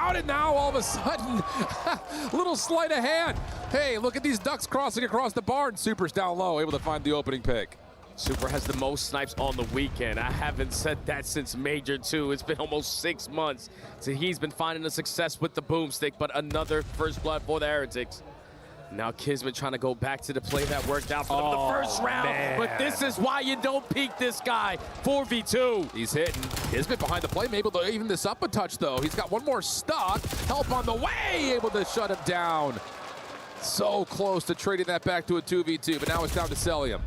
out, and now all of a sudden, little sleight of hand. Hey, look at these ducks crossing across the barn. Super's down low, able to find the opening pick. Super has the most snipes on the weekend. I haven't said that since Major 2. It's been almost 6 months. So he's been finding a success with the boomstick, but another first blood for the Heretics. Now Kismet trying to go back to the play that worked out for them the first round. Man. But this is why you don't peek this guy. 4v2. He's hitting. Kismet behind the play, able to even this up a touch though. He's got one more stock. Help on the way, able to shut him down. So close to trading that back to a 2v2, but now it's down to Celium.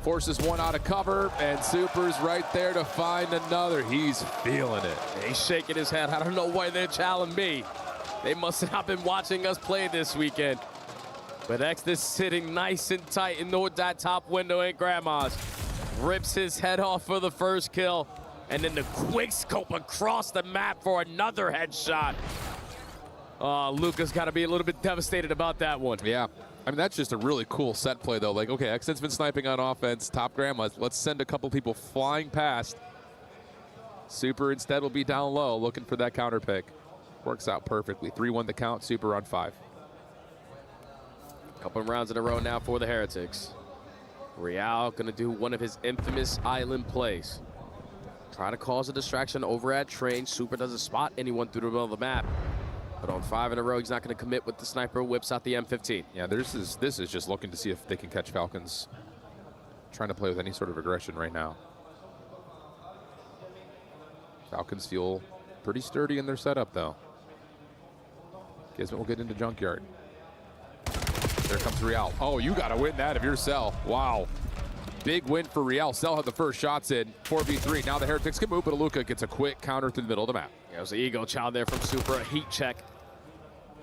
Forces one out of cover, and Super's right there to find another. He's feeling it. He's shaking his head. I don't know why they're challenging me. They must have not been watching us play this weekend. But X is sitting nice and tight in that top window in Grandma's. Rips his head off for the first kill. And then the quick scope across the map for another headshot. Luca's got to be a little bit devastated about that one. Yeah. I mean, that's just a really cool set play, though. Like, okay, X's been sniping on offense, top Grandma's. Let's send a couple people flying past. Super instead will be down low, looking for that counter pick. Works out perfectly. 3-1 the count, Super on 5. Couple rounds in a row now for the Heretics. Real gonna do one of his infamous island plays. Try to cause a distraction over at Train. Super doesn't spot anyone through the middle of the map. But on 5 in a row, he's not gonna commit with the sniper, whips out the M15. Yeah, this is just looking to see if they can catch Falcons. Trying to play with any sort of aggression right now. Falcons feel pretty sturdy in their setup, though. Kismet will get into Junkyard. There comes Real. Oh, you got to win that if you're Cell. Wow. Big win for Real. Cell had the first shots in. 4v3. Now the Heretics can move, but Luca gets a quick counter through the middle of the map. Yeah, it was an ego child there from Super. A heat check.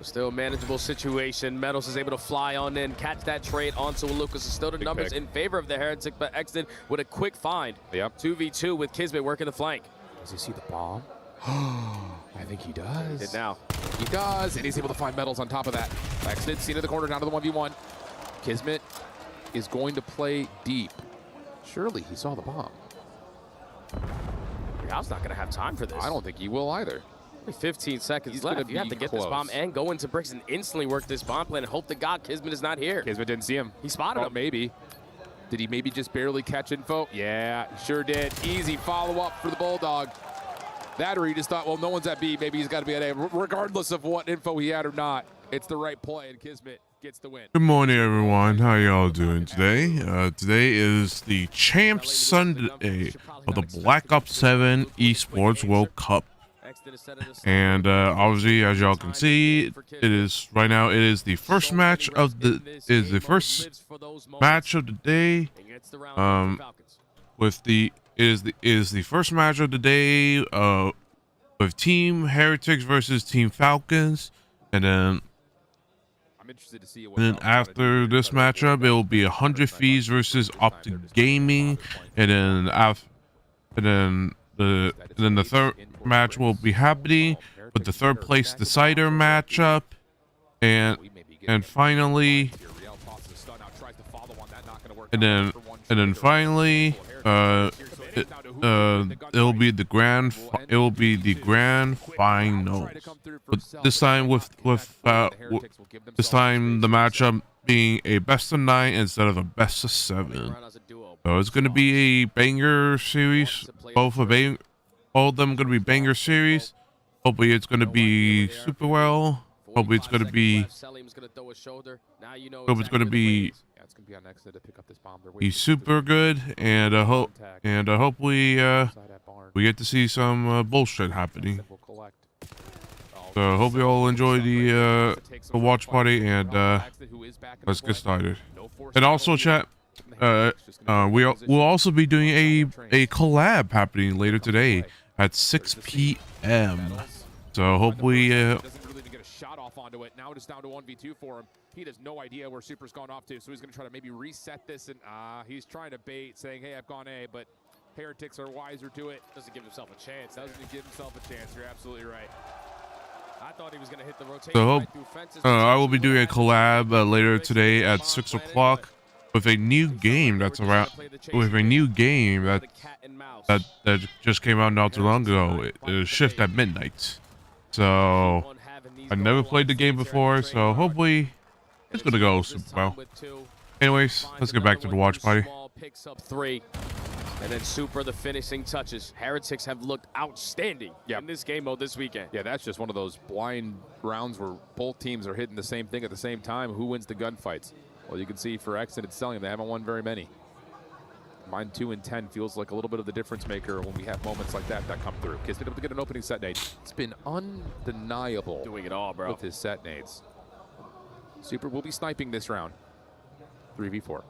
Still a manageable situation. Metals is able to fly on in, catch that trade onto Lucas. Still the Big numbers pick. in favor of the Heretics, but Exton with a quick find. Yep. 2v2 with Kismet working the flank. Does he see the bomb? I think he does. Did now. He does, and he's able to find Metals on top of that. Exton seen in the corner down to the 1v1. Kismet is going to play deep. Surely he saw the bomb. Real's not going to have time for this. I don't think he will either. Only 15 seconds He's left. You have to get this bomb and go into bricks and instantly work this bomb plan and hope to God Kismet is not here. Kismet didn't see him. He spotted him. Maybe. Did he maybe just barely catch info? Yeah, sure did. Easy follow-up for the Bulldog. That or he just thought, well, no one's at B. Maybe he's got to be at A. Regardless of what info he had or not, it's the right play, and Kismet gets the win. Good morning, everyone. How y'all doing today? Today is the Champ Sunday of the Black Ops 7 Esports World Cup. And obviously, as y'all can see, it is right now. It is the first match of the day. Is the first match of the day with Team Heretics versus Team Falcons, and then after this matchup, it will be 100 Thieves versus Optic Gaming, and then the third match will be happening with the third place decider matchup, and finally it'll be the grand finals, but this time this time the matchup being a best of 9 instead of a best of 7. So it's going to be a banger series. All of them going to be banger series. Hopefully it's going to be super well. Hopefully it's going to be super good, and hopefully we get to see some bullshit happening. So hope you all enjoy the watch party, and let's get started. And also, chat, we'll also be doing a collab happening later today at 6 p.m. So hopefully onto it. Now it is down to 1v2 for him. He has no idea where Super's gone off to, so he's going to try to maybe reset this, and he's trying to bait, saying, hey, I've gone A, but Heretics are wiser to it. Doesn't give himself a chance. Doesn't give himself a chance. You're absolutely right. I thought he was going to hit the rotation. So right through fences. I will be doing a collab later today at 6 o'clock with a new game that just came out not too long ago. It is Shift at Midnight. So I never played the game before, so hopefully it's gonna go super well. Anyways, let's get back to the watch party. Picks up 3. And then Super, the finishing touches. Heretics have looked outstanding in this game mode this weekend. Yeah, that's just one of those blind rounds where both teams are hitting the same thing at the same time. Who wins the gunfights? Well, you can see for X and it's selling. They haven't won very many. Mine 2 and 10 feels like a little bit of the difference maker when we have moments like that come through. Kid's been able to get an opening set nade. It's been undeniable. Doing it all, bro. With his set nades. Super will be sniping this round. 3v4.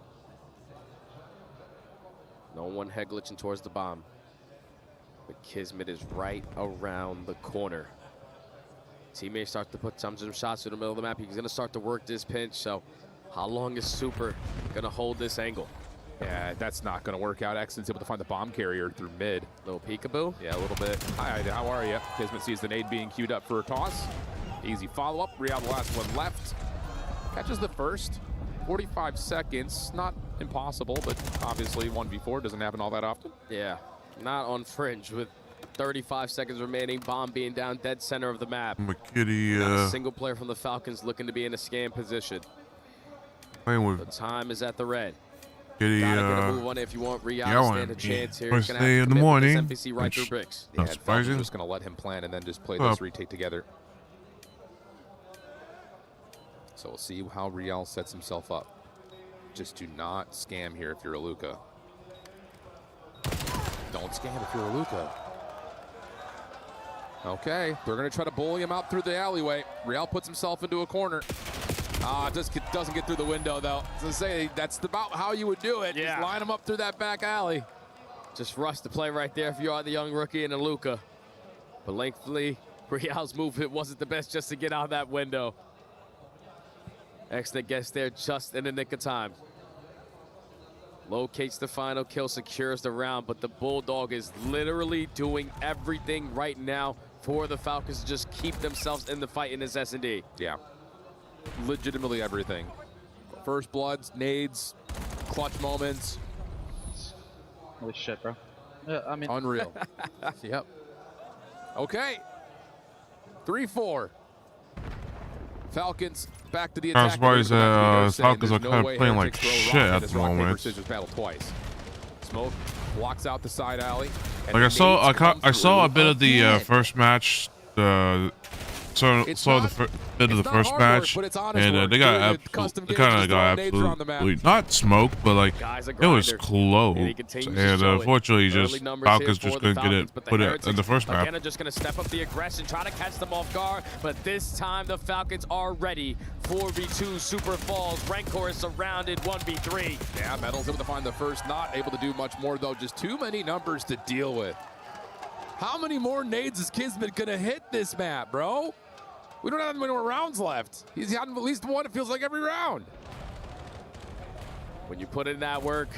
No one head glitching towards the bomb. But Kismet is right around the corner. Teammates start to put some shots to the middle of the map. He's going to start to work this pinch. So how long is Super going to hold this angle? Yeah, that's not going to work out. Exton's able to find the bomb carrier through mid. Little peekaboo? Yeah, a little bit. Hi, how are you? Kismet sees the nade being queued up for a toss. Easy follow-up. Real, the last one left. Catches the first. 45 seconds. Not impossible, but obviously 1v4 doesn't happen all that often. Yeah, not on Fringe with 35 seconds remaining. Bomb being down dead center of the map. McKitty, Not a single player from the Falcons looking to be in a scam position. playing with The time is at the red. Kitty, Gotta get a move on it if you want Real to stand a chance here. First He's gonna day have in to the commit with morning. this NPC right through bricks. Yeah, Not surprising. just going to let him plan and then just play Oh. this retake together. So we'll see how Real sets himself up. Just do not scam here if you're a Luca. Don't scam if you're a Luca. Okay, they're going to try to bully him out through the alleyway. Real puts himself into a corner. Just doesn't get through the window, though. I was going to say, that's about how you would do it. Yeah. Just line him up through that back alley. Just rush the play right there if you are the young rookie in a Luca. But thankfully, Real's movement wasn't the best just to get out that window. Exton gets there just in the nick of time. Locates the final kill, secures the round, but the Bulldog is literally doing everything right now for the Falcons to just keep themselves in the fight in this S&D. Yeah, legitimately everything. First bloods, nades, clutch moments. Holy shit, bro. Yeah, I mean, Unreal. Yep. Okay. 3-4. Falcons back to the attack. I'm surprised Falcons are kind of playing like shit at the moment. Battle twice. Smoke blocks out the side alley. Like I saw a bit of the first match. Saw the bit of the first match, and they kind of got absolutely not smoked, but like it was close. And unfortunately, just Falcons just couldn't get it put it in the first map. Again, just going to step up the aggression, try to catch them off guard, but this time the Falcons are ready. 4v2 Super Falls. Rancor is surrounded. 1v3. Yeah, Metal's able to find the first. Not able to do much more though. Just too many numbers to deal with. How many more nades is Kismet gonna hit this map, bro? We don't have many more rounds left. He's had at least one, it feels like, every round. When you put in that work,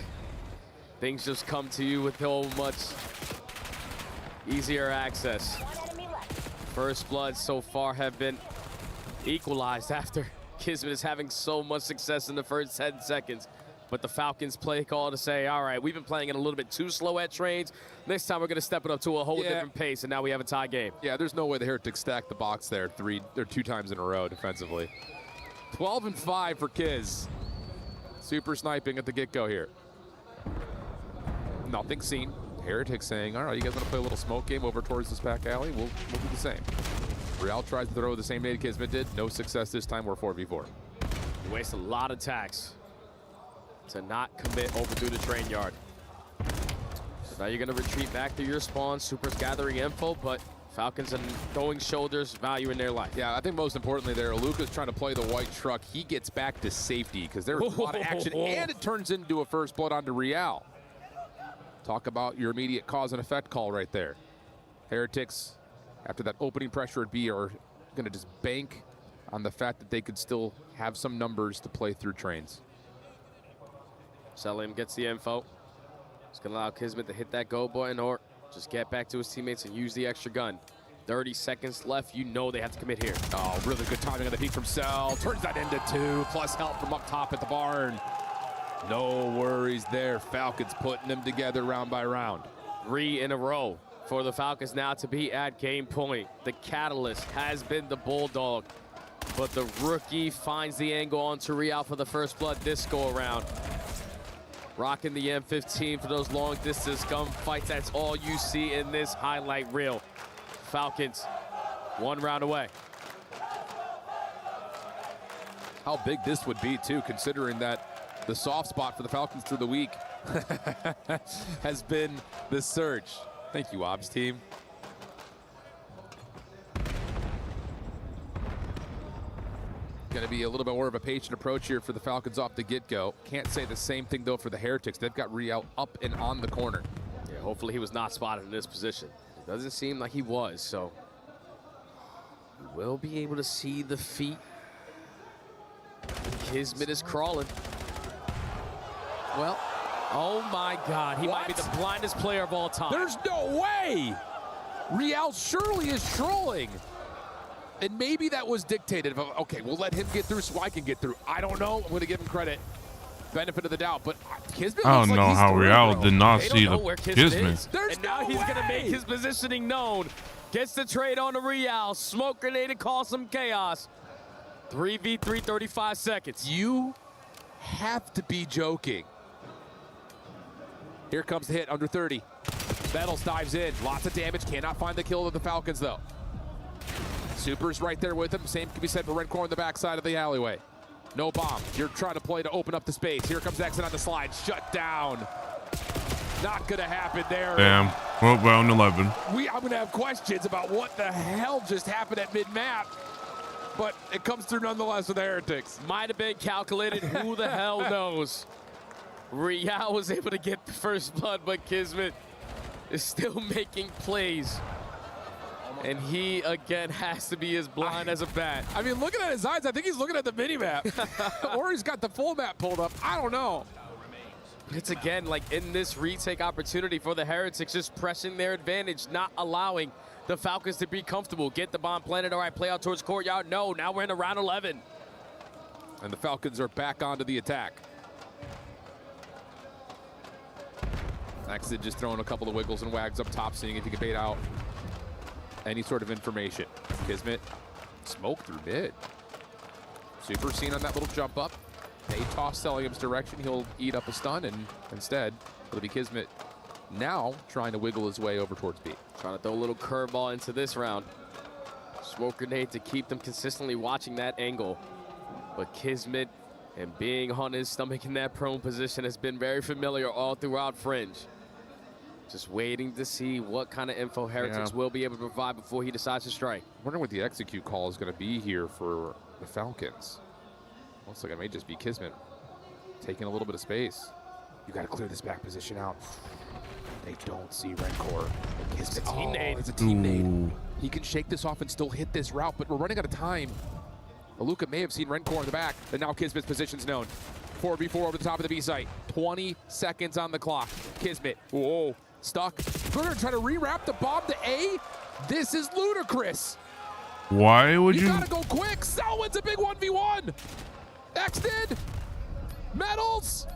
things just come to you with so much easier access. First bloods so far have been equalized after Kismet is having so much success in the first 10 seconds. But the Falcons play call to say, all right, we've been playing it a little bit too slow at trains. Next time we're going to step it up to a whole different pace, and now we have a tie game. Yeah, there's no way the Heretics stacked the box there 2 times in a row defensively. 12-5 for Kiz. Super sniping at the get-go here. Nothing seen. Heretics saying, all right, you guys want to play a little smoke game over towards this back alley? We'll do the same. Real tries to throw the same nade Kismet did. No success this time. We're 4v4. You waste a lot of attacks to not commit over through the train yard. So now you're going to retreat back to your spawn. Super's gathering info, but Falcons and throwing shoulders, value in their life. Yeah, I think most importantly there, Luca's trying to play the white truck. He gets back to safety because there's a lot of action, and it turns into a first blood onto Real. Talk about your immediate cause and effect call right there. Heretics, after that opening pressure at B, are going to just bank on the fact that they could still have some numbers to play through trains. Selim gets the info. It's going to allow Kismet to hit that go button or just get back to his teammates and use the extra gun. 30 seconds left. You know they have to commit here. Oh, really good timing on the peek from Cell. Turns that into 2, plus help from up top at the barn. No worries there. Falcons putting them together round by round. 3 in a row. for the Falcons now to be at game point. The catalyst has been the Bulldog, but the rookie finds the angle on Real for the first blood this go around. Rocking the M15 for those long distance gunfights. That's all you see in this highlight reel. Falcons 1 round away. How big this would be too, considering that the soft spot for the Falcons through the week has been the surge. Thank you, Ops team. Going to be a little bit more of a patient approach here for the Falcons off the get-go. Can't say the same thing, though, for the Heretics. They've got Real up and on the corner. Yeah, hopefully he was not spotted in this position. It doesn't seem like he was, so we will be able to see the feet. Kismet is crawling. Well, oh my God, he might be the blindest player of all time. There's no way! Real surely is trolling. And maybe that was dictated of, okay, we'll let him get through so I can get through. I don't know. I'm going to give him credit. Benefit of the doubt. But Kismet I looks don't like know he's how through, Real bro. did not They see don't know the where Kismet Kismet. is. There's And now no he's going to way. make his positioning known. Gets the trade on to Real. Smoke grenade and cause some chaos. 3v3, 35 seconds. You have to be joking. Here comes the hit, under 30. Metals dives in, lots of damage, cannot find the kill of the Falcons though. Super's right there with him. Same can be said for Redcore on the backside of the alleyway. No bomb. You're trying to play to open up the space. Here comes Exit on the slide. Shut down. Not gonna happen there. Damn. Well, round 11. I'm gonna have questions about what the hell just happened at mid-map. But it comes through nonetheless with the Heretics. Might have been calculated. Who the hell knows? Real was able to get the first blood, but Kismet is still making plays. And he, again, has to be as blind as a bat. I mean, looking at his eyes, I think he's looking at the mini-map. Or he's got the full map pulled up. I don't know. It's, again, like in this retake opportunity for the Heretics, just pressing their advantage, not allowing the Falcons to be comfortable. Get the bomb planted. All right, play out towards courtyard. No, now we're in round 11. And the Falcons are back onto the attack. Exit just throwing a couple of wiggles and wags up top, seeing if he can bait out any sort of information. Kismet, smoke through mid. Super seen on that little jump up. They toss Celium's direction. He'll eat up a stun, and instead, it'll be Kismet now trying to wiggle his way over towards B. Trying to throw a little curveball into this round. Smoke grenade to keep them consistently watching that angle. But Kismet and being on his stomach in that prone position has been very familiar all throughout Fringe. Just waiting to see what kind of info Heretics will be able to provide before he decides to strike. I'm wondering what the execute call is going to be here for the Falcons. Looks like it may just be Kismet taking a little bit of space. You got to clear this back position out. They don't see Redcore. It's a team nade. It's a team nade. He can shake this off and still hit this route, but we're running out of time. Aluka may have seen Redcore in the back, and now Kismet's position's known. 4v4 over the top of the B site. 20 seconds on the clock. Kismet, whoa, stuck. They're gonna try to rewrap the bomb to A. This is ludicrous. Why would you? You gotta go quick. Selwyn's a big 1v1. Exted. Metals.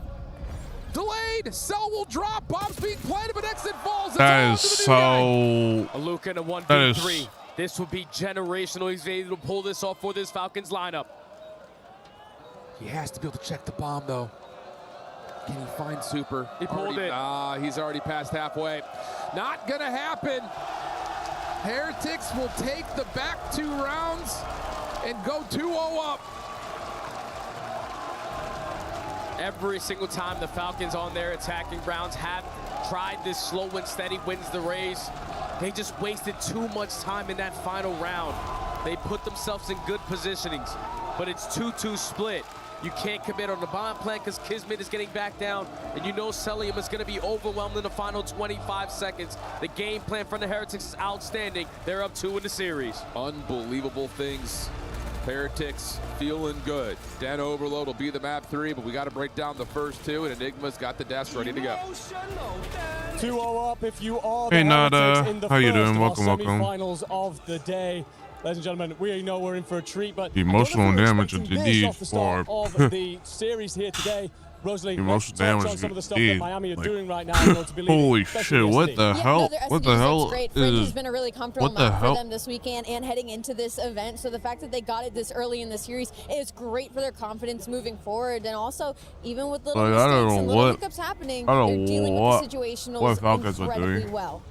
Delayed. Cell will drop. Bomb's being planted, but Exit falls. It's That all is to the new so. guy. Aluka in a That is- 1v3. This would be generational. He's able to pull this off for this Falcons lineup. He has to be able to check the bomb, though. Can he find Super? He pulled it. He's already past halfway. Not gonna happen. Heretics will take the back 2 rounds and go 2-0 up. Every single time the Falcons on their attacking rounds have tried this slow and steady wins the race, they just wasted too much time in that final round. They put themselves in good positionings, but it's 2-2 split. You can't commit on the bomb plan because Kismet is getting back down, and you know Celium is going to be overwhelmed in the final 25 seconds. The game plan for the Heretics is outstanding. They're up 2 in the series. Unbelievable things. Heretics feeling good. Den Overload will be the map 3, but we got to break down the first 2, and Enigma's got the desk ready to go. 2-0 up if you are Hey, the Nada. Heretics in the How you first doing? of our Welcome, welcome. semi-finals of the day. Ladies and gentlemen, we know we're in for a treat, but The emotional I don't know if we were damage expecting of the this deed off the start for- of the series here today. Rosalie, Emotional let's touch damage on some of the stuff indeed. that Miami are Like, doing right now. You know, to be leading, holy especially shit! the What SD. the hell? No, their What the SD hell looks great. Fringe has is? been a really comfortable What the map hell? for them this weekend and heading into this event. So the fact that they got it this early in the series is great for their confidence moving forward. And also, even with little Like, I don't mistakes know and little what- hiccups happening, I don't they're know dealing what- with the situationals what Falcons are incredibly doing. well.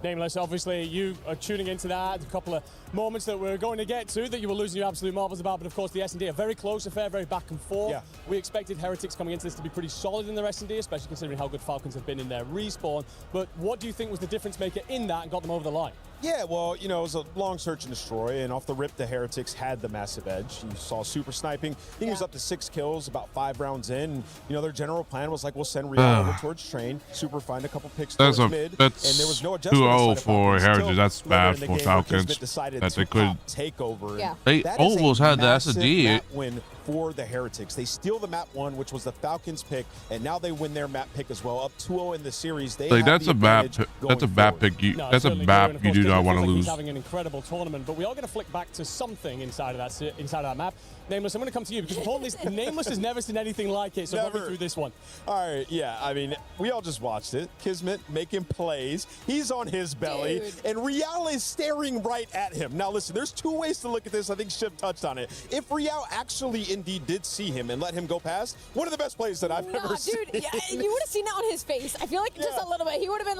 Nameless, obviously, you are tuning into that. A couple of moments that we're going to get to that you were losing your absolute marbles about. But of course, the S&D, a very close affair, very back and forth. Yeah. We expected Heretics coming into this to be pretty solid in their S&D, especially considering how good Falcons have been in their respawn. But what do you think was the difference maker in that and got them over the line? Yeah, well, you know, it was a long search and destroy, and off the rip, the Heretics had the massive edge. You saw super sniping. I think he was up to 6 kills about 5 rounds in. And, you know, their general plan was like, we'll send Real over towards Train, super find a couple picks towards mid, and there was no adjustment. 2-0 for Falcons Heritage. until That's later bad in the for game, Falcons. Kismet decided That to they could. pop takeover. Yeah. They That is a almost had the massive S&D. map win for the Heretics. They steal the map 1, which was the Falcons pick, and now they win their map pick as well. Up 2-0 in the series. They Like, have that's the a bad. advantage That's a going bad forward. pick. No, That's a certainly do, and bad. of You course, do not Kismet want to feels like lose. He's having an incredible tournament, but we are going to flick back to something inside of that map. Nameless, I'm going to come to you because importantly, Nameless has never seen anything like it. So walk me Never. through this one. All right, yeah, I mean, we all just watched it. Kismet making plays. He's on his belly, Dude. and Real is staring right at him. Now, listen, there's 2 ways to look at this. I think Shiv touched on it. If Real actually indeed did see him and let him go past, one of the best plays that I've ever Nah, seen. dude, yeah, you would have seen that on his face. I feel like just Yeah. a little bit. He would have been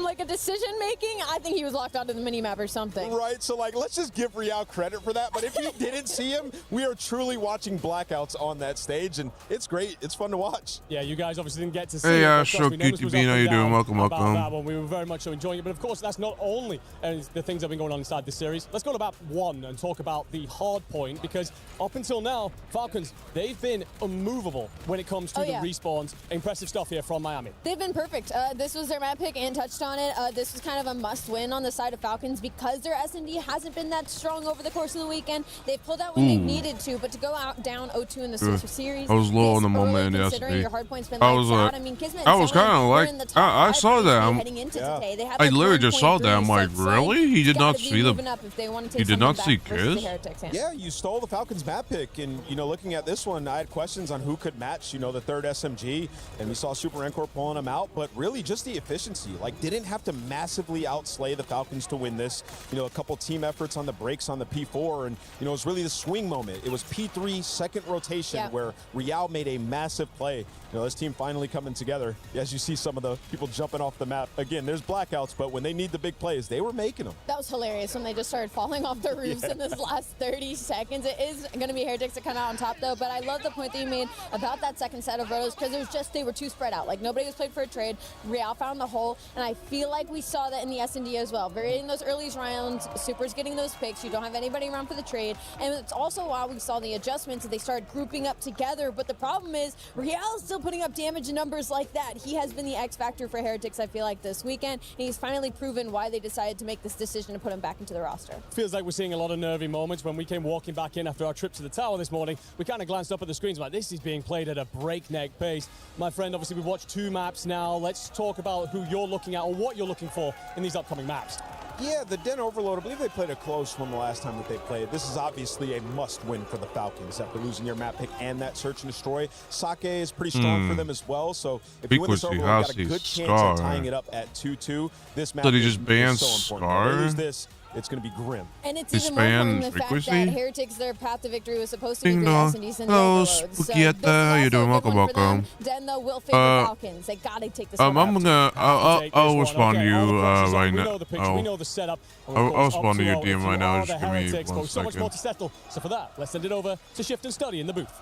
like a decision making. I think he was locked onto the mini map or something. Right, so like, let's just give Real credit for that. But if you didn't see him, we are truly watching blackouts on that stage, and it's great. It's fun to watch. Yeah, you guys obviously didn't get to see Hey, it. but trust Show me, Nameless was QTB, up how and you doing? down Welcome, about welcome. that one. We were very much so enjoying it. But of course, that's not only the things that have been going on inside this series. Let's go to map 1 and talk about the hard point, because up until now, Falcons, they've been unmovable when it comes to the yeah. respawns. Impressive stuff here from Miami. They've been perfect. This was their map pick and touched on it. This was kind of a must-win on the side of Falcons because their S&D hasn't been that strong over the course of the weekend. They've pulled out when they needed to, but to go out down 0-2 in the series, I was low this on the early, moment considering yesterday. your hard point's been I lights was, out. I mean, Kismet I and was Selma kinda were like- in the top I 5 saw that. heading into today. They had I like literally just saw that. I'm 1.3, like, so it's really? He did gotta not be see the. moving up if they want to He take did not something see back versus the Kiz? Heretics, Yeah, you stole the Falcons map pick, and you know, looking at this one, I had questions on who could match, you know, the 3rd SMG, and we saw Super Encore pulling them out, but really just the efficiency. Like, didn't have to massively outslay the Falcons to win this. You know, a couple team efforts on the breaks on the P4, and you know, it was really the swing moment. It was P3 second rotation where Real made a massive play. You know, this team finally coming together. As you see some of the people jumping off the map. Again, there's blackouts, but when they need the big plays, they were making them. That was hilarious when they just started falling off the roofs in this last 30 seconds. It is going to be Heretics that come out on top, though, but I love the point that you made about that second set of rotos because it was just they were too spread out. Like, nobody was played for a trade. Real found the hole, and I feel like we saw that in the S&D as well. Very in those early rounds, Super's getting those picks. You don't have anybody around for the trade, and it's also why we saw the adjustments that they started grouping up together, but the problem is Real is still putting up damage numbers like that. He has been the X factor for Heretics, I feel like, this weekend, and he's finally proven why they decided to make this decision to put him back into the roster. Feels like we're seeing a lot of nervy moments. When we came walking back in after our trip to the tower this morning, we kind of glanced up at the screens like, this is being played at a breakneck pace. My friend, obviously we've watched 2 maps now. Let's talk about who you're looking at or what you're looking for in these upcoming maps. Yeah, the Den Overload, I believe they played a close one the last time that they played. This is obviously a must-win for the Falcons after losing your map pick and that search and destroy. Sake is pretty strong for them as well, so if you win this Overload, you got a good chance of tying it up at 2-2. This map So they is just banned so important. If they lose Scar? this, it's going to be grim. And it's This even more important band the fact frequency? that Heretics, their path to victory was supposed to be Ding through dong. S&Ds and Hello, overloads. So Spookietta. this is How you also doing? a good Welcome, one for them. welcome. Then they'll will favor the Falcons. They gotta take this one I'm out. gonna. Take this I'll one. respond to Okay, you all the process right we now. know the pitch, we know the setup. And of I'll course, respond to your up 2-0 DM if you right now. are Just the give me Heretics, but 1 so much more second. to settle. So for that, let's send it over to Shift and Study in the booth.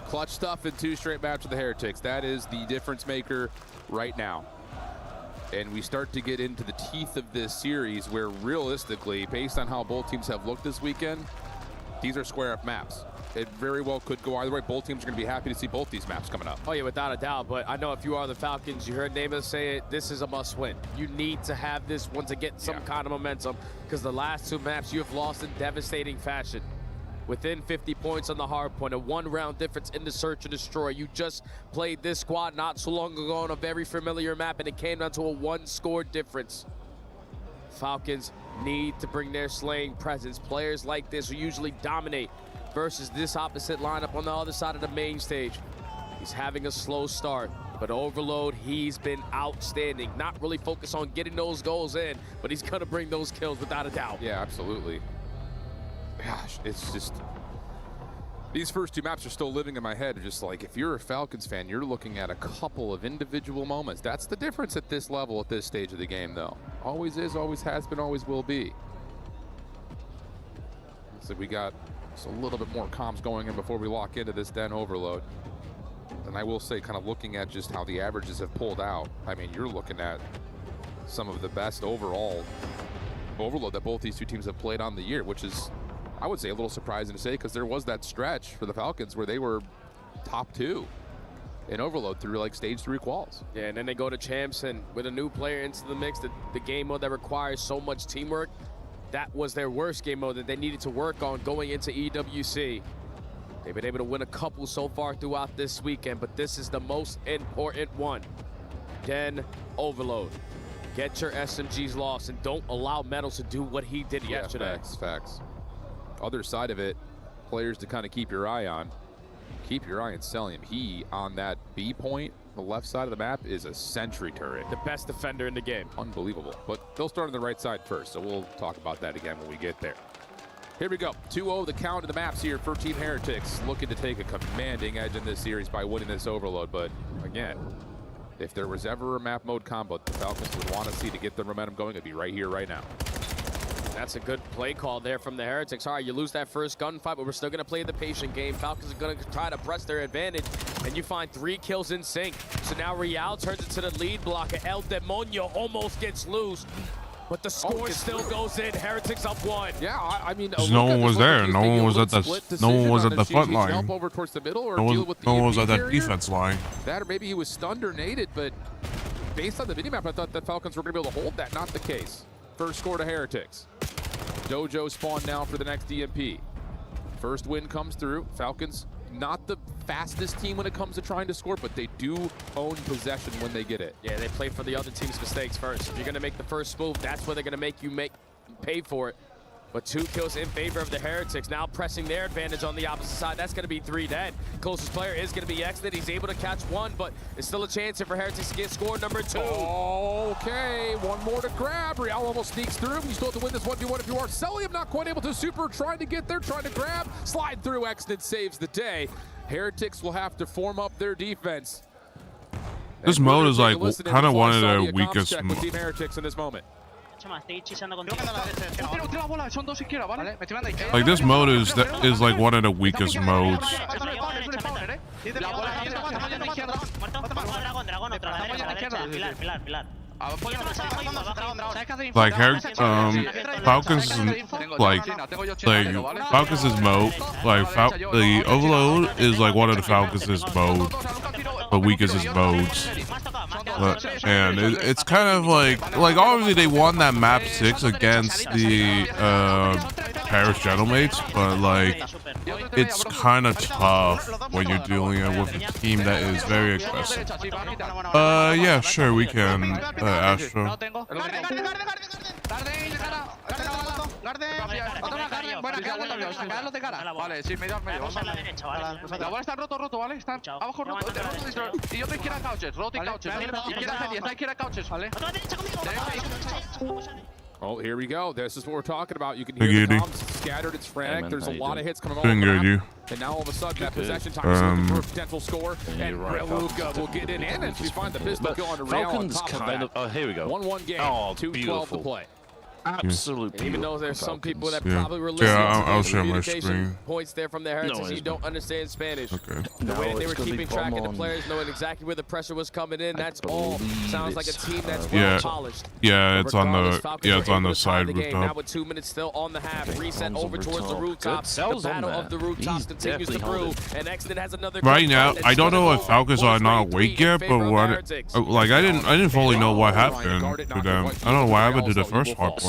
Clutch stuff in 2 straight maps with the Heretics. That is the difference maker right now. And we start to get into the teeth of this series where realistically, based on how both teams have looked this weekend, these are square up maps. It very well could go either way. Both teams are going to be happy to see both these maps coming up. Oh yeah, without a doubt. But I know if you are the Falcons, you heard Nameless say it, this is a must win. You need to have this one to get some kind of momentum because the last 2 maps you have lost in devastating fashion. Within 50 points on the hard point, a 1-round difference in the search and destroy. You just played this squad not so long ago on a very familiar map, and it came down to a 1-score difference. Falcons need to bring their slaying presence. Players like this who usually dominate versus this opposite lineup on the other side of the main stage. He's having a slow start, but Overload, he's been outstanding. Not really focused on getting those goals in, but he's gonna bring those kills without a doubt. Yeah, absolutely. Gosh, it's just, these first two maps are still living in my head. Just like, if you're a Falcons fan, you're looking at a couple of individual moments. That's the difference at this level, at this stage of the game, though. Always is, always has been, always will be. So we got just a little bit more comms going in before we lock into this then Overload. And I will say, kind of looking at just how the averages have pulled out, I mean, you're looking at some of the best overall Overload that both these two teams have played on the year, which is, I would say, a little surprising to say, because there was that stretch for the Falcons where they were top 2 in Overload through like stage 3 quals. Yeah, and then they go to Champs, and with a new player into the mix, the game mode that requires so much teamwork, that was their worst game mode that they needed to work on going into EWC. They've been able to win a couple so far throughout this weekend, but this is the most important one. Den Overload. Get your SMGs lost, and don't allow Metals to do what he did yesterday. Facts. Other side of it, players to kind of keep your eye on. Keep your eye on Celium. He, on that B point, the left side of the map, is a sentry turret. The best defender in the game. Unbelievable. But they'll start on the right side first, so we'll talk about that again when we get there. Here we go. 2-0 the count of the maps here for Team Heretics. Looking to take a commanding edge in this series by winning this Overload. But again, if there was ever a map mode combo the Falcons would want to see to get the momentum going, it'd be right here, right now. That's a good play call there from the Heretics. All right, you lose that first gunfight, but we're still going to play the patient game. Falcons are going to try to press their advantage, and you find 3 kills in sync. So now Real turns into the lead blocker. El Demonio almost gets loose, but the score still goes in. Heretics up 1. Yeah, I mean, no one was there. No one was at the front line. Jump over towards the middle, or no deal with the one was at that carrier. defense line. That, or maybe he was stunned or naded, but based on the minimap, I thought the Falcons were going to be able to hold that. Not the case. First score to Heretics. Dojo spawned now for the next DMP. First win comes through. Falcons, not the fastest team when it comes to trying to score, but they do own possession when they get it. Yeah, they play for the other team's mistakes first. If you're going to make the first move, that's where they're going to make you pay for it. But 2 kills in favor of the Heretics, now pressing their advantage on the opposite side. That's going to be 3 dead. Closest player is going to be Exit. He's able to catch 1, but it's still a chance here for Heretics to get score number 2. Okay, 1 more to grab. Real almost sneaks through. You still have to win this 1v1 if you are. Celium not quite able to. Super trying to get there, trying to grab. Slide through. Exit saves the day. Heretics will have to form up their defense. This mode is like kind of one of the weakest Team Heretics in this moment. Like this mode is like one of the weakest modes. Like Falcons, Falcons' mode, the Overload is like one of the Falcons' mode, the weakest modes. And it's kind of like obviously they won that map 6 against the Paris Gentlemates, but like it's kind of tough when you're dealing with a team that is very aggressive. Yeah, sure, we can, Astro. Oh, here we go. This is what we're talking about. You can hear the comms scattered. It's frantic. There's a lot of hits coming off the map. And now all of a sudden that possession time is looking for a potential score. And Reluga will get in. And we find the pistol kill on the Real on top of that. Oh, here we go. 1-1 game. 2-12 to play. Absolutely. Even though there's some people that Yeah. probably were listening I'll to share my communication screen. points there from the Heretics, you don't understand Spanish. Okay. The way they were it's gonna keeping be track of the bomb players, knowing exactly where the pressure was coming in, that's all believe sounds like a it's team that's Yeah. well polished. Yeah, it's on Regardless, the Falcons were able to tie side the game. rooftop. Now with 2 minutes still on the half, reset Bombs over on towards the rooftop. rooftop. Good The cells on battle there. of the rooftops He's continues to definitely brew, holding. and Exton has another. Right now, gunfight. I don't know It's if Falcons are not awake yet, but what, like I didn't fully know what happened to them. I don't know what happened to the first hardcore.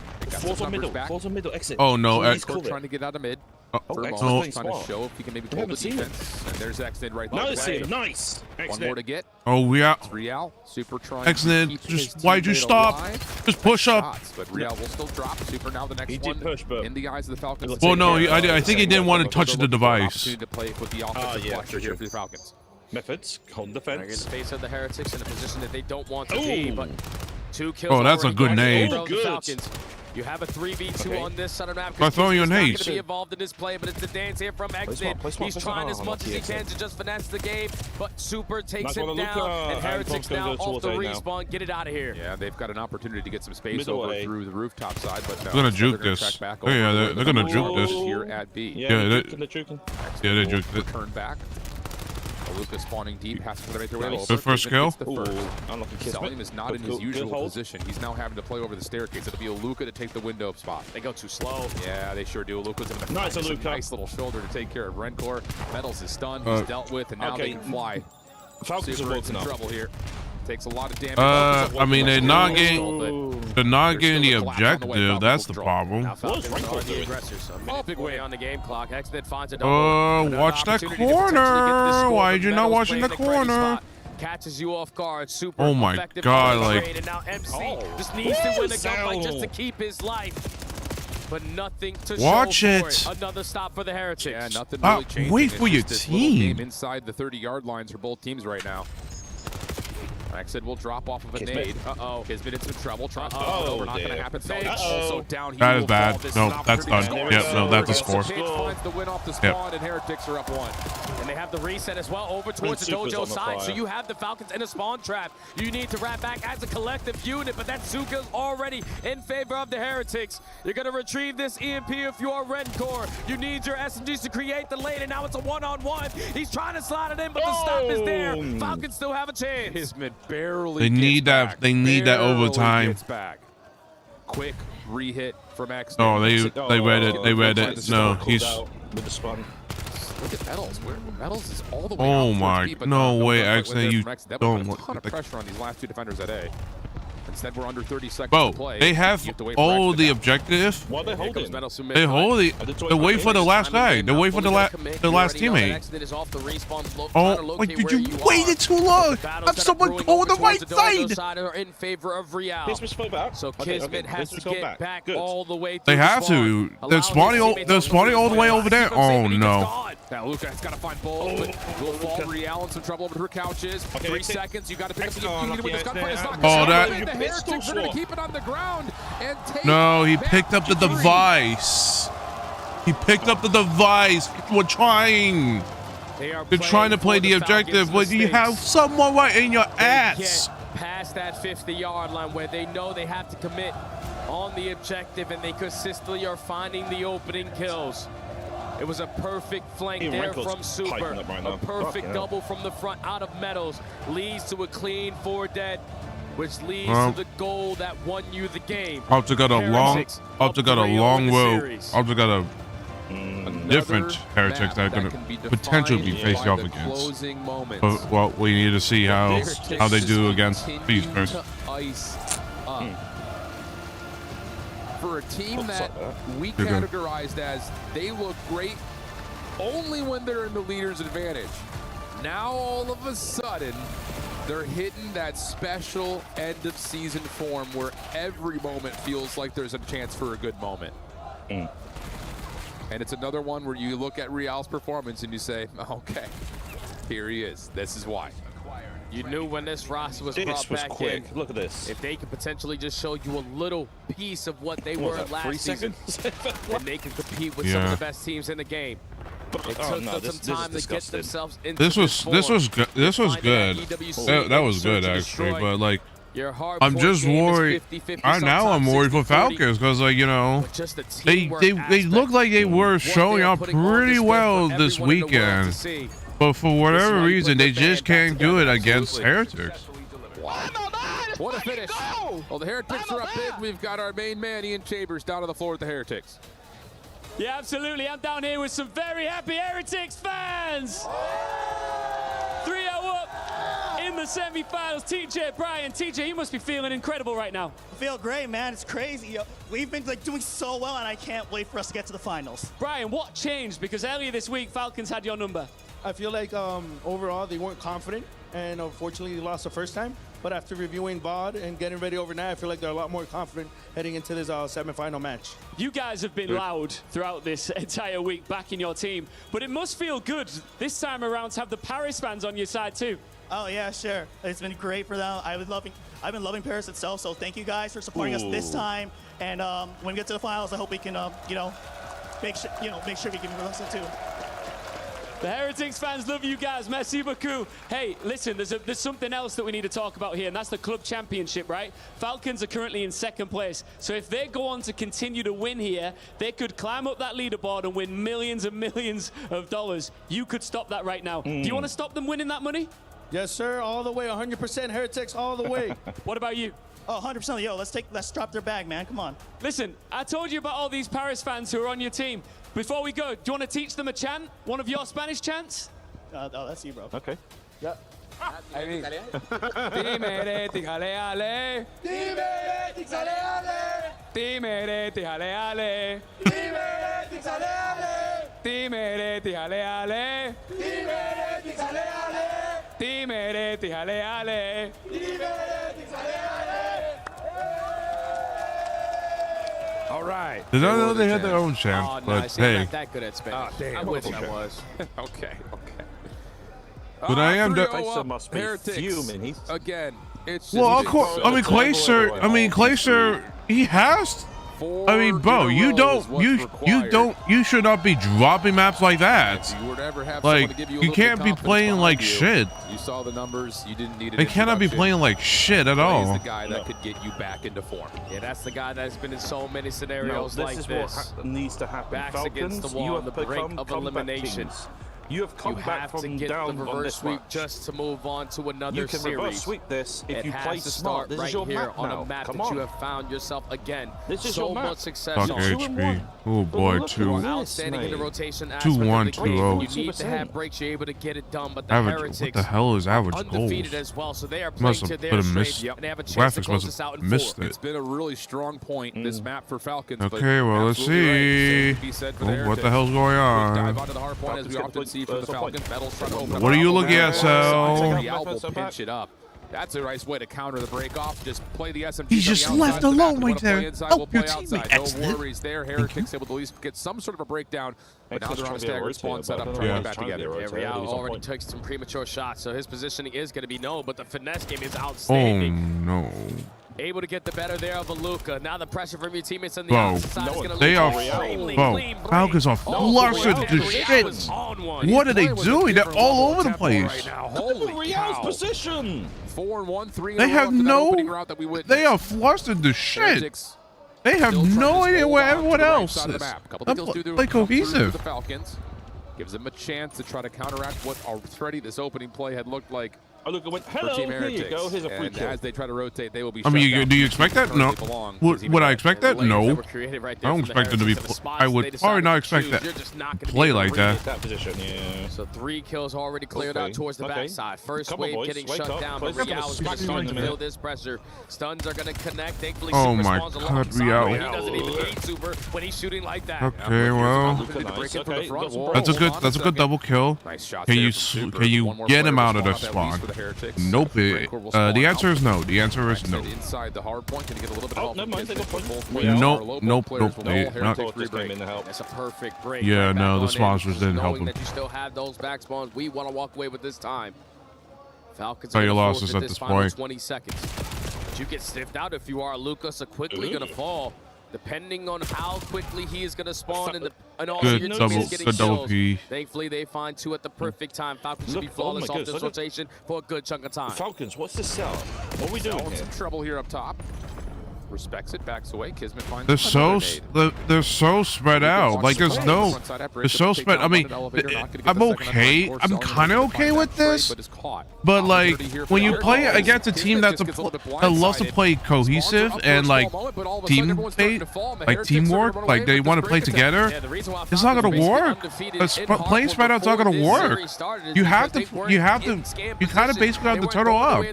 They got Falls some on numbers middle. back. Falls on middle. Exit. Oh no, Please Court cover it. trying to get out of mid. For a X moment, is trying to smart. show if he can maybe We hold the haven't seen it. defense. And there's Xnid right there. Nice, nice. One more to get. Oh, we are. It's Real. Super trying Xnid, to keep just his why'd you teammate stop? alive. Just push Nice up. shots, but Real will still drop. Super now the next He one did push, but in the eyes of the Falcons. Well, no, I think he Same didn't way, want to but touch they're the looking for an device. opportunity to play with the offensive yeah, pressure for here sure. for the Falcons. Methods, hold They're in the defense. face of the Heretics in a position that they don't want to be, Ooh. but 2 kills. Oh, that's a already good gone in nade. favor of the Good. Falcons. You have a 3v2 Okay. on this side of the map. By throwing you He's an not ace. going to be involved in this play, but it's a dance here from smart, Xnid. play smart, He's play trying smart. as much as he Lucky can Xnid. to just finesse the game, but Super takes Nice him one, down, Luka. and And Heretics Tom's gonna now go off the towards A now. respawn. Get it out of here. Yeah, they've got an opportunity to get some space Middle over A. through the rooftop side, but no. They're gonna instead juke gonna this. track back Oh, yeah, over they're to the gonna middle juke this. here at B. Yeah, Yeah, they're they- juking. Yeah, they Will juked it. return back. Luka spawning deep, has to make their way Nice. over. Good first Kismet gets kill. the first. Ooh, unlucky Kismet. Salim is not in his Good usual hold. position. He's now having to play over the staircase. It'll be a Luka to take the window spot. They go too slow. Yeah, they sure do. Luka's in the Nice, find Luka. a nice little shoulder to take care of Rencor. Metals is stunned. He's dealt with, and now okay. they can fly. Falcons are Super in woken some up. trouble here. Takes a lot of damage. I mean, they're not getting, Ooh. they're not There's getting the still a collapse on the way. objective. That's the Falcons will problem. Now Falcons What's are Rencor the doing? aggressors. A minute big way on the game clock. Xnid finds a double. Another Watch that opportunity to potentially get this corner. score, Why but did you not Metal's watching playing the a great corner? spot. Catches you off guard. Super Oh my effective God, on the like- trade, and now MC Oh. just needs to win the Zell. gunfight just to keep his life. But nothing to Watch show for it. Another stop for the Heretics. Yeah, nothing really changing. wait It's for your just this little game team. inside the 30-yard lines for both teams right now. Like I said, we'll drop off of a Kismet. nade. Uh-oh. Kismet in some trouble. Trying to Uh-oh, over. Not going to dear. happen. So Uh-oh. also down. He That is will bad. fall. This No, is an that's opportunity done. to Yep, score. no, that's a score. Pitch finds the win off the Yep. spawn, and Heretics are up 1. And they have the reset as well over towards the Super's dojo on the side. fire. So you have the Falcons in a spawn trap. You need to wrap back as a collective unit, but that Zuka's already in favor of the Heretics. You're going to retrieve this EMP if you are Rencor. You need your SMGs to create the lane, and now it's a one-on-one. He's trying to slide it in, but the stop is there. Boom. Falcons still have a chance. Kismet barely They need gets that- back. they need that Barely overtime. gets back. Quick re-hit from X. Oh, they read it. They read it. No, he's. With the spawn. Look at Metals. Metals is all the way Oh out towards my- B, but no way, gunfight X, with there you from X. That don't put a look ton of like- pressure on these last 2 defenders at A. Instead, we're under 30 seconds Bro, to play. they You have to wait for all X to the come. objective. What are they Here comes holding? Metal Submit. They hold it. They wait for the last guy. They wait for the last teammate. Oh, like did you waited too long? Have someone go on the right side. Are in favor of Real. Kismet's fall back. So Okay, Kismet has Kismet's to go get back Good. all the way They through have the to. spawn. They're Allow spawning his all- teammates they're to spawning all the way keep over there. him safe, Oh, and he no. gets gone. Now Luka has got to find Bull, but will fall. Luka. Real in some trouble over her couches. Okay, 3 exit. seconds. You got to pick up the Exit. EMP to win this Lucky gunfight. It's not Xnid. gonna Oh, that- happen. The You Heretics pistol are going to swap. keep it on the ground and take No, he back picked up the victory. device. He picked up the device. We're trying. They are They're trying to play for the Falcons' objective, but you have mistakes. someone right in your They ass. get past that 50-yard line where they know they have to commit on the objective, and they consistently are finding the opening kills. It was a perfect flank Hey, there Wrinkle's from Super. piping up right now. A perfect Fucking hell. double from the front out of Metals leads to a clean 4 dead, which leads Well, to the goal that won you the game. Also got a long, Heretics also got a up 3-0 long in the road. series. Also got a Another different heretics map that are gonna can be potentially be defined facing by off the against. closing moments. But, well, we need to see how they do against these Continue first. to ice up. For a team that we They're gonna- categorized as they look great only when they're in the leader's advantage. Now all of a sudden, they're hitting that special end of season form where every moment feels like there's a chance for a good moment. And it's another one where you look at Real's performance and you say, okay, here he is. This is why. You knew when this roster was This brought was back quick. in, Look at this. if they could potentially just show you a little piece of what they What were was that, last 3 season, seconds? then they could compete with some of Yeah. the best teams in the game. It Oh, took no, them this- some this is time to get disgusting. themselves into This was good. This was Finding good. that EWC, That was good search and actually. destroy. But like, Your hard I'm point just game is worried. 50-50, Now I'm sometimes worried for 60-40, Falcons because like but just the teamwork they aspect, look like they were what showing they are up putting on pretty display well for this everyone in the world to weekend. see. But for whatever why you reason, put they the band just back can't do it together. against Absolutely. heretics. What a finish. Well, the Heretics are up big. We've got our main man, Ian Chambers, down on the floor with the Heretics. Yeah, absolutely. I'm down here with some very happy Heretics fans. 3-0 up in in the semifinals. TJ, Brian, TJ, you must be feeling incredible right now. I feel great, man. It's crazy. We've been doing so well, and I can't wait for us to get to the finals. Brian, what changed? Because earlier this week, Falcons had your number. I feel like overall they weren't confident, and unfortunately they lost the first time. But after reviewing VOD and getting ready overnight, I feel like they're a lot more confident heading into this semifinal match. You guys have been loud throughout this entire week backing your team, but it must feel good this time around to have the Paris fans on your side too. Oh yeah, sure. It's been great for them. I've been loving Paris itself. So thank you guys for supporting us this time. And when we get to the finals, I hope we can, make sure we can listen too. The Heretics fans love you guys. Merci beaucoup. Hey, listen, there's something else that we need to talk about here, and that's the club championship, right? Falcons are currently in second place. So if they go on to continue to win here, they could climb up that leaderboard and win millions and millions of dollars. You could stop that right now. Do you want to stop them winning that money? Yes, sir. All the way, 100% Heretics all the way. What about you? Oh, 100%. Yo, let's drop their bag, man. Come on. Listen, I told you about all these Paris fans who are on your team. Before we go, do you want to teach them a chant? One of your Spanish chants? Oh, that's you, bro. Okay. Yeah. Dime reti jale ale. Dime reti jale ale. Dime reti jale ale. Dime reti jale ale. Dime reti jale ale. Dime reti jale ale. Dime reti jale ale. Dime reti jale ale. All right. Did I know they had their own chant? Oh, But nice. I'm hey, not that good at Spanish. damn. I wish I was. Okay. but I am. Tyson must be Heretics. fuming. He's Again, it's just Well, of course. I mean, Clayster. He has. I mean, bro, you should not be dropping maps like that. You were to ever have Like, someone to give you a you little bit can't of be confidence playing behind like you. shit. You saw the numbers. You didn't need an They cannot be introduction. playing like shit at He's all. the guy that could get you back into form. Yeah, that's the guy that's been in so many no, scenarios this like is this. what needs to happen. Backs Falcons, against the wall you on have the brink become of comeback elimination. kings. You have come You back have to from get the down on reverse this sweep match. just to move on to another You can series. reverse sweep this if It you has play to smart. start This right is your here map on now. a map Come that on. you have found yourself again. This is so your map. much success Fuck on. HP. Oh boy, Look at two. this, Outstanding in the mate. rotation 2-1, aspect of the game. 2-0. You need to have breaks. You're able to get it done, but the Average. Heretics What the hell is average undefeated goals? as well, so they are playing Must to have their put a strength, miss. and they have a chance to Graphics close must this out have in missed 4. it. It's been a really strong point, this map for Falcons. but Okay, well, let's absolutely right. Same see. could be said for Oh, the what the Heretics. hell's going Dive on? onto the hard point as we often see from the Falcons. Metal's trying to open up. What are you looking at, Sal? The elbow pinch it up. That's a nice way to counter the break off. Just play the SMG. He's just left alone right there. Help your teammate, No excellent. worries there. Heretics able to at least get some sort of a breakdown. But now Exodus they're on a trying to be a staggered spawn rotator, setup, but I trying to don't get know back if he's together. trying to be a Real rotator. He's on already point. took some premature shots, so his positioning is going to be no, but the finesse game is Oh outstanding. no. Able to get the better there of Aluka. Now the pressure from your teammates on the Bro, opposite side is going to they are. extremely Bro, clean break. Falcons are flustered to Real shit. was on one. What are they Playing with a doing? They're different all level over the of tempo place. right now. Look at Holy Real's cow. position. 4-1, 3 They have no. route that we witnessed. They are flustered to shit. Heretics They have still trying no to idea hold where on to everyone the right else side of is. the map. Couple of kills do Play come through cohesive. The Falcons gives them a chance to try to counteract what already this opening play had looked like Oh, look, it went, for hello, Team here Heretics. you go. Here's a free And kill. as they try to rotate, they will be I mean, shut down. do you expect that? No. Currently belong. Would I expect that? Lanes No. that were created right I there don't from the expect them to be. Heretics and the spots I they would decided probably not to expect choose. that. You're just not gonna be Play able to like read that. it. That position, yeah. So 3 kills already cleared out towards the okay. backside. First Come on, wave boys, getting wake shut up. down, Play but some Real is going to respect start in to a minute. feel this pressure. Stuns are going to connect. Thankfully, Oh Super my spawns God, alongside, Real. but he doesn't even need Super when he's shooting like that. Okay, well, Looking to break it from the front. Whoa, that's a hold good. on That's a good second. double kill. Nice shots Can there you from Super. can you One more get player him will out of the spawn up at spawn? least for the Heretics. Nope. Breaker will spawn The out. answer is no. The answer is no. Inside the hard point, can you get a little bit of Oh, help? never from mind, Kids? they got Both points. players Nope, are low. Both nope, players nope, will they- know not- Heretics Just came rebreak. in to help. That's a perfect break. Yeah, right back no, the on sponsors in. didn't help Knowing him. that you still have those back spawns, we want to walk away with this time. Falcons So are you gonna lost forfeit us at this this final point. 20 seconds. But you get sniffed out if you are Lucas, so quickly going to fall. Depending on how quickly he is going to spawn and all Good your double- teammates getting good double kills. P. Thankfully, they find 2 at the perfect time. Falcons should be Look, oh flawless my off goodness, this look at- rotation for a good chunk of time. Falcons, what's this setup? What are we doing Selling here? some trouble here up top. Respects it, backs away. Kismet finds They're so spread out. Like there's no. They're so spread. I mean, I'm okay. I'm kind of okay with this. But like when you play against a team that loves to play cohesive and like teamwork, like they want to play together, it's not gonna work. Playing spread out's not gonna work. You kind of basically have to turtle up.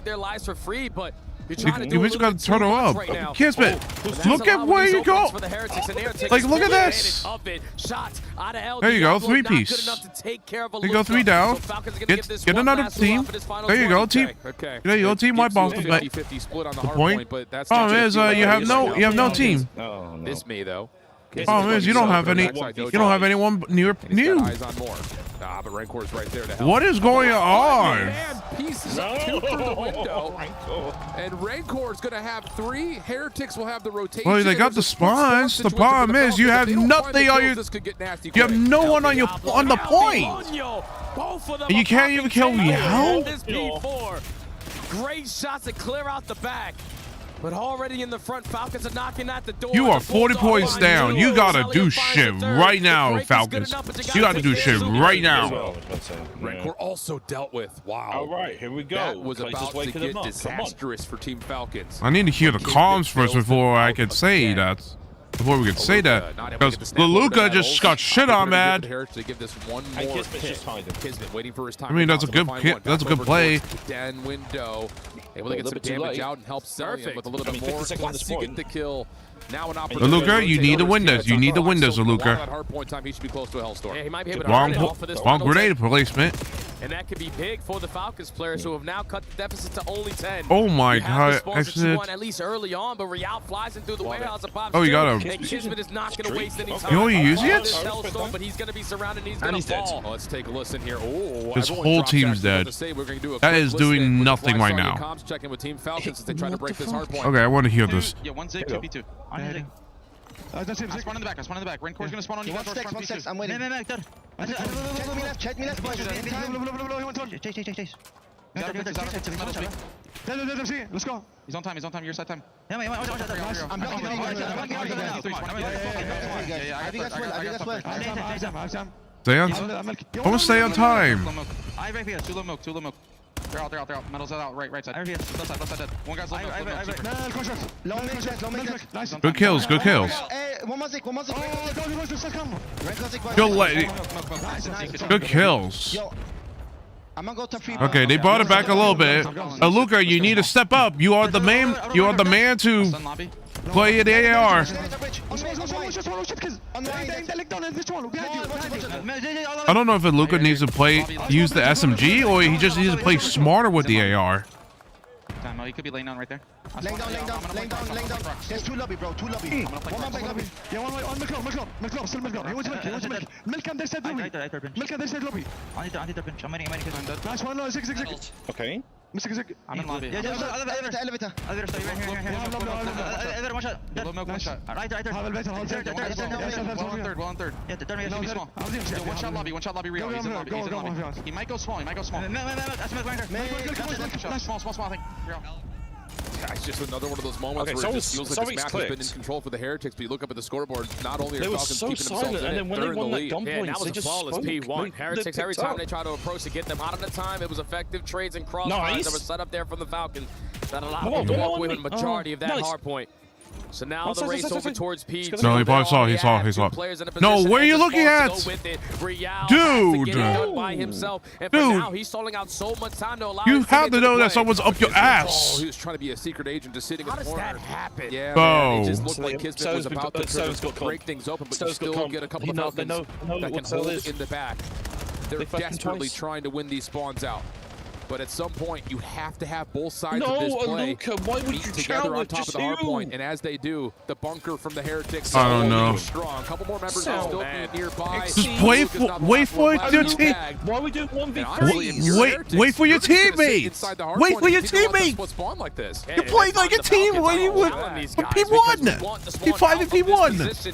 You basically got to turtle up. Kismet, look at where you go. Like, look at this. There you go, 3-piece. There you go, 3 down. Get another team. There you go, team. There you go, team white ball. The point. Problem is, you have no team. This me though. Problem is, you don't have anyone near you. But Rancor's right there to help. What is going on? Man, pieces up two through the window. And Rancor's going to have 3. Heretics will have the rotation. Well, they got the spawns. The problem is you have nothing on your. You have no one on the point. And you can't even kill Meow. Great shots to clear out the back. But already in the front, Falcons are knocking at the door. You are 40 points down. You gotta do shit right now, Falcons. You gotta do shit right now. Rancor also dealt with. Wow. All right, here we go. That was about to get disastrous for Team Falcons. I need to hear the comms first before I can say that. Before we can say that, because Leluka just got shit on, man. I mean, that's a good play. Den window, able to get some damage out and help Serbian with a little bit more. Plus, you get the kill. Now an opportunity. Leluka, you need the windows. You need the windows, Leluka. Wrong grenade placement. And that could be big for the Falcons players who have now cut the deficit to only 10. Oh my god! At least early on, but Real flies in through the warehouse and pops. Oh, you got him. And Kismet is not going to waste any time. You know what you use it? But he's going to be surrounded. He's going to fall. Let's take a listen here. Oh, his whole team's dead. That is doing nothing right now. Okay, I want to hear this. Yeah, 1-6, 2v2. On hitting. I spawn in the back. Rancor's gonna spawn on you. 1-6, I'm waiting. Check me left. Chase. Let's go. He's on time. Your side time. I'm Stay on time. I right here. Two low milk. They're out. Metals out. Right side. Left side dead. One guy's low milk. Good kills. Good kills. Okay, they brought it back a little bit. Luca, you need to step up. You are the man to play the AR. I don't know if Luca needs to use the SMG or he just needs to play smarter with the AR. He could be laying down right there. Laying down. There's 2 lobby, bro. 2 lobby. One more back lobby. Yeah, one on milk. Still milk. He wants milk. Milk on their side lobby. Milk on their side lobby. I need to pinch. I'm waiting. Nice one. No, 6. Okay. I'm in lobby. Elevator. Elevator, one shot. Low milk, one shot. Right. Well on third. Yeah, the turn is small. One shot lobby real. He's in lobby. He might go small. Small, I think. It's just another one of those moments where it just feels like this match has been in control for the Heretics, but you look up at the scoreboard, not only are Falcons keeping themselves in it, they're in the lead. Yeah, that was a flawless P1. Heretics, every time they try to approach to get them out of the time, it was effective trades and crossfires that were set up there from the Falcons that allowed them to walk away with a majority of that hard point. So now the race over towards P. No, he probably saw. He saw. No, where are you looking at? Dude. Now he's stalling out so much time to allow you have to know that someone's up your ass. He was trying to be a secret agent just sitting in the corner. How does that happen? Yeah, man, it just looked like Kismet was about to break things open, but you still get a couple of Falcons that can hold it in the back. They're desperately trying to win these spawns out. But at some point, you have to have both sides of this play meet together on top of the hard point. And as they do, the bunker from the Heretics is strong. A couple more members are still nearby. Just wait for your team. Why we do 1v3? Wait for your teammates. Wait for your teammates. Like this. You played like a team when you were P1. P5 and P1.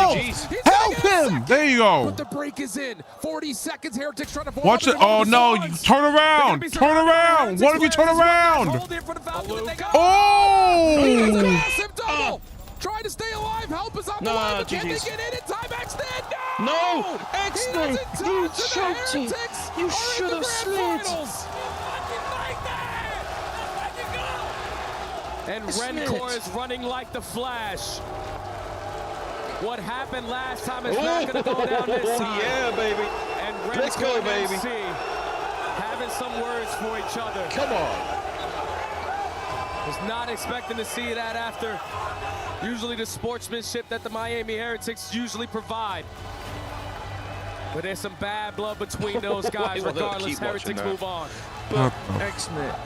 Help! GG's. Help him! There you go. But the break is in. 40 seconds. Heretics trying to form Watch up it. and Oh over no! the You Swans. turn around! Turn around! What if you turn around? Oh! Massive double. Trying to stay alive. Help is on the way. But can they GG's. get in time extend? No! No! Extend! You choked it! You should have slid! And Rencor is running like the Flash. What happened last time is not going to go down this time. Yeah, baby. And Rencor Let's go, baby. MC having some words for each other. Come on. Was not expecting to see that after usually the sportsmanship that the Miami Heretics usually provide. But there's some bad blood between those guys. Regardless, Heretics move on. But X-Net,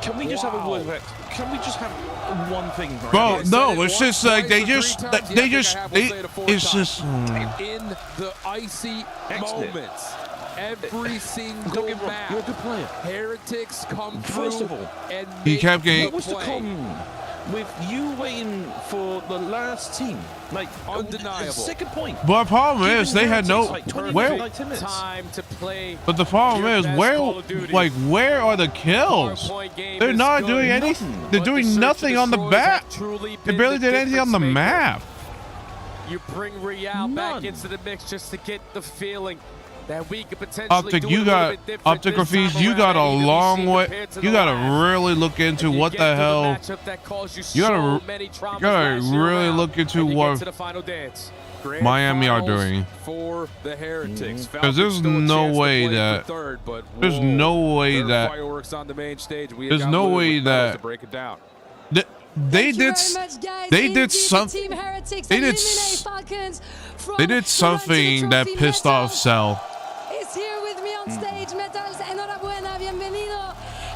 can we just have a word about? Can we just have one thing? Right? Bro, no, it's just like it's just in the icy moments. Every single match, you're a good player. Heretics come First through of all, and he make kept getting. what was the problem with you waiting for the last team? Like undeniable. Second point. But the problem is they had no where. Time to play. But the problem is where are the kills? They're not doing anything. They're doing nothing on the map. They barely did anything on the map. You bring Real back into the mix just to get the feeling that we could potentially Optic, do you got Optic Graphies, you got a long way. You gotta really look into what the hell. You gotta really look into what Miami are doing. For the Heretics, because there's no way that there's no way that there's no way that break it down. They did something that pissed off Cell. Is here with me on stage, Metals. Enhorabuena, bienvenido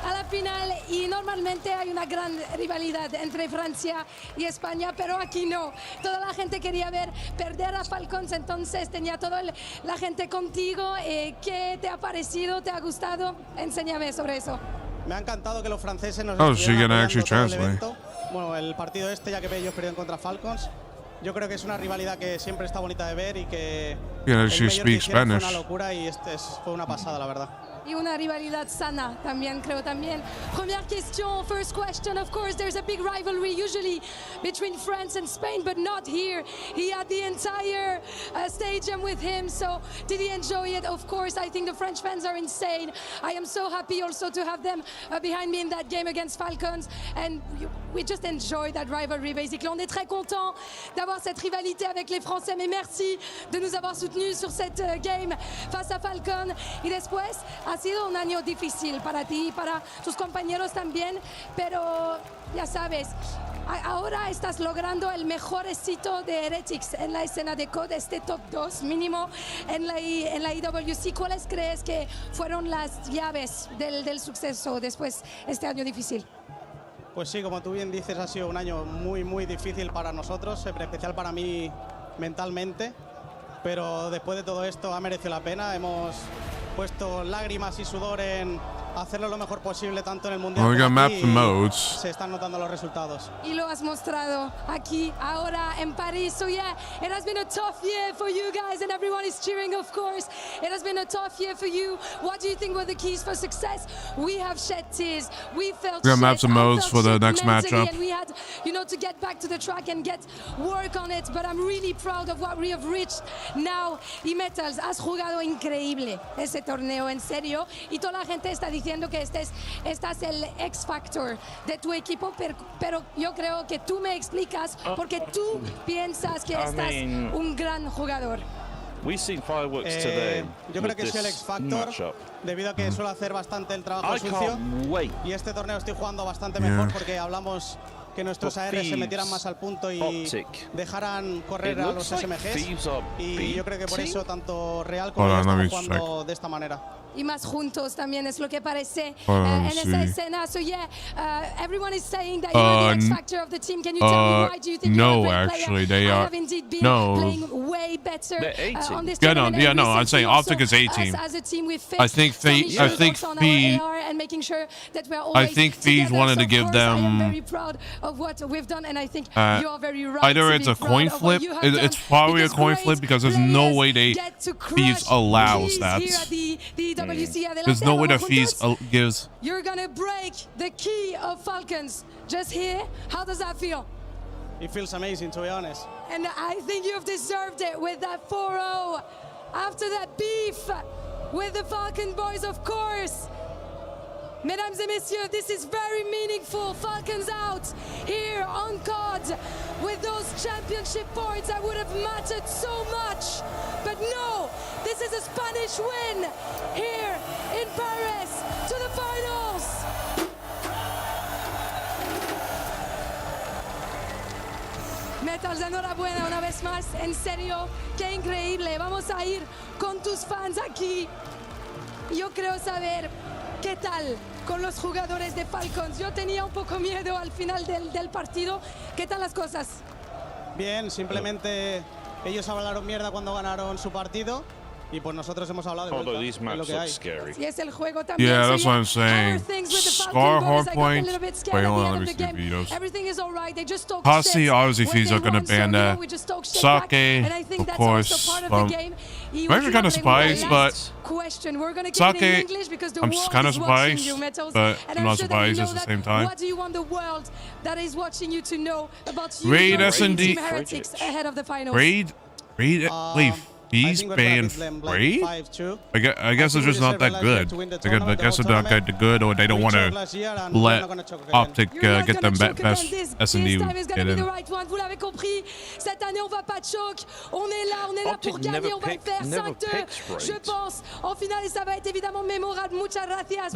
a la final. Y normalmente hay una gran rivalidad entre Francia y España, pero aquí no. Toda la gente quería ver perder a Falcons, entonces tenía toda la gente contigo. ¿Qué te ha parecido? ¿Te ha gustado? Enséñame sobre eso. Me ha encantado que los franceses nos estuvieran apoyando todo el evento. Bueno, el partido ya que ellos perdieron contra Falcons. Yo creo que es una rivalidad que siempre está bonita de ver y que fue una locura y fue una pasada, la verdad. Y una rivalidad sana también, creo también. Première question, first question, of course, there's a big rivalry usually between France and Spain, but not here. He had the entire stadium with him, so did he enjoy it? Of course, I think the French fans are insane. I am so happy also to have them behind me in that game against Falcons, and we just enjoy that rivalry, basically. On est très content d'avoir cette rivalité avec les Français, mais merci de nous avoir soutenus sur cette game face à Falcon. Y después, ha sido un año difícil para ti y para tus compañeros también, pero ya sabes, ahora estás logrando el mejor éxito de Heretics en la escena de COD, top 2 mínimo en la IWC. ¿Cuáles crees que fueron las llaves del suceso después de este año difícil? Pues sí, como tú bien dices, ha sido un año muy, muy difícil para nosotros, especial para mí mentalmente, pero después de todo esto ha merecido la pena. Hemos puesto lágrimas y sudor en hacerlo lo mejor posible tanto en el mundial como aquí, y se están notando los resultados. Y lo has mostrado aquí, ahora en París. So yeah, it has been a tough year for you guys and everyone is cheering, of course. It has been a tough year for you. What do you think were the keys for success? We have shed tears. We felt we're gonna map some modes for the next matchup. And we had, to get back to the track and get work on it. But I'm really proud of what we have reached now. Y Metals, has jugado increíble ese torneo, en serio. Y toda la gente está diciendo que estás el X Factor de tu equipo, pero yo creo que tú me explicas porque tú piensas que estás un gran jugador. We've seen fireworks today. Yo creo que soy el X Factor debido a que suelo hacer bastante el trabajo sucio. Y este torneo estoy jugando bastante mejor porque hablamos que nuestros AR se metieran más al punto y dejaran correr a los SMGs. Y yo creo que por eso tanto Real como yo estamos jugando de esta manera. Y más juntos también es lo que parece en esa escena. So yeah, everyone is saying that you are the X factor of the team. Can you tell me why do you think no, you're a great actually, player? they are. I have indeed been playing way better on this tournament. Yeah, no, I'm saying Optic is A team. As a team, we've I think FaZe wanted to give them. I am very proud of what we've done, and I think you are very right. Either it's a coin flip. It's probably a coin flip because there's no way FaZe allows that. There's no way that FaZe gives. You're gonna break the key of Falcons just here. How does that feel? It feels amazing, to be honest. And I think you've deserved it with that 4-0. After that beef with the Falcon boys, of course. Mesdames et messieurs, this is very meaningful. Falcons out here on COD with those championship points that would have mattered so much. But no, this is a Spanish win here in Paris to the finals. Metals, enhorabuena una vez más. En serio, qué increíble. Vamos a ir con tus fans aquí. Yo creo saber qué tal con los jugadores de Falcons. Yo tenía un poco miedo al final del partido. ¿Qué tal las cosas? Bien, simplemente ellos hablaron mierda cuando ganaron su partido. Y pues nosotros hemos hablado de vuelta, these de lo maps que look hay. scary. Sí, es el juego también. Yeah, So that's what I'm saying. how are things with the Scar Falcon hard boys? I got a points. little bit scared Wait, at hold the on, end let of me the see game. videos. Everything is all right. They just talk Posse shit obviously when feels they are gonna won, so, ban you know, that. we just talk shit back, Sake, and I think of that's course. also part of the game. Y I'm actually kind of surprised, but question. We're gonna keep it in Sake, English because the I'm world kind of is watching surprised, you, Metals. but And I'm not sure that you surprised know at the that. same time. What do you want the world that is watching you to know about you, Raid your S&D. Team Heretics ahead of the finals? Raid? Wait, he's banned Raid? 5-2. I guess it's just not that good. I guess it's not that good, or they don't want to let Optic get them best S&D This time is gonna get be the in. right one. Vous l'avez compris. Cette année, on va pas de choc. On est là pour gagner. On va le faire 5-2, je pense. En finale, ça va être évidemment mémorable. Muchas gracias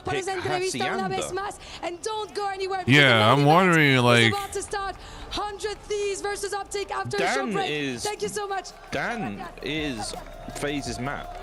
por esa entrevista una vez más. And don't go anywhere. Yeah, I'm wondering, like, about to start 100 Thieves versus Optic after a short break. Thank you so much. Dan is FaZe's map.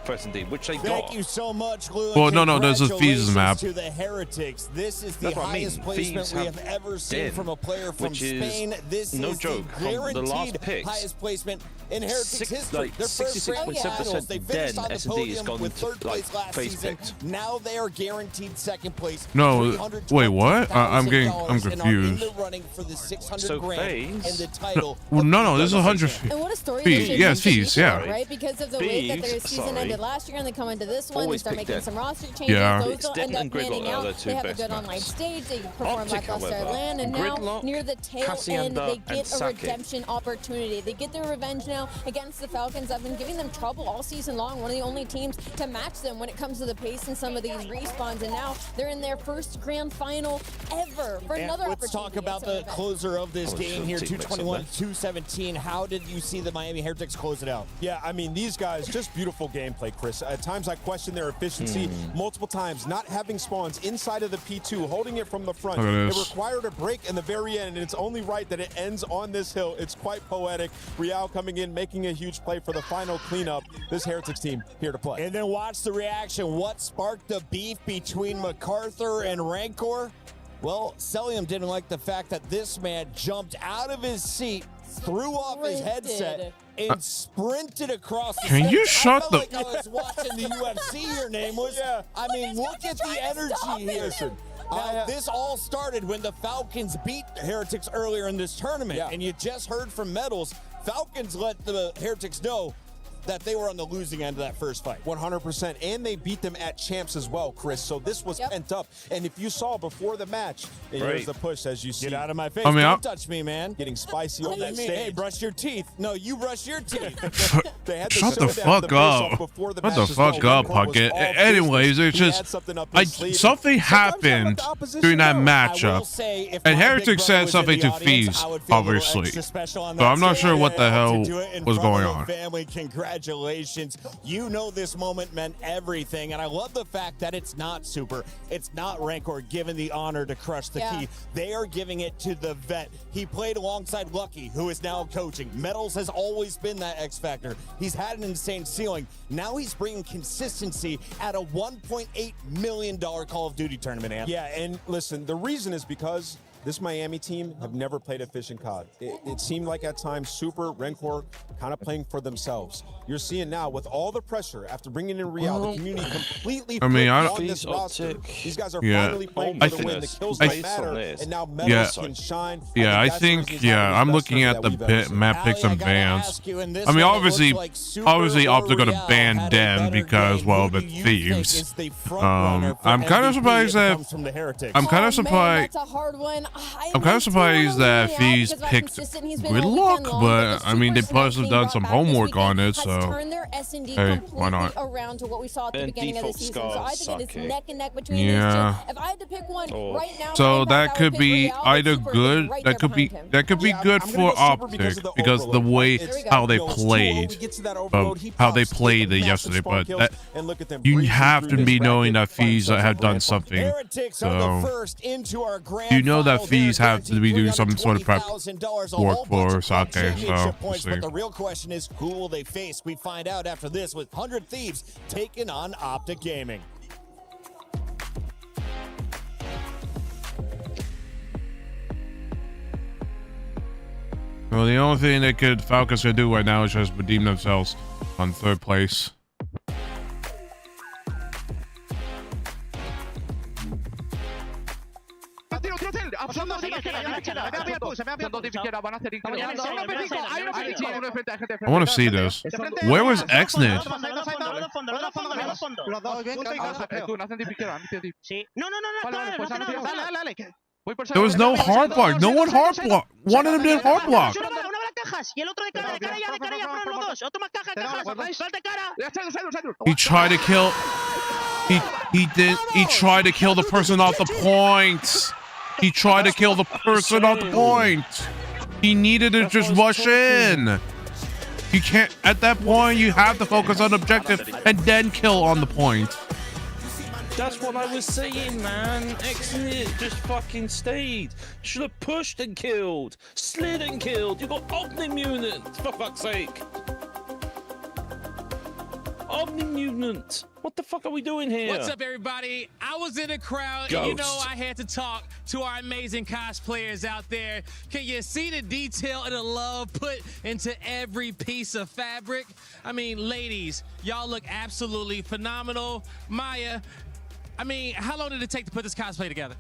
First indeed, which they got. Thank you so much, Lou. Well, no, there's a FaZe's map. To the Heretics. This is the That's what I mean. highest placement we have ever seen from a player from Spain. This no is joke, the from the guaranteed last picks, highest placement in Heretics history. Their first grand 66.7% finals. They finished on the S&D has podium gone with third place last FaZe season. picks. Now they are guaranteed second place. No, wait, what? I'm confused. And are in the running for the 600 So grand FaZe? and the title. Well, no, this is 100. And what a story. Fees, they yes, should be fees, for, yeah. Right? Because of the way that their season ended last year and they come into this one, Always they start pick making them. some roster changes. Yeah. Those It's don't end Denton up and Gridlock panning are the out. two They have a best good maps. online stage. They perform Optic, lackluster however, land. And now, Gridlock, near the tail end, Hacienda, they get and a Sake. redemption opportunity. They get their revenge now against the Falcons. I've been giving them trouble all season long. One of the only teams to match them when it comes to the pace in some of these respawns. And now they're in their first grand final ever for another Let's talk about the closer of this game here, 221-217. How did you see the Miami Heretics close it out? Yeah, I mean, these guys, just beautiful gameplay, Chris. At times I question their efficiency. Multiple times, not having spawns inside of the P2, holding it from the front. Look at It this. required a break in the very end, and it's only right that it ends on this hill. It's quite poetic. Real coming in, making a huge play for the final cleanup. This Heretics team here to play. And then watch the reaction. What sparked the beef between MacArthur and Rancor? Well, Celium didn't like the fact that this man jumped out of his seat, threw off his headset, and sprinted across the Can stage. you shut I felt the- like I was watching the UFC. Your name was. Yeah. I mean, look at the energy here. Now, this all started when the Falcons beat the Heretics earlier in this tournament, and you just heard from Metals. Falcons let the Heretics know that they were on the losing end of that first fight. 100%, and they beat them at champs as well, Chris. So this was pent up. And if you saw before the match, and here's the push as you see. Get out of my face! I mean, Don't touch me, man. Getting spicy on that stage. Hey, brush your teeth. No, you brush your teeth. They had to Shut the show them fuck face-off up. before the Shut match the as well. fuck up, Rancor was Puckett. all Anyways, business. it's He had just something up his sleeve. something happened during that matchup, and Heretics said something to FaZe, obviously. So I'm not sure what the hell was going on. Family, congratulations. You know this moment meant everything, and I love the fact that it's not Super, it's not Rancor given the honor to crush the key. They are giving it to the vet. He played alongside Lucky, who is now coaching. Metals has always been that X factor. He's had an insane ceiling. Now he's bringing consistency at a $1.8 million Call of Duty tournament, Ant. Yeah, and listen, the reason is because this Miami team have never played efficient COD. It seemed like at times Super, Rancor kind of playing for themselves. You're seeing now with all the pressure after bringing in Real, the community completely I mean, I on this roster. These guys are Yeah. finally playing I for the win. The think- kills I- don't matter, and now Metals Yeah. can shine. Yeah, I that's the think, reason he's having his I'm best looking tournament at that the we've ever seen. map picks and bans. ask you, in this I mean, one, it obviously, looks like Super Optic are Real gonna ban had a Den better because, game. well, Who the do you think thieves. is the front runner for I'm kind of MVP surprised if it that comes from the Heretics? I'm kind Oh, of surprised. Man, that's a hard one. I'm kind of surprised that Fees picked Gridlock, but I mean, they must have done some homework on it, so hey, why not? Around to what we saw at the beginning of the season. So I think it is neck and neck between these two. If I had to pick one right now, so that could be either good. That could be good for Optic because the way how they played, it yesterday. But that, you have to be knowing that Fees have done something. So you know that Fees have to be doing some sort of prep work for Sake. So we'll see. But the real question is, who will they face? We find out after this with 100 Thieves taking on Optic Gaming. Well, the only thing Falcons could do right now is just redeem themselves on 3rd place. I want to see this. Where was Xnid? There was no hard block. No one hard block. One of them did hard block. He tried to kill. He did. He tried to kill the person off the point. He tried to kill the person off the point. He needed to just rush in. You can't. At that point, you have to focus on objective and then kill on the point. That's what I was saying, man. Excellent, just fucking stayed. Should have pushed and killed. Slid and killed. You got Omnimutant, for fuck's sake. Omnimutant. What the fuck are we doing here? What's up, everybody? I was in the crowd, and you know I had to talk to our amazing cosplayers out there. Can you see the detail and the love put into every piece of fabric? I mean, ladies, y'all look absolutely phenomenal. Maya, I mean, how long did it take to put this cosplay together?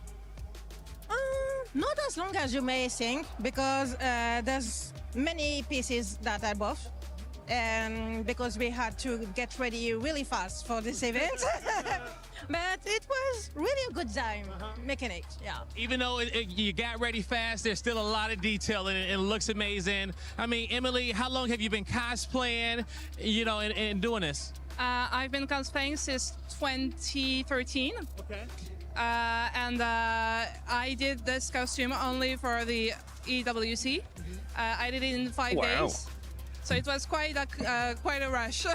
Not as long as you may think, because there's many pieces that I bought. And because we had to get ready really fast for this event. But it was really a good time making it, yeah. Even though you got ready fast, there's still a lot of detail in it. It looks amazing. I mean, Emily, how long have you been cosplaying, you know, and doing this? I've been cosplaying since 2013. Okay. And I did this costume only for the EWC. I did it in 5 days. So it was quite a rush.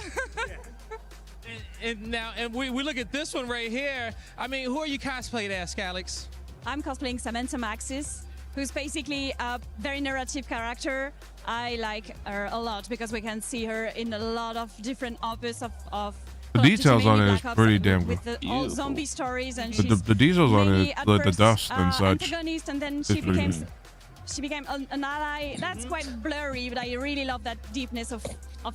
And we look at this one right here. I mean, who are you cosplaying as, Calix? I'm cosplaying Samantha Maxis, who's basically a very narrative character. I like her a lot because we can see her in a lot of different opus of the details on it is pretty damn good. With all zombie stories, and the details on it, the dust and such. Antagonist, and then she became an ally. That's quite blurry, but I really love that deepness of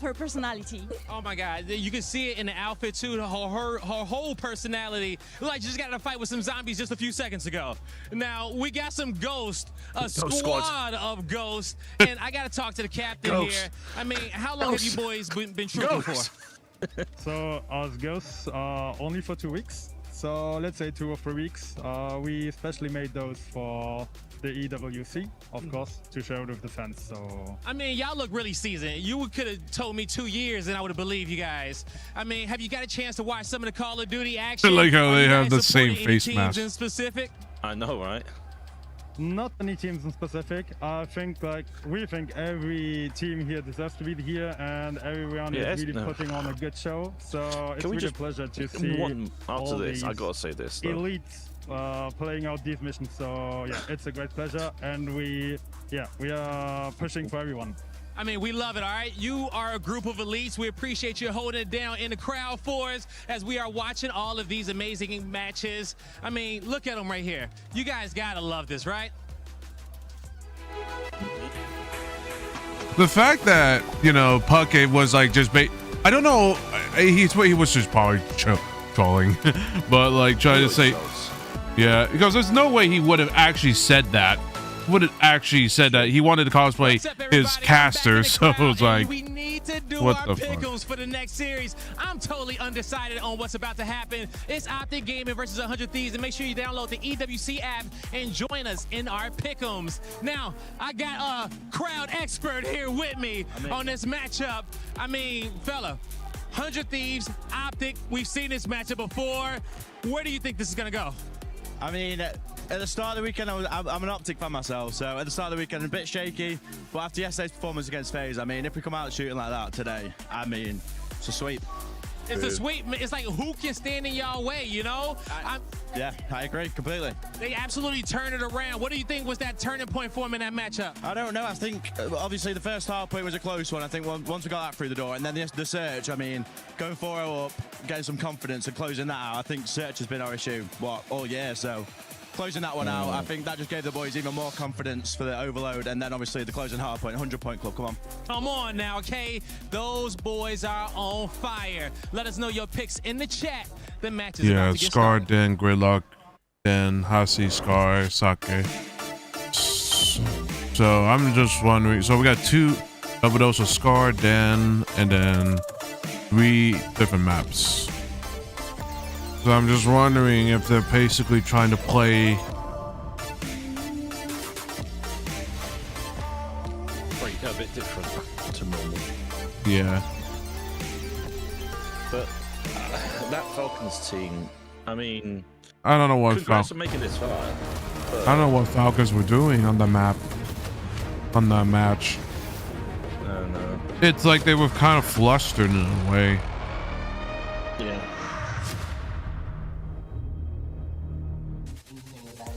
her personality. Oh my God, you can see it in the outfit too, her whole personality. Like you just got in a fight with some zombies just a few seconds ago. Now, we got some ghosts, a squad of ghosts, and I got to talk to the captain here. I mean, how long have you boys been trooping for? So, as ghosts, only for 2 weeks. So, let's say 2 or 3 weeks. We especially made those for the EWC, of course, to share it with the fans. So I mean, y'all look really seasoned. You could have told me 2 years and I would have believed you guys. I mean, have you got a chance to watch some of the Call of Duty action? I like how they have the same face mask. In specific? I know, right? Not any teams in specific. I think we think every team here deserves to be here, and everyone is really putting on a good show. So it's really a pleasure to see after this. I gotta say this though. Elites playing out these missions. So yeah, it's a great pleasure, and we are pushing for everyone. I mean, we love it, all right? You are a group of elites. We appreciate you holding it down in the crowd for us as we are watching all of these amazing matches. I mean, look at them right here. You guys gotta love this, right? The fact that, you know, Puck was like just I don't know, he was just probably trolling, but like trying to say, yeah, because there's no way he would have actually said that. He wanted to cosplay his caster, so it was like, we need to do do What our the fuck? pick'ems for the next series. I'm totally undecided on what's about to happen. It's Optic Gaming versus 100 Thieves, and make sure you download the EWC app and join us in our pick'ems. Now, I got a crowd expert here with me on this matchup. I mean, fella, 100 Thieves, Optic, we've seen this matchup before. Where do you think this is gonna go? I mean, at the start of the weekend, I'm an Optic fan myself, so at the start of the weekend, a bit shaky, but after yesterday's performance against FaZe, I mean, if we come out shooting like that today, I mean, it's a sweep. It's a sweep. It's like, who can stand in y'all way, you know? Yeah, I agree completely. They absolutely turned it around. What do you think was that turning point for them in that matchup? I don't know. I think, obviously, the first half point was a close one. I think once we got that through the door, and then the search, I mean, going 4-0 up, getting some confidence and closing that out, I think search has been our issue, all year, so closing that one out, I think that just gave the boys even more confidence for the overload, and then obviously the closing hard point, 100-point club, come on. Come on now, okay? Those boys are on fire. Let us know your picks in the chat. The match is about to get Scar, started. then Gridlock, then Hasi, Scar, Sake. So I'm just wondering, so we got 2 double dose of Scar, Dan, and then 3 different maps. So I'm just wondering if they're basically trying to play A bit different to normal. Yeah. But that Falcons team, I mean, I don't know what congrats on making this far. I don't know what Falcons were doing on the map. On that match. No. It's like they were kind of flustered in a way. Yeah.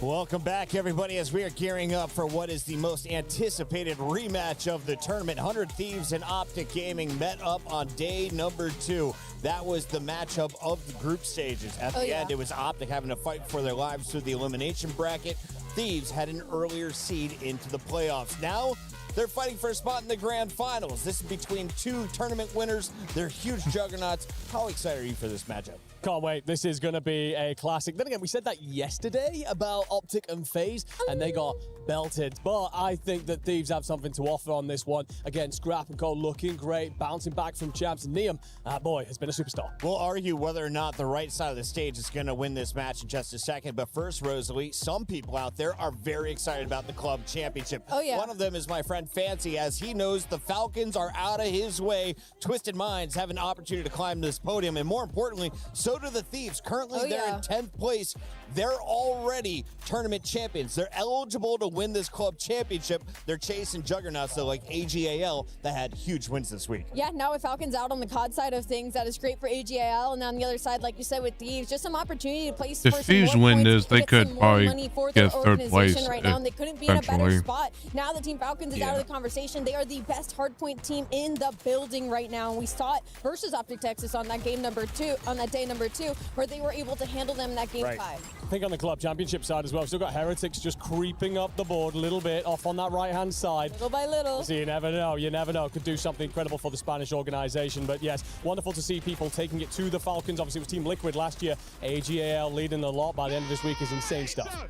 Welcome back, everybody, as we are gearing up for what is the most anticipated rematch of the tournament. 100 Thieves and Optic Gaming met up on day number 2. That was the matchup of the group stages. At the end, it was Optic having to fight for their lives through the elimination bracket. Thieves had an earlier seed into the playoffs. Now, they're fighting for a spot in the grand finals. This is between 2 tournament winners. They're huge juggernauts. How excited are you for this matchup? Can't wait. This is going to be a classic. Then again, we said that yesterday about Optic and FaZe, and they got belted. But I think that Thieves have something to offer on this one. Again, Scrap and Co looking great, bouncing back from champs. And Neum, boy, has been a superstar. We'll argue whether or not the right side of the stage is going to win this match in just a second. But first, Rosalie, some people out there are very excited about the club championship. Oh, yeah. One of them is my friend Fancy, as he knows the Falcons are out of his way. Twisted Minds have an opportunity to climb this podium. And more importantly, so do the Thieves. Currently, they're in 10th place. They're already tournament champions. They're eligible to win this club championship. They're chasing juggernauts, though, like AGAL, that had huge wins this week. Yeah, now with Falcons out on the COD side of things, that is great for AGIL. And on the other side, like you said, with Thieves, just some opportunity to place If for some Thieves more win points, this, they get could some more probably money for get their 3rd place organization right now, and they couldn't be in a better eventually. spot. Now the Team Falcons is out of the conversation. They are the best hardpoint team in the building right now. And we saw it versus Optic Texas on that game number 2, on that day number 2, where they were able to handle them in that game 5. I think on the club championship side as well, we've still got Heretics just creeping up the board a little bit off on that right-hand side. Little by little. So you never know. You never know. Could do something incredible for the Spanish organization. But yes, wonderful to see people taking it to the Falcons. Obviously, it was Team Liquid last year. AGAL leading the lot by the end of this week is insane stuff.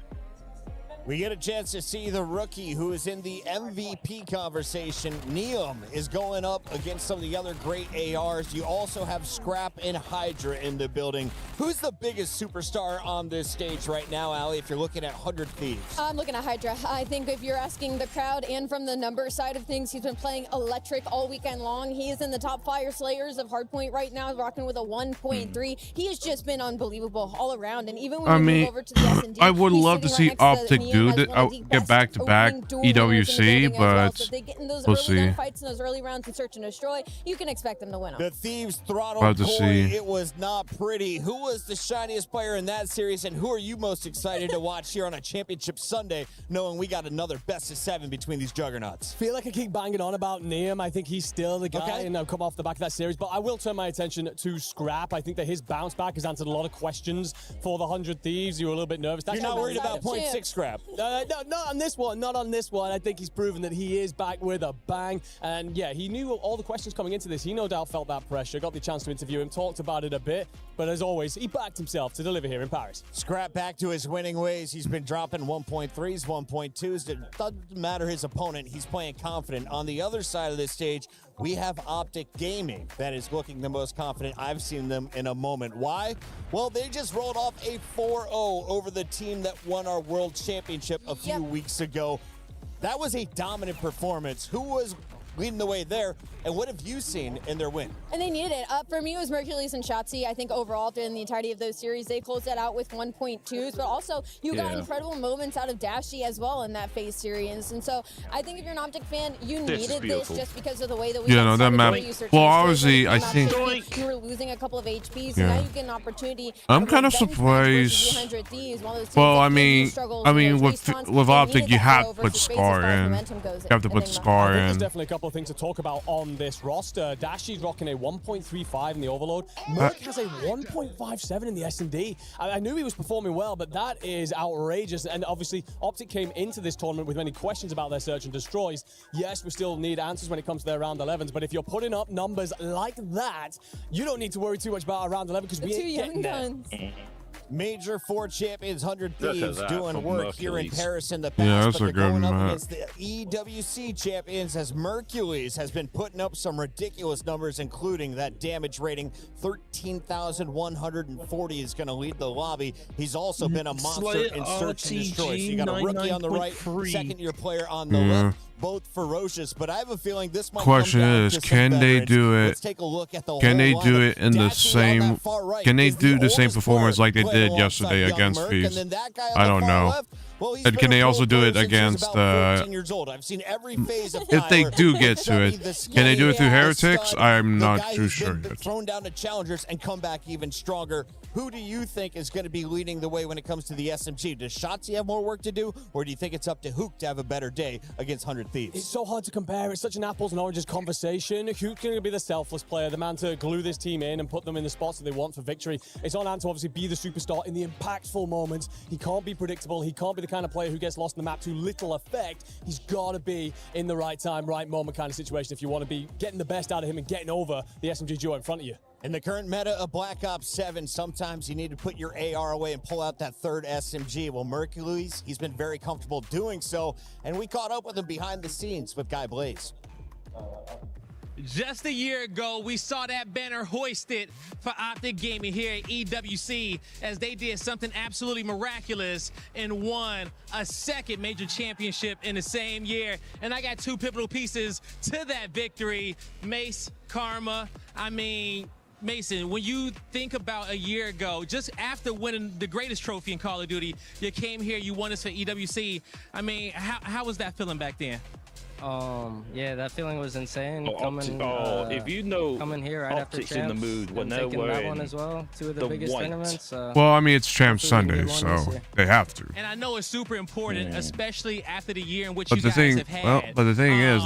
We get a chance to see the rookie who is in the MVP conversation. Neum is going up against some of the other great ARs. You also have Scrap and Hydra in the building. Who's the biggest superstar on this stage right now, Allie, if you're looking at 100 Thieves? I'm looking at Hydra. I think if you're asking the crowd and from the number side of things, he's been playing electric all weekend long. He is in the top fire slayers of hardpoint right now, rocking with a 1.3. He has just been unbelievable all around. And even when we move over to the S&D, I would he's love to sitting see right next Optic Neum do as that. one of I'll the get best back-to-back opening duel winners in the EWC, building as well. So but if they get in those we'll early see. gunfights and those early rounds and search and destroy, you can expect them to win them. The Thieves throttled About to Koi. see. It was not pretty. Who was the shiniest player in that series, and who are you most excited to watch here on a championship Sunday, knowing we got another best of 7 between these juggernauts? Feel like I keep banging on about Neum. I think he's still the guy, and I'll come off the back of that series. But I will turn my attention to Scrap. I think that his bounce back has answered a lot of questions for the 100 Thieves. You were a little bit nervous. You're not worried about 0.6 Scrap? No, not on this one. Not on this one. I think he's proven that he is back with a bang. And yeah, he knew all the questions coming into this. He no doubt felt that pressure. Got the chance to interview him, talked about it a bit. But as always, he backed himself to deliver here in Paris. Scrap back to his winning ways. He's been dropping 1.3s, 1.2s. It doesn't matter his opponent. He's playing confident. On the other side of this stage, we have Optic Gaming that is looking the most confident I've seen them in a moment. Why? Well, they just rolled off a 4-0 over the team that won our World Championship a few weeks ago. That was a dominant performance. Who was leading the way there, and what have you seen in their win? And they needed it. For me, it was Mercules and Shotzi. I think overall, during the entirety of those series, they closed that out with 1.2s, but also you got incredible moments out of Dashy as well in that phase series. And so I think if you're an Optic fan, you needed this just because of the way that we that map. Well, obviously, I think you were losing a couple of HPs, so now you get an opportunity. I'm kind of surprised. Well, I mean, with Optic, you have to put Scar in. You have to put Scar in. There's definitely a couple of things to talk about on this roster. Dashy's rocking a 1.35 in the Overload. Merc has a 1.57 in the S&D. I knew he was performing well, but that is outrageous. And obviously, Optic came into this tournament with many questions about their search and destroys. Yes, we still need answers when it comes to their round 11s, but if you're putting up numbers like that, you don't need to worry too much about our round 11 because we ain't getting there. Major 4 champions, 100 Thieves doing work here in Paris in the past. Yeah, that's but a good going up map. against the EWC champions as Mercules has been putting up some ridiculous numbers, including that damage rating. 13,140 is going to lead the lobby. He's also been a monster in search and destroy. So you got a rookie on the right, second-year player on the left. Both ferocious, but I have a feeling this might Question come down is, to some can they veterans. do it? Let's take a look at the Can they whole do lineup. it in the Dashy on same? that far right Can they is do the same oldest performance player like they playing did alongside yesterday young against Merc, Fees? and then that guy on I the don't far know. left, well, he's And been can a they also do it pro since he was against about 14 years old. I've seen every phase of if they Tyler. do get to The it, skinny, can they do it through the Heretics? stud, I'm the not guy too who's sure been yet. thrown down to challengers and come back even stronger. Who do you think is going to be leading the way when it comes to the SMG? Does Shotzi have more work to do, or do you think it's up to Hook to have a better day against 100 Thieves? It's so hard to compare. It's such an apples and oranges conversation. Hook's going to be the selfless player, the man to glue this team in and put them in the spots that they want for victory. It's on Ant to obviously be the superstar in the impactful moments. He can't be predictable. He can't be the kind of player who gets lost in the map to little effect. He's got to be in the right time, right moment kind of situation if you want to be getting the best out of him and getting over the SMG duo in front of you. In the current meta of Black Ops 7, sometimes you need to put your AR away and pull out that third SMG. Well, Mercules, he's been very comfortable doing so, and we caught up with him behind the scenes with Guy Blaze. Just a year ago, we saw that banner hoisted for Optic Gaming here at EWC as they did something absolutely miraculous and won a second major championship in the same year. And I got two pivotal pieces to that victory. Mace, Karma. I mean, Mason, when you think about a year ago, just after winning the greatest trophy in Call of Duty, you came here, you won this for EWC. I mean, how was that feeling back then? Yeah, that feeling was insane. If you know, coming here right after Optics champs, in the mood when and they're taking that wearing one as well, two of the biggest white. tournaments. Well, I mean, it's Champ Sunday, so they have to. And I know it's super important, especially after the year in which But you the guys thing, have had. well, but the thing is,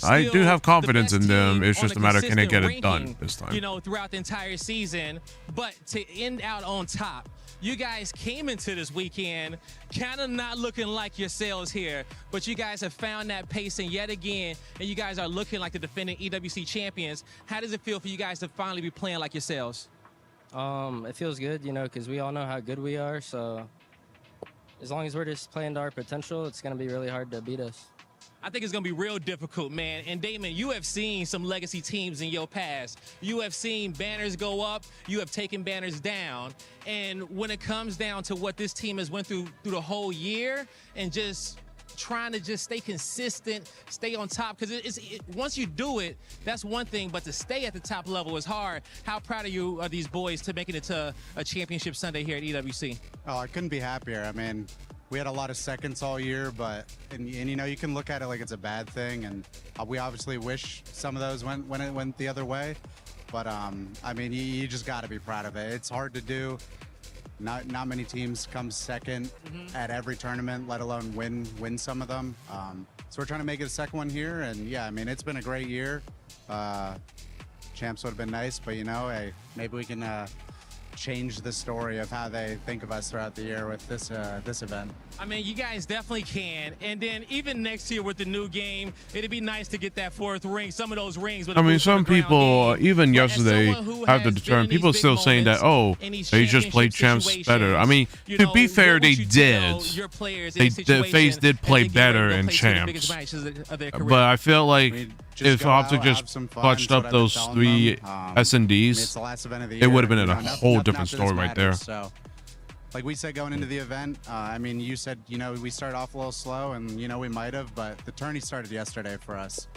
I do have confidence in them. It's just a matter of can they get it done this time. You know, throughout the entire season. But to end out on top, you guys came into this weekend kind of not looking like yourselves here, but you guys have found that pacing yet again, and you guys are looking like the defending EWC champions. How does it feel for you guys to finally be playing like yourselves? It feels good, you know, because we all know how good we are. So as long as we're just playing to our potential, it's going to be really hard to beat us. I think it's going to be real difficult, man. And Damon, you have seen some legacy teams in your past. You have seen banners go up. You have taken banners down. And when it comes down to what this team has went through the whole year and just trying to just stay consistent, stay on top, because once you do it, that's one thing, but to stay at the top level is hard. How proud of you are these boys to making it to a championship Sunday here at EWC? Oh, I couldn't be happier. I mean, we had a lot of seconds all year, but you know, you can look at it like it's a bad thing, and we obviously wish some of those went the other way. But I mean, you just got to be proud of it. It's hard to do. Not many teams come second at every tournament, let alone win some of them. So we're trying to make it a second one here, and yeah, I mean, it's been a great year. Champs would have been nice, but you know, hey, maybe we can change the story of how they think of us throughout the year with this this event. I mean, you guys definitely can. And then even next year with the new game, it'd be nice to get that 4th ring, some of those rings. I mean, some people, even yesterday, have the term. People still saying that, oh, they just played champs better. I mean, to be fair, they did. FaZe did play better in champs. But I feel like if Optic just clutched up those 3 S&Ds, it would have been a whole different story right there. So, like we said going into the event, I mean, you said, you know, we started off a little slow, and, you know, we might have, but the tourney started yesterday for us.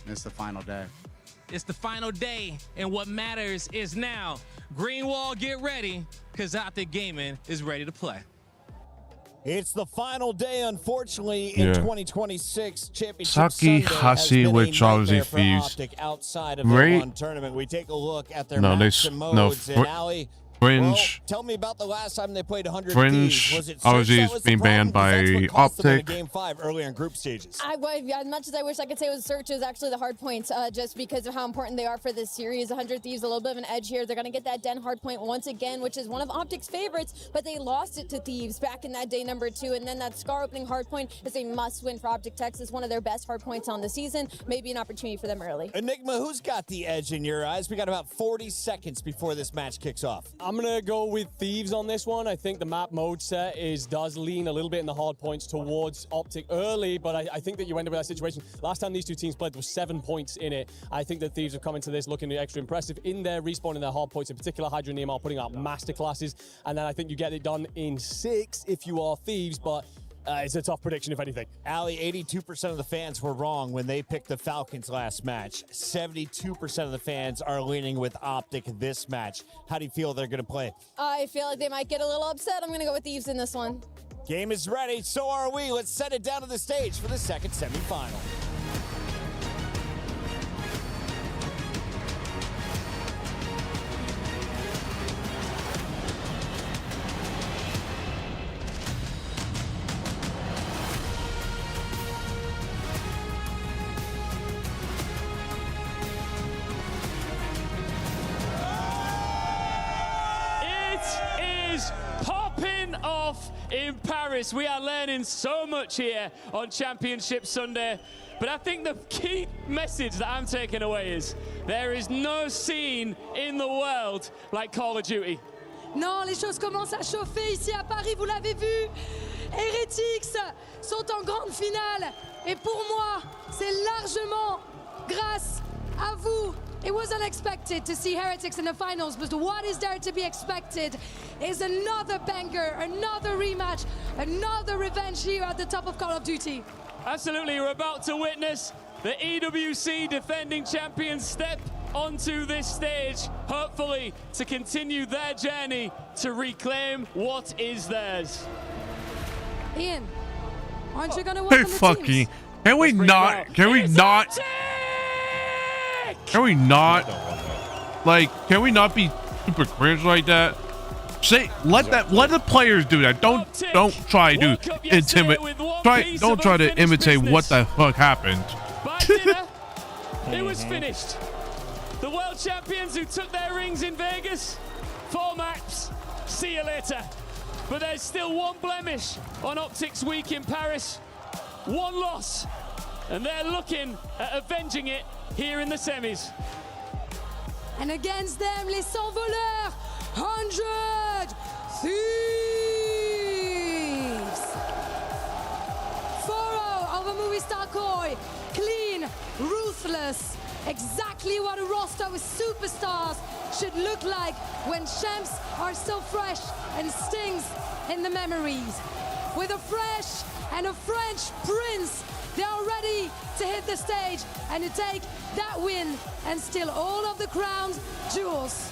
It's the final day. It's the final day, and what matters is now. Greenwall, get ready, because Optic Gaming is ready to play. It's the final day, unfortunately, in 2026 Championship Saki Sunday Hasi has been with a Charles nightmare for Thieves. Optic outside of their one tournament. We take a look at their maps and modes, and Ali, Fringe. well, tell me about the last time they played 100 Fringe, Thieves. Was it obviously, Search that is was being the problem? banned by Because that's what cost them in Optic. Game 5 earlier in group stages. As much as I wish I could say it was Search, is actually the hard points, just because of how important they are for this series. 100 Thieves, a little bit of an edge here. They're going to get that Den hard point once again, which is one of Optic's favorites, but they lost it to Thieves back in that day number 2, and then that Scar opening hard point is a must-win for Optic Texas, one of their best hard points on the season. Maybe an opportunity for them early. Enigma, who's got the edge in your eyes? We got about 40 seconds before this match kicks off. I'm going to go with Thieves on this one. I think the map mode set does lean a little bit in the hard points towards Optic early, but I think that you end up with that situation. Last time these two teams played, there was 7 points in it. I think that Thieves have come into this looking extra impressive in their respawn in their hard points, in particular Hydra and Nehemiah putting out masterclasses, and then I think you get it done in 6 if you are Thieves, but it's a tough prediction, if anything. Ali, 82% of the fans were wrong when they picked the Falcons last match. 72% of the fans are leaning with Optic this match. How do you feel they're going to play? I feel like they might get a little upset. I'm going to go with Thieves in this one. Game is ready. So are we. Let's set it down to the stage for the second semifinal. In Paris, we are learning so much here on Championship Sunday, but I think the key message that I'm taking away is there is no scene in the world like Call of Duty. Non, les choses commencent à chauffer ici à Paris, vous l'avez vu. Heretics sont en grande finale, et pour moi, c'est largement grâce à vous. It was unexpected to see Heretics in the finals, but what is there to be expected is another banger, another rematch, another revenge here at the top of Call of Duty. Absolutely, you're about to witness the EWC defending champions step onto this stage, hopefully to continue their journey to reclaim what is theirs. Ian, aren't you gonna welcome the fucking, teams? can we not, can we not be super cringe like that? Say, let the players do that. Don't try to don't try to imitate what the fuck happened. By dinner, it was finished. The world champions who took their rings in Vegas, 4 maps, see you later. But there's still one blemish on Optic's week in Paris, 1 loss, and they're looking at avenging it here in the semis. And against them, les sans voleurs, 100 Thieves. 4-0 over Movistar Koi, clean, ruthless, exactly what a roster with superstars should look like when champs are so fresh and stings in the memories. With a fresh and a French prince, they are ready to hit the stage and to take that win and steal all of the crown's jewels.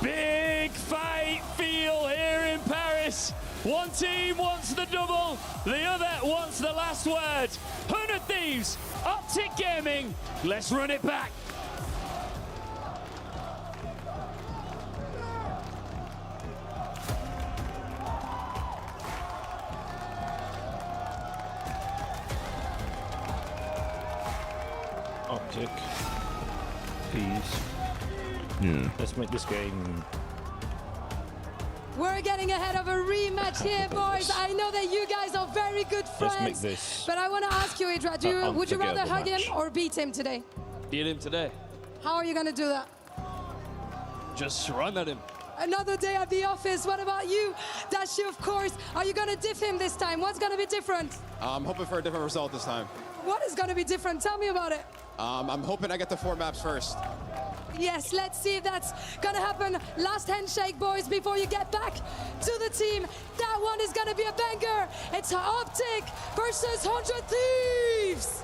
Big fight feel here in Paris. One team wants the double, the other wants the last word. 100 Thieves, Optic Gaming, let's run it back. Optic, Thieves. Yeah. Let's make this game We're getting ahead of a rematch here, boys. I know that you guys are very good friends, but I want to ask you, Idra, would you rather hug him or beat him today? Beat him today. How are you going to do that? Just run at him. Another day at the office. What about you, Dashi, of course? Are you going to diff him this time? What's going to be different? I'm hoping for a different result this time. What is going to be different? Tell me about it. I'm hoping I get the 4 maps first. Yes, let's see if that's going to happen. Last handshake, boys, before you get back to the team. That one is going to be a banger. It's Optic versus 100 Thieves.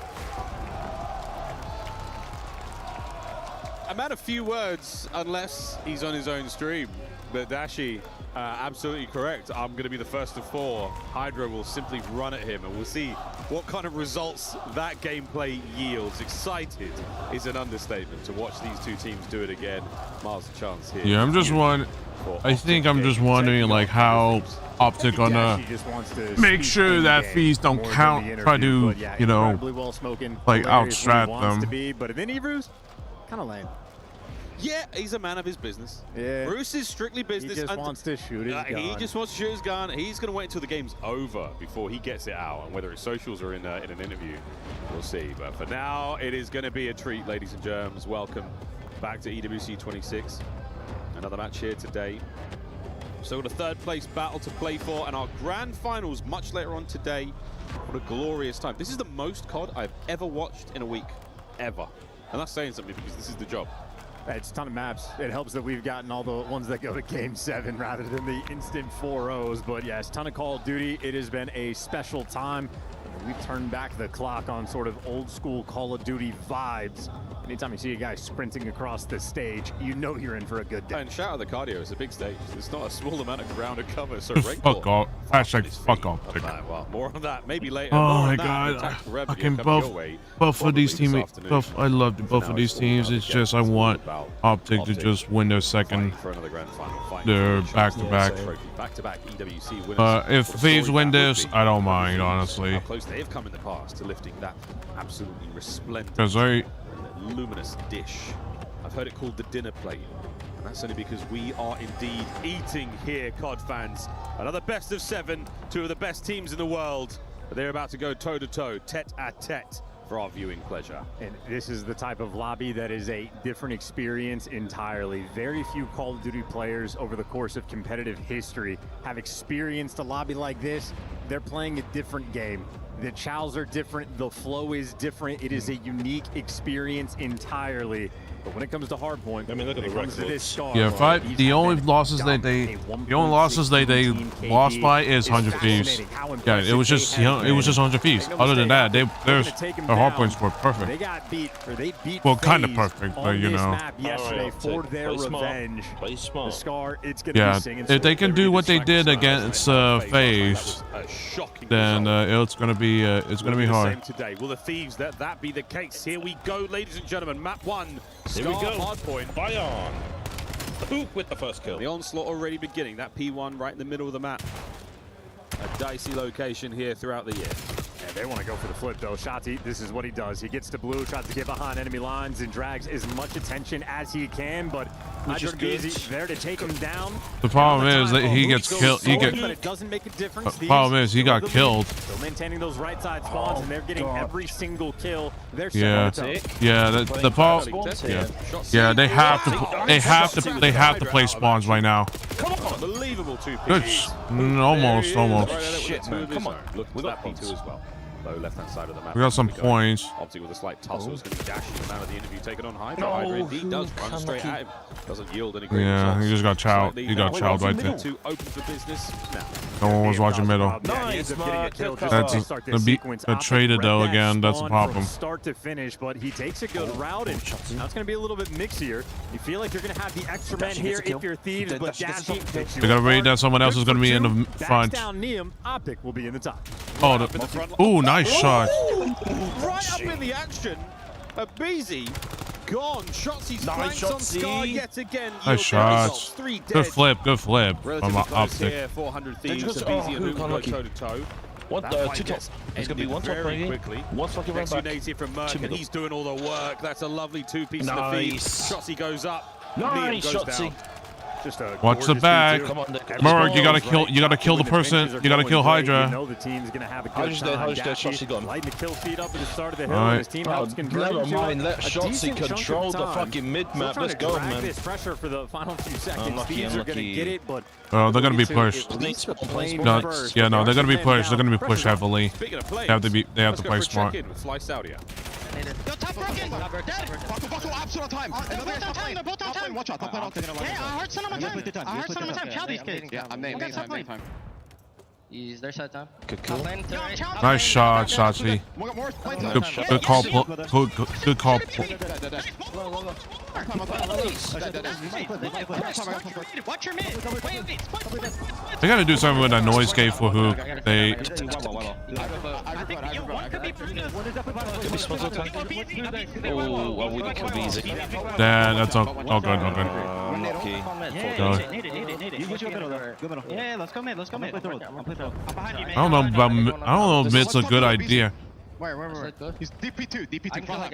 A man of few words, unless he's on his own stream. But Dashi, absolutely correct. I'm going to be the first of 4. Hydra will simply run at him, and we'll see what kind of results that gameplay yields. Excited is an understatement to watch these two teams do it again. Miles a chance here. Yeah, I'm just wondering. I think I'm just wondering, like, how Optic gonna make sure that fees don't count. Try to, you know, like outstrat them. But then Ebru's kind of lame. Yeah, he's a man of his business. Yeah. Bruce is strictly business. He just wants to shoot his gun. He just wants to shoot his gun. He's going to wait until the game's over before he gets it out. And whether it's socials or in an interview, we'll see. But for now, it is going to be a treat, ladies and germs. Welcome back to EWC 26. Another match here today. So got a 3rd place battle to play for, and our grand finals much later on today. What a glorious time. This is the most COD I've ever watched in a week, ever. And that's saying something because this is the job. It's a ton of maps. It helps that we've gotten all the ones that go to Game 7 rather than the instant 4-0s. But yes, ton of Call of Duty. It has been a special time. We've turned back the clock on sort of old school Call of Duty vibes. Anytime you see a guy sprinting across the stage, you know you're in for a good day. And shout out the cardio, it's a big stage. It's not a small amount of ground to cover, so Fuck off. Hashtag fuck off. Well, more on that maybe later. Oh my god. Fucking both of these teams. I love both of these teams. It's just I want Optic to just win their second. They're back-to-back. If Thieves win this, I don't mind, honestly. How close they've come in the past to lifting that absolutely resplendent. Because luminous dish. I've heard it called the dinner plate, and that's only because we are indeed eating here, COD fans. Another best of 7, 2 of the best teams in the world. But they're about to go toe-to-toe, tete-a-tete for our viewing pleasure. And this is the type of lobby that is a different experience entirely. Very few Call of Duty players over the course of competitive history have experienced a lobby like this. They're playing a different game. The chows are different, the flow is different. It is a unique experience entirely. But when it comes to Hardpoint, I mean, look at the records. Yeah, the only losses they lost by is 100 Thieves. Yeah, it was just 100 Thieves. Other than that, their Hardpoints were perfect. They got beat, or they beat well, kind of perfect, but you know. Yesterday for their revenge. The Scar, it's gonna yeah, be singing. if they can do what they did against FaZe, then it's gonna be hard. Today. Will the Thieves let that be the case? Here we go, ladies and gentlemen. Map 1. Here we go. Hardpoint. Bayon. Hoop with the first kill. The onslaught already beginning. That P1 right in the middle of the map. A dicey location here throughout the year. Yeah, they want to go for the flip though. Shotzi, this is what he does. He gets to blue, tries to get behind enemy lines, and drags as much attention as he can, but there to take him down. The problem is that he gets killed. But it doesn't make a difference. The problem is he got killed. Still maintaining those right side spawns, and they're getting every single kill. They're yeah, the problem. Yeah, they have to play spawns right now. Come on, unbelievable 2 Good. Almost. Shit, man. Come on. Look, we got P2 as well. Low left-hand side of the map. We got some points. Optic with a slight tussle is going to be dashing the man of the interview, taken on Hydra. Hydra indeed does run straight at him. Doesn't yield any great results. He just got chowed. He got chowed right there. Open for business now. No one was watching middle. Nice. That's the traded though again. That's a problem. Start to finish, but he takes a good route, and now it's going to be a little bit mixier. You feel like you're going to have the extra men here if you're Thieves, but Dashi. They gotta wait that someone else is going to be in the front. Down Neum, Optic will be in the top. Oh, nice shot. Right up in the action. Beezy gone. Shotzi's flanks on Scar yet again. Nice shots. Good flip from Optic. Here, 400 Thieves. Beezy and Luke go toe-to-toe. Two kills. There's going to be one top right quickly. One fucking right back. Native from Merc, and he's doing all the work. That's a lovely 2-piece of the feed. Shotzi goes up. Nice, Shotzi. Just a Watch the gorgeous back. D2. Merc, you gotta kill the person. You gotta kill Hydra. You know the team's gonna have a good time. Lighting the kill feed up at the start of the hill. Alright. His team helps convert Never into mind, a let Shotzi decent chunk of control the time. fucking mid Still map. trying Let's to go, drag man. this pressure for the final few seconds. Unlucky, Thieves are gonna unlucky. get it, but Oh, they're gonna be to pushed. at least play No, first. yeah, no, they're gonna be They are pushed. They're gonna be down. pushed heavily. Speaking of plays, They have to let's play go for a smart. check-in with Fly Saudia. He's their side time. Good kill. Nice shot, Shotzi. Good call. Good call. They gotta do something with that noise gate for hook. They. Yeah, that's all good. All good. Unlucky. Yeah, let's go mid. Let's go mid. I don't know about. I don't know if mid's a good idea. Where? He's DP2, DP2, front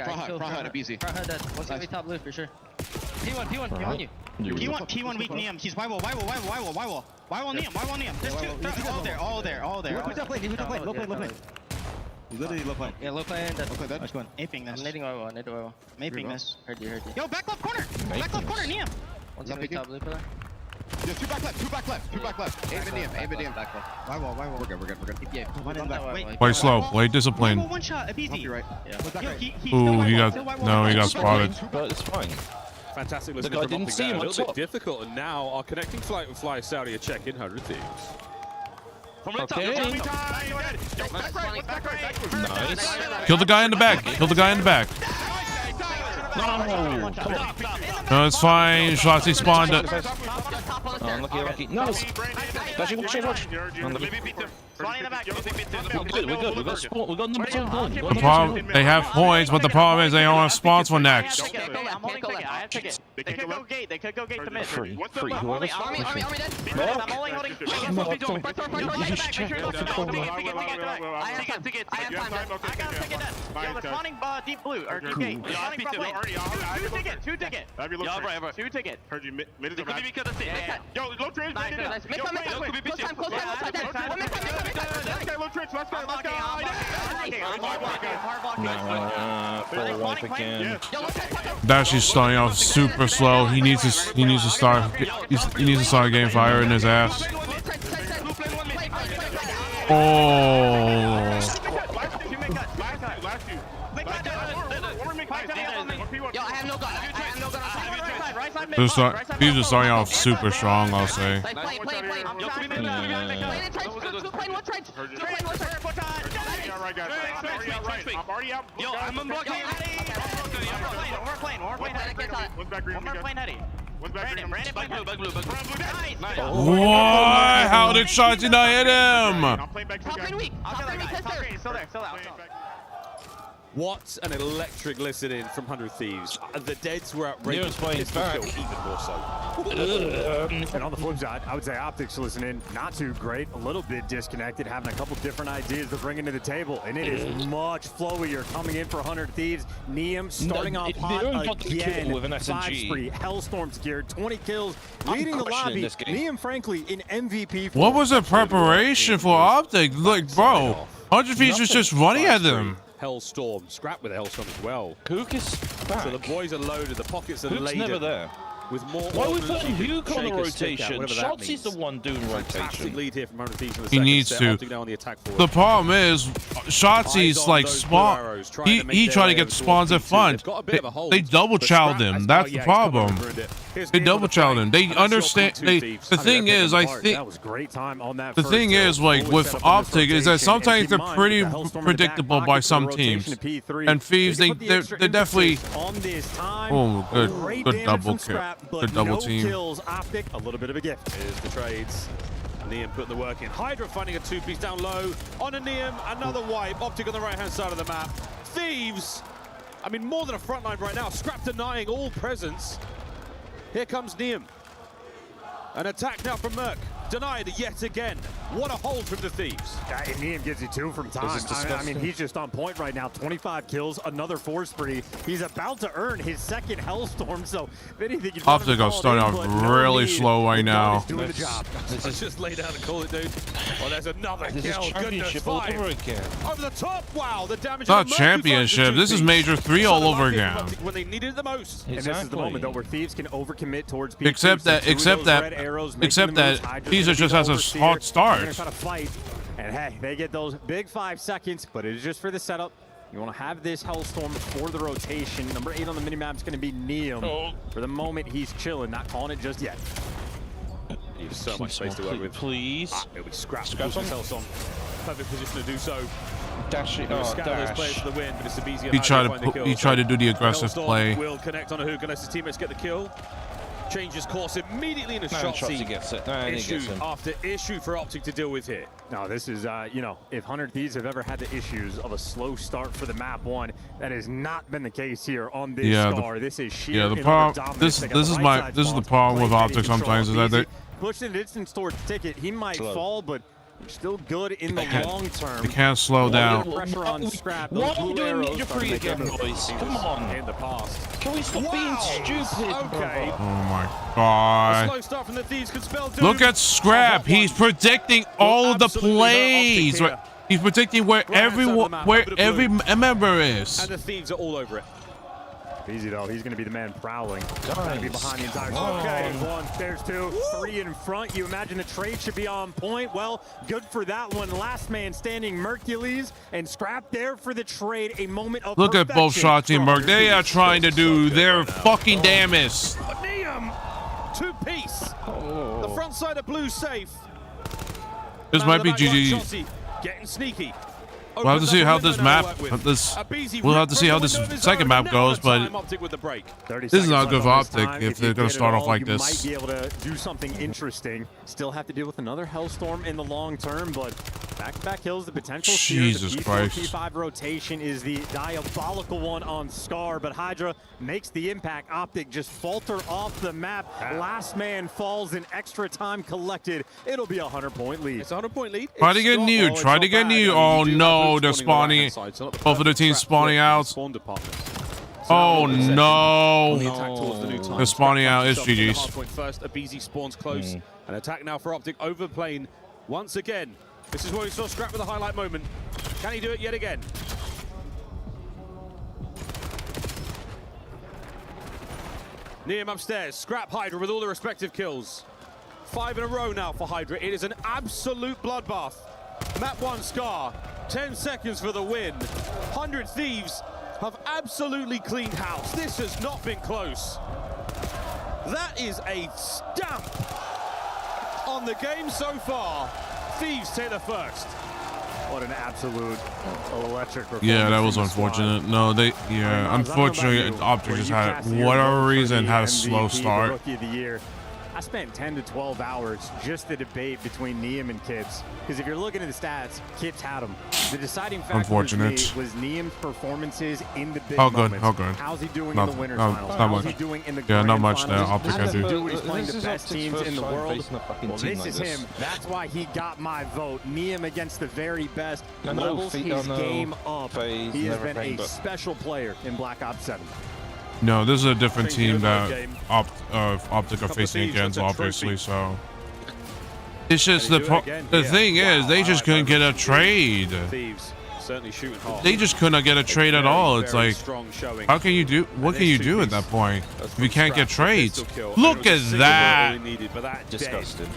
hut, easy. Front hut dead. One's gonna be top blue for sure. P1 you. P1 weak Neum. He's Y wall Neum. There's two. All there. Low play. Literally low play. Yeah, low play and dead. Nice one. Aping this. I'm nading Y wall. Aping this. Heard you. Yo, back left corner, Neum. One's gonna be top blue pillar. Yeah, two back left. Aim and Neum. Back left. Y wall. We're good. Yeah, One in the back. wait. Play slow. Play disciplined. One shot, easy. Right. Ooh, he got spotted. But it's fine. Fantastic The listening guy from didn't Optic see there. him A on little bit top. difficult, and now our connecting flight with Fly Saudi a check-in 100 Thieves. Okay. Nice. Kill the guy in the back. No, it's fine. Shotzi spawned it. Unlucky. Nice. Watch. We're good. We got spawn. We got number 2 spawn. The problem, they have points, but the problem is they don't have spawns for next. They could go gate to mid. Free. Whoever's Army dead. I'm only holding. I have time. I got a ticket dead. Yo, the spawning deep blue or deep gate. Two ticket. Two ticket. Heard you mid is Could be because of it. Yo, low trench. Nice. Close time. Low trench. Let's go. Full life again. Dashi's starting off super slow. He needs to start game fire in his ass. Oh. Yo, I have no gun. He's just starting off super strong, I'll say. Play. I'm trying. I'm already out. Yo, I'm unblocking. We're playing heady. Brandon, back blue. Nice. What? How did Shotzi not hit him? Top lane weak. Still there. What an electric listening from 100 Thieves. The Deads were outrageous. Playing back. Even more so. And on the flip side, I would say Optics listening, not too great, a little bit disconnected, having a couple different ideas to bring into the table, and it is much flowier coming in for 100 Thieves. Neum starting off hot again. With an 5 SMG. spree, Hellstorm's geared, 20 kills, leading the lobby. Neum, frankly, in MVP form. What was the preparation for Optic? Like, bro, 100 Thieves was just running at them. Hellstorm, scrap with a Hellstorm as well. Hook is back. So the boys are loaded, the pockets are Hook's laden. never there. With more Why are we ordnance, putting you can Hook on the shake a stick out, rotation? whatever that Shotzi's means. the one doing Fantastic rotation. lead here from 100 Thieves in the He second needs set. to. Optic now on the attack forward. The problem is, Shotzi's like spawn. He tried to get spawns at front. They double chowed him. That's the problem. They double chowed him. They understand. The thing is, I think. That was great time on that. The thing is, like with Optic, is that sometimes they're pretty predictable by some teams. And Thieves, they're definitely. Oh, good double kill. Good double team. Kills, Optic, a little bit of a gift. Here's the trades. Neum putting the work in. Hydra finding a 2-piece down low. On a Neum, another wipe. Optic on the right-hand side of the map. Thieves, I mean, more than a front line right now. Scrap denying all presence. Here comes Neum. An attack now from Merc. Denied yet again. What a hold from the Thieves. And Neum gives you 2 from time. I mean, he's just on point right now. 25 kills, another 4 spree. He's about to earn his second Hellstorm, so if anything, you'd want him Optic are starting off really slow right now. Doing the job. Let's just lay down and call it, dude. Oh, there's another kill. Goodness, 5. Over the top. Wow, the damage. It's not championship. This is Major 3 all over again. When they needed it the most. And this is the moment, though, where Thieves can overcommit towards P2. Except that Caesar just has a hot start. They're gonna try to fight, and hey, they get those big 5 seconds, but it is just for the setup. You want to have this Hellstorm for the rotation. Number 8 on the minimap is going to be Neum. For the moment, he's chilling, not calling it just yet. He has so much space to work with. Please. It'll be scrapped. Scrap on Hellstorm. Perfect position to do so. Dash it. Scatter those players for the win, but it's the easier. He tried to do the aggressive play. Will connect on a hook unless his teammates get the kill. Changes course immediately in a shot. He gets it. Issue after issue for Optic to deal with here. No, this is, you know, if 100 Thieves have ever had the issues of a slow start for the map 1, that has not been the case here on this scar. This is sheer. The problem. This is the problem with Optic sometimes is that they push an instant store ticket. He might fall, but still good in the long term. They can't slow down. Pressure on Scrap. Why are we doing Major 3 again, boys? Come on. In the past. Can we stop being stupid? Okay. Oh my god. A slow start from the Thieves could spell doom. Look at Scrap. He's predicting all of the plays. He's predicting where every member is. And the Thieves are all over it. Easy though, he's going to be the man prowling. Going to be behind the entire time. Okay, 1, there's 2, 3 in front. You imagine the trade should be on point. Well, good for that one. Last man standing, Mercules, and Scrap there for the trade. A moment of Look at both shots in Merc. They are trying to do their fucking damnest. Neum, 2-piece. The front side of blue safe. This might be GG. Getting sneaky. We'll have to see how this map, we'll have to see how this second map goes, but this is not good for Optic if they're going to start off like this. You might be able to do something interesting. Still have to deal with another Hellstorm in the long term, but back-to-back kills, the potential. Jesus Christ. The P4, P5 rotation is the diabolical one on Scar, but Hydra makes the impact. Optic just falter off the map. Last man falls in extra time collected. It'll be a 100-point lead. It's a 100-point lead. Try to get new. Try to get new. Oh no, they're spawning. Both of the teams spawning out. Oh no. They're spawning out. It's GG's. First, Abizi spawns close. An attack now for Optic over the plane. Once again, this is where we saw Scrap with a highlight moment. Can he do it yet again? Neum upstairs. Scrap, Hydra with all the respective kills. 5 in a row now for Hydra. It is an absolute bloodbath. Map 1 Scar. 10 seconds for the win. 100 Thieves have absolutely cleaned house. This has not been close. That is a stamp on the game so far. Thieves take the first. What an absolute electric performance. Yeah, that was unfortunate. No, unfortunately, Optic just had, whatever reason, had a slow start. Rookie of the year. I spent 10 to 12 hours just to debate between Neum and Kips. Because if you're looking at the stats, Kips had him. The deciding factor was Neum's performances in the big moments. How good? How's he doing in the winners finals? How's he doing in the not much finals? there. Optic can do. He's playing the best teams in the world. Well, this is him. That's why he got my vote. Neum against the very best. Levels his game up. He has been a special player in Black Ops 7. No, this is a different team that Optic are facing against, obviously, so. It's just the thing is, they just couldn't get a trade. They just couldn't get a trade at all. It's like, how can you do, what can you do at that point if you can't get trades? Look at that! Disgusting.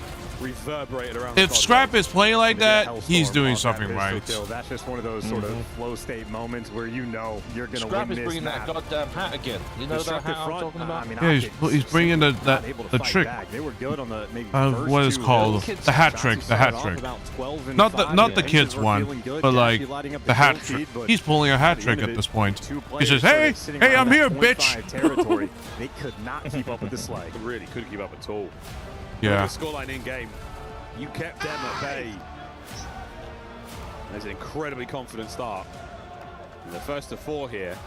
Reverberated around. If Scrap is playing like that, he's doing something right. That's just one of those sort of flow state moments where you know you're going to win this. Scrap is bringing that goddamn hat again. You know that hat I'm talking about? Yeah, he's bringing the trick. They were good on the maybe what is called the hat trick. The hat trick. Not the kids one, but like the hat trick. He's pulling a hat trick at this point. He says, "Hey, I'm here, bitch." Territory. They could not keep up with the slag. Really couldn't keep up at all. Yeah. The scoreline in game. You kept them at bay. There's an incredibly confident start. And the first of 4 here.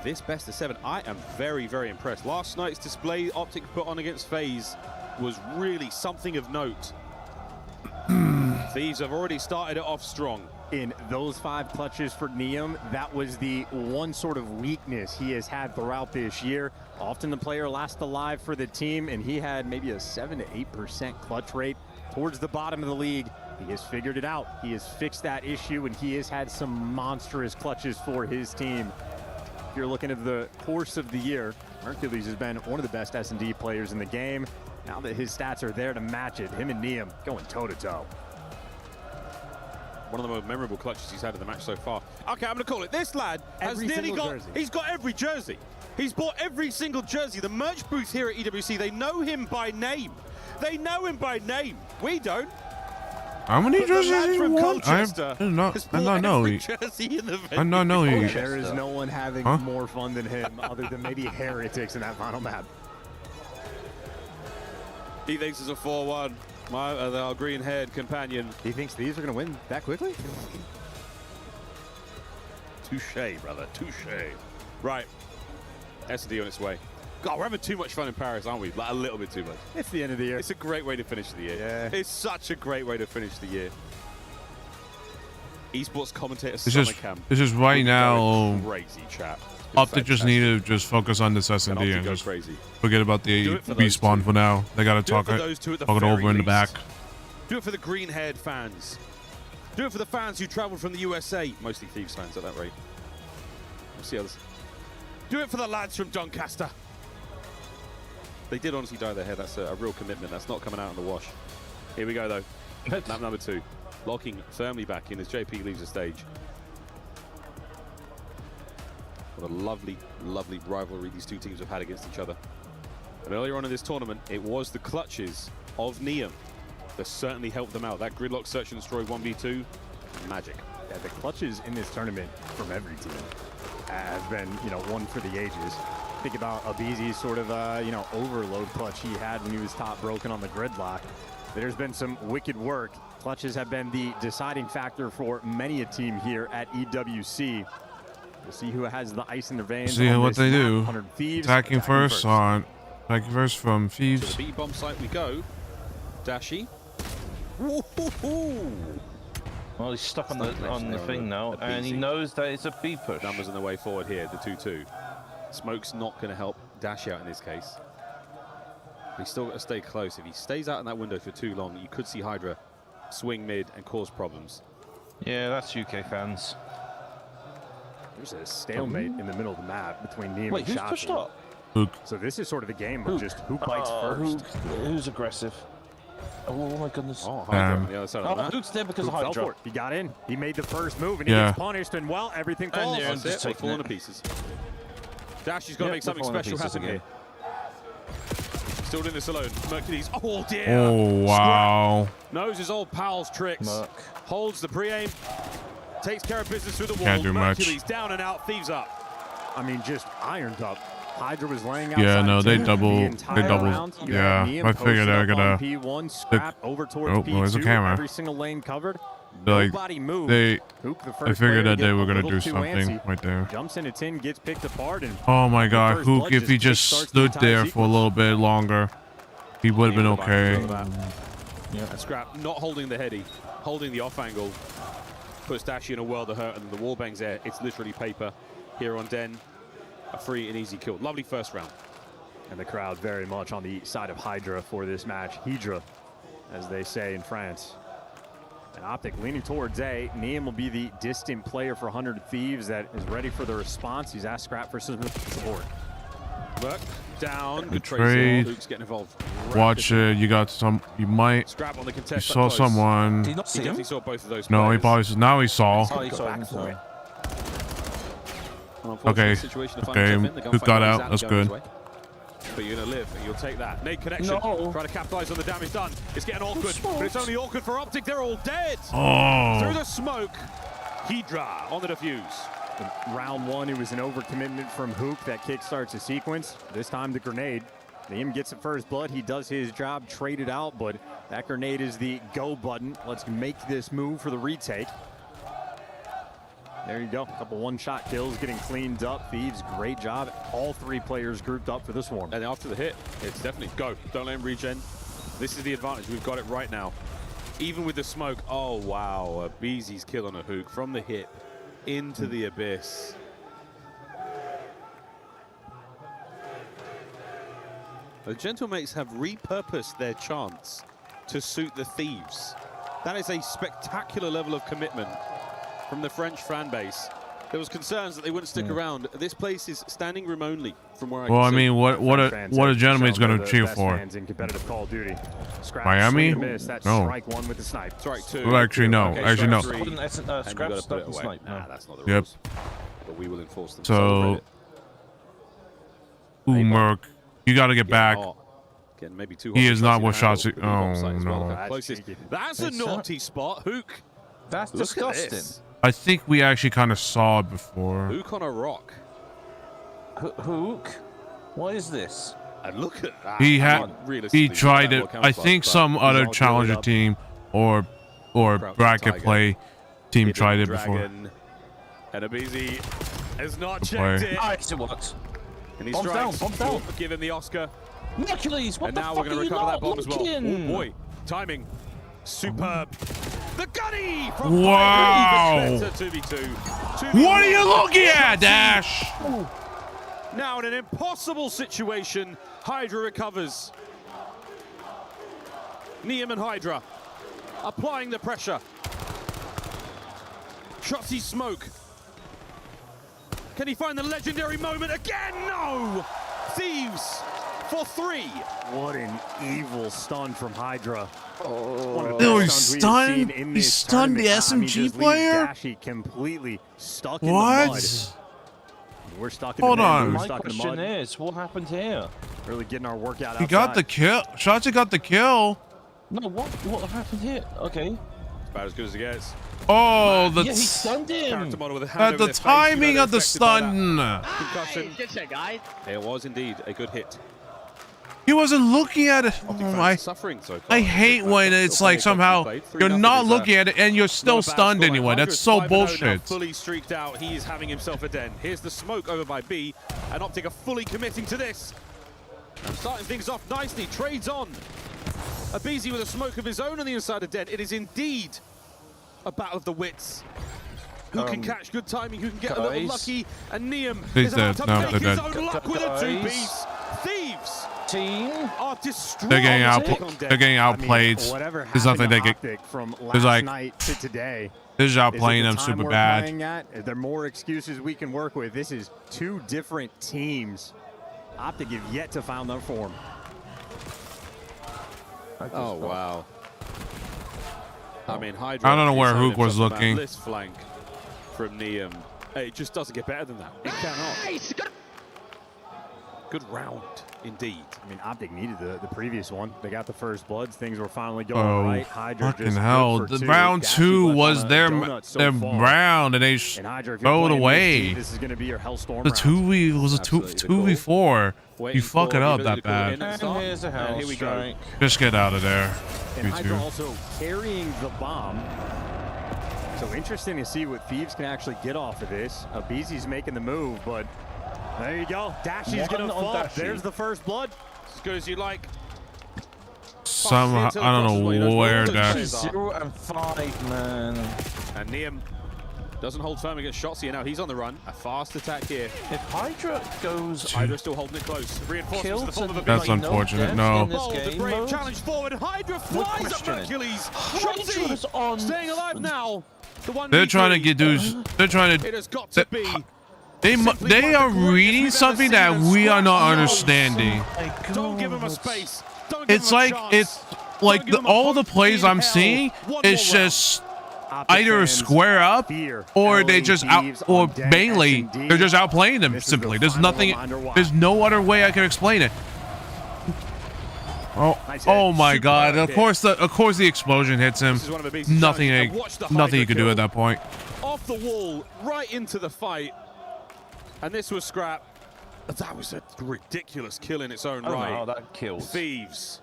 This best of 7, I am very, very impressed. Last night's display Optic put on against FaZe was really something of note. Thieves have already started it off strong. In those 5 clutches for Neum, that was the one sort of weakness he has had throughout this year. Often the player lasts alive for the team, and he had maybe a 7 to 8% clutch rate towards the bottom of the league. He has figured it out. He has fixed that issue, and he has had some monstrous clutches for his team. If you're looking at the course of the year, Hercules has been one of the best S&D players in the game. Now that his stats are there to match it, him and Neum going toe-to-toe. One of the most memorable clutches he's had in the match so far. Okay, I'm going to call it. This lad has nearly got, he's got every jersey. He's bought every single jersey. The merch booth here at EWC, they know him by name. They know him by name. We don't. How many jerseys has he won? I did not know. There is no one having more fun than him, other than maybe Heretics in that final map. He thinks it's a 4-1. Our green-haired companion. He thinks these are going to win that quickly? Touche, brother. Touche. Right. S&D on its way. God, we're having too much fun in Paris, aren't we? Like a little bit too much. It's the end of the year. It's a great way to finish the year. Yeah. It's such a great way to finish the year. Esports commentator It's just right now. Crazy chat. Optic just need to just focus on this S&D and just forget about the respawn for now. They gotta talk it over in the back. Do it for the green-haired fans. Do it for the fans who traveled from the USA. Mostly Thieves fans at that rate. We'll see others. Do it for the lads from Doncaster. They did honestly dye their hair. That's a real commitment. That's not coming out in the wash. Here we go, though. Map number 2. Locking firmly back in as JP leaves the stage. What a lovely, lovely rivalry these two teams have had against each other. And earlier on in this tournament, it was the clutches of Neum that certainly helped them out. That gridlock search and destroy 1v2, magic. Yeah, the clutches in this tournament from every team have been, one for the ages. Think about Abizi's sort of, overload clutch he had when he was top broken on the gridlock. There's been some wicked work. Clutches have been the deciding factor for many a team here at EWC. We'll see who has the ice in their veins. See what they do. Thieves, attacking first from Thieves. To the B-bomb site we go. Dashi. Well, he's stuck on the thing now, and he knows that it's a B push. Numbers in the way forward here, the 2-2. Smoke's not going to help Dash out in this case. But he's still got to stay close. If he stays out in that window for too long, you could see Hydra swing mid and cause problems. Yeah, that's UK fans. There's a stalemate in the middle of the map between Neum Wait, and who's pushed up? Hook. So this is sort of the game of just who bites first. Who's aggressive? Oh my goodness. Oh, Hydra on the other side of the map. Hook's there because of Fell Hydra. for it. He got in. He made the first move, and he gets punished, and well, everything falls. And That's it. Falling to pieces. Dashi's got to make something special happen here. Still doing this alone. Mercury's. Oh dear. Oh wow. Scrap. Knows his old pal's tricks. Holds the pre-aim. Takes care of business through the wall. Can't do much. Mercury's down and out. Thieves up. I mean, just ironed up. Hydra was laying out. Yeah, no, they doubled. Yeah, I figured they were gonna. P1 scrap over towards P2. There's a camera. Every single lane covered. Like, Nobody moved. I figured that they were gonna do something right there. Jumps in a tin, gets picked apart, and Oh my God, Hook! If he just stood there for a little bit longer, he would have been okay. Yeah. Scrap not holding the heady, holding the off angle, puts Dashi in a world of hurt, and the wall bangs there. It's literally paper here on Den. A free and easy kill. Lovely first round. And the crowd very much on the side of Hydra for this match. Hydra, as they say in France. And Optic leaning towards A. Neum will be the distant player for 100 Thieves that is ready for the response. He's asked Scrap for some support. Look, down. Good trade. Luke's getting involved. Watch it. You got some. You might. Scrap on the contest. You saw someone. He definitely saw both of those. No, players. he probably. Now he saw. Okay. Okay. Luke got out. That's good. But you're going to live, and you'll take that. Nade connection. Try to capitalize on the damage done. It's getting awkward, but it's only awkward for Optic. They're all dead. Oh. Through the smoke, Hydra on the defuse. In round one, it was an overcommitment from Hook that kickstarts a sequence. This time, the grenade. Neum gets it first blood. He does his job, traded out, but that grenade is the go button. Let's make this move for the retake. There you go. A couple one-shot kills getting cleaned up. Thieves, great job. All three players grouped up for the swarm. And after the hit, it's definitely go. Don't let him regen. This is the advantage. We've got it right now. Even with the smoke, oh wow, a Beezy's kill on a hook from the hip into the abyss. The Gentlemates have repurposed their chants to suit the Thieves. That is a spectacular level of commitment from the French fan base. There was concerns that they wouldn't stick around. This place is standing room only from where I can see. I mean, what a Gentleman's going to cheer for? In competitive Call of Duty. Miami? No. Strike one with the snipe. Strike two. Well, actually, no. Okay, actually, no. Scratch stuff and snipe. Nah, that's not the Yep. rules. But we will enforce them. So, ooh, Merc, you got to get back. Again, maybe two he is not what shots. shots. Oh no. That's a naughty spot, Hook. That's Look disgusting. I think we actually kind of saw it before. Hook on a rock. Hook? What is this? And look at that. He tried it. I think some other challenger team or bracket play team tried it before. And Abizi has not checked it. Nice, it works. And he Bombs down, strikes. bombs down. Give him the Oscar. Hercules, what and the now fuck we're going to recover that bomb as well. Oh boy, timing. Superb. The gunny from wow. 2v2. What are you looking at, Dash? Now in an impossible situation, Hydra recovers. Neum and Hydra applying the pressure. Shotzi smoke. Can he find the legendary moment again? No! Thieves for 3. What an evil stun from Hydra. Oh, he stunned the SMG player? Dashy completely stuck in what? the mud. We're stuck in Hold the mud. on. We're stuck in the mud. is, what happened here? Really getting our workout outside. He got the kill. Shotzi got the kill. No, what happened here? Okay. It's about as good as it gets. Oh, yeah, he stunned him. At the timing of the stun. Concussion. Good shit, guys. It was indeed a good hit. He wasn't looking at it. Suffering so far. I hate when it's like somehow you're not looking at it and you're still stunned anyway. That's so bullshit. Fully streaked out. He is having himself a den. Here's the smoke over by B. And Optic are fully committing to this. And starting things off nicely. Trades on. Abizi with a smoke of his own on the inside of den. It is indeed a battle of the wits. Who can catch good timing? Who can get a little lucky? And Neum is about to make his own luck with a 2-piece. Thieves team are destroyed. They're getting outplayed. There's nothing they get. From there's last like night to today. This is outplaying them super bad. Are there more excuses we can work with? This is 2 different teams. Optic have yet to find their form. Oh wow. I mean, Hydra. I don't know where Hook was looking. This flank from Neum. Hey, it just doesn't get better than that. It cannot. Good round, indeed. I mean, Optic needed the previous one. They got the first bloods. Things were finally going right. Hydra fucking hell. The round 2 was their round, and they throw it away. This is going to be your Hellstorm The 2v was a 2v4. You fuck it up that bad. And here's a hell strike. Just get out of there. And Hydra also carrying the bomb. So interesting to see what Thieves can actually get off of this. Abizi's making the move, but there you go. Dashy's going to fall. There's the first blood. As good as you like. Somehow, I don't know where that. 0 and 5, man. And Neum doesn't hold firm against Shotzi. Now he's on the run. A fast attack here. If Hydra goes... Hydra's still holding it close. Reinforcements in the form of a That's unfortunate. No. The brave challenge forward. Hydra flies up Hercules. Shotzi staying alive now. They're trying to get dudes. They're trying to. It has got to be. They are reading something that we are not understanding. Don't give him a space. It's like all the plays I'm seeing is just either square up or they just or mainly they're just outplaying them simply. There's nothing. There's no other way I can explain it. Oh my God! Of course the explosion hits him. Nothing you could do at that point. Off the wall, right into the fight. And this was scrap. That was a ridiculous kill in its own right. Oh, that kills. Thieves.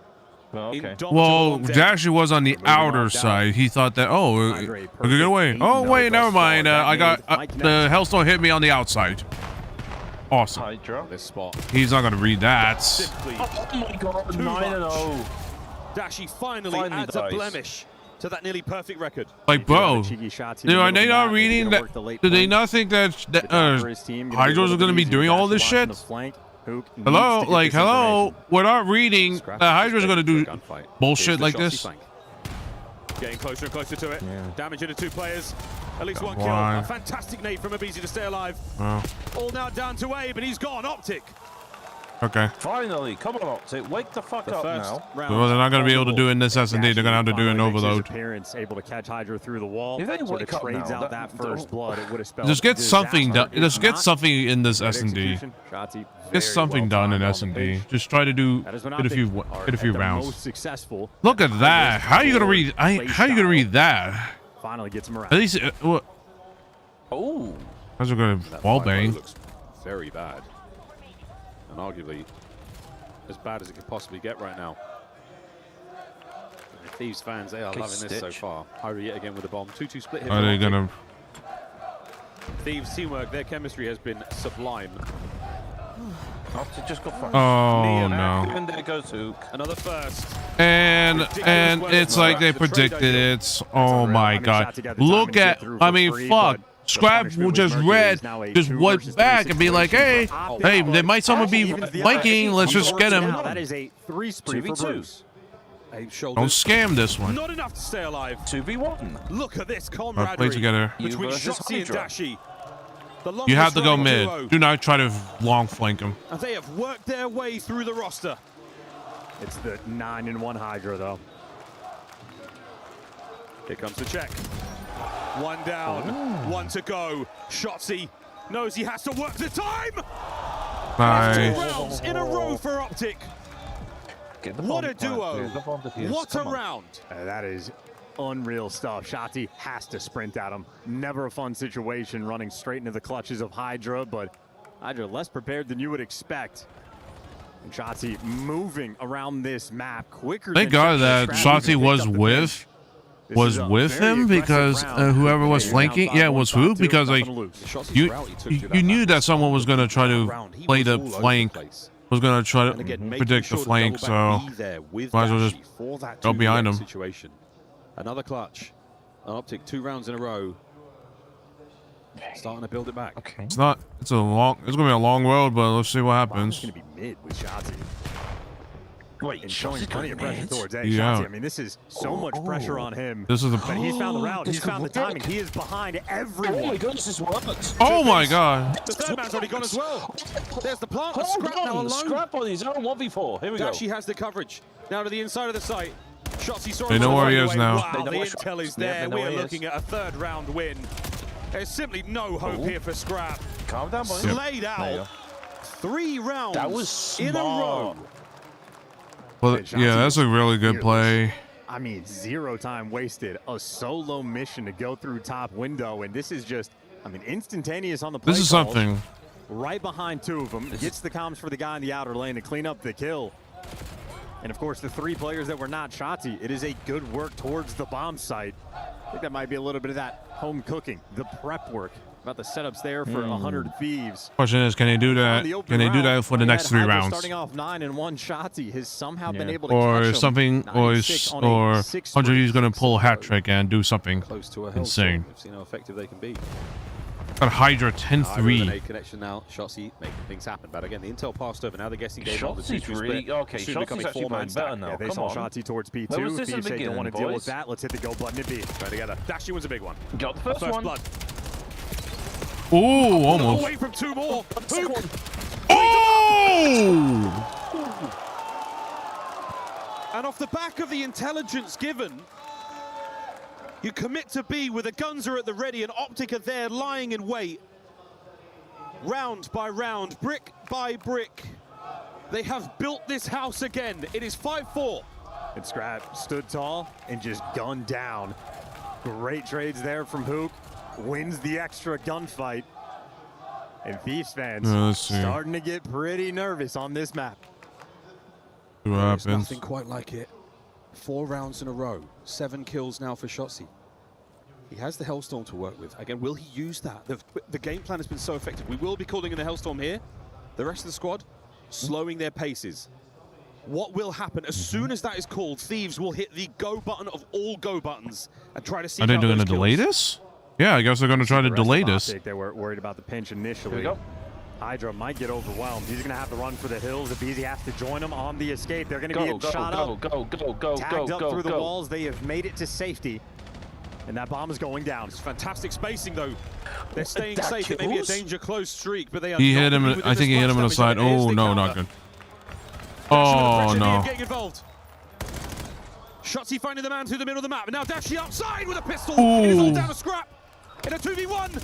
Well, okay. Well, Dashy was on the outer side. He thought that, oh, we could get away. Oh, wait, never mind. I got the Hellstorm hit me on the outside. Awesome. Hydra. This spot. He's not gonna read that. Oh my God! 9-0. Dashy finally adds a blemish to that nearly perfect record. Like, bro, are they not reading that? Do they not think that Hydros are going to be doing all this shit? Hello? Like, hello? We're not reading that Hydros are going to do bullshit like this. Getting closer and closer to it. Damage into 2 players. At least 1 kill. A fantastic nade from Abizi to stay alive. All now down to Abe, and he's gone. Optic. Okay. Finally, come on, Optic, wake the fuck up now. Well, they're not going to be able to do it in this S&D. They're going to have to do an overload. Able to catch Hydra through the wall. If they sort of wake up trades now, out that first blood, it would have spelled Just get something done. Just get something in this S&D. Get something done in S&D. Just try to do hit a few rounds. Look at that. How are you gonna read? How are you gonna read that? Finally gets him around. At least. Oh. How's it gonna wall bang? Looks very bad, and arguably as bad as it could possibly get right now. The Thieves fans, they are loving this so far. Hydra yet again with the bomb. 2-2 split here. Are they gonna? Thieves teamwork, their chemistry has been sublime. Just got oh no! And there goes Hook. Another first. And it's like they predicted it. Oh my god! Look at. I mean, fuck. Scrap just read, just went back and be like, hey, they might someone be flanking. Let's just get him. That is a 3-spree for Bruce. Don't scam this one. Not enough to stay alive. 2v1. Look at this Play camaraderie together. between Shotzi and Dashi. You have to go mid. Do not try to long flank him. And they have worked their way through the roster. It's the 9-1 Hydra, though. Here comes the check. 1 down, 1 to go. Shotzi knows he has to work the time. Nice. 2 rounds in a row for Optic. What a duo. What a round. That is unreal stuff. Shotzi has to sprint at him. Never a fun situation running straight into the clutches of Hydra, but Hydra less prepared than you would expect. And Shotzi moving around this map quicker. Thank God that Shotzi was with him, because whoever was flanking, yeah, it was who? Because like you knew that someone was gonna try to play the flank, was gonna try to predict the flank, so might as well just go behind him. Another clutch. Optic 2 rounds in a row. Starting to build it back. Okay. It's gonna be a long road, but let's see what happens. It's gonna be mid with Shotzi. Wait, and showing plenty of pressure towards yeah. Shotzi. I mean, this is so much pressure on him. This is but he's found the route. He's found the timing. He is behind everyone. Oh my goodness, this works. Oh my god. The third man's already gone as well. There's the plant. Scrap now alone. Scrap on his own 1v4. Here we go. Dashi has the coverage. Now to the inside of the site. Shotzi saw they know where he is now. Wow, the intel is there. We are looking at a 3rd round win. There's simply no hope here for Scrap. Calm down, boys. Slayed out. 3 rounds that was in a row. Well, yeah, that's a really good play. I mean, 0 time wasted. A solo mission to go through top window, and this is just, I mean, instantaneous on the play. This is calls. something. Right behind 2 of them. Gets the comms for the guy in the outer lane to clean up the kill. And of course, the 3 players that were not Shotzi, it is a good work towards the bomb site. I think that might be a little bit of that home cooking, the prep work. About the setups there for 100 Thieves. Question is, can they do that? Can they do that for the next 3 rounds? Starting off 9-1, Shotzi has somehow been able to or catch something, or 100 is going to pull a hat trick and do something insane. We've seen how effective they can be. Got Hydra 10-3. Connection now. Shotzi making things happen, but again the intel passed over. Now they're guessing game on the 2-2 really split. okay. Shotzi's actually playing better now. Yeah, they saw Shotzi towards P2. Thieves say don't want to deal with that. Let's hit the go button and B. Go together. Dashi was a big one. Got the first one. Blood. Oh, almost. Away from 2 more. Oh! And off the back of the intelligence given, you commit to B with the guns are at the ready and Optic are there lying in wait. Round by round, brick by brick. They have built this house again. It is 5-4. And Scrap stood tall and just gunned down. Great trades there from Hook. Wins the extra gunfight. And Thieves fans starting to get pretty nervous on this map. See what happens. Nothing quite like it. 4 rounds in a row. 7 kills now for Shotzi. He has the Hellstorm to work with. Again, will he use that? The game plan has been so effective. We will be calling in the Hellstorm here. The rest of the squad slowing their paces. what will happen as soon as that is called. Thieves will hit the go button of all go buttons and try to see. Are they going to delay this? Yeah, I guess they're going to try to delay this. They were worried about the pinch initially. Hydra might get overwhelmed. He's going to have to run for the hills. If Easy has to join him on the escape, they're going to be shot up. Tagged up through the walls. They have made it to safety. And that bomb is going down. It's fantastic spacing, though. They're staying safe. It may be a danger close streak, but they are. He hit him. I think he hit him on the side. Oh, no, not good. Oh, no. Getting involved. Shotzzy finding the man through the middle of the map. And now Dashi outside with a pistol. Ooh. It is all down a scrap. In a 2v1.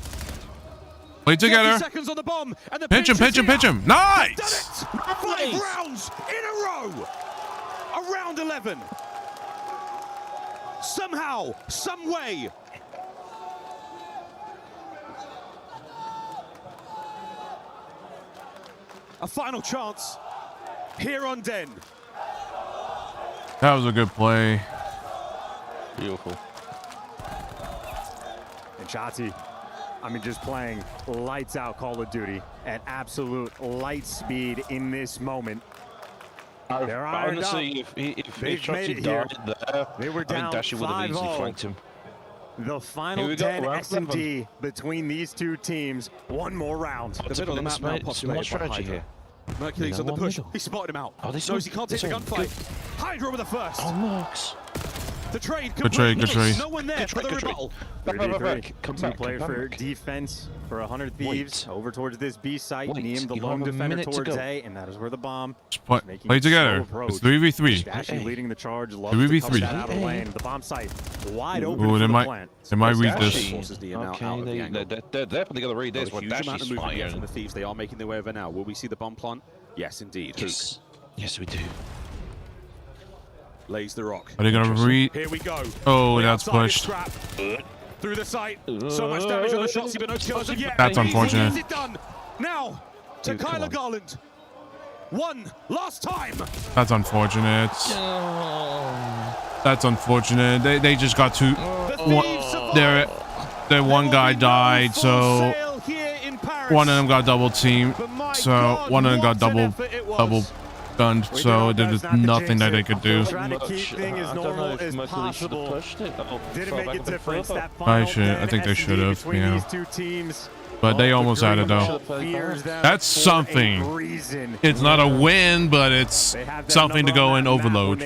Play together. Seconds on the bomb, and the Pinch him, pinch him, pinch him. Nice. 5 rounds in a row. Around 11. Somehow, some way. A final chance here on Den. That was a good play. Beautiful. And Shotzzy, I mean, just playing lights out Call of Duty at absolute light speed in this moment. They're honestly, if Shotzzy died there, they were down. I think Dashi would have easily flanked him. The final 10 S&D between these two teams. One more round. The middle of the map now populated strategy here. Mercury's on the push. He spotted him out. Knows he can't take the gunfight. Hydra with the first. Oh, Max. The trade. Good trade, good trade. No one there for the rebuttal. Come back, player for defense for 100 Thieves. Over towards this B site. Neem the lone defender towards A, and that is where the bomb. Play together. It's 3v3. Dashi leading the charge. 3v3. Out of lane. The bomb site wide open. Ooh, for the plant. They might read this. Okay, they're definitely going to read this. A huge amount of movement here from the Thieves. They are making their way over now. Will we see the bomb plant? Yes, indeed. Yes. Yes, we do. Lays the rock. Are they gonna read? Here we go. Oh, that's pushed. Through the site. So much damage on the Shotzzy, but no kills yet. That's unfortunate. Easy gets it done. Now to Kyler Garland. One last time. That's unfortunate. That's unfortunate. They just got two. Their one guy died, so one of them got double teamed. So one of them got double gunned. So there was nothing that they could do. Trying to keep things as normal as possible. Didn't make a difference. I think they should have. Yeah. But they almost had it though. That's something. It's not a win, but it's something to go in overload.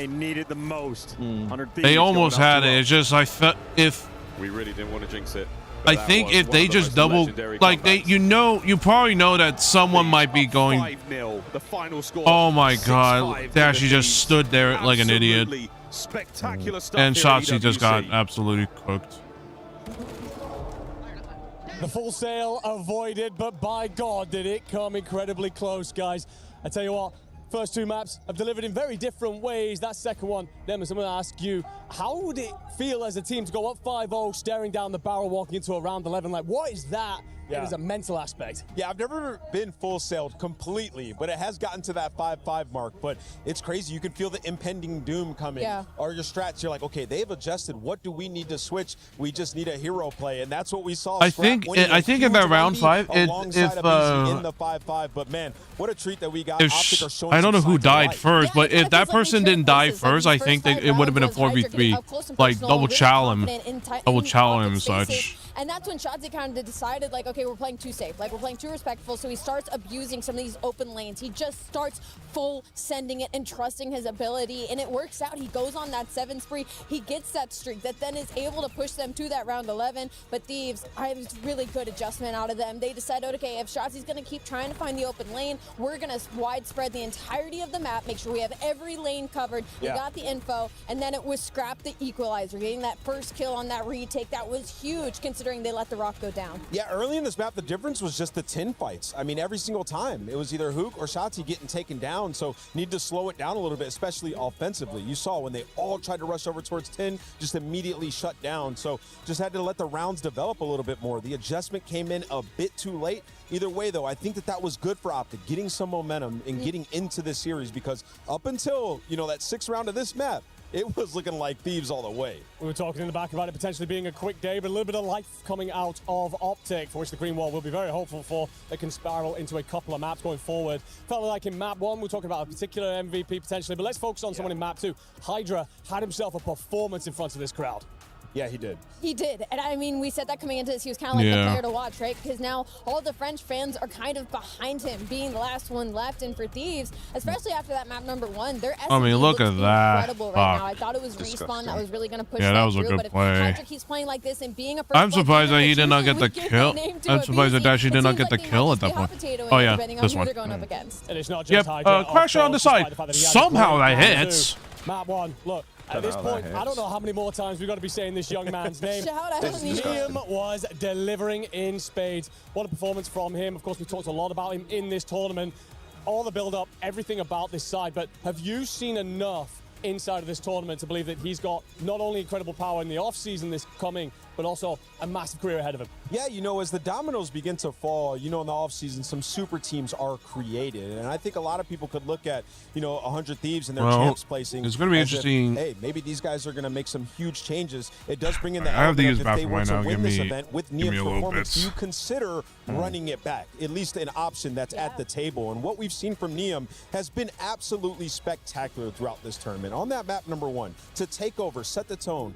They almost had it. It's just I felt if we really didn't want to jinx it. I think if they just double, like you probably know that someone might be going. 5-0, the final score. Oh my God! Dashi just stood there like an idiot. Spectacular stuff. And Shotzzy just got absolutely cooked. The full sail avoided, but by God, did it come incredibly close, guys. I tell you what, first two maps have delivered in very different ways. That second one, Demis, I'm going to ask you, how would it feel as a team to go up 5-0, staring down the barrel, walking into a round 11? Like, what is that? Yeah. It is a mental aspect. Yeah, I've never been full sailed completely, but it has gotten to that 5-5 mark. But it's crazy. You can feel the impending doom coming. Yeah. Or your strats, you're like, okay, they've adjusted. What do we need to switch? We just need a hero play, and that's what we saw. I think in that round 5, if in the 5-5, but man, what a treat that we got. I don't know who died first, but if that person didn't die first, I think it would have been a 4v3, like double challenge him such. And that's when Shotzzy kind of decided, like, okay, we're playing too safe. Like, we're playing too respectful. So he starts abusing some of these open lanes. He just starts full sending it and trusting his ability. And it works out. He goes on that 7 spree. He gets that streak that then is able to push them to that round 11. But Thieves, it was really good adjustment out of them. They decided, okay, if Shotzzy's going to keep trying to find the open lane, we're going to widespread the entirety of the map, make sure we have every lane covered. We got the info. And then it was Scrap the equalizer. Getting that first kill on that retake, that was huge considering they let the rock go down. Yeah, early in this map, the difference was just the 10 fights. I mean, every single time, it was either Hook or Shotzzy getting taken down, so need to slow it down a little bit, especially offensively. You saw when they all tried to rush over towards 10, just immediately shut down, so just had to let the rounds develop a little bit more. The adjustment came in a bit too late. Either way, though, I think that was good for Optic, getting some momentum and getting into this series, because up until, that 6th round of this map, it was looking like Thieves all the way. We were talking in the back about it potentially being a quick day, but a little bit of life coming out of Optic, for which the green wall will be very hopeful for. It can spiral into a couple of maps going forward. Felt like in map 1, we're talking about a particular MVP potentially, but let's focus on someone in map 2. Hydra had himself a performance in front of this crowd. Yeah, he did. He did. And I mean, we said that coming into this, he was kind of like the player to watch, right? Because now all the French fans are kind of behind him, being the last one left. And for Thieves, especially after that map number 1, their I mean, look at that. Incredible right now. I thought it was Respawn that was really going to push that was a through, good but play. if Hydra keeps playing like this and being a first I'm surprised that he did not get the we kill. I'm surprised that Dashi did not get the kill at that point. Oh yeah, this one. Going up against. And it's not just Yep, Hydra, Crasher on the side. Somehow that hits. Map 1, look. At this point, I don't know how many more times we've got to be saying this young man's name. Shout out Liam was delivering in spades. What a performance from him. Of course, we talked a lot about him in this tournament. All the build-up, everything about this side. But have you seen enough inside of this tournament to believe that he's got not only incredible power in the off-season this coming, but also a massive career ahead of him? Yeah, you know, as the dominoes begin to fall, you know, in the offseason, some super teams are created. And I think a lot of people could look at, you know, 100 Thieves and their champs placing. It's going to be interesting. Hey, maybe these guys are going to make some huge changes. It does bring in the I have to use if they bathroom were right to now. win this event with give me Niam's a little performance, bit. do you consider running it back? At least an option that's at the table. And what we've seen from Niam has been absolutely spectacular throughout this tournament. On that map number 1, to take over, set the tone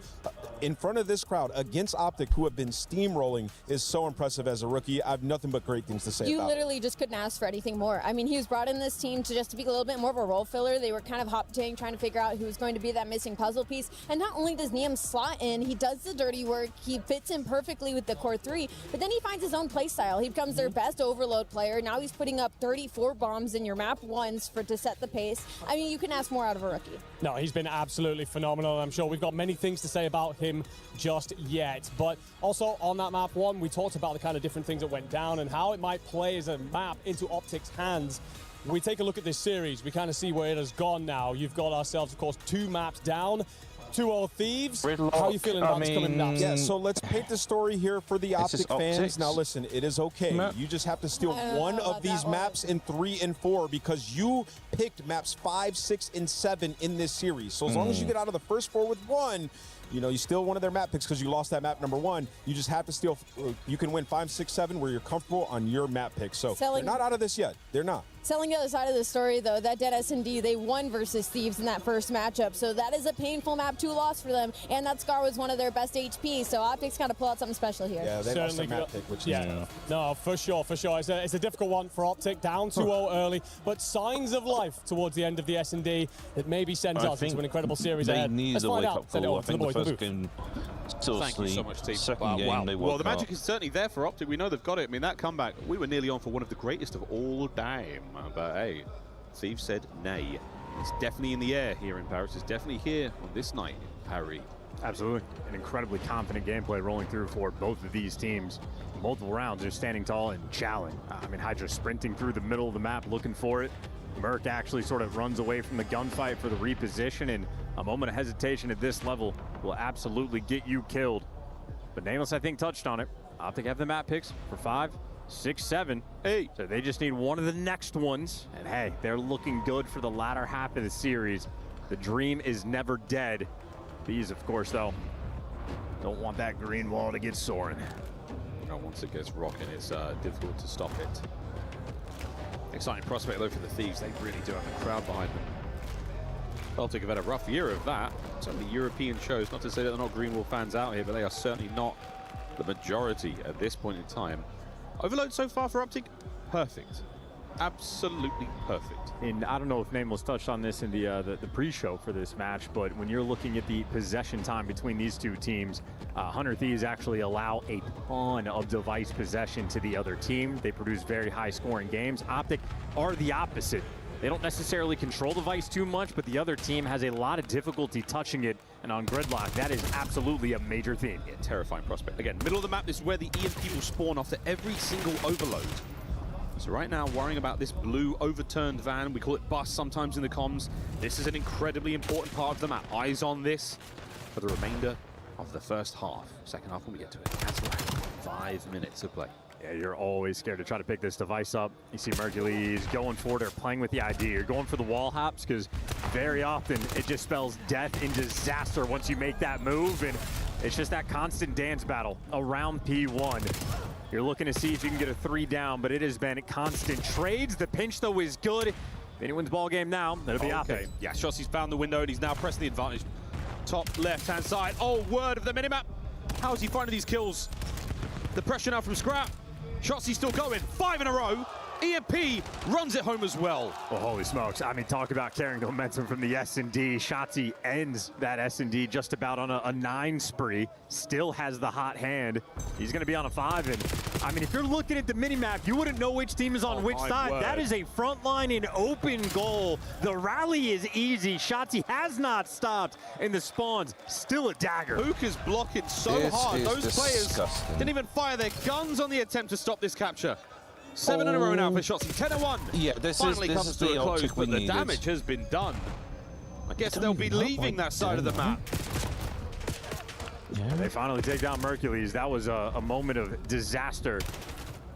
in front of this crowd against Optic, who have been steamrolling, is so impressive as a rookie. I have nothing but great things to say You about literally just couldn't ask for anything more. I mean, he was brought in this team to just to be a little bit more of a role filler. They were kind of hop-tang, trying to figure out who was going to be that missing puzzle piece. And not only does Niam slot in, he does the dirty work. He fits in perfectly with the core 3, but then he finds his own play style. He becomes their best overload player. Now he's putting up 34 bombs in your map 1s to set the pace. I mean, you can ask more out of a rookie. No, he's been absolutely phenomenal. I'm sure we've got many things to say about him just yet. But also on that map 1, we talked about the kind of different things that went down and how it might play as a map into Optic's hands. When we take a look at this series, we kind of see where it has gone now. You've got ourselves, of course, 2 maps down. 2-0 Thieves. How are you feeling about this coming up? Yeah, so let's paint the story here for the Optic fans. Now listen, it is okay. You just have to steal one of these maps in 3 and 4 because you picked maps 5, 6, and 7 in this series. So as long as you get out of the first 4 with 1, you know, you steal one of their map picks because you lost that map number 1. You just have to steal. You can win 5, 6, 7 where you're comfortable on your map pick. So they're not out of this yet. They're not. Selling the other side of the story, though, that dead S&D, they won versus Thieves in that first matchup. So that is a painful map 2 loss for them. And that Scar was one of their best HP. So Optic's got to pull out something special here. Yeah, they lost their map pick, which is No, for sure, for sure. It's a difficult one for Optic, down 2-0 early, but signs of life towards the end of the S&D that maybe sends us into an incredible series ahead. Let's find out. Send it over to the boys in the booth. Thank you so much, team. Well, the magic is certainly there for Optic. We know they've got it. I mean, that comeback, we were nearly on for one of the greatest of all time. But hey, Thieves said nay. It's definitely in the air here in Paris. It's definitely here on this night in Paris. Absolutely. An incredibly confident gameplay rolling through for both of these teams. Multiple rounds, they're standing tall and challenging. I mean, Hydra sprinting through the middle of the map looking for it. Merc actually sort of runs away from the gunfight for the reposition, and a moment of hesitation at this level will absolutely get you killed. But Nameless, I think, touched on it. Optic have the map picks for 5, 6, 7, 8. So they just need one of the next ones. And hey, they're looking good for the latter half of the series. The dream is never dead. These, of course, though, don't want that green wall to get soaring. Once it gets rocking, it's difficult to stop it. Exciting prospect, though, for the Thieves. They really do have a crowd behind them. Celtic have had a rough year of that. Certainly European shows. Not to say that they're not Greenwall fans out here, but they are certainly not the majority at this point in time. Overload so far for Optic, perfect. Absolutely perfect. And I don't know if Nameless touched on this in the pre-show for this match, but when you're looking at the possession time between these two teams, 100 Thieves actually allow a ton of device possession to the other team. They produce very high scoring games. Optic are the opposite. They don't necessarily control the device too much, but the other team has a lot of difficulty touching it. And on Gridlock, that is absolutely a major theme. Yeah, terrifying prospect. Again, middle of the map, this is where the EMP will spawn after every single overload. So right now, worrying about this blue overturned van, we call it bus sometimes in the comms. This is an incredibly important part of the map. Eyes on this for the remainder of the first half. Second half when we get to it. That's right. 5 minutes of play. Yeah, you're always scared to try to pick this device up. You see Mercules going for it or playing with the idea. You're going for the wall hops because very often it just spells death and disaster once you make that move. And it's just that constant dance battle around P1. You're looking to see if you can get a 3 down, but it has been constant trades. The pinch, though, is good. If anyone's ball game now, that'll be okay. Yeah, Shotzzy's found the window and he's now pressing the advantage. Top left-hand side. Oh, word of the minimap. How is he finding these kills? The pressure now from Scrap. Shotzzy still going. 5 in a row. EMP runs it home as well. Well, holy smokes. I mean, talk about carrying the momentum from the S&D. Shotzzy ends that S&D just about on a 9 spree. Still has the hot hand. He's going to be on a 5. And, I mean, if you're looking at the minimap, you wouldn't know which team is on which side. Word. That is a front line and open goal. The rally is easy. Shotzzy has not stopped. And the spawns, still a dagger. Hook is blocking so hard. Those players didn't even fire their guns on the attempt to stop this capture. 7 in a row now for Shotzzy. 10-1. Yeah, this finally is comes to the a close, optic we but the needed. damage has been done. I guess they'll be leaving that side of the map. They finally take down Mercules. That was a moment of disaster.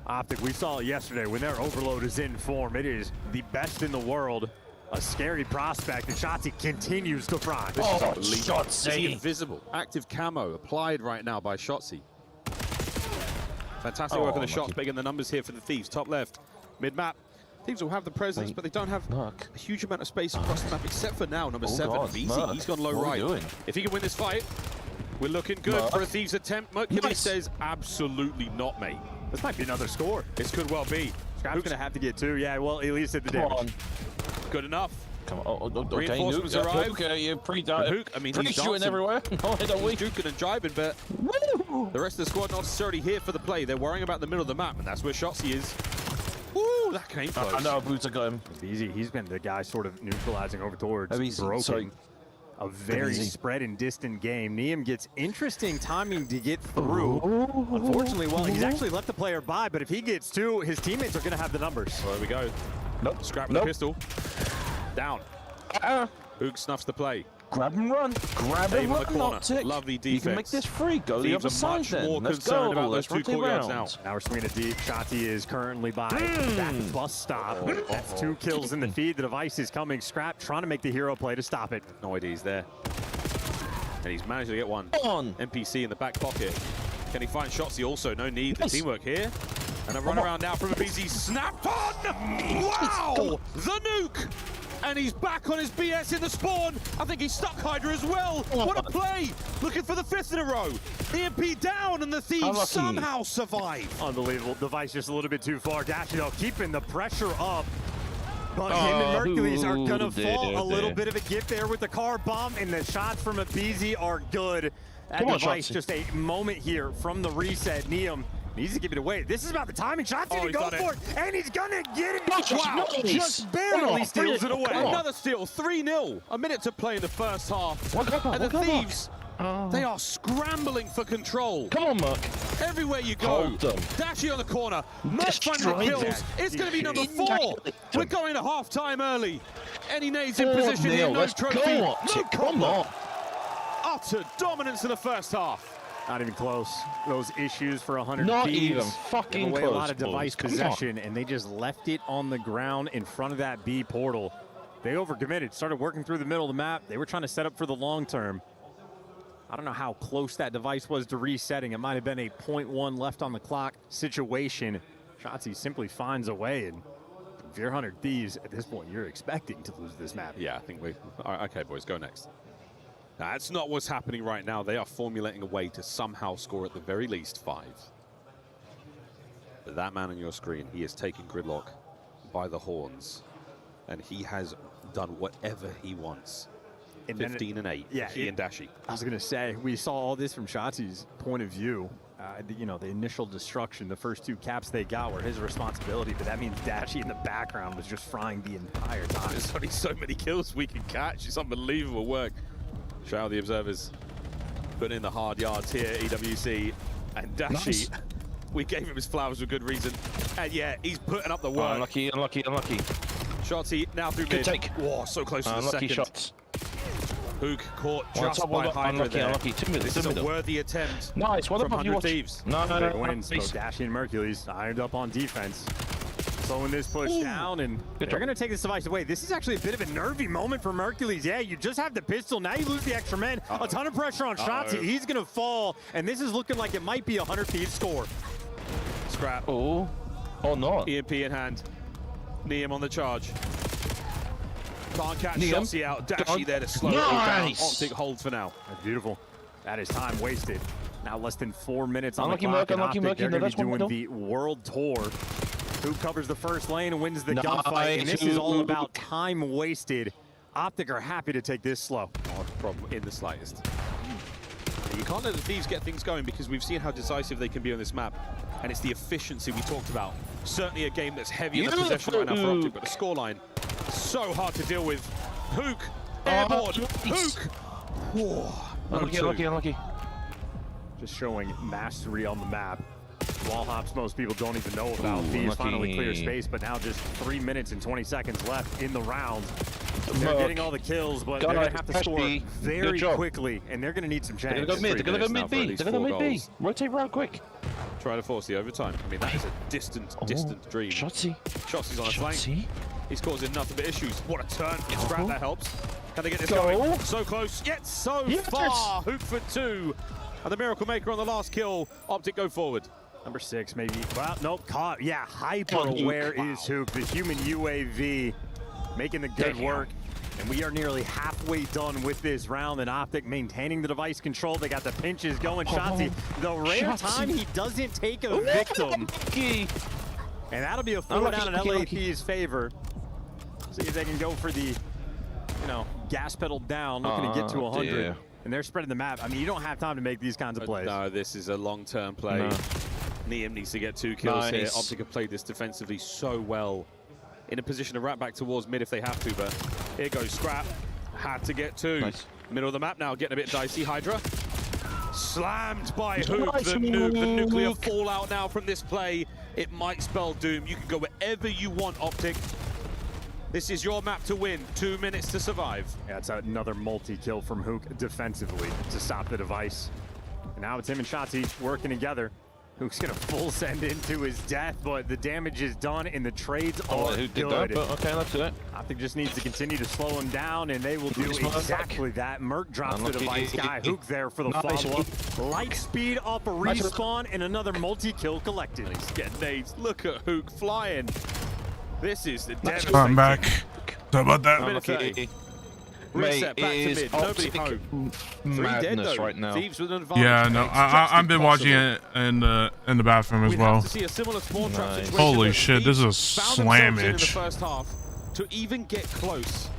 Optic, we saw it yesterday when their overload is in form. It is the best in the world. A scary prospect, and Shotzzy continues to fry. Shotzzy! Is he invisible? Active camo applied right now by Shotzzy. Fantastic work on the shots, big in the numbers here for the Thieves. Top left, mid-map. Thieves will have the presence, but they don't have a huge amount of space across the map, except for now, number 7, VZ. He's gone low right. If he can win this fight, we're looking good for a Thieves attempt. Mercury says, absolutely not, mate. This might be another score. This could well be. Scrap's going to have to get 2. Yeah, well, at least did the damage. Good enough. Come on, okay, Reinforcements arrive. You're pre-shooting I mean, he's dancing. everywhere. He's juking and jiving, but the rest of the squad not necessarily here for the play. They're worrying about the middle of the map, and that's where Shotzzy is. Ooh, that came close. I know Boots got him. Easy. He's been the guy sort of neutralizing over towards Broken. A very spread and distant game. Neum gets interesting timing to get through. Unfortunately, well, he's actually let the player by, but if he gets 2, his teammates are going to have the numbers. Well, there we go. Nope. Scrap with the pistol. Down. Hook snuffs the play. Grab and run. Grab and run. Lovely defense. You can make this free. Go the other side then. More Let's concerned go. about those 2 courtyards now. Now we're swinging it deep. Shotzzy is currently by that bus stop. That's 2 kills in the feed. The device is coming. Scrap trying to make the hero play to stop it. No idea he's there. And he's managed to get one. NPC in the back pocket. Can he find Shotzzy also? No need. The teamwork here. And a run around now from a BZ. Snap on! Wow! The nuke! And he's back on his BS in the spawn. I think he's stuck Hydra as well. What a play! Looking for the 5th in a row. EMP down, and the Thieves somehow survive. Unbelievable. Device just a little bit too far. Dashy, though, keeping the pressure up. But him and Mercules are going to fall. A little bit of a gift there with the car bomb, and the shots from a BZ are good. That device, just a moment here from the reset. Neum needs to give it away. This is about the timing. Shots going to go for it, and he's going to get it. Wow, just barely steals it away. Another steal, 3-0. A minute to play in the first half. And the Thieves, they are scrambling for control. Come on, Merc. Everywhere you go. Dashy on the corner. Merc finding the kills. It's going to be number 4. We're going to half-time early. Any nades in position here, no trophy. No combo. Utter dominance in the first half. Not even close. Those issues for 100 Not Thieves. even fucking away close. A lot of device possession, and they just left it on the ground in front of that B portal. They overcommitted, started working through the middle of the map. They were trying to set up for the long term. I don't know how close that device was to resetting. It might have been a 0.1 left on the clock situation. Shotzzy simply finds a way, and if you're 100 Thieves, at this point, you're expecting to lose this map. Yeah, I think we... All right, okay, boys, go next. Now, that's not what's happening right now. They are formulating a way to somehow score at the very least 5. But that man on your screen, he has taken Gridlock by the horns, and he has done whatever he wants. 15 and 8, yeah, he and Dashy. I was going to say, we saw all this from Shotzzy's point of view. You know, the initial destruction, the first 2 caps they got were his responsibility, but that means Dashy in the background was just frying the entire time. There's only so many kills we can catch. It's unbelievable work. Shout out the observers. Putting in the hard yards here, EWC. And Dashy, we gave him his flowers for good reason. And yeah, he's putting up the work. Unlucky. Shotzzy now through Good mid. take. Whoa, so close to the second. Shots. Hook caught just by Hydra there. Unlucky. 2 minutes. This is a worthy attempt Nice. What from above you 100 watch? Thieves. No. Big wins. Please. Dashing Mercules ironed up on defense. Slowing this push down, and they're going to take this device away. This is actually a bit of a nervy moment for Mercules. Yeah, you just have the pistol. Now you lose the extra men. A ton of pressure on Shotzi. He's going to fall, and this is looking like it might be a 100 Thieves score. Scrap. Oh, no. EMP in hand. Neum on the charge. Can't catch Neum. Shotzi out. Dashy there to slow it all down. Nice. Optic holds for now. That's beautiful. That is time wasted. Now less than 4 minutes on Unlucky the clock. Merc, unlucky Merc. They're No, going to that's be one doing middle. the World Tour. Who covers the first lane and wins the Nice. gunfight. And this is all about time wasted. Optic are happy to take this slow. Not a problem in the slightest. You can't let the Thieves get things going because we've seen how decisive they can be on this map. And it's the efficiency we talked about. Certainly a game that's heavy in the possession right now for Optic, but the scoreline, so hard to deal with. Hook, airborne, Hook. Unlucky. Just showing mastery on the map. Wall hops most people don't even know about. Thieves finally clear space, but now just 3 minutes and 20 seconds left in the round. They're getting all the kills, but they're going to have to score very quickly, and they're going to need some change. They're going to go mid. They're going to go mid B. They're going to go mid B. Rotate round quick. Try to force the overtime. I mean, that is a distant dream. Shotzi's on a flank. He's causing nothing but issues. What a turn from Scrap. That helps. Can they get this going? So close, yet so far. Hook for 2. And the Miracle Maker on the last kill. Optic go forward. Number 6, maybe. Well, nope. Caught. Yeah, hyper aware is Hook. The human UAV making the good work. And we are nearly halfway done with this round. And Optic maintaining the device control. They got the pinches going. Shotzi, the rare time he doesn't take a victim. And that'll be a 4 down in LAP's favor. See if they can go for the, gas pedal down, looking to get to 100. And they're spreading the map. I mean, you don't have time to make these kinds of plays. No, this is a long-term play. No. Neum needs to get 2 kills here. Optic have played this defensively so well. In a position to wrap back towards mid if they have to, but here goes Scrap. Had to get 2. Nice. Middle of the map now, getting a bit dicey. Hydra. Slammed by Hook. The nuclear fallout now from this play. It might spell doom. You can go wherever you want, Optic. This is your map to win. 2 minutes to survive. Yeah, it's another multi-kill from Hook defensively to stop the device. And now it's him and Shotzi working together. Hook's gonna full send into his death, but the damage is done and the trades are good. Okay, let's do it. Optic just needs to continue to slow him down, and they will do exactly that. Merc drops the device guy. Hook there for the follow-up. Light speed off a respawn and another multi-kill collected. He's getting nades. Look at Hook flying. This is the devastating. I'm back. Sorry about that. Reset back to mid. Nobody home. Madness right now. Thieves with an advantage. Yeah, no, I've been watching it in the bathroom as well. To see a similar spawn trap situation. Holy shit, this is a slammage. In the first half to even get close.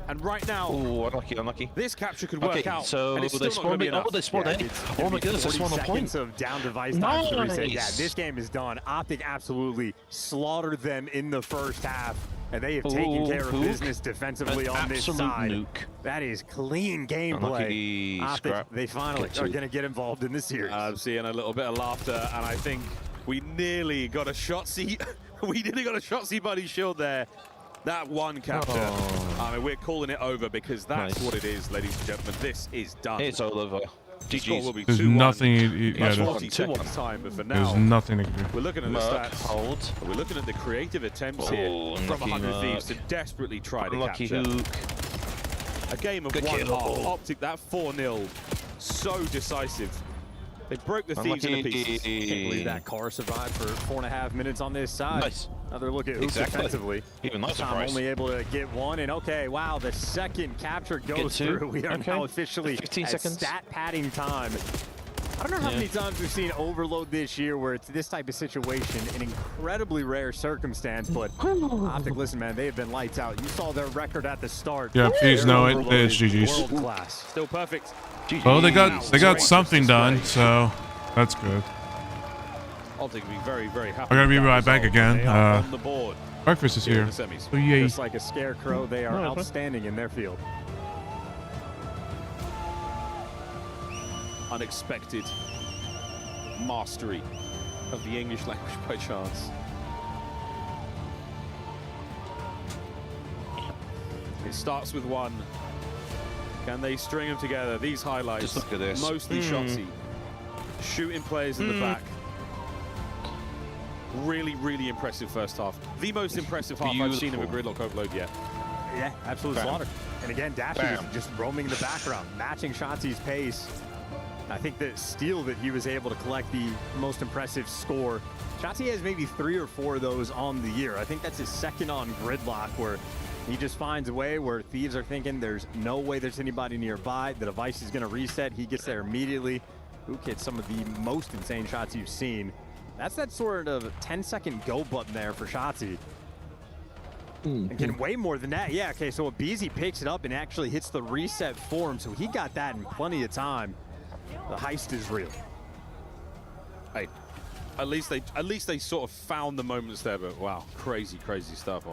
And right now, unlucky. This capture could work out. So and it's they still not spawned enough. they spawned in. Oh my goodness, they spawned a point. Of down device time to reset. Yeah, this game is done. Optic absolutely slaughtered them in the first half. And they have taken care of business defensively on this side. Nuke. That is clean gameplay. Optic, they finally are going to get involved in this series. I'm seeing a little bit of laughter, and I think we nearly got a Shotzi. We nearly got a Shotzi buddy shield there. That one capture. I mean, we're calling it over because that's what it is, ladies and gentlemen. This is done. It's all over. GG's. There's nothing. Time, but for now, there's nothing to do. We're looking at the stats. We're looking at the creative attempts here from 100 Thieves to desperately try to capture. A game of one half. Optic, that 4-0. So decisive. They broke the Thieves into pieces. Can't believe that car survived for 4.5 minutes on this side. Nice. Another look at Hook defensively. Even nice Tom only able to get 1, and okay, wow, the second capture goes through. We are now officially 15 at seconds. stat padding time. I don't know how many times we've seen Overload this year where it's this type of situation, an incredibly rare circumstance, but Optic, listen, man, they have been lights out. You saw their record at the start. Yeah, please know it. It's GG's. World class. Still perfect. Well, they got something done, so that's good. Optic will be very, very happy. I gotta be right back again. On the board. Breakfast is here. So yay. Just like a scarecrow, they are outstanding in their field. Unexpected mastery of the English language by chance. It starts with 1, Can they string them together? These highlights. Just look at this. Mostly Shotzzy. Shooting players in the back. Really, really impressive first half. The most impressive half I've seen of a Gridlock overload yet. Yeah, absolute Bam. slaughter. And again, Dashy just roaming in the background, matching Shotzi's pace. I think the steal that he was able to collect the most impressive score. Shotzi has maybe 3 or 4 of those on the year. I think that's his second on Gridlock, where he just finds a way where Thieves are thinking there's no way there's anybody nearby. The device is going to reset. He gets there immediately. Ook hits some of the most insane shots you've seen. That's that sort of 10-second go button there for Shotzi. And can way more than that. Yeah, okay, so Abizi picks it up and actually hits the reset for him, so he got that in plenty of time. The heist is real. Hey, at least they sort of found the moments there, but wow, crazy, crazy stuff.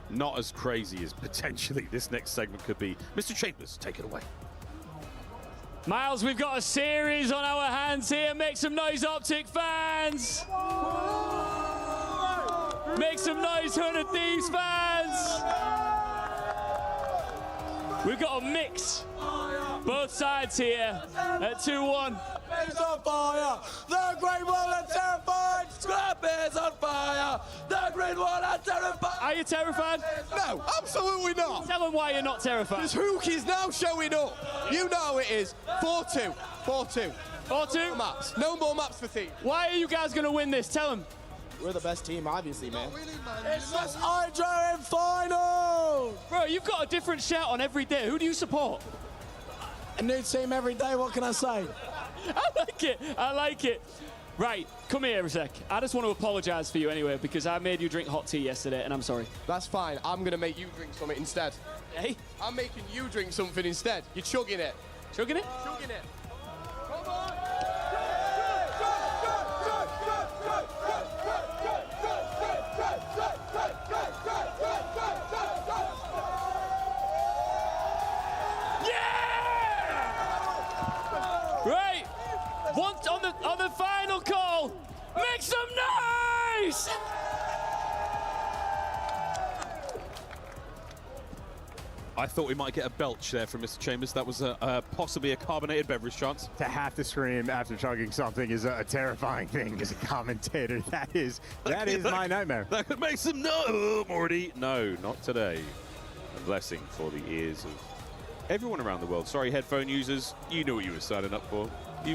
Not as crazy as potentially this next segment could be. Mr. Chambers, take it away. Miles, we've got a series on our hands here. Make some noise, Optic fans. Make some noise, 100 Thieves fans. We've got a mix. Both sides here at 2-1. Is on fire. The Great Wall are terrified. Scrap is on fire. The Great Wall are terrified. Are you terrified? No, absolutely not. Tell them why you're not terrified. Because Hook is now showing up. You know it is. 4-2. 4-2. 4-2? Maps. No more maps for Thieves. Why are you guys going to win this? Tell them. We're the best team, obviously, man. It's the Hydra in final! Bro, you've got a different shout on every day. Who do you support? A new team every day, what can I say? I like it. I like it. Right, come here a sec. I just want to apologize for you anyway, because I made you drink hot tea yesterday, and I'm sorry. That's fine. I'm going to make you drink something instead. Hey? I'm making you drink something instead. You're chugging it. Chugging it? Chugging it. Come on! Right, once on the final call, make some noise! I thought we might get a belch there from Mr. Chambers. That was possibly a carbonated beverage chance. To have to scream after chugging something is a terrifying thing as a commentator. That is my nightmare. That could make some noise, Morty. No, not today. A blessing for the ears of everyone around the world. Sorry, headphone users, you knew what you were signing up for. If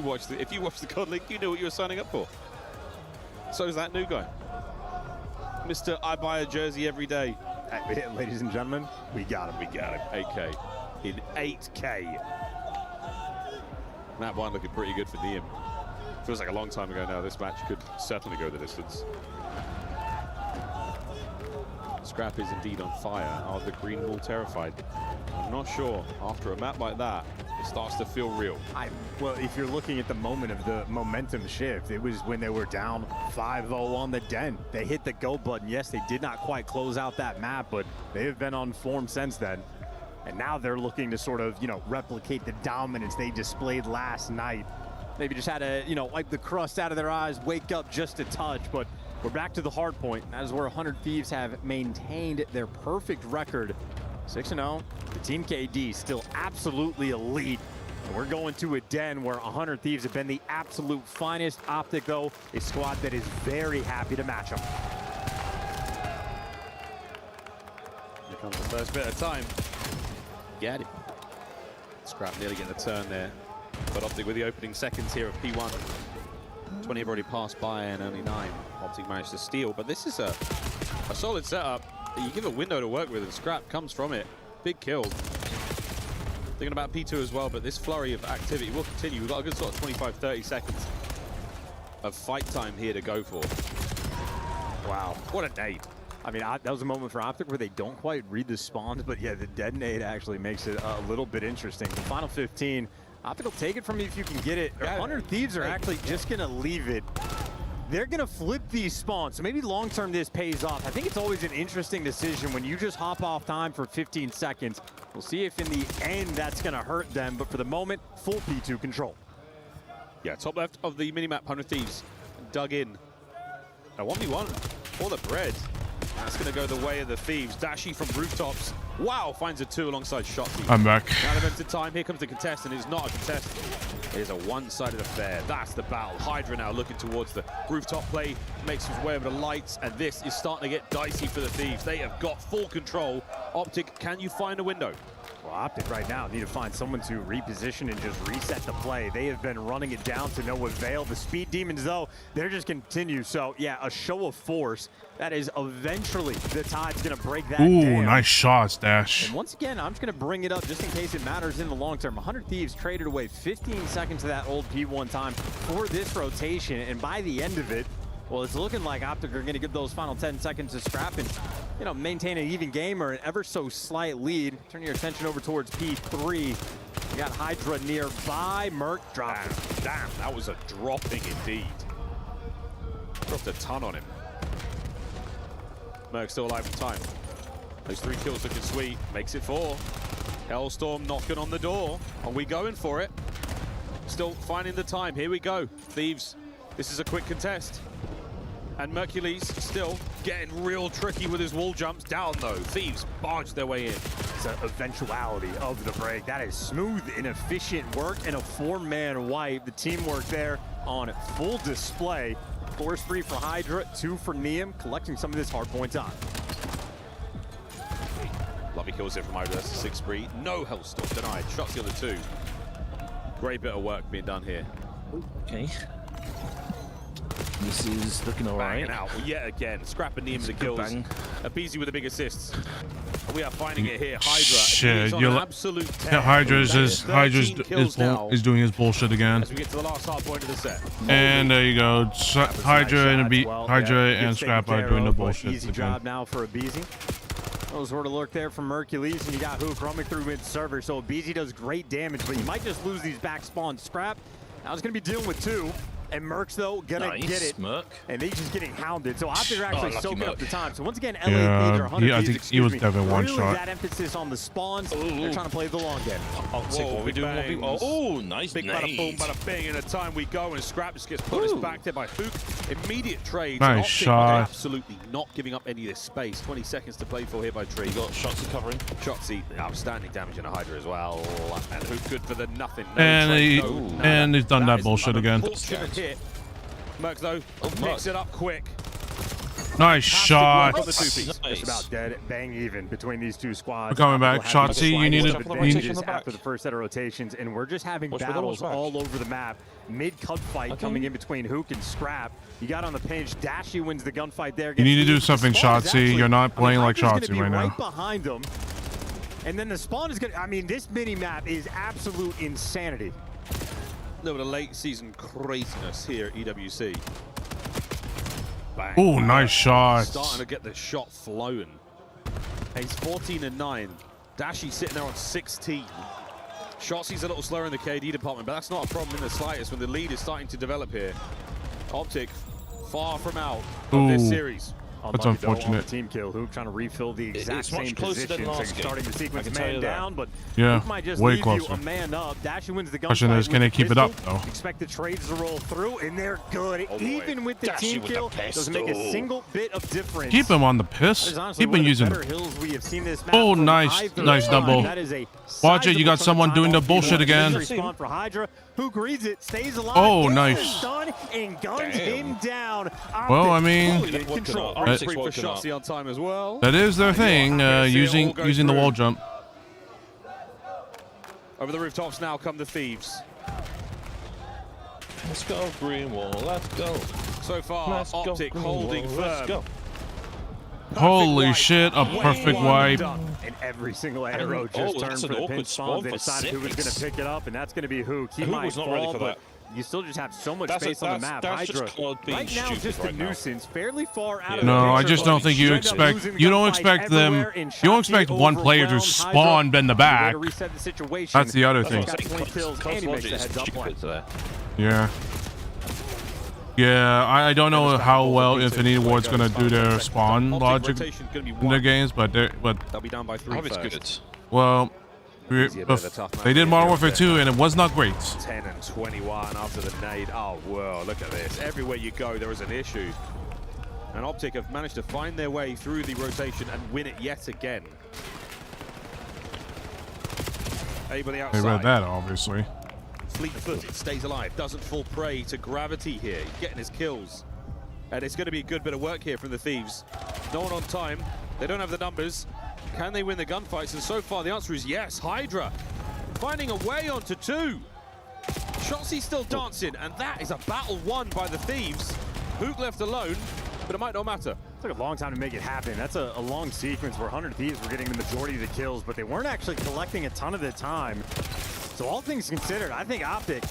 you watched the COD League, you knew what you were signing up for. So is that new guy. Mr. I buy a jersey every day. Ladies and gentlemen, we got him. 8K. In 8K. That one looking pretty good for Diem. Feels like a long time ago now. This match could certainly go the distance. Scrap is indeed on fire. Are the Green Wall terrified? I'm not sure. After a map like that, it starts to feel real. Well, if you're looking at the moment of the momentum shift, it was when they were down 5-0 on the Den. They hit the go button. Yes, they did not quite close out that map, but they have been on form since then. And now they're looking to sort of, replicate the dominance they displayed last night. Maybe just had to, wipe the crust out of their eyes, wake up just a touch, but we're back to the hard point. That is where 100 Thieves have maintained their perfect record. 6-0. The Team KD still absolutely elite. And we're going to a Den where 100 Thieves have been the absolute finest. Optic, though, a squad that is very happy to match them. Here comes the first bit of time. Get it. Scrap nearly getting a turn there. But Optic with the opening seconds here of P1. 20 have already passed by and only 9. Optic managed to steal, but this is a solid setup. You give a window to work with, and Scrap comes from it. Big kill. Thinking about P2 as well, but this flurry of activity will continue. We've got a good sort of 25-30 seconds of fight time here to go for. Wow, what a nade. I mean, that was a moment for Optic where they don't quite read the spawns, but yeah, the detonate actually makes it a little bit interesting. The final 15, Optic will take it from you if you can get it. 100 Thieves are actually just going to leave it. They're going to flip these spawns, so maybe long-term this pays off. I think it's always an interesting decision when you just hop off time for 15 seconds. We'll see if in the end that's going to hurt them, but for the moment, full P2 control. Yeah, top left of the minimap, 100 Thieves dug in. A 1v1 for the bread. That's going to go the way of the Thieves. Dashi from rooftops. Wow, finds a 2 alongside Shotzi. I'm back. Now they've entered time. Here comes the contestant. It's not a contestant. It is a one-sided affair. That's the battle. Hydra now looking towards the rooftop play. Makes his way over the lights. And this is starting to get dicey for the Thieves. They have got full control. Optic, can you find a window? Well, Optic right now need to find someone to reposition and just reset the play. They have been running it down to no avail. The Speed Demons, though, they're just continue. So, yeah, a show of force. That is eventually the tide's going to break that Ooh, down. nice shots, Dash. And once again, I'm just going to bring it up just in case it matters in the long term. 100 Thieves traded away 15 seconds of that old P1 time for this rotation. And by the end of it, well, it's looking like Optic are going to give those final 10 seconds to scrap and, you know, maintain an even game or an ever so slight lead. Turn your attention over towards P3. You got Hydra nearby. Merc dropped. Damn, that was a dropping indeed. Dropped a ton on him. Merc still alive in time. Those 3 kills looking sweet. Makes it 4. Hellstorm knocking on the door. Are we going for it? Still finding the time. Here we go. Thieves, this is a quick contest. And Mercules still getting real tricky with his wall jumps. Down though. Thieves barge their way in. It's an eventuality of the break. That is smooth and efficient work and a 4-man wipe. The teamwork there on full display. Force 3 for Hydra, 2 for Neum, collecting some of this hard point time. Lovely kills here from Hydra. That's a 6-3. No Hellstorm denied. Shots the other 2. Great bit of work being done here. Okay. This is looking all right. Banging out yet again. Scrap and Neum the kills. Abizi with the big assists. And we are finding it here. Hydra. Shit, on an absolute 10. Yeah, Hydra's is doing his bullshit again. As we get to the last hard point of the set. And there you go. Hydra and Scrap are doing the bullshit Easy again. job now for Abizi. Those were to lurk there from Mercules, and you got Hook roaming through mid-server, so Abizi does great damage, but you might just lose these back spawn. Scrap, now he's going to be dealing with 2. And Merc's, though, gonna get it. Merc. And he's just getting hounded. So Optic are actually soaking up the time. So once again, LA Yeah, Thieves are 100 I Thieves, think he was definitely one really shot. that emphasis on the spawns. They're trying to play the long game. Optic, what are we doing? Oh, nice Big bada boom, nade. bada bing, and a time we go, and Scrap just gets punished back there by Hook. Immediate trades. Nice Optic shot. Absolutely not giving up any of this space. 20 seconds to play for here by Tree. Got Shotzi covering. Shotzi, outstanding damage in a Hydra as well. And Hook good for the nothing. No And trade, and he's done that bullshit again. Unfortunate hit. Merc though, picks it up quick. Nice shot. It's about dead, bang even between these two squads. We're coming back. Shotzi, you need to after the first set of rotations, and we're just having battles all over the map. Mid-cut fight coming in between Hook and Scrap. You got on the pinch. Dashi wins the gunfight there. You need to do something, Shotzi. You're not playing like Shotzi right now. Behind them. And then the spawn is going to, I mean, this mini-map is absolute insanity. A little bit of late season craziness here at EWC. Bang. Oh, nice shot. Starting to get the shot flowing. He's 14-9. Dashi sitting there on 16. Shotzi's a little slower in the KD department, but that's not a problem in the slightest when the lead is starting to develop here. Optic far from out of this series. That's unfortunate. Team kill. Hook trying to refill the exact It's same much closer than position. last game. Starting the sequence I can tell man you that. down, but Yeah, Hook might just way leave closer. you a man up. Dashi wins the gunfight. Question is, can they keep it up though? Expect the trades to roll through, and they're good. Even with the team kill, doesn't make a single bit of difference. Keep him on the piss. Keep him using them. Oh, nice double. Watch it, you got someone doing the bullshit again. For Hydra. Hook reads it, stays alive. Oh, nice. Done and guns him down. Well, I mean, For Shotzi on time as well. that is their thing, using the wall jump. Over the rooftops now come the Thieves. Let's go, green wall. Let's go. So far, Let's go, Optic green holding wall. firm. Let's go. Holy shit, a perfect wipe. And every single arrow just turned for the pinch spawn. They decided who was going to pick it up, and that's going to be Hook. He might was not ready fall, for but that. you still just have so much space on the map. Hydra, right now, just a nuisance, fairly far out of the No, I picture, just but don't think you end up expect losing the you don't gunfight expect them everywhere, and you don't Shotzi expect one player to overwhelmed spawn Hydra. in the Way back. to reset the situation. That's the other thing. Got 20 kills, and he makes the heads up play. Yeah. Yeah, I don't know how well Infinity Ward's gonna do their spawn logic in their games, but they'll be down by 3 first. well, they did Modern Warfare 2 and it was not great. 10 and 21 after the nade. Oh, whoa, look at this. Everywhere you go, there is an issue. And Optic have managed to find their way through the rotation and win it yet again. Able the outside. They read that, obviously. Fleet-footed, stays alive, doesn't fall prey to gravity here. He's getting his kills. And it's going to be a good bit of work here from the Thieves. No one on time. They don't have the numbers. Can they win the gunfights? And so far the answer is yes. Hydra finding a way onto 2. Shotzi still dancing, and that is a battle won by the Thieves. Hook left alone, but it might not matter. It took a long time to make it happen. That's a long sequence where 100 Thieves were getting the majority of the kills, but they weren't actually collecting a ton of the time. So all things considered, I think Optic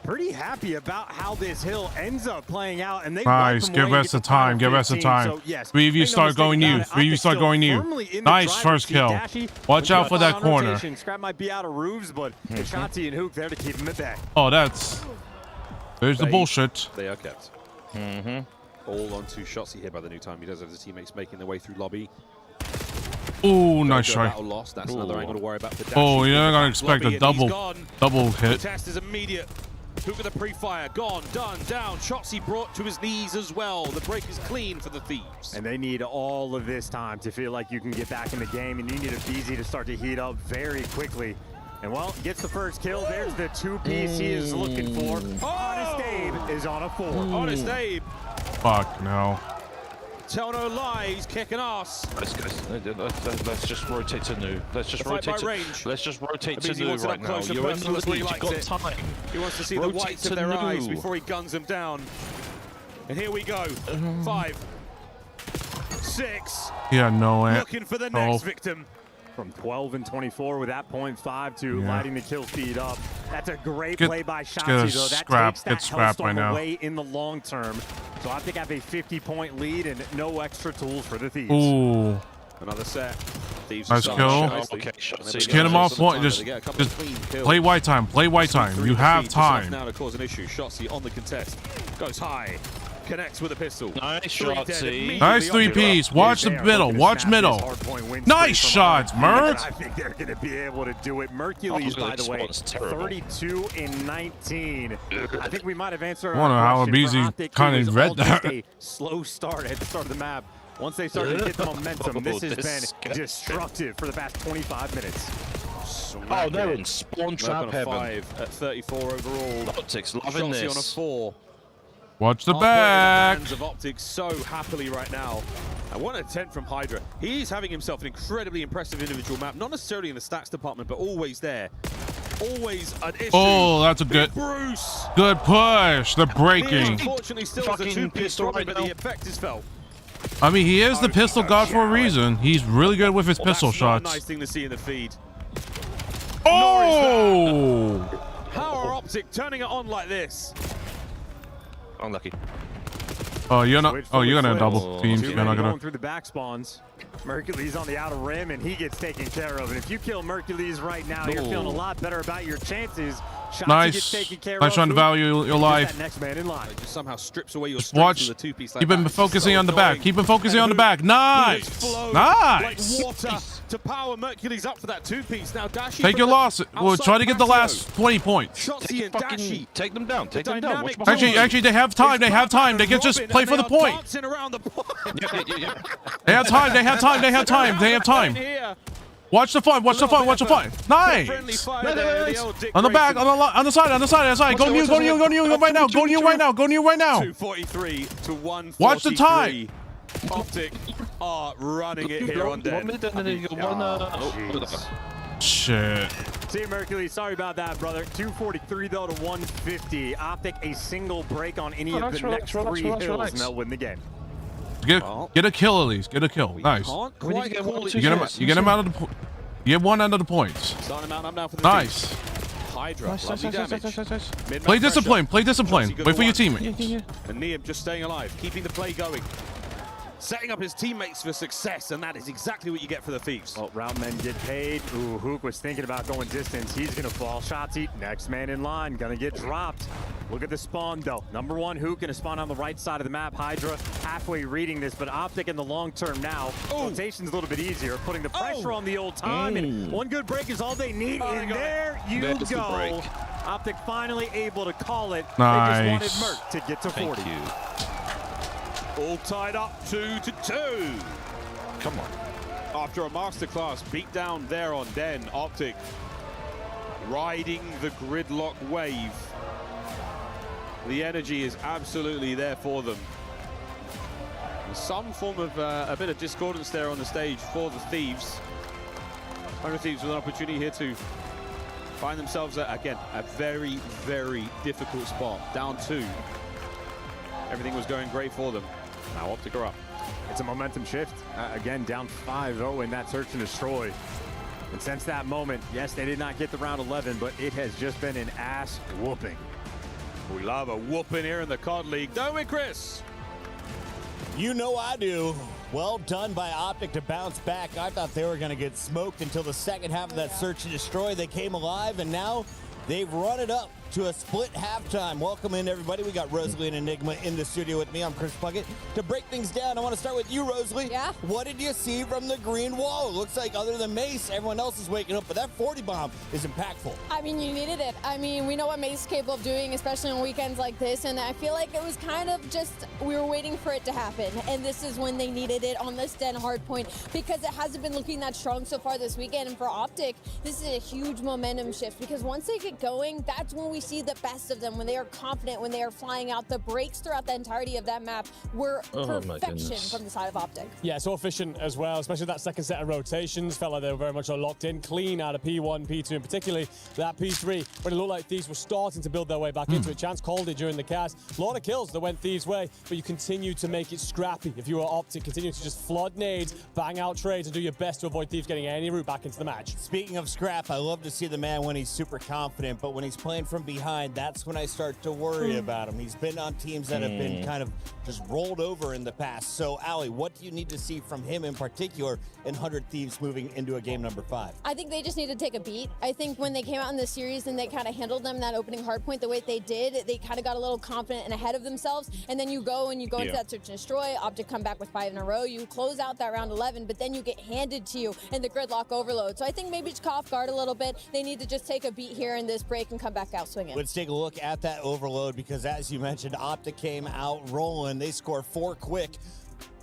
pretty happy about how this hill ends up playing out. And they nice, give us the time, give us the time. So, yes, 3 of you start going new, 3 of you start going new. Nice first kill. Watch out for that corner. Scrap might be out of roofs, but Shanti and Hook there to keep him at bay. Oh, there's the bullshit. They are kept. All onto Shotzi here by the new time. He does have his teammates making their way through lobby. Ooh, nice try. That's another angle to worry about for Dashi. Oh, you're not gonna expect a double hit. The test is immediate. Hook with the pre-fire, gone, done, down. Shotzi brought to his knees as well. The break is clean for the Thieves. And they need all of this time to feel like you can get back in the game, and you need a BZ to start to heat up very quickly. And well, gets the first kill. There's the 2-piece he is looking for. Honest Abe is on a 4. Honest Abe. Fuck no. Tell no lies, kicking ass. Let's just rotate to new. Let's just rotate to new right now. You're in the lead, you've got time. He wants to see the whites of their eyes before he guns them down. And here we go. 5, 6. Yeah, no way. Looking for the next victim. From 12 and 24 with that .5 to lighting the kill feed up. That's a great play by Shanti, though. That takes that Hellstorm away in the long term. So I think I have a 50-point lead and no extra tools for the Thieves. Ooh. Another set. Thieves nice kill. Just get him off point. Just play white time. Play white time. You have time. Now to cause an issue. Shotzi on the contest. Goes high. Connects with a pistol. Nice Shotzi. Nice 3-piece. Watch the middle. Watch middle. Nice shots, Merc. I think they're going to be able to do it. Mercules, by the way, 32 and 19. I think we might have answered our question. How BZ kind of read that. A slow start at the start of the map. Once they started to get the momentum, this has been destructive for the past 25 minutes. Oh, they're in spawn trap heaven. 5 at 34 overall. Optics loving this. On a 4. Watch the back. Hands of Optics so happily right now. And 1 at 10 from Hydra. He's having himself an incredibly impressive individual map. Not necessarily in the stats department, but always there. Always an issue. Oh, that's a good push. The breaking. Unfortunately, still has a 2-piece probably, but the effect is felt. I mean, he is the pistol god for a reason. He's really good with his pistol shots. Nice thing to see in the feed. Oh! How are Optic turning it on like this? Unlucky. Oh, you're not. Oh, you're gonna double team. You're not gonna. Going through the back spawns. Mercules on the outer rim, and he gets taken care of. And if you kill Mercules right now, you're feeling a lot better about your chances. Nice. Nice trying to value your life. Next man in line. Just somehow strips away your watch. With the 2-piece like Keep him focusing on the back. Keep him focusing on the back. Nice. Nice. Like water to power Mercules up for that 2-piece. Now Dashi. Take your loss. We'll try to get the last 20 points. Shotzi and Dashi. Take them down. Take them down. Actually, they have time. They have time. They can just play for the point. They have time. They have time. They have time. They have time. Watch the fun. Watch the fun. Watch the fun. Nice. On the back. On the side. On the side. Go new. Go new. Go new right now. Go new right now. Go new right now. 243 to 143. Watch the time. Optic are running it here on dead. Shit. Team Mercury, sorry about that, brother. 243 though to 150. Optic a single break on any of the next 3 hills, and they'll win the game. Get a kill at least. Get a kill. Nice. You get him out of the. You get 1 out of the points. Nice. Hydra, nice. Play discipline. Play discipline. Wait for your teammate. And Neum just staying alive, keeping the play going. Setting up his teammates for success, and that is exactly what you get for the Thieves. Well, round men get paid. Ooh, Hook was thinking about going distance. He's gonna fall. Shotzi, next man in line, gonna get dropped. Look at the spawn, though. Number 1, Hook gonna spawn on the right side of the map. Hydra halfway reading this, but Optic in the long term now. Rotation's a little bit easier, putting the pressure on the old time, and 1 good break is all they need, and there you go. Optic finally able to call it. Nice. They just wanted Merc to get to 40. All tied up 2-2. Come on. After a masterclass beat down there on Den, Optic riding the gridlock wave. The energy is absolutely there for them. Some form of a bit of discordance there on the stage for the Thieves. 100 Thieves with an opportunity here to find themselves at, again, a very, very difficult spot. Down 2. Everything was going great for them. Now Optic are up. It's a momentum shift. Again, down 5-0 in that search and destroy. And since that moment, yes, they did not get the round 11, but it has just been an ass whooping. We love a whooping here in the COD League, don't we, Chris? You know I do. Well done by Optic to bounce back. I thought they were going to get smoked until the second half of that search and destroy. They came alive, and now they've run it up to a split halftime. Welcome in, everybody. We got Rosalie and Enigma in the studio with me. I'm Chris Puckett. To break things down, I want to start with you, Rosalie. Yeah? What did you see from the green wall? It looks like other than Mace, everyone else is waking up, but that 40 bomb is impactful. I mean, you needed it. I mean, we know what Mace is capable of doing, especially on weekends like this, and I feel like it was kind of just, we were waiting for it to happen, and this is when they needed it on this Den hardpoint, because it hasn't been looking that strong so far this weekend, and for Optic, this is a huge momentum shift, because once they get going, that's when we see the best of them, when they are confident, when they are flying out. The breaks throughout the entirety of that map were perfection from the side of Optic. Yeah, so efficient as well, especially that second set of rotations. Felt like they were very much locked in, clean out of P1, P2, and particularly that P3, when it looked like Thieves were starting to build their way back into it. Chance called it during the cast. A lot of kills that went Thieves' way, but you continue to make it scrappy. If you were Optic, continue to just flood nades, bang out trades, and do your best to avoid Thieves getting any route back into the match. Speaking of scrap, I love to see the man when he's super confident, but when he's playing from behind, that's when I start to worry about him. He's been on teams that have been kind of just rolled over in the past. So, Allie, what do you need to see from him in particular in 100 Thieves moving into a game number 5? I think they just need to take a beat. I think when they came out in the series and they kind of handled them that opening hardpoint the way they did, they kind of got a little confident and ahead of themselves. And then you go into that search and destroy, Optic come back with 5 in a row. You close out that round 11, but then you get handed to you in the gridlock overload. So I think maybe just caught off guard a little bit. They need to just take a beat here in this break and come back out swinging. Let's take a look at that overload, because as you mentioned, Optic came out rolling. They score 4 quick.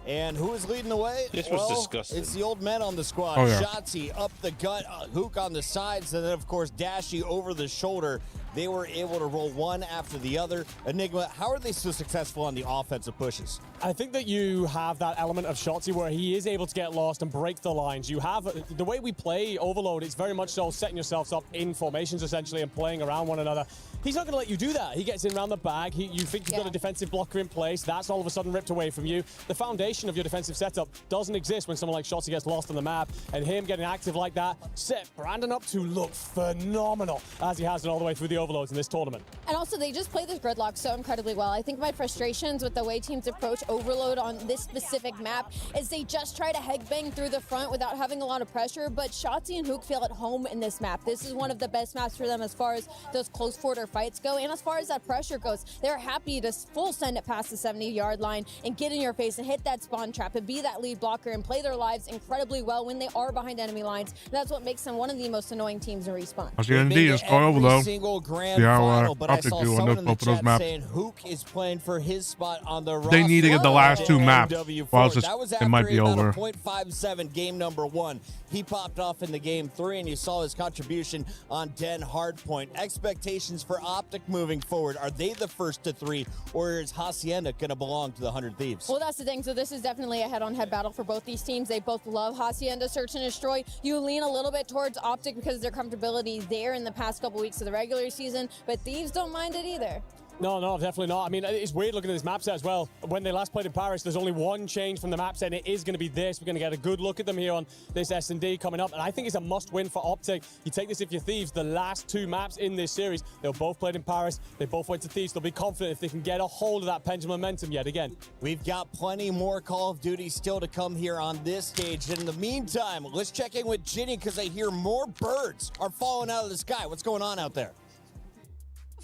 And who is leading the way? This was disgusting. It's the old men on the squad. Oh, yeah. Shotzi up the gut, Hook on the sides, and then, of course, Dashy over the shoulder. They were able to roll one after the other. Enigma, how are they so successful on the offensive pushes? I think that you have that element of Shotzi where he is able to get lost and break the lines. You have the way we play Overload, it's very much so setting yourselves up in formations essentially and playing around one another. He's not going to let you do that. He gets in around the bag. You think you've got a defensive blocker in place. That's all of a sudden ripped away from you. The foundation of your defensive setup doesn't exist when someone like Shotzi gets lost on the map. And him getting active like that set Brandon up to look phenomenal as he has it all the way through the overloads in this tournament. And also, they just play this gridlock so incredibly well. I think my frustrations with the way teams approach Overload on this specific map is they just try to headbang through the front without having a lot of pressure, but Shotzi and Hook feel at home in this map. This is one of the best maps for them as far as those close quarter fights go, and as far as that pressure goes, they're happy to full send it past the 70-yard line and get in your face and hit that spawn trap and be that lead blocker and play their lives incredibly well when they are behind enemy lines. And that's what makes them one of the most annoying teams in Respawn. I see ND is going over though. Single grand final, but I saw someone in the chat saying Hook is playing for his spot on the roster. They need to get the last 2 maps. Well, that was after it might be over. 0.57 game number 1. He popped off in the game 3, and you saw his contribution on Den Hardpoint. Expectations for Optic moving forward. Are they the first to 3, or is Hacienda going to belong to the 100 Thieves? Well, that's the thing. So this is definitely a head-on-head battle for both these teams. They both love Hacienda Search and Destroy. You lean a little bit towards Optic because of their comfortability there in the past couple weeks of the regular season, but Thieves don't mind it either. No, definitely not. I mean, it's weird looking at this map set as well. When they last played in Paris, there's only one change from the map set, and it is going to be this. We're going to get a good look at them here on this S&D coming up, and I think it's a must-win for Optic. You take this if you're Thieves. The last 2 maps in this series, they were both played in Paris. They both went to Thieves. They'll be confident if they can get a hold of that pendulum momentum yet again. We've got plenty more Call of Duty still to come here on this stage. And in the meantime, let's check in with Ginny because I hear more birds are falling out of the sky. What's going on out there?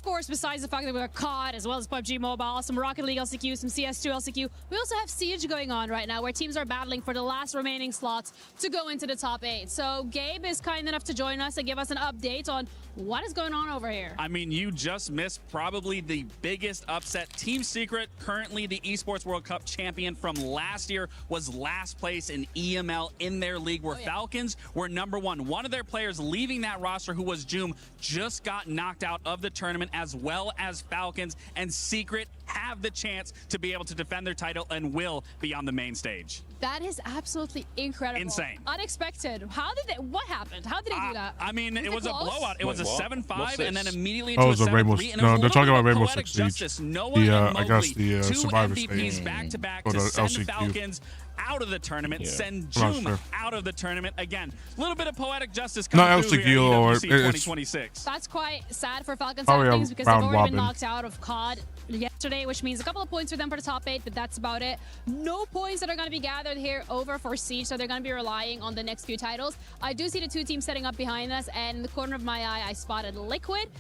Of course, besides the fact that we've got COD as well as PUBG Mobile, some Rocket League LCQ, some CS2 LCQ, we also have Siege going on right now where teams are battling for the last remaining slots to go into the top 8. So Gabe is kind enough to join us and give us an update on what is going on over here. I mean, you just missed probably the biggest upset. Team Secret, currently the Esports World Cup champion from last year, was last place in EML in their league, where Falcons were #1. One of their players leaving that roster, who was Joom, just got knocked out of the tournament, as well as Falcons, and Secret have the chance to be able to defend their title and will be on the main stage. That is absolutely incredible. Insane. Unexpected. How did they, what happened? How did they do that? I mean, it was a blowout. It was a 7-5 and then immediately Oh, into it was a Rainbow. 7-3. No, they're talking about Rainbow Poetic Six Siege. justice. Noah and I guess Mowgli, the two Survivor MVPs stage. back-to-back Or to the send LCQ. Falcons out of the tournament, send I'm not Joom sure. out of the tournament. Again, a little bit of poetic justice Not coming through LCQ here at or EWC it's 2026. That's quite sad for Falcons Probably side of a things because they've round already robin. been knocked out of COD yesterday, which means a couple of points for them for the top 8, but that's about it. No points that are going to be gathered here over for Siege, so they're going to be relying on the next few titles. I do see the two teams setting up behind us, and in the corner of my eye, I spotted Liquid.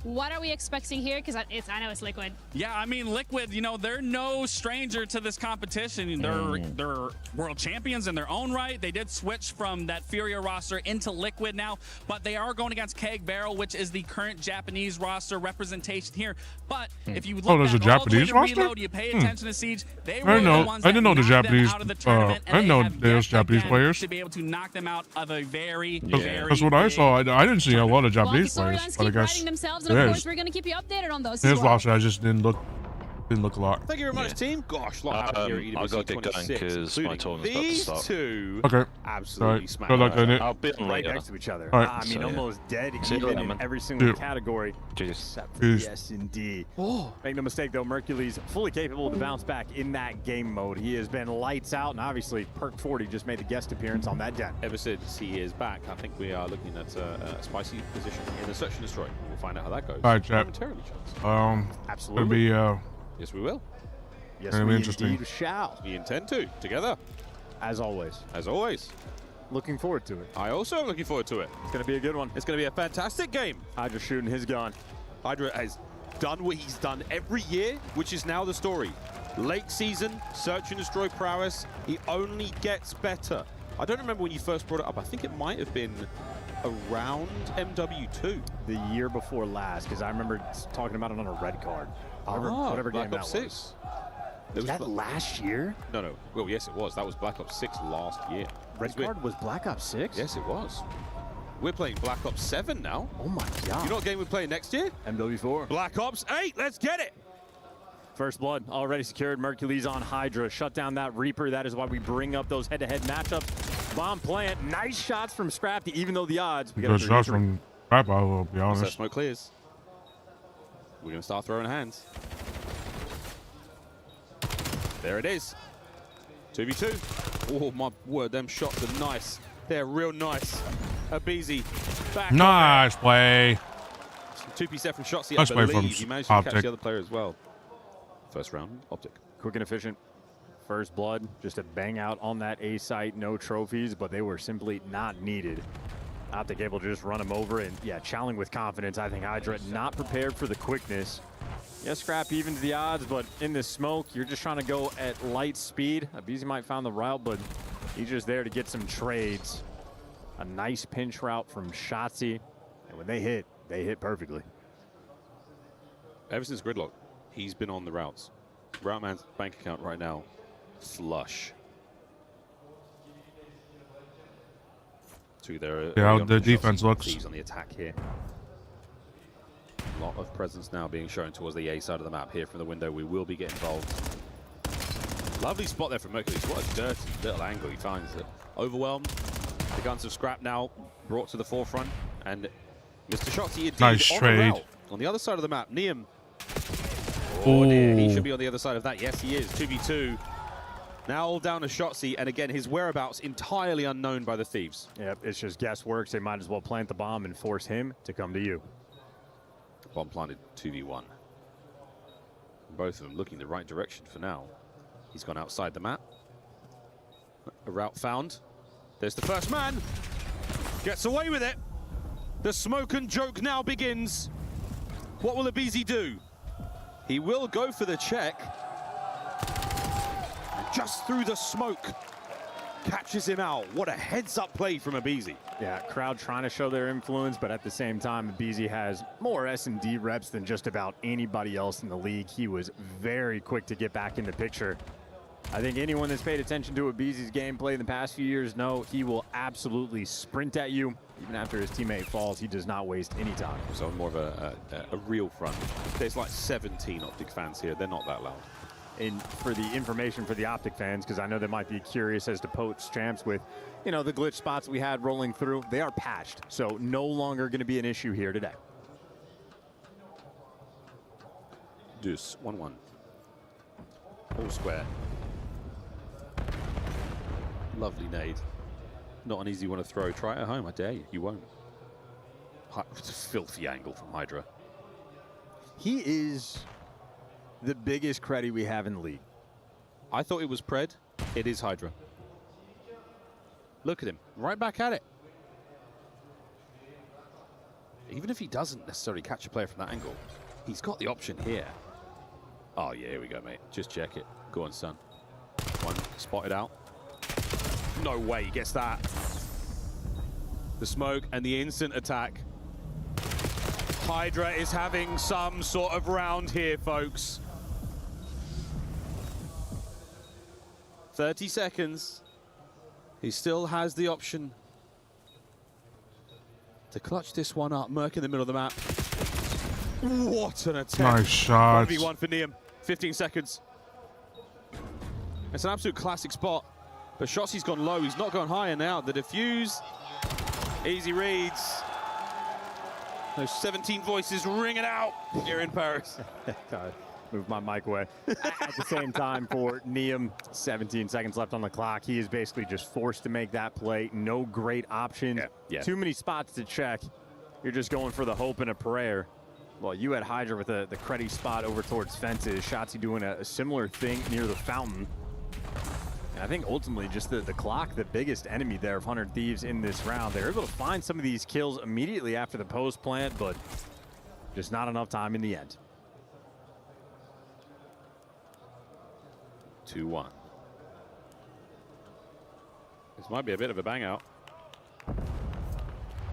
What are we expecting here? Because I know it's Liquid. Yeah, I mean, Liquid, you know, they're no stranger to this competition. They're world champions in their own right. They did switch from that Furia roster into Liquid now, but they are going against Keg Barrel, which is the current Japanese roster representation here. But if you look there's a back all the way Japanese to roster? Reload, you pay attention to Siege, they I were didn't the know. ones I didn't know that the knocked them Japanese. out of the tournament, I didn't know there's Japanese players. to be able to knock them out of a very, That's what I saw. I didn't see a lot of Japanese players, Storylines but I keep guess writing themselves, and of course, we're going to keep you updated on those as his well. roster I just didn't look a lot. Thank you very much, team. Gosh, a lot happened here at EWC I'll go get going 26, because my tournament's about to these start. two Okay. absolutely Alright. smashed. Good luck in it. I'll be on right later. next to each other. All right. I mean, So, yeah. almost dead See you even later, in man. every single Yeah. category. Jeez. Except for Jeez. yes, indeed. Make no mistake, though, Mercury's fully capable to bounce back in that game mode. He has been lights out, and obviously, Perk 40 just made the guest appearance on that den. Ever since he is back, I think we are looking at a spicy position in the search and destroy. We'll find out how that goes. All right, chat. momentarily, chaps. Gonna be Yes, we will. Yes, gonna be we interesting. indeed shall. We intend to, together. As always. As always. Looking forward to it. I also am looking forward to it. It's going to be a good one. It's going to be a fantastic game. Hydra shooting his gun. Hydra has done what he's done every year, which is now the story. Late season, search and destroy prowess. He only gets better. I don't remember when you first brought it up. I think it might have been around MW2. The year before last, because I remember talking about it on a red card. Whatever Black game that Ops was. 6. Was that last year? No. Well, yes, it was. That was Black Ops 6 last year. Red card was Black Ops 6? Yes, it was. We're playing Black Ops 7 now. Oh my god. You know what game we're playing next year? MW4. Black Ops 8. Let's get it. First blood already secured. Mercury's on Hydra. Shut down that Reaper. That is why we bring up those head-to-head matchups. Bomb plant. Nice shots from Scrappy, even though the odds. We got good shots from Crap, I will be Once that honest. smoke clears, we're going to start throwing hands. There it is. 2v2. Oh, my word. Them shots are nice. They're real nice. Abizi. Back. Nice play. 2p set from Shotsy, Nice I play believe. from He managed to catch Optic. the other player as well. First round, Optic. Quick and efficient. First blood, just a bang out on that A site. No trophies, but they were simply not needed. Optic able to just run him over and, yeah, challenging with confidence. I think Hydra not prepared for the quickness. Yeah, Scrap evens the odds, but in this smoke, you're just trying to go at light speed. Abizi might found the route, but he's just there to get some trades. A nice pinch route from Shotsy, and when they hit perfectly. Ever since Gridlock, he's been on the routes. Route man's bank account right now, slush. Two there. Yeah, how the defense looks. Thieves on the attack here. A lot of presence now being shown towards the A side of the map. Here from the window, we will be getting involved. Lovely spot there from Mercury. What a dirty little angle he finds it. Overwhelmed. The guns of Scrap now brought to the forefront. And Mr. Shotsy indeed Nice on trade. the route. On the other side of the map, Neum. Oh dear, he Ooh. should be on the other side of that. Yes, he is. 2v2. Now all down to Shotsy, and again, his whereabouts entirely unknown by the Thieves. Yep, it's just guesswork. They might as well plant the bomb and force him to come to you. Bomb planted 2v1. Both of them looking the right direction for now. He's gone outside the map. A route found. There's the first man. Gets away with it. The smoke and joke now begins. What will Abizi do? He will go for the check. Just through the smoke. Catches him out. What a heads-up play from Abizi. Yeah, crowd trying to show their influence, but at the same time, Abizi has more S&D reps than just about anybody else in the league. He was very quick to get back in the picture. I think anyone that's paid attention to Abizi's gameplay in the past few years know he will absolutely sprint at you. Even after his teammate falls, he does not waste any time. So more of a real front. There's like 17 Optic fans here. They're not that loud. And for the information for the Optic fans, because I know they might be curious as to Poach champs with, you know, the glitch spots we had rolling through, they are patched. So no longer going to be an issue here today. Deuce, 1-1. All square. Lovely nade. Not an easy one to throw. Try it at home, I dare you. You won't. It's a filthy angle from Hydra. He is the biggest credit we have in the league. I thought it was Pred. It is Hydra. Look at him. Right back at it. Even if he doesn't necessarily catch a player from that angle, he's got the option here. Oh, yeah, here we go, mate. Just check it. Go on, son. One spotted out. No way he gets that. The smoke and the instant attack. Hydra is having some sort of round here, folks. 30 seconds. He still has the option to clutch this one up. Merc in the middle of the map. What an attempt. Nice shot. 1v1 for Niam. 15 seconds. It's an absolute classic spot. But Shotzi's gone low. He's not gone higher now. The defuse. Easy reads. Those 17 voices ringing out here in Paris. God, move my mic away. At the same time, for Niam, 17 seconds left on the clock. He is basically just forced to make that play. No great options. Yeah. Too many spots to check. You're just going for the hope and a prayer. Well, you had Hydra with the Creddy spot over towards fences. Shotzi doing a similar thing near the fountain. And I think ultimately just the clock, the biggest enemy there of 100 Thieves in this round. They're able to find some of these kills immediately after the post plant, but just not enough time in the end. 2-1. This might be a bit of a bang out.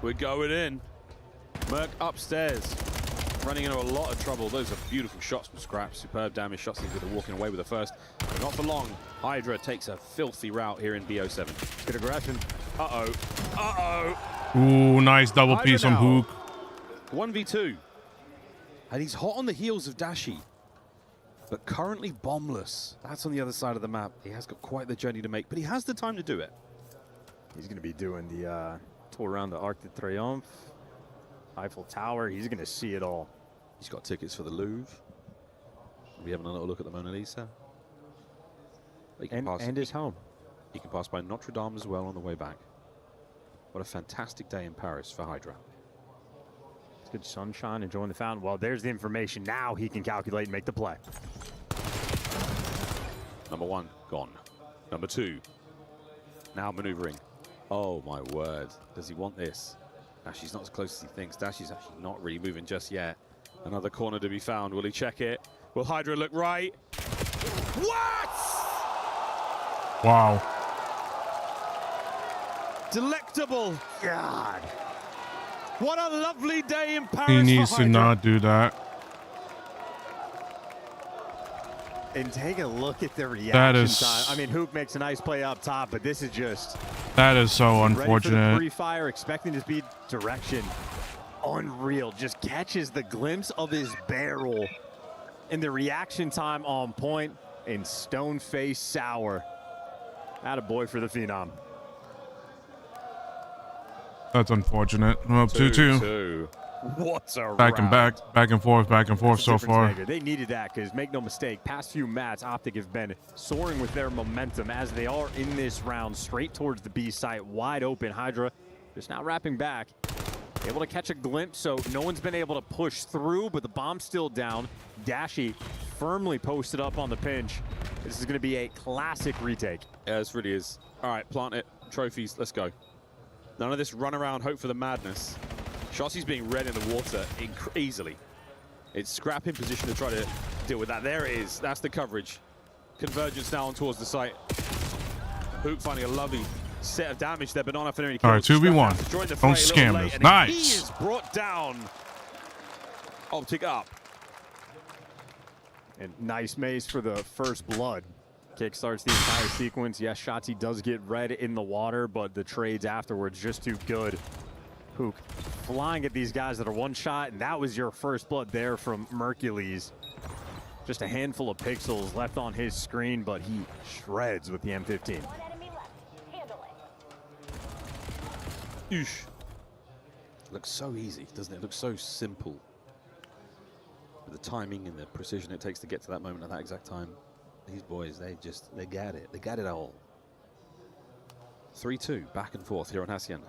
We're going in. Merc upstairs. Running into a lot of trouble. Those are beautiful shots from Scrap. Superb damage. Shots with walking away with the first. But not for long. Hydra takes a filthy route here in BO7. Good aggression. Uh-oh. Uh-oh. Ooh, nice double Hydra piece from now. Hook. 1v2. And he's hot on the heels of Dashi. But currently bombless. That's on the other side of the map. He has got quite the journey to make, but he has the time to do it. He's going to be doing the tour around the Arc de Triomphe. Eiffel Tower, he's going to see it all. He's got tickets for the Louvre. We're having a little look at the Mona Lisa. And his home. He can pass by Notre Dame as well on the way back. What a fantastic day in Paris for Hydra. It's good sunshine, enjoying the fountain. Well, there's the information. Now he can calculate and make the play. Number 1, gone. Number 2, now maneuvering. Oh my word, does he want this? Dashi's not as close as he thinks. Dashi's actually not really moving just yet. Another corner to be found. Will he check it? Will Hydra look right? What? Wow. Delectable. God. What a lovely day in Paris. He needs for to Hydra. not do that. And take a look at the reaction That is- time. I mean, Hook makes a nice play up top, but this is just... That is so ready for the unfortunate. pre-fire, expecting to be direction. Unreal. Just catches the glimpse of his barrel. And the reaction time on point. And stone-face sour. Attaboy for the Phenom. That's unfortunate. Well, 2-2. What a Back and forth so far. Maker. They needed that because, make no mistake, past few mats, Optic have been soaring with their momentum as they are in this round, straight towards the B site, wide open. Hydra just now wrapping back, able to catch a glimpse, so no one's been able to push through, but the bomb's still down. Dashi firmly posted up on the pinch. This is going to be a classic retake. Yeah, this really is. All right, plant it. Trophies, let's go. None of this run around, hope for the madness. Shotzi's being read in the water easily. It's Scrap in position to try to deal with that. There it is. That's the coverage. Convergence now on towards the site. Hoop finding a lovely set of damage there, but not enough for any kills. All right, 2v1. Don't scam this. Nice. He is brought down. Optic up. And nice maze for the first blood. Kick starts the entire sequence. Yes, Shotzi does get red in the water, but the trades afterwards just too good. Hook flying at these guys that are one shot, and that was your first blood there from Mercules. Just a handful of pixels left on his screen, but he shreds with the M15. Oosh. Looks so easy, doesn't it? It looks so simple. But the timing and the precision it takes to get to that moment at that exact time. These boys, they got it. They got it all. 3-2, back and forth here on Hacienda.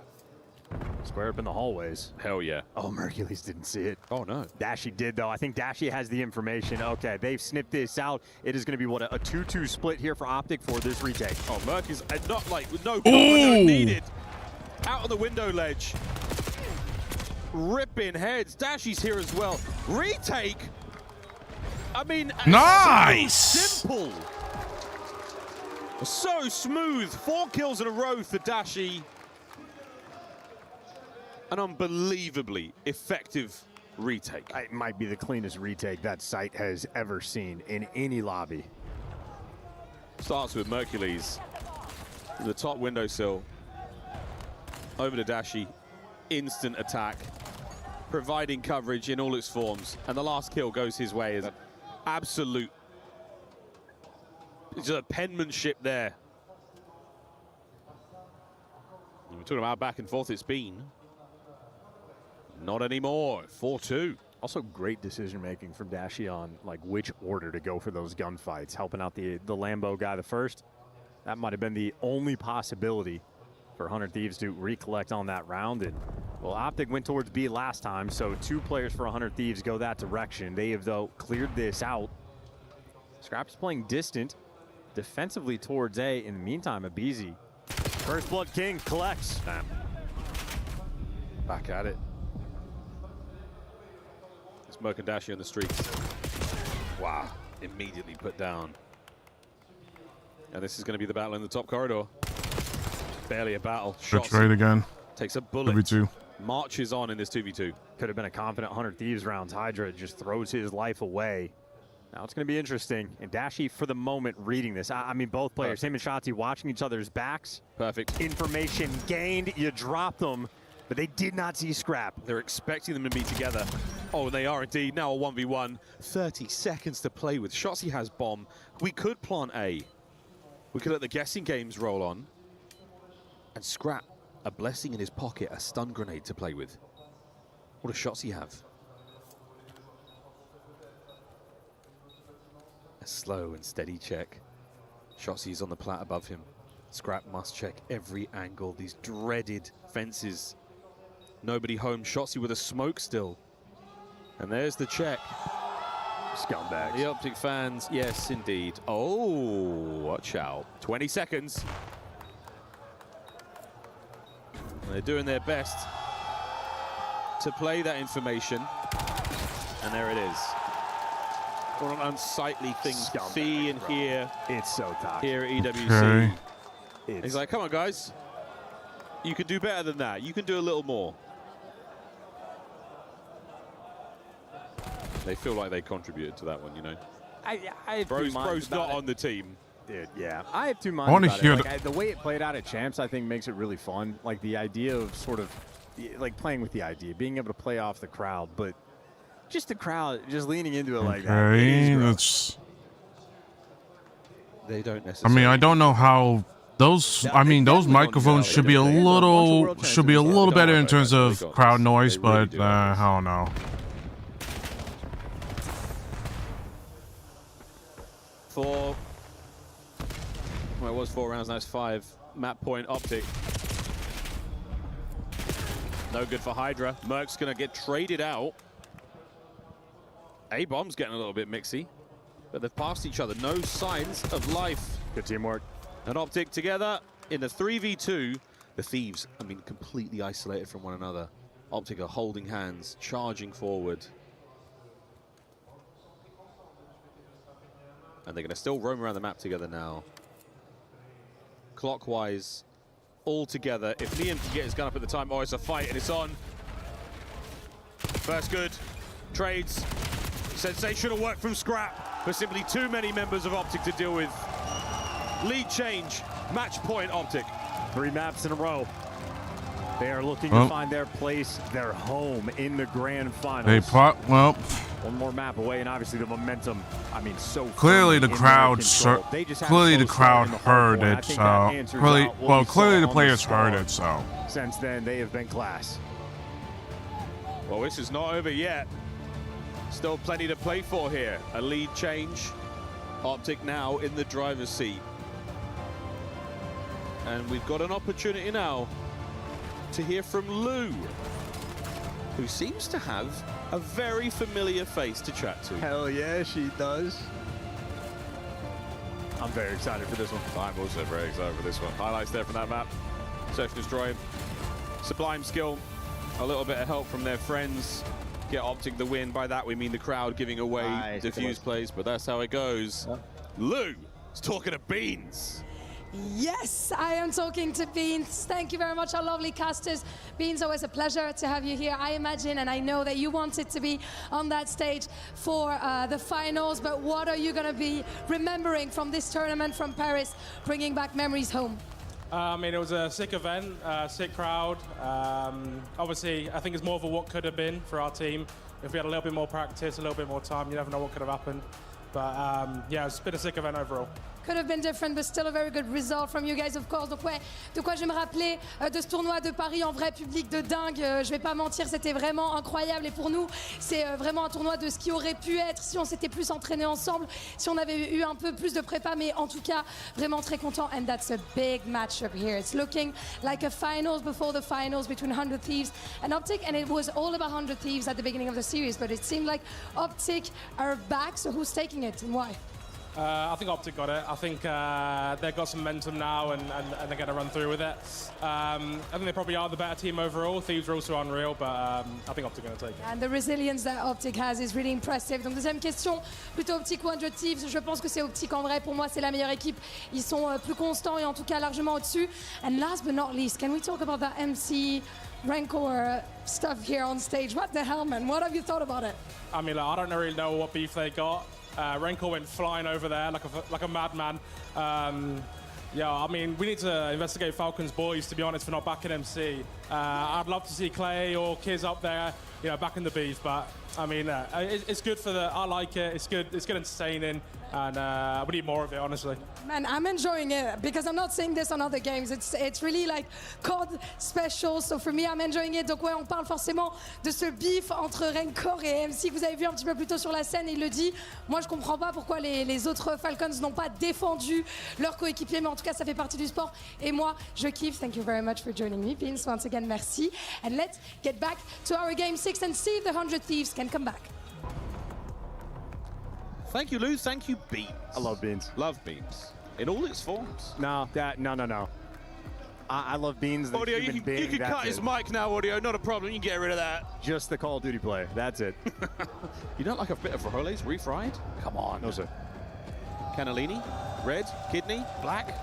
Square up in the hallways. Hell yeah. Oh, Mercules didn't see it. Oh, no. Dashy did, though. I think Dashy has the information. Okay, they've snipped this out. It is going to be, what, a 2-2 split here for Optic for this retake. Oh, Mercules, not like, no cover needed. Out on the window ledge. Ripping heads. Dashy's here as well. Retake. I mean, nice. Simple. So smooth. 4 kills in a row for Dashy. An unbelievably effective retake. It might be the cleanest retake that site has ever seen in any lobby. Starts with Mercules. The top windowsill. Over to Dashy. Instant attack. Providing coverage in all its forms. And the last kill goes his way as absolute. It's a penmanship there. We're talking about back and forth it's been. Not anymore. 4-2. Also great decision making from Dashy on like which order to go for those gunfights. Helping out the Lambo guy the first. That might have been the only possibility for 100 Thieves to recollect on that round. And well, Optic went towards B last time, so 2 players for 100 Thieves go that direction. They have, though, cleared this out. Scrap's playing distant, defensively towards A. In the meantime, Abizi. First Blood King collects. Damn. Back at it. It's Merc and Dashy on the streets. Wow. Immediately put down. And this is going to be the battle in the top corridor. Barely a battle. Good trade again. Takes a bullet. 2v2. Marches on in this 2v2. Could have been a confident 100 Thieves round. Hydra just throws his life away. Now it's going to be interesting. And Dashy, for the moment, reading this. I mean, both players, him and Shotzi, watching each other's backs. Perfect. Information gained. You drop them, but they did not see Scrap. They're expecting them to be together. Oh, they are indeed. Now a 1v1. 30 seconds to play with. Shotzi has bomb. We could plant A. We could let the guessing games roll on. And Scrap, a blessing in his pocket, a stun grenade to play with. What does Shotzi have? A slow and steady check. Shotzi's on the plat above him. Scrap must check every angle. These dreaded fences. Nobody home. Shotzi with a smoke still. And there's the check. Scumbags. The Optic fans, yes, indeed. Oh, watch out. 20 seconds. They're doing their best to play that information. And there it is. What an unsightly thing to see and hear. It's so toxic. Here at EWC. Okay. He's like, come on, guys. You can do better than that. You can do a little more. They feel like they contributed to that one, you know. Bro's not on the team. Dude, yeah. I have 2 minds I want to about hear it. Like, the way it played out at Champs, I think, makes it really fun. Like, the idea of sort of, like, playing with the idea, being able to play off the crowd, but just the crowd just leaning into it like that. Okay, that's. They don't I necessarily. mean, I don't know how those. I mean, those microphones should be a little better in terms of crowd noise, but I don't know. Well, it was 4 rounds, now it's 5. Map point, Optic. No good for Hydra. Merc's gonna get traded out. A-Bomb's getting a little bit mixy, but they've passed each other. No signs of life. Good teamwork. And Optic together in the 3v2. The Thieves, I mean, completely isolated from one another. Optic are holding hands, charging forward. And they're going to still roam around the map together now. Clockwise, all together. If Liam can get his gun up at the time, oh, it's a fight and it's on. First good. Trades. Sensational work from Scrap, but simply too many members of Optic to deal with. Lead change, match point Optic. 3 maps in a row. They are looking to find their place, their home in the grand finals. One more map away, and obviously the momentum. I mean, so clearly the crowd, clearly the crowd heard it. So clearly the players heard it. So since then, they have been class. Well, this is not over yet. Still plenty to play for here. A lead change. Optic now in the driver's seat. And we've got an opportunity now to hear from Lou, who seems to have a very familiar face to chat to. Hell yeah, she does. I'm very excited for this one. I'm also very excited for this one. Highlights there from that map. Search and destroy. Sublime skill. A little bit of help from their friends. Get Optic the win. By that we mean the crowd giving away diffuse plays, but that's how it goes. Yep. Lou is talking to Beans. Yes, I am talking to Beans. Thank you very much, our lovely casters. Beans, always a pleasure to have you here. I imagine and I know that you wanted to be on that stage for the finals, but what are you going to be remembering from this tournament from Paris, bringing back memories home? I mean, it was a sick event, sick crowd. Obviously, I think it's more of a what could have been for our team. If we had a little bit more practice, a little bit more time, you never know what could have happened. But yeah, it's been a sick event overall. Could have been different, but still a very good result from you guys, of course. Donc ouais, de quoi je vais me rappeler de ce tournoi de Paris en vrai, public de dingue. Je vais pas mentir, c'était vraiment incroyable. Et pour nous, c'est vraiment un tournoi de ce qui aurait pu être si on s'était plus entraîné ensemble, si on avait eu un peu plus de prépa. Mais en tout cas, vraiment très content. And that's a big matchup here. It's looking like a finals before the finals between 100 Thieves and Optic. And it was all about 100 Thieves at the beginning of the series, but it seemed like Optic are back. So who's taking it and why? I think Optic got it. I think they've got some momentum now and they're going to run through with it. I think they probably are the better team overall. Thieves are also unreal, but I think Optic are going to take it. And the resilience that Optic has is really impressive. Donc deuxième question, plutôt Optic ou 100 Thieves. Je pense que c'est Optic en vrai. Pour moi, c'est la meilleure équipe. Ils sont plus constants et en tout cas largement au-dessus. And last but not least, can we talk about that MC Rancor stuff here on stage? What the hell, man? What have you thought about it? I mean, I don't really know what beef they got. Rancor went flying over there like a madman. Yeah, I mean, we need to investigate Falcon's boys, to be honest, for not backing MC. I'd love to see Clay or Kiz up there, you know, back in the beef, but I mean, it's good for the, I like it, it's good entertaining, and we need more of it, honestly. Man, I'm enjoying it because I'm not seeing this on other games. It's really like COD special, so for me, I'm enjoying it. Donc ouais, on parle forcément de ce beef entre Rancor et MC que vous avez vu un petit peu plus tôt sur la scène, il le dit. Moi, je comprends pas pourquoi les autres Falcons n'ont pas défendu leur coéquipier, mais en tout cas, ça fait partie du sport. Et moi, je kiffe. Thank you very much for joining me, Vince. Once again, merci. And let's get back to our game 6 and see if the 100 Thieves can come back. Thank you, Lou. Thank you, Beans. I love Beans. Love Beans. In all its forms. No. I love Beans. Audio, you can cut his mic now, Audio. Not a problem. You can get rid of that. Just the Call of Duty player. That's it. You don't like a bit of frijoles refried? Come on. No, sir. Cannellini, red, kidney, black.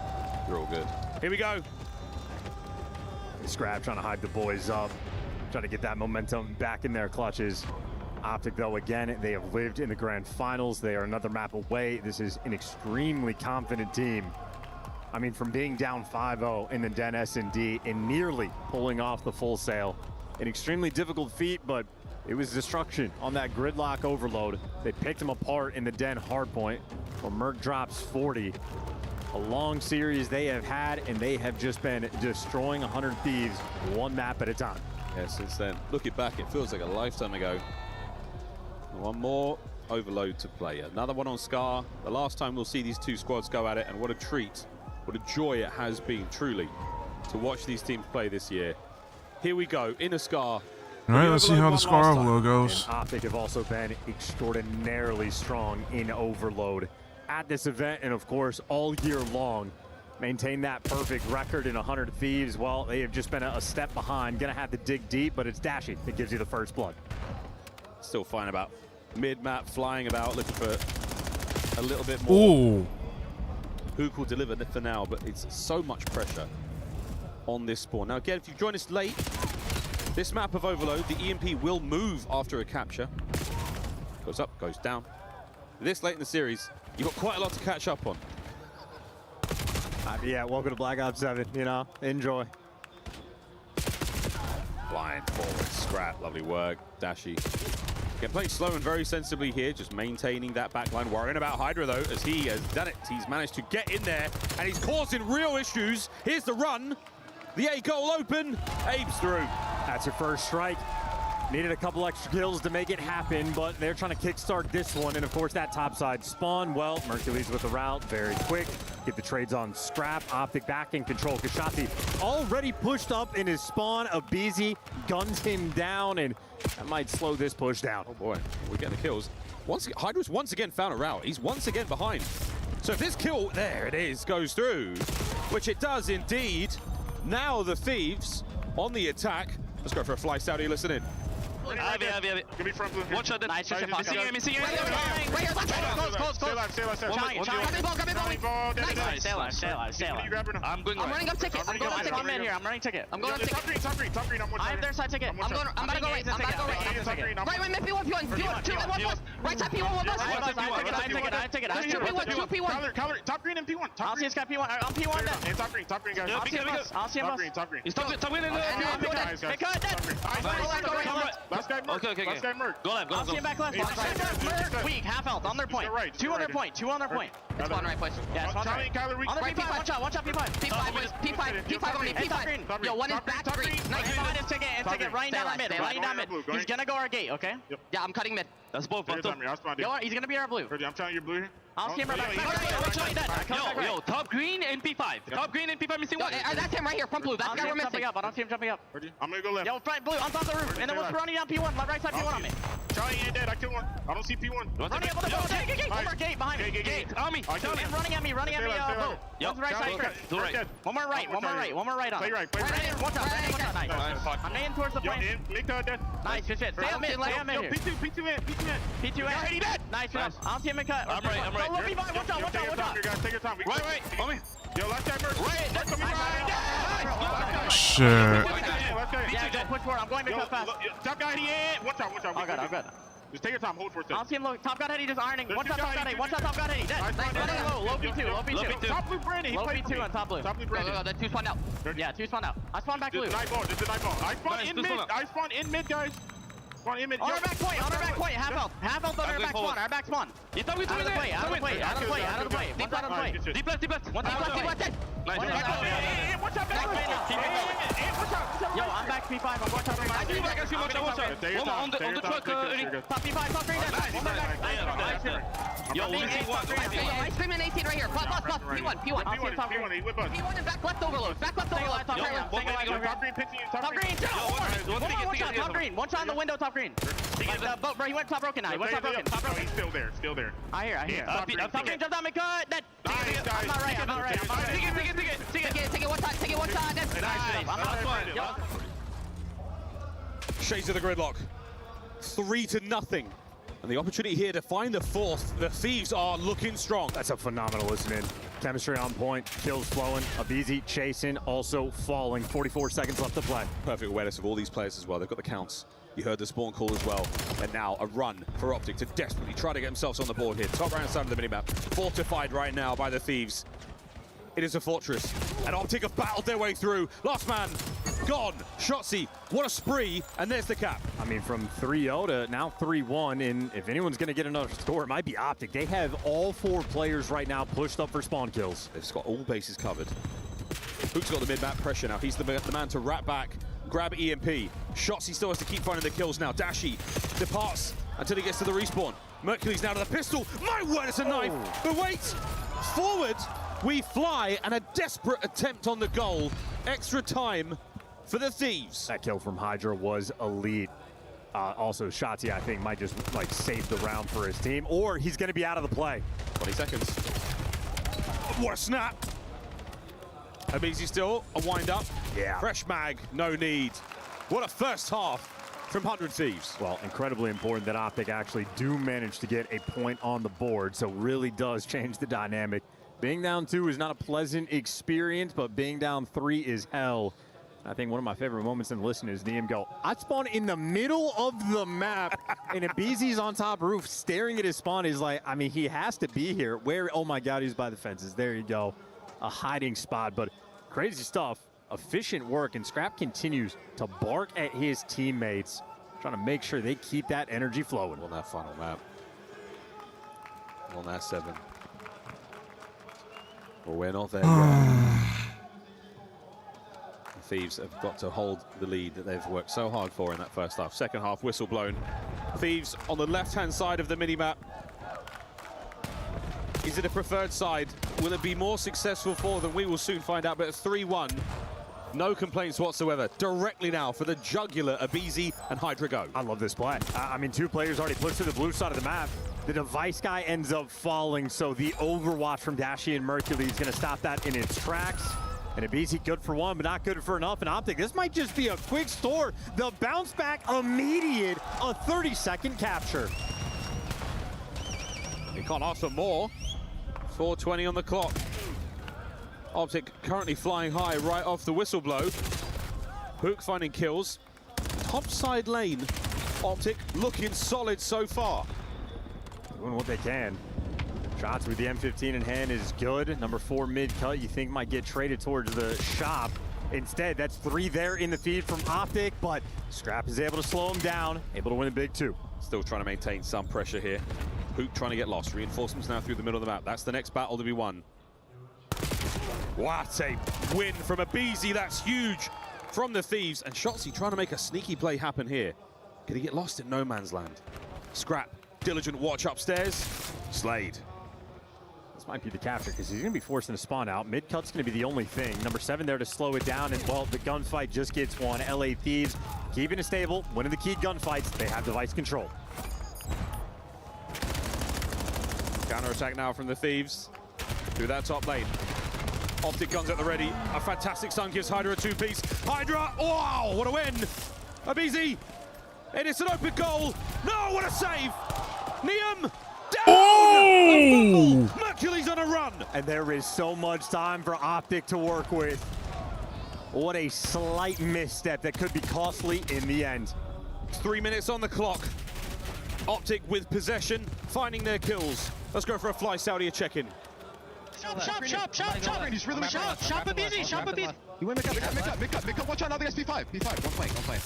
You're all good. Here we go. Scrap trying to hype the boys up, trying to get that momentum back in their clutches. Optic, though, again, they have lived in the grand finals. They are another map away. This is an extremely confident team. I mean, from being down 5-0 in the Den S&D and nearly pulling off the full sail. An extremely difficult feat, but it was destruction on that gridlock overload. They picked him apart in the Den hardpoint, where Merc drops 40. A long series they have had, and they have just been destroying 100 Thieves one map at a time. Yeah, since then, looking back, it feels like a lifetime ago. One more overload to play. Another one on Scar. The last time we'll see these two squads go at it, and what a treat, what a joy it has been, truly, to watch these teams play this year. Here we go, in a Scar. All right, let's see how the Scar overload goes. And Optic have also been extraordinarily strong in overload at this event, and of course, all year long. Maintain that perfect record in 100 Thieves. Well, they have just been a step behind. Gonna have to dig deep, but it's Dashy that gives you the first blood. Still fine about mid-map, flying about, looking for a little bit more. Ooh. Hook will deliver for now, but it's so much pressure on this spawn. Now again, if you join us late, this map of Overload, the EMP will move after a capture. Goes up, goes down. This late in the series, you've got quite a lot to catch up on. Yeah, welcome to Black Ops 7, you know, enjoy. Blind forward, scrap, lovely work. Dashi. Again, playing slow and very sensibly here, just maintaining that backline. Worrying about Hydra though, as he has done it. He's managed to get in there, and he's causing real issues. Here's the run. The A goal open. Abe's through. That's your first strike. Needed a couple extra kills to make it happen, but they're trying to kickstart this one. And of course, that topside spawn. Well, Mercury's with the route, very quick. Get the trades on Scrap, Optic back in control. Kashati already pushed up in his spawn. Abizi guns him down, and that might slow this push down. Oh boy, we're getting the kills. Hydra's once again found a route. He's once again behind. So if this kill, there it is, goes through, which it does indeed. Now the Thieves on the attack. Let's go for a fly, Saudi, listen in. Give me front blue. One shot. Nice. Missing you. Close. Stay alive. I'm running up ticket. I'm in here. I'm running ticket. I'm going up ticket. Top green. I have their side ticket. I'm about to go right. Right, P1. Right side P1. I have ticket. Two P1. Top green and P1. I'll see this guy P1. I'm P1. And top green, guys. I'll see him. Top green. He's top green. Last guy Merc. Okay. Last guy Merc. Go left. I'll see him back left. Merc. Weak. Half health. On their point. Two on their point. It's one right place. Yeah, it's one right. On their P5. Watch out. P5 on me. P5. Yo, one is back green. Nice. It's ticket. Running down mid. He's gonna go our gate, okay? Yeah, I'm cutting mid. That's both. He's gonna be our blue. I'm trying your blue here. I'll see him right back. Yo, top green and P5. Top green and P5 missing one. That's him right here, front blue. That's the guy we're missing. I don't see him jumping up. I'm gonna go left. Yo, front blue, on top of the roof. And then we're running down P1. Right side P1 on me. Charlie ain't dead. I killed one. I don't see P1. Running up on the boat. Gate. One more gate behind me. Gate. On me. And running at me. Boat. One's right side. One more right on. Play right. One shot. Nice. I'm laying towards the plane. Nice. Good shit. Stay up mid. Here. P2 in. Nice. I'll see him in cut. I'm right. Watch out. Take your time. Right. On me. Yo, last guy Merc. Right. Shit. Yeah, push forward. I'm going to cut fast. Top guy, he in. Watch out. I'm good. Just take your time. Hold for a second. I'll see him low. Top gun heady just ironing. One shot top gun heady. Dead. Nice. Low P2. Top blue Brandon. Low P2 on top blue. Top blue Brandon. Go. That two spawned out. Yeah, two spawned out. I spawned back blue. This is night ball. I spawn in mid, guys. Spawn in mid. On our back point. Half health on our back spawn. Our back spawn. Out of the play. Out of the play. Deep left. One dead. Watch out, Yo, I'm back P5. I'm going top green. On the truck. Top P5, top green. Yo, I scream in 18 right here. Plus. P1. I'll see him top green. P1 and back left overload. Top green. Top green. One shot in the window, top green. Bro, he went top broken now. He's still there. I hear. Top green jumps on me, cut. I'm not right. Take it one shot. That's nice. I'm not Shades of the gridlock. 3-0. And the opportunity here to find the fourth. The Thieves are looking strong. That's a phenomenal listen-in. Chemistry on point, kills flowing, Abizi chasing, also falling. 44 seconds left to play. Perfect awareness of all these players as well. They've got the counts. You heard the spawn call as well. And now a run for Optic to desperately try to get themselves on the board here. Top right side of the minimap. Fortified right now by the Thieves. It is a fortress. And Optic have battled their way through. Last man gone. Shotzi, what a spree. And there's the cap. I mean, from 3-0 to now 3-1. And if anyone's going to get another score, it might be Optic. They have all 4 players right now pushed up for spawn kills. They've got all bases covered. Hook's got the mid-map pressure now. He's the man to wrap back, grab EMP. Shotzi still has to keep finding the kills now. Dashi departs until he gets to the respawn. Mercury's now to the pistol. My word, it's a knife. But wait, forward we fly, and a desperate attempt on the goal. Extra time for the Thieves. That kill from Hydra was elite. Also, Shotzi, I think, might just save the round for his team, or he's going to be out of the play. 20 seconds. What a snap. Abizi still, a wind up. Yeah. Fresh mag, no need. What a first half from 100 Thieves. Well, incredibly important that Optic actually do manage to get a point on the board, so really does change the dynamic. Being down 2 is not a pleasant experience, but being down 3 is hell. I think one of my favorite moments in the listen is Neem go, I spawn in the middle of the map, and Abizi's on top roof staring at his spawn. He's like, I mean, he has to be here. Where? Oh my God, he's by the fences. There you go. A hiding spot, but crazy stuff. Efficient work, and Scrap continues to bark at his teammates, trying to make sure they keep that energy flowing. On that final map. On that 7. Well, we're not there yet. The Thieves have got to hold the lead that they've worked so hard for in that first half. Second half, whistle blown. Thieves on the left-hand side of the minimap. Is it a preferred side? Will it be more successful for them? We will soon find out, but at 3-1, no complaints whatsoever. Directly now for the jugular, Abizi and Hydra go. I love this play. I mean, 2 players already pushed to the blue side of the map. The device guy ends up falling, so the overwatch from Dashi and Mercury is going to stop that in its tracks. And Abizi good for 1, but not good for enough. And Optic, this might just be a quick store. The bounce back immediate, a 30-second capture. You can't ask for more. 4:20 on the clock. Optic currently flying high right off the whistle blow. Hook finding kills. Top side lane. Optic looking solid so far. Doing what they can. Shots with the M15 in hand is good. Number 4 mid cut you think might get traded towards the shop. Instead, that's 3 there in the feed from Optic, but Scrap is able to slow him down, able to win a big 2. Still trying to maintain some pressure here. Hook trying to get lost. Reinforcements now through the middle of the map. That's the next battle to be won. What a win from Abizi. That's huge from the Thieves. And Shotzi trying to make a sneaky play happen here. Could he get lost in no man's land? Scrap, diligent watch upstairs. Slade. This might be the capture because he's going to be forcing to spawn out. Mid cut's going to be the only thing. Number 7 there to slow it down, and well, the gunfight just gets won. LA Thieves keeping it stable, winning the key gunfights. They have device control. Counter-attack now from the Thieves through that top lane. Optic guns at the ready. A fantastic stun gives Hydra a 2-piece. Hydra, wow, what a win! Abizi, and it's an open goal. No, what a save! Neem, down! Oh! Mercury's on a run! And there is so much time for Optic to work with. What a slight misstep that could be costly in the end. 3 minutes on the clock. Optic with possession, finding their kills. Let's go for a fly Saudi check-in. Shop. He's really shop Abizi, shop Abizi. You win mid cut. Watch out, now they got P5. One play.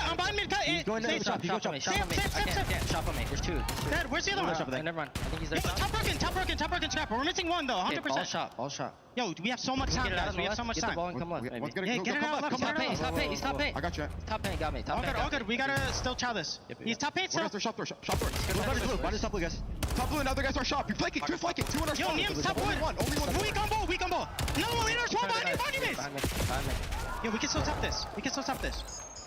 I'm behind mid cut. He's going to shop on me. Shop on me. There's 2. Dad, where's the other one? Never mind. I think he's there. Top broken, Scrap. We're missing 1 though, 100%. All shot. Yo, we have so much time, guys. We have so much time. Get the ball and come left. Yeah, get it out left. He's top 8. I got you. Top 8 got me. All good. We gotta still chow this. He's top 8 still. Shop door. Why does top blue, guys? Top blue and other guys are shop. You flank it. 2 flank it. 2 on our Yo, Neem's top wood. Only one. We combo. No, leaders, one behind you, base. Yo, we can still top this.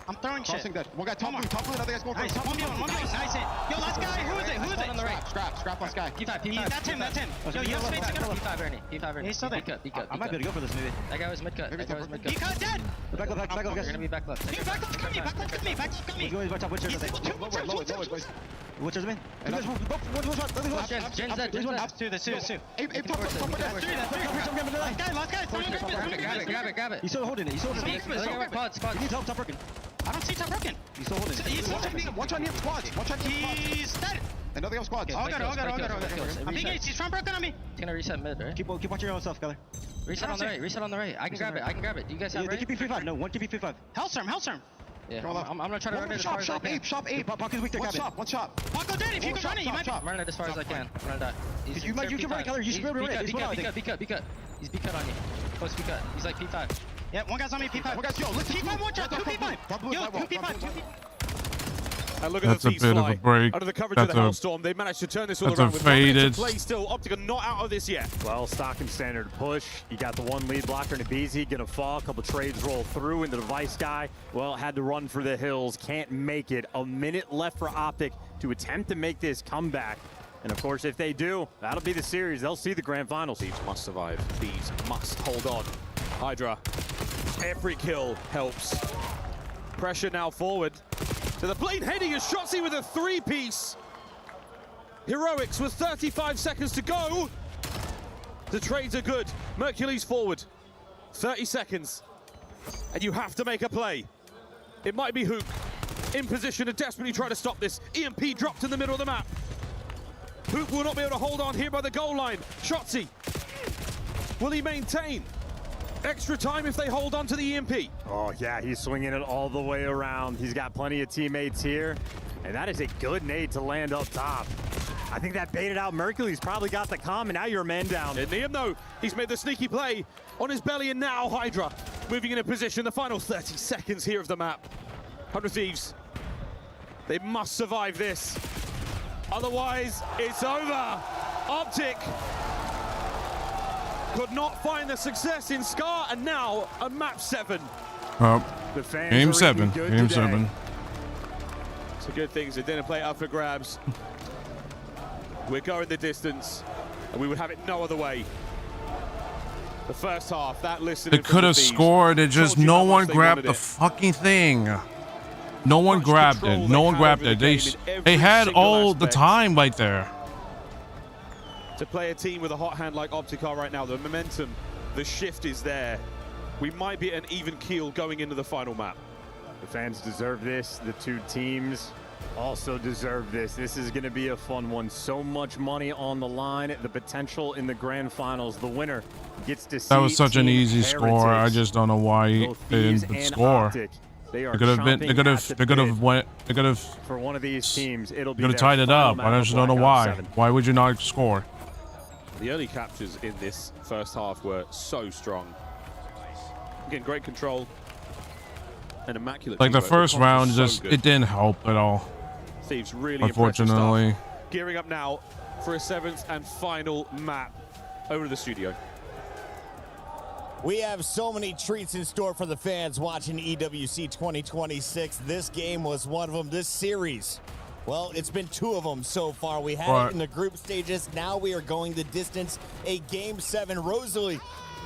I'm throwing shit. Crossing that. One guy top blue, another guy's more. Nice, 1v1. Nice hit. Yo, last guy, who is it? On the right. Scrap last guy. P5. That's him. Yo, you have space to go. P5 Ernie. He's still there. I might be able to go for this maybe. That guy was mid cut. He cut dead. Back left, guys. You're gonna be back left. Back left, cut me. Which is me? Jen's dead. There's 2. Last guy. Grab it. He's still holding it. Pods. You need help, top broken. I don't see top broken. He's still holding it. Watch on him, squads. He's dead. Another guy squads. All good. I'm being He's front broken on me. He's gonna reset mid, right? Keep watching your own stuff, Skyler. Reset on the right. I can grab it. Do you guys have it? They keep P5. No, one keep P5. Hellstorm. Yeah, I'm gonna try to run it as far as I can. Shop 8. Paco's weak there, One shot. Paco dead. If you can run it, you might. I'm running it as far as I can. I'm gonna die. You can run it, Skyler. You should be able to run it. B cut. He's B cut on you. Post B cut. He's like P5. Yeah, one guy's on me, P5. P5, one shot, 2 P5. Yo, 2 P5. And look at That's the a Thieves bit fly. of a break. Under the coverage of the Hellstorm, they managed to turn this all That's around a with 1 minute faded. to play still. Optic are not out of this yet. Well, stock and standard push. You got the 1 lead blocker in Abizi, gonna fall. A couple trades roll through, and the device guy, well, had to run for the hills. Can't make it. A minute left for Optic to attempt to make this comeback. And of course, if they do, that'll be the series. They'll see the grand finals. Thieves must survive. Thieves must hold on. Hydra, every kill helps. Pressure now forward to the blade heading as Shotzi with a three-piece. Heroics with 35 seconds to go. The trades are good. Mercury's forward. 30 seconds. And you have to make a play. It might be Hook in position to desperately try to stop this. EMP dropped in the middle of the map. Hook will not be able to hold on here by the goal line. Shotzi, will he maintain? Extra time if they hold on to the EMP. Oh yeah, he's swinging it all the way around. He's got plenty of teammates here, and that is a good nade to land up top. I think that baited out Mercury's probably got the comm, and now you're a man down. And Liam, though, he's made the sneaky play on his belly, and now Hydra moving in a position. The final 30 seconds here of the map. 100 Thieves, they must survive this. Otherwise, it's over. Optic could not find the success in Scar, and now a map 7. Game 7. Game 7. It's a good thing they didn't play up for grabs. We're going the distance, and we would have it no other way. The first half, that listening. They could have scored. It just no one grabbed the fucking thing. No one grabbed it. No one grabbed it. They had all the time right there. To play a team with a hot hand like Optic are right now, the momentum, the shift is there. We might be at an even keel going into the final map. The fans deserve this. The two teams also deserve this. This is going to be a fun one. So much money on the line. The potential in the grand finals. The winner gets to see. That was such an easy score. I just don't know why they didn't score. They could have been. They could have went. They could have. For one of these teams, it'll be. Could have tied it up. I just don't know why. Why would you not score? The early captures in this first half were so strong. Again, great control and immaculate. Like the first round, just it didn't help at all. Thieves really unfortunately. Gearing up now for a 7th and final map. Over to the studio. We have so many treats in store for the fans watching EWC 2026. This game was one of them. This series, well, it's been 2 of them so far. We had it in the group stages. Now we are going the distance. A Game 7. Rosalie,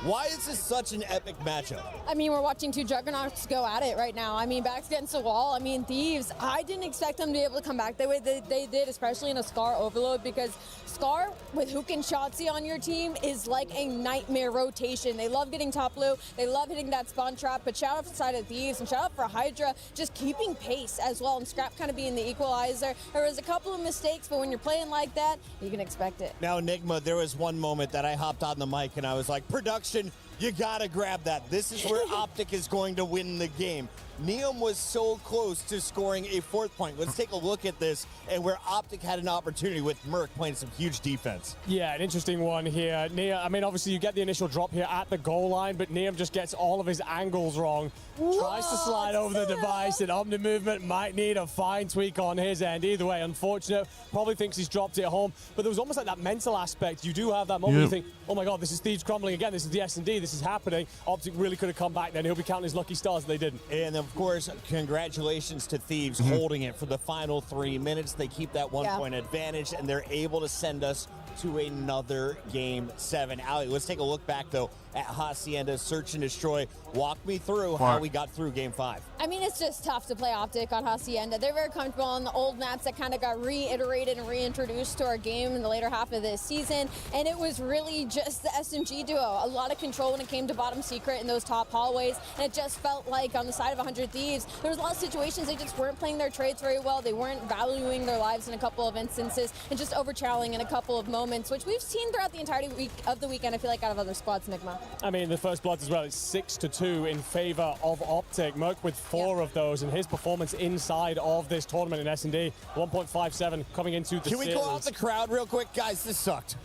why is this such an epic matchup? I mean, we're watching 2 juggernauts go at it right now. I mean, backs against the wall. I mean, Thieves, I didn't expect them to be able to come back the way they did, especially in a Scar overload, because Scar with Hook and Shotzi on your team is like a nightmare rotation. They love getting top blue. They love hitting that spawn trap, but shout out to the side of Thieves and shout out for Hydra just keeping pace as well, and Scrap kind of being the equalizer. There was a couple of mistakes, but when you're playing like that, you can expect it. Now, Enigma, there was one moment that I hopped on the mic and I was like, production, you gotta grab that. This is where Optic is going to win the game. Neum was so close to scoring a 4th point. Let's take a look at this and where Optic had an opportunity with Merc playing some huge defense. Yeah, an interesting one here. Neum, I mean, obviously you get the initial drop here at the goal line, but Neum just gets all of his angles wrong. Tries to slide over the device, and Omni Movement might need a fine tweak on his end. Either way, unfortunate. Probably thinks he's dropped it home, but there was almost like that mental aspect. You do have that moment you think, oh my God, this is Thieves crumbling again. This is the S&D. This is happening. Optic really could have come back then. He'll be counting his lucky stars. They didn't. And of course, congratulations to Thieves holding it for the final 3 minutes. They keep that 1-point advantage, and they're able to send us to another Game 7. Ali, let's take a look back, though, at Hacienda Search and Destroy. Walk me through how we got through Game 5. I mean, it's just tough to play Optic on Hacienda. They're very comfortable on the old maps that kind of got reiterated and reintroduced to our game in the later half of this season, and it was really just the SMG duo. A lot of control when it came to bottom secret in those top hallways, and it just felt like on the side of 100 Thieves, there was a lot of situations they just weren't playing their trades very well. They weren't valuing their lives in a couple of instances, and just overchalling in a couple of moments, which we've seen throughout the entirety of the weekend, I feel like, out of other squads, Nigma. I mean, the first bloods as well, it's 6-2 in favor of Optic. Merc with 4 of those, and his performance inside of this tournament in S&D, 1.57 coming into the series. Can we call out the crowd real quick? Guys, this sucked.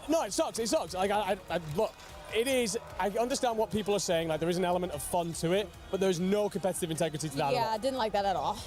No, it sucks. It sucks. Like, look, it is, I understand what people are saying. Like, there is an element of fun to it, but there's no competitive integrity to that at all. Yeah, I didn't like that at all.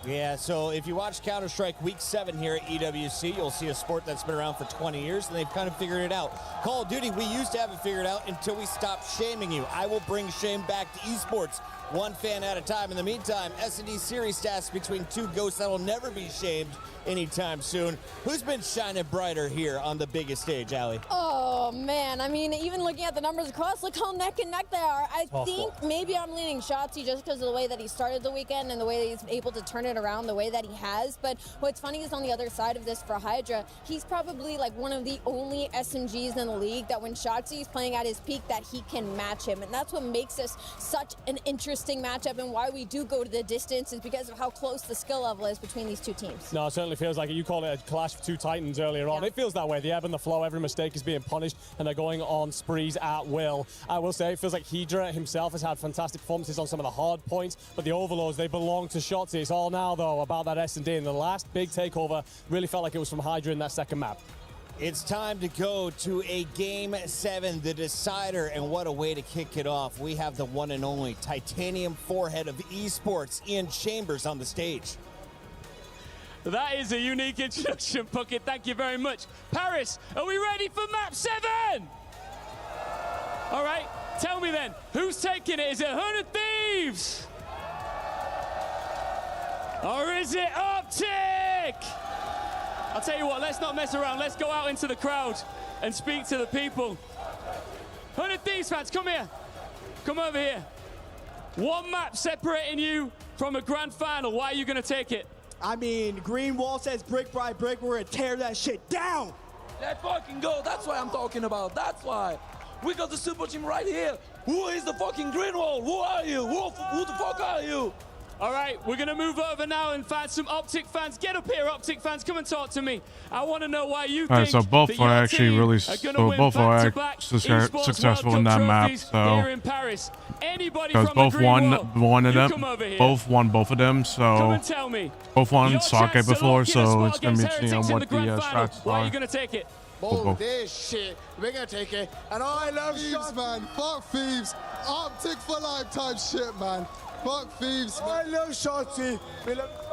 Yeah, so if you watch Counter-Strike Week 7 here at EWC, you'll see a sport that's been around for 20 years, and they've kind of figured it out. Call of Duty, we used to have it figured out until we stopped shaming you. I will bring shame back to esports, one fan at a time. In the meantime, S&D series stats between two ghosts that will never be shamed anytime soon. Who's been shining brighter here on the biggest stage, Allie? Oh, man. I mean, even looking at the numbers across, look how neck and neck they are. I think maybe I'm leaning Shotzi just because of the way that he started the weekend and the way that he's able to turn it around the way that he has. But what's funny is on the other side of this for Hydra, he's probably like one of the only SMGs in the league that when Shotzi is playing at his peak that he can match him. And that's what makes this such an interesting matchup and why we do go to the distance is because of how close the skill level is between these two teams. No, it certainly feels like it. You called it a clash of two titans earlier on. It feels that way. The ebb and the flow, every mistake is being punished and they're going on sprees at will. I will say it feels like Hydra himself has had fantastic performances on some of the hard points, but the overloads, they belong to Shotzi. It's all now, though, about that S&D, and the last big takeover really felt like it was from Hydra in that second map. It's time to go to a Game 7, the decider, and what a way to kick it off. We have the one and only titanium forehead of esports, Ian Chambers, on the stage. That is a unique introduction, Puckett. Thank you very much. Paris, are we ready for map 7? All right, tell me then, who's taking it? Is it 100 Thieves? Or is it Optic? I'll tell you what, let's not mess around. Let's go out into the crowd and speak to the people. 100 Thieves fans, come here. Come over here. One map separating you from a grand final. Why are you going to take it? I mean, Green Wall says brick by brick, we're going to tear that shit down. Let's fucking go. That's what I'm talking about. That's why. We got the super team right here. Who is the fucking Green Wall? Who are you? Who the fuck are you? All right, we're going to move over now and find some Optic fans. Get up here, Optic fans. Come and talk to me. I want to know why you think so both that are your actually team really are gonna win back-to-back Esports successful World in Cup that map. trophies So here in Paris. Anybody because from both the Green won Wall, one of you them, come over here. both won both of them. Come So and tell me. both won Your sake chance to before, lock in a so spot it's gonna be against interesting on Heretics in what the grand the final. strats Why are are. you going to take it? Oh, this shit. We're going to take it. And I love Thieves, man. Fuck Thieves. Optic for lifetime shit, man. Fuck Thieves, man. I love Shotzi.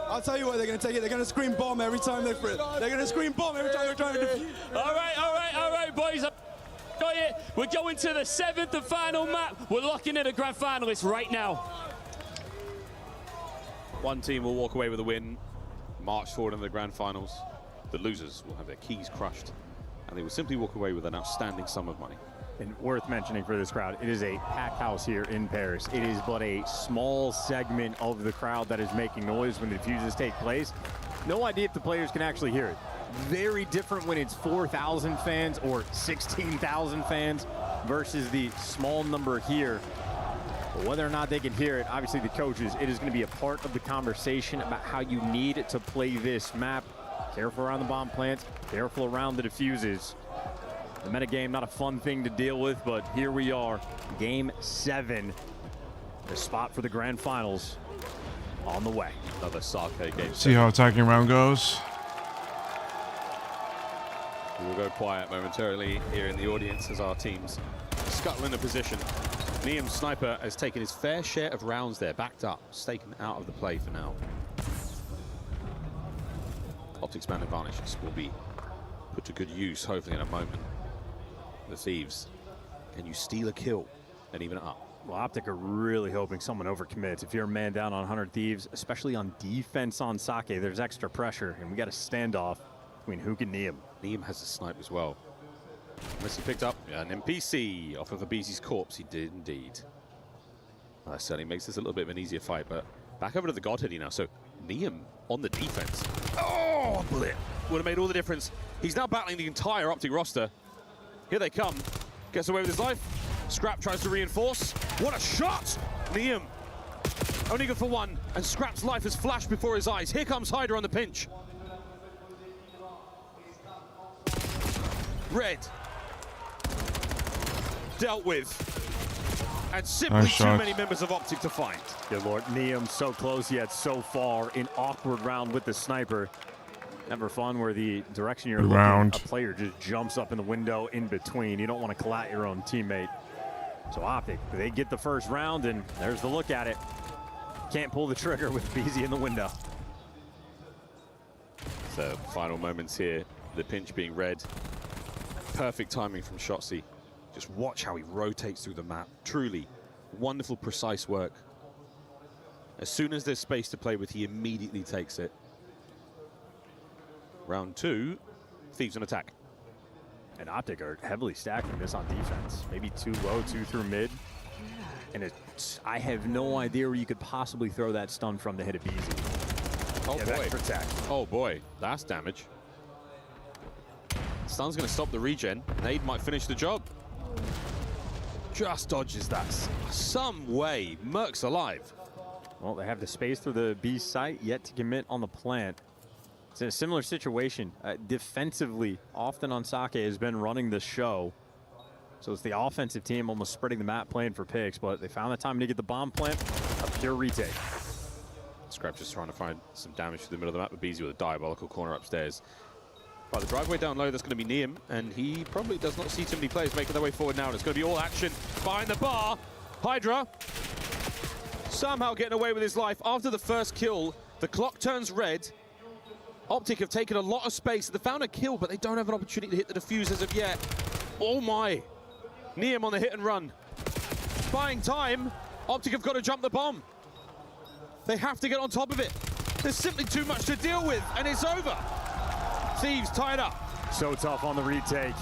I'll tell you what, they're going to take it. They're going to scream bomb every time they free. They're going to scream bomb every time they're trying to defuse. All right, boys. Got it. We're going to the 7th and final map. We're locking in a grand finalist right now. One team will walk away with a win, march forward into the grand finals. The losers will have their keys crushed, and they will simply walk away with an outstanding sum of money. And worth mentioning for this crowd, it is a packed house here in Paris. It is but a small segment of the crowd that is making noise when the defuses take place. No idea if the players can actually hear it. Very different when it's 4,000 fans or 16,000 fans versus the small number here. But whether or not they can hear it, obviously the coaches, it is going to be a part of the conversation about how you need to play this map. Careful around the bomb plants, careful around the defuses. The metagame, not a fun thing to deal with, but here we are, Game 7. The spot for the grand finals on the way. Another sake game. See how attacking round goes. We'll go quiet momentarily here in the audience as our teams scuttle into position. Liam's sniper has taken his fair share of rounds there, backed up, taken out of the play for now. Optic's man advantages will be put to good use, hopefully in a moment. The Thieves, can you steal a kill and even it up? Well, Optic are really hoping someone overcommits. If you're a man down on 100 Thieves, especially on defense on Sake, there's extra pressure, and we got a standoff between Hook and Neum. Neum has a snipe as well. Unless he picked up an NPC off of Abizi's corpse, he did indeed. That certainly makes this a little bit of an easier fight, but back over to the Godheady now. So Neum on the defense. Oh, a bullet would have made all the difference. He's now battling the entire Optic roster. Here they come. Gets away with his life. Scrap tries to reinforce. What a shot! Neum only good for one, and Scrap's life has flashed before his eyes. Here comes Hydra on the pinch. Red dealt with, and simply too many members of Optic to find. Good Lord, Neum so close yet so far. An awkward round with the sniper. Never fun where the direction you're looking, a player just jumps up in the window in between. You don't want to collat your own teammate. So Optic, they get the first round, and there's the look at it. Can't pull the trigger with BZ in the window. So final moments here, the pinch being read. Perfect timing from Shotzzy. Just watch how he rotates through the map. Truly wonderful, precise work. As soon as there's space to play with, he immediately takes it. Round 2, Thieves on attack. And Optic are heavily stacking this on defense. Maybe 2 low, 2 through mid. And I have no idea where you could possibly throw that stun from to hit a BZ. Oh boy. Protect. Oh boy, that's damage. Stun's gonna stop the regen. Nade might finish the job. Just dodges that some way. Merc's alive. Well, they have the space through the B site, yet to commit on the plant. It's in a similar situation. Defensively, often Onsake has been running the show. So it's the offensive team almost spreading the map, playing for picks, but they found the time to get the bomb plant. A pure retake. Scrap just trying to find some damage to the middle of the map, but BZ with a diabolical corner upstairs. Right, the driveway down low, that's going to be Neum, and he probably does not see too many players making their way forward now, and it's going to be all action behind the bar. Hydra somehow getting away with his life. After the first kill, the clock turns red. Optic have taken a lot of space. They found a kill, but they don't have an opportunity to hit the defuse as of yet. Oh my. Neum on the hit and run. Buying time. Optic have got to jump the bomb. They have to get on top of it. There's simply too much to deal with, and it's over. Thieves tied up. So tough on the retake.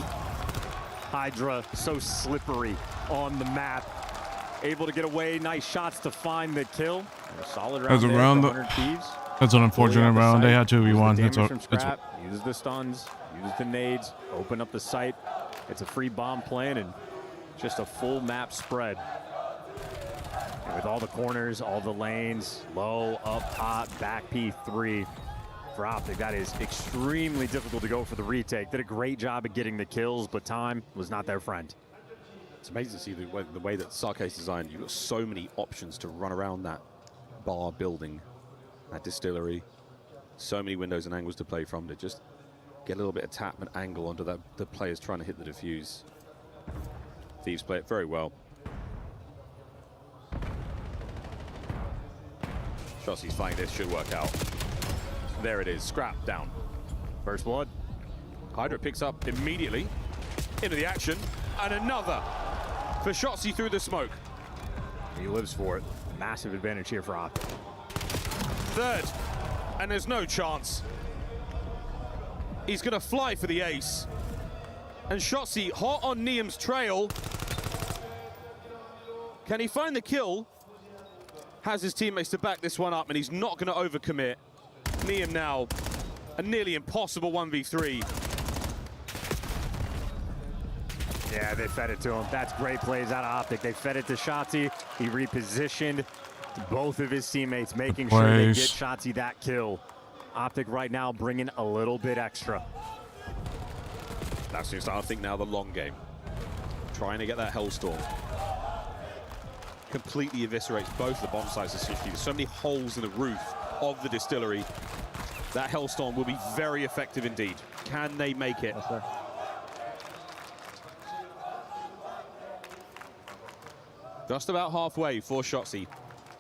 Hydra so slippery on the map. Able to get away, nice shots to find the kill. And a solid round there for 100 Thieves. That's an unfortunate round. They had 2v1. Use the stuns, use the nades, open up the site. It's a free bomb plan and just a full map spread. And with all the corners, all the lanes, low, up, top, back P3. For Optic, that is extremely difficult to go for the retake. Did a great job at getting the kills, but time was not their friend. It's amazing to see the way that Sarke's designed. You've got so many options to run around that bar building, that distillery. So many windows and angles to play from to just get a little bit of tap and angle onto that the players trying to hit the defuse. Thieves play it very well. Shotzzy's finding this should work out. There it is, Scrap down. First blood. Hydra picks up immediately into the action, and another for Shotzzy through the smoke. He lives for it. Massive advantage here for Optic. Third, and there's no chance. He's gonna fly for the ace. And Shotzzy hot on Neum's trail. Can he find the kill? Has his teammates to back this one up, and he's not gonna overcommit. Neum now, a nearly impossible 1v3. Yeah, they fed it to him. That's great plays out of Optic. They fed it to Shotzzy. He repositioned both of his teammates, making sure they get Shotzzy that kill. Optic right now bringing a little bit extra. That's just, I think, now the long game. Trying to get that Hellstorm. Completely eviscerates both the bomb sites of 50. There's so many holes in the roof of the distillery. That Hellstorm will be very effective indeed. Can they make it? Yes, Just about halfway for Shotzzy.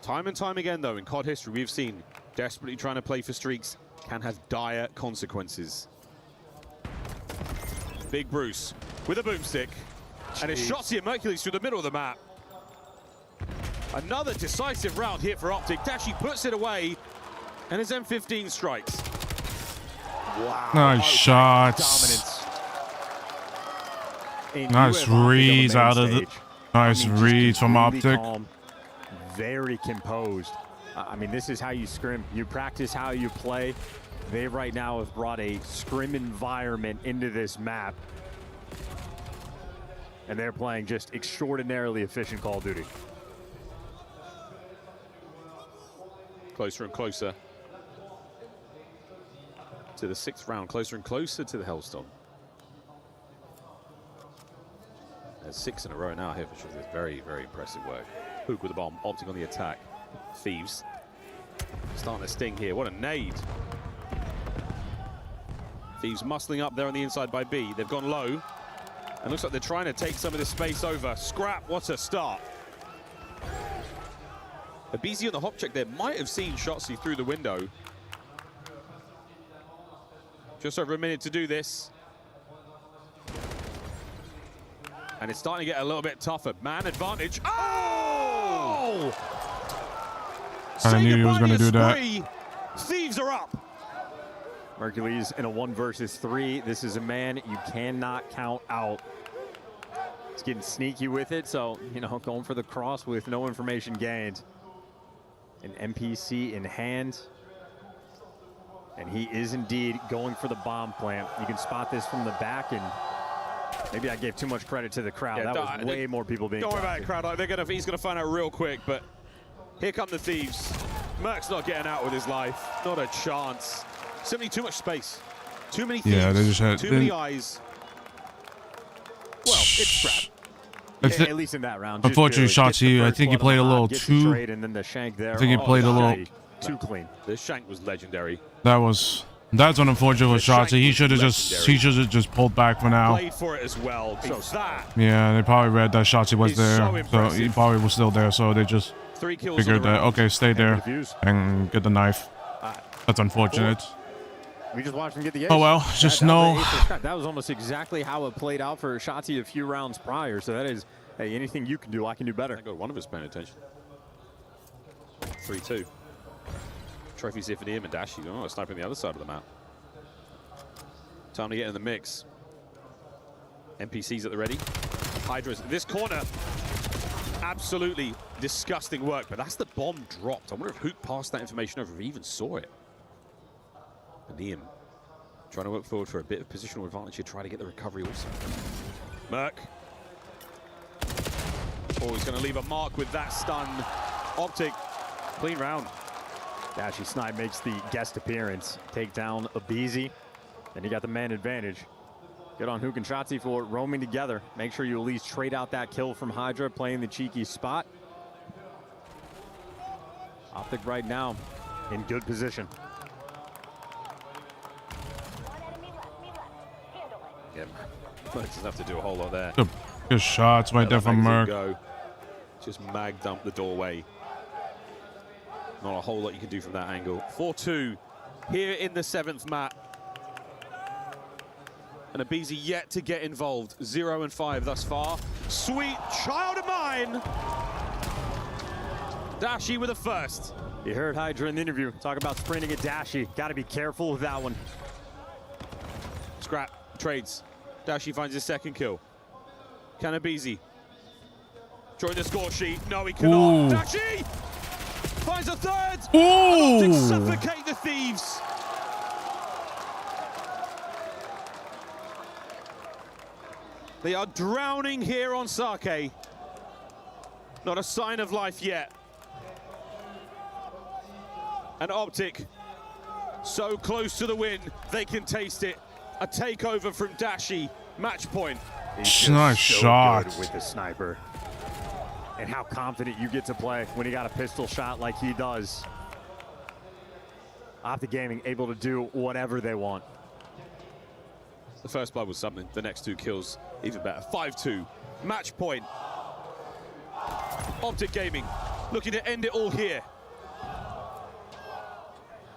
Time and time again, though, in COD history, we've seen desperately trying to play for streaks can have dire consequences. Big Bruce with a boomstick. And it's Shotzzy and Mercules through the middle of the map. Another decisive round here for Optic. Dashi puts it away, and his M15 strikes. Wow. Nice shots. Nice reads out of the... Nice reads from Optic. Calm, very composed. I mean, this is how you scrim. You practice how you play. They right now have brought a scrim environment into this map. And they're playing just extraordinarily efficient Call of Duty. Closer and closer to the 6th round. Closer and closer to the Hellstorm. There's 6 in a row now here for sure. Very, very impressive work. Hook with the bomb. Optic on the attack. Thieves starting to sting here. What a nade. Thieves muscling up there on the inside by B. They've gone low. And looks like they're trying to take some of this space over. Scrap, what a start. A BZ on the hop check there might have seen Shotzzy through the window. Just over a minute to do this. And it's starting to get a little bit tougher. Man advantage. Oh! I knew he was going to do that. Thieves are up. Mercury's in a 1 versus 3. This is a man you cannot count out. He's getting sneaky with it, so, you know, going for the cross with no information gained. An NPC in hand. And he is indeed going for the bomb plant. You can spot this from the back, and maybe I gave too much credit to the crowd. Yeah, that was way more people being. Don't worry about it, crowd. Like, he's gonna find out real quick, but here come the thieves. Merc's not getting out with his life. Not a chance. Simply too much space. Too many thieves. Yeah, they just had too many eyes. Well, it's Scrap. Yeah, at least in that round. Unfortunately, Shotzi, I think he played a little too. And then the shank there. I think he played a little too clean. The shank was legendary. That's an unfortunate with Shotzi. He should have just pulled back for now. Played for it as well. So that. Yeah, they probably read that Shotzi was there, so he probably was still there. So they just 3 kills figured that okay, stay there and get the knife. That's unfortunate. We just watched him get the ace. Oh well, just know. That was almost exactly how it played out for Shotzi a few rounds prior. So that is, hey, anything you can do, I can do better. I got one of us paying attention. 3-2. Trophies here for him and Dashi. Oh, sniping the other side of the map. Time to get in the mix. NPCs at the ready. Hydra's this corner. Absolutely disgusting work, but that's the bomb dropped. I wonder if Hook passed that information over, if he even saw it. And Liam trying to work forward for a bit of positional advantage here, try to get the recovery also. Merc. Oh, he's going to leave a mark with that stun. Optic, clean round. Dashi Snipe makes the guest appearance. Take down Abizi. Then you got the man advantage. Good on Hook and Shotzi for roaming together. Make sure you at least trade out that kill from Hydra, playing the cheeky spot. Optic right now in good position. Yeah, Merc doesn't have to do a whole lot there. Good shots right there from Merc. Just mag dump the doorway. Not a whole lot you can do from that angle. 4-2 here in the 7th map. And Abizi yet to get involved. 0 and 5 thus far. Sweet child of mine. Dashi with a first. You heard Hydra in the interview talk about sprinting at Dashi. Got to be careful with that one. Scrap trades. Dashi finds his 2nd kill. Can Abizi join the score sheet? No, he cannot. Ooh. Dashi finds a 3rd. Ooh. And suffocate the thieves. They are drowning here on Sake. Not a sign of life yet. And Optic, so close to the win, they can taste it. A takeover from Dashi, match point. Nice shot with the sniper. And how confident you get to play when you got a pistol shot like he does. Optic Gaming able to do whatever they want. The first blood was something. The next 2 kills, even better. 5-2, match point. Optic Gaming looking to end it all here.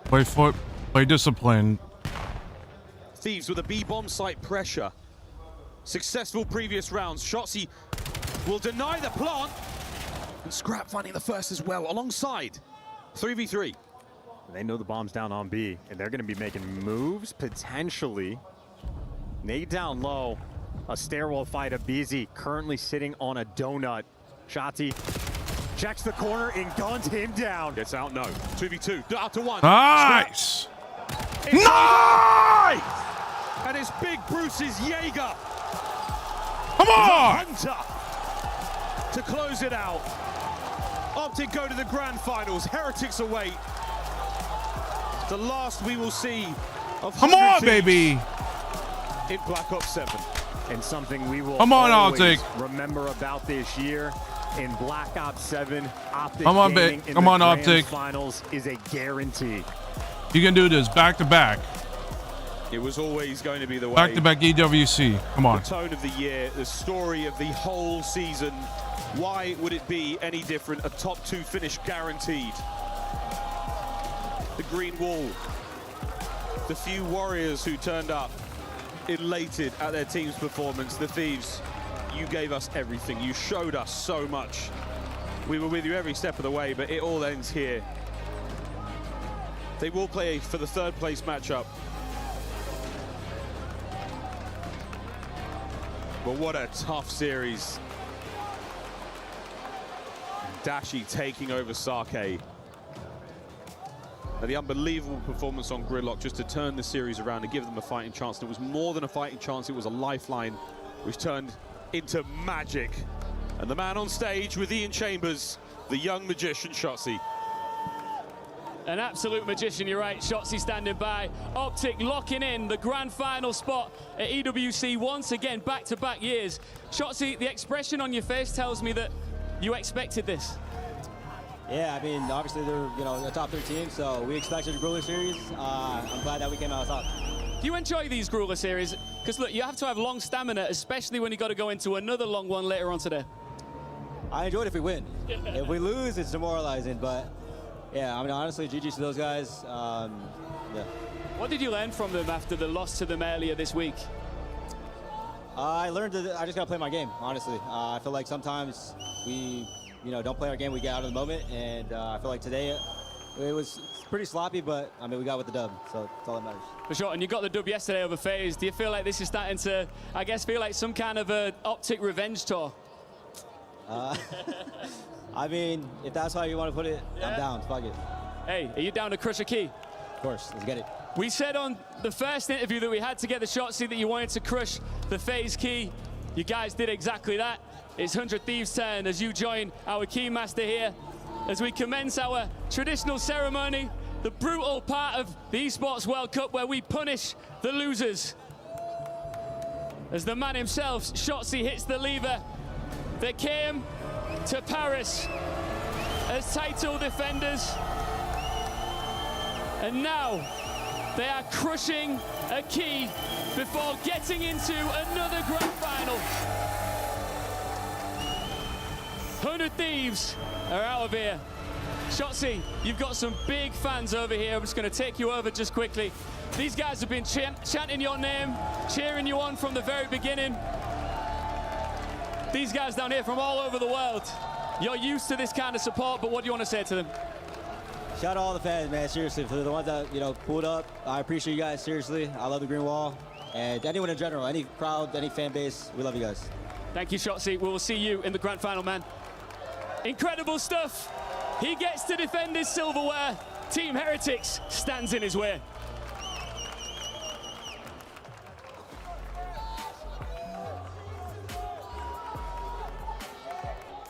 Play discipline. Thieves with a B-bomb site pressure. Successful previous rounds. Shotzi will deny the plant. And Scrap finding the first as well alongside. 3v3. They know the bomb's down on B, and they're going to be making moves potentially. Nade down low. A stairwell fight. Abizi currently sitting on a donut. Shotzi checks the corner and guns him down. Gets out, no. 2v2, out to 1. Nice! Nice! And it's Big Bruce's Jaeger. Come on! Hunter to close it out. Optic go to the grand finals. Heretics await. The last we will see of Come on, baby! In Black Ops 7. And something we will Come on, always Optic. remember about this year in Black Ops 7. Optic Come on, Gaming in come the on, grand Optic. finals is a guarantee. You can do this back to back. It was always going to be the way. Back to back EWC. Come on. The tone of the year, the story of the whole season. Why would it be any different? A top 2 finish guaranteed. The green wall the few warriors who turned up elated at their team's performance. The Thieves, you gave us everything. You showed us so much. We were with you every step of the way, but it all ends here. They will play for the third place matchup. But what a tough series. Dashi taking over Sake. The unbelievable performance on Gridlock just to turn the series around and give them a fighting chance. And it was more than a fighting chance, it was a lifeline, which turned into magic. And the man on stage with Ian Chambers, the young magician, Shotzi. An absolute magician, you're right. Shotzi standing by. Optic locking in the grand final spot at EWC once again, back-to-back years. Shotzi, the expression on your face tells me that you expected this. Yeah, I mean, obviously they're, you know, a top 13, so we expected a grueler series. I'm glad that we came out on top. Do you enjoy these grueler series? Because look, you have to have long stamina, especially when you got to go into another long one later on today. I enjoy it if we win. If we lose, it's demoralizing, but yeah, I mean, honestly, GG to those guys. Yeah. What did you learn from them after the loss to them earlier this week? I learned that I just got to play my game, honestly. I feel like sometimes we, you know, don't play our game, we get out of the moment, and I feel like today it was pretty sloppy, but I mean, we got with the dub, so that's all that matters. For sure, and you got the dub yesterday over FaZe. Do you feel like this is starting to, I guess, feel like some kind of a Optic revenge tour? I mean, if that's how you want to put it, yeah. I'm down, fuck it. Hey, are you down to crush a key? Of course, let's get it. We said on the first interview that we had to get the Shotzi that you wanted to crush the FaZe key. You guys did exactly that. It's 100 Thieves' turn as you join our key master here as we commence our traditional ceremony, the brutal part of the Esports World Cup where we punish the losers. As the man himself, Shotzi, hits the lever that came to Paris as title defenders. And now they are crushing a key before getting into another grand final. 100 Thieves are out of here. Shotzi, you've got some big fans over here. I'm just going to take you over just quickly. These guys have been chanting your name, cheering you on from the very beginning. These guys down here from all over the world. You're used to this kind of support, but what do you want to say to them? Shout out all the fans, man, seriously, for the ones that, you know, pulled up. I appreciate you guys, seriously. I love the Green Wall. And anyone in general, any crowd, any fan base, we love you guys. Thank you, Shotzi. We will see you in the grand final, man. Incredible stuff. He gets to defend his silverware. Team Heretics stands in his way.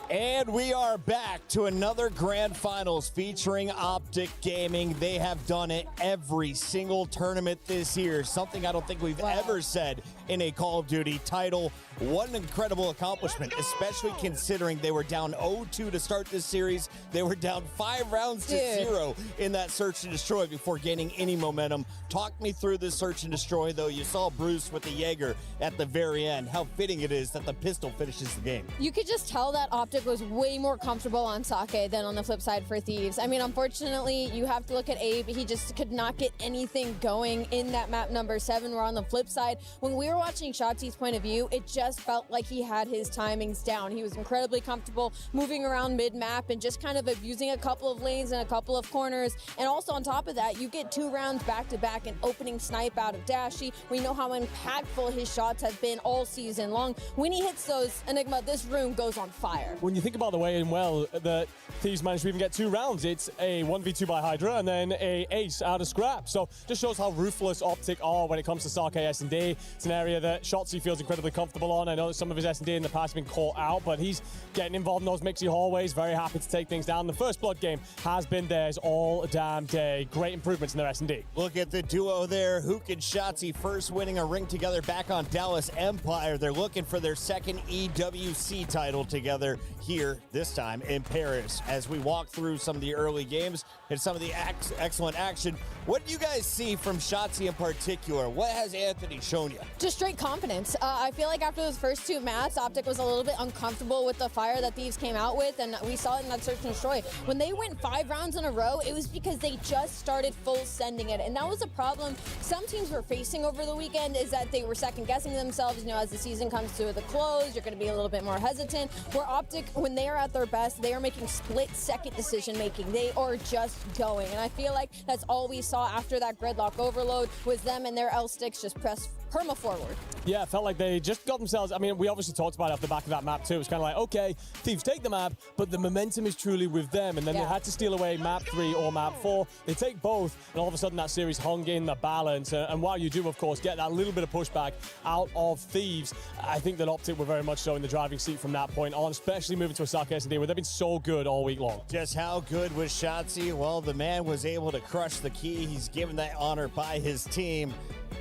And we are back to another Grand Finals featuring Optic Gaming. They have done it every single tournament this year, something I don't think we've ever said in a Call of Duty title. What an incredible accomplishment, especially considering they were down 0-2 to start this series. They were down 5 rounds to 0 in that search and destroy before gaining any momentum. Talk me through this search and destroy, though. You saw Bruce with the Jaeger at the very end. How fitting it is that the pistol finishes the game. You could just tell that Optic was way more comfortable on Sake than on the flip side for Thieves. I mean, unfortunately, you have to look at Abe. He just could not get anything going in that map number 7. We're on the flip side. When we were watching Shotzi's point of view, it just felt like he had his timings down. He was incredibly comfortable moving around mid-map and just kind of abusing a couple of lanes and a couple of corners. And also on top of that, you get 2 rounds back-to-back and opening snipe out of Dashi. We know how impactful his shots have been all season long. When he hits those, Enigma, this room goes on fire. When you think about the way in well that Thieves managed to even get 2 rounds, it's a 1v2 by Hydra and then a ace out of scrap. So just shows how ruthless Optic are when it comes to Sake S&D. It's an area that Shotzi feels incredibly comfortable on. I know that some of his S&D in the past have been caught out, but he's getting involved in those mixy hallways, very happy to take things down. The first blood game has been theirs all damn day. Great improvements in their S&D. Look at the duo there, Hook and Shotzi, first winning a ring together back on Dallas Empire. They're looking for their second EWC title together. here this time in Paris. As we walk through some of the early games and some of the excellent action, what do you guys see from Shotzi in particular? What has Anthony shown you? Just straight confidence. I feel like after those first two maps, Optic was a little bit uncomfortable with the fire that Thieves came out with, and we saw it in that Search and Destroy. When they went 5 rounds in a row, it was because they just started full sending it, and that was a problem some teams were facing over the weekend, is that they were second-guessing themselves. You know, as the season comes to the close, you're going to be a little bit more hesitant. Where Optic, when they are at their best, they are making split-second decision-making. They are just going, and I feel like that's all we saw after that gridlock overload was them and their L sticks just press perma-forward. Yeah, it felt like they just got themselves, I mean, we obviously talked about it off the back of that map too. It's kind of like, okay, Thieves take the map, but the momentum is truly with them. And then they had to steal away map 3 or map 4. They take both, and all of a sudden that series hung in the balance. And while you do, of course, get that little bit of pushback out of Thieves, I think that Optic were very much so in the driving seat from that point on, especially moving to a Osaka S&D where they've been so good all week long. Just how good was Shotzi? Well, the man was able to crush the key. He's given that honor by his team.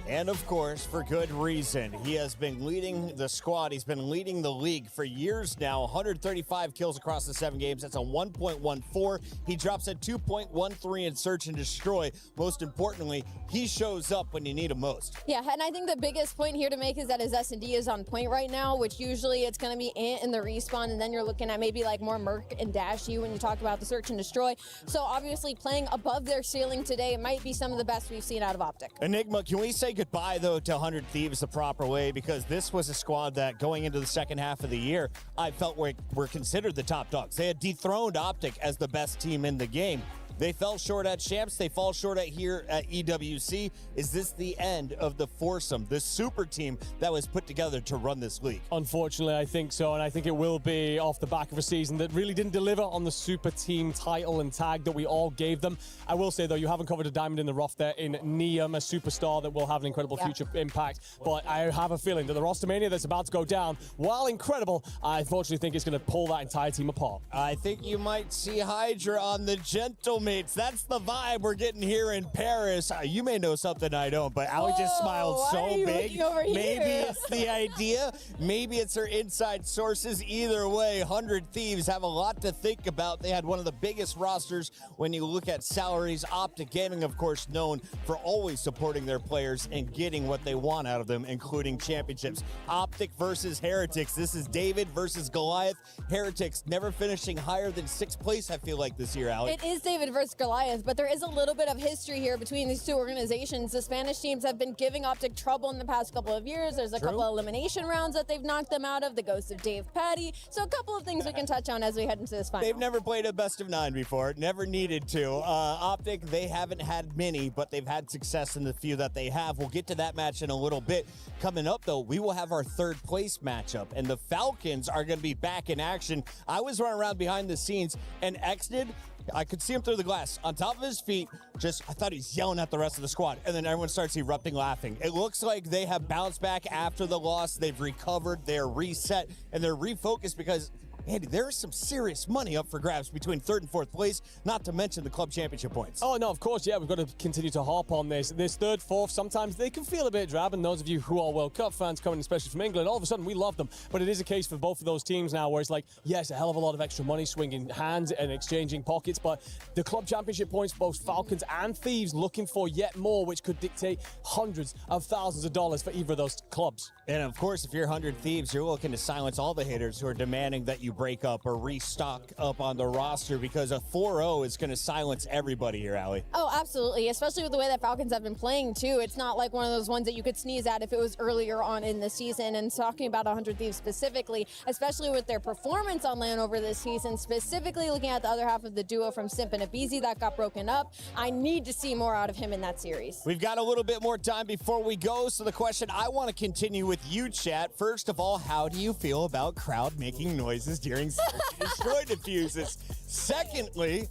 And of course, for good reason. He has been leading the squad. He's been leading the league for years now. 135 kills across the 7 games. That's a 1.14. He drops a 2.13 in Search and Destroy. Most importantly, he shows up when you need him most. Yeah, and I think the biggest point here to make is that his S&D is on point right now, which usually it's going to be Ant in the respawn, and then you're looking at maybe like more Merc and Dashy when you talk about the Search and Destroy. So obviously playing above their ceiling today might be some of the best we've seen out of Optic. Enigma, can we say goodbye, though, to 100 Thieves the proper way? Because this was a squad that, going into the second half of the year, I felt were considered the top dogs. They had dethroned Optic as the best team in the game. They fell short at Champs. They fall short at here at EWC. Is this the end of the foursome, the super team that was put together to run this league? Unfortunately, I think so, and I think it will be off the back of a season that really didn't deliver on the super team title and tag that we all gave them. I will say, though, you haven't covered a diamond in the rough there in Neum, a superstar that will have an incredible future impact, but I have a feeling that the roster mania that's about to go down, while incredible, I unfortunately think it's going to pull that entire team apart. I think you might see Hydra on the Gentlemates. That's the vibe we're getting here in Paris. You may know something I don't, but Ali just smiled so big. Maybe it's the idea. Maybe it's her inside sources. Either way, 100 Thieves have a lot to think about. They had one of the biggest rosters when you look at salaries. Optic Gaming, of course, known for always supporting their players and getting what they want out of them, including championships. Optic versus Heretics. This is David versus Goliath. Heretics never finishing higher than 6th place, I feel like, this year, Ali. It is David versus Goliath, but there is a little bit of history here between these two organizations. The Spanish teams have been giving Optic trouble in the past couple of years. There's a couple of elimination rounds that they've knocked them out of, the ghost of Dave Patty. So a couple of things we can touch on as we head into this final. They've never played a best of 9 before, never needed to. Optic, they haven't had many, but they've had success in the few that they have. We'll get to that match in a little bit. Coming up, though, we will have our 3rd place matchup, and the Falcons are going to be back in action. I was running around behind the scenes, and Exnid, I could see him through the glass. On top of his feet, I thought he's yelling at the rest of the squad. And then everyone starts erupting laughing. It looks like they have bounced back after the loss. They've recovered, they're reset, and they're refocused because, Andy, there is some serious money up for grabs between 3rd and 4th place, not to mention the club championship points. Oh, no, of course, yeah, we've got to continue to harp on this. This 3rd, 4th, sometimes they can feel a bit drab, and those of you who are World Cup fans coming, especially from England, all of a sudden we love them. But it is a case for both of those teams now where it's like, yes, a hell of a lot of extra money swinging hands and exchanging pockets, but the club championship points, both Falcons and Thieves looking for yet more, which could dictate hundreds of thousands of dollars for either of those clubs. And of course, if you're 100 Thieves, you're looking to silence all the haters who are demanding that you break up or restock up on the roster, because a 4-0 is going to silence everybody here, Ali. Oh, absolutely, especially with the way that Falcons have been playing, too. It's not like one of those ones that you could sneeze at if it was earlier on in the season. And talking about 100 Thieves specifically, especially with their performance on LAN over this season, specifically looking at the other half of the duo from Simp and Abizi that got broken up, I need to see more out of him in that series. We've got a little bit more time before we go, so the question I want to continue with you, chat. First of all, how do you feel about crowd making noises during Search and Destroy diffuses? Secondly,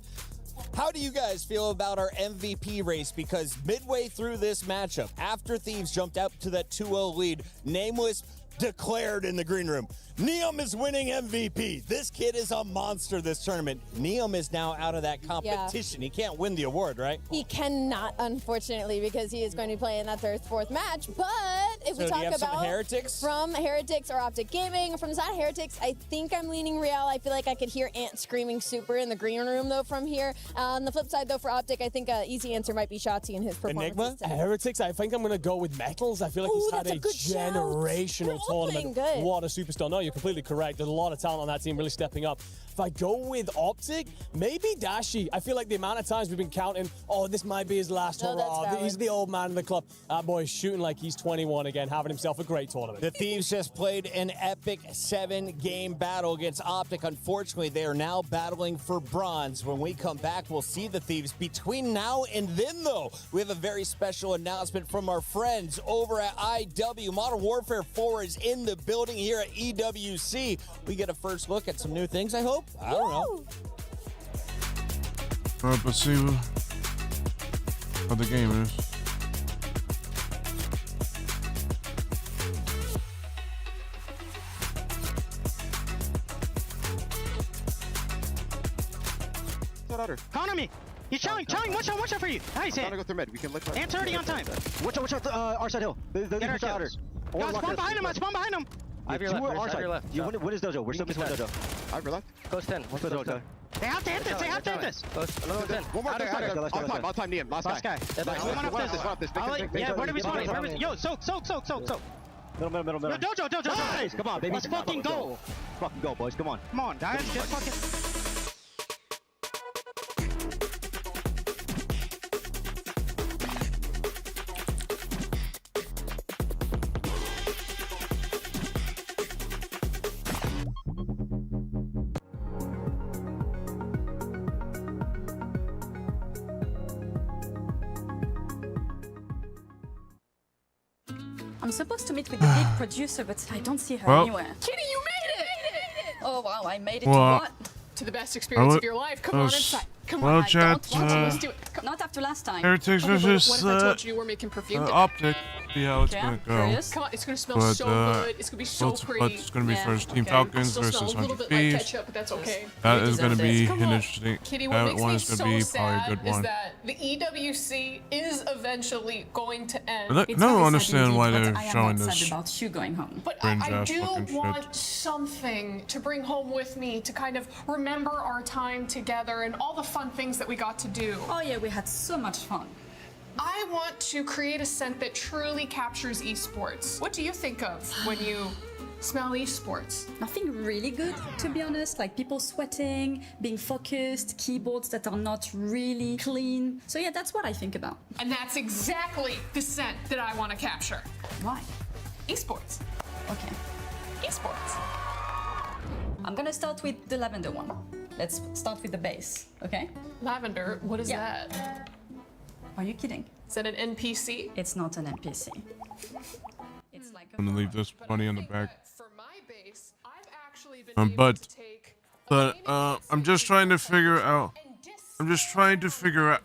how do you guys feel about our MVP race? Because midway through this matchup, after Thieves jumped out to that 2-0 lead, Nameless declared in the green room, Neum is winning MVP. This kid is a monster this tournament. Neum is now out of that competition. He can't win the award, right? He cannot, unfortunately, because he is going to be playing that fourth match. But if we talk about Heretics? From Heretics or Optic Gaming, from the side of Heretics, I think I'm leaning Real. I feel like I could hear Ant screaming super in the green room, though, from here. On the flip side, though, for Optic, I think an easy answer might be Shotzi and his performance. Enigma? Heretics, I think I'm going to go with Metals. I feel like he's had a generational tournament. What a superstar. No, you're completely correct. There's a lot of talent on that team really stepping up. If I go with Optic, maybe Dashi. I feel like the amount of times we've been counting, oh, this might be his last hurrah. He's the old man in the club. That boy's shooting like he's 21 again, having himself a great tournament. The Thieves just played an epic 7-game battle against Optic. Unfortunately, they are now battling for bronze. When we come back, we'll see the Thieves. Between now and then, though, we have a very special announcement from our friends over at IW. Modern Warfare 4 is in the building here at EWC. We get a first look at some new things, I hope. I don't know. Let's see how the game is. Count on me. He's chowing. Watch out for you. Nice hit. Go through mid. We can look. Ant's already on time. Watch out, our side hill. Get our kills. Yo, spawn behind him. Spawn behind him. I have your left. What is Dojo? We're still missing one Dojo. I have your left. Close 10. What's the Dojo? They have to hit this. They have to hit this. Another 10. One more thing. On time, Neum. Last guy. One up this. Yeah, where do we spawn? Yo, soak. Middle. Yo, Dojo. Nice. Come on, baby. Let's fucking go. Fucking go, boys. Come on. Come on, guys. Get fucking... I'm supposed to meet with the big producer, but I don't see her anywhere. Kitty, you made it! Oh wow, I made it to what? To the best experience of your life. Come on inside. Come on, chat, let's do it. Not after last time. Heretics versus what if I told you we're making perfume Optic. See how it's gonna go. Come on, it's gonna smell so good. It's gonna be so pretty. But it's gonna be first Team Falcons versus 100 Thieves. Like ketchup, but that's okay. That is gonna be interesting. Kitty, what That makes one me is gonna so be sad probably a good one. is that the EWC is eventually going to end. I don't understand why they're showing sad this. about you going home. But cringe I ass do fucking want shit. something to bring home with me to kind of remember our time together and all the fun things that we got to do. Oh yeah, we had so much fun. I want to create a scent that truly captures esports. What do you think of when you smell esports? Nothing really good, to be honest, like people sweating, being focused, keyboards that are not really clean. So yeah, that's what I think about. And that's exactly the scent that I want to capture. Why? Esports. Okay. Esports. I'm gonna start with the lavender one. Let's start with the base, okay? Lavender, what is that? Are you kidding? Is that an NPC? It's not an NPC. It's like I'm gonna leave this money in the back. For my base, I've actually been able But to take I'm just trying to figure out. I'm just trying to figure out.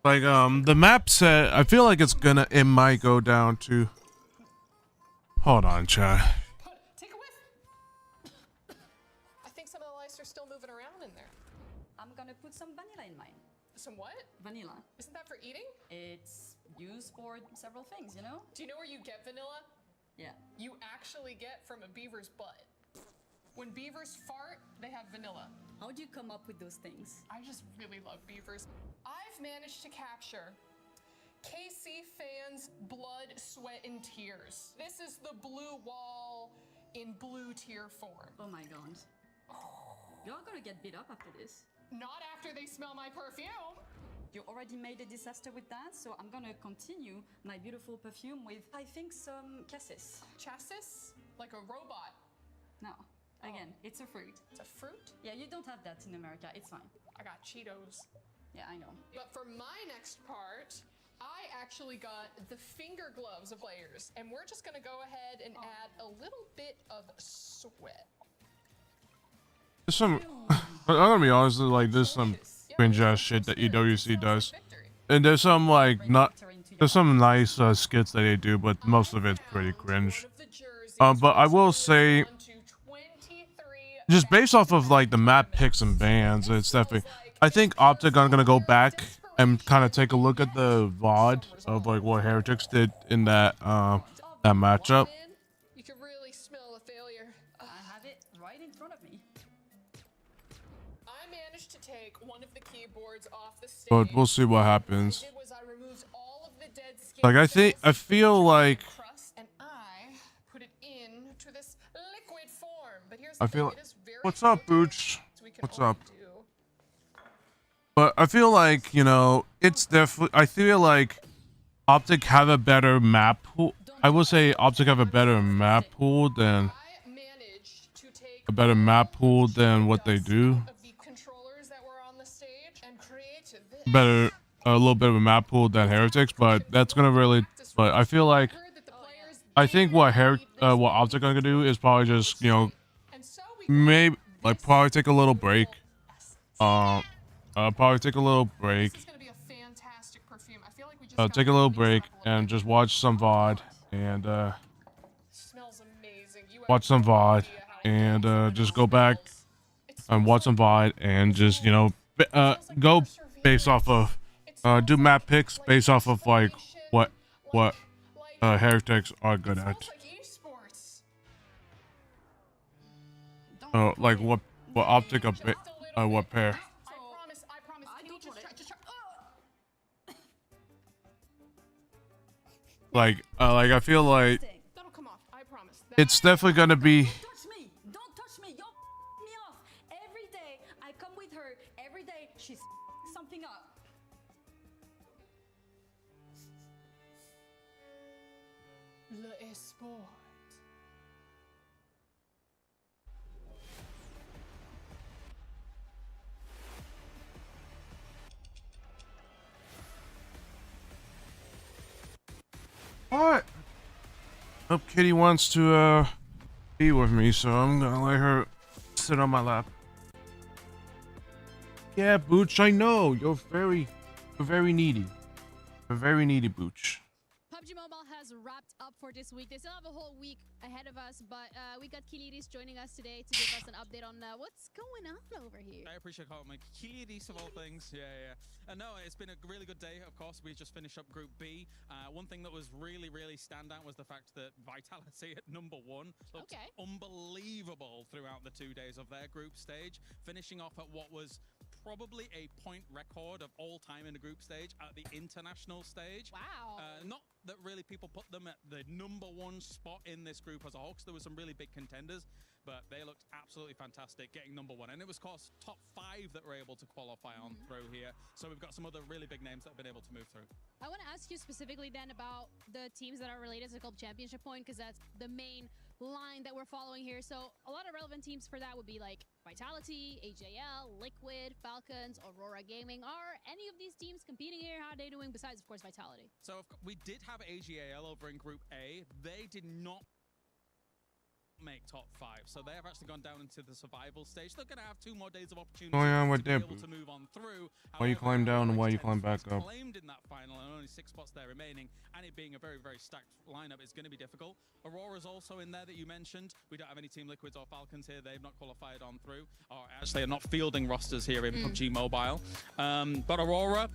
Like the map set. I feel like it might go down to. Hold on, chat. Take a whiff. I think some of the lights are still moving around in there. I'm gonna put some vanilla in mine. Some what? Vanilla. Isn't that for eating? It's used for several things, you know? Do you know where you get vanilla? Yeah. You actually get from a beaver's butt. When beavers fart, they have vanilla. How do you come up with those things? I just really love beavers. I've managed to capture KC fans' blood, sweat, and tears. This is the blue wall in blue tier form. Oh my god. You're gonna get beat up after this. Not after they smell my perfume. You already made a disaster with that, so I'm gonna continue my beautiful perfume with, I think, some cassis. Chassis? Like a robot? No. Again, it's a fruit. It's a fruit? Yeah, you don't have that in America. It's fine. I got Cheetos. Yeah, I know. But for my next part, I actually got the finger gloves of players, and we're just gonna go ahead and add a little bit of sweat. There's some. I'm gonna be honest. Like there's some cringe ass shit that EWC does, and there's some like not. There's some nice skits that they do, but most of it's pretty cringe. But I will say, just based off of like the map picks and bans, it's definitely. I think Optic are gonna go back and kind of take a look at the VOD of like what Heretics did in that that matchup. You can really smell the failure. I have it right in front of me. I managed to take one of the keyboards off the stage. But we'll see what happens. Like I feel like. I feel like, what's up, Booch? What's up? But I feel like, you know, it's definitely, I feel like Optic have a better map pool. I will say Optic have a better map pool than what they do. Better, a little bit of a map pool than Heretics, but that's gonna really, but I feel like, I think what Optic are gonna do is probably just, you know, maybe like probably take a little break. Probably take a little break. Take a little break and just watch some VOD and just go back and watch some VOD and just, you know, go based off of do map picks based off of like what Heretics are good at. Like what Optic what pair. Like I feel like it's definitely gonna be. Don't touch me. You're me off. Every day I come with her. Every day she's something up. Esports. What? Hope Kitty wants to be with me, so I'm gonna let her sit on my lap. Yeah, Booch, I know you're very needy. You're very needy, Booch. PUBG Mobile has wrapped up for this week. They still have a whole week ahead of us, but we got Kiliris joining us today to give us an update on what's going on over here. I appreciate calling me Kiliris of all things. Yeah. No, it's been a really good day, of course. We just finished up Group B. One thing that was really standout was the fact that Vitality at #1 looked unbelievable throughout the 2 days of their group stage, finishing off at what was probably a point record of all time in the group stage at the international stage. Wow. Not that really people put them at the #1 spot in this group as a whole, because there were some really big contenders, but they looked absolutely fantastic getting #1. And it was, of course, top 5 that were able to qualify on through here. So we've got some other really big names that have been able to move through. I want to ask you specifically then about the teams that are related to the Club Championship point, because that's the main line that we're following here. So a lot of relevant teams for that would be like Vitality, AJL, Liquid, Falcons, Aurora Gaming. Are any of these teams competing here? How are they doing besides, of course, Vitality? So we did have AJL over in Group A. They did not make top 5, so they have actually gone down into the survival stage. They're going to have 2 more days of opportunity to be able to move on through. Why you climb down and why you climb back up? Claimed in that final, and only 6 spots there remaining, and it being a very stacked lineup is going to be difficult. Aurora's also in there that you mentioned. We don't have any Team Liquids or Falcons here. They've not qualified on through, or actually are not fielding rosters here in PUBG Mobile. But Aurora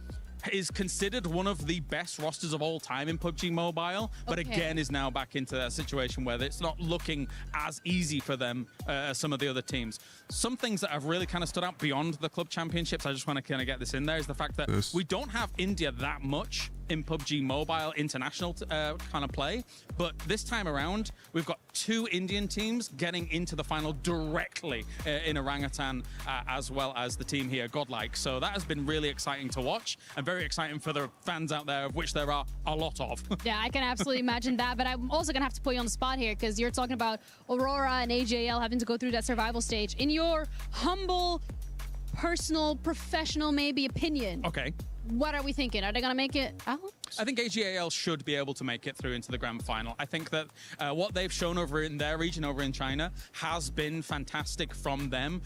is considered one of the best rosters of all time in PUBG Mobile, but again is now back into that situation where it's not looking as easy for them as some of the other teams. Some things that have really kind of stood out beyond the club championships, I just want to kind of get this in there, is the fact that we don't have India that much in PUBG Mobile international kind of play, but this time around we've got 2 Indian teams getting into the final directly in Orangutan, as well as the team here, Godlike. So that has been really exciting to watch and very exciting for the fans out there, of which there are a lot of. Yeah, I can absolutely imagine that, but I'm also gonna have to put you on the spot here because you're talking about Aurora and AJL having to go through that survival stage. In your humble, personal, professional, maybe opinion, okay, what are we thinking? Are they gonna make it out? I think AGAL should be able to make it through into the grand final. I think that what they've shown over in their region, over in China, has been fantastic from them.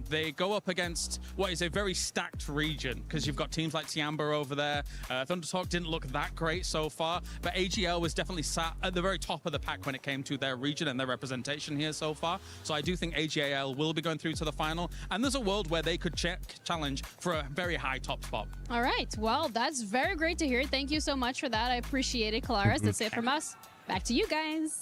They go up against what is a very stacked region, because you've got teams like Tiamba over there. Thundertalk didn't look that great so far, but AGL was definitely sat at the very top of the pack when it came to their region and their representation here so far. So I do think AGAL will be going through to the final, and there's a world where they could challenge for a very high top spot. All right. Well, that's very great to hear. Thank you so much for that. I appreciate it, Kalaris. That's it from us. Back to you guys.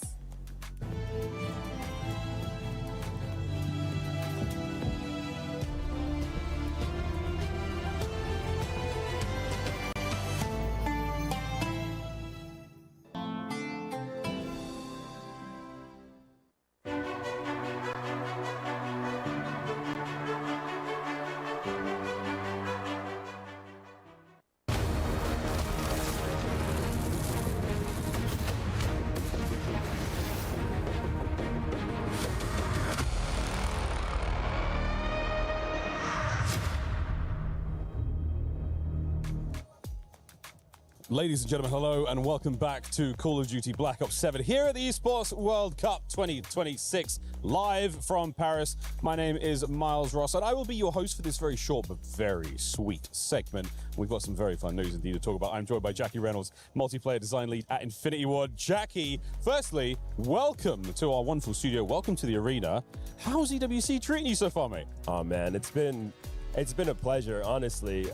Ladies and gentlemen, hello and welcome back to Call of Duty Black Ops 7 here at the Esports World Cup 2026, live from Paris. My name is Miles Ross and I will be your host for this very short but very sweet segment. We've got some very fun news indeed to talk about. I'm joined by Jackie Reynolds, multiplayer design lead at Infinity Ward. Jackie, firstly, welcome to our wonderful studio. Welcome to the arena. How's EWC treating you so far, mate? Oh man, it's been a pleasure, honestly.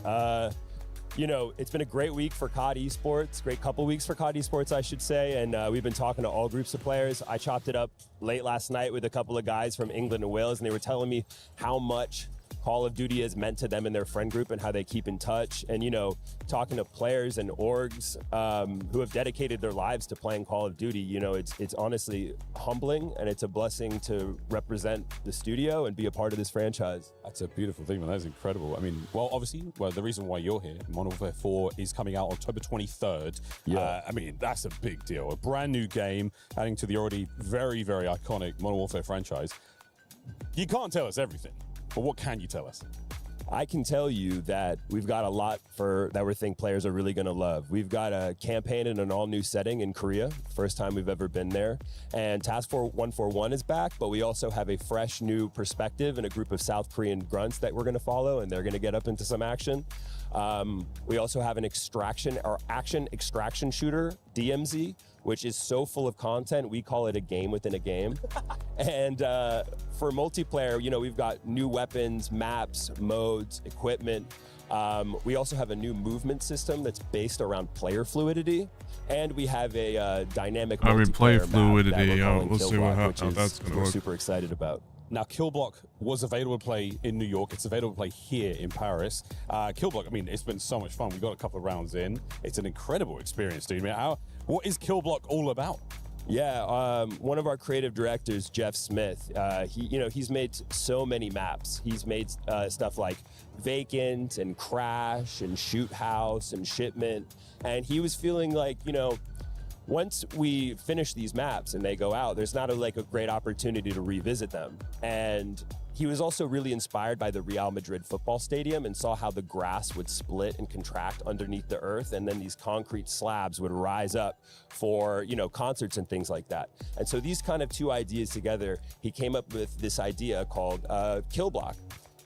You know, it's been a great week for COD Esports, great couple weeks for COD Esports, I should say, and we've been talking to all groups of players. I chopped it up late last night with a couple of guys from England and Wales, and they were telling me how much Call of Duty has meant to them in their friend group and how they keep in touch. And, you know, talking to players and orgs who have dedicated their lives to playing Call of Duty, you know, it's honestly humbling, and it's a blessing to represent the studio and be a part of this franchise. That's a beautiful thing, man. That is incredible. I mean, well, obviously, the reason why you're here, Modern Warfare 4 is coming out October 23rd. Yeah. I mean, that's a big deal. A brand new game adding to the already very, very iconic Modern Warfare franchise. You can't tell us everything, but what can you tell us? I can tell you that we've got a lot that we think players are really going to love. We've got a campaign in an all-new setting in Korea, first time we've ever been there. And Task Force 141 is back, but we also have a fresh new perspective and a group of South Korean grunts that we're going to follow, and they're going to get up into some action. We also have an action extraction shooter, DMZ, which is so full of content, we call it a game within a game. And for multiplayer, you know, we've got new weapons, maps, modes, equipment. We also have a new movement system that's based around player fluidity. And we have a dynamic player fluidity, we'll see what happens. That's we're super excited about. Now, Killblock was available to play in New York. It's available to play here in Paris. Killblock, I mean, it's been so much fun. We got a couple of rounds in. It's an incredible experience, dude. I mean, what is Killblock all about? Yeah, one of our creative directors, Jeff Smith, he's made so many maps. He's made stuff like Vacant and Crash and Shoot House and Shipment. And he was feeling like, you know, once we finish these maps and they go out, there's not a great opportunity to revisit them. And he was also really inspired by the Real Madrid football stadium and saw how the grass would split and contract underneath the earth, and then these concrete slabs would rise up for, you know, concerts and things like that. And so these kind of two ideas together, he came up with this idea called Killblock.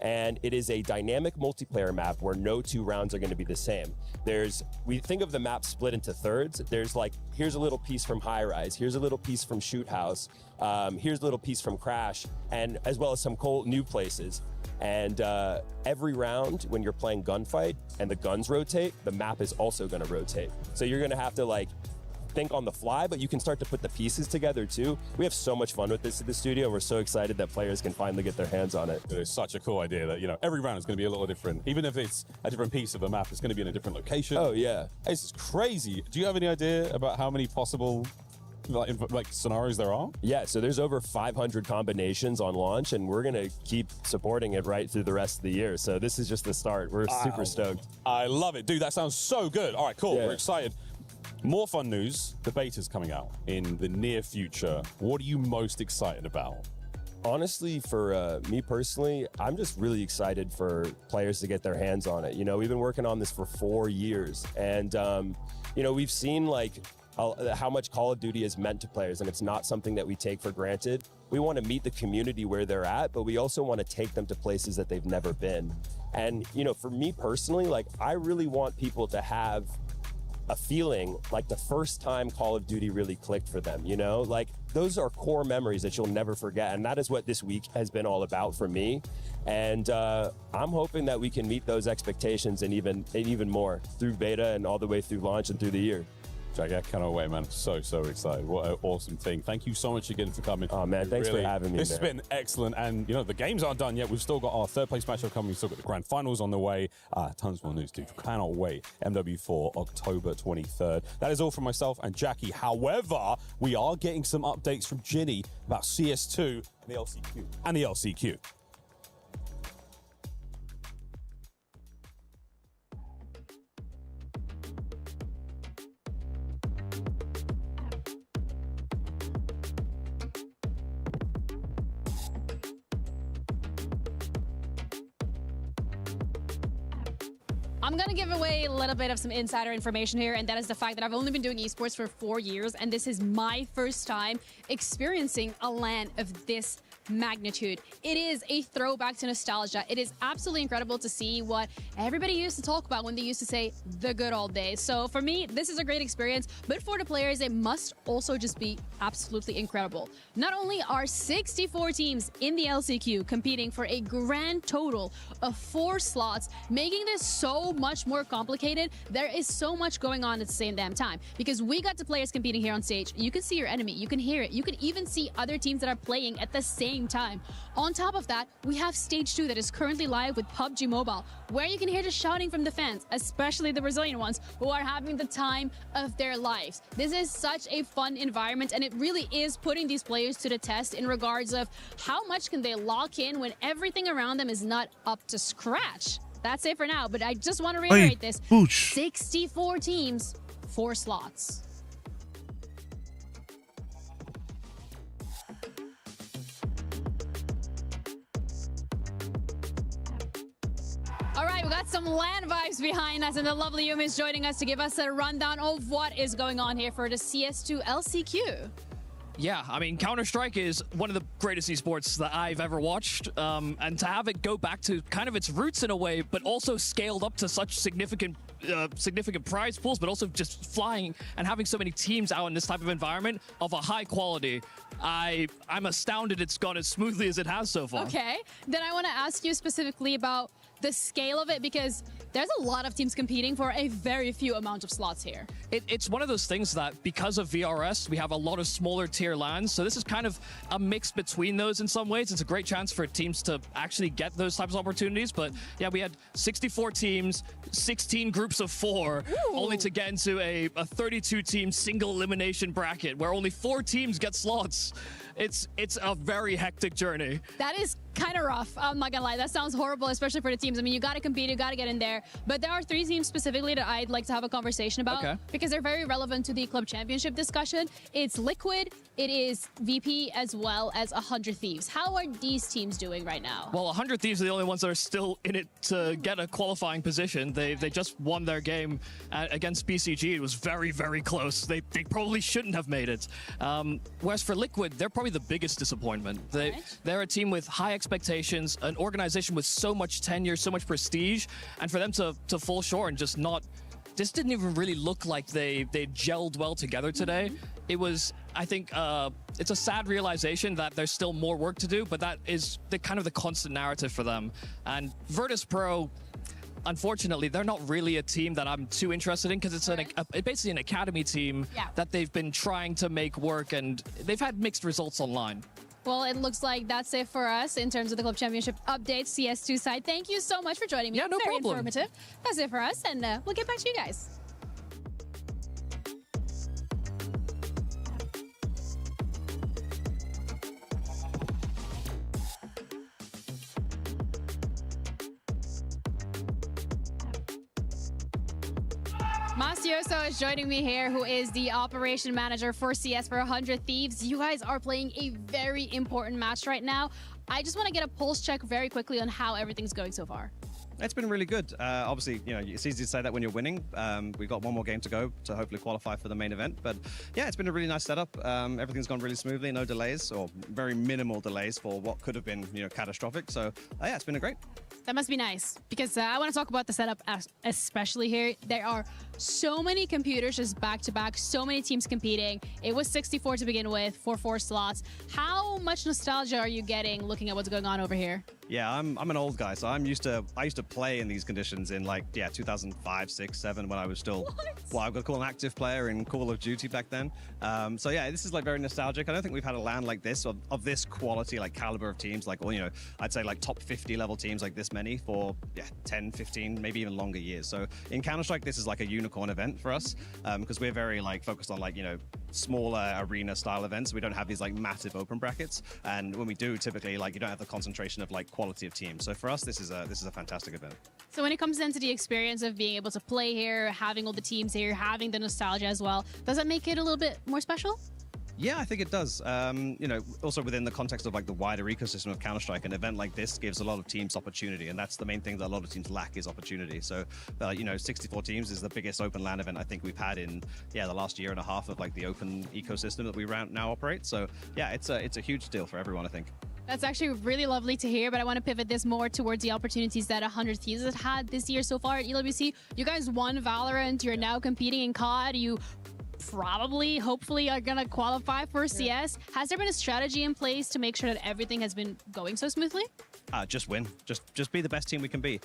And it is a dynamic multiplayer map where no two rounds are going to be the same. We think of the map split into thirds. There's here's a little piece from High Rise, here's a little piece from Shoot House, here's a little piece from Crash, and as well as some cool new places. And every round when you're playing gunfight and the guns rotate, the map is also going to rotate. So you're going to have to think on the fly, but you can start to put the pieces together too. We have so much fun with this at the studio. We're so excited that players can finally get their hands on it. It is such a cool idea that, you know, every round is going to be a little different. Even if it's a different piece of a map, it's going to be in a different location. Oh yeah. This is crazy. Do you have any idea about how many possible scenarios there are? Yeah, so there's over 500 combinations on launch, and we're gonna keep supporting it right through the rest of the year. So this is just the start. We're super stoked. I love it, dude. That sounds so good. All right, cool. Yeah. We're excited. More fun news. The beta's coming out in the near future. What are you most excited about? honestly, for me personally, I'm just really excited for players to get their hands on it. You know, we've been working on this for 4 years, and you know, we've seen like how much Call of Duty has meant to players, and it's not something that we take for granted. We want to meet the community where they're at, but we also want to take them to places that they've never been. And you know, for me personally, like I really want people to have a feeling like the first time Call of Duty really clicked for them, you know? Like those are core memories that you'll never forget, and that is what this week has been all about for me. And I'm hoping that we can meet those expectations and even more through beta and all the way through launch and through the year. Jack, I cannot wait, man. So excited. What an awesome thing. Thank you so much again for coming. Oh, man, thanks for having me. This has been excellent. And, you know, the games aren't done yet. We've still got our third place matchup coming. We've still got the grand finals on the way. Tons more news, dude. Cannot wait. MW4, October 23rd. That is all from myself and Jackie. However, we are getting some updates from Ginny about CS2 and the LCQ. I'm gonna give away a little bit of some insider information here, and that is the fact that I've only been doing esports for 4 years, and this is my first time experiencing a LAN of this magnitude. It is a throwback to nostalgia. It is absolutely incredible to see what everybody used to talk about when they used to say the good old days. So for me, this is a great experience, but for the players, it must also just be absolutely incredible. Not only are 64 teams in the LCQ competing for a grand total of 4 slots, making this so much more complicated, there is so much going on at the same damn time, because we got the players competing here on stage. You can see your enemy, you can hear it, you can even see other teams that are playing at the same time. On top of that, we have stage 2 that is currently live with PUBG Mobile, where you can hear the shouting from the fans, especially the Brazilian ones, who are having the time of their lives. This is such a fun environment, and it really is putting these players to the test in regards of how much can they lock in when everything around them is not up to scratch. That's it for now, but I just want to reiterate this. 64 teams, 4 slots. All right, we got some LAN vibes behind us, and the lovely Yumi is joining us to give us a rundown of what is going on here for the CS2 LCQ. Yeah, I mean, Counter-Strike is one of the greatest esports that I've ever watched, and to have it go back to kind of its roots in a way, but also scaled up to such significant prize pools, but also just flying and having so many teams out in this type of environment of a high quality. I'm astounded it's gone as smoothly as it has so far. Okay, then I want to ask you specifically about the scale of it, because there's a lot of teams competing for a very few amount of slots here. It's one of those things that because of VRS, we have a lot of smaller tier LANs, so this is kind of a mix between those in some ways. It's a great chance for teams to actually get those types of opportunities, but yeah, we had 64 teams, 16 groups of 4, only to get into a 32-team single elimination bracket where only 4 teams get slots. It's a very hectic journey. That is kind of rough. I'm not gonna lie. That sounds horrible, especially for the teams. I mean, you got to compete, you got to get in there. But there are 3 teams specifically that I'd like to have a conversation about, because they're very relevant to the club championship discussion. It's Liquid, it is VP, as well as 100 Thieves. How are these teams doing right now? Well, 100 Thieves are the only ones that are still in it to get a qualifying position. They just won their game against BCG. It was very, very close. They probably shouldn't have made it. Whereas for Liquid, they're probably the biggest disappointment. They're a team with high expectations, an organization with so much tenure, so much prestige, and for them to fall short and just didn't even really look like they gelled well together today. It was, I think, it's a sad realization that there's still more work to do, but that is the kind of the constant narrative for them. And Virtus Pro, unfortunately, they're not really a team that I'm too interested in, because it's basically an academy team that they've been trying to make work, and they've had mixed results online. Well, it looks like that's it for us in terms of the club championship update, CS2 side. Thank you so much for joining me. Yeah, no Very problem. informative. That's it for us, and we'll get back to you guys. Mastioso is joining me here, who is the operation manager for CS for 100 Thieves. You guys are playing a very important match right now. I just want to get a pulse check very quickly on how everything's going so far. It's been really good. Obviously, you know, it's easy to say that when you're winning. We've got one more game to go to hopefully qualify for the main event. But yeah, it's been a really nice setup. Everything's gone really smoothly, no delays, or very minimal delays for what could have been, you know, catastrophic. So yeah, it's been great. That must be nice, because I want to talk about the setup, especially here. There are so many computers just back to back, so many teams competing. It was 64 to begin with for 4 slots. How much nostalgia are you getting looking at what's going on over here? Yeah, I'm an old guy, so I used to play in these conditions in 2005, 6, 7 when I was still I would call an active player in Call of Duty back then. So yeah, this is very nostalgic. I don't think we've had a LAN like this of this quality, caliber of teams, I'd say top 50 level teams like this many for 10, 15, maybe even longer years. So in Counter-Strike, this is a unicorn event for us because we're very focused on smaller arena style events. We don't have these massive open brackets, and when we do, typically you don't have the concentration of quality of teams. So for us, this is a fantastic event. So when it comes into the experience of being able to play here, having all the teams here, having the nostalgia as well, does that make it a little bit more special? Yeah, I think it does. Also within the context of the wider ecosystem of Counter-Strike, an event like this gives a lot of teams opportunity, and that's the main thing that a lot of teams lack is opportunity. So, 64 teams is the biggest open LAN event I think we've had in the last year and a half of the open ecosystem that we now operate. So, yeah, it's a huge deal for everyone, I think. That's actually really lovely to hear, but I want to pivot this more towards the opportunities that 100 Thieves has had this year so far at EWC. You guys won Valorant. You're now competing in COD. You probably, hopefully, are going to qualify for CS. Has there been a strategy in place to make sure that everything has been going so smoothly? Just win. Just be the best team we can be.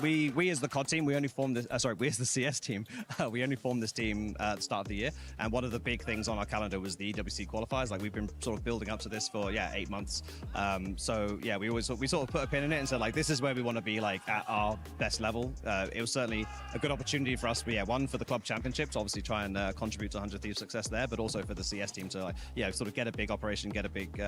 We as the COD team, we only formed this. We as the CS team, we only formed this team at the start of the year. And one of the big things on our calendar was the EWC qualifiers. We've been sort of building up to this for 8 months. So yeah, we sort of put a pin in it and said this is where we want to be at our best level. It was certainly a good opportunity for us. One for the club championships, obviously try and contribute to 100 Thieves' success there, but also for the CS team to sort of get a big operation, get a big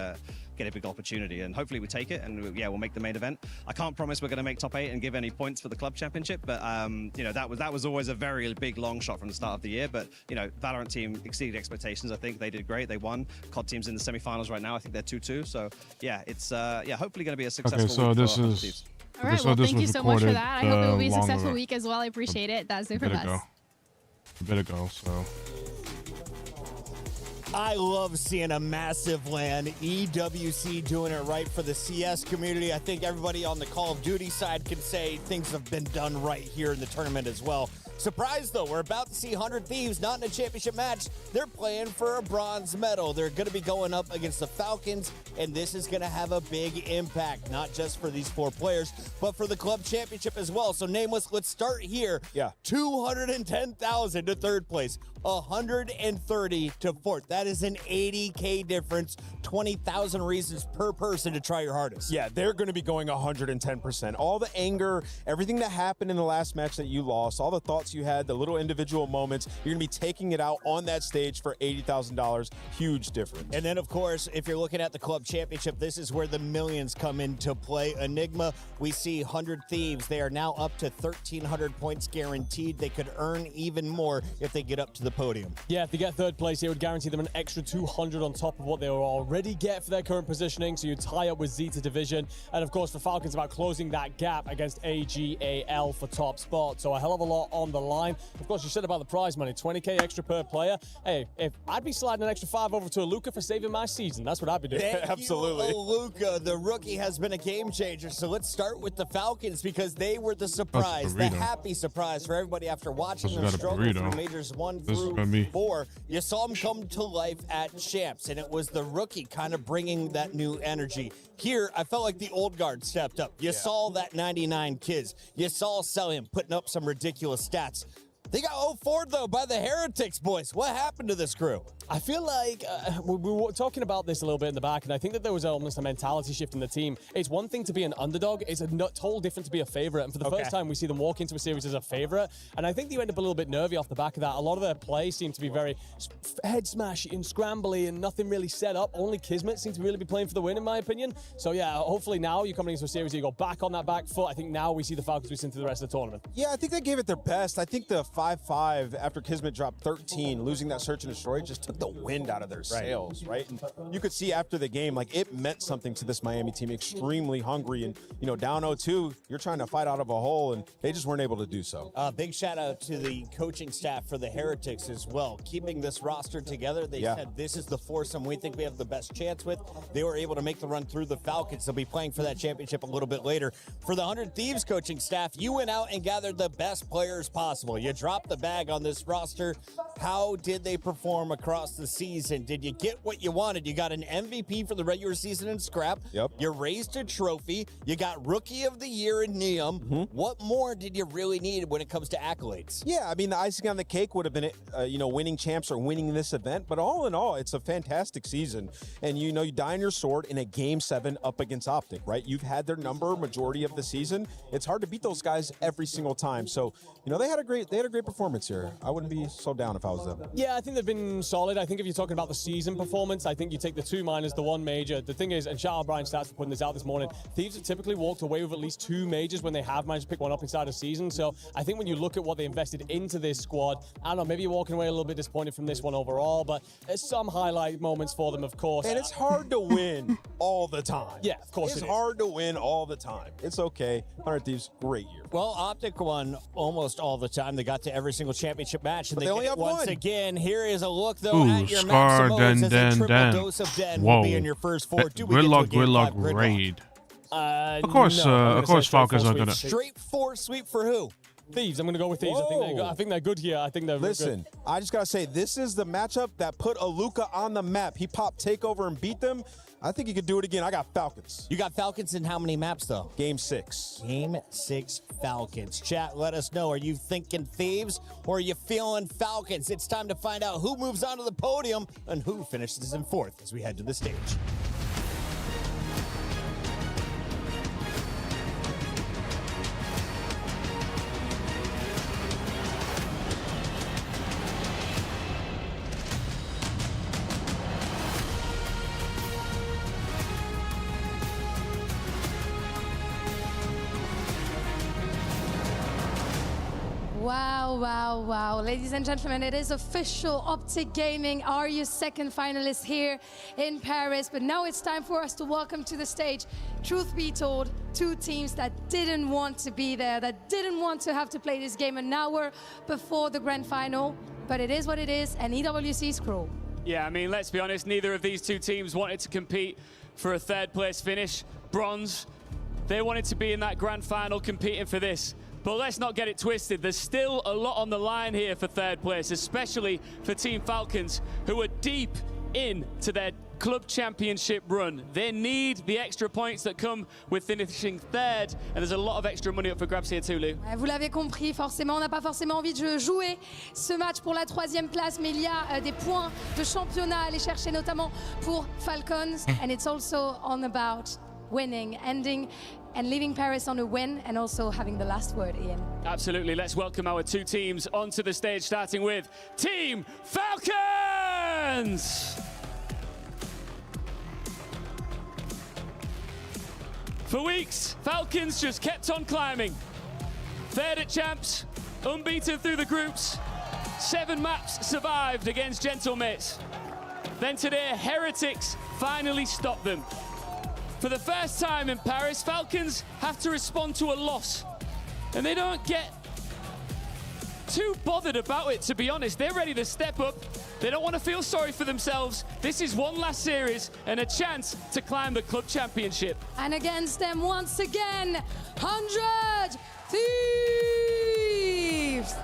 opportunity, and hopefully we take it and we'll make the main event. I can't promise we're going to make top 8 and give any points for the club championship, but that was always a very big long shot from the start of the year. But Valorant team exceeded expectations. I think they did great. They won. COD team's in the semifinals right now. I think they're 2-2. So yeah, it's hopefully going to be a successful week for this 100 is Thieves. All right, well, thank you so much for that. I hope it will be a successful week as well. I appreciate it. That's it from us. A bit ago, so. I love seeing a massive LAN. EWC doing it right for the CS community. I think everybody on the Call of Duty side can say things have been done right here in the tournament as well. Surprise, though, we're about to see 100 Thieves not in a championship match. They're playing for a bronze medal. They're going to be going up against the Falcons, and this is going to have a big impact, not just for these 4 players, but for the club championship as well. So, Nameless, let's start here. Yeah. 210,000 to 3rd place, 130 to 4th. That is an 80K difference, 20,000 reasons per person to try your hardest. Yeah, they're going to be going 110%. All the anger, everything that happened in the last match that you lost, all the thoughts you had, the little individual moments, you're going to be taking it out on that stage for $80,000. Huge difference. And then, of course, if you're looking at the club championship, this is where the millions come into play. Enigma, we see 100 Thieves. They are now up to 1,300 points guaranteed. They could earn even more if they get up to the podium. Yeah, if they get 3rd place, it would guarantee them an extra 200 on top of what they will already get for their current positioning. So you tie up with Zeta Division. And of course, for Falcons, about closing that gap against AGAL for top spot. So a hell of a lot on the line. Of course, you said about the prize money, 20K extra per player. Hey, if I'd be sliding an extra 5 over to Aluka for saving my season, that's what I'd be doing. Absolutely. Aluka, the rookie, has been a game changer. So let's start with the Falcons because they were the surprise, the happy surprise for everybody after watching them struggle through majors 1 through 4. You saw them come to life at Champs, and it was the rookie kind of bringing that new energy. Here, I felt like the old guard stepped up. You saw that 99 kids. You saw Celium putting up some ridiculous stats. They got 0-4, though, by the Heretics, boys. What happened to this crew? I feel like we were talking about this a little bit in the back, and I think that there was almost a mentality shift in the team. It's one thing to be an underdog, it's a total different to be a favorite. And for the first time, we see them walk into a series as a favorite. And I think you end up a little bit nervy off the back of that. A lot of their play seemed to be very head smashy and scrambly and nothing really set up. Only Kismet seemed to really be playing for the win, in my opinion. So yeah, hopefully now you're coming into a series, you go back on that back foot. I think now we see the Falcons we've seen through the rest of the tournament. Yeah, I think they gave it their best. I think the 5-5 after Kismet dropped 13, losing that search and destroy, just took the wind out of their sails, right? And you could see after the game, like, it meant something to this Miami team, extremely hungry. And, you know, down 0-2, you're trying to fight out of a hole, and they just weren't able to do so. Big shout out to the coaching staff for the Heretics as well. Keeping this roster together, they said this is the foursome we think we have the best chance with. They were able to make the run through the Falcons. They'll be playing for that championship a little bit later. For the 100 Thieves coaching staff, you went out and gathered the best players possible. You dropped the bag on this roster. How did they perform across the season? Did you get what you wanted? You got an MVP for the regular season in Scrap. Yep. You raised a trophy. You got Rookie of the Year in Neum. What more did you really need when it comes to accolades? Yeah, I mean, the icing on the cake would have been, winning champs or winning this event. But all in all, it's a fantastic season. And, you die on your sword in a Game 7 up against Optic, right? You've had their number majority of the season. It's hard to beat those guys every single time. So, they had a great performance here. I wouldn't be so down if I was them. Yeah, I think they've been solid. I think if you're talking about the season performance, I think you take the 2 minors, the 1 major. The thing is, and shout out Brian Stats for putting this out this morning, Thieves have typically walked away with at least 2 majors when they have managed to pick one up inside a season. So I think when you look at what they invested into this squad, I don't know, maybe you're walking away a little bit disappointed from this one overall, but there's some highlight moments for them, of course. And it's hard to win all the time. Yeah, of course it's hard to win all the time. It's okay. 100 Thieves, great year. Well, Optic won almost all the time. They got to every single championship match, and But they only get have it once one. again. Here is a look, though, Ooh, at your Scar, Maximos as a triple den. dose of Den Whoa. will be in your first 4. Do we get to a Gridlock, Game 5 Gridlock, raid. Of Of course, Falcons are gonna. Straight 4 sweep for who? Thieves. I'm going to go with Thieves. I think they're good here. I think they're Listen, good. I just got to say, this is the matchup that put Aluka on the map. He popped Takeover and beat them. I think he could do it again. I got Falcons. You got Falcons in how many maps, though? Game 6. Game 6 Falcons. Chat, let us know. Are you thinking Thieves or are you feeling Falcons? It's time to find out who moves onto the podium and who finishes in 4th as we head to the stage. Wow. Ladies and gentlemen, it is official. Optic Gaming are your second finalists here in Paris. But now it's time for us to welcome to the stage, truth be told, 2 teams that didn't want to be there, that didn't want to have to play this game. And now we're before the grand final. But it is what it is, and EWC is cruel. Yeah, I mean, let's be honest, neither of these 2 teams wanted to compete for a 3rd place finish, bronze. They wanted to be in that grand final competing for this. But let's not get it twisted. There's still a lot on the line here for 3rd place, especially for Team Falcons, who are deep into their club championship run. They need the extra points that come with finishing 3rd, and there's a lot of extra money up for grabs here too, Lou. Vous l'avez compris, forcément, on n'a pas forcément envie de jouer ce match pour la 3e place, mais il y a des points de championnat à aller chercher, notamment pour Falcons. And it's also on about winning, ending and leaving Paris on a win, and also having the last word, Ian. Absolutely. Let's welcome our 2 teams onto the stage, starting with Team Falcons! For weeks, Falcons just kept on climbing. 3rd at champs, unbeaten through the groups. 7 maps survived against Gentlemates. Then today, Heretics finally stopped them. For the first time in Paris, Falcons have to respond to a loss. And they don't get too bothered about it, to be honest. They're ready to step up. They don't want to feel sorry for themselves. This is one last series and a chance to climb the club championship. And against them once again, 100 Thieves!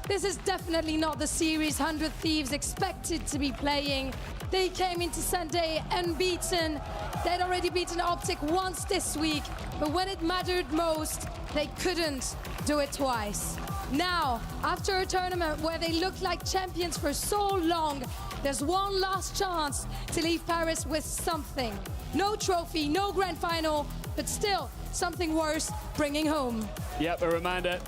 This is definitely not the series 100 Thieves expected to be playing. They came into Sunday unbeaten. They'd already beaten Optic once this week, but when it mattered most, they couldn't do it twice. Now, after a tournament where they looked like champions for so long, there's one last chance to leave Paris with something. No trophy, no grand final, but still something worth bringing home. Yep, a reminder.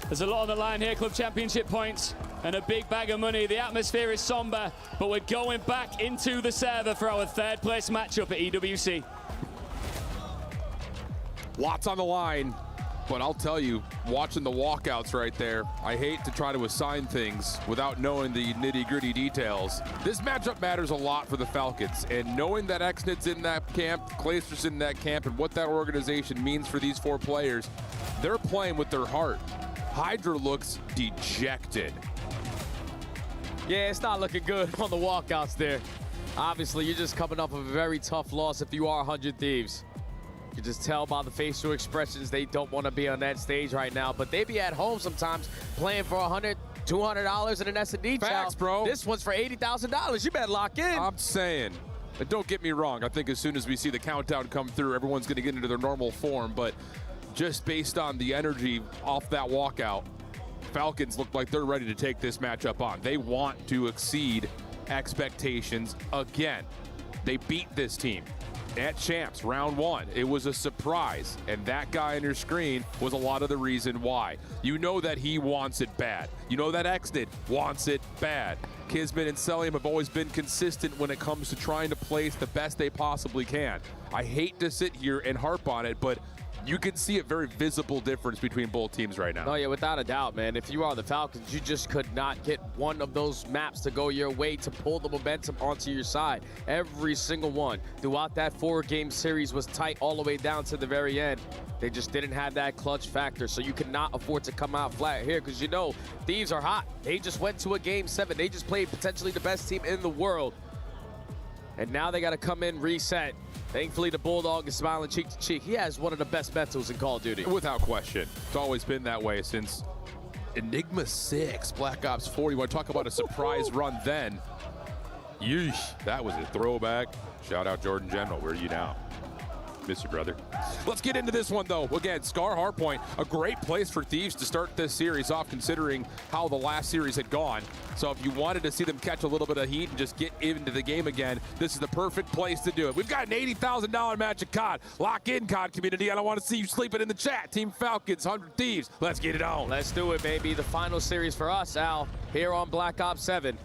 There's a lot on the line here, club championship points and a big bag of money. The atmosphere is somber, but we're going back into the server for our third place matchup at EWC. Lots on the line, but I'll tell you, watching the walkouts right there, I hate to try to assign things without knowing the nitty-gritty details. This matchup matters a lot for the Falcons, and knowing that Xnit's in that camp, Clayster's in that camp, and what that organization means for these 4 players, they're playing with their heart. Hydra looks dejected. Yeah, it's not looking good on the walkouts there. Obviously, you're just coming off of a very tough loss if you are 100 Thieves. You can just tell by the facial expressions they don't want to be on that stage right now, but they be at home sometimes playing for $100, $200 in an S&D Facts, bro. This one's for $80,000. You better lock in. I'm saying, and don't get me wrong, I think as soon as we see the countdown come through, everyone's going to get into their normal form, but just based on the energy off that walkout, Falcons look like they're ready to take this matchup on. They want to exceed expectations again. They beat this team at Champs round 1. It was a surprise, and that guy on your screen was a lot of the reason why. You know that he wants it bad. You know that Xnit wants it bad. Kismet and Celium have always been consistent when it comes to trying to place the best they possibly can. I hate to sit here and harp on it, but you can see a very visible difference between both teams right now. Oh, yeah, without a doubt, man. If you are the Falcons, you just could not get one of those maps to go your way to pull the momentum onto your side. Every single one throughout that 4-game series was tight all the way down to the very end. They just didn't have that clutch factor, so you cannot afford to come out flat here because you know Thieves are hot. They just went to a Game 7. They just played potentially the best team in the world. And now they got to come in, reset. Thankfully, the Bulldog is smiling cheek to cheek. He has one of the best mentals in Call of Duty. Without question. It's always been that way since Enigma 6, Black Ops 4. You want to talk about a surprise run then? Yeesh, that was a throwback. Shout out Jordan General. Where are you now? Miss you, brother. Let's get into this one, though. Again, Scar Hardpoint, a great place for Thieves to start this series off, considering how the last series had gone. So if you wanted to see them catch a little bit of heat and just get into the game again, this is the perfect place to do it. We've got an $80,000 match of COD. Lock in, COD community. I don't want to see you sleeping in the chat. Team Falcons, 100 Thieves. Let's get it on. Let's do it, baby. The final series for us, Al, here on Black Ops 7.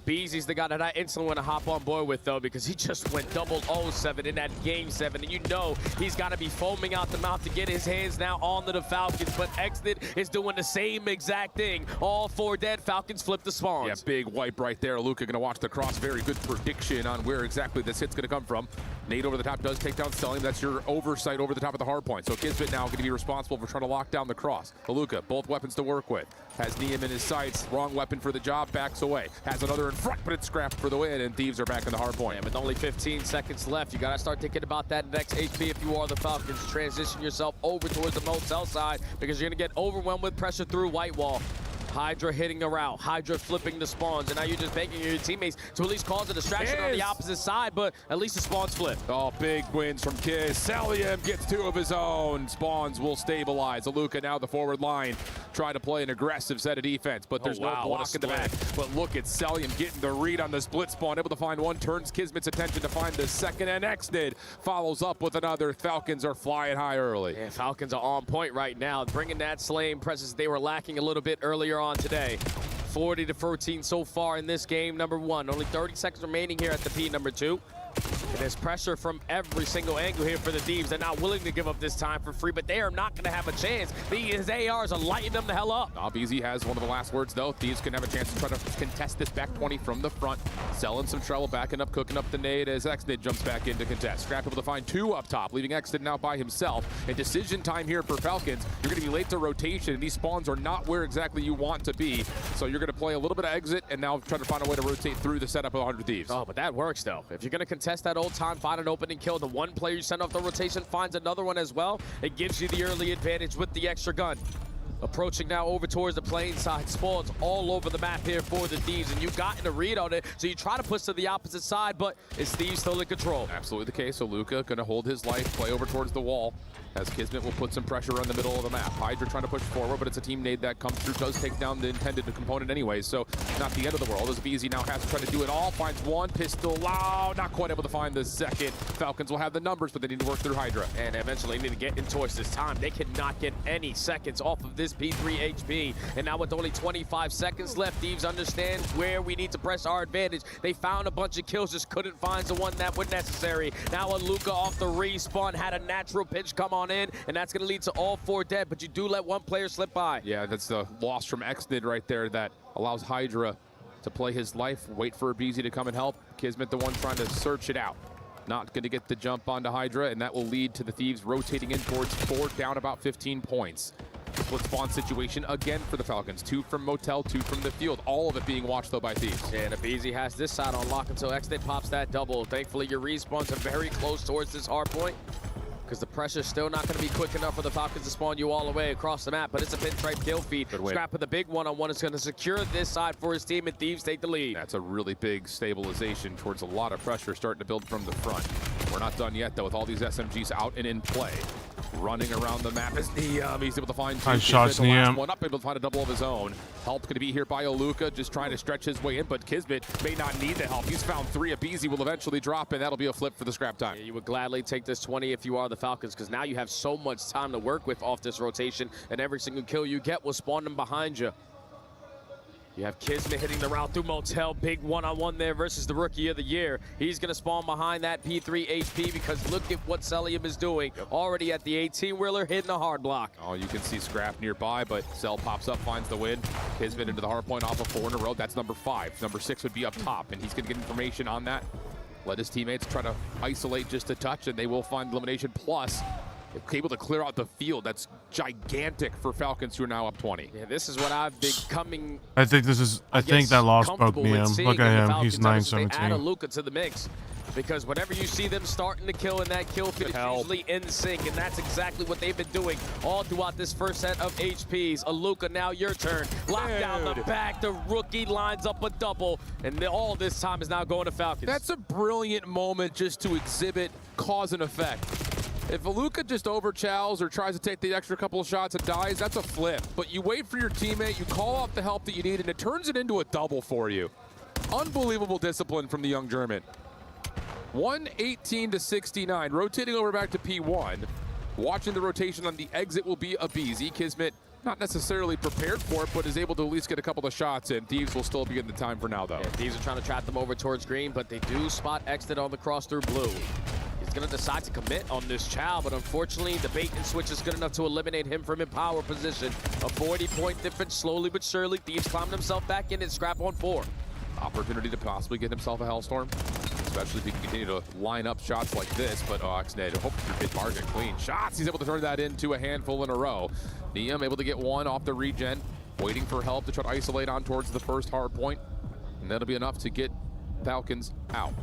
Beezy's the guy that I instantly want to hop on board with, though, because he just went 007 in that Game 7, and you know he's got to be foaming out the mouth to get his hands now onto the Falcons, but Xnit is doing the same exact thing. All 4 dead. Falcons flip the spawns. Yeah, big wipe right there. Luca going to watch the cross. Very good prediction on where exactly this hit's going to come from. Nate over the top does take down Stellium. That's your oversight over the top of the hard point. So Kismet now going to be responsible for trying to lock down the cross. Luca, both weapons to work with. Has Neum in his sights. Wrong weapon for the job. Backs away. Has another in front, but it's scrapped for the win, and Thieves are back in the hard point. Yeah, with only 15 seconds left, you got to start thinking about that next HP if you are the Falcons. Transition yourself over towards the motel side because you're going to get overwhelmed with pressure through White Wall. Hydra hitting a route, Hydra flipping the spawns, and now you're just begging your teammates to at least cause a distraction on the opposite side, but at least the spawns flip. Oh, big wins from Kiz. Celium gets 2 of his own. Spawns will stabilize. Aluka now the forward line. Try to play an aggressive set of defense, but there's no block in the back. But look at Celium getting the read on the split spawn, able to find one, turns Kismet's attention to find the second, and Xnit follows up with another. Falcons are flying high early. Yeah, Falcons are on point right now, bringing that slaying presence they were lacking a little bit earlier on today. 40-14 so far in this game, number 1. Only 30 seconds remaining here at the P, number 2. And there's pressure from every single angle here for the Thieves. They're not willing to give up this time for free, but they are not going to have a chance. His ARs are lighting them the hell up. BZ has one of the last words, though. Thieves can have a chance to try to contest this back 20 from the front. Selling some trouble, backing up, cooking up the nade as Xnit jumps back in to contest. Scrap able to find 2 up top, leaving Xnit now by himself. And decision time here for Falcons. You're going to be late to rotation, and these spawns are not where exactly you want to be. So you're going to play a little bit of exit and now try to find a way to rotate through the setup of 100 Thieves. Oh, but that works, though. If you're going to contest that old time, find an opening kill. The one player you send off the rotation finds another one as well. It gives you the early advantage with the extra gun. Approaching now over towards the playing side. Spawns all over the map here for the Thieves, and you've gotten a read on it, so you try to push to the opposite side, but it's Thieves still in control. Absolutely the case. So Luca going to hold his life, play over towards the wall, as Kismet will put some pressure on the middle of the map. Hydra trying to push forward, but it's a team nade that comes through, does take down the intended component anyway, so not the end of the world, as BZ now has to try to do it all. Finds one, pistol, not quite able to find the second. Falcons will have the numbers, but they need to work through Hydra. And eventually need to get in torch this time. They cannot get any seconds off of this P3 HP. And now with only 25 seconds left, Thieves understand where we need to press our advantage. They found a bunch of kills, just couldn't find the one that were necessary. Now a Luca off the respawn, had a natural pitch come on in, and that's gonna lead to all 4 dead, but you do let one player slip by. Yeah, that's the loss from Xnid right there that allows Hydra to play his life, wait for BZ to come and help. Kismet the one trying to search it out. Not going to get the jump onto Hydra, and that will lead to the Thieves rotating in towards 4, down about 15 points. Split spawn situation again for the Falcons. 2 from Motel, 2 from the field. All of it being watched, though, by Thieves. And if BZ has this side on lock until Xnid pops that double. Thankfully, your respawns are very close towards this hard point, because the pressure's still not going to be quick enough for the Falcons to spawn you all the way across the map, but it's a pinstripe kill feed. Scrap with the big one-on-one is going to secure this side for his team, and Thieves take the lead. That's a really big stabilization towards a lot of pressure starting to build from the front. We're not done yet, though, with all these SMGs out and in play. Running around the map is Niam. He's able to find 2. Nice shots, Niam. One up, able to find a double of his own. Help going to be here by Oluka, just trying to stretch his way in, but Kismet may not need the help. He's found 3. A BZ will eventually drop, and that'll be a flip for the scrap time. Yeah, you would gladly take this 20 if you are the Falcons, because now you have so much time to work with off this rotation, and every single kill you get will spawn them behind you. You have Kismet hitting the route through Motel. Big one-on-one there versus the Rookie of the Year. He's going to spawn behind that P3 HP, because look at what Celium is doing. Already at the 18-wheeler, hitting a hard block. Oh, you can see Scrap nearby, but Cell pops up, finds the win. Kismet into the hard point off of 4 in a row. That's number 5. Number 6 would be up top, and he's going to get information on that. Let his teammates try to isolate just a touch, and they will find elimination. Plus, able to clear out the field. That's gigantic for Falcons, who are now up 20. Yeah, this is what I've been coming. I think that loss broke me. Look at him. He's 9-17. Add a Luca to the mix, because whenever you see them starting to kill in that kill feed, it's usually in sync, and that's exactly what they've been doing all throughout this first set of HPs. Aluka, now your turn. Lock down the back. The Rookie lines up a double, and all this time is now going to Falcons. That's a brilliant moment just to exhibit cause and effect. If Aluka just overchows or tries to take the extra couple of shots and dies, that's a flip. But you wait for your teammate, you call out the help that you need, and it turns it into a double for you. Unbelievable discipline from the young German. 118 to 69, rotating over back to P1. Watching the rotation on the exit will be a BZ. Kismet not necessarily prepared for it, but is able to at least get a couple of shots in. Thieves will still be in the time for now, though. Yeah, Thieves are trying to trap them over towards green, but they do spot Xnid on the cross through blue. He's going to decide to commit on this Chow, but unfortunately, the bait and switch is good enough to eliminate him from in power position. A 40-point difference, slowly but surely. Thieves climbing himself back in and Scrap on 4. Opportunity to possibly get himself a Hellstorm, especially if he can continue to line up shots like this, but Xnid, hope to hit margin clean shots. He's able to turn that into a handful in a row. Niam able to get 1 off the regen, waiting for help to try to isolate on towards the first hard point, and that'll be enough to get Falcons out.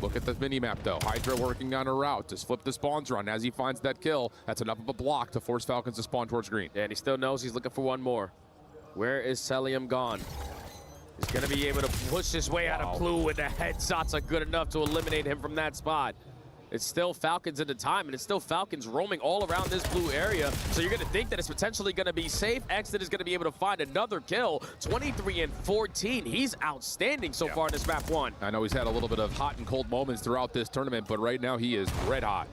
Look at the mini-map, though. Hydra working on a route to flip the spawns run as he finds that kill. That's enough of a block to force Falcons to spawn towards green. Yeah, and he still knows he's looking for one more. Where is Celium gone? He's going to be able to push his way out of blue, and the headshots are good enough to eliminate him from that spot. It's still Falcons in the time, and it's still Falcons roaming all around this blue area. So you're going to think that it's potentially going to be safe. Xnid is going to be able to find another kill. 23 and 14. He's outstanding so far in this map 1. I know he's had a little bit of hot and cold moments throughout this tournament, but right now he is red hot.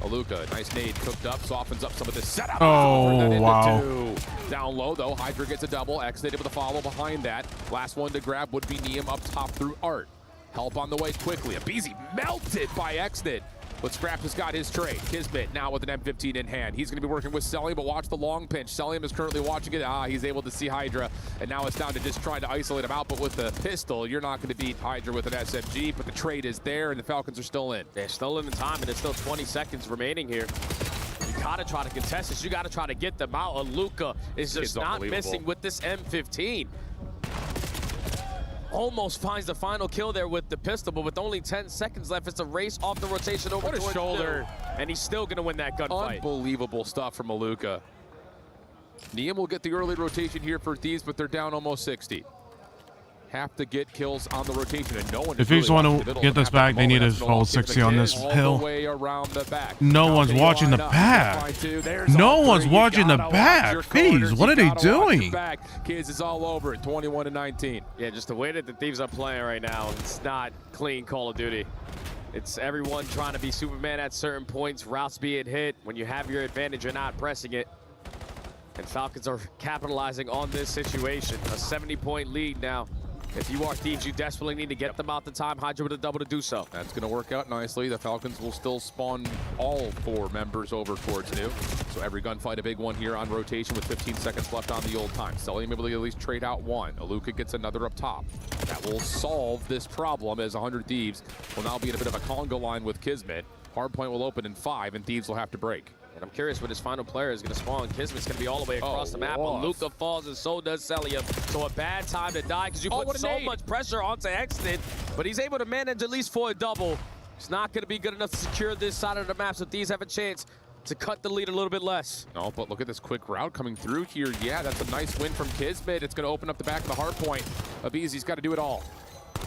Aluka, nice nade cooked up, softens up some of this setup. Oh, wow. 2. Down low, though, Hydra gets a double. Xnid able to follow behind that. Last one to grab would be Niam up top through Art. Help on the way quickly. A BZ melted by Xnid. But Scrap has got his trade. Kismet now with an M15 in hand. He's going to be working with Celium, but watch the long pinch. Celium is currently watching it. He's able to see Hydra, and now it's down to just trying to isolate him out. But with the pistol, you're not going to beat Hydra with an SMG, but the trade is there, and the Falcons are still in. They're still in the time, and there's still 20 seconds remaining here. You got to try to contest this. You got to try to get them out. Aluka is just not missing with this M15. Almost finds the final kill there with the pistol, but with only 10 seconds left, it's a race off the rotation over towards shoulder. And he's still going to win that gunfight. Unbelievable stuff from Aluka. Neum will get the early rotation here for Thieves, but they're down almost 60. Have to get kills on the rotation, and no one. If Thieves want to get this back, they need to hold 60 on this hill. No one's watching the back. No one's watching the back. Thieves, what are they doing? Kids is all over it, 21-19. Yeah, just the way that the Thieves are playing right now, it's not clean Call of Duty. It's everyone trying to be Superman at certain points, routes being hit. When you have your advantage, you're not pressing it. And Falcons are capitalizing on this situation. A 70-point lead now. If you are Thieves, you desperately need to get them out the time. Hydra with a double to do so. That's going to work out nicely. The Falcons will still spawn all 4 members over towards New. So every gunfight, a big one here on rotation with 15 seconds left on the old time. Stellium able to at least trade out 1. Aluka gets another up top. That will solve this problem as 100 Thieves will now be in a bit of a conga line with Kismet. Hardpoint will open in 5, and Thieves will have to break. And I'm curious what his final player is going to spawn. Kismet's going to be all the way across the map. Aluka falls, and so does Celium. So a bad time to die because you put so much pressure onto Exton. But he's able to manage at least for a double. It's not going to be good enough to secure this side of the map, so Thieves have a chance to cut the lead a little bit less. No, but look at this quick route coming through here. Yeah, that's a nice win from Kismet. It's going to open up the back of the hard point. Abizi's got to do it all.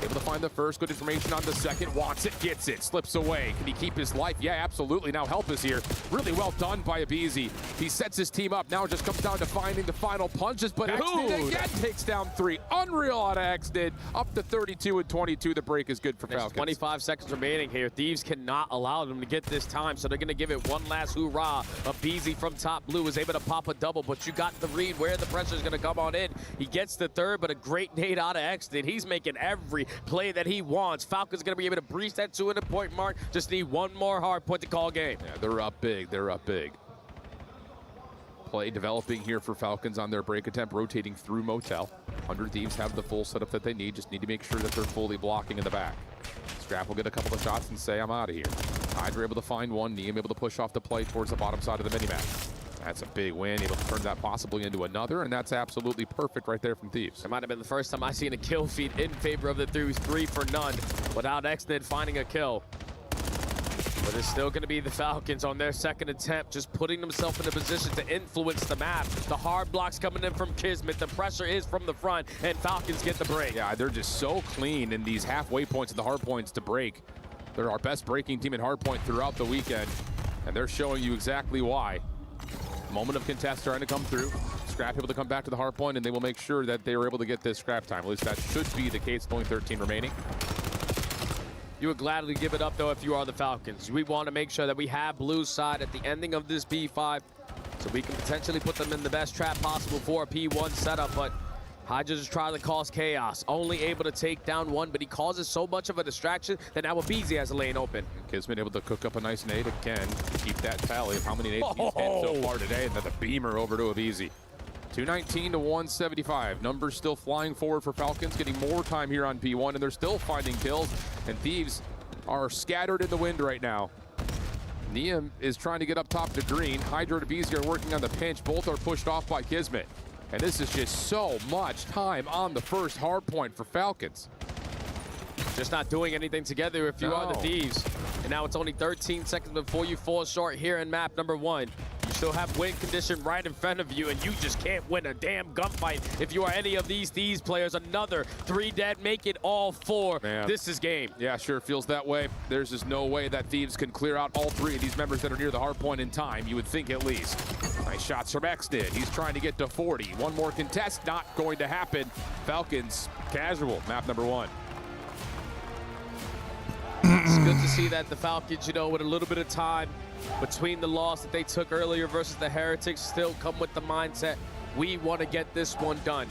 Able to find the first, good information on the second, wants it, gets it, slips away. Can he keep his life? Yeah, absolutely. Now help is here. Really well done by Abizi. He sets his team up. Now it just comes down to finding the final punches, but Exton again takes down 3. Unreal out of Exton. Up to 32-22. The break is good for Falcons. 25 seconds remaining here. Thieves cannot allow them to get this time, so they're going to give it one last hoorah. Abizi from top blue is able to pop a double, but you got the read where the pressure is going to come on in. He gets the third, but a great nade out of Exton. He's making every play that he wants. Falcons going to be able to breach that 200-point mark. Just need one more hard point to call game. Yeah, they're up big. They're up big. Play developing here for Falcons on their break attempt, rotating through Motel. 100 Thieves have the full setup that they need. Just need to make sure that they're fully blocking in the back. Scrap will get a couple of shots and say, I'm out of here. Hydra able to find 1. Neum able to push off the play towards the bottom side of the minimap. That's a big win, able to turn that possibly into another, and that's absolutely perfect right there from Thieves. It might have been the first time I've seen a kill feed in favor of the Thieves, 3 for none, without Exton finding a kill. But it's still going to be the Falcons on their second attempt, just putting themselves in a position to influence the map. The hard blocks coming in from Kismet, the pressure is from the front, and Falcons get the break. Yeah, they're just so clean in these halfway points of the hard points to break. They're our best breaking team at hard point throughout the weekend, and they're showing you exactly why. Moment of contest trying to come through. Scrap able to come back to the hard point, and they will make sure that they were able to get this scrap time. At least that should be the case, only 13 remaining. You would gladly give it up, though, if you are the Falcons. We want to make sure that we have blue side at the ending of this P5, so we can potentially put them in the best trap possible for a P1 setup, but Hydra just trying to cause chaos. Only able to take down 1, but he causes so much of a distraction that now Abizi has a lane open. Kismet able to cook up a nice nade again to keep that tally of how many nades he's hit so far today, and then the beamer over to Abizi. 219 to 175. Numbers still flying forward for Falcons, getting more time here on P1, and they're still finding kills, and Thieves are scattered in the wind right now. Neum is trying to get up top to green. Hydra and Abizi are working on the pinch. Both are pushed off by Kismet. And this is just so much time on the first hard point for Falcons. Just not doing anything together if you are the Thieves. And now it's only 13 seconds before you fall short here in map number 1. You still have win condition right in front of you, and you just can't win a damn gunfight if you are any of these Thieves players. Another 3 dead, make it all 4. Man. This is game. Yeah, sure feels that way. There's just no way that Thieves can clear out all 3 of these members that are near the hard point in time, you would think at least. Nice shots from Exton. He's trying to get to 40. One more contest, not going to happen. Falcons, casual, map number 1. It's good to see that the Falcons, you know, with a little bit of time between the loss that they took earlier versus the Heretics, still come with the mindset, we want to get this one done.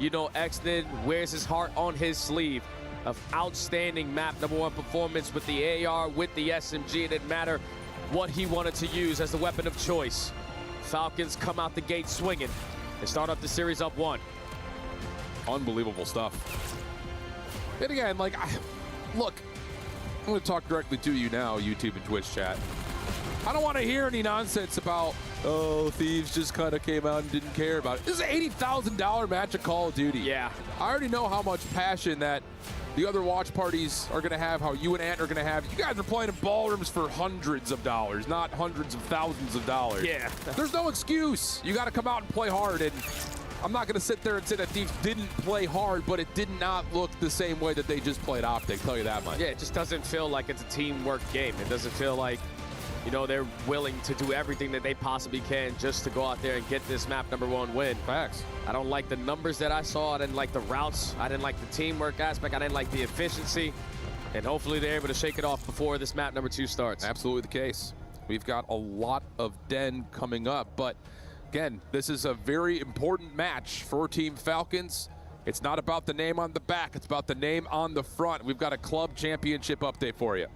You know, Exton wears his heart on his sleeve. Of outstanding map number 1 performance with the AR, with the SMG. It didn't matter what he wanted to use as the weapon of choice. Falcons come out the gate swinging and start up the series up 1. Unbelievable stuff. And again, like, look, I'm going to talk directly to you now, YouTube and Twitch chat. I don't want to hear any nonsense about, oh, Thieves just kind of came out and didn't care about it. This is an $80,000 match of Call of Duty. Yeah. I already know how much passion that the other watch parties are going to have, how you and Ant are going to have. You guys are playing in ballrooms for hundreds of dollars, not hundreds of thousands of dollars. Yeah. There's no excuse. You got to come out and play hard. And I'm not going to sit there and say that Thieves didn't play hard, but it did not look the same way that they just played Optic, tell you that much. Yeah, it just doesn't feel like it's a teamwork game. It doesn't feel like, you know, they're willing to do everything that they possibly can just to go out there and get this map #1 win. Facts. I don't like the numbers that I saw. I didn't like the routes. I didn't like the teamwork aspect. I didn't like the efficiency. And hopefully they're able to shake it off before this map #2 starts. Absolutely the case. We've got a lot of Den coming up, but again, this is a very important match for Team Falcons. It's not about the name on the back. It's about the name on the front. We've got a club championship update for you.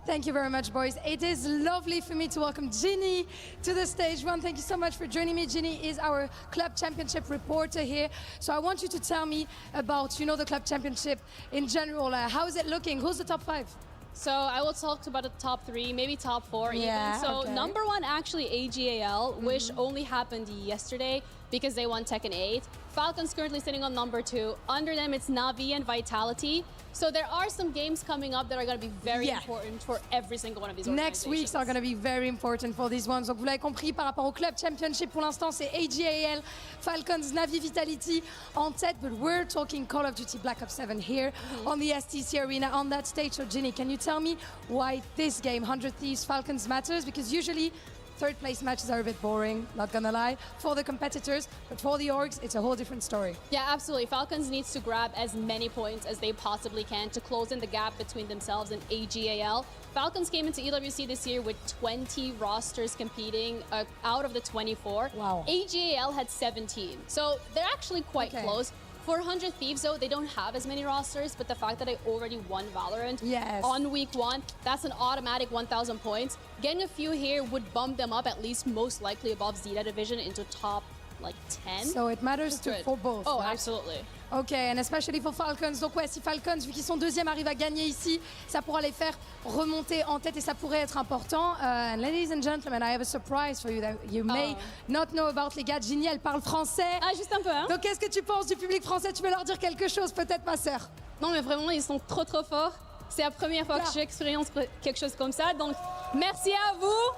Thank you very much, boys. It is lovely for me to welcome Ginny to the stage. One, thank you so much for joining me. Ginny is our club championship reporter here. So I want you to tell me about, you know, the club championship in general. How is it looking? Who's the top 5? So I will talk about the top 3, maybe top 4 Yeah, even. So okay. #1 actually AGAL, which only happened yesterday because they won Tekken 8. Falcons currently sitting on #2. Under them it's Navi and Vitality. So there are some games coming up that are going to be very important for every single one of these Next weeks are going to be very important for these ones. Donc vous l'avez compris, par rapport au club championship, pour l'instant c'est AGAL, Falcons, Navi, Vitality en tête. But we're talking Call of Duty Black Ops 7 here on the STC Arena on that stage. So Ginny, can you tell me why this game, 100 Thieves Falcons, matters? Because usually third place matches are a bit boring, not gonna lie, for the competitors, but for the orgs, it's a whole different story. Yeah, absolutely. Falcons needs to grab as many points as they possibly can to close in the gap between themselves and AGAL. Falcons came into EWC this year with 20 rosters competing out of the 24. Wow. AGAL had 17. So they're actually quite close. For 100 Thieves, though, they don't have as many rosters, but the fact that they already won Valorant on week 1, that's an automatic 1,000 points. Getting a few here would bump them up, at least most likely above Zeta Division, into top, like, 10. So it matters for both. Oh, right? absolutely. Okay, and especially for Falcons. Donc ouais, si Falcons, vu qu'ils sont deuxième, arrivent à gagner ici, ça pourra les faire remonter en tête et ça pourrait être important. And ladies and gentlemen, I have a surprise for you that you may not know about. Les gars, Ginny, elle parle français. Ah, juste un peu, hein. Donc qu'est-ce que tu penses du public français? Tu veux leur dire quelque chose, peut-être, ma sœur? Non, mais vraiment, ils sont trop, trop forts. C'est la première fois que j'expérience quelque chose comme ça. Donc, merci à vous.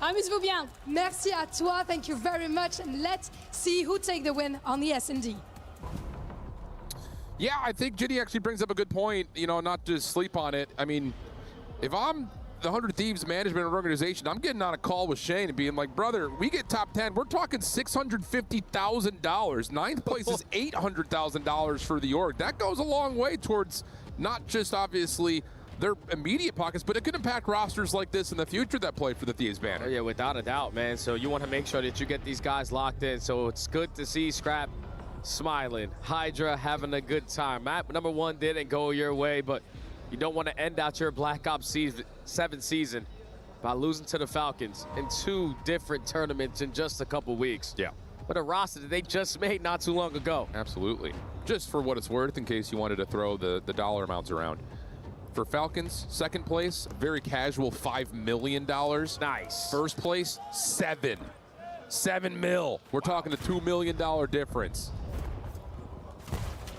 Amuse-vous bien. Merci à toi. Thank you very much. And let's see who take the win on the S&D. Yeah, I think Ginny actually brings up a good point, you know, not to sleep on it. I mean, if I'm the 100 Thieves management organization, I'm getting on a call with Shane and being like, brother, we get top 10, we're talking $650,000. Ninth place is $800,000 for the org. That goes a long way towards not just obviously their immediate pockets, but it could impact rosters like this in the future that play for the Thieves banner. Oh, yeah, without a doubt, man. So you want to make sure that you get these guys locked in. So it's good to see Scrap smiling, Hydra having a good time. Map #1 didn't go your way, but you don't want to end out your Black Ops 7 season by losing to the Falcons in 2 different tournaments in just a couple weeks. Yeah. But a roster that they just made not too long ago. Absolutely. Just for what it's worth, in case you wanted to throw the dollar amounts around. For Falcons, second place, very casual $5 million. Nice. First place, 7. 7 mil. We're talking a $2 million difference.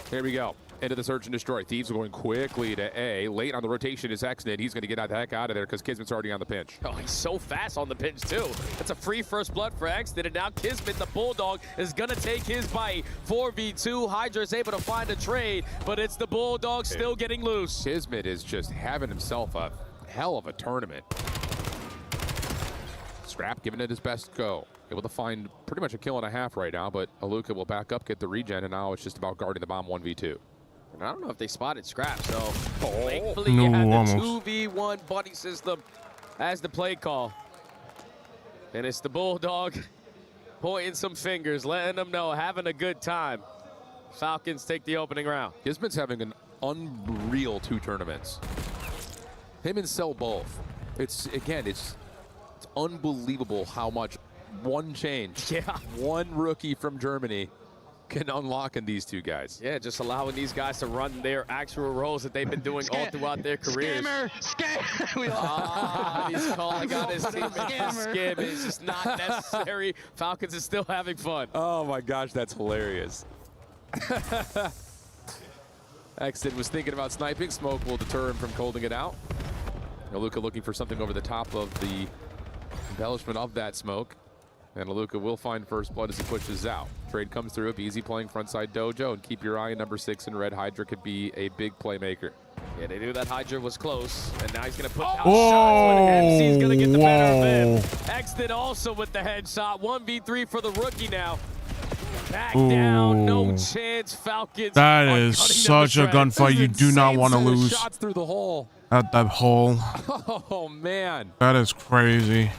Here we go. Into the search and destroy. Thieves are going quickly to A. Late on the rotation is Xnid. He's going to get the heck out of there because Kismet's already on the pinch. Oh, he's so fast on the pinch, too. That's a free first blood for Xnid. And now Kismet, the Bulldog, is going to take his bite. 4v2. Hydra is able to find a trade, but it's the Bulldog still getting loose. Kismet is just having himself a hell of a tournament. Scrap giving it his best go. Able to find pretty much a kill and a half right now, but Aluka will back up, get the regen, and now it's just about guarding the bomb 1v2. And I don't know if they spotted Scrap, so thankfully you had the 2v1 buddy system as the play call. And it's the Bulldog pointing some fingers, letting them know, having a good time. Falcons take the opening round. Kismet's having an unreal 2 tournaments. Him and Cell both. It's unbelievable how much one change, one rookie from Germany can unlock in these 2 guys. Yeah, just allowing these guys to run their actual roles that they've been doing all throughout their careers. He's calling out his team scam. It's just not necessary. Falcons is still having fun. Oh my gosh, that's hilarious. Exit was thinking about sniping. Smoke will deter him from holding it out. Aluka looking for something over the top of the embellishment of that smoke. And Aluka will find first blood as he pushes out. Trade comes through. Easy playing frontside dojo. And keep your eye on number 6 in red. Hydra could be a big playmaker. Yeah, they knew that Hydra was close, and now he's going to put down shots, but MC's going to get the better of him. Exton also with the headshot. 1v3 for the rookie now. Back down, no chance. Falcons. That is such a gunfight you do not want to lose. Shots through the hole. At that hole. Oh, man. That is crazy.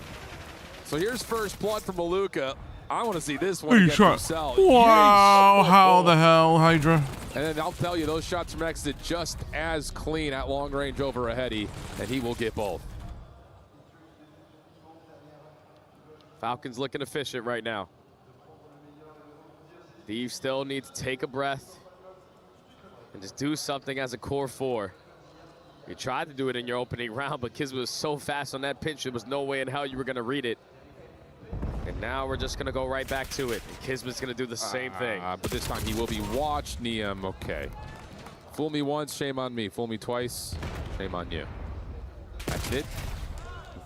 So here's first blood from Aluka. I want to see this one against himself. Wow, how the hell, Hydra? And then I'll tell you, those shots from Exit just as clean at long range over a heady, and he will get both. Falcons looking efficient right now. Thieves still need to take a breath and just do something as a core 4. You tried to do it in your opening round, but Kiz was so fast on that pinch, there was no way in hell you were going to read it. And now we're just going to go right back to it. Kismet's going to do the same thing. But this time he will be watched. Neum, okay. Fool me once, shame on me. Fool me twice, shame on you. That's it.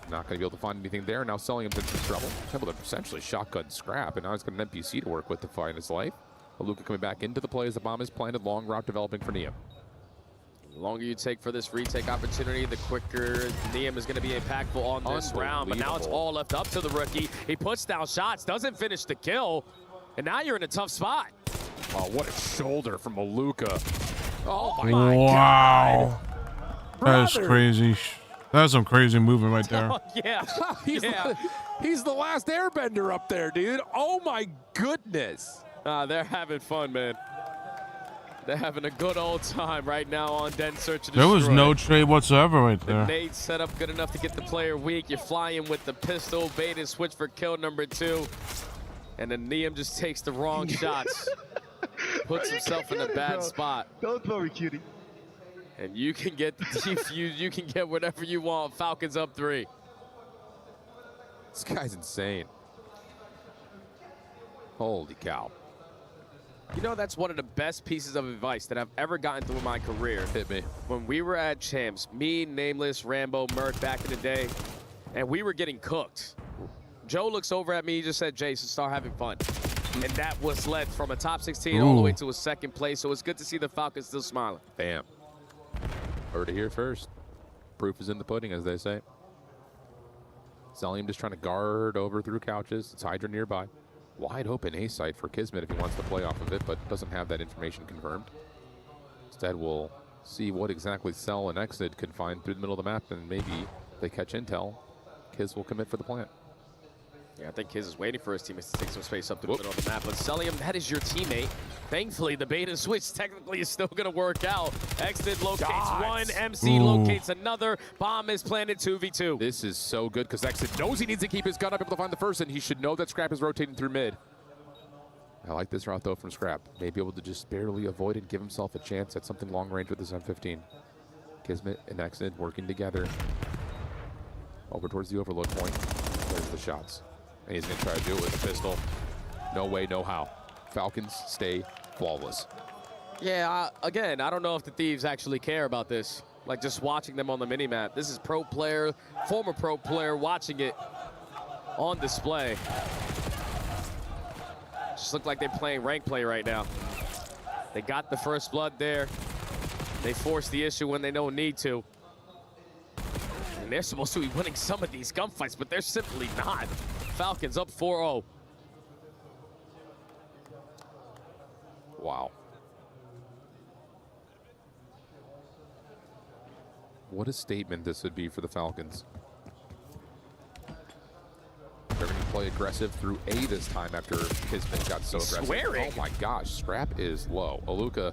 Not going to be able to find anything there. Now selling him into some trouble. Able to essentially shotgun Scrap, and now he's got an NPC to work with to find his life. Aluka coming back into the play as the bomb is planted. Long route developing for Neum. The longer you take for this retake opportunity, the quicker Neum is going to be impactful on this round. But now it's all left up to the rookie. He puts down shots, doesn't finish the kill, and now you're in a tough spot. Oh, what a shoulder from Aluka. Oh my Wow. God. That is crazy. That's some crazy movement right there. Oh, yeah. He's the last airbender up there, dude. Oh my goodness. They're having fun, man. They're having a good old time right now on Den Search and There was Destroy. no trade whatsoever right The there. nade set up good enough to get the player weak. You're flying with the pistol, bait and switch for kill number 2. And then Neum just takes the wrong shots. Puts himself in a bad spot. Don't worry, cutie. And you can get the defuse, you can get whatever you want. Falcons up 3. This guy's insane. Holy cow. You know, that's one of the best pieces of advice that I've ever gotten through my career. Hit me. When we were at Champs, me, Nameless, Rambo, Merc back in the day, and we were getting cooked. Joe looks over at me, he just said, Jason, start having fun. And that was led from a top 16 all the way to a 2nd place, so it's good to see the Falcons still smiling. Bam. Heard it here first. Proof is in the pudding, as they say. Zelium just trying to guard over through couches. It's Hydra nearby. Wide open A site for Kismet if he wants to play off of it, but doesn't have that information confirmed. Instead, we'll see what exactly Cell and Exit can find through the middle of the map, and maybe they catch intel. Kiz will commit for the plant. Yeah, I think Kiz is waiting for his teammates to take some space up the middle of the map. But Celium, that is your teammate. Thankfully, the bait and switch technically is still going to work out. Exit locates one, MC locates another. Bomb is planted 2v2. This is so good because Exit knows he needs to keep his gun up, able to find the first, and he should know that Scrap is rotating through mid. I like this route, though, from Scrap. Maybe able to just barely avoid and give himself a chance at something long range with his M15. Kismet and Exit working together. Over towards the overload point. There's the shots. And he's going to try to do it with a pistol. No way, no how. Falcons stay flawless. Yeah, again, I don't know if the Thieves actually care about this. Like, just watching them on the minimap. This is pro player, former pro player watching it on display. Just look like they're playing rank play right now. They got the first blood there. They force the issue when they don't need to. And they're supposed to be winning some of these gunfights, but they're simply not. Falcons up 4-0. Wow. What a statement this would be for the Falcons. They're going to play aggressive through A this time after Kismet got so aggressive. Swearing. Oh my gosh, Scrap is low. Aluka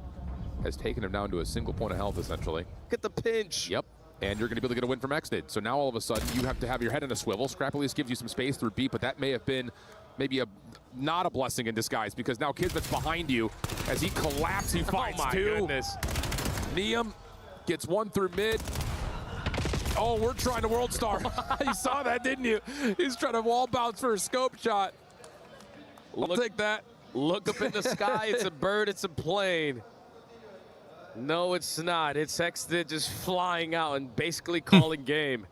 has taken him down to a single point of health, essentially. Get the pinch. Yep. And you're going to be able to get a win from Exnid. So now all of a sudden you have to have your head in a swivel. Scrap at least gives you some space through B, but that may have been maybe not a blessing in disguise because now Kismet's behind you as he collapses. He finds two. Goodness. Neum gets one through mid. Oh, we're trying to world star. You saw that, didn't you? He's trying to wall bounce for a scope shot. I'll take that. Look up in the sky. It's a bird. It's a plane. No, it's not. It's Exton just flying out and basically calling game.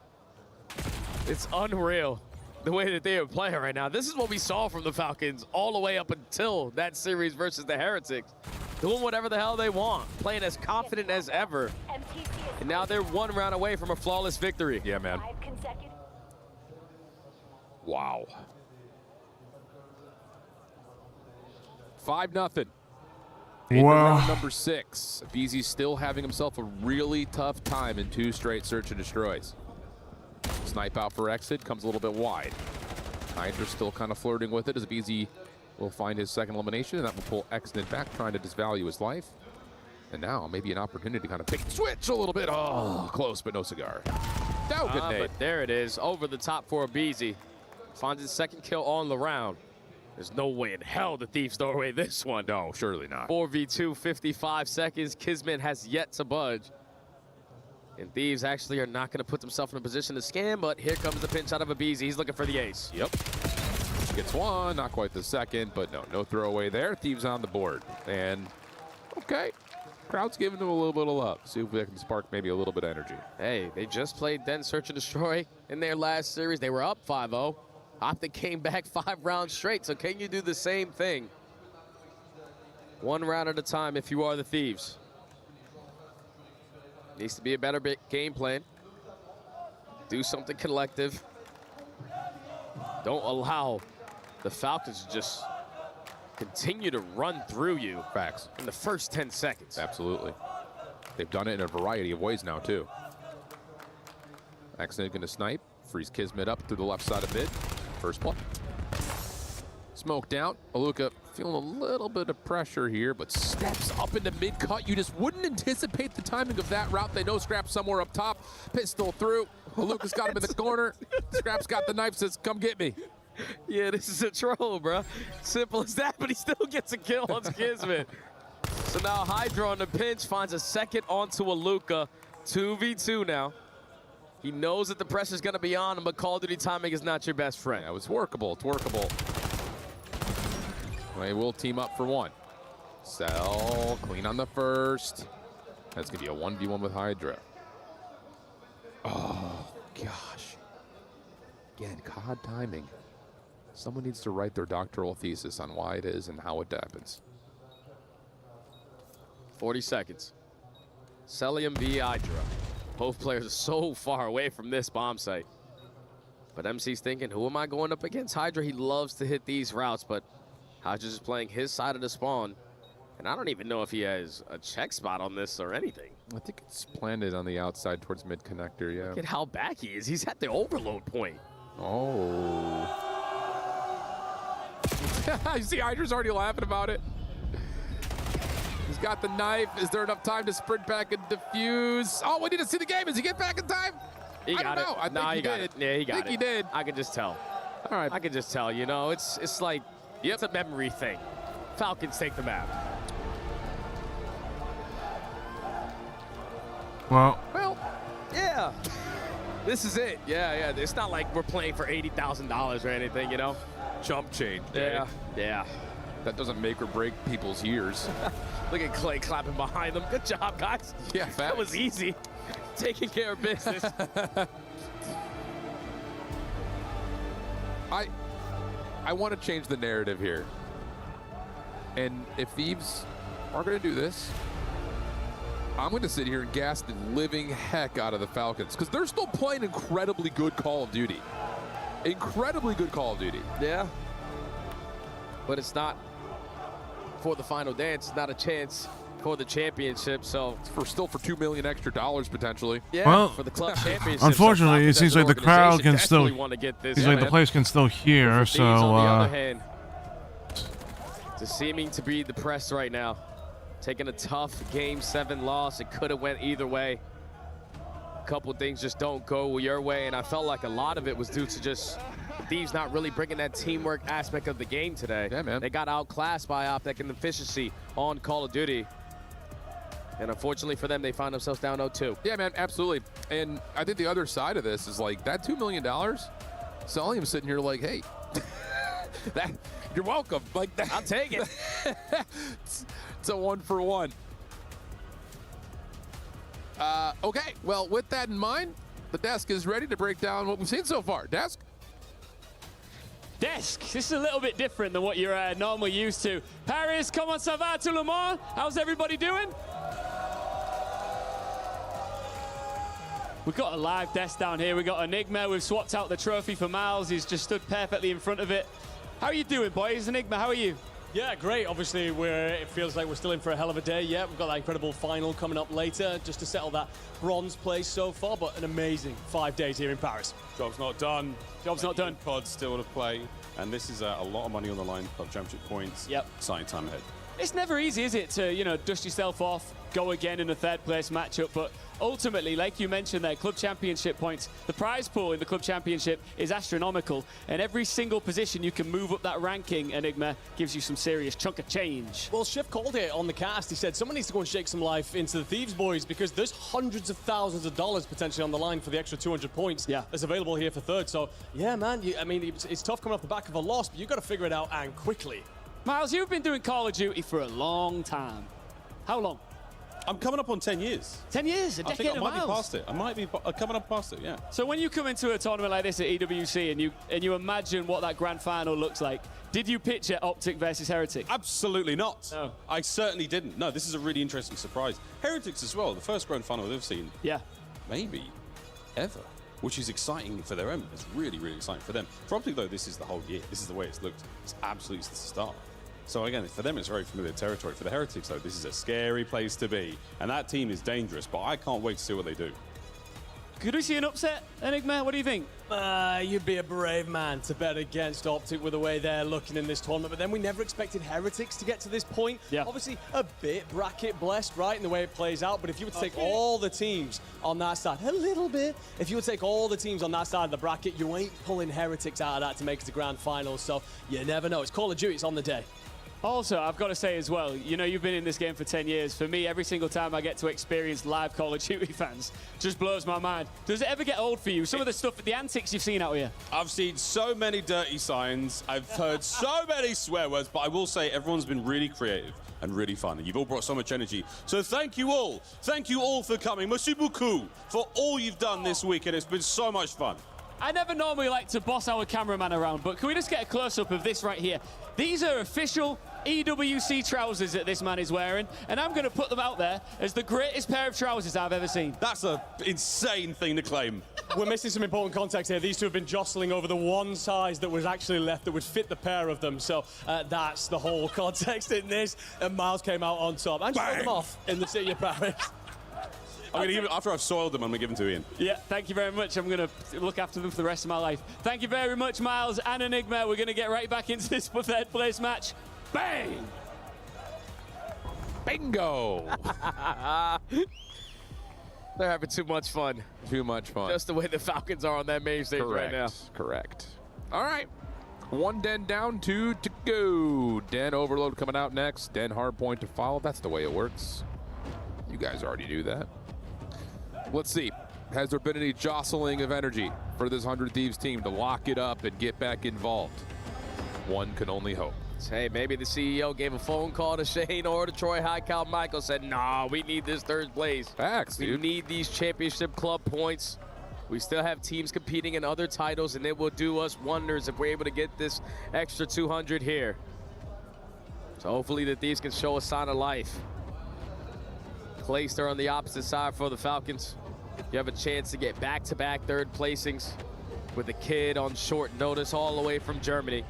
It's unreal the way that they are playing right now. This is what we saw from the Falcons all the way up until that series versus the Heretics. Doing whatever the hell they want, playing as confident as ever. And now they're 1 round away from a flawless victory. Yeah, man. Wow. 5-0. In round number 6, BZ still having himself a really tough time in 2 straight search and destroys. Snipe out for Exit, comes a little bit wide. Hydra's still kind of flirting with it as BZ will find his second elimination, and that will pull Exit back, trying to disvalue his life. And now maybe an opportunity to kind of pick and switch a little bit. Oh, close, but no cigar. No, good nade. But there it is, over the top for BZ. Finds his second kill on the round. There's no way in hell the Thieves throw away this one. No, surely not. 4v2, 55 seconds. Kismet has yet to budge. And Thieves actually are not going to put themselves in a position to scam, but here comes the pinch out of a BZ. He's looking for the ace. Yep. Gets one, not quite the second, but no throwaway there. Thieves on the board. And, okay. Crowd's giving them a little bit of love. See if they can spark maybe a little bit of energy. Hey, they just played then Search and Destroy in their last series. They were up 5-0. Optic came back 5 rounds straight, so can you do the same thing? 1 round at a time if you are the Thieves. Needs to be a better game plan. Do something collective. Don't allow the Falcons to just continue to run through you. Facts. In the first 10 seconds. Absolutely. They've done it in a variety of ways now, too. Accident going to snipe. Freeze Kismet up through the left side of mid. First blood. Smoked out. Aluka feeling a little bit of pressure here, but steps up into mid-cut. You just wouldn't anticipate the timing of that route. They know Scrap's somewhere up top. Pistol through. Aluka's got him in the corner. Scrap's got the knife, says, come get me. Yeah, this is a troll, bro. Simple as that, but he still gets a kill on Kismet. So now Hydra on the pinch finds a second onto Aluka. 2v2 now. He knows that the pressure's going to be on him, but Call of Duty timing is not your best friend. Yeah, it's workable. It's workable. They will team up for 1. Cell, clean on the first. That's going to be a 1v1 with Hydra. Oh, gosh. Again, COD timing. Someone needs to write their doctoral thesis on why it is and how it happens. 40 seconds. Celium v Hydra. Both players are so far away from this bomb site. But MC's thinking, who am I going up against? Hydra, he loves to hit these routes, but Hydra's just playing his side of the spawn. And I don't even know if he has a check spot on this or anything. I think it's planted on the outside towards mid-connector, yeah. Look at how back he is. He's at the overload point. Oh. You see Hydra's already laughing about it. He's got the knife. Is there enough time to sprint back and defuse? Oh, we need to see the game. Does he get back in time? He I don't know. I think he got did. it. Yeah, he got it. I think he did. I could just tell. All right. I could just tell, you know, it's like, it's a memory thing. Falcons take the map. Well, yeah. This is it. Yeah. It's not like we're playing for $80,000 or anything, you know? Chump change. Yeah. That doesn't make or break people's years. Look at Clay clapping behind them. Good job, guys. Yeah, facts. That was easy. Taking care of business. I want to change the narrative here. And if Thieves are going to do this, I'm going to sit here and gas the living heck out of the Falcons because they're still playing incredibly good Call of Duty. Incredibly good Call of Duty. Yeah. But it's not for the final dance. It's not a chance for the championship. So still for $2 million extra potentially. Yeah, well, for the club championship. Unfortunately, it seems like the crowd can still. Seems like the place can still hear. So. On the other hand, it's seeming to be depressed right now, taking a tough Game 7 loss. It could have went either way. A couple things just don't go your way, and I felt like a lot of it was due to just Thieves not really bringing that teamwork aspect of the game today. Yeah, man. They got outclassed by Optic in efficiency on Call of Duty. And unfortunately for them, they found themselves down 0-2. Yeah, man, absolutely. And I think the other side of this is like that $2 million, Sully sitting here like, hey, that you're welcome. Like that. I'll take it. It's a 1-for-1. Okay, well, with that in mind, the desk is ready to break down what we've seen so far. Desk? Desk, this is a little bit different than what you're normally used to. Paris, comment ça va tout le monde? How's everybody doing? We've got a live desk down here. We've got Enigma. We've swapped out the trophy for Miles. He's just stood perfectly in front of it. How are you doing, boys? Enigma, how are you? Yeah, great. Obviously, it feels like we're still in for a hell of a day. Yeah, we've got that incredible final coming up later just to settle that bronze place so far, but an amazing 5 days here in Paris. Job's not done. Job's not done. COD's still to play, and this is a lot of money on the line, COD championship points. Yep. Exciting time ahead. It's never easy, is it, to, you know, dust yourself off, go again in a third place matchup, but ultimately, like you mentioned there, club championship points, the prize pool in the club championship is astronomical, and every single position you can move up that ranking, Enigma, gives you some serious chunk of change. Well, Schiff called it on the cast. He said someone needs to go and shake some life into the Thieves boys because there's hundreds of thousands of dollars potentially on the line for the extra 200 points that's available here for third. So, yeah, man, I mean, it's tough coming off the back of a loss, but you've got to figure it out and quickly. Miles, you've been doing Call of Duty for a long time. How long? I'm coming up on 10 years. 10 years? A decade I think I of might Miles. be past it. I might be coming up past it, yeah. So when you come into a tournament like this at EWC and you imagine what that grand final looks like, did you picture Optic versus Heretic? Absolutely not. No. I certainly didn't. No, this is a really interesting surprise. Heretics as well, the first grand final I've ever seen. Yeah. Maybe ever, which is exciting for their own. It's really, really exciting for them. For Optic, though, this is the whole year. This is the way it's looked. It's absolutely the start. So again, for them, it's very familiar territory. For the Heretics, though, this is a scary place to be. And that team is dangerous, but I can't wait to see what they do. Could we see an upset, Enigma? What do you think? You'd be a brave man to bet against Optic with the way they're looking in this tournament. But then we never expected Heretics to get to this point. Yeah. Obviously, a bit bracket blessed, right, in the way it plays out. But if you were to take all the teams on that side, a little bit, if you would take all the teams on that side of the bracket, you ain't pulling Heretics out of that to make it to grand finals. So you never know. It's Call of Duty. It's on the day. Also, I've got to say as well, you know, you've been in this game for 10 years. For me, every single time I get to experience live Call of Duty fans, just blows my mind. Does it ever get old for you? Some of the stuff, the antics you've seen out here. I've seen so many dirty signs. I've heard so many swear words, but I will say everyone's been really creative and really fun, and you've all brought so much energy. So thank you all. Thank you all for coming. Merci beaucoup for all you've done this week, and it's been so much fun. I never normally like to boss our cameraman around, but can we just get a close-up of this right here? These are official EWC trousers that this man is wearing, and I'm going to put them out there as the greatest pair of trousers I've ever seen. That's an insane thing to claim. We're missing some important context here. These two have been jostling over the one size that was actually left that would fit the pair of them. So that's the whole context in this. And Miles came out on top and showed them off in the city of Paris. I'm going to give it, after I've soiled them, I'm going to give them to Ian. Yeah, thank you very much. I'm going to look after them for the rest of my life. Thank you very much, Miles and Enigma. We're going to get right back into this third place match. Bang! Bingo! They're having too much fun. Too much fun. Just the way the Falcons are on that main stage right now. Correct. All right. One Den down, two to go. Den Overload coming out next. Den Hardpoint to follow. That's the way it works. You guys already knew that. Let's see. Has there been any jostling of energy for this 100 Thieves team to lock it up and get back involved? One can only hope. Hey, maybe the CEO gave a phone call to Shane or to Troy Highcal Michael, said, nah, we need this third place. Facts, dude. We need these championship club points. We still have teams competing in other titles, and it will do us wonders if we're able to get this extra 200 here. So hopefully the Thieves can show a sign of life. Clayster on the opposite side for the Falcons. You have a chance to get back-to-back third placings with a kid on short notice all the way from Germany.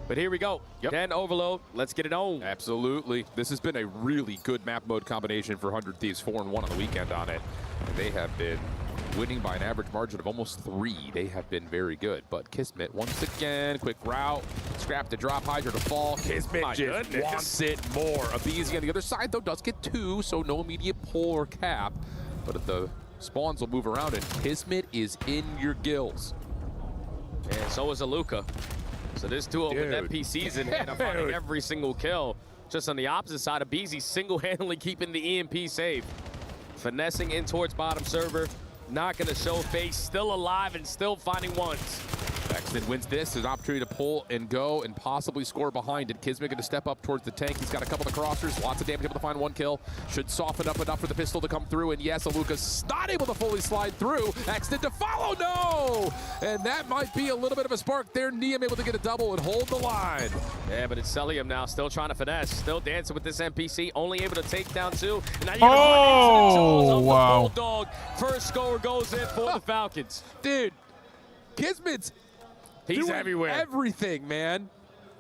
But here we go. Yep. Den Overload. Let's get it on. Absolutely. This has been a really good map mode combination for 100 Thieves. 4-1 on the weekend on it. They have been winning by an average margin of almost 3. They have been very good. But Kismet once again, quick route, scrap to drop, Hydra to fall. Kismet just wants it more. Abizi on the other side, though, does get 2, so no immediate pull or cap. But if the spawns will move around, and Kismet is in your gills. And so is Aluka. So this duo with NPCs in hand, finding every single kill. Just on the opposite side, Abizi single-handedly keeping the EMP safe. Finessing in towards bottom server. Not going to show face. Still alive and still finding ones. Exton wins this. There's an opportunity to pull and go and possibly score behind it. Kismet going to step up towards the tank. He's got a couple of crossers. Lots of damage, able to find 1 kill. Should soften up enough for the pistol to come through. And yes, Aluka's not able to fully slide through. Exton to follow. No! And that might be a little bit of a spark there. Neum able to get a double and hold the line. Yeah, but it's Celium now, still trying to finesse, still dancing with this NPC, only able to take down 2. And now you're gonna run into the jaws of the Bulldog. First score goes in for the Falcons. Dude, Kismet's doing everywhere. Everything, man.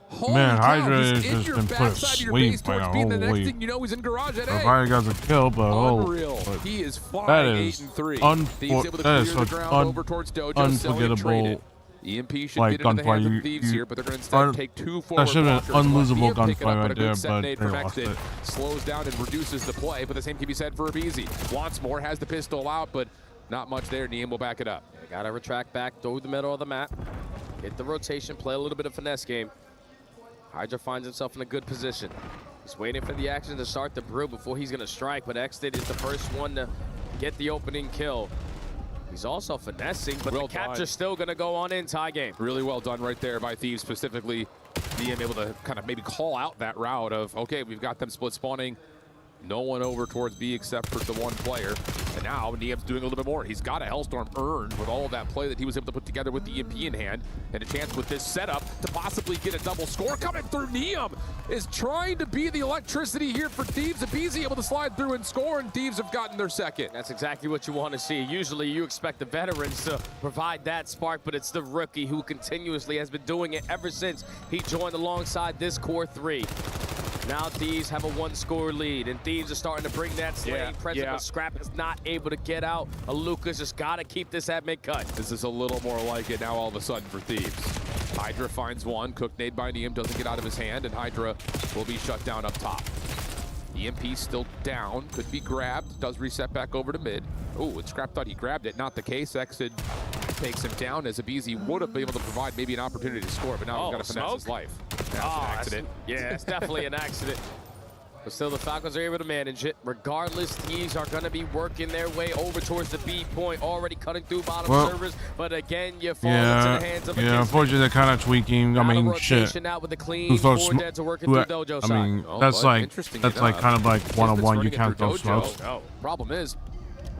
Holy Man, cow, Hydra he's has in just your been put to backside of your sleep base by towards the being the whole next week. thing you know, he's in garage at A. Hydra got a kill, but Unreal. He is flying 8 and 3. Thieves able to clear the ground over towards Dojo. unforgettable. EMP should like get into the hands of the gunfight. Thieves here, but they're going to instead take 2 forward That should have been blockers. an unlosable Neum pick it up, gunfight but right a there, good set but nade they from lost Exton it. slows down and reduces the play, but the same can be said for Abizi. Wants more, has the pistol out, but not much there. Neum will back it up. They gotta retract back through the middle of the map, hit the rotation, play a little bit of finesse game. Hydra finds himself in a good position. He's waiting for the action to start to brew before he's gonna strike, but Exton is the first one to get the opening kill. He's also finessing, but the capture's still gonna go on in tie game. Really well done right there by Thieves, specifically being able to kind of maybe call out that route of, okay, we've got them split spawning. No one over towards B except for the 1 player. And now Neum's doing a little bit more. He's got a Hellstorm earned with all of that play that he was able to put together with the EMP in hand. And a chance with this setup to possibly get a double score coming through. Neum is trying to be the electricity here for Thieves. Abizi able to slide through and score, and Thieves have gotten their second. That's exactly what you want to see. Usually you expect the veterans to provide that spark, but it's the rookie who continuously has been doing it ever since he joined alongside this core 3. Now Thieves have a 1-score lead, and Thieves are starting to bring that slaying presence, but Scrap is not able to get out. Aluka's just got to keep this at mid-cut. This is a little more like it now all of a sudden for Thieves. Hydra finds 1, cook nade by Neum, doesn't get out of his hand, and Hydra will be shut down up top. EMP still down, could be grabbed, does reset back over to mid. Oh, and Scrap thought he grabbed it, not the case. Exit takes him down as Abizi would have been able to provide maybe an opportunity to score, but now he's got to finesse his life. That's an accident. It's definitely an accident. But still, the Falcons are able to manage it. Regardless, Thieves are going to be working their way over towards the B point, already cutting through bottom servers. But again, you fall into the hands of a unfortunately, they're kind of tweaking. I mean, shit. Out with a clean, 4 deads are working through Dojo side. I mean, that's like kind of like one-on-one. You can't throw smokes. No. Problem is,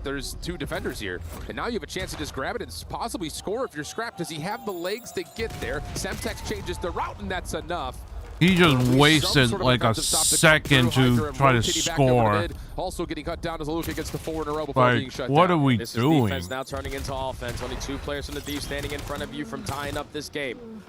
there's 2 defenders here, and now you have a chance to just grab it and possibly score if you're Scrap. Does he have the legs to get there? Semtex changes the route, and that's enough. He just wasted like a second to try to score. Also getting cut down as Aluka gets to 4 in a row before being shut down. What are we This doing? is defense now turning into offense. Only 2 players from the Thieves standing in front of you from tying up this game.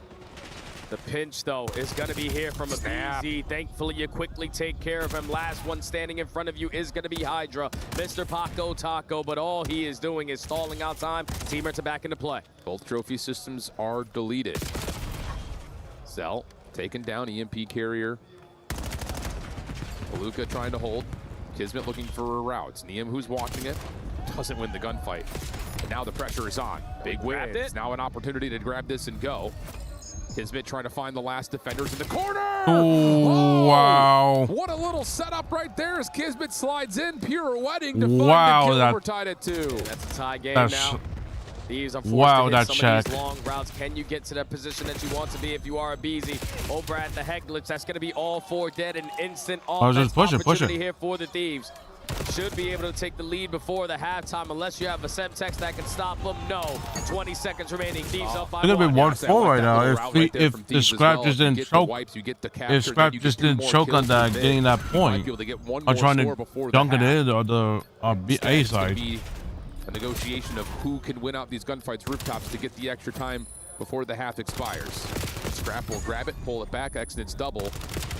The pinch, though, is going to be here from Abizi. Thankfully, you quickly take care of him. Last one standing in front of you is going to be Hydra, Mr. Paco Taco, but all he is doing is stalling out time. Teammates are back into play. Both trophy systems are deleted. Zell taken down, EMP carrier. Aluka trying to hold. Kismet looking for routes. Neum, who's watching it, doesn't win the gunfight. And now the pressure is on. Big wins. Now an opportunity to grab this and go. Kismet trying to find the last defenders in the corner. Oh, wow. What a little setup right there as Kismet slides in, pirouetting to find the kill. We're tied at 2. That's a tie game now. These are forced to hit some of these long routes. Can you get to that position that you want to be if you are Abizi? Over at the Heglitz, that's going to be all 4 dead. An instant offense opportunity here for the Thieves. Should be able to take the lead before the halftime unless you have a Semtex that can stop them. No. 20 seconds remaining. Thieves up by 1. It's gonna be 1-4 right now. If the Scrap just didn't choke, if Scrap just didn't choke on that, getting that point, I'm trying to dunk it in or the A side. A negotiation of who can win out these gunfights rooftops to get the extra time before the half expires. Scrap will grab it, pull it back. Exodus double,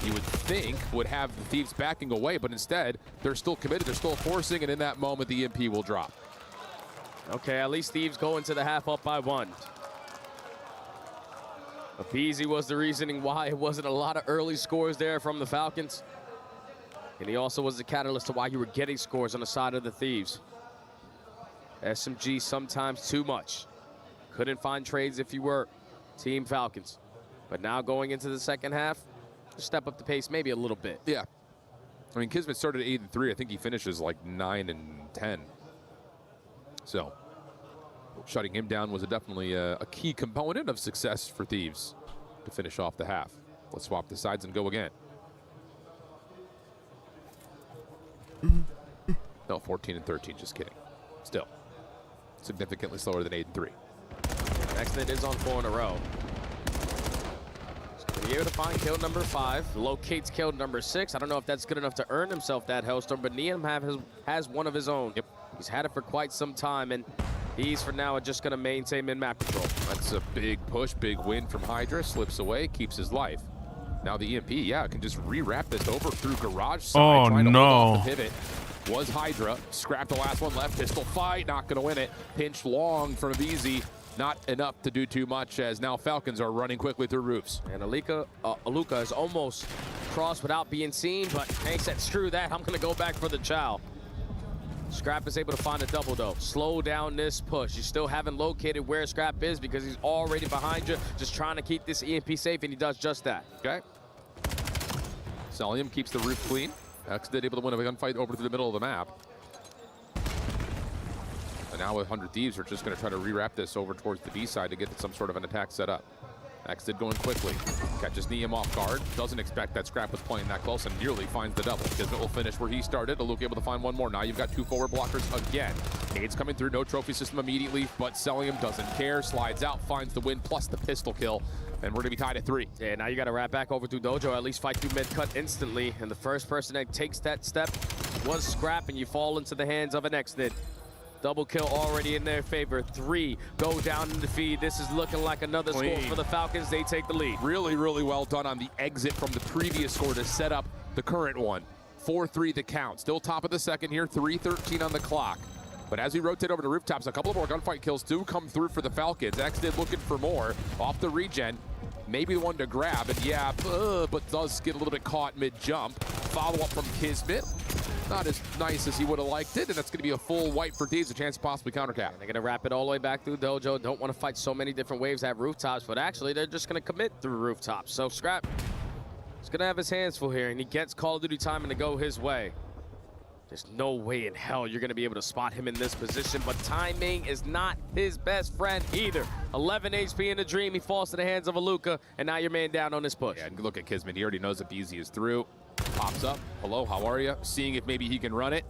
you would think, would have the Thieves backing away, but instead, they're still committed, they're still forcing, and in that moment, the EMP will drop. Okay, at least Thieves go into the half up by 1. Abizi was the reasoning why it wasn't a lot of early scores there from the Falcons. And he also was the catalyst to why you were getting scores on the side of the Thieves. SMG sometimes too much. Couldn't find trades if you were Team Falcons. But now going into the second half, just step up the pace maybe a little bit. Yeah. I mean, Kismet started at 8 and 3. I think he finishes like 9 and 10. So shutting him down was definitely a key component of success for Thieves to finish off the half. Let's swap the sides and go again. No, 14 and 13, just kidding. Still, significantly slower than 8 and 3. Next hit is on 4 in a row. He's gonna be able to find kill number 5. Locates kill number 6. I don't know if that's good enough to earn himself that Hellstorm, but Neum has one of his own. Yep. He's had it for quite some time, and these for now are just gonna maintain min-map control. That's a big push, big win from Hydra. Slips away, keeps his life. Now the EMP, yeah, can just re-wrap this over through garage side. Trying to hold off the pivot. Was Hydra. Scrapped the last one left. Pistol fight, not going to win it. Pinch long from Easy. Not enough to do too much as now Falcons are running quickly through roofs. And Aluka is almost crossed without being seen, but Hank said, screw that, I'm going to go back for the chow. Scrap is able to find a double, though. Slow down this push. You still haven't located where Scrap is because he's already behind you, just trying to keep this EMP safe, and he does just that. Okay. Celium keeps the roof clean. Exdid able to win a gunfight over through the middle of the map. And now with 100 Thieves, we're just going to try to re-wrap this over towards the B side to get some sort of an attack set up. Exdid going quickly. Catches Neum off guard. Doesn't expect that Scrap was playing that close and nearly finds the double. Kismet will finish where he started. Aluk able to find one more. Now you've got 2 forward blockers again. Nades coming through. No trophy system immediately, but Celium doesn't care. Slides out, finds the win, plus the pistol kill. And we're going to be tied at 3. Yeah, now you got to wrap back over to Dojo, at least fight through mid-cut instantly. And the first person that takes that step was Scrap, and you fall into the hands of an Exnid. Double kill already in their favor. 3 go down in the feed. This is looking like another score for the Falcons. They take the lead. Really, really well done on the exit from the previous score to set up the current one. 4-3 the count. Still top of the second here. 3:13 on the clock. But as we rotate over to rooftops, a couple of more gunfight kills do come through for the Falcons. Exdid looking for more. Off the regen. Maybe the one to grab, and yeah, but does get a little bit caught mid-jump. Follow-up from Kismet. Not as nice as he would have liked it, and that's going to be a full wipe for Thieves, a chance to possibly countercap. They're going to wrap it all the way back through Dojo. Don't want to fight so many different waves at rooftops, but actually they're just going to commit through rooftops. So Scrap is going to have his hands full here, and he gets Call of Duty timing to go his way. There's no way in hell you're going to be able to spot him in this position, but timing is not his best friend either. 11 HP in the dream. He falls to the hands of Aluka, and now you're man down on this push. Yeah, and look at Kismet. He already knows that BZ is through. Pops up. Hello, how are you? Seeing if maybe he can run it.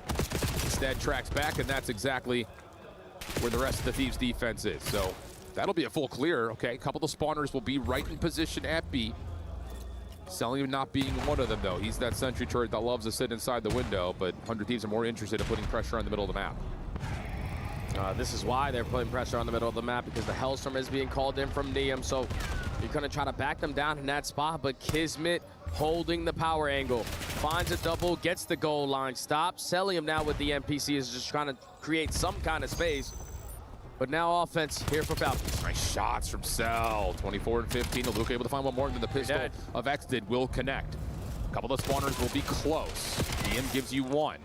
Instead, tracks back, and that's exactly where the rest of the Thieves defense is. So that'll be a full clear. Okay, a couple of spawners will be right in position at B. Celium not being one of them, though. He's that sentry turret that loves to sit inside the window, but 100 Thieves are more interested in putting pressure on the middle of the map. This is why they're putting pressure on the middle of the map, because the Hellstorm is being called in from Neum, so you're going to try to back them down in that spot, but Kismet holding the power angle. Finds a double, gets the goal line, stops. Celium now with the NPC is just trying to create some kind of space. But now offense here for Falcons. Nice shots from Cell. 24 and 15. Luke able to find one more, and then the pistol of Exdid will connect. A couple of spawners will be close. DM gives you 1.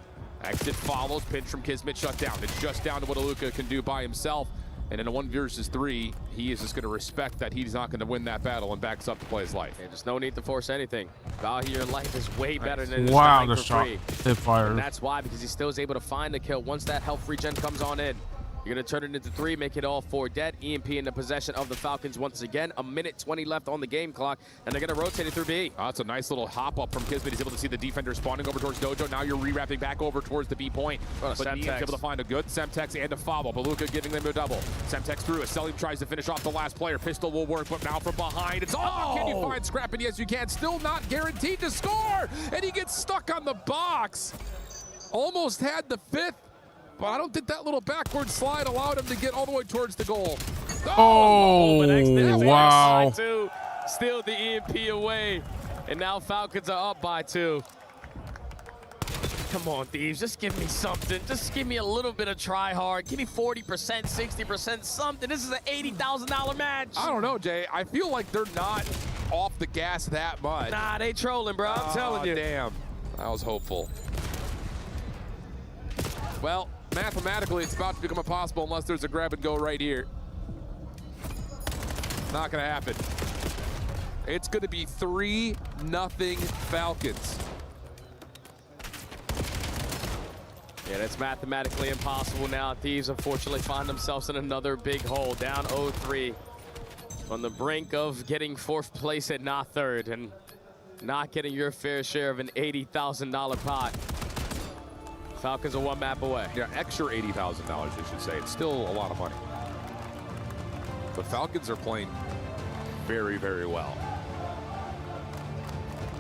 Exdid follows. Pinch from Kismet shut down. It's just down to what Aluka can do by himself. And in a 1 versus 3, he is just going to respect that he's not going to win that battle and backs up to play his life. Yeah, just no need to force anything. Out here in life is way better than the shot hit fire. And that's why, because he still is able to find the kill once that health regen comes on in. You're going to turn it into 3, make it all 4 dead. EMP in the possession of the Falcons once again. 1:20 left on the game clock, and they're going to rotate it through B. Oh, that's a nice little hop up from Kismet. He's able to see the defender spawning over towards Dojo. Now you're re-wrapping back over towards the B point. But Neum's able to find a good Semtex and a follow. Baluka giving them a double. Semtex through it. Selim tries to finish off the last player. Pistol will work, but now from behind. It's can you find Scrap? And yes, you can. Still not guaranteed to score. And he gets stuck on the box. Almost had the 5th. But I don't think that little backward slide allowed him to get all the way towards the goal. Wow. Steal the EMP away. And now Falcons are up by 2. Come on, Thieves, just give me something. Just give me a little bit of try hard. Give me 40%, 60%, something. This is an $80,000 match. I don't know, Jay. I feel like they're not off the gas that much. Nah, they trolling, bro. I'm telling you. Damn. I was hopeful. Well, mathematically, it's about to become impossible unless there's a grab and go right here. Not going to happen. It's going to be 3-0 Falcons. Yeah, that's mathematically impossible now. Thieves unfortunately find themselves in another big hole, down 0-3. On the brink of getting 4th place at not 3rd and not getting your fair share of an $80,000 pot. Falcons are 1 map away. Yeah, extra $80,000, I should say. It's still a lot of money. The Falcons are playing very, very well.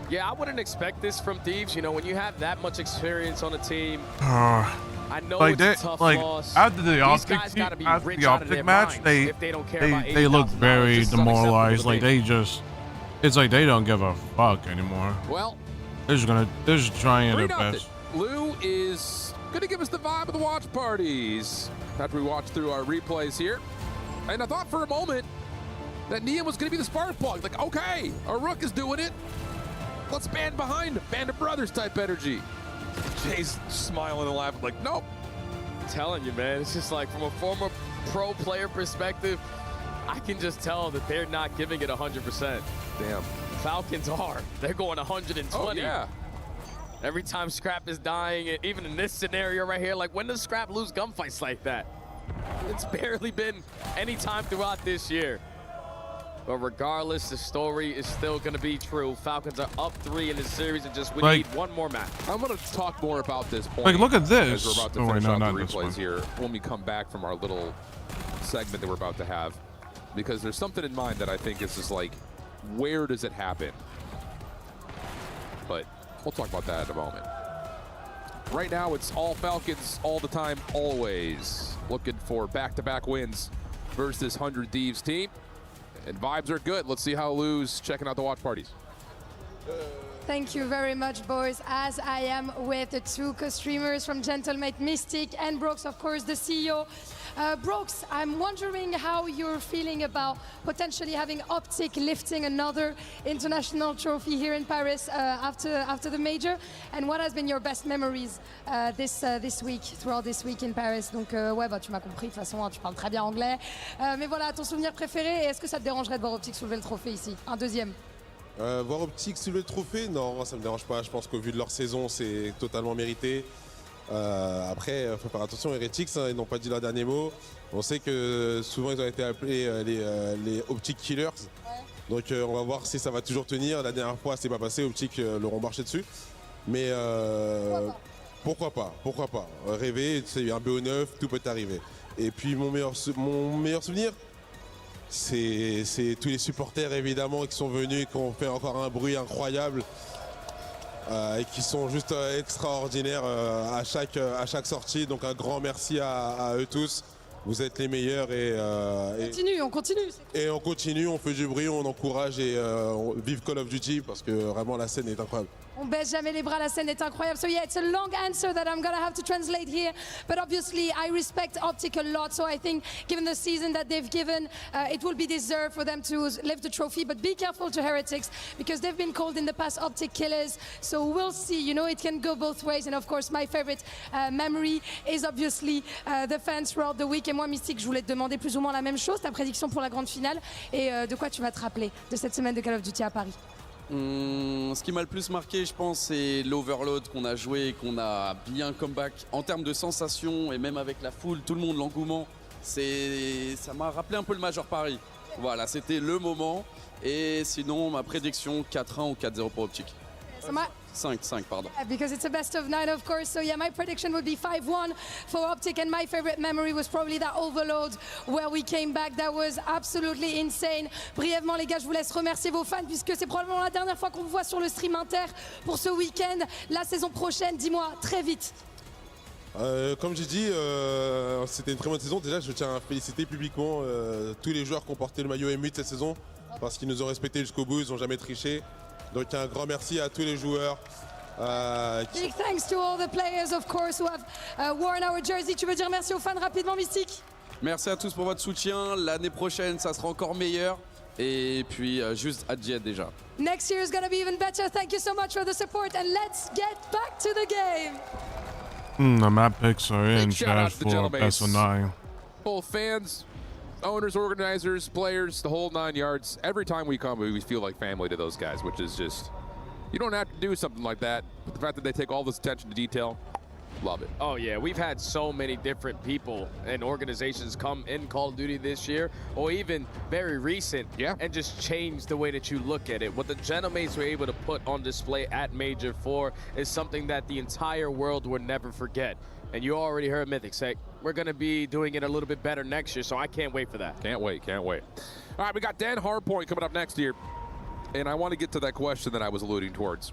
Yeah, I wouldn't expect this from Thieves. You know, when you have that much experience on a team, I know like it's a tough loss. After the optic match, they look very demoralized. Like it's like they don't give a fuck anymore. Well, they're just trying their best. Lou is gonna give us the vibe of the watch parties after we watch through our replays here. And I thought for a moment that Nia was gonna be the spark plug. Like, okay, our Rook is doing it. Let's band behind him. Band of brothers type energy. Jay's smiling and laughing like, nope. I'm telling you, man, it's just like from a former pro player perspective, I can just tell that they're not giving it 100%. Damn. Falcons are. They're going 120. Oh, yeah. Every time Scrap is dying, even in this scenario right here, like when does Scrap lose gunfights like that? It's barely been any time throughout this year. But regardless, the story is still going to be true. Falcons are up 3 in this series and just we need one more match. I'm going to talk more about this point. Like, look at this. As we're about to finish off the replays here when we come back from our little segment that we're about to have. Because there's something in mind that I think is just like, where does it happen? But we'll talk about that in a moment. Right now, it's all Falcons all the time, always. Looking for back-to-back wins versus this 100 Thieves team. And vibes are good. Let's see how Lou's checking out the watch parties. Thank you very much, boys. As I am with the 2 co-streamers from Gentlemate Mystic and Brooks, of course, the CEO. Brooks, I'm wondering how you're feeling about potentially having Optic lifting another international trophy here in Paris after the major, and what has been your best memories this week, throughout this week in Paris. Donc ouais, bah tu m'as compris, de toute façon, tu parles très bien anglais. Mais voilà, ton souvenir préféré, et est-ce que ça te dérangerait de voir Optic soulever le trophée ici? Un deuxième. Voir Optic soulever le trophée, non, ça me dérange pas. Je pense qu'au vu de leur saison, c'est totalement mérité. Après, il faut faire attention, Heretics, ils n'ont pas dit leur dernier mot. On sait que souvent ils ont été appelés les Optic Killers. Ouais. Donc on va voir si ça va toujours tenir. La dernière fois, c'est pas passé, Optic leur ont marché dessus. Mais pourquoi pas. Rêver, c'est un BO9, tout peut arriver. Et puis mon meilleur souvenir, c'est tous les supporters évidemment qui sont venus, qui ont fait encore un bruit incroyable. Et qui sont juste extraordinaires à chaque sortie. Donc un grand merci à eux tous. Vous êtes les meilleurs On continue. Et on continue, on fait du bruit, on encourage et on vive Call of Duty parce que vraiment la scène est incroyable. On baisse jamais les bras, la scène est incroyable. So yeah, it's a long answer that I'm gonna have to translate here, but obviously I respect Optic a lot, so I think given the season that they've given, it will be deserved for them to lift the trophy, but be careful to Heretics, because they've been called in the past Optic killers, so we'll see, you know, it can go both ways, and of course my favorite memory is obviously the fans throughout the week. Et moi, Mystique, je voulais te demander plus ou moins la même chose, ta prédiction pour la grande finale, et de quoi tu vas te rappeler de cette semaine de Call of Duty à Paris? Ce qui m'a le plus marqué, je pense, c'est l'overload qu'on a joué et qu'on a bien comeback. En termes de sensations et même avec la foule, tout le monde, l'engouement, ça m'a rappelé un peu le Major Paris. Voilà, c'était le moment. Et sinon, ma prédiction, 4-1 ou 4-0 pour Optic. 5, pardon. Yeah, because it's a best of 9, of course. So yeah, my prediction would be 5-1 for Optic, and my favorite memory was probably that overload where we came back. That was absolutely insane. Brièvement, les gars, je vous laisse remercier vos fans puisque c'est probablement la dernière fois qu'on vous voit sur le stream inter pour ce week-end. La saison prochaine, dis-moi très vite. Comme j'ai dit, c'était une très bonne saison. Déjà, je tiens à féliciter publiquement tous les joueurs qui ont porté le maillot M8 cette saison parce qu'ils nous ont respectés jusqu'au bout, ils n'ont jamais triché. Donc un grand merci à tous les joueurs. Big thanks to all the players, of course, who have worn our jersey. Tu veux dire merci aux fans rapidement, Mystique? Merci à tous pour votre soutien. L'année prochaine, ça sera encore meilleur. Et puis, juste adieu déjà. Next year is going to be even better. Thank you so much for the support, and let's get back to the game. The map picks are in, chat, for best of 9. Both fans, owners, organizers, players, the whole 9 yards. Every time we come, we feel like family to those guys, which is just, you don't have to do something like that. But the fact that they take all this attention to detail, Love it. Oh yeah, we've had so many different people and organizations come in Call of Duty this year, or even very recent, and just change the way that you look at it. What the Genomates were able to put on display at Major 4 is something that the entire world will never forget. And you already heard Mythic say, we're gonna be doing it a little bit better next year, so I can't wait for that. Can't wait, can't wait. All right, we got Dan Hardpoint coming up next year. And I want to get to that question that I was alluding towards.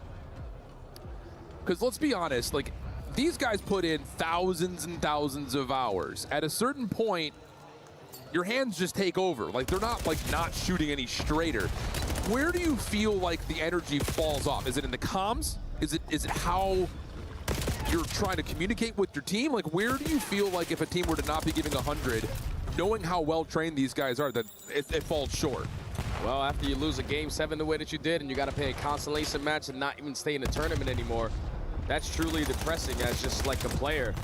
Because let's be honest, like, these guys put in thousands and thousands of hours. At a certain point, your hands just take over. Like, they're not, like, not shooting any straighter. Where do you feel like the energy falls off? Is it in the comms? Is it how you're trying to communicate with your team? Like, where do you feel like if a team were to not be giving 100, knowing how well-trained these guys are, that it falls short? Well, after you lose a Game 7 the way that you did, and you got to play a consolation match and not even stay in the tournament anymore, that's truly depressing as just like a player.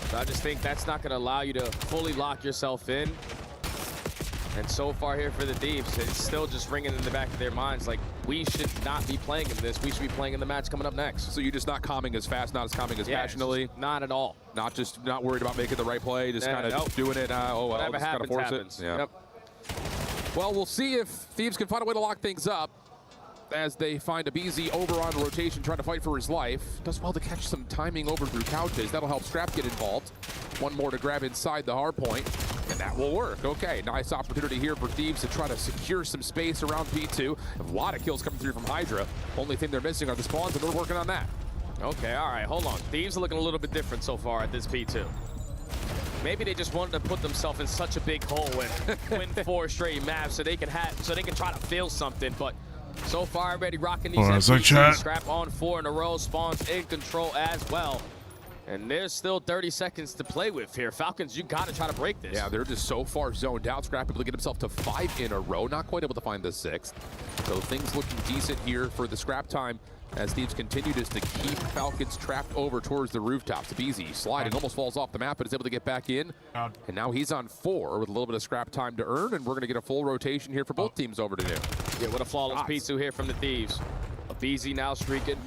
So I just think that's not going to allow you to fully lock yourself in. And so far here for the Thieves, it's still just ringing in the back of their minds like, we should not be playing in this. We should be playing in the match coming up next. So you're just not calming as fast, not as calming as passionately? Not at all. Not worried about making the right play, just kind of doing it. Oh, well, whatever just kind of force happens. it. Yeah. Yep. Well, we'll see if Thieves can find a way to lock things up as they find a BZ over on rotation, trying to fight for his life. Does well to catch some timing over through couches. That'll help Scrap get involved. One more to grab inside the hard point, and that will work. Okay, nice opportunity here for Thieves to try to secure some space around P2. A lot of kills coming through from Hydra. Only thing they're missing are the spawns, and we're working on that. Okay, all right, hold on. Thieves are looking a little bit different so far at this P2. Maybe they just wanted to put themselves in such a big hole and win 4 straight maps so they can try to feel something. But so far, already rocking these MPCs. Scrap on 4 in a row, spawns in control as well. And there's still 30 seconds to play with here. Falcons, you got to try to break this. Yeah, they're just so far zoned out. Scrap able to get himself to 5 in a row. Not quite able to find the 6th. So things looking decent here for the Scrap time as Thieves continue just to keep Falcons trapped over towards the rooftops. BZ sliding, almost falls off the map, but is able to get back in. And now he's on 4 with a little bit of Scrap time to earn, and we're going to get a full rotation here for both teams over to new. Yeah, what a flawless P2 here from the Thieves. BZ now streaking,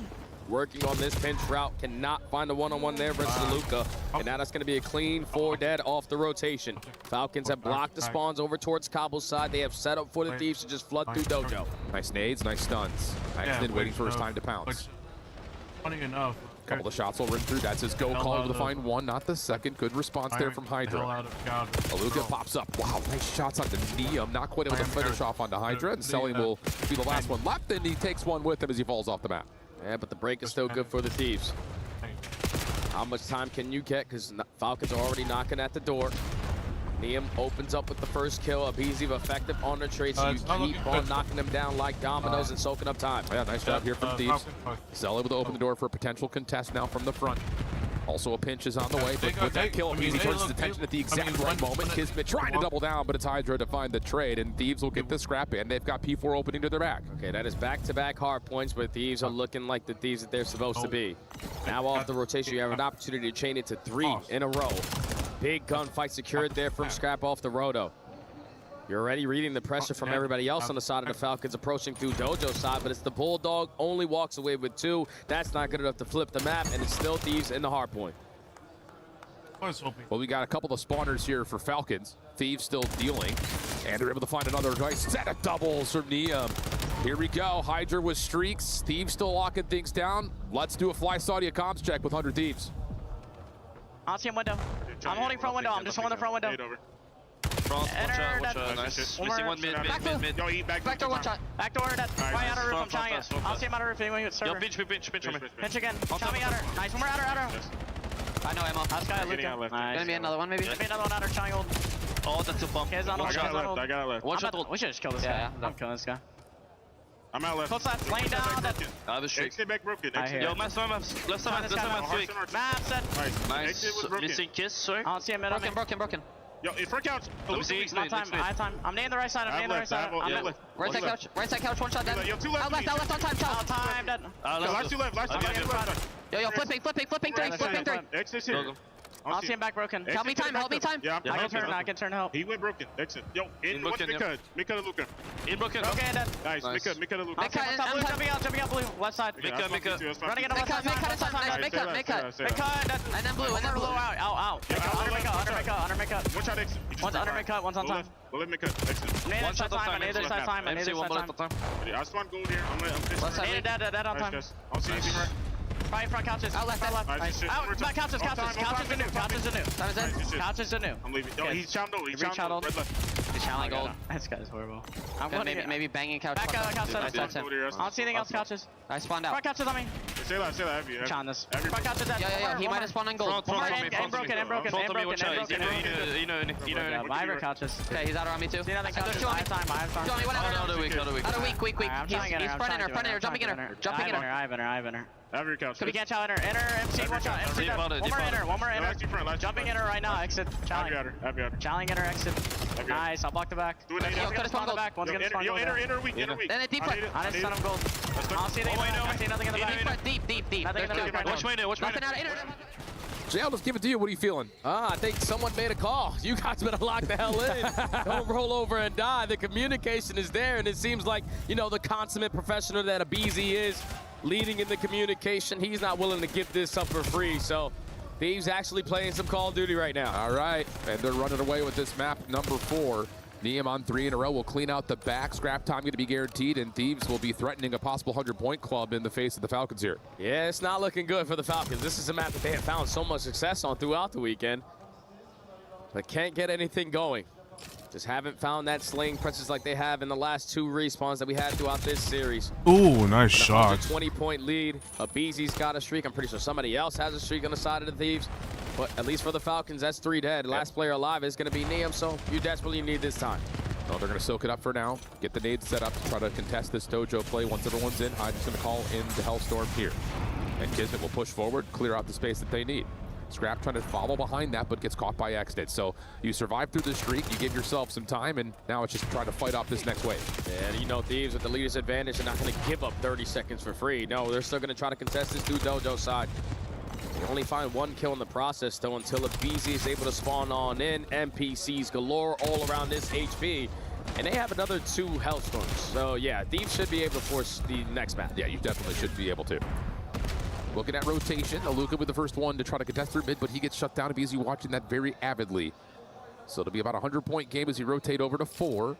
working on this pinch route, cannot find the one-on-one there versus Luca. And now that's going to be a clean 4 dead off the rotation. Falcons have blocked the spawns over towards Cobble's side. They have set up for the Thieves to just flood through Dojo. Nice nades, nice stuns. Axton waiting for his time to pounce. Funny enough. Couple of shots will ring through. That's his go call, able to find 1, not the 2nd. Good response there from Hydra. Luca pops up. Wow, nice shots onto Neum. Not quite able to finish off onto Hydra. And Selly will be the last one left, and he takes one with him as he falls off the map. Yeah, but the break is still good for the Thieves. How much time can you get? Because Falcons are already knocking at the door. Neum opens up with the first kill. Abiziv effective on the trade, so you keep on knocking them down like dominoes and soaking up time. Yeah, nice job here from Thieves. Zell able to open the door for a potential contest now from the front. Also a pinch is on the way, but with that kill, Abiziv turns his attention at the exact right moment. Kismet trying to double down, but it's Hydra to find the trade, and Thieves will get the scrap in. They've got P4 opening to their back. Okay, that is back-to-back hard points, but Thieves are looking like the Thieves that they're supposed to be. Now off the rotation, you have an opportunity to chain it to 3 in a row. Big gunfight secured there from Scrap off the Roto. You're already reading the pressure from everybody else on the side of the Falcons approaching through Dojo's side, but it's the Bulldog, only walks away with 2. That's not good enough to flip the map, and it's still Thieves in the hard point. Well, we got a couple of spawners here for Falcons. Thieves still dealing, and they're able to find another nice set of doubles from Neum. Here we go, Hydra with streaks. Thieves still locking things down. Let's do a Fly Saudia comms check with 100 Thieves. I'll see him window. I'm holding front window. I'm just holding the front window. Enter that. Nice. Missing one mid. Yo, eat back door, one shot. Back door, that. Right outer roof, I'm showing it. I'll see him outer roof anyway with server. Yo, pinch me. Pinch again. Shot me outer. Nice, one more outer. I know ammo. That's guy Luca. Nice. Gonna be another one, maybe? Gonna be another one outer, showing old. Oh, that's a bump. I got it left. One shot old. We should just kill this guy. I'm killing this guy. I'm out left. Close left, laying down. I have a streak. Exit back broken. Yo, maps. Left side, Map set. Nice. Missing kiss, sorry. I don't see him middle. Broken. Yo, in front couch. My time. I'm near the right side. Right side couch, one shot dead. Yo, 2 left. Out left on time, child. Out time, dead. Last 2 left. Yo, flipping 3. Exit here. I'll see him back broken. Help me time, help me time. Yeah, I can turn help. He went broken. Exit. Yo, in what's Mika? Mika to Luca. In broken. Okay, and then. Nice. Mika to Luca. Mika, jumping out blue. Left side. Mika. Running into left side. Mika, and then blue, out. Under Mika. One shot exit. One's under Mika, one's on time. We'll let Mika exit. One shot time, either side time. I spawned gold here. I'm Dead on time. I don't see anything right. Right front couches. Out left. Out, back couches. Couches are new. I'm leaving. Yo, he's chopped over. He's chopped over. Red left. He's channeling gold. This guy's horrible. I'm going maybe banging couch. Back couch. I don't see anything else couches. I spawned out. Front couches on me. Say that. Heavy. Chon this. Front couches dead. Yeah. He might have spawned on gold. Broken. Viber couches. Okay, he's out around me too. See nothing. Out of weak. He's front inner. Jumping inner. I have inner. Have your couch. Could be can't chow inner. MC, one shot. MC dead. One more inner. Jumping inner right now. Exit. Chowing inner. Exit. Nice. I'll block the back. Do it. One's gonna spawn gold. Inner weak. Then a deep front. I didn't stun him gold. I'll see nothing in the back. Deep. Nothing in the back. Watch my inner. Jay, I'll just give it to you. What are you feeling? I think someone made a call. You guys better lock the hell in. Don't roll over and die. The communication is there, and it seems like, the consummate professional that a BZ is, leading in the communication. He's not willing to give this up for free, so Thieves actually playing some Call of Duty right now. All right, and they're running away with this map number 4. Neum on 3 in a row will clean out the back. Scrap time going to be guaranteed, and Thieves will be threatening a possible 100-point club in the face of the Falcons here. Yeah, it's not looking good for the Falcons. This is a map that they have found so much success on throughout the weekend, but can't get anything going. Just haven't found that slaying presence like they have in the last 2 respawns that we had throughout this series. Ooh, nice shot. 20-point lead. Abeezy's got a streak. I'm pretty sure somebody else has a streak on the side of the Thieves. But at least for the Falcons, that's 3 dead. Last player alive is going to be Neum, so you desperately need this time. Oh, they're going to soak it up for now. Get the nades set up to try to contest this dojo play. Once everyone's in, Hyde's going to call in the Hellstorm here. And Kismet will push forward, clear out the space that they need. Scrap trying to follow behind that, but gets caught by accident. So you survive through the streak, you give yourself some time, and now it's just trying to fight off this next wave. And Thieves with the leader's advantage are not going to give up 30 seconds for free. No, they're still going to try to contest this through dojo side. They only find 1 kill in the process, though, until Abeezy is able to spawn on in. NPCs galore all around this HP. And they have another 2 Hellstorms. So, yeah, Thieves should be able to force the next map. Yeah, you definitely should be able to. Looking at rotation, Aluka with the first one to try to contest through mid, but he gets shut down. Abeezy watching that very avidly. So it'll be about a 100-point game as he rotate over to 4.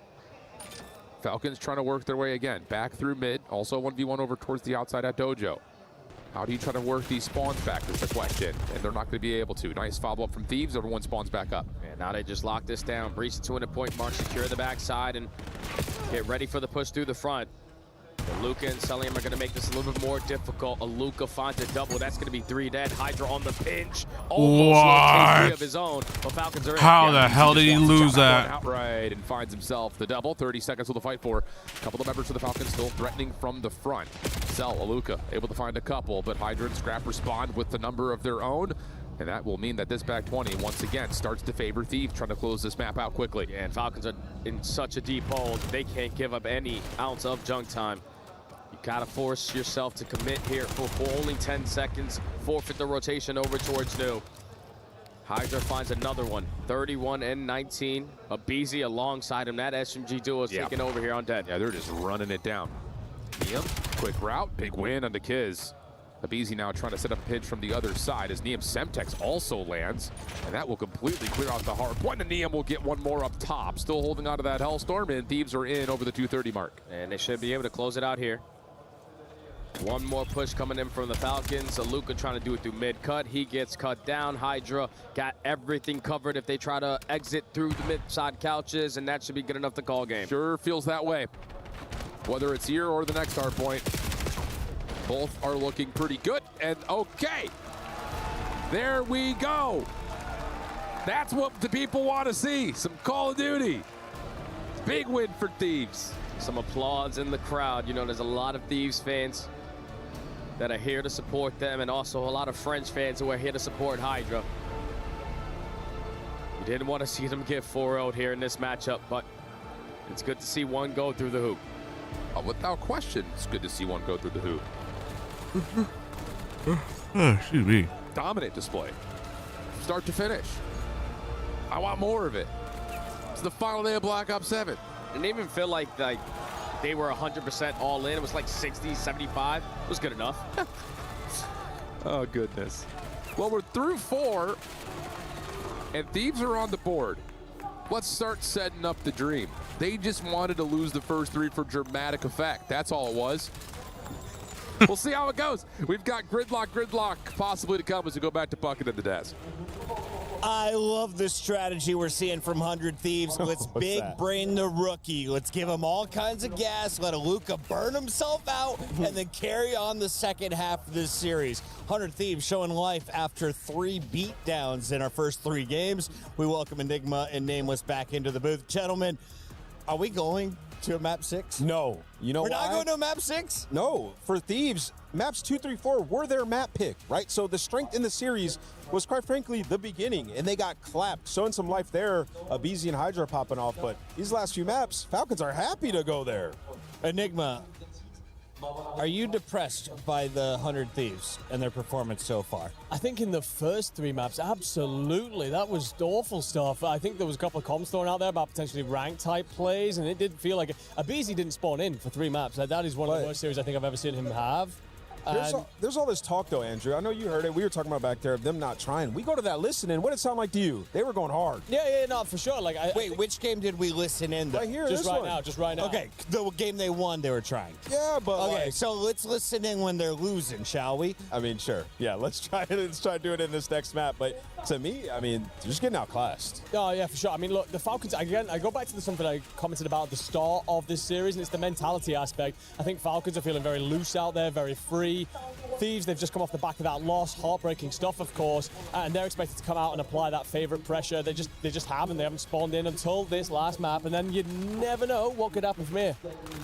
Falcons trying to work their way again. Back through mid, also 1v1 over towards the outside at dojo. How do you try to work these spawns back is the question, and they're not going to be able to. Nice follow-up from Thieves, everyone spawns back up. And now they just lock this down, breach the 200-point mark, secure the backside, and get ready for the push through the front. Aluka and Sulliam are going to make this a little bit more difficult. Aluka finds a double. That's going to be 3 dead. Hydra on the pinch. Almost 3 of his own. But Falcons are in. How the hell did he lose that? Outright and finds himself the double. 30 seconds with the fight for. A couple of members of the Falcons still threatening from the front. Cell, Aluka able to find a couple, but Hydra and Scrap respond with the number of their own. And that will mean that this back 20 once again starts to favor Thief, trying to close this map out quickly. Yeah, and Falcons are in such a deep hole. They can't give up any ounce of junk time. You gotta force yourself to commit here for only 10 seconds. Forfeit the rotation over towards New. Hydra finds another one. 31 and 19. Abeezy alongside him. That SMG duo is taking over here on dead. Yeah, they're just running it down. Neum, quick route, big win on the Kiz. Abeezy now trying to set up a pinch from the other side as Neum Semtex also lands. And that will completely clear out the hard point. And Neum will get one more up top. Still holding on to that Hellstorm, and Thieves are in over the 230 mark. And they should be able to close it out here. One more push coming in from the Falcons. Aluka trying to do it through mid-cut. He gets cut down. Hydra got everything covered if they try to exit through the mid-side couches, and that should be good enough to call game. Sure feels that way. Whether it's here or the next hard point, both are looking pretty good. And okay, there we go. That's what the people want to see. Some Call of Duty. Big win for Thieves. Some applause in the crowd. There's a lot of Thieves fans that are here to support them, and also a lot of French fans who are here to support Hydra. You didn't want to see them get 4-0'd here in this matchup, but it's good to see one go through the hoop. Without question, it's good to see one go through the hoop. Excuse me. Dominant display. start to finish. I want more of it. It's the final day of Black Ops 7. It didn't even feel like they were 100% all in. It was like 60, 75. It was good enough. Oh, goodness. Well, we're through 4, and Thieves are on the board. Let's start setting up the dream. They just wanted to lose the first 3 for dramatic effect. That's all it was. We'll see how it goes. We've got gridlock possibly to come as we go back to Bucket at the desk. I love the strategy we're seeing from 100 Thieves. Let's big brain the rookie. Let's give him all kinds of gas. Let Aluka burn himself out and then carry on the second half of this series. 100 Thieves showing life after 3 beatdowns in our first 3 games. We welcome Enigma and Nameless back into the booth. Gentlemen, are we going to a map 6? No. You know We're why? not going to a map 6? No. For Thieves, maps 2, 3, 4 were their map pick, right? So the strength in the series was, quite frankly, the beginning, and they got clapped. Showing some life there, BZ and Hydra popping off, but these last few maps, Falcons are happy to go there. Enigma, are you depressed by the 100 Thieves and their performance so far? I think in the first 3 maps, absolutely. That was awful stuff. I think there was a couple of comms thrown out there about potentially rank type plays, and it did feel like Abizi didn't spawn in for 3 maps. That is one of the worst series I think I've ever seen him have. There's all this talk, though, Andrew. I know you heard it. We were talking about back there of them not trying. We go to that listening. What did it sound like to you? They were going hard. Yeah, no, for sure. Wait, which game did we listen in? Right here, just right now. Okay, the game they won, they were trying. Yeah, but okay, so let's listen in when they're losing, shall we? I mean, sure. Yeah, let's try to do it in this next map. But to me, I mean, they're just getting outclassed. Oh, yeah, for sure. I mean, look, the Falcons, again, I go back to something I commented about at the start of this series, and it's the mentality aspect. I think Falcons are feeling very loose out there, very free. Thieves, they've just come off the back of that loss, heartbreaking stuff, of course, and they're expected to come out and apply that favorite pressure. They just haven't. They haven't spawned in until this last map, and then you never know what could happen from here.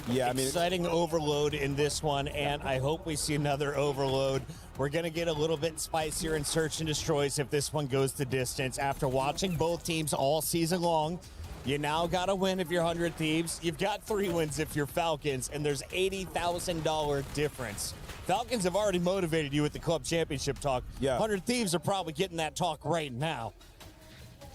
Yeah, I mean, exciting overload in this one, and I hope we see another overload. We're going to get a little bit spicier in Search and Destroys if this one goes the distance. After watching both teams all season long, you now got to win if you're 100 Thieves. You've got 3 wins if you're Falcons, and there's $80,000 difference. Falcons have already motivated you with the club championship talk. Yeah. 100 Thieves are probably getting that talk right now.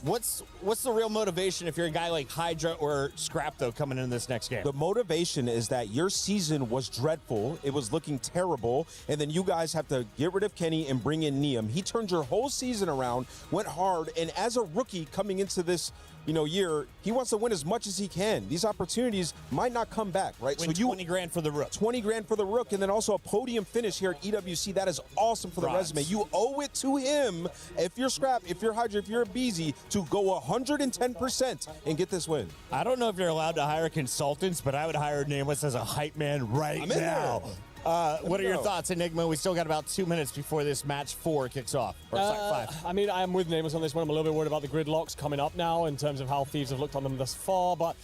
What's the real motivation if you're a guy like Hydra or Scrap, though, coming in this next game? The motivation is that your season was dreadful. It was looking terrible. And then you guys have to get rid of Kenny and bring in Neum. He turned your whole season around, went hard. And as a rookie coming into this year, he wants to win as much as he can. These opportunities might not come back, right? Win 20 grand for the Rook. 20 grand for the Rook, and then also a podium finish here at EWC. That is awesome for the resume. You owe it to him, if you're Scrap, if you're Hydra, if you're a BZ, to go 110% and get this win. I don't know if you're allowed to hire consultants, but I would hire Nameless as a hype man right now. What are your thoughts, Enigma? We still got about 2 minutes before this match 4 kicks off. Or 5. I mean, I am with Nameless on this one. I'm a little bit worried about the gridlocks coming up now in terms of how Thieves have looked on them thus far. But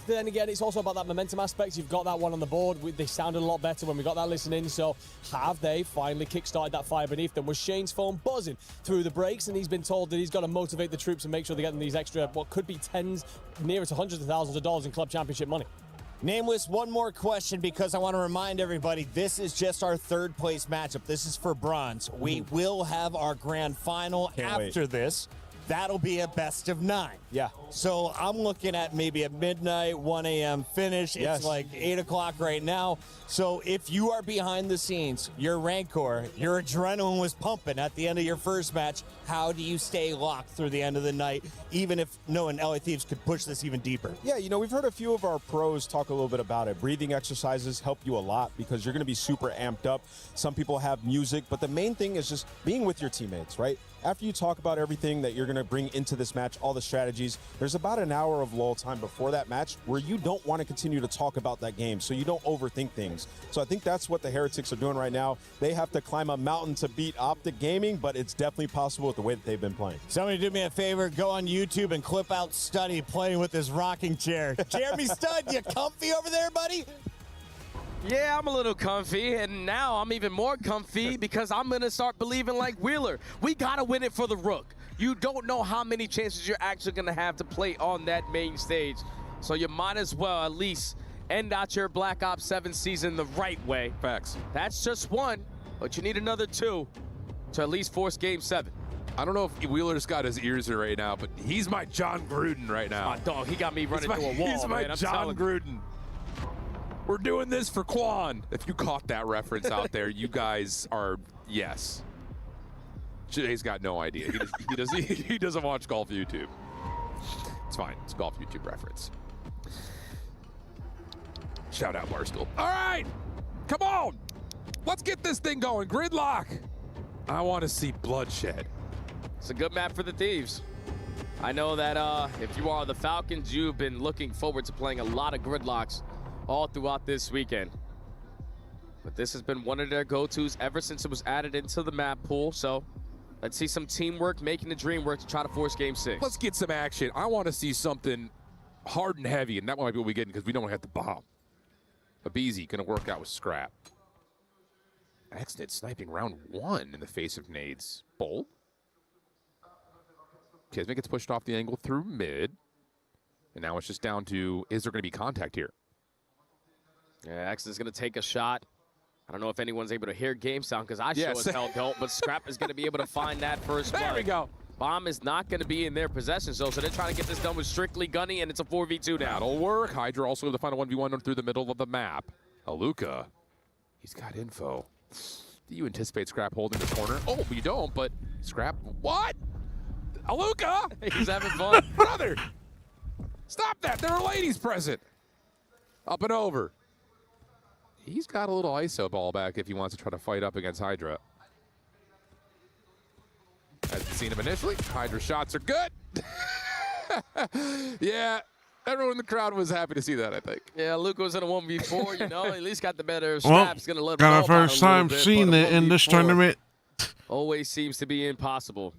then again, it's also about that momentum aspect. You've got that one on the board. They sounded a lot better when we got that listening. So have they finally kickstarted that fire beneath them? Was Shane's phone buzzing through the breaks? And he's been told that he's got to motivate the troops and make sure they get them these extra, what could be tens, nearer to hundreds of thousands of dollars in club championship money. Nameless, one more question because I want to remind everybody this is just our 3rd place matchup. This is for bronze. We will have our grand final after this. That'll be a best of 9. Yeah. So I'm looking at maybe a midnight, 1 a.m. finish. It's like 8 o'clock right now. So if you are behind the scenes, your Rancor, your adrenaline was pumping at the end of your first match, how do you stay locked through the end of the night, even if knowing LA Thieves could push this even deeper? Yeah, we've heard a few of our pros talk a little bit about it. Breathing exercises help you a lot because you're going to be super amped up. Some people have music, but the main thing is just being with your teammates, right? After you talk about everything that you're going to bring into this match, all the strategies, there's about an hour of lull time before that match where you don't want to continue to talk about that game, so you don't overthink things. So I think that's what the Heretics are doing right now. They have to climb a mountain to beat Optic Gaming, but it's definitely possible with the way that they've been playing. Somebody do me a favor, go on YouTube and clip out Studdy playing with his rocking chair. Jeremy Stud, you comfy over there, buddy? Yeah, I'm a little comfy, and now I'm even more comfy because I'm going to start believing like Wheeler. We got to win it for the Rook. You don't know how many chances you're actually going to have to play on that main stage, so you might as well at least end out your Black Ops 7 season the right way. Facts. That's just 1, but you need another 2 to at least force Game 7. I don't know if Wheeler's got his ears in right now, but he's my John Gruden right now. My dog, he got me running through a wall, He's my man. I'm John Gruden. We're doing this for Quan. If you caught that reference out there, you guys are, yes. Jay's got no idea. He doesn't watch golf YouTube. It's fine. It's a golf YouTube reference. Shout out Barstool. All right, come on. Let's get this thing going. Gridlock. I want to see bloodshed. It's a good map for the Thieves. I know that if you are the Falcons, you've been looking forward to playing a lot of gridlocks all throughout this weekend. But this has been one of their go-tos ever since it was added into the map pool. So let's see some teamwork making the dream work to try to force Game 6. Let's get some action. I want to see something hard and heavy, and that might be what we get because we don't have the bomb. Abizi going to work out with Scrap. Axnit sniping round 1 in the face of nades. Bold. Kismet gets pushed off the angle through mid. And now it's just down to, is there going to be contact here? Yeah, Axnit's going to take a shot. I don't know if anyone's able to hear game sound because I sure as hell don't, but Scrap is going to be able to find that first blood. There we go. Bomb is not going to be in their possession, so they're trying to get this done with strictly Gunny, and it's a 4v2 now. That'll work. Hydra also able to find a 1v1 through the middle of the map. Aluka, he's got info. Do you anticipate Scrap holding the corner? Oh, you don't, but Scrap, what? Aluka! He's having fun. Brother, stop that. There are ladies present. Up and over. He's got a little ISO ball back if he wants to try to fight up against Hydra. Hasn't seen him initially. Hydra shots are good. Yeah, everyone in the crowd was happy to see that, I think. Yeah, Luke was in a 1v4, you know, at least got the better of Scrap's going to let him got know our first time seeing it in this tournament. Always seems to be impossible.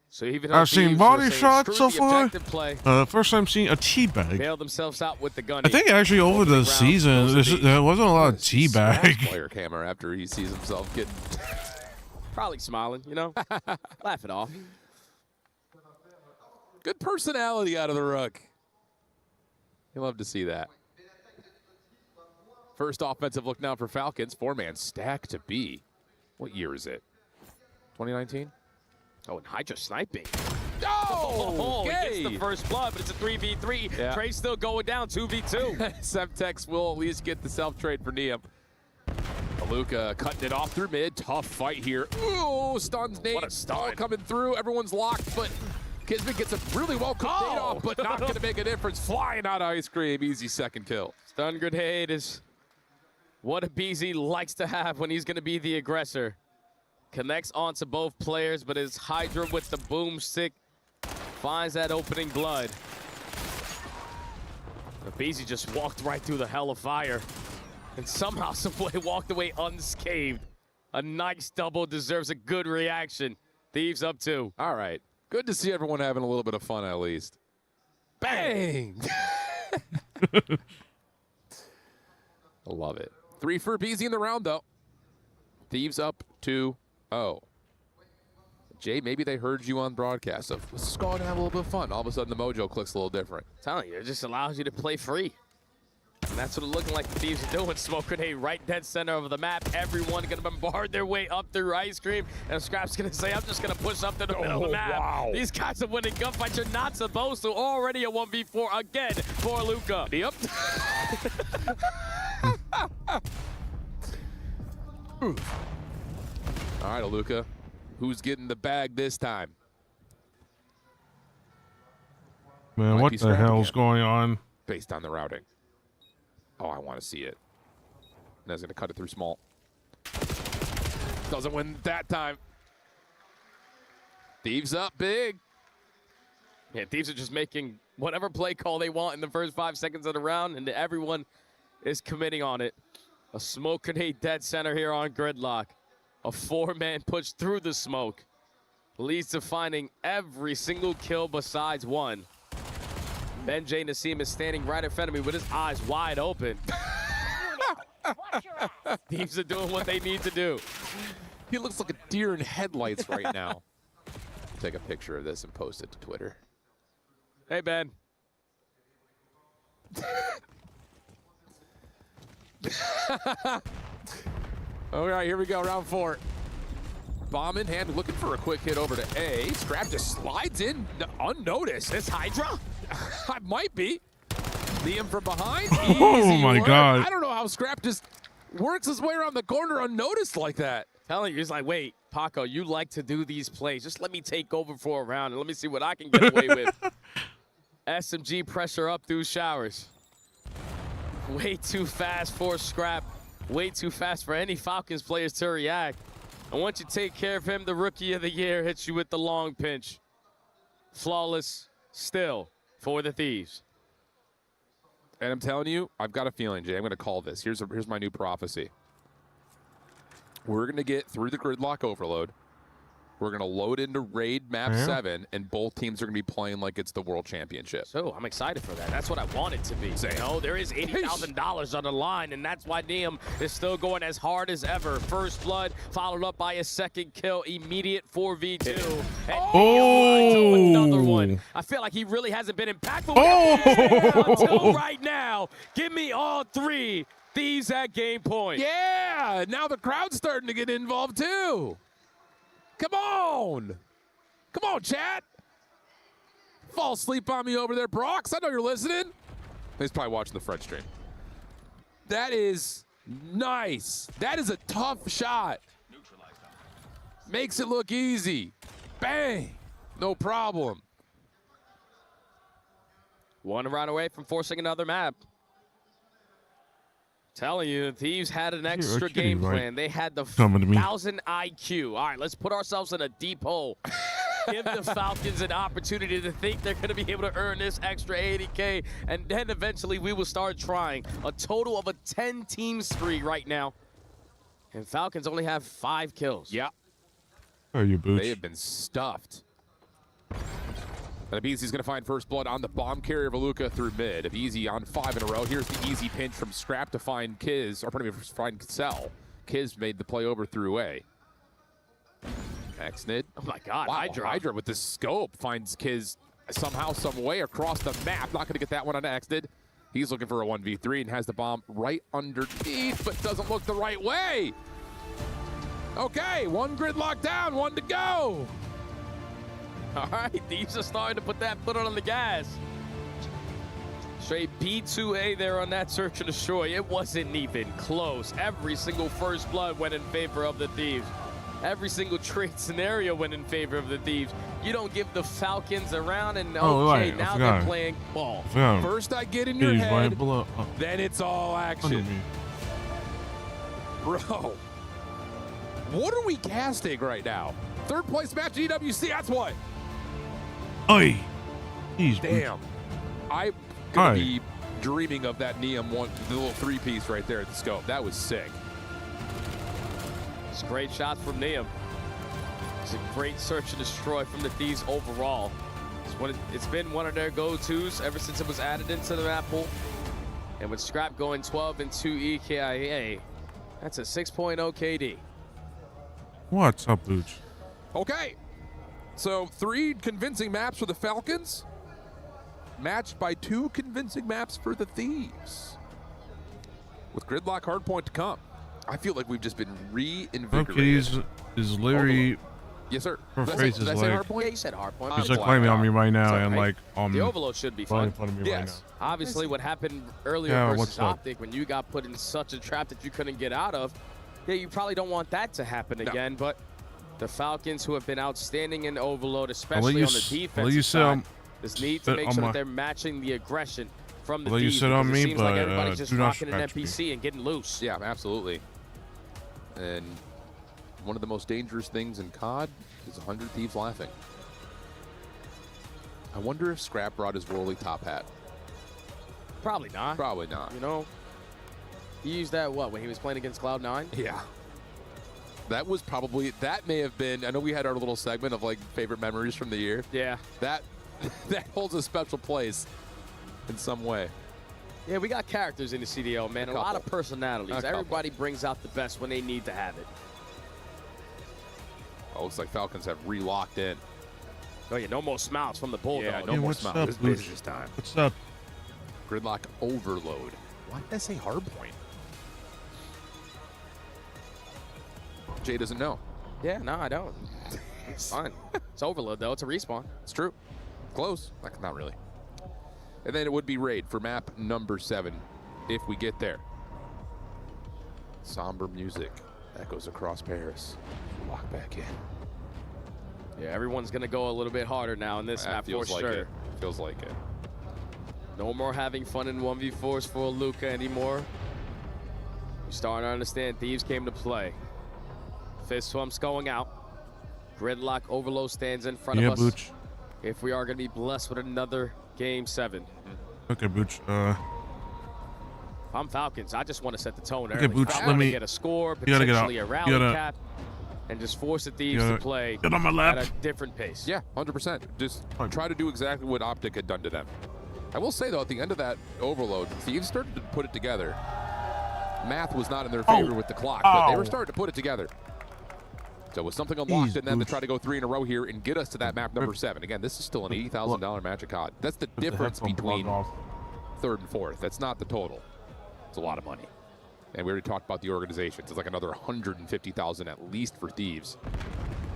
So even I've seen body shots so far. Play, first time seeing a teabag. bailed themselves out with the gun. I think actually over the season, there wasn't a lot of teabag. Player camera after he sees himself getting... Probably smiling, you know, laugh it off. Good personality out of the Rook. You love to see that. First offensive look now for Falcons. 4-man stack to B. What year is it? 2019? Oh, and Hydra sniping. Oh, he gets the first blood, but it's a 3v3. Yeah. Trade's still going down, 2v2. Semtex will at least get the self-trade for Neum. Aluka cutting it off through mid. Tough fight here. Ooh, stuns Nate. What a stun. All coming through. Everyone's locked, but Kismet gets a really well-cooked Nate off, but not going to make a difference. Flying out of ice cream. Easy second kill. Stun grenade is what a BZ likes to have when he's going to be the aggressor. Connects onto both players, but his Hydra with the boomstick finds that opening blood. BZ just walked right through the hell of fire and somehow, someway walked away unscathed. A nice double, deserves a good reaction. Thieves up 2. All right. Good to see everyone having a little bit of fun at least. Bang! I love it. 3 for BZ in the round, though. Thieves up 2-0. Jay, maybe they heard you on broadcast of, let's just go out and have a little bit of fun. All of a sudden, the mojo clicks a little different. I'm telling you, it just allows you to play free. And that's what it's looking like the Thieves are doing. Smoke grenade right dead center of the map. Everyone going to bombard their way up through ice cream. And Scrap's going to say, I'm just going to push up to the middle of the map. Wow. These guys are winning gunfights. You're not supposed to. Already a 1v4 again for Luka. Yep. All right, Aluka. Who's getting the bag this time? Man, what the hell's going on? Based on the routing. Oh, I want to see it. That's going to cut it through small. Doesn't win that time. Thieves up big. Yeah, Thieves are just making whatever play call they want in the first 5 seconds of the round, and everyone is committing on it. A smoke grenade dead center here on Gridlock. A 4-man push through the smoke leads to finding every single kill besides one. Ben J. Nassim is standing right in front of me with his eyes wide open. Thieves are doing what they need to do. He looks like a deer in headlights right now. Take a picture of this and post it to Twitter. Hey, Ben. All right, here we go, round 4. bomb in hand, looking for a quick hit over to A. Scrap just slides in unnoticed. This Hydra? I might be. Liam from behind. Oh Easy my work. God. I don't know how Scrap just works his way around the corner unnoticed like that. Telling you, he's like, wait, Paco, you like to do these plays. Just let me take over for a round and let me see what I can get away with. SMG pressure up through showers. Way too fast for Scrap. Way too fast for any Falcons players to react. And once you take care of him, the Rookie of the Year hits you with the long pinch. Flawless still for the Thieves. And I'm telling you, I've got a feeling, Jay, I'm going to call this. Here's my new prophecy. We're going to get through the gridlock overload. We're going to load into Raid Map 7, and both teams are going to be playing like it's the World Championship. So I'm excited for that. That's what I want it to be. You know, there is $80,000 on the line, and that's why Liam is still going as hard as ever. First blood, followed up by a second kill, immediate 4v2. And another one. I feel like he really hasn't been impactful until right now. Give me all three Thieves at game point. Yeah, now the crowd's starting to get involved too. Come on. Come on, chat. Fall asleep on me over there, Brox. I know you're listening. He's probably watching the French stream. That is nice. That is a tough shot. Makes it look easy. Bang. No problem. One round away from forcing another map. Telling you, the Thieves had an extra game plan. They had the 1,000 IQ. All right, let's put ourselves in a deep hole. Give the Falcons an opportunity to think they're going to be able to earn this extra 80K, and then eventually we will start trying. A total of a 10-team spree right now. And Falcons only have 5 kills. Yeah. Oh, you boots. They have been stuffed. And Abeezy's going to find first blood on the bomb carrier Veluca through mid. Abeezy on 5 in a row. Here's the easy pinch from Scrap to find Kiz, or pardon me, find Cell. Kiz made the play over through A. Xnid. Oh my God, wow, Hydra with the scope finds Kiz somehow, some way across the map. Not going to get that one on Xnid. He's looking for a 1v3 and has the bomb right underneath, but doesn't look the right way. Okay, one gridlock down, one to go. All right, Thieves are starting to put that foot on the gas. Straight B2A there on that search and destroy. It wasn't even close. Every single first blood went in favor of the Thieves. Every single trade scenario went in favor of the Thieves. You don't give the Falcons a round, and okay, now they're playing ball. First I get in your head, then it's all action. Bro, what are we casting right now? Third place match EWC, that's what. Oi. Jeez, damn. I'm going to be dreaming of that Neum one, the little 3-piece right there at the scope. That was sick. It's great shots from Neum. It's a great search and destroy from the Thieves overall. It's been one of their go-tos ever since it was added into the map pool. And with Scrap going 12 and 2 EKIA, that's a 6.0 KD. What's up, Booch? Okay. So 3 convincing maps for the Falcons, matched by 2 convincing maps for the Thieves. With gridlock hardpoint to come. I feel like we've just been reinvigorated. Is Larry? Yes, sir. Her face is did I like. say hardpoint? Yeah, you said hardpoint. She's like climbing on me right now, and like the overload should be fun. Right now. Obviously, what happened earlier versus Optic when you got put in such a trap that you couldn't get out of. Yeah, you probably don't want that to happen again, but. The Falcons, who have been outstanding in overload, especially on the defensive side, just need to make sure that they're matching the aggression from the defense. It seems like everybody's just rocking an NPC and getting loose. Yeah, absolutely. And one of the most dangerous things in COD is 100 Thieves laughing. I wonder if Scrap brought his Worley top hat. Probably not. Probably not. You know, he used that, when he was playing against Cloud9? Yeah. That was probably, that may have been, I know we had our little segment of like favorite memories from the year. Yeah. That holds a special place in some way. Yeah, we got characters in the CDL, man. A lot of personalities. Everybody brings out the best when they need to have it. Oh, looks like Falcons have re-locked in. Oh, yeah, no more smiles from the Bulldog. Yeah, no more smiles. Up, this is time. What's up? Gridlock overload. Why did I say hardpoint? Jay doesn't know. Yeah, no, I don't. It's fine. It's overload, though. It's a respawn. It's true. Close. Like, not really. And then it would be raid for map number 7 if we get there. Somber music echoes across Paris. Lock back in. Yeah, everyone's going to go a little bit harder now in this map for sure. It. Feels like it. No more having fun in 1v4s for Luka anymore. You're starting to understand Thieves came to play. Fist swamps going out. Gridlock Overload stands in front of us. Booch. If we are going to be blessed with another Game 7. Okay, Booch. I'm Falcons. I just want to set the tone Okay, early. Booch, I let want to me. get a score, You gotta get out. potentially a rally You gotta- cap, and just force the Thieves to play get on my lap. at a different pace. Yeah, 100%. Just try to do exactly what Optic had done to them. I will say, though, at the end of that overload, Thieves started to put it together. Math was not in their favor with the clock, but they were starting to put it together. So with something unlocked in them to try to go 3 in a row here and get us to that map number 7. Again, this is still an $80,000 Magic COD. That's the difference between 3rd and 4th. That's not the total. It's a lot of money. And we already talked about the organizations. It's like another $150,000 at least for Thieves.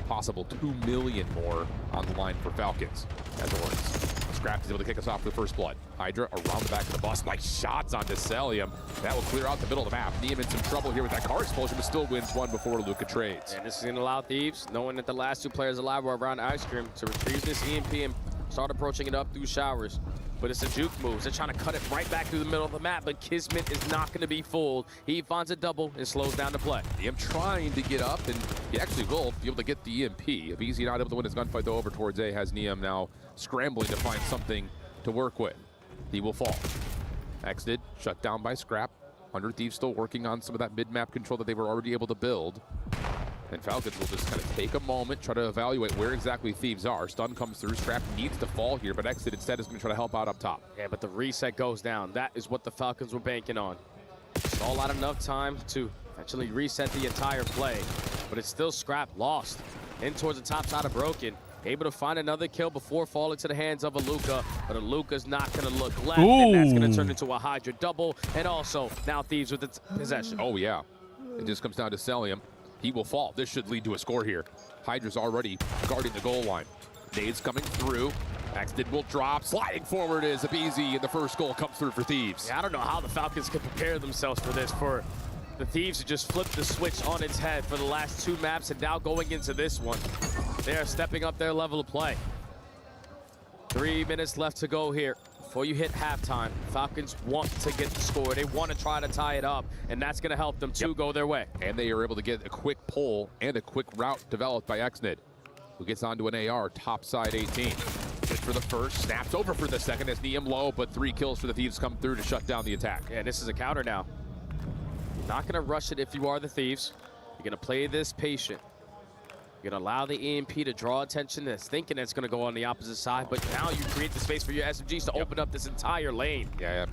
Possible $2 million more on the line for Falcons as Orcs. Scrap is able to kick us off for the first blood. Hydra around the back of the bus, like shots on Decelium. That will clear out the middle of the map. Neem in some trouble here with that car explosion, but still wins one before Luka trades. And this is going to allow Thieves, knowing that the last 2 players alive were around Ice Cream, to retrieve this EMP and start approaching it up through showers. But it's a juke move. They're trying to cut it right back through the middle of the map, but Kismet is not going to be fooled. He finds a double and slows down the play. Neem trying to get up, and he actually will be able to get the EMP. If Easy not able to win his gunfight, though, over towards A, has Neem now scrambling to find something to work with. He will fall. Exited, shut down by Scrap. 100 Thieves still working on some of that mid-map control that they were already able to build. And Falcons will just kind of take a moment, try to evaluate where exactly Thieves are. Stun comes through. Scrap needs to fall here, but Exit instead is going to try to help out up top. Yeah, but the reset goes down. That is what the Falcons were banking on. Stall out enough time to actually reset the entire play, but it's still Scrap lost. In towards the top side of Broken. Able to find another kill before falling to the hands of a Luka, but a Luka's not going to look left, and that's going to turn into a Hydra double, and also now Thieves with its possession. Oh, yeah. It just comes down to Celium. He will fall. This should lead to a score here. Hydra's already guarding the goal line. Nades coming through. Axton will drop. Sliding forward is Abizi, and the first goal comes through for Thieves. Yeah, I don't know how the Falcons could prepare themselves for this, for the Thieves to just flip the switch on its head for the last 2 maps, and now going into this one. They are stepping up their level of play. 3 minutes left to go here. Before you hit halftime, Falcons want to get the score. They want to try to tie it up, and that's going to help them to go their way. And they are able to get a quick pull and a quick route developed by Xnid, who gets onto an AR, top side 18. Good for the first, snaps over for the second as Neem low, but 3 kills for the Thieves come through to shut down the attack. Yeah, this is a counter now. You're not going to rush it if you are the Thieves. You're going to play this patient. You're going to allow the EMP to draw attention that's thinking it's going to go on the opposite side, but now you create the space for your SMGs to open up this entire lane. Yeah.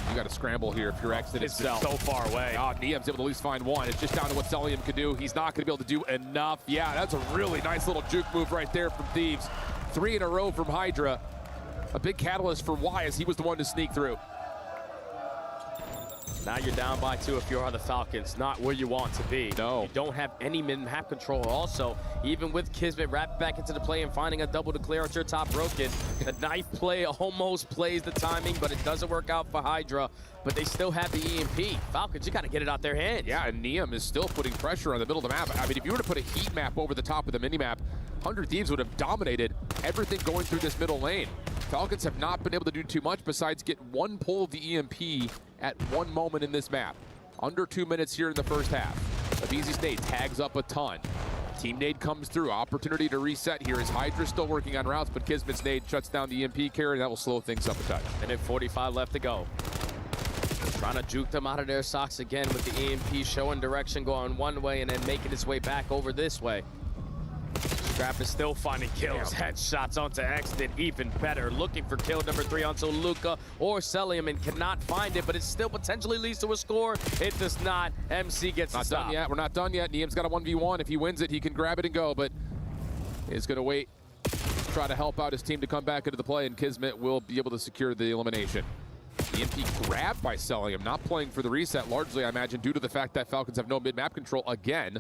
You got to scramble here if you're Exnid. It's so far away. Oh, Neem's able to at least find one. It's just down to what Celium can do. He's not going to be able to do enough. Yeah, that's a really nice little juke move right there from Thieves. 3 in a row from Hydra. A big catalyst for Y as he was the one to sneak through. Now you're down by 2 if you are the Falcons. Not where you want to be. No. You don't have any mid-map control. Also, even with Kismet wrapped back into the play and finding a double to clear out your top Broken, the knife play almost plays the timing, but it doesn't work out for Hydra. But they still have the EMP. Falcons, you got to get it out their hands. Yeah, and Neem is still putting pressure on the middle of the map. I mean, if you were to put a heat map over the top of the mini-map, 100 Thieves would have dominated everything going through this middle lane. Falcons have not been able to do too much besides get 1 pull of the EMP at 1 moment in this map. Under 2 minutes here in the first half. Abizi's nade tags up a ton. Team nade comes through. Opportunity to reset here as Hydra still working on routes, but Kismet's nade shuts down the EMP carry, and that will slow things up a touch. And 45 left to go. Trying to juke them out of their socks again with the EMP showing direction, going one way and then making its way back over this way. Scrap is still finding kills. Headshots onto Exton, even better. Looking for kill number 3 onto Luka or Celium and cannot find it, but it still potentially leads to a score. It does not. MC gets Not the stop. done yet. We're not done yet. Neem's got a 1v1. If he wins it, he can grab it and go, but he's going to wait, try to help out his team to come back into the play, and Kismet will be able to secure the elimination. EMP grabbed by Celium, not playing for the reset, largely, I imagine, due to the fact that Falcons have no mid-map control again.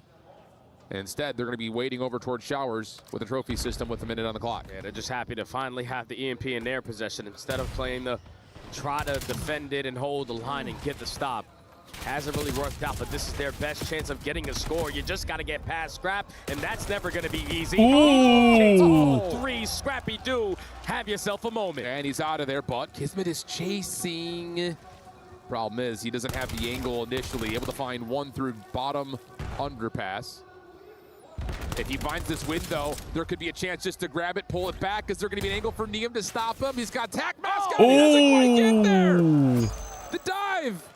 And instead, they're going to be waiting over towards Showers with a trophy system with a minute on the clock. Yeah, they're just happy to finally have the EMP in their possession instead of playing the try to defend it and hold the line and get the stop. Hasn't really worked out, but this is their best chance of getting a score. You just got to get past Scrap, and that's never going to be easy. Ooh. 3, Scrappy do have yourself a moment. And he's out of there, but Kismet is chasing. Problem is, he doesn't have the angle initially. Able to find one through bottom underpass. If he finds this window, there could be a chance just to grab it, pull it back. Is there going to be an angle for Neum to stop him? He's got tack mask on. He doesn't quite get there. The dive,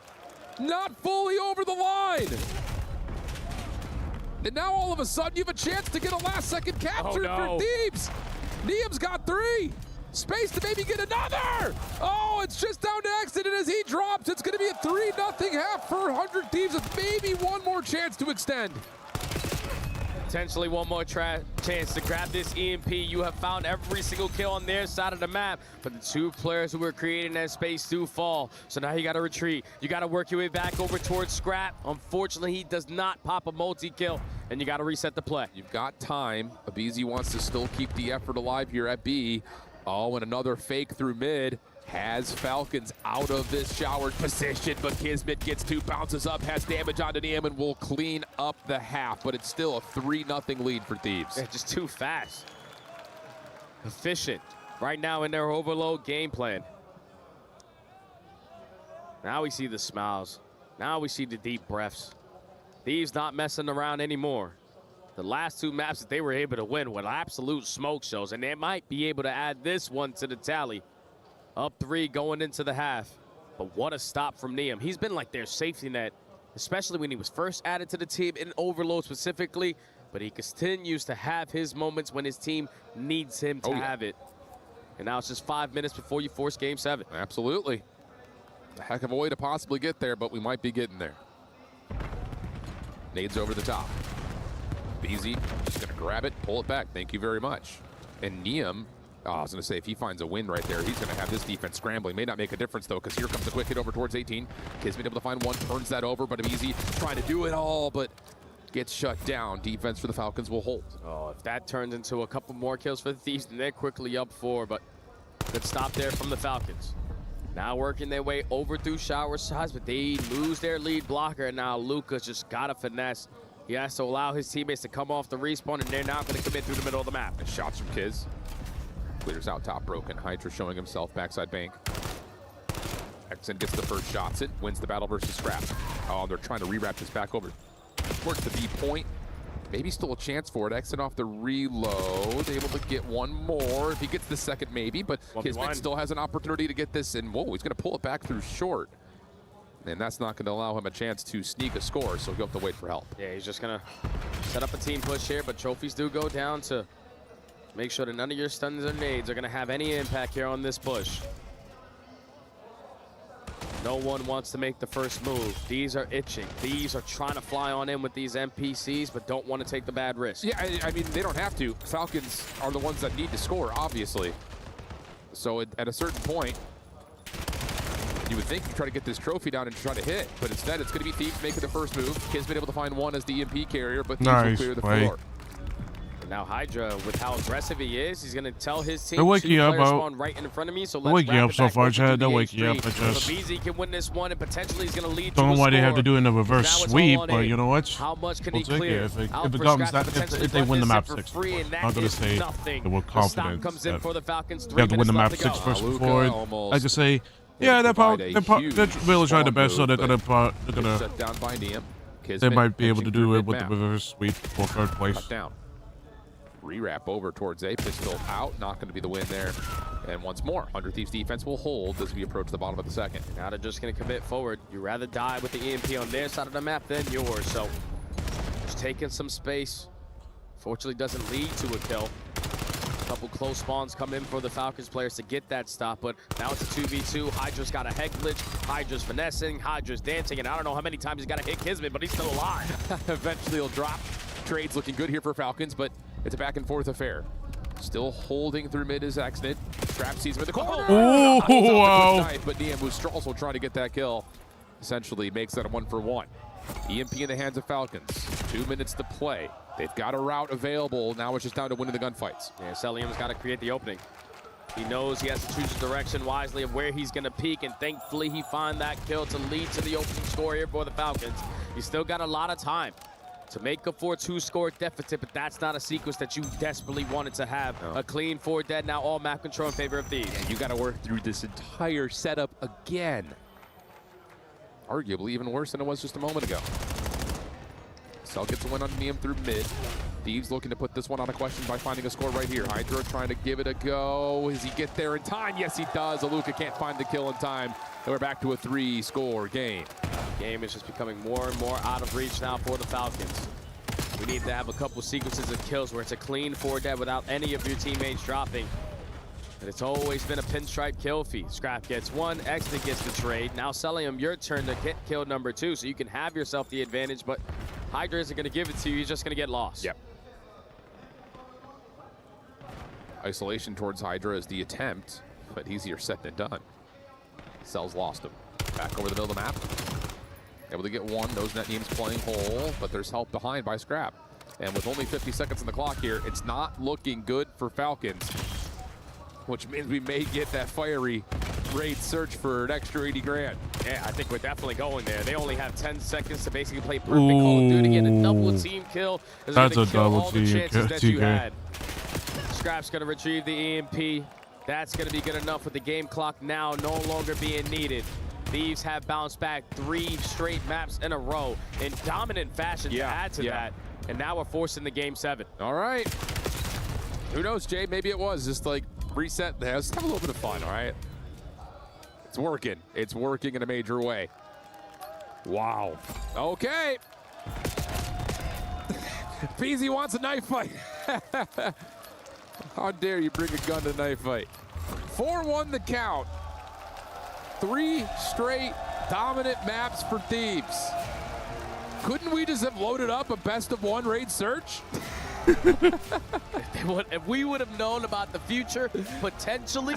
not fully over the line. And now all of a sudden you have a chance to get a last-second capture for Thebes. Neum's got 3. Space to maybe get another. Oh, it's just down to exit, and as he drops, it's going to be a 3-0 half for 100 Thieves with maybe one more chance to extend. Potentially one more chance to grab this EMP. You have found every single kill on their side of the map, but the 2 players who were creating that space do fall. So now you got to retreat. You got to work your way back over towards Scrap. Unfortunately, he does not pop a multi-kill, and you got to reset the play. You've got time. Abizi wants to still keep the effort alive here at B. Oh, and another fake through mid. Has Falcons out of this shower position, but Kismet gets 2, bounces up, has damage onto Neum, and will clean up the half, but it's still a 3-0 lead for Thieves. Yeah, just too fast. Efficient. Right now in their overload game plan. Now we see the smiles. Now we see the deep breaths. Thieves not messing around anymore. The last 2 maps that they were able to win were absolute smoke shows, and they might be able to add this one to the tally. Up 3 going into the half. But what a stop from Neum. He's been like their safety net, especially when he was first added to the team in overload specifically. But he continues to have his moments when his team needs him to have it. And now it's just 5 minutes before you force game 7. Absolutely. A heck of a way to possibly get there, but we might be getting there. Nades over the top. Beezy just going to grab it, pull it back. Thank you very much. And Neum, I was going to say, if he finds a win right there, he's going to have this defense scrambling. May not make a difference, though, because here comes the quick hit over towards 18. Kismet able to find one, turns that over, but Beezy trying to do it all, but gets shut down. Defense for the Falcons will hold. Oh, if that turns into a couple more kills for the Thieves, then they're quickly up 4, but good stop there from the Falcons. Now working their way over through shower sides, but they lose their lead blocker, and now Luca's just got to finesse. He has to allow his teammates to come off the respawn, and they're now going to commit through the middle of the map. And shots from Kiz. Clears out top broken. Hydra showing himself backside bank. Exen gets the first shots. It wins the battle versus Scrap. Oh, they're trying to rewrap this back over towards the B point. Maybe still a chance for it. Exen off the reload. Able to get one more. If he gets the second, maybe. But Kismet still has an opportunity to get this. And whoa, he's going to pull it back through short. And that's not going to allow him a chance to sneak a score, so he'll have to wait for help. Yeah, he's just going to set up a team push here, but trophies do go down to make sure that none of your stuns or nades are going to have any impact here on this push. No one wants to make the first move. These are itching. These are trying to fly on in with these NPCs, but don't want to take the bad risk. Yeah, I mean, they don't have to. Falcons are the ones that need to score, obviously. So at a certain point, you would think you try to get this trophy down and try to hit, but instead it's going to be Thieves making the first move. Kid's been able to find one as the EMP carrier, but Thieves will clear the floor. And now Hydra, with how aggressive he is, he's going to tell his team They're waking you up, spawn right in front of me, so let's waking you up so far, Chad. They're waking waking you up. I just BZ can win this one, and potentially he's going to lead don't know why they have to do it in a reverse now sweep, but you know what? How much can we'll he take clear? it. If it comes that, if they win the map 6, I'm not going to say that we're confident that they have to win the map 6 first before I can say, yeah, they're really trying the best, so they're gonna they might be able to do it with the reverse sweep for 3rd place. Down. Rewrap over towards A, pistol out, not going to be the win there. And once more, 100 Thieves defense will hold as we approach the bottom of the second. Now they're just going to commit forward. You'd rather die with the EMP on their side of the map than yours, so just taking some space. Fortunately doesn't lead to a kill. A couple close spawns come in for the Falcons players to get that stop, but now it's a 2v2. Hydra's got a head glitch. Hydra's finessing. Hydra's dancing, and I don't know how many times he's got to hit Kismet, but he's still alive. Eventually he'll drop. Trade's looking good here for Falcons, but it's a back and forth affair. Still holding through mid is Xnid. Trap sees him in the corner. Oh, wow. But Neum was also trying to get that kill. Essentially makes that a 1-for-1. EMP in the hands of Falcons. 2 minutes to play. They've got a route available. Now it's just down to winning the gunfights. Yeah, Celium's got to create the opening. He knows he has to choose the direction wisely of where he's going to peak, and thankfully he found that kill to lead to the opening score here for the Falcons. He's still got a lot of time to make a 4-2 score deficit, but that's not a sequence that you desperately wanted to have. No. A clean 4 dead, now all map control in favor of these. Yeah, you got to work through this entire setup again. Arguably even worse than it was just a moment ago. Cell gets a win on Neum through mid. Thieves looking to put this one on a question by finding a score right here. Hydra trying to give it a go. Does he get there in time? Yes, he does. Aluka can't find the kill in time. And we're back to a 3-score game. Game is just becoming more and more out of reach now for the Falcons. We need to have a couple sequences of kills where it's a clean 4 dead without any of your teammates dropping. And it's always been a pinstripe kill feed. Scrap gets 1, Exton gets the trade. Now Celium, your turn to get kill number 2, so you can have yourself the advantage, but Hydra isn't going to give it to you. He's just going to get lost. Yep. Isolation towards Hydra is the attempt, but easier said than done. Cell's lost him. Back over the middle of the map. Able to get 1. Knows that Neem's playing whole, but there's help behind by Scrap. And with only 50 seconds on the clock here, it's not looking good for Falcons, which means we may get that fiery raid search for an extra 80 grand. Yeah, I think we're definitely going there. They only have 10 seconds to basically play perfect Call of Duty, and a double team kill is going to kill all the chances that you had. Scrap's going to retrieve the EMP. That's going to be good enough with the game clock now no longer being needed. Thieves have bounced back 3 straight maps in a row in dominant fashion to add to that. And now we're forcing the game 7. All right. Who knows, Jay? Maybe it was just like reset. Let's have a little bit of fun, all right? It's working. It's working in a major way. Wow. Okay. Peasy wants a knife fight. How dare you bring a gun to a knife fight? 4-1 the count. 3 straight dominant maps for Thieves. Couldn't we just have loaded up a best-of-1 raid search? If we would have known about the future, potentially,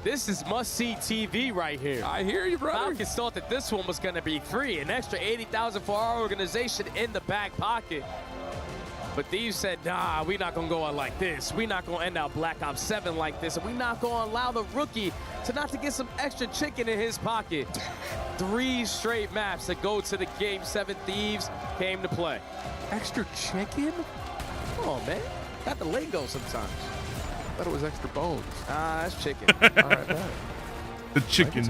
this is must-see TV right here. I hear you, brother. Falcons thought that this one was going to be free. An extra $80,000 for our organization in the back pocket. But Thieves said, nah, we're not going to go out like this. We're not going to end out Black Ops 7 like this. And we're not going to allow the rookie to get some extra chicken in his pocket. 3 straight maps that go to the Game 7. Thieves came to play. Extra chicken? Come on, man. Got the lingo sometimes. I thought it was extra bones. That's chicken. All right, the chicken.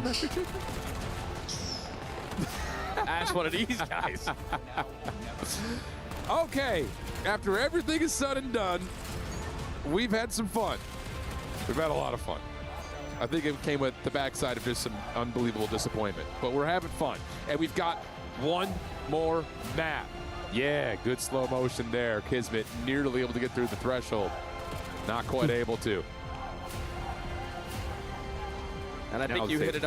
That's one of these guys. Okay, after everything is said and done, we've had some fun. We've had a lot of fun. I think it came with the backside of just some unbelievable disappointment, but we're having fun. And we've got 1 more map. Yeah, good slow motion there. Kismet nearly able to get through the threshold. Not quite able to. And I think you hit it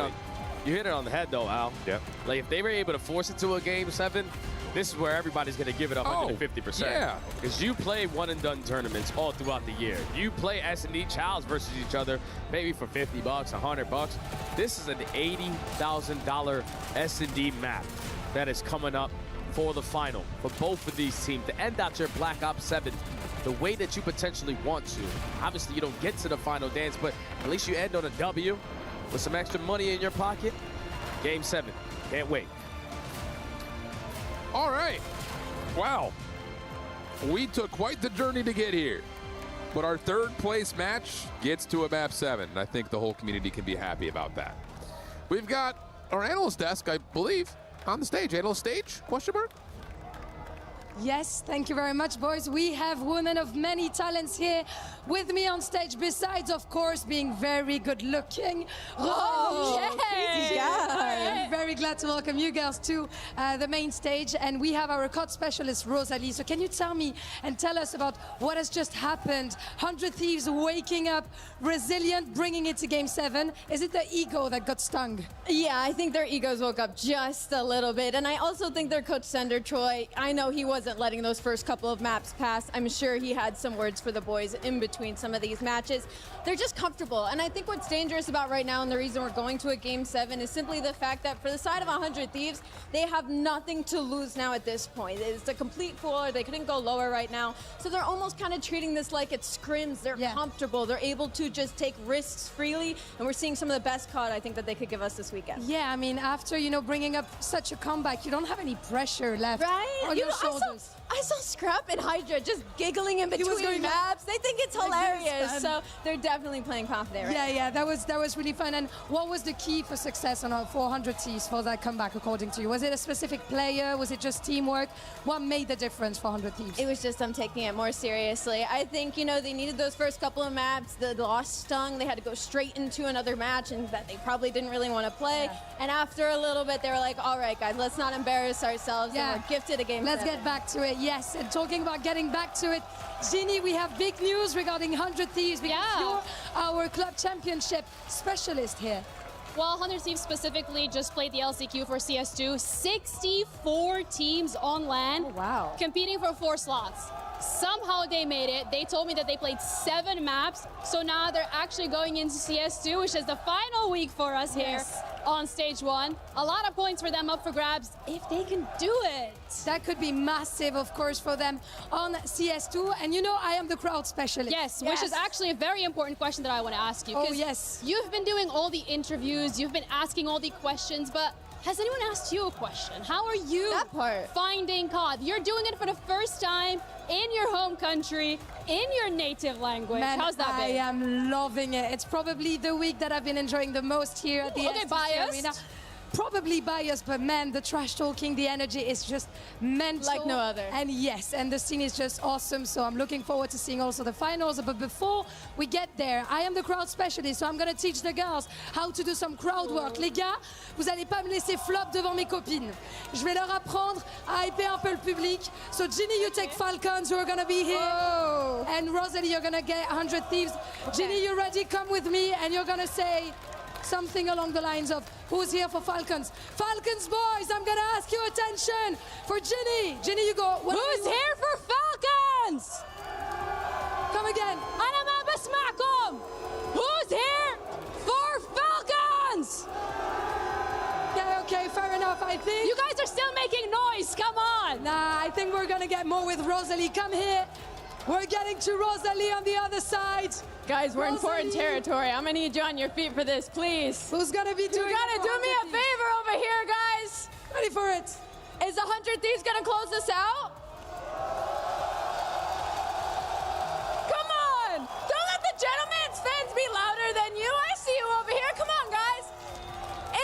on the head though, Al. Yep. Like if they were able to force it to a Game 7, this is where everybody's going to give it 150%. Yeah. Because you play one-and-done tournaments all throughout the year. You play S&D Childs versus each other, maybe for $50, $100. This is an $80,000 S&D map that is coming up for the final for both of these teams to end out your Black Ops 7 the way that you potentially want to. Obviously, you don't get to the final dance, but at least you end on a W with some extra money in your pocket. Game 7. Can't wait. All right. Wow. We took quite the journey to get here. But our 3rd place match gets to a map 7. And I think the whole community can be happy about that. We've got our analyst desk, I believe, on the stage. Analyst stage? Question mark? Yes, thank you very much, boys. We have women of many talents here with me on stage, besides, of course, being very good-looking. Oh, okay. yeah. I'm very glad to welcome you girls to the main stage. And we have our COD specialist, Rosalie. So can you tell me and tell us about what has just happened? 100 Thieves waking up, resilient, bringing it to Game 7. Is it the ego that got stung? Yeah, I think their egos woke up just a little bit. And I also think their coach, Sender Troy, I know he was wasn't letting those first couple of maps pass. I'm sure he had some words for the boys in between some of these matches. They're just comfortable. And I think what's dangerous about right now and the reason we're going to a Game 7 is simply the fact that for the side of 100 Thieves, they have nothing to lose now at this point. It's a complete cooler. They couldn't go lower right now. So they're almost kind of treating this like it's scrims. They're comfortable. They're able to just take risks freely. And we're seeing some of the best COD I think that they could give us this weekend. Yeah, I mean, after, you know, bringing up such a comeback, you don't have any pressure left on your shoulders. I saw Scrap and Hydra just giggling in between maps. They think it's hilarious. So they're definitely playing confident right now. Yeah, that was really fun. And what was the key for success on our 400 Thieves for that comeback, according to you? Was it a specific player? Was it just teamwork? What made the difference for 100 Thieves? It was just them taking it more seriously. I think, you know, they needed those first couple of maps. The loss stung. They had to go straight into another match and that they probably didn't really want to play. And after a little bit, they were like, all right, guys, let's not embarrass ourselves. And we're gifted a Game 7. Let's get back to it. Yes, and talking about getting back to it, Ginny, we have big news regarding 100 Thieves because you're our club championship specialist here. Well, 100 Thieves specifically just played the LCQ for CS2. 64 teams on LAN competing for 4 slots. Somehow they made it. They told me that they played 7 maps. So now they're actually going into CS2, which is the final week for us here on stage 1. A lot of points for them up for grabs if they can do it. That could be massive, of course, for them on CS2. And you know, I am the crowd specialist. Yes, which is actually a very important question that I want to ask you. Oh, yes. You've been doing all the interviews, you've been asking all the questions, but has anyone asked you a question? How are you finding COD? You're doing it for the first time in your home country, in your native language. Man, how's that been? I am loving it. It's probably the week that I've been enjoying the most here at the STC Arena. Probably biased, but man, the trash talking, the energy is just mental. Like no other. And yes, and the scene is just awesome. So I'm looking forward to seeing also the finals. But before we get there, I am the crowd specialist, so I'm going to teach the girls how to do some crowd work. Les gars, vous allez pas me laisser flop devant mes copines. Je vais leur apprendre à hyper un peu le public. So Ginny, you take Falcons, who are going to be here. And Rosalie, you're going to get 100 Thieves. Ginny, you ready? Come with me, and you're going to say something along the lines of, who's here for Falcons? Falcons, boys, I'm gonna ask you attention for Ginny. Ginny, you go. Who's here for Falcons? Come again. أنا ما بسمعكم. Who's here for Falcons? Yeah, okay, fair enough, I think. You guys are still making noise, come on. Nah, I think we're gonna get more with Rosalie. Come here. We're getting to Rosalie on the other side. Guys, we're in foreign territory. I'm gonna need you on your feet for this, please. Who's gonna be doing it? You gotta do me a favor over here, guys. Ready for it. Is 100 Thieves gonna close this out? Come on! Don't let the gentleman's fans be louder than you. I see you over here. Come on, guys.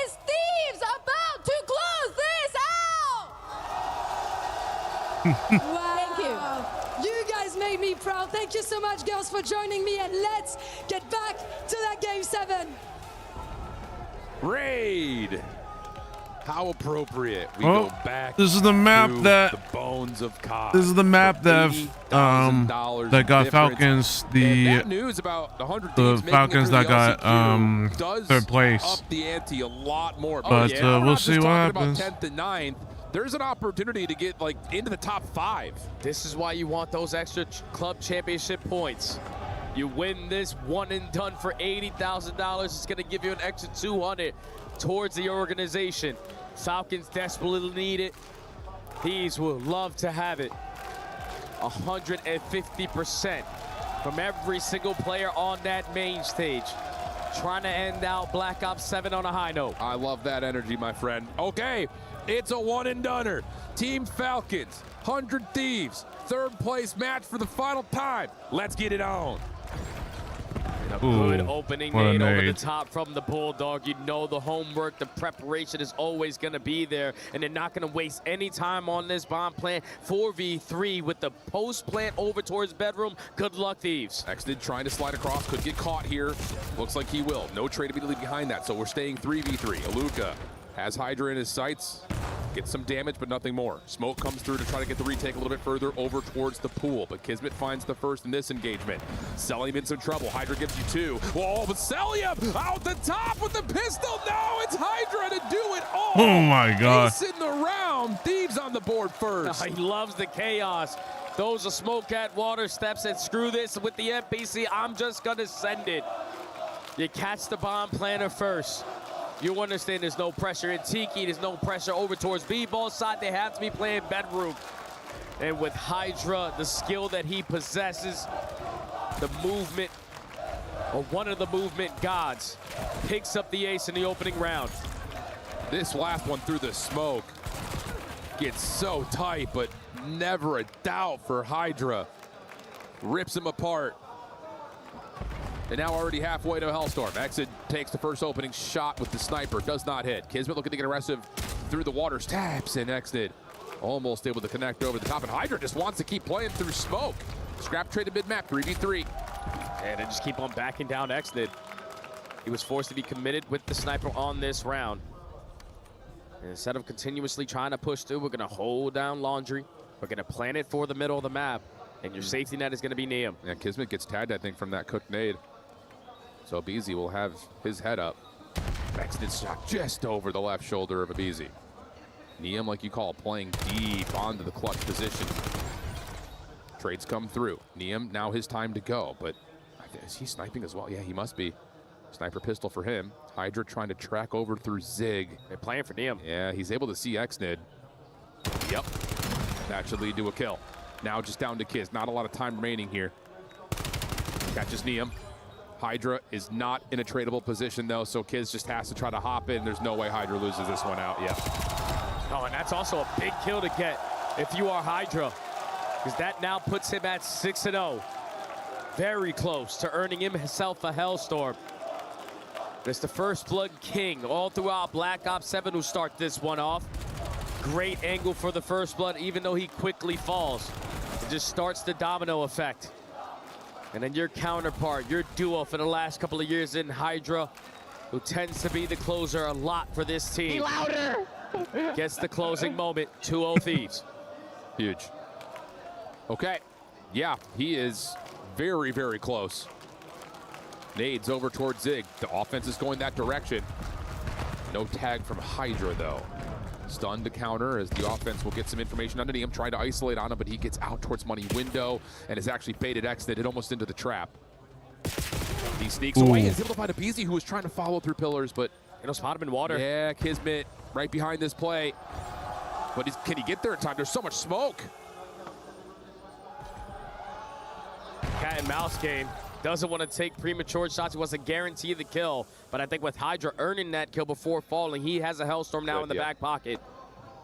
Is Thieves about to close this out? Wow. Thank you. You guys made me proud. Thank you so much, girls, for joining me. And let's get back to that Game 7. Raid. How appropriate. We go back. This is the map to that the bones of COD. This is the map that that got Falcons bad news about the 100 Thieves Falcons that got third place. Up the ante a lot more. But we'll see what happens. About 10th and 9th. There's an opportunity to get like into the top 5. This is why you want those extra club championship points. You win this one and done for $80,000. It's going to give you an extra 200 towards the organization. Falcons desperately need it. Thieves will love to have it. 150% from every single player on that main stage. Trying to end out Black Ops 7 on a high note. I love that energy, my friend. Okay, it's a one and doneer. Team Falcons, 100 Thieves, 3rd place match for the final time. Let's get it on. A good opening nade over the top from the Bulldog. You know the homework, the preparation is always going to be there, and they're not going to waste any time on this bomb plant. 4v3 with the post plant over towards bedroom. Good luck, Thieves. Exted trying to slide across, could get caught here. Looks like he will. No trade immediately behind that, so we're staying 3v3. Aluka has Hydra in his sights. Gets some damage, but nothing more. Smoke comes through to try to get the retake a little bit further over towards the pool, but Kismet finds the first in this engagement. Selim in some trouble. Hydra gives you 2. Whoa, but Selim out the top with the pistol. No, it's Hydra to do it all. Oh my God. Ace in the round. Thieves on the board first. He loves the chaos. Those are smoke at water steps, and screw this with the NPC. I'm just gonna send it. You catch the bomb planter first. You understand there's no pressure in Tiki, there's no pressure over towards B-ball side. They have to be playing bedroom. And with Hydra, the skill that he possesses, the movement, or one of the movement gods, picks up the ace in the opening round. This last one through the smoke gets so tight, but never a doubt for Hydra. Rips him apart. And now already halfway to Hellstorm. Exit takes the first opening shot with the sniper. Does not hit. Kismet looking to get aggressive through the water. Taps and Exit almost able to connect over the top. And Hydra just wants to keep playing through smoke. Scrap traded mid-map, 3v3. And they just keep on backing down Exit. He was forced to be committed with the sniper on this round. And instead of continuously trying to push through, we're going to hold down Laundry. We're going to plan it for the middle of the map. And your safety net is going to be Neum. Yeah, Kismet gets tagged, I think, from that cooked nade. So Abizi will have his head up. Exit shot just over the left shoulder of Abizi. Neum, like you call, playing deep onto the clutch position. Trades come through. Neum, now his time to go, but is he sniping as well? Yeah, he must be. Sniper pistol for him. Hydra trying to track over through Zig. They're playing for Neum. Yeah, he's able to see Xnid. Yep, that should lead to a kill. Now just down to Kiz. Not a lot of time remaining here. Catches Neum. Hydra is not in a tradable position though, so Kiz just has to try to hop in. There's no way Hydra loses this one out yet. Oh, and that's also a big kill to get if you are Hydra, because that now puts him at 6-0. Very close to earning himself a Hellstorm. It's the First Blood King all throughout Black Ops 7 who start this one off. Great angle for the First Blood, even though he quickly falls. It just starts the domino effect. And then your counterpart, your duo for the last couple of years in Hydra, who tends to be the closer a lot for this team. Be louder! Gets the closing moment, 2-0 Thieves. Huge. Okay, yeah, he is very, very close. Nades over towards Zig. The offense is going that direction. No tag from Hydra though. Stun to counter as the offense will get some information underneath him, trying to isolate on him, but he gets out towards money window and is actually baited Exit it almost into the trap. He sneaks away and is able to find Abizi, who was trying to follow through pillars, but it'll spot him in water. Yeah, Kismet right behind this play. But can he get there in time? There's so much smoke. Cat and mouse game. Doesn't want to take premature shots. He wants to guarantee the kill. But I think with Hydra earning that kill before falling, he has a Hellstorm now in the back pocket.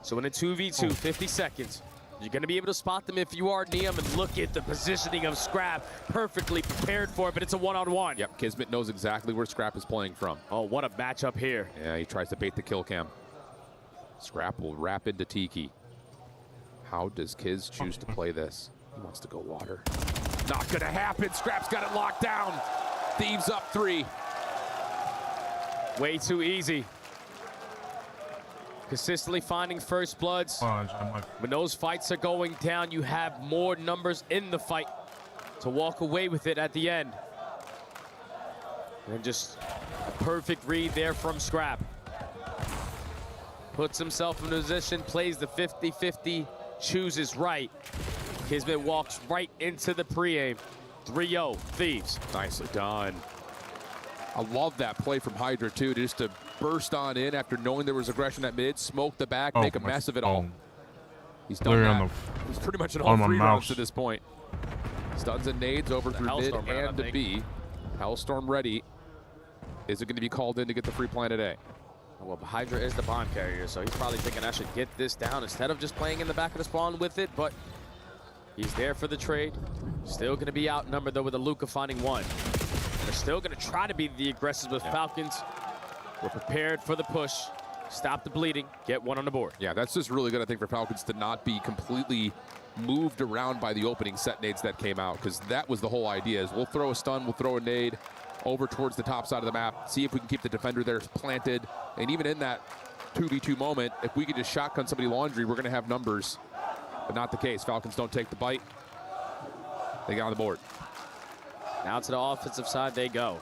So in a 2v2, 50 seconds, you're going to be able to spot them if you are Neum, and look at the positioning of Scrap. Perfectly prepared for it, but it's a one-on-one. Yep, Kismet knows exactly where Scrap is playing from. Oh, what a matchup here. Yeah, he tries to bait the kill cam. Scrap will wrap into Tiki. How does Kiz choose to play this? He wants to go water. Not gonna happen. Scrap's got it locked down. Thieves up 3. Way too easy. Consistently finding first bloods. When those fights are going down, you have more numbers in the fight to walk away with it at the end. And just a perfect read there from Scrap. Puts himself in position, plays the 50-50, chooses right. Kismet walks right into the pre-aim. 3-0, Thieves. Nicely done. I love that play from Hydra, too, just to burst on in after knowing there was aggression at mid, smoke the back, make a mess of it all. He's done that. He's pretty much in all 3 rounds to this point. Stuns and nades over through mid and to B. Hellstorm ready. Is it going to be called in to get the free Planet A? Well, Hydra is the bomb carrier, so he's probably thinking I should get this down instead of just playing in the back of the spawn with it, but he's there for the trade. Still going to be outnumbered, though, with a Luca finding 1. They're still going to try to be the aggressive with Falcons. We're prepared for the push. Stop the bleeding. Get 1 on the board. Yeah, that's just really good, I think, for Falcons to not be completely moved around by the opening set nades that came out, because that was the whole idea, is we'll throw a stun, we'll throw a nade over towards the top side of the map, see if we can keep the defender there planted, and even in that 2v2 moment. If we could just shotgun somebody laundry, we're going to have numbers. But not the case. Falcons don't take the bite. They get on the board. Now to the offensive side they go.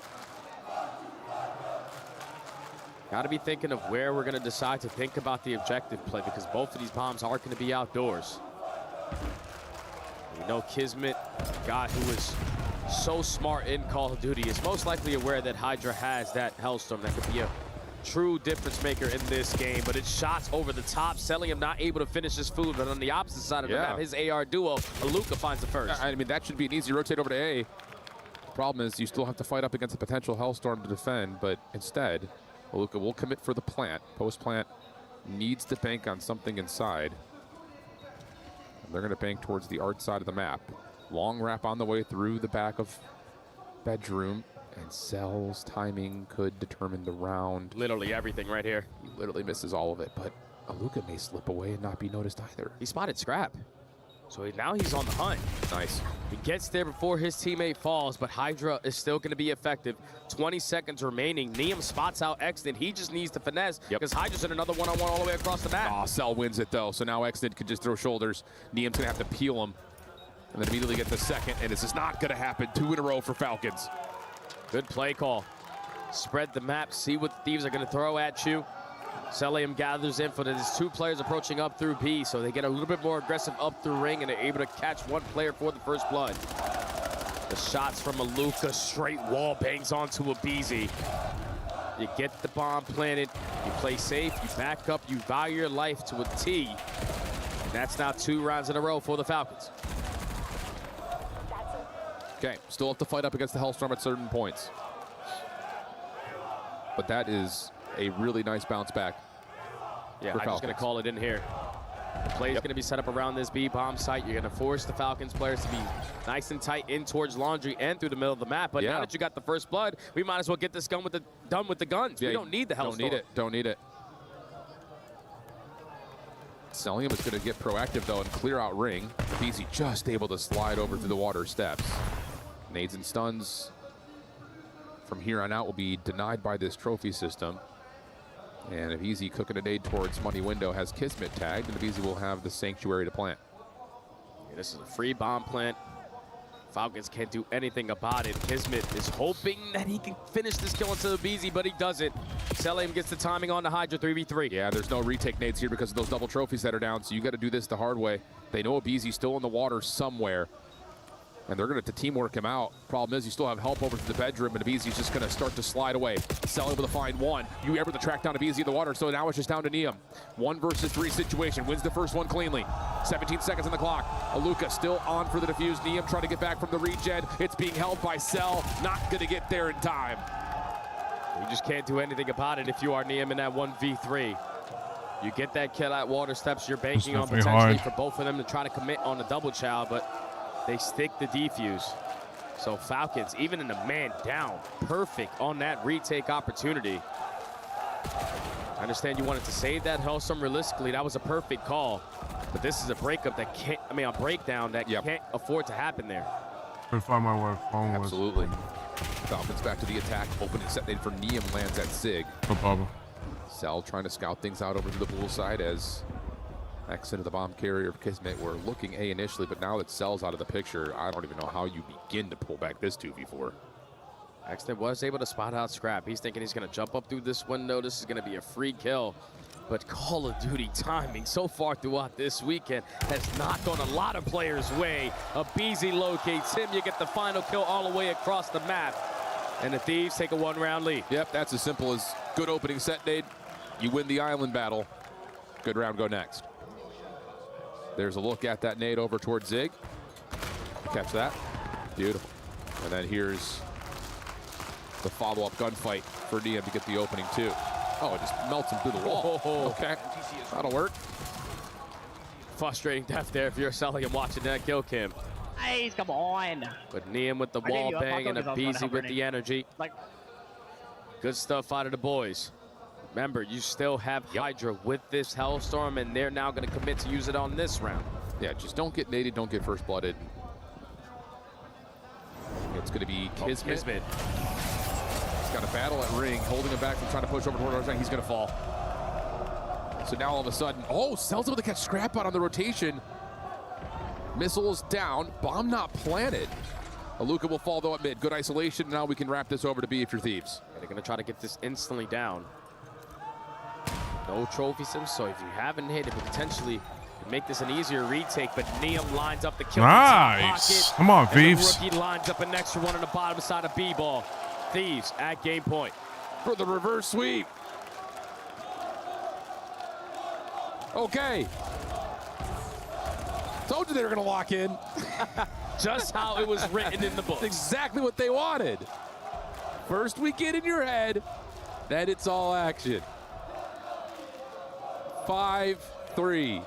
Got to be thinking of where we're going to decide to think about the objective play, because both of these bombs are going to be outdoors. We know Kismet, a guy who is so smart in Call of Duty, is most likely aware that Hydra has that Hellstorm that could be a true difference maker in this game, but it's shots over the top. Cellium not able to finish his food, but on the opposite side of the map, his AR duo, Aluka, finds the first. I mean, that should be an easy rotate over to A. The problem is you still have to fight up against a potential Hellstorm to defend, but instead, Aluka will commit for the plant. Post-plant needs to bank on something inside. And they're going to bank towards the art side of the map. Long wrap on the way through the back of bedroom, and Cell's timing could determine the round. Literally everything right here. He literally misses all of it, but Aluka may slip away and not be noticed either. He spotted Scrap. So now he's on the hunt. Nice. He gets there before his teammate falls, but Hydra is still going to be effective. 20 seconds remaining. Neum spots out Exton. He just needs to finesse because Hydra's in another one-on-one all the way across the map. Oh, Cell wins it, though. So now Exton can just throw shoulders. Neum's going to have to peel him and then immediately get the second, and this is not going to happen. 2 in a row for Falcons. Good play call. Spread the map. See what the Thieves are going to throw at you. Cellium gathers in for there's 2 players approaching up through B, so they get a little bit more aggressive up through ring and they're able to catch 1 player for the first blood. The shots from Aluka, straight wall bangs onto Abizi. You get the bomb planted, you play safe, you back up, you value your life to a T. And that's now 2 rounds in a row for the Falcons. Okay, still have to fight up against the Hellstorm at certain points. But that is a really nice bounce back. Yeah, I'm just going to call it in here. The play is going to be set up around this B-bomb site. You're going to force the Falcons players to be nice and tight in towards Laundry and through the middle of the map. But now that you got the first blood, we might as well get this done with the guns. We don't need the Hellstorm. Don't need it. Don't need it. Cellium is going to get proactive, though, and clear out ring. BZ just able to slide over through the water steps. Nades and stuns from here on out will be denied by this trophy system. And if Easy cooking a nade towards money window has Kismet tagged, and Easy will have the Sanctuary to plant. Yeah, this is a free bomb plant. Falcons can't do anything about it. Kismet is hoping that he can finish this kill into the BZ, but he doesn't. Cellium gets the timing on the Hydra 3v3. Yeah, there's no retake nades here because of those double trophies that are down, so you got to do this the hard way. They know Abizi's still in the water somewhere, and they're going to teamwork him out. Problem is, you still have help over to the bedroom, and Abizi's just going to start to slide away. Cell able to find 1. You able to track down Abizi in the water, so now it's just down to Neum. 1 versus 3 situation. Wins the first one cleanly. 17 seconds on the clock. Aluka still on for the defuse. Neum trying to get back from the regen. It's being held by Cell. Not going to get there in time. You just can't do anything about it if you are Neum in that 1v3. You get that kill at water steps, you're banking on potentially for both of them to try to commit on the double chow, but they stick the defuse. So Falcons, even in a man down, perfect on that retake opportunity. I understand you wanted to save that Hellstorm realistically. That was a perfect call. But this is a breakup that can't, a breakdown that can't afford to happen there. Couldn't find my way phone was. Absolutely. Falcons back to the attack. Opening set nade for Neum lands at Sig. No problem. Cell trying to scout things out over to the pool side as X into the bomb carrier of Kismet. We're looking A initially, but now that Cell's out of the picture, I don't even know how you begin to pull back this 2v4. Exton was able to spot out Scrap. He's thinking he's going to jump up through this window. This is going to be a free kill. But Call of Duty timing so far throughout this weekend has knocked on a lot of players' way. Abizi locates him. You get the final kill all the way across the map. And the Thieves take a 1-round lead. Yep, that's as simple as good opening set nade. You win the island battle. Good round, go next. There's a look at that nade over towards Zig. Catch that. Beautiful. And then here's the follow-up gunfight for Neum to get the opening too. Oh, it just melts him through the wall. Okay, that'll work. Frustrating death there if you're Cellium watching that kill cam. Hey, come on. But Neum with the wall bang and Abizi with the energy. Good stuff out of the boys. Remember, you still have Hydra with this Hellstorm, and they're now going to commit to use it on this round. Yeah, just don't get naded, don't get first blooded. It's going to be Kismet. Kismet. He's got a battle at ring, holding him back from trying to push over toward our side. He's going to fall. So now all of a sudden, oh, Cell's able to catch Scrap out on the rotation. Missiles down, bomb not planted. Aluka will fall though at mid. Good isolation. Now we can wrap this over to be if you're Thieves. And they're gonna try to get this instantly down. No trophy sims, so if you haven't hit it, potentially make this an easier retake, but Neum lines up the kill. Nice. Come on, Thieves. The rookie lines up an extra one on the bottom side of B-ball. Thieves at game point. For the reverse sweep. Okay. Told you they were gonna lock in. Just how it was written in the book. That's exactly what they wanted. First we get in your head, then it's all action. 5-3.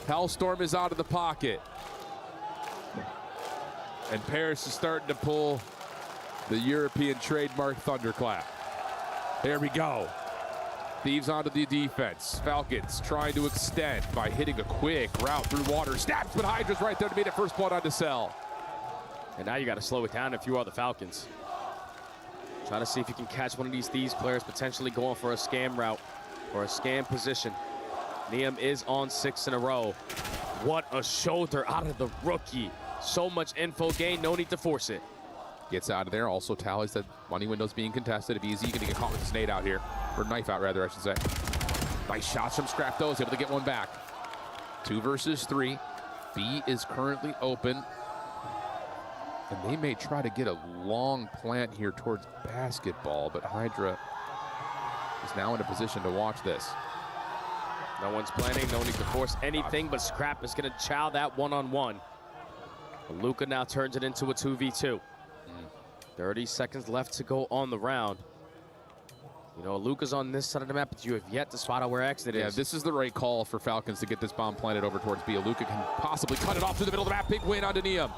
Hellstorm is out of the pocket. And Paris is starting to pull the European trademark thunderclap. There we go. Thieves onto the defense. Falcons trying to extend by hitting a quick route through water. Snaps, but Hydra's right there to meet it. First blood onto Cell. And now you got to slow it down if you are the Falcons. Trying to see if you can catch one of these Thieves players potentially going for a scam route or a scam position. Neum is on 6 in a row. What a shoulder out of the rookie. So much info gain, no need to force it. Gets out of there. Also tallies that money window's being contested. If he's going to get caught with a snake out here. Or knife out, rather, I should say. Nice shots from Scrap, though. Is able to get one back. 2 versus 3. B is currently open. And they may try to get a long plant here towards basketball, but Hydra is now in a position to watch this. No one's planning, no need to force anything, but Scrap is going to chow that one-on-one. Luka now turns it into a 2v2. 30 seconds left to go on the round. You know, Luka's on this side of the map, but you have yet to spot out where Exit is. Yeah, this is the right call for Falcons to get this bomb planted over towards B. Luka can possibly cut it off through the middle of the map. Big win onto Neum.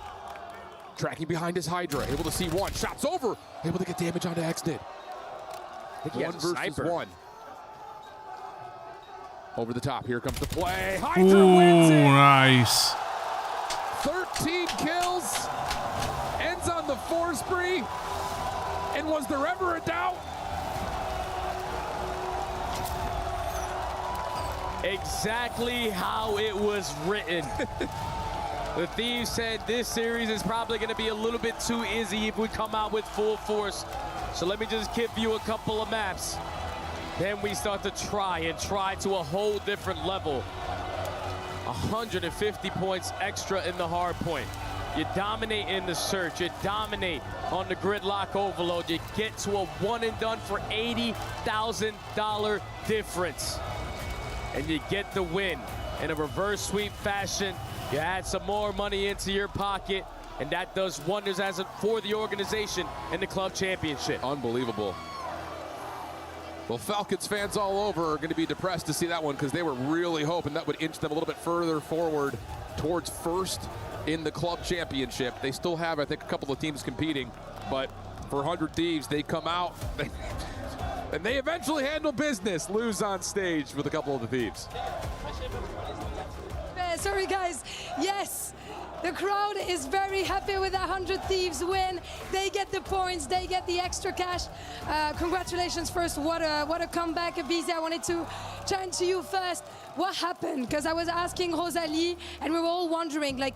Tracking behind his Hydra, able to see one. Shots over, able to get damage onto Exit. I think he has a sniper. 1 versus 1. Over the top, here comes the play. Hydra wins it. Nice. 13 kills, ends on the 4 spree, and was there ever a doubt? Exactly how it was written. The Thieves said this series is probably going to be a little bit too easy if we come out with full force. So let me just give you a couple of maps. Then we start to try to a whole different level. 150 points extra in the hard point. You dominate in the search, you dominate on the gridlock overload, you get to a one and done for $80,000 difference. And you get the win in a reverse sweep fashion. You add some more money into your pocket, and that does wonders for the organization in the club championship. Unbelievable. Well, Falcons fans all over are going to be depressed to see that one because they were really hoping that would inch them a little bit further forward towards first in the club championship. They still have, I think, a couple of teams competing, but for 100 Thieves, they come out and they eventually handle business, lose on stage with a couple of the Thieves. Sorry, guys. Yes. The crowd is very happy with the 100 Thieves win. They get the points, they get the extra cash. Congratulations first, what a comeback. BZ, I wanted to turn to you first. What happened? Because I was asking Rosalie and we were all wondering, like,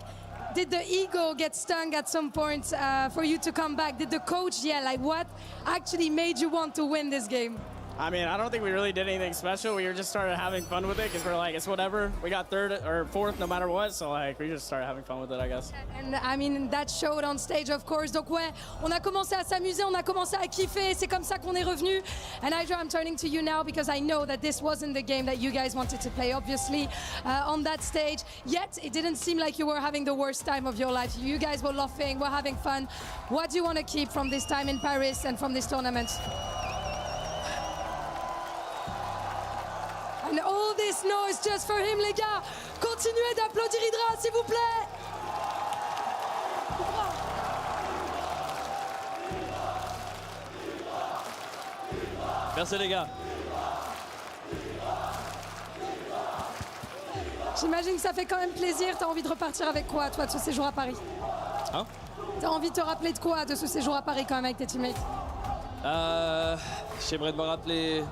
did the ego get stung at some point for you to come back? Did the coach yell? Like, what actually made you want to win this game? I mean, I don't think we really did anything special. We just started having fun with it because we're like, it's whatever. We got 3rd or 4th no matter what. So like, we just started having fun with it, I guess. And I mean, that showed on stage, of course. Donc ouais, on a commencé à s'amuser, on a commencé à kiffer. C'est comme ça qu'on est revenu. And Hydra, I'm turning to you now because I know that this wasn't the game that you guys wanted to play, obviously, on that stage. Yet, it didn't seem like you were having the worst time of your life. You guys were laughing, were having fun. What do you want to keep from this time in Paris and from this tournament? And all this noise just for him, les gars. Continuez d'applaudir Hydra, s'il vous plaît. Merci les gars. J'imagine que ça fait quand même plaisir. T'as envie de repartir avec quoi, toi, de ce séjour à Paris? Hein? T'as envie de te rappeler de quoi, de ce séjour à Paris, quand même, avec tes teammates? J'aimerais me rappeler...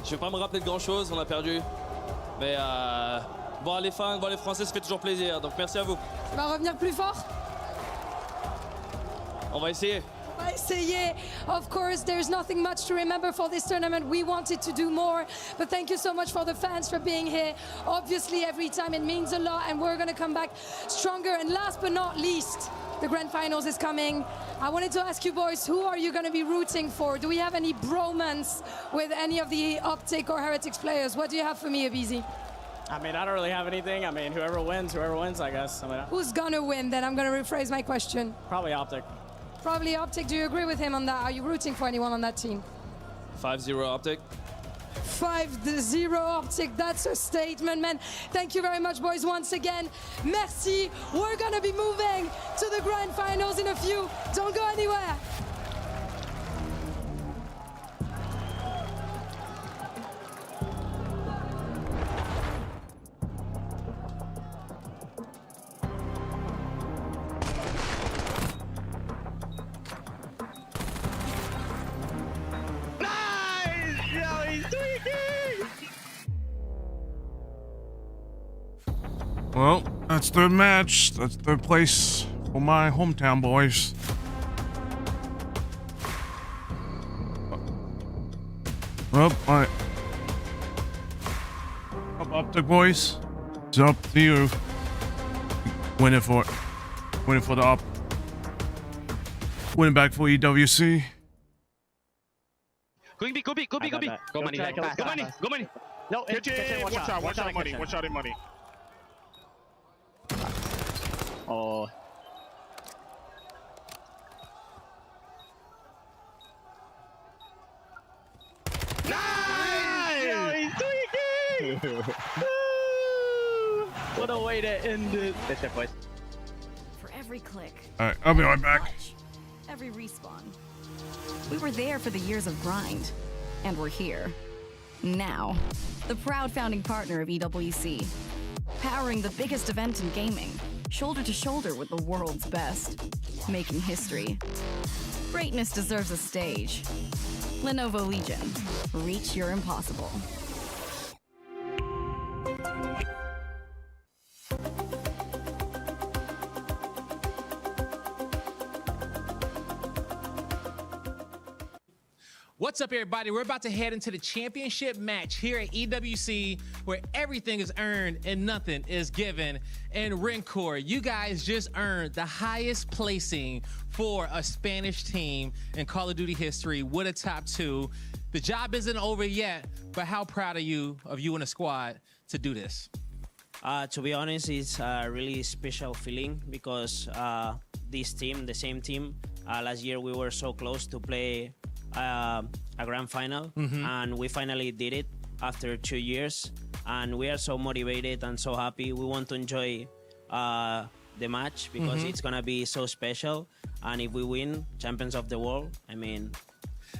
Je vais pas me rappeler de grand chose, on a perdu. Mais voir les fans, voir les Français, ça fait toujours plaisir. Donc merci à vous. Tu vas revenir plus fort? On va essayer. On va essayer. Of course, there's nothing much to remember for this tournament. We wanted to do more, but thank you so much for the fans for being here. Obviously, every time it means a lot, and we're going to come back stronger. And last but not least, the grand finals is coming. I wanted to ask you boys, who are you going to be rooting for? Do we have any bromance with any of the Optic or Heretics players? What do you have for me, Abizi? I mean, I don't really have anything. I mean, whoever wins, I guess. I mean, Who's going to win? Then I'm going to rephrase my question. probably Optic. Probably Optic. Do you agree with him on that? Are you rooting for anyone on that team? 5-0 Optic. 5-0 Optic, that's a statement, man. Thank you very much, boys, once again. Merci. We're gonna be moving to the grand finals in a few. Don't go anywhere. Well, that's third match. That's third place for my hometown boys. Well, alright. Up the boys. It's up to you. Winning for the up. Winning back for EWC. Going B, go B, go B, go B. Go money, go money, go money. No, kitchen, one shot money, one shot in money. Oh. Nice! Yo, he's tweaking! What a way to end it. That's it, boys. For every click. Alright, I'll be right back. Every respawn. We were there for the years of grind, and we're here. Now, the proud founding partner of EWC, powering the biggest event in gaming, shoulder to shoulder with the world's best, making history. Greatness deserves a stage. Lenovo Legion, reach your impossible. What's up, everybody? We're about to head into the championship match here at EWC, where everything is earned and nothing is given. And Rencor, you guys just earned the highest placing for a Spanish team in Call of Duty history with a top 2. The job isn't over yet, but how proud are you of you and the squad to do this? To be honest, it's a really special feeling because this team, the same team, last year we were so close to play a grand final, and we finally did it after 2 years, and we are so motivated and so happy. We want to enjoy the match because it's gonna be so special, and if we win champions of the world, I mean,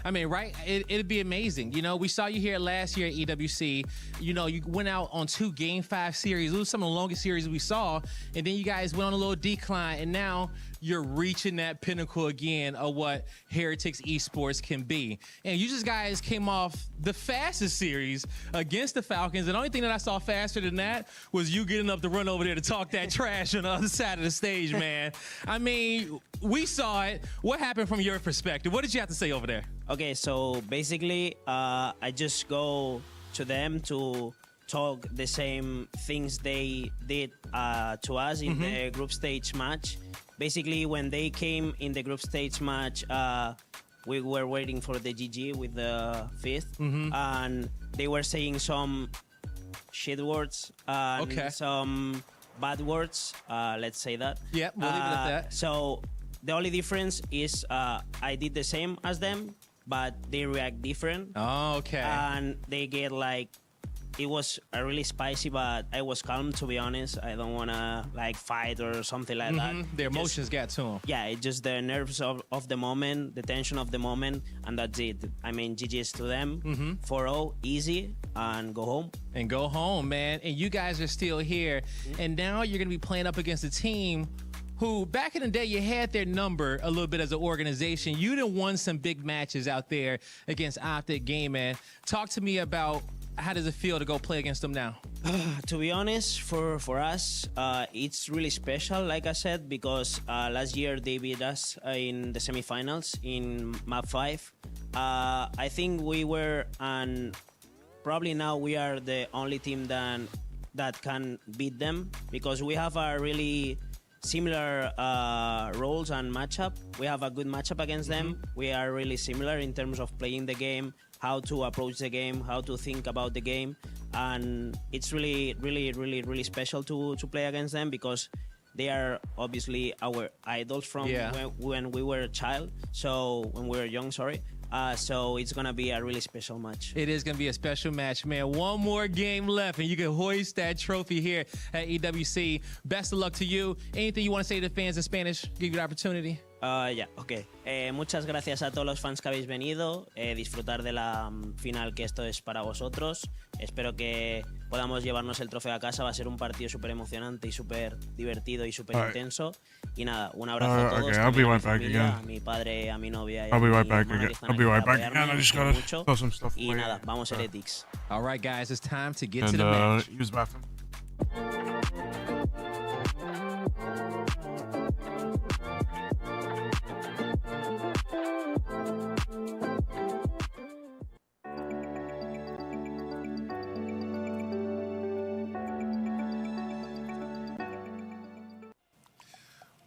right? It'd be amazing. You know, we saw you here last year at EWC. You know, you went out on 2 Game 5 series. It was some of the longest series we saw. And then you guys went on a little decline. And now you're reaching that pinnacle again of what Heretics Esports can be. And you just guys came off the fastest series against the Falcons. And the only thing that I saw faster than that was you getting up to run over there to talk that trash on the other side of the stage, man. I mean, we saw it. What happened from your perspective? What did you have to say over there? okay, so basically I just go to them to talk the same things they did to us in the group stage match. Basically, when they came in the group stage match, we were waiting for the GG with the fifth, and they were saying some shit words and some bad words, let's say that. Yeah, we'll leave it at that. So the only difference is I did the same as them, but they react different. Oh, okay. And they get like, it was really spicy, but I was calm, to be honest. I don't want to like fight or something like that. Their emotions got to them. Yeah, it's just the nerves of the moment, the tension of the moment, and that's it. I mean, GG's to them. 4-0, easy, and go home. And go home, man. And you guys are still here. And now you're going to be playing up against a team who back in the day you had their number a little bit as an organization. You done won some big matches out there against Optic Gaming. Talk to me about how does it feel to go play against them now? To be honest, for us, it's really special, like I said, because last year they beat us in the semifinals in Map 5. I think we were, and probably now we are the only team that can beat them, because we have a really similar roles and matchup. We have a good matchup against them. We are really similar in terms of playing the game, how to approach the game, how to think about the game, and it's really, really, really, really special to play against them, because they are obviously our idols from when we were a child. So when we were young, sorry. So it's gonna be a really special match. It is gonna be a special match, man. One more game left, and you can hoist that trophy here at EWC. Best of luck to you. Anything you want to say to the fans in Spanish? Give you the opportunity. Ok. Muchas gracias a todos los fans que habéis venido. Disfrutar de la final, que esto es para vosotros. Espero que podamos llevarnos el trofeo a casa. Va a ser un partido súper emocionante y súper divertido y súper intenso. Y nada, un abrazo a todos. Okay, I'll be right back again. A mi padre, a mi novia y I'll be a right mi back hermana again. que están I'll be aquí right para back again. I just apoyarme gotta throw some stuff y away. nada, vamos Heretics. All right, guys, it's time to get And, to the match. use bathroom.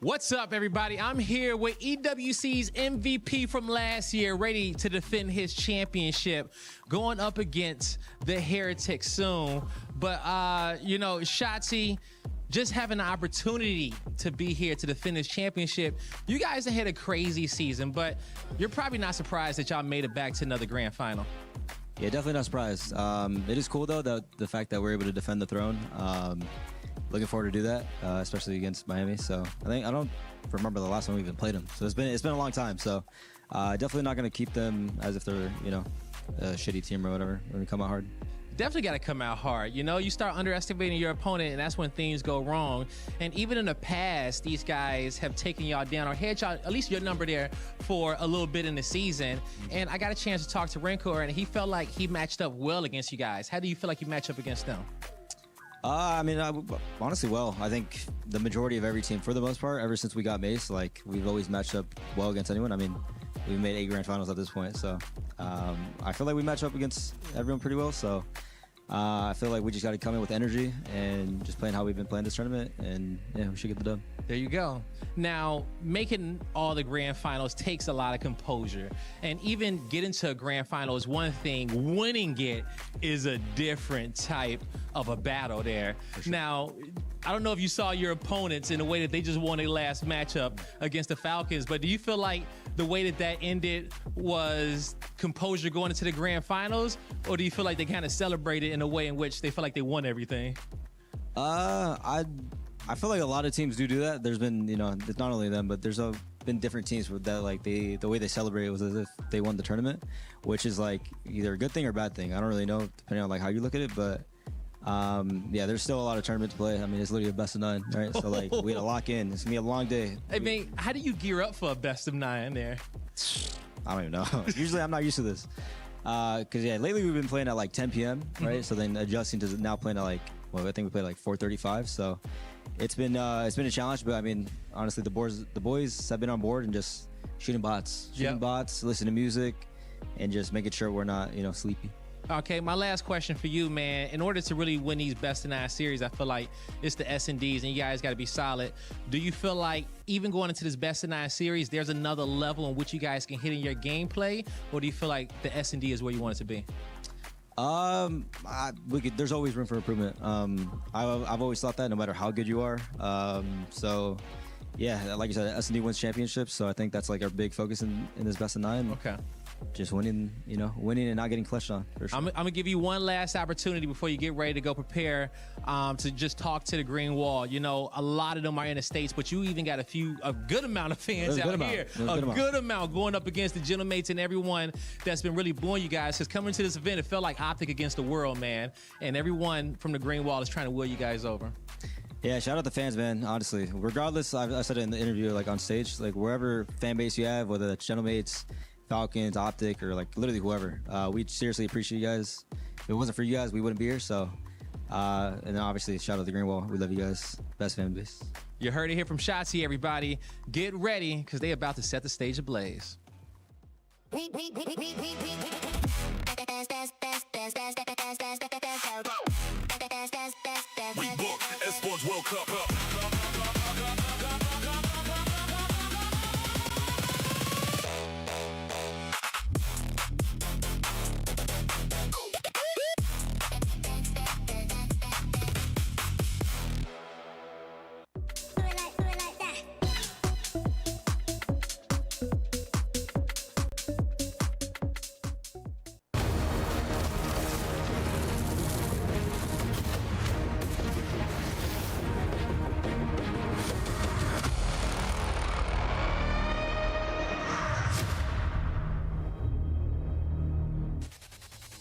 What's up, everybody? I'm here with EWC's MVP from last year, ready to defend his championship, going up against the Heretics soon. But, you know, Shotzi, just having the opportunity to be here to defend his championship. You guys have had a crazy season, but you're probably not surprised that y'all made it back to another grand final. Yeah, definitely not surprised. It is cool, though, the fact that we're able to defend the throne. Looking forward to do that, especially against Miami. So I don't remember the last time we even played them. So it's been a long time. So definitely not going to keep them as if they're, you know, a shitty team or whatever. We're going to come out hard. Definitely got to come out hard. You know, you start underestimating your opponent, and that's when things go wrong. And even in the past, these guys have taken y'all down or had y'all, at least your number there, for a little bit in the season. And I got a chance to talk to Rencor, and he felt like he matched up well against you guys. How do you feel like you match up against them? I mean, honestly, well, I think the majority of every team, for the most part, ever since we got Mace, like, we've always matched up well against anyone. I mean, we've made 8 grand finals at this point, so I feel like we match up against everyone pretty well. So I feel like we just got to come in with energy and just playing how we've been playing this tournament, and yeah, we should get the dub. There you go. Now, making all the grand finals takes a lot of composure, and even getting to a grand final is one thing. Winning it is a different type of a battle there. Sure. Now, I don't know if you saw your opponents in the way that they just won their last matchup against the Falcons, but do you feel like the way that ended was composure going into the grand finals, or do you feel like they kind of celebrated in a way in which they feel like they won everything? I feel like a lot of teams do that. There's been, you know, it's not only them, but there's been different teams with that, like, the way they celebrate was as if they won the tournament, which is like either a good thing or a bad thing. I don't really know, depending on like how you look at it, but yeah, there's still a lot of tournament to play. I mean, it's literally a best of 9, right? So like we had to lock in. It's gonna be a long day. I mean, how do you gear up for a best of 9 there? I don't even know. Usually I'm not used to this. Cause yeah, lately we've been playing at like 10 p.m. right? So then adjusting to now playing at like, well, I think we played like 4:35. So it's been a challenge, but I mean, honestly, the boys have been on board and just shooting bots, listening to music, and just making sure we're not, you know, sleepy. Okay, my last question for you, man. In order to really win these best of 9 series, I feel like it's the S&Ds, and you guys got to be solid. Do you feel like even going into this best of 9 series, there's another level in which you guys can hit in your gameplay, or do you feel like the S&D is where you want it to be? There's always room for improvement. I've always thought that, no matter how good you are. So yeah, like you said, S&D wins championships, so I think that's like our big focus in this best of 9. Okay. Just winning, you know, winning and not getting clutched on. For sure. I'm gonna give you one last opportunity before you get ready to go prepare to just talk to the Green Wall. You know, a lot of them are in the States, but you even got a good amount of fans out here. A good amount going up against the Gentlemates and everyone that's been really booing you guys. Because coming to this event, it felt like Optic against the world, man. And everyone from the Green Wall is trying to will you guys over. Yeah, shout out the fans, man. Honestly, regardless, I said it in the interview, like on stage, like wherever fan base you have, whether that's Gentlemates, Falcons, Optic, or like literally whoever, we seriously appreciate you guys. If it wasn't for you guys, we wouldn't be here. So, and then obviously, shout out to Green Wall. We love you guys. Best fan base. You heard it here from Shotzi, everybody. Get ready, because they about to set the stage ablaze. We book Esports World Cup.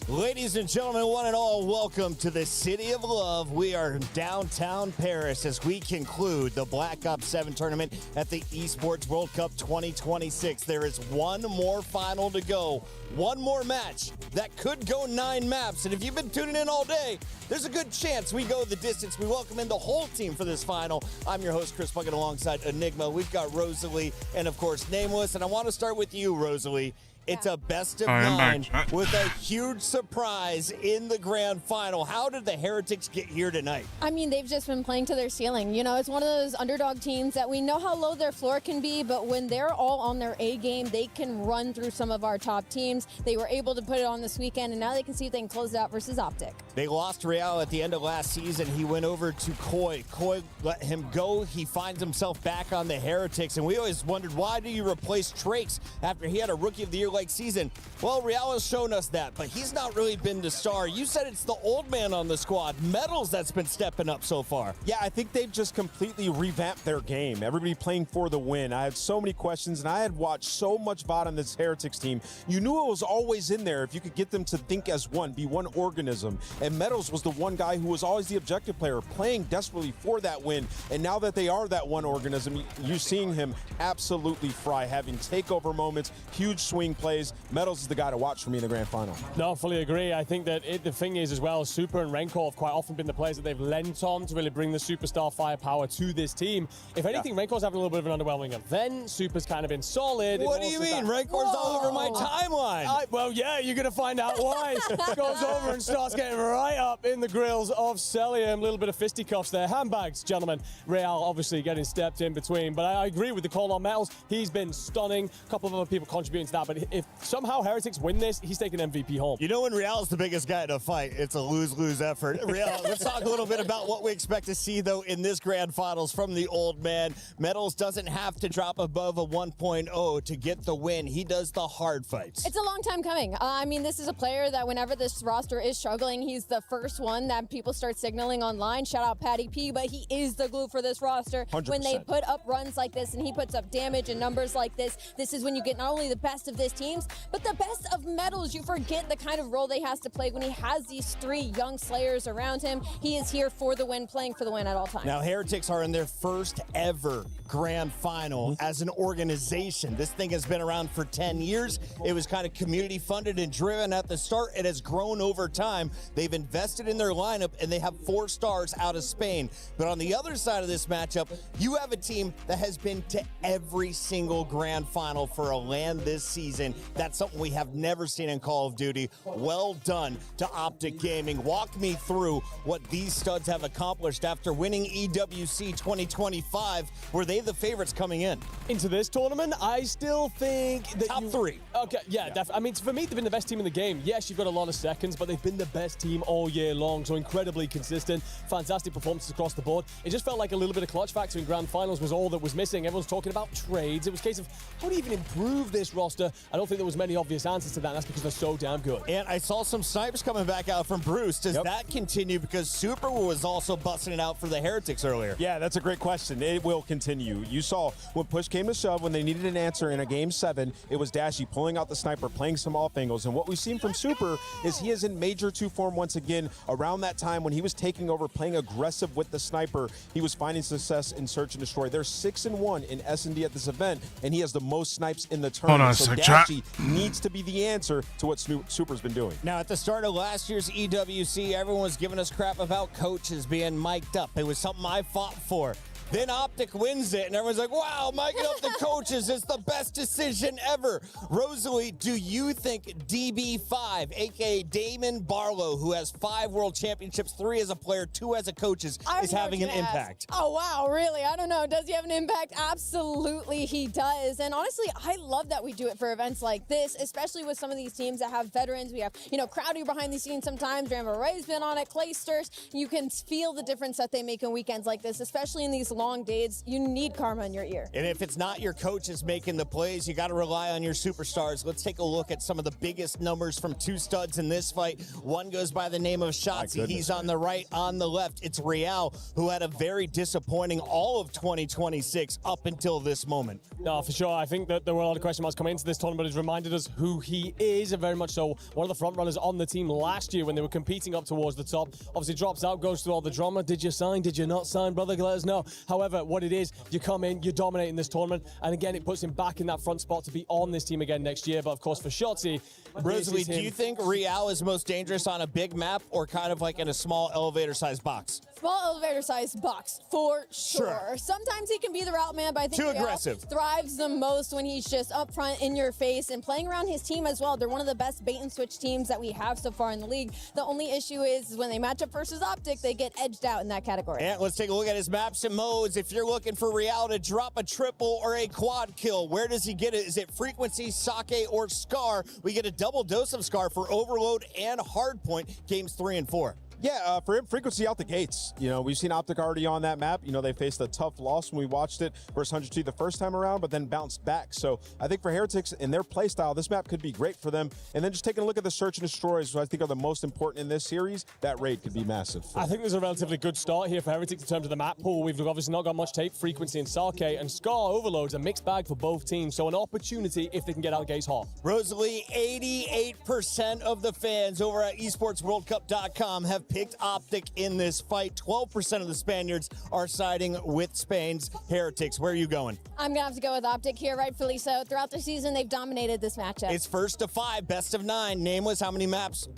Ladies and gentlemen, one and all, welcome to the City of Love. We are in downtown Paris as we conclude the Black Ops 7 tournament at the Esports World Cup 2026. There is one more final to go, one more match that could go 9 maps. And if you've been tuning in all day, there's a good chance we go the distance. We welcome in the whole team for this final. I'm your host, Chris Puckett, alongside Enigma. We've got Rosalie and, of course, Nameless. And I want to start with you, Rosalie. It's a best of 9 with a huge surprise in the grand final. How did the Heretics get here tonight? I mean, they've just been playing to their ceiling. You know, it's one of those underdog teams that we know how low their floor can be, but when they're all on their A game, they can run through some of our top teams. They were able to put it on this weekend, and now they can see if they can close it out versus Optic. They lost Real at the end of last season. He went over to Koi. Koi let him go. He finds himself back on the Heretics, and we always wondered, why do you replace Trakes after he had a Rookie of the Year like season? Well, Real has shown us that, but he's not really been the star. You said it's the old man on the squad, Metals, that's been stepping up so far. Yeah, I think they've just completely revamped their game. Everybody playing for the win. I had so many questions, and I had watched so much VOD on this Heretics team. You knew it was always in there if you could get them to think as one, be one organism. And Metals was the one guy who was always the objective player, playing desperately for that win. And now that they are that one organism, you're seeing him absolutely fry, having takeover moments, huge swing plays. Metals is the guy to watch for me in the grand final. No, fully agree. I think that the thing is as well, Super and Renkov have quite often been the players that they've lent on to really bring the superstar firepower to this team. If anything, Renkov's having a little bit of an underwhelming event. Super's kind of been solid. What do you mean? Renkov's all over my timeline. Well, yeah, you're going to find out why. Goes over and starts getting right up in the grills of Celium. A little bit of fisticuffs there. Handbags, gentlemen. Real obviously getting stepped in between. But I agree with the call on Metals. He's been stunning. A couple of other people contributing to that. But if somehow Heretics win this, he's taking MVP home. You know, when Real's the biggest guy to fight, it's a lose-lose effort. Real, let's talk a little bit about what we expect to see, though, in this grand finals from the old man. Metals doesn't have to drop above a 1.0 to get the win. He does the hard fights. It's a long time coming. I mean, this is a player that whenever this roster is struggling, he's the first one that people start signaling online. Shout out Patty P, but he is the glue for this roster. 100%. When they put up runs like this and he puts up damage and numbers like this is when you get not only the best of this teams, but the best of Metals. You forget the kind of role they has to play when he has these 3 young slayers around him. He is here for the win, playing for the win at all times. Now, Heretics are in their first ever grand final as an organization. This thing has been around for 10 years. It was kind of community funded and driven at the start. It has grown over time. They've invested in their lineup, and they have 4 stars out of Spain. But on the other side of this matchup, you have a team that has been to every single grand final for a LAN this season. That's something we have never seen in Call of Duty. Well done to Optic Gaming. Walk me through what these studs have accomplished after winning EWC 2025. Were they the favorites coming in? Into this tournament, I still think that Top 3. Okay, yeah. Definitely. I mean, for me, they've been the best team in the game. Yes, you've got a lot of seconds, but they've been the best team all year long, so incredibly consistent, fantastic performances across the board. It just felt like a little bit of clutch factor in grand finals was all that was missing. Everyone's talking about trades. It was a case of, how do you even improve this roster? And don't think there was many obvious answers to that, and that's because they're so damn good. And I saw some snipes coming back out from Bruce. Does that continue? Because Super was also busting it out for the Heretics earlier. Yeah, that's a great question. It will continue. You saw when push came to shove, when they needed an answer in a Game 7, it was Dashy pulling out the sniper, playing some off angles. And what we've seen from Super is he is in Major 2 form once again. Around that time when he was taking over, playing aggressive with the sniper, he was finding success in Search and Destroy. They're 6-1 in S&D at this event, and he has the most snipes in the tournament. Hold on a so sec, Dashy needs to be the answer to what Super's been doing. Now, at the start of last year's EWC, everyone was giving us crap about coaches being mic'd up. It was something I fought for. Then Optic wins it, and everyone's like, wow, micing up the coaches is the best decision ever. Rosalie, do you think DB5, a.k.a. Damon Barlow, who has 5 world championships, 3 as a player, 2 as a coach, is having an impact? Oh, wow, really? I don't know. Does he have an impact? Absolutely, he does. And honestly, I love that we do it for events like this, especially with some of these teams that have veterans. We have, Crowdy behind the scenes sometimes. Rambo Ray's been on it, Claysters. You can feel the difference that they make in weekends like this, especially in these long days. You need karma in your ear. And if it's not your coaches making the plays, you got to rely on your superstars. Let's take a look at some of the biggest numbers from 2 studs in this fight. One goes by the name of Shotzi. He's on the right, on the left. It's Real, who had a very disappointing all of 2026 up until this moment. No, for sure. I think that there were a lot of question marks coming into this tournament. It's reminded us who he is, and very much so one of the front runners on the team last year when they were competing up towards the top. Obviously drops out, goes through all the drama. Did you sign? Did you not sign? Brother, let us know. However, what it is, you come in, you dominate in this tournament, and again, it puts him back in that front spot to be on this team again next year. But of course, for Shotzi, Rosalie, do you think Real is most dangerous on a big map or kind of like in a small elevator-sized box? Small elevator-sized box, for sure. Sometimes he can be the route man, but I think Too Real aggressive. thrives the most when he's just up front, in your face, and playing around his team as well. They're one of the best bait-and-switch teams that we have so far in the league. The only issue is when they match up versus Optic, they get edged out in that category. And let's take a look at his maps and modes. If you're looking for Real to drop a triple or a quad kill, where does he get it? Is it Frequency, Sake, or Scar? We get a double dose of Scar for Overload and Hardpoint, games 3 and 4. Yeah, for him, Frequency out the gates. We've seen Optic already on that map. They faced a tough loss when we watched it versus 100T the first time around, but then bounced back. So I think for Heretics and their play style, this map could be great for them. And then just taking a look at the Search and Destroys, which I think are the most important in this series, that raid could be massive. I think there's a relatively good start here for Heretics in terms of the map pool. We've obviously not got much tape, Frequency and Sake, and Scar Overload's a mixed bag for both teams. So an opportunity if they can get out the gates hot. Rosalie, 88% of the fans over at esportsworldcup.com have picked Optic in this fight. 12% of the Spaniards are siding with Spain's Heretics. Where are you going? I'm going to have to go with Optic here, rightfully so. Throughout the season, they've dominated this matchup. It's first to 5, best of 9. Name was how many maps?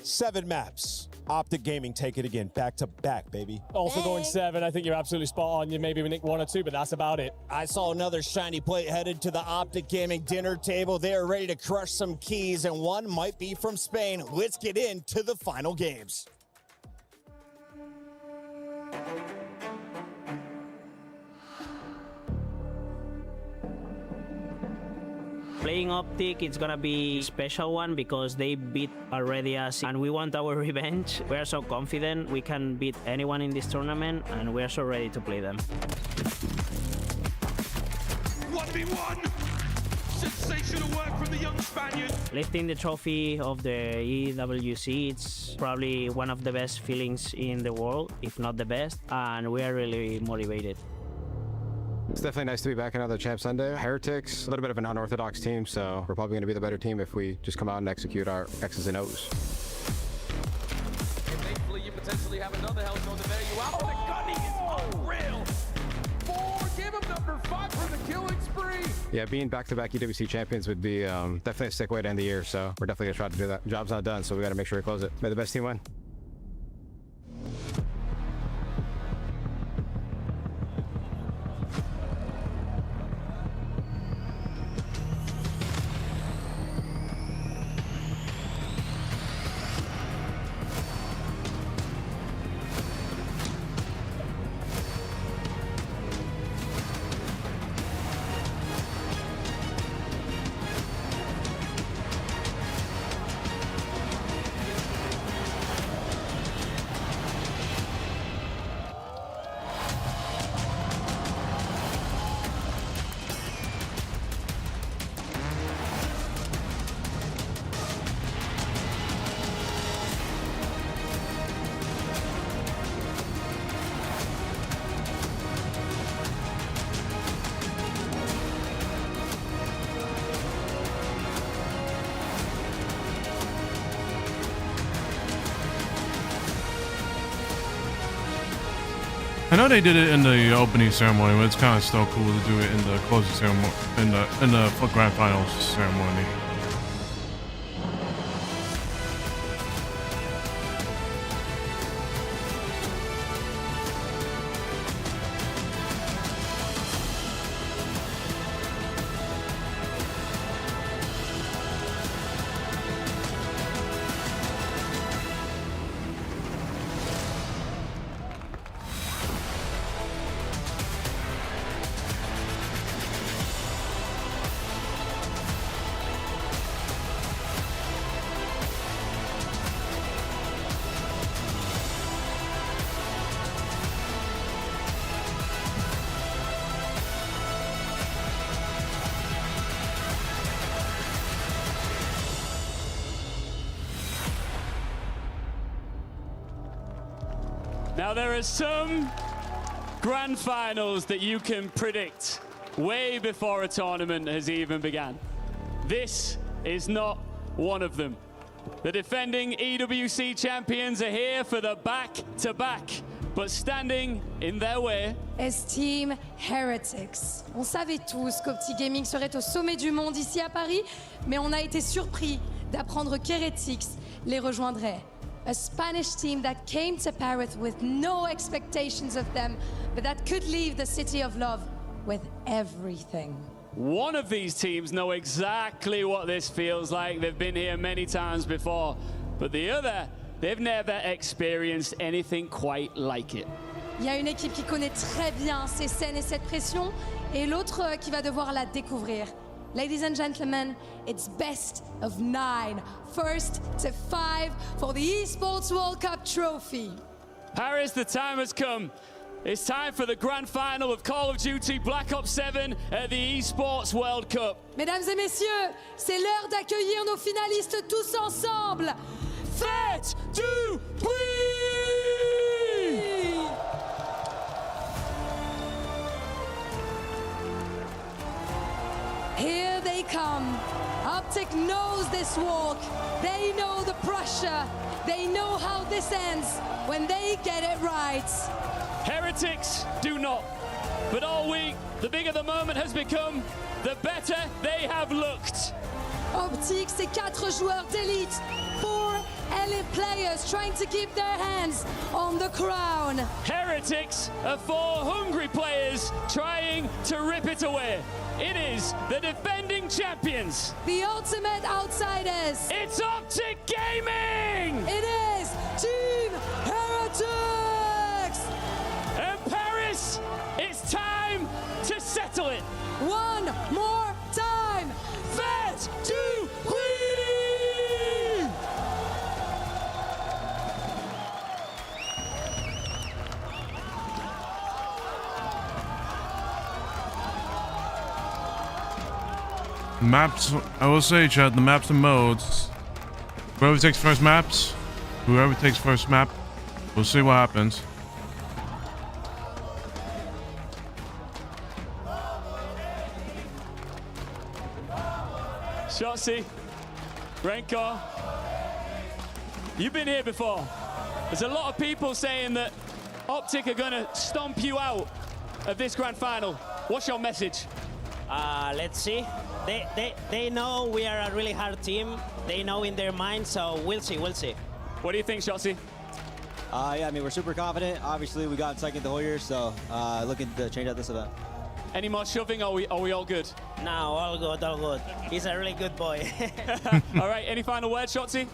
7 maps. Optic Gaming take it again, back to back, baby. Also going 7. I think you're absolutely spot on. You maybe nick 1 or 2, but that's about it. I saw another shiny plate headed to the Optic Gaming dinner table. They are ready to crush some keys, and one might be from Spain. Let's get into the final games. Playing Optic, it's gonna be a special one because they beat already us and we want our revenge. We are so confident we can beat anyone in this tournament and we are so ready to play them. 1v1! Sensational work from the young Spaniard. Lifting the trophy of the EWC, it's probably one of the best feelings in the world, if not the best, and we are really motivated. It's definitely nice to be back another Champ Sunday. Heretics, a little bit of an unorthodox team, so we're probably going to be the better team if we just come out and execute our X's and O's. And thankfully, you potentially have another hell zone to bail you out. The gunning is unreal. 4, give him number 5 for the killing spree. Yeah, being back-to-back EWC champions would be definitely a sick way to end the year, so we're definitely going to try to do that. Job's not done, so we got to make sure we close it. May the best team win. I know they did it in the opening ceremony, but it's kind of still cool to do it in the closing ceremony, in the grand finals ceremony. Now there are some grand finals that you can predict way before a tournament has even begun. This is not one of them. The defending EWC champions are here for the back-to-back, but standing in their way is Team Heretics. On savait tous qu'Optic Gaming serait au sommet du monde ici à Paris, mais on a été surpris d'apprendre qu'Heretics les rejoindrait. A Spanish team that came to Paris with no expectations of them, but that could leave the City of Love with everything. One of these teams know exactly what this feels like. They've been here many times before, but the other, they've never experienced anything quite like it. Il y a une équipe qui connaît très bien ces scènes et cette pression, et l'autre qui va devoir la découvrir. Ladies and gentlemen, it's best of 9. First to 5 for the Esports World Cup trophy. Paris, the time has come. It's time for the grand final of Call of Duty Black Ops 7 at the Esports World Cup. Mesdames et messieurs, c'est l'heure d'accueillir nos finalistes tous ensemble. Faites du bruit! Here they come. Optic knows this walk. They know the pressure. They know how this ends when they get it right. Heretics do not. But all week, the bigger the moment has become, the better they have looked. Optic, c'est 4 joueurs d'élite. 4 elite players trying to keep their hands on the crown. Heretics are 4 hungry players trying to rip it away. It is the defending champions. The ultimate outsiders. It's Optic Gaming! It is Team Heretics! And Paris, it's time to settle it. One more time. Faites du bruit! Maps, I will say, chat, the maps and modes. Whoever takes first map, we'll see what happens. Shotzi, Renko, you've been here before. There's a lot of people saying that Optic are going to stomp you out of this grand final. What's your message? Let's see. They know we are a really hard team. They know in their mind, so we'll see. What do you think, Shotzi? Yeah, I mean, we're super confident. Obviously, we got second the whole year, so looking to change out this event. Any more shoving? Are we all good? No, all good. He's a really good boy. All right, any final words, Shotzi?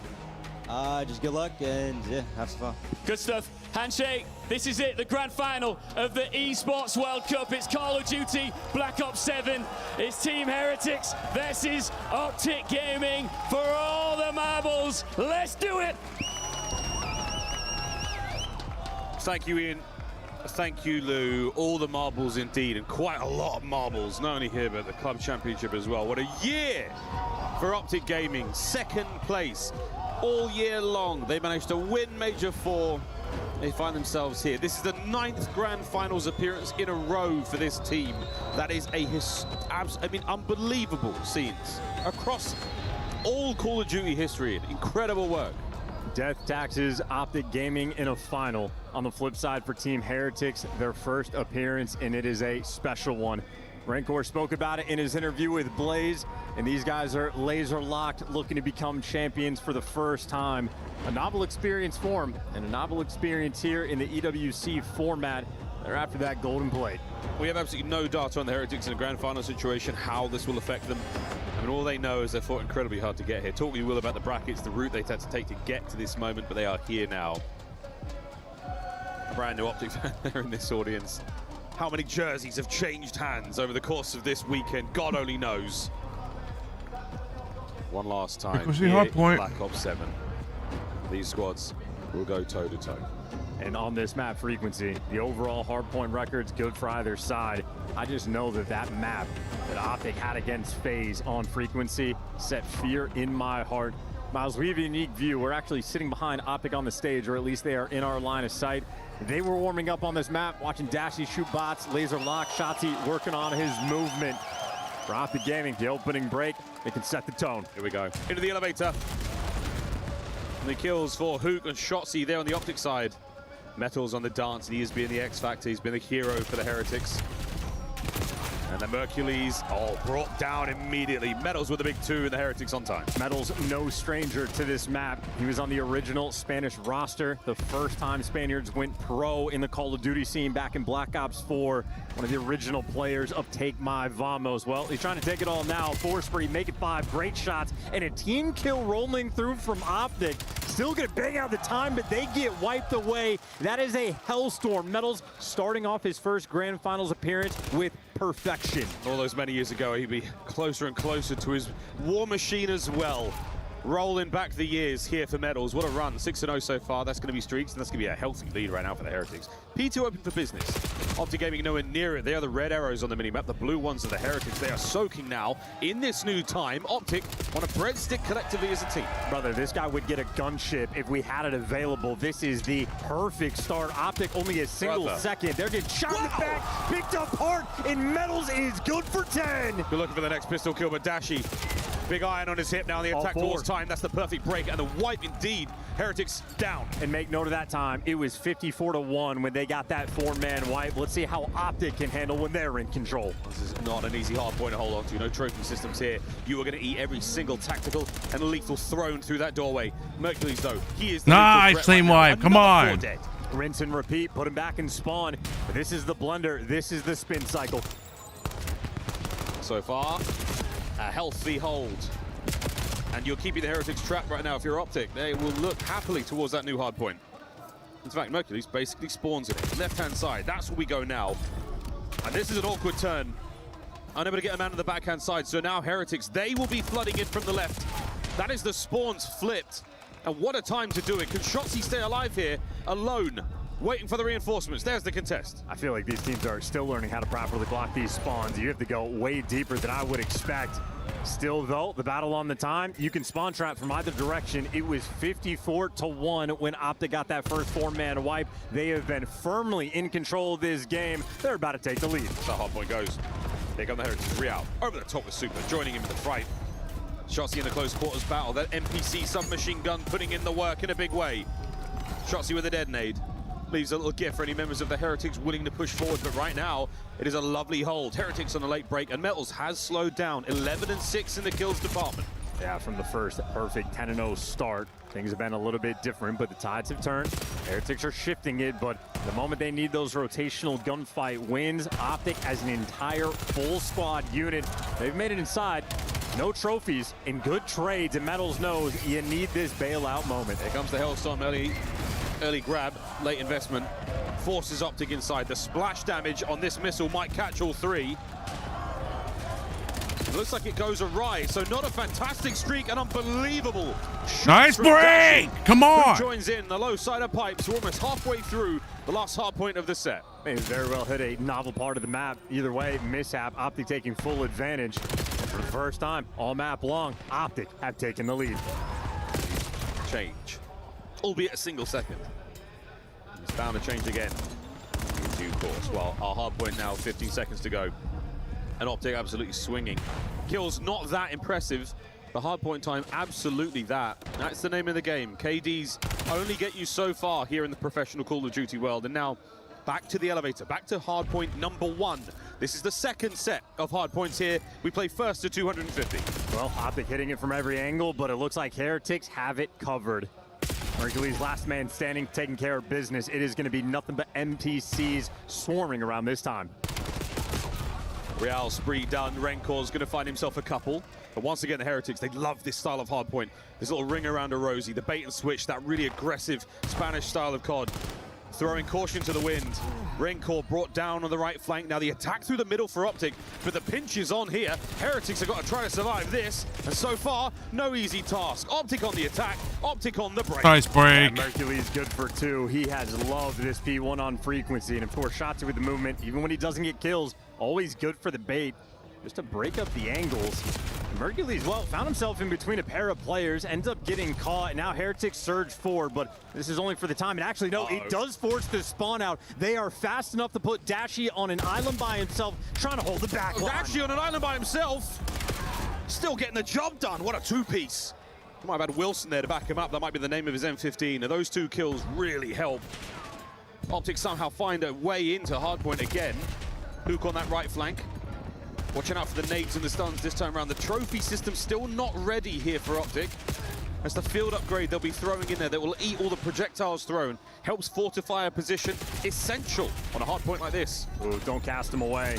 Just good luck and yeah, have some fun. Good stuff. Handshake. This is it, the grand final of the Esports World Cup. It's Call of Duty Black Ops 7. It's Team Heretics versus Optic Gaming for all the marbles. Let's do it. Thank you, Ian. Thank you, Lou. All the marbles indeed, and quite a lot of marbles, not only here, but the Club Championship as well. What a year for Optic Gaming. Second place all year long. They managed to win Major 4. They find themselves here. This is the 9th Grand Finals appearance in a row for this team. That is unbelievable scenes across all Call of Duty history. Incredible work. Death taxes Optic Gaming in a final. On the flip side for Team Heretics, their first appearance, and it is a special one. Rancor spoke about it in his interview with Blaze, and these guys are laser locked, looking to become champions for the first time. A novel experience for them, and a novel experience here in the EWC format. They're after that golden plate. We have absolutely no data on the Heretics in a grand final situation, how this will affect them. I mean, all they know is they fought incredibly hard to get here. Talk to you, Will, about the brackets, the route they had to take to get to this moment, but they are here now. Brand new Optic fan there in this audience. How many jerseys have changed hands over the course of this weekend? God only knows. One last time here in Black Ops 7. These squads will go toe-to-toe. And on this map, Frequency, the overall hardpoint record's good for either side. I just know that that map that Optic had against FaZe on Frequency set fear in my heart. Miles, we have a unique view. We're actually sitting behind Optic on the stage, or at least they are in our line of sight. They were warming up on this map, watching Dashy shoot bots, laser lock, Shotzi working on his movement. For Optic Gaming, the opening break, they can set the tone. Here we go. Into the elevator. And the kills for Hook and Shotzi there on the Optic side. Metals on the dance, and he has been the X Factor. He's been a hero for the Heretics. And the Mercules, brought down immediately. Metals with the big 2 in the Heretics on time. Metals, no stranger to this map. He was on the original Spanish roster the first time Spaniards went pro in the Call of Duty scene back in Black Ops 4. One of the original players of Take My Vamos. Well, he's trying to take it all now. 4 spree, make it 5, great shots, and a team kill rolling through from Optic. Still gonna bang out the time, but they get wiped away. That is a hellstorm. Metals starting off his first Grand Finals appearance with perfection. All those many years ago, he'd be closer and closer to his war machine as well. Rolling back the years here for Metals. What a run. 6-0 so far. That's going to be streaks, and that's going to be a healthy lead right now for the Heretics. P2 open for business. Optic Gaming nowhere near it. They are the red arrows on the minimap. The blue ones are the Heretics. They are soaking now in this new time. Optic on a breadstick collectively as a team. Brother, this guy would get a gunship if we had it available. This is the perfect start. Optic only a single second. They're getting shot in the back, picked up hard, and Metals is good for 10. We're looking for the next pistol kill, but Dashy. Big iron on his hip now, the attack towards time. That's the perfect break, and the wipe indeed. Heretics down. And make note of that time. It was 54-1 when they got that 4-man wipe. Let's see how Optic can handle when they're in control. This is not an easy hard point to hold on to. No trophy systems here. You are going to eat every single tactical and lethal thrown through that doorway. Mercules, though, he is the nice flame wipe. Come on. Rinse and repeat. Put him back in spawn. This is the blunder. This is the spin cycle. So far, a healthy hold. And you're keeping the Heretics trapped right now if you're Optic. They will look happily towards that new hard point. In fact, Mercules basically spawns it. Left-hand side, that's where we go now. And this is an awkward turn. Unable to get a man on the backhand side, so now Heretics, they will be flooding in from the left. That is the spawns flipped. And what a time to do it. Can Shotzi stay alive here, alone? Waiting for the reinforcements. There's the contest. I feel like these teams are still learning how to properly block these spawns. You have to go way deeper than I would expect. Still, though, the battle on the time, you can spawn trap from either direction. It was 54-1 when Optic got that first 4-man wipe. They have been firmly in control of this game. They're about to take the lead. So hard point goes. They got the Heretics 3 out. Over the top with Super, joining him in the fight. Shotzi in the close quarters battle. That NPC submachine gun putting in the work in a big way. Shotzi with a detonade. Leaves a little gift for any members of the Heretics willing to push forward, but right now it is a lovely hold. Heretics on a late break, and Metals has slowed down. 11-6 in the kills department. Yeah, from the first perfect 10-0 start, things have been a little bit different, but the tides have turned. Heretics are shifting it, but the moment they need those rotational gunfight wins, Optic as an entire full squad unit, they've made it inside. No trophies and good trades, and Metals knows you need this bailout moment. Here comes the Hellstorm early grab, late investment, forces Optic inside. The splash damage on this missile might catch all 3. It looks like it goes awry, so not a fantastic streak, an unbelievable nice break! Come on! Who joins in the low side of pipes. We're almost halfway through the last hard point of the set. May very well hit a novel part of the map. Either way, mishap, Optic taking full advantage. And for the first time, all map long, Optic have taken the lead. Change. Albeit a single second. It's bound to change again in due course. Well, our hard point now, 15 seconds to go. And Optic absolutely swinging. Kills not that impressive. The hardpoint time, absolutely that. That's the name of the game. KDs only get you so far here in the professional Call of Duty world. And now back to the elevator, back to hardpoint number 1. This is the second set of hardpoints here. We play first to 250. Well, Optic hitting it from every angle, but it looks like Heretics have it covered. Mercury's last man standing, taking care of business. It is going to be nothing but NPCs swarming around this time. Real spree done. Renkor's going to find himself a couple. But once again, the Heretics, they love this style of hardpoint. This little ring around a Rosie, the bait and switch, that really aggressive Spanish style of COD. Throwing caution to the wind. Renkor brought down on the right flank. Now the attack through the middle for Optic, but the pinch is on here. Heretics have got to try to survive this, and so far, no easy task. Optic on the attack, Optic on the break. Nice break. Yeah, Mercury's good for 2. He has loved this P1 on frequency, and of course, shots with the movement, even when he doesn't get kills, always good for the bait, just to break up the angles. Mercury's, well, found himself in between a pair of players, ends up getting caught. Now Heretics surge forward, but this is only for the time. And actually, no, it does force the spawn out. They are fast enough to put Dashi on an island by himself, trying to hold the back line. Dashi on an island by himself, still getting the job done. What a two-piece. He might have had Wilson there to back him up. That might be the name of his M15. Now, those 2 kills really help. Optic somehow find a way into hardpoint again. Luke on that right flank. Watching out for the nades and the stuns this time around. The trophy system still not ready here for Optic. As the field upgrade they'll be throwing in there that will eat all the projectiles thrown. Helps fortify a position. Essential on a hard point like this. Ooh, don't cast him away.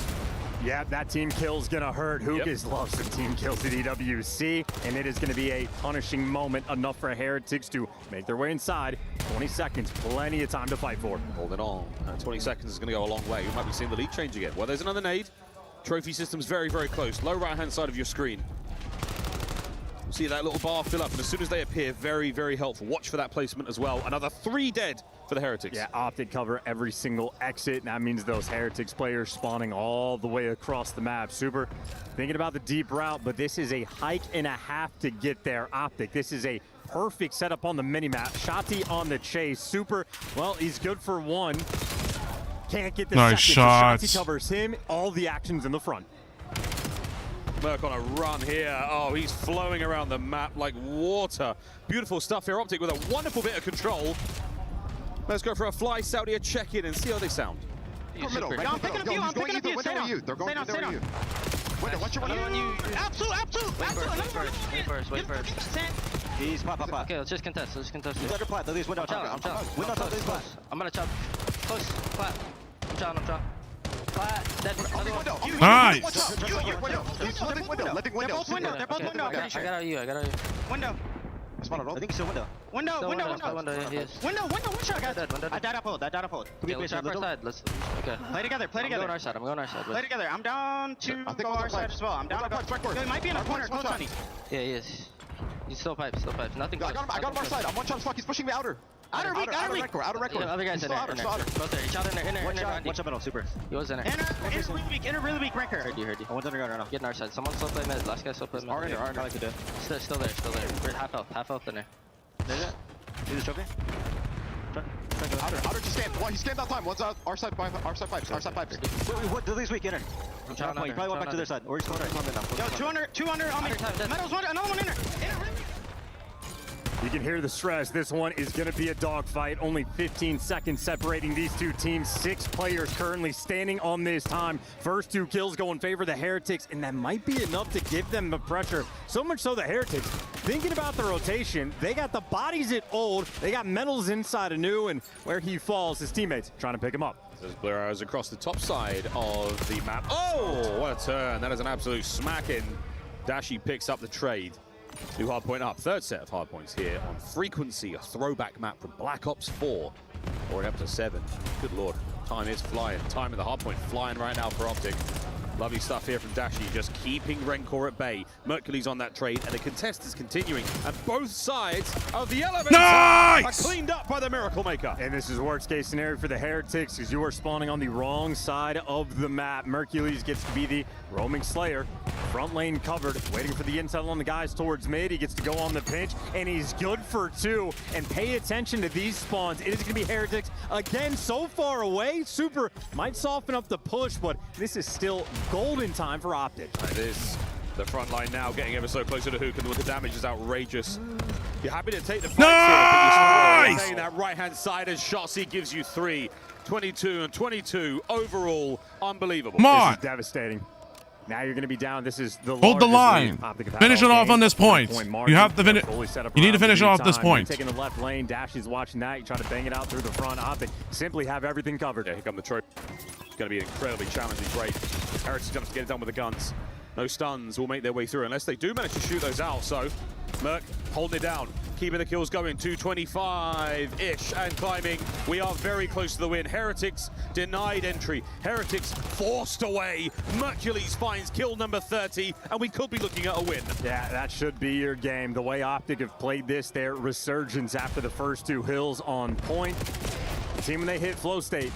Yeah, that team kill's gonna hurt. Hugis loves some team kills at EWC, and it is gonna be a punishing moment, enough for Heretics to make their way inside. 20 seconds, plenty of time to fight for. Holding on. 20 seconds is gonna go a long way. You might be seeing the lead change again. Well, there's another nade. Trophy system's very, very close. Low right-hand side of your screen. See that little bar fill up, and as soon as they appear, very, very helpful. Watch for that placement as well. Another 3 dead for the Heretics. Yeah, Optic cover every single exit, and that means those Heretics players spawning all the way across the map. Super thinking about the deep route, but this is a hike and a half to get there. Optic, this is a perfect setup on the mini-map. Shotty on the chase. Super, well, he's good for 1. Can't get the nice second. shots. Shotty covers him. All the actions in the front. Merc on a run here. Oh, he's flowing around the map like water. Beautiful stuff here. Optic with a wonderful bit of control. Let's go for a fly Saudi, a check-in, and see how they sound. Middle, right? I'm picking up you. I'm picking up you. Stay down. They're going to you. Window, watch your window. Wait first. He's pop. Okay, let's just contest. He's under plat. These window top. I'm top. Window top. These plat. I'm gonna chop. Close. Plat. I'm chop. Plat. Dead. Nice. Letting window. They're both window. I got you. Window. I think so. Window. Window. Window. One shot, guys. I died up hold. Okay, let's trap our side. Okay. Play together. I'm going our side. Play together. I'm down to go our side as well. I'm down to go. He might be in a corner. Close on. Yeah, he is. He's still pipes. Nothing. I got him our side. I'm one shot. Fuck. He's pushing me outer. Outer record. Yeah, other guys in there. Both there. He shot in there. Watch out middle. Super. He was in there. Inner really weak ranker. Heard you. One's underground right now. Get in our side. Someone still play mid. Last guy still play mid. I like to do. Still there. We're half health in there. There's it. See the trophy? Outer just scanned. He scanned that time. One's out. Our side pipes. What? Delhi's weak. Inner. You probably went back to their side. Or he's going right. Yo, 2 under on me. Metal's one. Another one inner. You can hear the stress. This one is going to be a dogfight. Only 15 seconds separating these 2 teams. 6 players currently standing on this time. First 2 kills go in favor of the Heretics, and that might be enough to give them the pressure. So much so the Heretics, thinking about the rotation, they got the bodies at old. They got medals inside of new, and where he falls, his teammates trying to pick him up. There's blue arrows across the top side of the map. Oh, what a turn. That is an absolute smacking. Dashi picks up the trade. 2 hardpoint up. 3rd set of hardpoints here on Frequency, a throwback map from Black Ops 4. Already up to 7. Good lord. Time is flying. Time at the hardpoint flying right now for Optic. Lovely stuff here from Dashi, just keeping Renkor at bay. Mercury's on that trade, and the contest is continuing. And both sides of the elevator are cleaned up by the Miracle Maker. And this is worst case scenario for the Heretics, because you are spawning on the wrong side of the map. Mercules gets to be the roaming Slayer. Front lane covered, waiting for the intel on the guys towards mid. He gets to go on the pinch, and he's good for 2. And pay attention to these spawns. It is going to be Heretics again, so far away. Super might soften up the push, but this is still golden time for Optic. It is. The front line now getting ever so closer to Hook, and the damage is outrageous. You're happy to take the fight here, but you're that right-hand side as Shotzi gives you 3. 22 and 22 overall. Unbelievable. This is devastating. Now you're going to be down. This is the Hold the line. Finish it off on this point. You have to finish. You need to finish it off this point. Taking the left lane. Dashy's watching that. You try to bang it out through the front. Optic simply have everything covered. Yeah, here come the trophy. It's going to be an incredibly challenging break. Heretics going to get it done with the guns. No stuns will make their way through unless they do manage to shoot those out. So Merc holding it down, keeping the kills going. 225-ish and climbing. We are very close to the win. Heretics denied entry. Heretics forced away. Mercules finds kill number 30, and we could be looking at a win. Yeah, that should be your game. The way Optic have played this, their resurgence after the first 2 hills on point. The team when they hit flow state,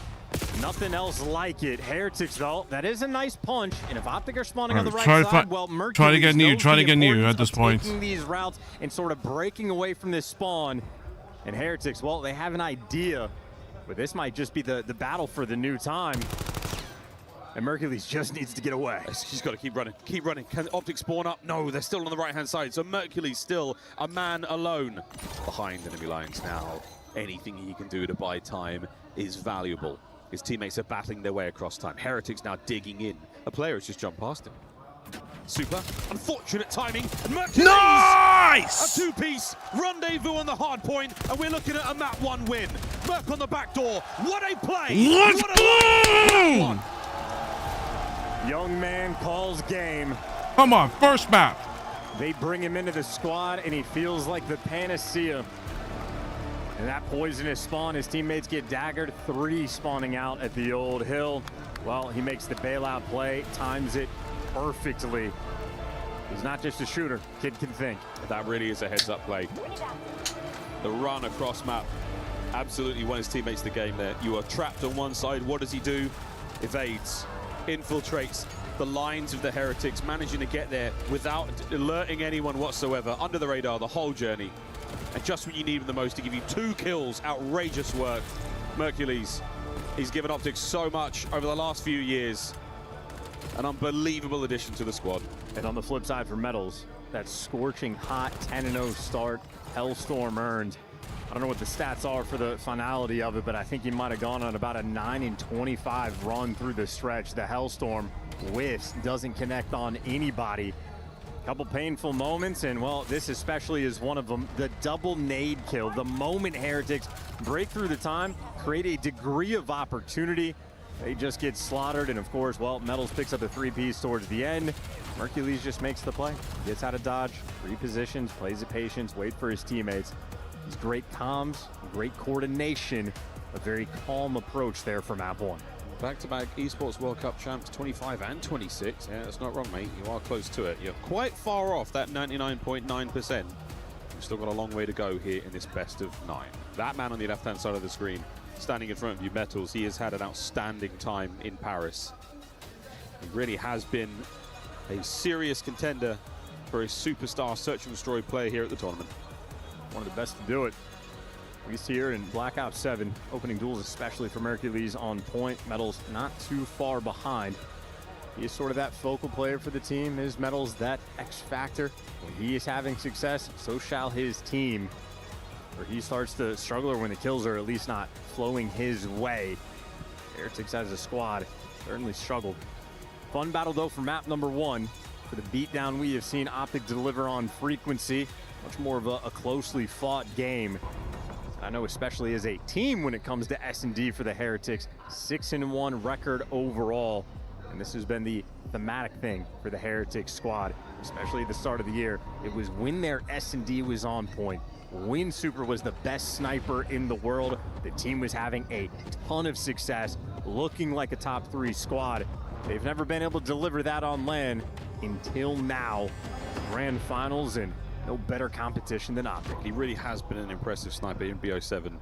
nothing else like it. Heretics, though, that is a nice punch. And if Optic are spawning on the right side, well, Mercury try to get new at this point. Taking these routes and sort of breaking away from this spawn. And Heretics, well, they have an idea, but this might just be the battle for the new time. And Mercules just needs to get away. He's got to keep running. Keep running. Can Optic spawn up? No, they're still on the right-hand side. So Mercules still a man alone behind enemy lines now. Anything he can do to buy time is valuable. His teammates are battling their way across time. Heretics now digging in. A player has just jumped past him. Super unfortunate timing. And Mercules! Nice! A 2-piece rendezvous on the hard point, and we're looking at a map 1 win. Merc on the back door. What a play! Let's go! Young man calls game. Come on, first map. They bring him into the squad, and he feels like the panacea. And that poisonous spawn, his teammates get daggered. 3 spawning out at the old hill. Well, he makes the bailout play, times it perfectly. He's not just a shooter, kid can think. That really is a heads-up play. The run across map absolutely won his teammates the game there. You are trapped on one side. What does he do? Evades, infiltrates the lines of the Heretics, managing to get there without alerting anyone whatsoever. Under the radar the whole journey. And just when you need him the most to give you 2 kills, outrageous work. Mercules, he's given Optic so much over the last few years. An unbelievable addition to the squad. And on the flip side for Metals, that scorching hot 10-0 start, Hellstorm earned. I don't know what the stats are for the finality of it, but I think he might have gone on about a 9-25 run through the stretch. The Hellstorm whiffs, doesn't connect on anybody. Couple painful moments, and well, this especially is one of them. The double nade kill. The moment Heretics break through the time, create a degree of opportunity, they just get slaughtered. And of course, well, Metals picks up the 3-piece towards the end. Mercules just makes the play, gets out of dodge, repositions, plays it patience, wait for his teammates. He's great comms, great coordination, a very calm approach there for map 1. Back-to-back Esports World Cup champs, 25 and 26. Yeah, that's not wrong, mate. You are close to it. You're quite far off that 99.9%. You've still got a long way to go here in this best of 9. That man on the left-hand side of the screen, standing in front of you, Metals, he has had an outstanding time in Paris. He really has been a serious contender for a superstar search and destroy player here at the tournament. One of the best to do it. We see here in Black Ops 7, opening duels, especially for Mercules on point. Metals not too far behind. He is sort of that focal player for the team. His Metals, that X factor. When he is having success, so shall his team. Or he starts to struggle, or when the kills are at least not flowing his way. Heretics as a squad certainly struggled. Fun battle though for map number 1. For the beatdown we have seen Optic deliver on frequency. Much more of a closely fought game. I know especially as a team when it comes to S&D for the Heretics, 6-1 record overall. And this has been the thematic thing for the Heretics squad, especially at the start of the year. It was when their S&D was on point, when Super was the best sniper in the world, the team was having a ton of success, looking like a top 3 squad. They've never been able to deliver that on LAN until now. Grand finals and no better competition than Optic. He really has been an impressive sniper in BO7.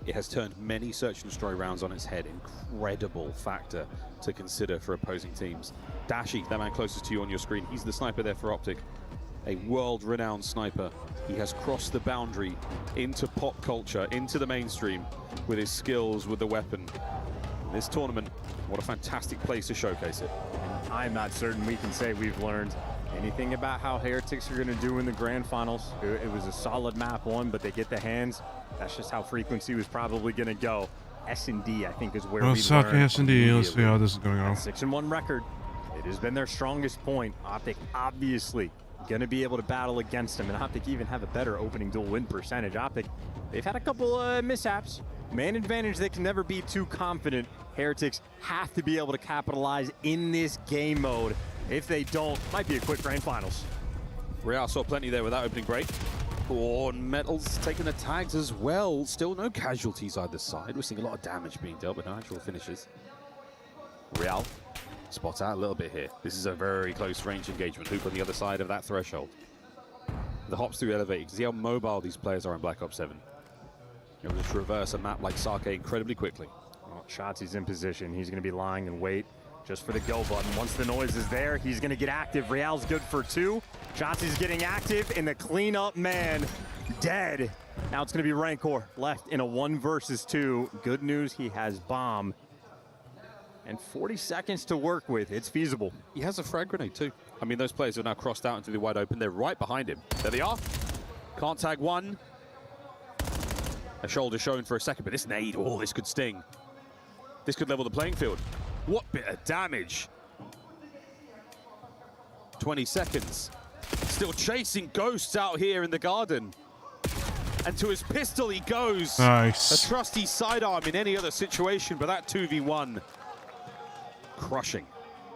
It has turned many search and destroy rounds on its head. Incredible factor to consider for opposing teams. Dashy, that man closest to you on your screen, he's the sniper there for Optic. A world-renowned sniper. He has crossed the boundary into pop culture, into the mainstream with his skills with the weapon. This tournament, what a fantastic place to showcase it. And I'm not certain we can say we've learned anything about how Heretics are going to do in the grand finals. It was a solid map one, but they get the hands. That's just how frequency was probably going to go. S&D, I think, is where we suck learned. S&D. Let's see how this is going to go. 6-1 record. It has been their strongest point. Optic obviously going to be able to battle against them, and Optic even have a better opening duel win percentage. Optic, they've had a couple mishaps. Man advantage, they can never be too confident. Heretics have to be able to capitalize in this game mode. If they don't, might be a quick grand finals. Real saw plenty there with that opening break. Oh, and Metal's taking the tags as well. Still no casualties either side. We're seeing a lot of damage being dealt, but no actual finishes. Real spots out a little bit here. This is a very close range engagement. Hoop on the other side of that threshold. The hops through elevator. You can see how mobile these players are in Black Ops 7. Able to traverse a map like Sake incredibly quickly. Well, Shotzi's in position. He's going to be lying in wait just for the go button. Once the noise is there, he's going to get active. Real's good for 2. Shotzi's getting active, and the cleanup man dead. Now it's going to be Rancor left in a 1 versus 2. Good news, he has bomb. And 40 seconds to work with. It's feasible. He has a frag grenade too. I mean, those players are now crossed out into the wide open. They're right behind him. There they are. Can't tag one. A shoulder showing for a second, but this nade, oh, this could sting. This could level the playing field. What bit of damage. 20 seconds. Still chasing ghosts out here in the garden. And to his pistol he goes. Nice. A trusty sidearm in any other situation, but that 2v1. Crushing.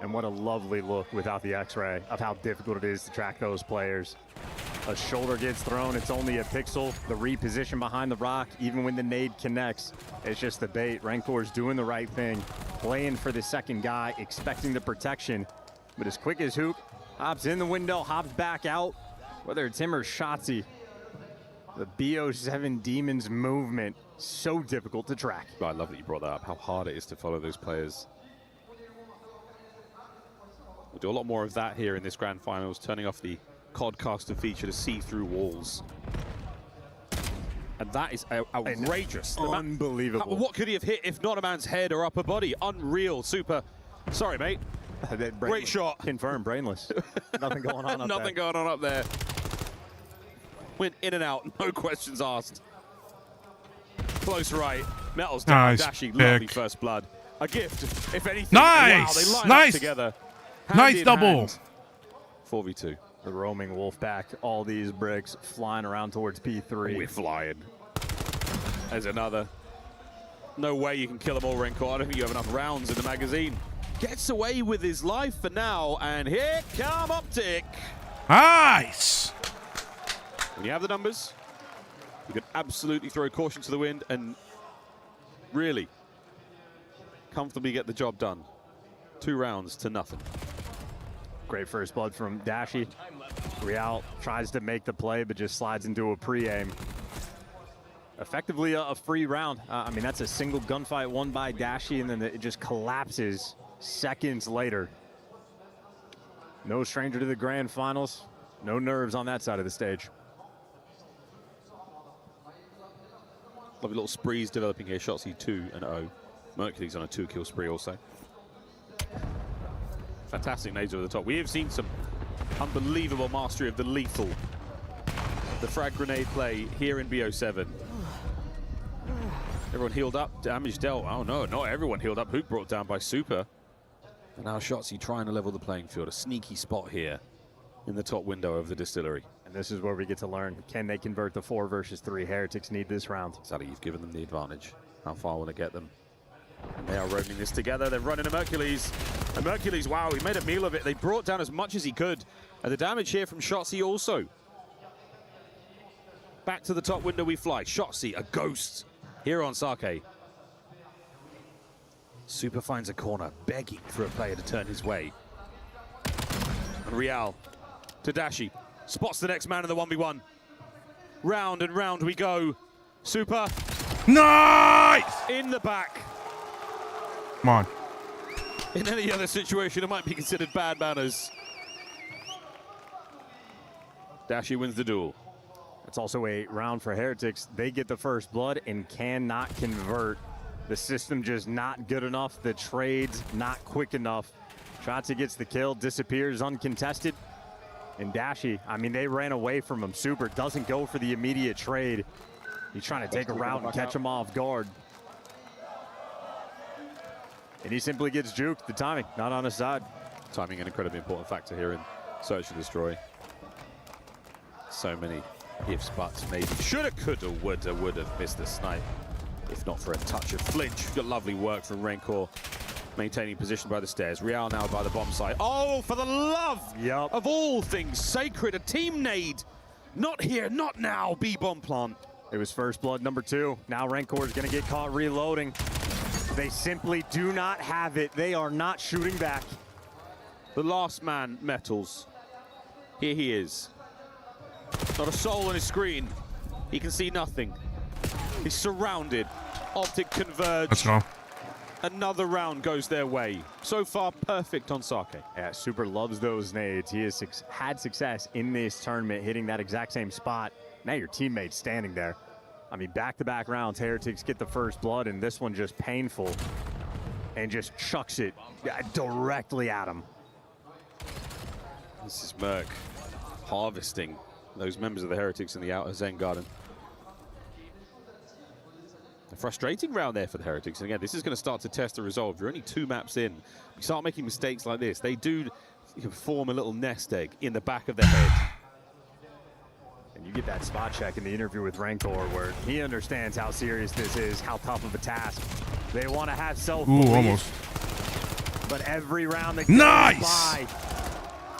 And what a lovely look without the X-ray of how difficult it is to track those players. A shoulder gets thrown, it's only a pixel. The reposition behind the rock, even when the nade connects, it's just the bait. Rancor's doing the right thing, playing for the second guy, expecting the protection. But as quick as Hoop hops in the window, hops back out, whether it's him or Shotzi, the BO7 Demons movement, so difficult to track. I love that you brought that up, how hard it is to follow those players. We'll do a lot more of that here in this grand finals, turning off the Codcaster feature to see through walls. And that is outrageous. Unbelievable. What could he have hit if not a man's head or upper body? Unreal. Super. Sorry, mate. Great shot. Confirmed, brainless. Nothing going on up there. Nothing going on up there. Went in and out, no questions asked. Close right. Metal's down. Nice Dashing, pick. lovely first blood. A gift, if anything. Nice. Wow, they line Nice. up together. Nice double. 4v2. The roaming wolf back, all these bricks flying around towards P3. We're flying. There's another. No way you can kill them all, Rancor. I don't think you have enough rounds in the magazine. Gets away with his life for now, and here come Optic. Nice. When you have the numbers, you can absolutely throw caution to the wind and really comfortably get the job done. 2 rounds to nothing. Great first blood from Dashi. Real tries to make the play, but just slides into a pre-aim. Effectively a free round. I mean, that's a single gunfight won by Dashi, and then it just collapses seconds later. No stranger to the grand finals. No nerves on that side of the stage. Lovely little sprees developing here. Shotzi 2-0. Mercury's on a 2-kill spree also. Fantastic nades over the top. We have seen some unbelievable mastery of the lethal. The frag grenade play here in BO7. Everyone healed up, damage dealt. Oh no, not everyone healed up. Hoop brought down by Super. And now Shotzi trying to level the playing field. A sneaky spot here in the top window of the distillery. And this is where we get to learn, can they convert the 4 versus 3? Heretics need this round. Sadly, you've given them the advantage. How far will it get them? And they are roaming this together. They're running a Mercules. And Mercules, wow, he made a meal of it. They brought down as much as he could. And the damage here from Shotzi also. Back to the top window we fly. Shotzi, a ghost here on Sake. Super finds a corner, begging for a player to turn his way. And Real to Dashi. Spots the next man in the 1v1. Round and round we go. Super. Nice! In the back. Come on. In any other situation, it might be considered bad manners. Dashi wins the duel. It's also a round for Heretics. They get the first blood and cannot convert. The system just not good enough. The trades not quick enough. Shotzi gets the kill, disappears uncontested. And Dashy, I mean, they ran away from him. Super doesn't go for the immediate trade. He's trying to take a route and catch him off guard. And he simply gets juked. The timing, not on his side. Timing an incredibly important factor here in Search and Destroy. So many ifs, buts, maybe. Shoulda, coulda, woulda, would have missed the snipe. If not for a touch of flinch. Got lovely work from Rancor. Maintaining position by the stairs. Real now by the bomb site. Oh, for the love of all things sacred. A team nade. Not here, not now, B-bomb plant. It was first blood number 2. Now Rancor is going to get caught reloading. They simply do not have it. They are not shooting back. The last man, Metals. Here he is. Not a soul on his screen. He can see nothing. He's surrounded. Optic converge. Let's go. Another round goes their way. So far, perfect on Sake. Yeah, Super loves those nades. He has had success in this tournament, hitting that exact same spot. Now your teammate's standing there. I mean, back-to-back rounds, Heretics get the first blood, and this one just painful. And just chucks it directly at him. This is Merc harvesting those members of the Heretics in the outer Zen Garden. A frustrating round there for the Heretics. And again, this is going to start to test the resolve. You're only 2 maps in. You start making mistakes like this. They do form a little nest egg in the back of their head. And you get that spot check in the interview with Rancor where he understands how serious this is, how tough of a task. They want to have self-belief. Ooh, almost. But every round that goes by,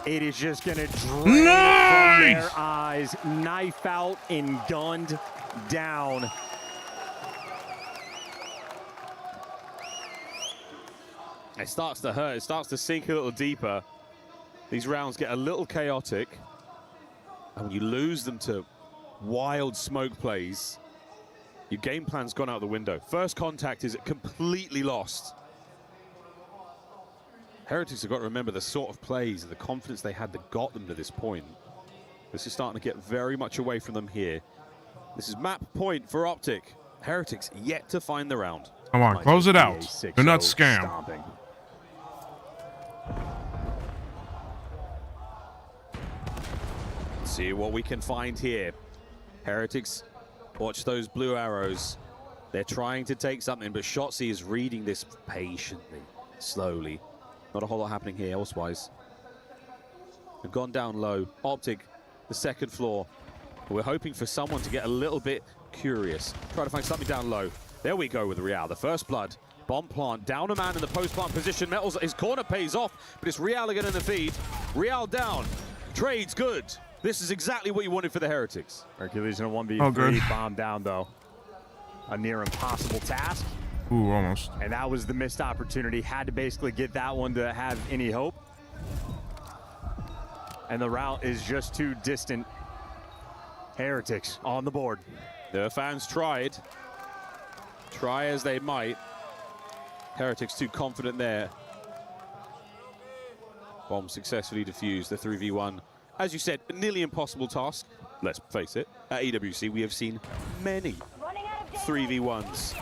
it is just going to drain from their eyes. Knife out and gunned down. It starts to hurt. It starts to sink a little deeper. These rounds get a little chaotic. And when you lose them to wild smoke plays, your game plan's gone out the window. First contact is completely lost. Heretics have got to remember the sort of plays and the confidence they had that got them to this point. This is starting to get very much away from them here. This is map point for Optic. Heretics yet to find the round. Come on, close it out. Do not scam. Stomping. See what we can find here. Heretics, watch those blue arrows. They're trying to take something, but Shotzi is reading this patiently, slowly. Not a whole lot happening here elsewise. They've gone down low. Optic, the second floor. We're hoping for someone to get a little bit curious. Try to find something down low. There we go with Real, the first blood. Bomb plant, down a man in the post-plant position. Metals, his corner pays off, but it's Real again in the feed. Real down, trades good. This is exactly what you wanted for the Heretics. Hercules in a 1v3, bomb down though. A near impossible task. Ooh, almost. And that was the missed opportunity. Had to basically get that one to have any hope. And the route is just too distant. Heretics on the board. The fans tried. Try as they might. Heretics too confident there. Bomb successfully defused, the 3v1. As you said, a nearly impossible task. Let's face it, at EWC we have seen many 3v1s.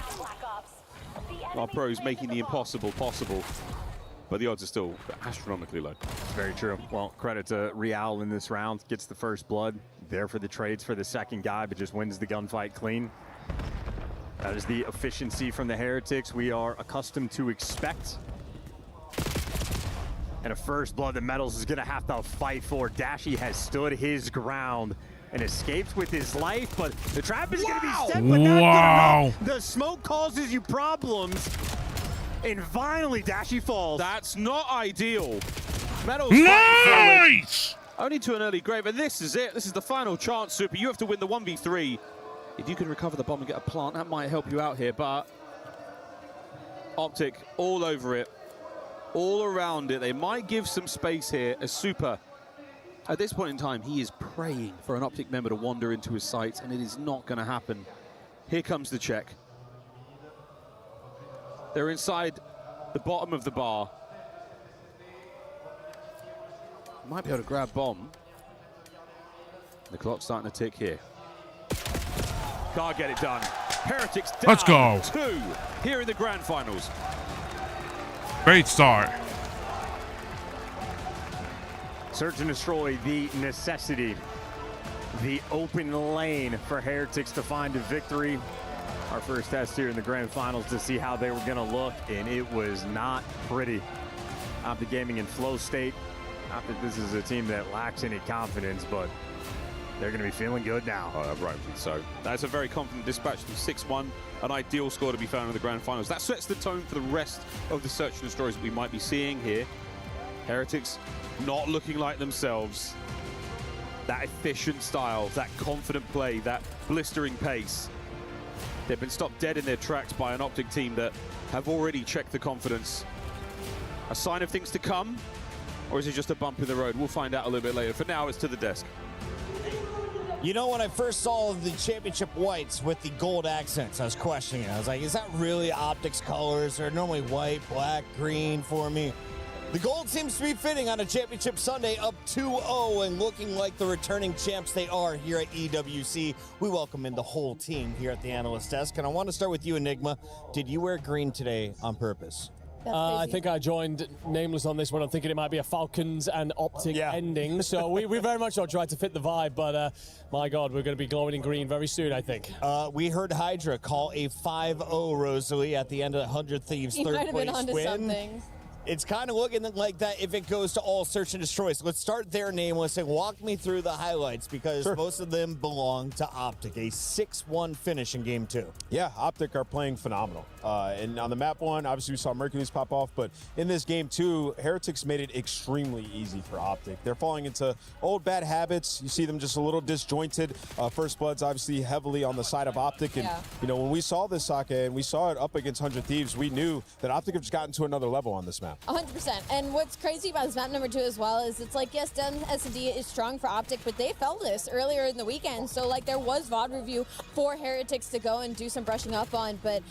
Our pros making the impossible possible, but the odds are still astronomically low. Very true. Well, credit to Real in this round. Gets the first blood. There for the trades for the second guy, but just wins the gunfight clean. That is the efficiency from the Heretics we are accustomed to expect. And a first blood that Metals is going to have to fight for. Dashy has stood his ground and escaped with his life, but the trap is going to be set, but not good enough. The smoke causes you problems. And finally, Dashy falls. That's not ideal. Metals nice! Only to an early grave, and this is it. This is the final chance, Super. You have to win the 1v3. If you can recover the bomb and get a plant, that might help you out here, but Optic all over it, all around it. They might give some space here as Super. At this point in time, he is praying for an Optic member to wander into his sights, and it is not going to happen. Here comes the check. They're inside the bottom of the bar. Might be able to grab bomb. The clock's starting to tick here. Can't get it done. Heretics down Let's go. 2 here in the grand finals. Great start. Search and destroy, the necessity, the open lane for Heretics to find a victory. Our first test here in the grand finals to see how they were going to look, and it was not pretty. Optic Gaming in flow state. Not that this is a team that lacks any confidence, but they're going to be feeling good now. Rightfully so. That's a very confident dispatch from 6-1, an ideal score to be found in the grand finals. That sets the tone for the rest of the search and destroys that we might be seeing here. Heretics not looking like themselves. That efficient style, that confident play, that blistering pace. They've been stopped dead in their tracks by an Optic team that have already checked the confidence. A sign of things to come, or is it just a bump in the road? We'll find out a little bit later. For now, it's to the desk. You know, when I first saw the championship whites with the gold accents, I was questioning it. I was like, is that really Optic's colors? They're normally white, black, green for me. The gold seems to be fitting on a championship Sunday, up 2-0 and looking like the returning champs they are here at EWC. We welcome in the whole team here at the analyst desk. And I want to start with you, Enigma. Did you wear green today on purpose? I think I joined Nameless on this one. I'm thinking it might be a Falcons and Optic ending. So we very much so tried to fit the vibe, but my God, we're going to be glowing in green very soon, I think. We heard Hydra call a 5-0 Rosalie at the end of the 100 Thieves He third might have place been onto win. something. It's kind of looking like that if it goes to all search and destroy. So let's start there, Nameless, and walk me through the highlights because most of them belong to Optic. A 6-1 finish in game 2. Yeah, Optic are playing phenomenal. And on the map 1, obviously we saw Mercury's pop off, but in this game 2, Heretics made it extremely easy for Optic. They're falling into old bad habits. You see them just a little disjointed. First Blood's obviously heavily on the side of Optic. And, you know, when we saw this, Sake, and we saw it up against 100 Thieves, we knew that Optic have just gotten to another level on this map. 100%. And what's crazy about this map number 2 as well is it's like, yes, Den S&D is strong for Optic, but they felt this earlier in the weekend. So, like, there was VOD review for Heretics to go and do some brushing up on, but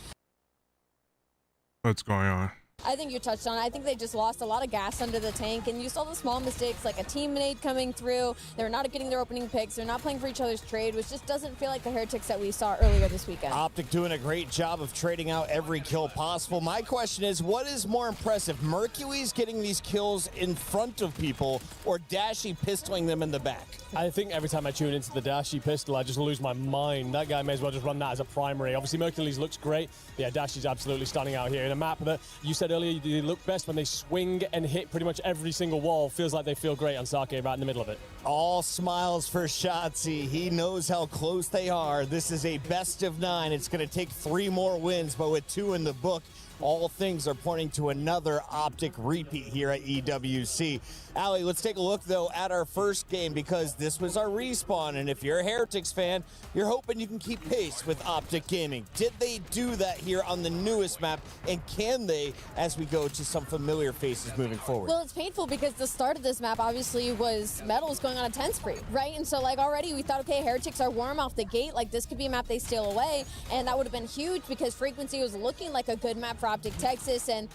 What's going on? I think you touched on it. I think they just lost a lot of gas under the tank, and you saw the small mistakes like a teammate coming through. They're not getting their opening picks. They're not playing for each other's trade, which just doesn't feel like the Heretics that we saw earlier this weekend. Optic doing a great job of trading out every kill possible. My question is, what is more impressive, Mercury's getting these kills in front of people or Dashy pistoling them in the back? I think every time I tune into the Dashy pistol, I just lose my mind. That guy may as well just run that as a primary. Obviously, Mercury's looks great. Yeah, Dashy's absolutely standing out here in a map that you said earlier they look best when they swing and hit pretty much every single wall. Feels like they feel great on Sake right in the middle of it. All smiles for Shotzi. He knows how close they are. This is a best of 9. It's going to take 3 more wins, but with 2 in the book, all things are pointing to another Optic repeat here at EWC. Allie, let's take a look, though, at our first game because this was our respawn, and if you're a Heretics fan, you're hoping you can keep pace with Optic Gaming. Did they do that here on the newest map, and can they as we go to some familiar faces moving forward? Well, it's painful because the start of this map obviously was Metals going on a 10 spree, right? And so, like, already we thought, okay, Heretics are warm off the gate. Like, this could be a map they steal away, and that would have been huge because Frequency was looking like a good map for Optic Texas, and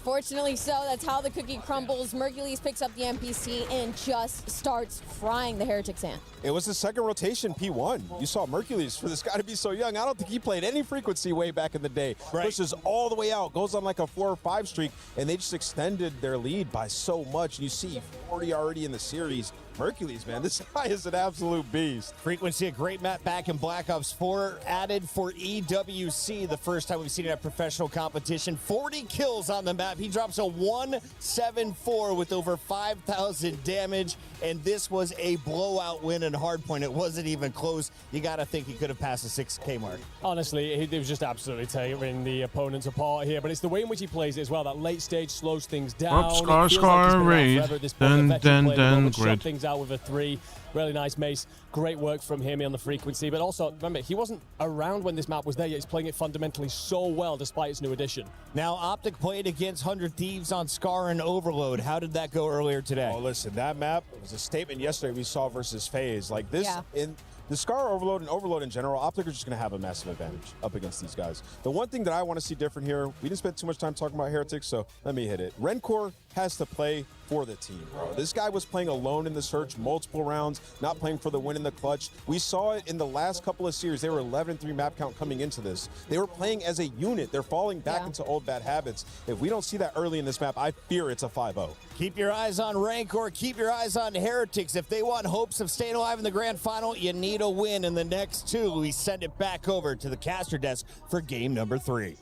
fortunately so, that's how the cookie crumbles. Mercules picks up the NPC and just starts frying the Heretics hand. It was the second rotation P1. You saw Mercules, for this guy to be so young, I don't think he played any Frequency way back in the day. Pushes all the way out, goes on like a 4 or 5 streak, and they just extended their lead by so much. And you see 40 already in the series. Mercules, man, this guy is an absolute beast. Frequency, a great map back in Black Ops 4, added for EWC, the first time we've seen it at professional competition. 40 kills on the map. He drops a 174 with over 5,000 damage, and this was a blowout win in Hardpoint. It wasn't even close. You got to think he could have passed the 6K mark. Honestly, he was just absolutely tearing the opponents apart here, but it's the way in which he plays it as well. That late stage slows things down. Scar, raid. Then grid. Things out with a 3. Really nice mace. Great work from him on the Frequency. But also, remember, he wasn't around when this map was there, yet he's playing it fundamentally so well despite its new addition. Now, Optic played against 100 Thieves on Scar and Overload. How did that go earlier today? Oh, listen, that map was a statement yesterday we saw versus FaZe. Like this, in the Scar Overload and Overload in general, Optic are just going to have a massive advantage up against these guys. The one thing that I want to see different here, we didn't spend too much time talking about Heretics, so let me hit it. Rencor has to play for the team, bro. This guy was playing alone in the search multiple rounds, not playing for the win in the clutch. We saw it in the last couple of series. They were 11-3 map count coming into this. They were playing as a unit. They're falling back into old bad habits. If we don't see that early in this map, I fear it's a 5-0. Keep your eyes on Rancor. Keep your eyes on Heretics. If they want hopes of staying alive in the grand final, you need a win in the next two. We send it back over to the caster desk for game number 3.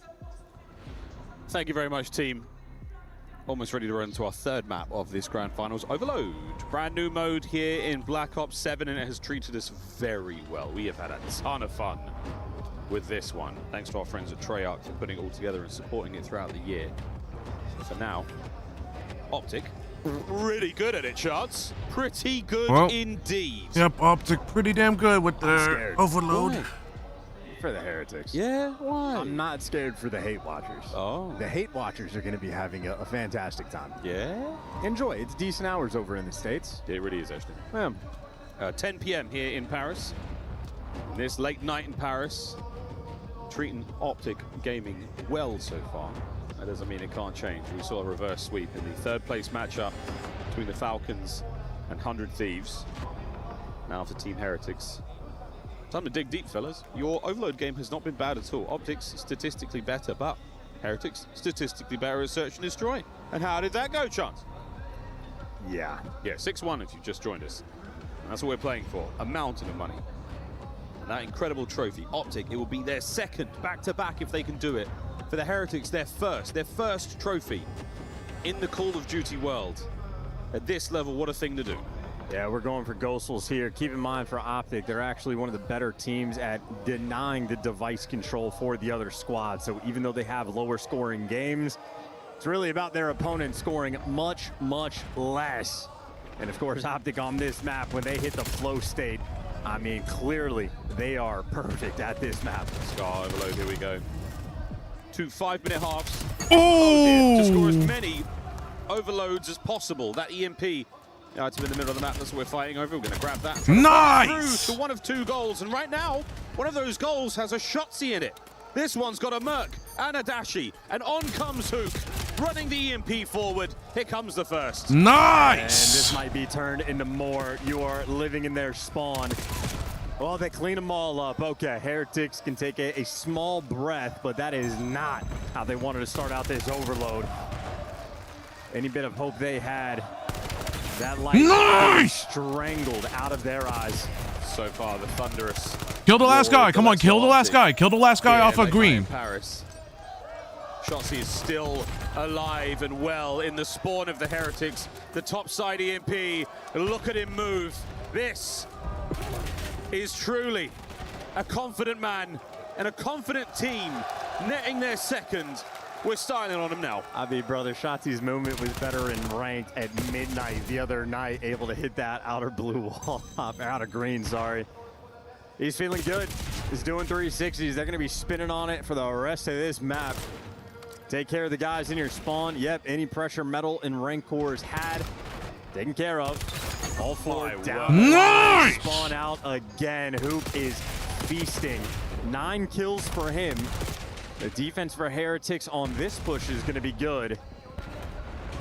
Thank you very much, team. Almost ready to run to our third map of this Grand Finals, Overload. Brand new mode here in Black Ops 7, and it has treated us very well. We have had a ton of fun with this one. Thanks to our friends at Treyarch for putting it all together and supporting it throughout the year. So now, Optic, really good at it, Charts. Pretty good indeed. Yep, Optic pretty damn good with the Overload. Why? For the Heretics. Yeah, why? I'm not scared for the Hate Watchers. Oh. The Hate Watchers are going to be having a fantastic time. Yeah? Enjoy. It's decent hours over in the States. It really is, actually. 10 p.m. here in Paris. This late night in Paris. Treating Optic Gaming well so far. That doesn't mean it can't change. We saw a reverse sweep in the third place matchup between the Falcons and 100 Thieves. Now for Team Heretics. Time to dig deep, fellas. Your Overload game has not been bad at all. Optics statistically better, but Heretics statistically better at Search and Destroy. And how did that go, Chance? Yeah. Yeah, 6-1 if you've just joined us. And that's what we're playing for, a mountain of money. And that incredible trophy, Optic, it will be their second back-to-back if they can do it. For the Heretics, their first trophy in the Call of Duty world. At this level, what a thing to do. Yeah, we're going for Ghostals here. Keep in mind for Optic, they're actually one of the better teams at denying the device control for the other squad. So even though they have lower scoring games, it's really about their opponent scoring much, much less. And of course, Optic on this map, when they hit the flow state, I mean, clearly they are perfect at this map. Scar Overload, here we go. 2 5-minute halves. Oh! To score as many Overloads as possible. That EMP. It's in the middle of the map, that's what we're fighting over. We're going to grab that. Nice! Through to one of 2 goals, and right now, one of those goals has a Shotzi in it. This one's got a Merc and a Dashi, and on comes Hook, running the EMP forward. Here comes the first. Nice! And this might be turned into more. You are living in their spawn. Well, they clean them all up. Okay, Heretics can take a small breath, but that is not how they wanted to start out this Overload. Any bit of hope they had, that light strangled out of their eyes. So far, the Thunderous. Kill the last guy. Come on, kill the last guy. Kill the last guy off of green. Paris. Shotzi is still alive and well in the spawn of the Heretics. The topside EMP. Look at him move. This is truly a confident man and a confident team netting their second. We're styling on him now. I mean, brother, Shotzi's movement was better in ranked at midnight the other night, able to hit that outer blue wall, outer green, sorry. He's feeling good. He's doing 360s. They're going to be spinning on it for the rest of this map. Take care of the guys in your spawn. Yep, any pressure metal and Rancors had, taken care of. All 4 down. Nice! Spawn out again. Hoop is feasting. 9 kills for him. The defense for Heretics on this push is going to be good.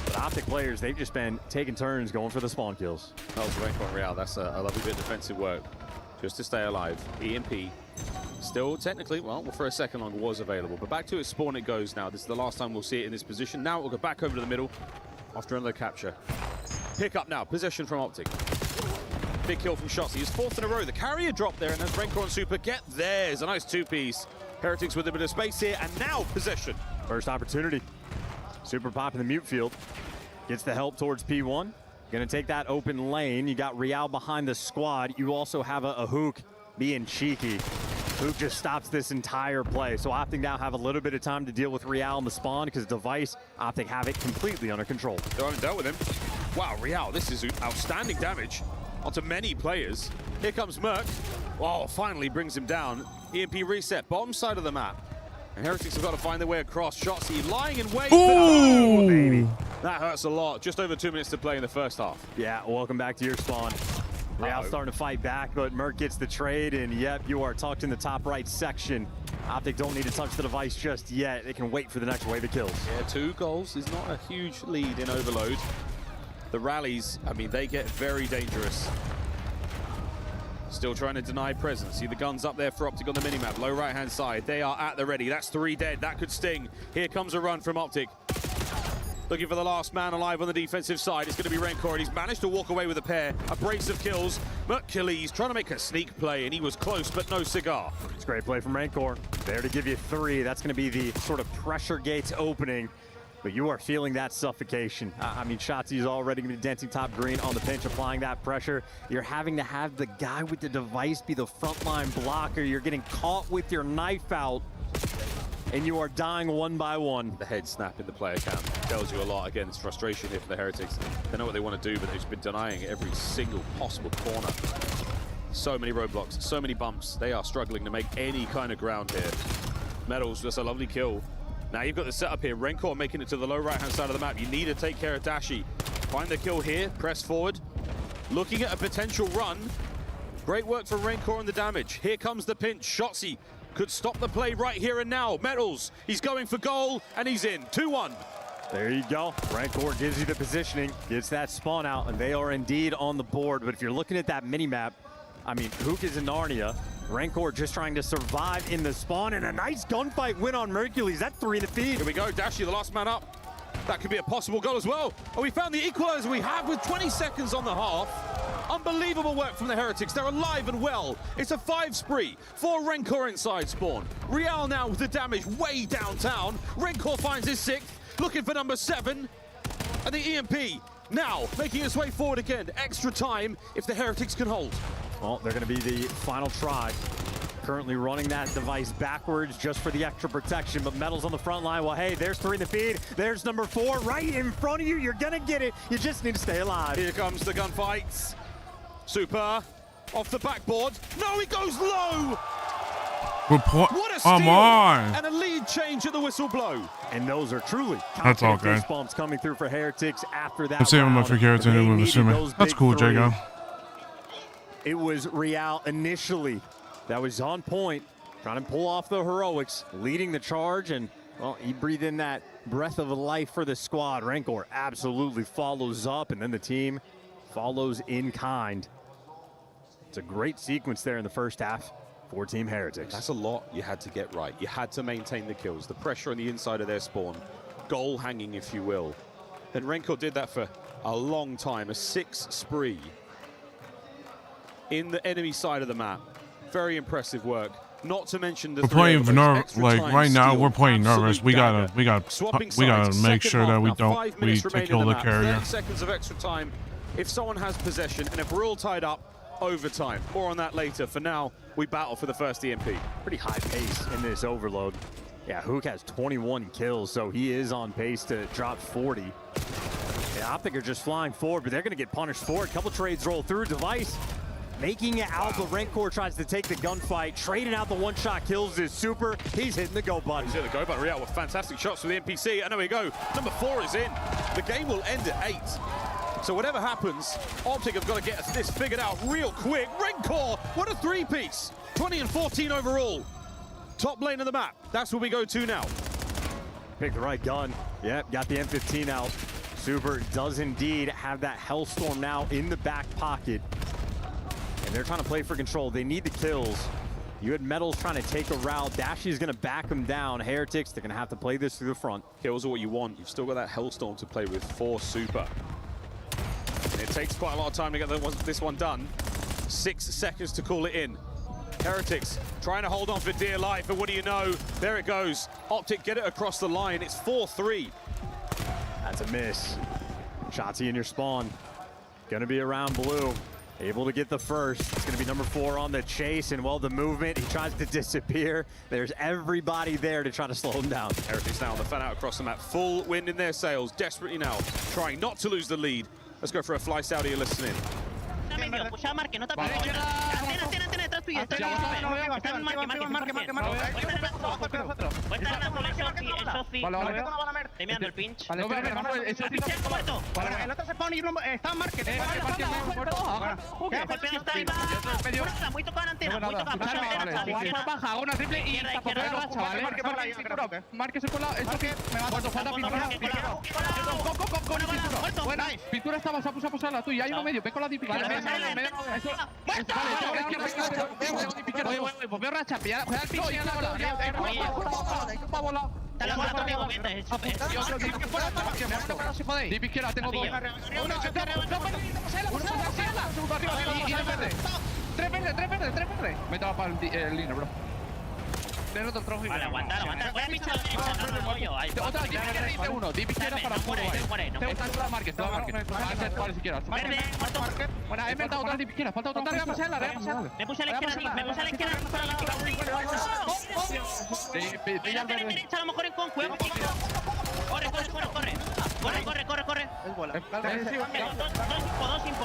But Optic players, they've just been taking turns going for the spawn kills. That was Rancor Real. That's a lovely bit of defensive work just to stay alive. EMP still technically, well, for a second longer was available. But back to its spawn it goes now. This is the last time we'll see it in this position. Now we'll go back over to the middle after another capture. Pick up now. Possession from Optic. Big kill from Shotzi. He's 4th in a row. The carrier dropped there, and as Rancor and Super get theirs. A nice 2-piece. Heretics with a bit of space here, and now possession. First opportunity. Super pop in the mute field. Gets the help towards P1. Gonna take that open lane. You got Real behind the squad. You also have a Hook being cheeky. Hook just stops this entire play. So Optic now have a little bit of time to deal with Real in the spawn because device, Optic have it completely under control. They haven't dealt with him. Wow, Real, this is outstanding damage onto many players. Here comes Merc. Oh, finally brings him down. EMP reset, bottom side of the map. And Heretics have got to find their way across. Shotzi lying in wait. Ooh, baby. That hurts a lot. Just over 2 minutes to play in the first half. Yeah, welcome back to your spawn. Real starting to fight back, but Merc gets the trade, and yep, you are tucked in the top right section. Optic don't need to touch the device just yet. They can wait for the next wave of kills. Yeah, 2 goals is not a huge lead in Overload. The rallies, I mean, they get very dangerous. Still trying to deny presence. See the guns up there for Optic on the minimap. Low right-hand side. They are at the ready. That's 3 dead. That could sting. Here comes a run from Optic. Looking for the last man alive on the defensive side. It's going to be Rancor, and he's managed to walk away with a pair. A brace of kills. Mercules trying to make a sneak play, and he was close, but no cigar. It's a great play from Rancor. There to give you 3. That's going to be the sort of pressure gates opening. But you are feeling that suffocation. I mean, Shotzi is already going to be dancing top green on the pinch, applying that pressure. You're having to have the guy with the device be the frontline blocker. You're getting caught with your knife out, and you are dying one by one. The head snap in the player cam tells you a lot. Again, it's frustration here for the Heretics. They know what they want to do, but they've just been denying every single possible corner. So many roadblocks, so many bumps. They are struggling to make any kind of ground here. Metals, just a lovely kill. Now you've got the setup here. Rancor making it to the low right-hand side of the map. You need to take care of Dashi. Find the kill here, press forward. Looking at a potential run. Great work from Rancor on the damage. Here comes the pinch. Shotzi could stop the play right here and now. Metals, he's going for goal, and he's in. 2-1. There you go. Rancor gives you the positioning, gets that spawn out, and they are indeed on the board. But if you're looking at that mini-map, I mean, Hook is in Narnia. Rancor just trying to survive in the spawn, and a nice gunfight win on Mercules. That's 3 in the feed. Here we go, Dashi, the last man up. That could be a possible goal as well. And we found the equalizer we have with 20 seconds on the half. Unbelievable work from the Heretics. They're alive and well. It's a 5 spree for Rancor inside spawn. Real now with the damage way downtown. Rancor finds his 6th, looking for number 7. And the EMP now making its way forward again. Extra time if the Heretics can hold. Well, they're going to be the final try. Currently running that device backwards just for the extra protection, but Metal's on the front line. Well, hey, there's 3 in the feed. There's number 4 right in front of you. You're going to get it. You just need to stay alive. Here comes the gunfights. Super off the backboard. No, he goes low. What a steal. And a lead change at the whistle blow. And those are truly that's all good. Bumps coming through for Heretics after that. I'm saving my for carrots and I'm assuming. That's cool, Jago. It was Real initially that was on point, trying to pull off the heroics, leading the charge, and well, he breathed in that breath of life for the squad. Rancor absolutely follows up, and then the team follows in kind. It's a great sequence there in the first half for Team Heretics. That's a lot you had to get right. You had to maintain the kills, the pressure on the inside of their spawn, goal hanging, if you will. And Rancor did that for a long time, a 6 spree in the enemy side of the map. Very impressive work. Not to mention the we're playing nervous. Like right now, we're playing nervous. We gotta make sure that we kill the carrier. 30 seconds of extra time if someone has possession, and if we're all tied up, overtime. More on that later. For now, we battle for the first EMP. Pretty high pace in this overload. Yeah, Hook has 21 kills, so he is on pace to drop 40. Yeah, Optic are just flying forward, but they're going to get punished for it. A couple trades roll through. Device making it out, but Rancor tries to take the gunfight, trading out the one-shot kills is Super. He's hitting the go button. He's hitting the go button. Real with fantastic shots for the NPC, and there we go. Number 4 is in. The game will end at 8. So whatever happens, Optic have got to get this figured out real quick. Rancor, what a 3-piece. 20 and 14 overall. Top lane of the map. That's where we go to now. Pick the right gun. Yep, got the M15 out. Super does indeed have that Hellstorm now in the back pocket. And they're trying to play for control. They need the kills. You had Metals trying to take a route. Dashy's going to back them down. Heretics, they're going to have to play this through the front. Kills are what you want. You've still got that Hellstorm to play with for Super. And it takes quite a lot of time to get this one done. 6 seconds to call it in. Heretics trying to hold on for dear life, and what do you know? There it goes. Optic get it across the line. It's 4-3. That's a miss. Shotzi in your spawn. Gonna be around blue. Able to get the first. It's gonna be number 4 on the chase, and well, the movement, he tries to disappear. There's everybody there to try to slow him down. Heretics now on the fan out across the map. Full wind in their sails, desperately now, trying not to lose the lead. Let's go for a fly Saudi listening. tuyo. Está en marque. Estoy mirando el pinch. El otro se pone y está en marque. Muy tocado en antena. Muy tocado. Baja, hago una triple y márquese por la. Esto que me va a falta pintura. Buena. Pintura está, vas a posar la tuya. Hay uno medio. Ve con la dipi. Vale, veo racha. Juega el pinche y la bola. Está la bola conmigo, miente. Dipi izquierda, tengo dos. Tres verdes. Me estaba para el liner, bro. Vale, aguantar. Voy a pichar otra, Dipi izquierda y uno. Dipi izquierda para puro. Te gustan todas las marques. Vale, si quieras. Verde, muerto. Bueno, he metido otra Dipi izquierda. Falta otra. Me puse a la izquierda. Derecha a lo mejor en con. Corre. Es bola. Dos info.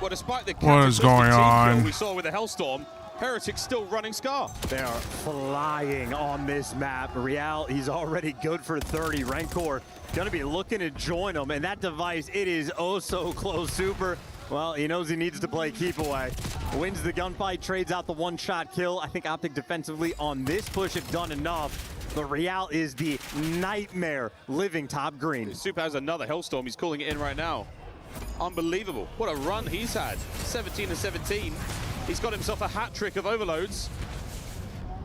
Well, despite the What is going on? We saw with the Hellstorm, Heretics still running Scar. They are flying on this map. Real, he's already good for 30. Rancor gonna be looking to join him, and that device, it is oh so close. Super, well, he knows he needs to play keep away. Wins the gunfight, trades out the one-shot kill. I think Optic defensively on this push have done enough. But Real is the nightmare living top green. Super has another Hellstorm. He's calling it in right now. Unbelievable. What a run he's had. 17-17. He's got himself a hat trick of overloads.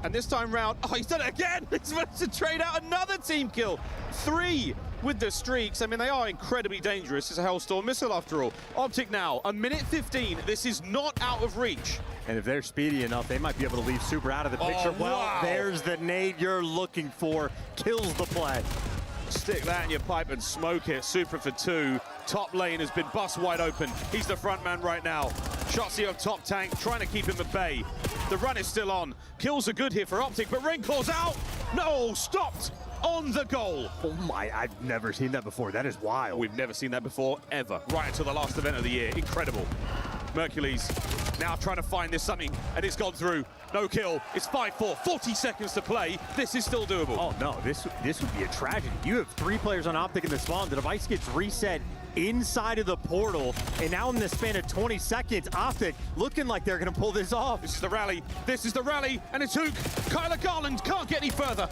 And this time round, oh, he's done it again. He's managed to trade out another team kill. 3 with the streaks. I mean, they are incredibly dangerous. It's a Hellstorm missile after all. Optic now, a minute 15. This is not out of reach. And if they're speedy enough, they might be able to leave Super out of the picture. Well, wow. There's the nade you're looking for. Kills the play. Stick that in your pipe and smoke it. Super for 2. Top lane has been bust wide open. He's the front man right now. Shotzzy of top tank, trying to keep him at bay. The run is still on. Kills are good here for Optic, but Rainclaw's out. No, stopped on the goal. Oh my, I've never seen that before. That is wild. We've never seen that before, ever. Right until the last event of the year. Incredible. Mercules now trying to find this something, and it's gone through. No kill. It's 5-4. 40 seconds to play. This is still doable. Oh no, this would be a tragedy. You have 3 players on Optic in the spawn. The device gets reset inside of the portal, and now in the span of 20 seconds, Optic looking like they're gonna pull this off. This is the rally. This is the rally, and it's Hook. Kyler Garland can't get any further.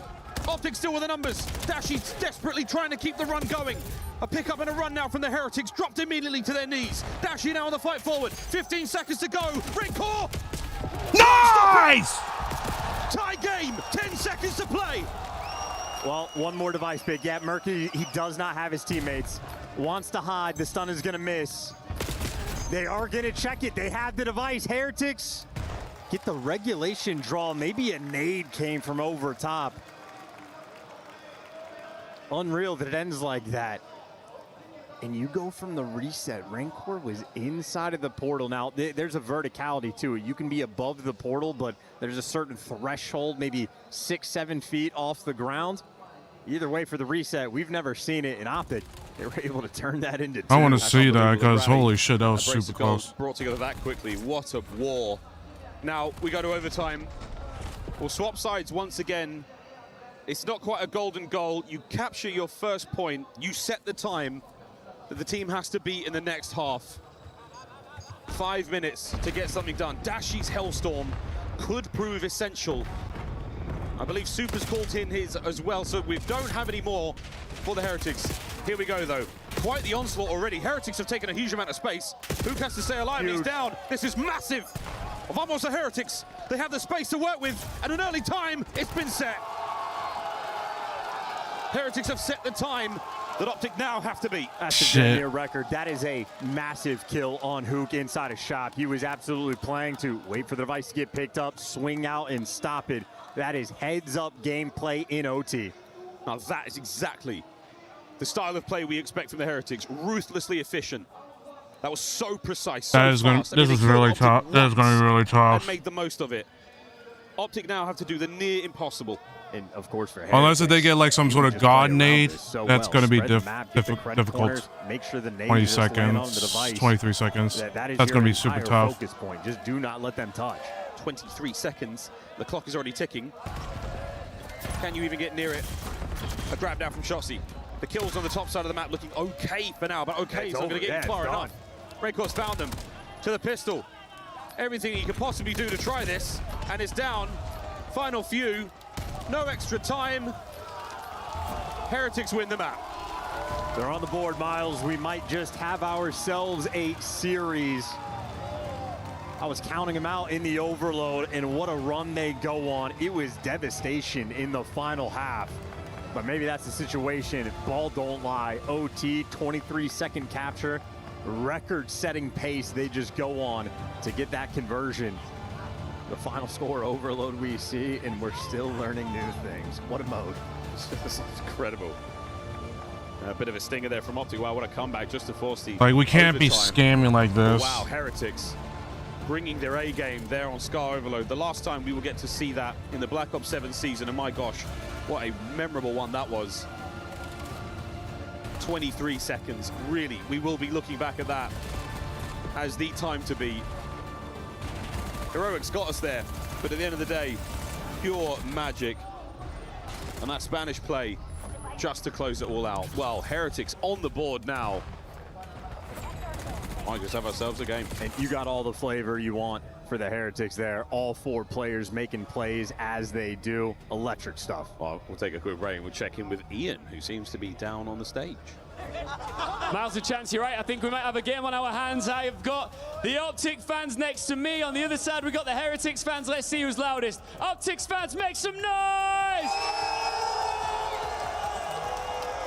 Optic still with the numbers. Dashy's desperately trying to keep the run going. A pickup and a run now from the Heretics, dropped immediately to their knees. Dashy now on the fight forward. 15 seconds to go. Rainclaw! Nice! Tie game, 10 seconds to play. Well, one more device pick. Yeah, Murky, he does not have his teammates. Wants to hide, the stun is gonna miss. They are gonna check it. They have the device. Heretics get the regulation draw. Maybe a nade came from over top. Unreal that it ends like that. And you go from the reset. Rancor was inside of the portal. Now, there's a verticality to it. You can be above the portal, but there's a certain threshold, maybe 6-7 feet off the ground. Either way, for the reset, we've never seen it in Optic. They were able to turn that into 2. I want to see that because holy shit, that was super close. Brought together that quickly. What a war. Now, we go to overtime. We'll swap sides once again. It's not quite a golden goal. You capture your first point. You set the time that the team has to beat in the next half. 5 minutes to get something done. Dashy's Hellstorm could prove essential. I believe Super's called in his as well, so we don't have any more for the Heretics. Here we go, though. Quite the onslaught already. Heretics have taken a huge amount of space. Who has to stay alive? He's down. This is massive. Vamos the Heretics. They have the space to work with. At an early time, it's been set. Heretics have set the time that Optic now have to beat. That's a near record. That is a massive kill on Hook inside a shop. He was absolutely playing to wait for the device to get picked up, swing out, and stop it. That is heads-up gameplay in OT. Now that is exactly the style of play we expect from the Heretics. Ruthlessly efficient. That was so precise, so fast. This is really tough. This is going to be really tough. And made the most of it. Optic now have to do the near impossible. And of course, for unless if they get like some sort of god nade, so that's going to be difficult. difficult. Make sure the nade 20 is just landing on the seconds, device. 23 seconds. That is That's your going to be super entire tough. Focus point. Just do not let them touch. 23 seconds. The clock is already ticking. Can you even get near it? A grab down from Shotzi. The kills on the top side of the map looking okay for now, but okay is not going to get you far enough. Redcourt's found them to the pistol. Everything he could possibly do to try this, and it's down. Final few. No extra time. Heretics win the map. They're on the board, Miles. We might just have ourselves a series. I was counting them out in the overload, and what a run they go on. It was devastation in the final half. But maybe that's the situation. Ball don't lie. OT, 23-second capture. Record-setting pace they just go on to get that conversion. The final score overload we see, and we're still learning new things. What a mode. This is incredible. A bit of a stinger there from Optic. Wow, what a comeback just to force the Like, we can't be overtime. scamming like this. Wow, Heretics bringing their A game there on Scar Overload. The last time we will get to see that in the Black Ops 7 season, and my gosh, what a memorable one that was. 23 seconds, really. We will be looking back at that as the time to be. Heroics got us there, but at the end of the day, pure magic. And that Spanish play just to close it all out. Well, Heretics on the board now. Might just have ourselves a game. And you got all the flavor you want for the Heretics there. All four players making plays as they do. Electric stuff. Well, we'll take a quick break and we'll check in with Ian, who seems to be down on the stage. Miles, a chance, you're right. I think we might have a game on our hands. I've got the Optic fans next to me. On the other side, we've got the Heretics fans. Let's see who's loudest. Optics fans, make some noise!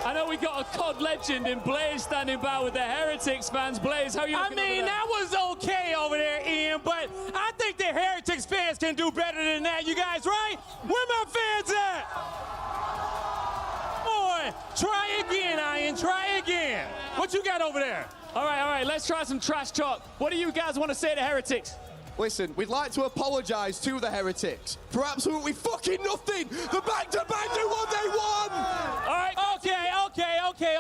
I know we got a COD legend in Blaze standing by with the Heretics fans. Blaze, how you looking? I mean, that was okay over there, Ian, but I think the Heretics fans can do better than that. You guys, right? Where my fans at? Boy, try again, Ian. Try again. What you got over there? All right. Let's try some trash talk. What do you guys want to say to Heretics? Listen, we'd like to apologise to the Heretics for absolutely fucking nothing. The back-to-back do what they want. All right,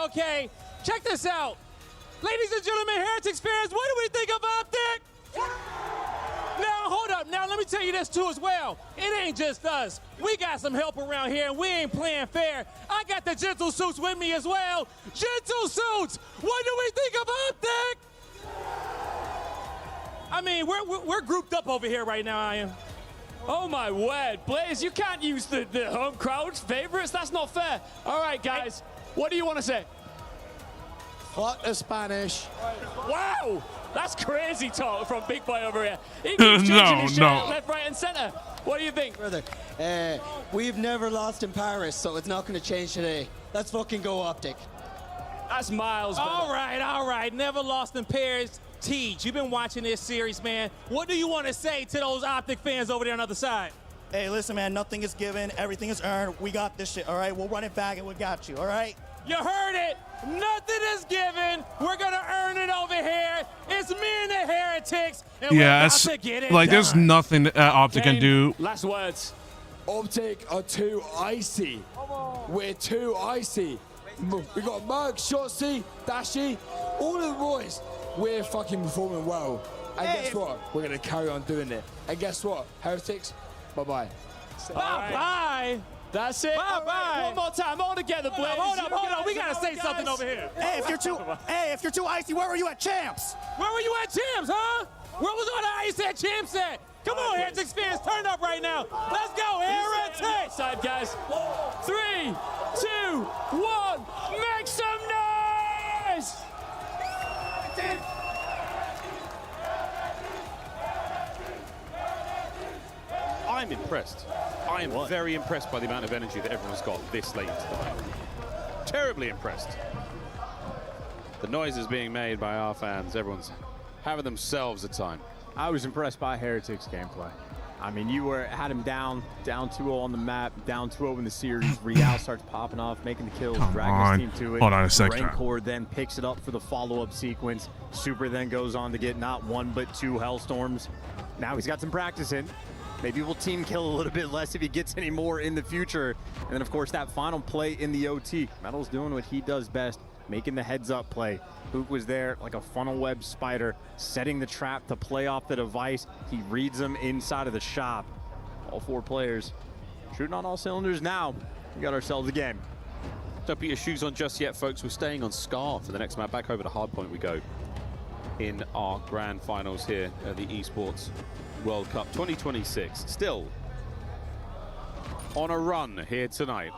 okay. Check this out. Ladies and gentlemen, Heretics fans, what do we think of Optic? Now, hold up. Now, let me tell you this, too, as well. It ain't just us. We got some help around here, and we ain't playing fair. I got the Gentle Suits with me as well. Gentle Suits, what do we think of Optic? I mean, we're grouped up over here right now, Ian. Oh, my word. Blaze, you can't use the home crowd's favorites. That's not fair. All right, guys. What do you want to say? Fuck the Spanish. Wow. That's crazy talk from Big Boy over here. He keeps changing his shit left, right, and center. What do you think? Brother, we've never lost in Paris, so it's not going to change today. Let's fucking go Optic. That's Miles, brother. All right. Never lost in Paris. Teej, you've been watching this series, man. What do you want to say to those Optic fans over there on the other side? Hey, listen, man, nothing is given. Everything is earned. We got this shit, all right? We'll run it back and we got you, all right? You heard it. Nothing is given. We're going to earn it over here. It's me and the Heretics, and we're about to get it like done. there's nothing Optic can do. Last words. Optic are too icy. We're too icy. We got Merc, Shotzi, Dashi, all of the boys. We're fucking performing well. And guess what? We're going to carry on doing it. And guess what? Heretics, bye-bye. Bye-bye. That's it. Bye-bye. Right, one more time. All together, Blaze. Hold up. We got to say something over here. Hey, if you're too icy, where were you at Champs? Where were you at Champs, huh? Where was all the ice at Champs at? Come on, Heretics fans, turn up right now. Let's go, Heretics. Side, guys. 3, 2, 1. Make some noise. I'm impressed. I am very impressed by the amount of energy that everyone's got this late into the night. Terribly impressed. The noises being made by our fans, everyone's having themselves a time. I was impressed by Heretics gameplay. I mean, you had him down 2-0 on the map, down 2-0 in the series. Real starts popping off, making the kills, dragging his team to it. Hold on a second. Rancor then picks it up for the follow-up sequence. Super then goes on to get not 1 but 2 Hellstorms. Now he's got some practice in. Maybe we'll team kill a little bit less if he gets any more in the future. And then, of course, that final play in the OT. Metal's doing what he does best, making the heads-up play. Hook was there like a funnel web spider, setting the trap to play off the device. He reads them inside of the shop. All 4 players shooting on all cylinders now. We got ourselves a game. Don't put your shoes on just yet, folks. We're staying on Scar for the next map. Back over to Hardpoint we go in our grand finals here at the Esports World Cup 2026. Still on a run here tonight.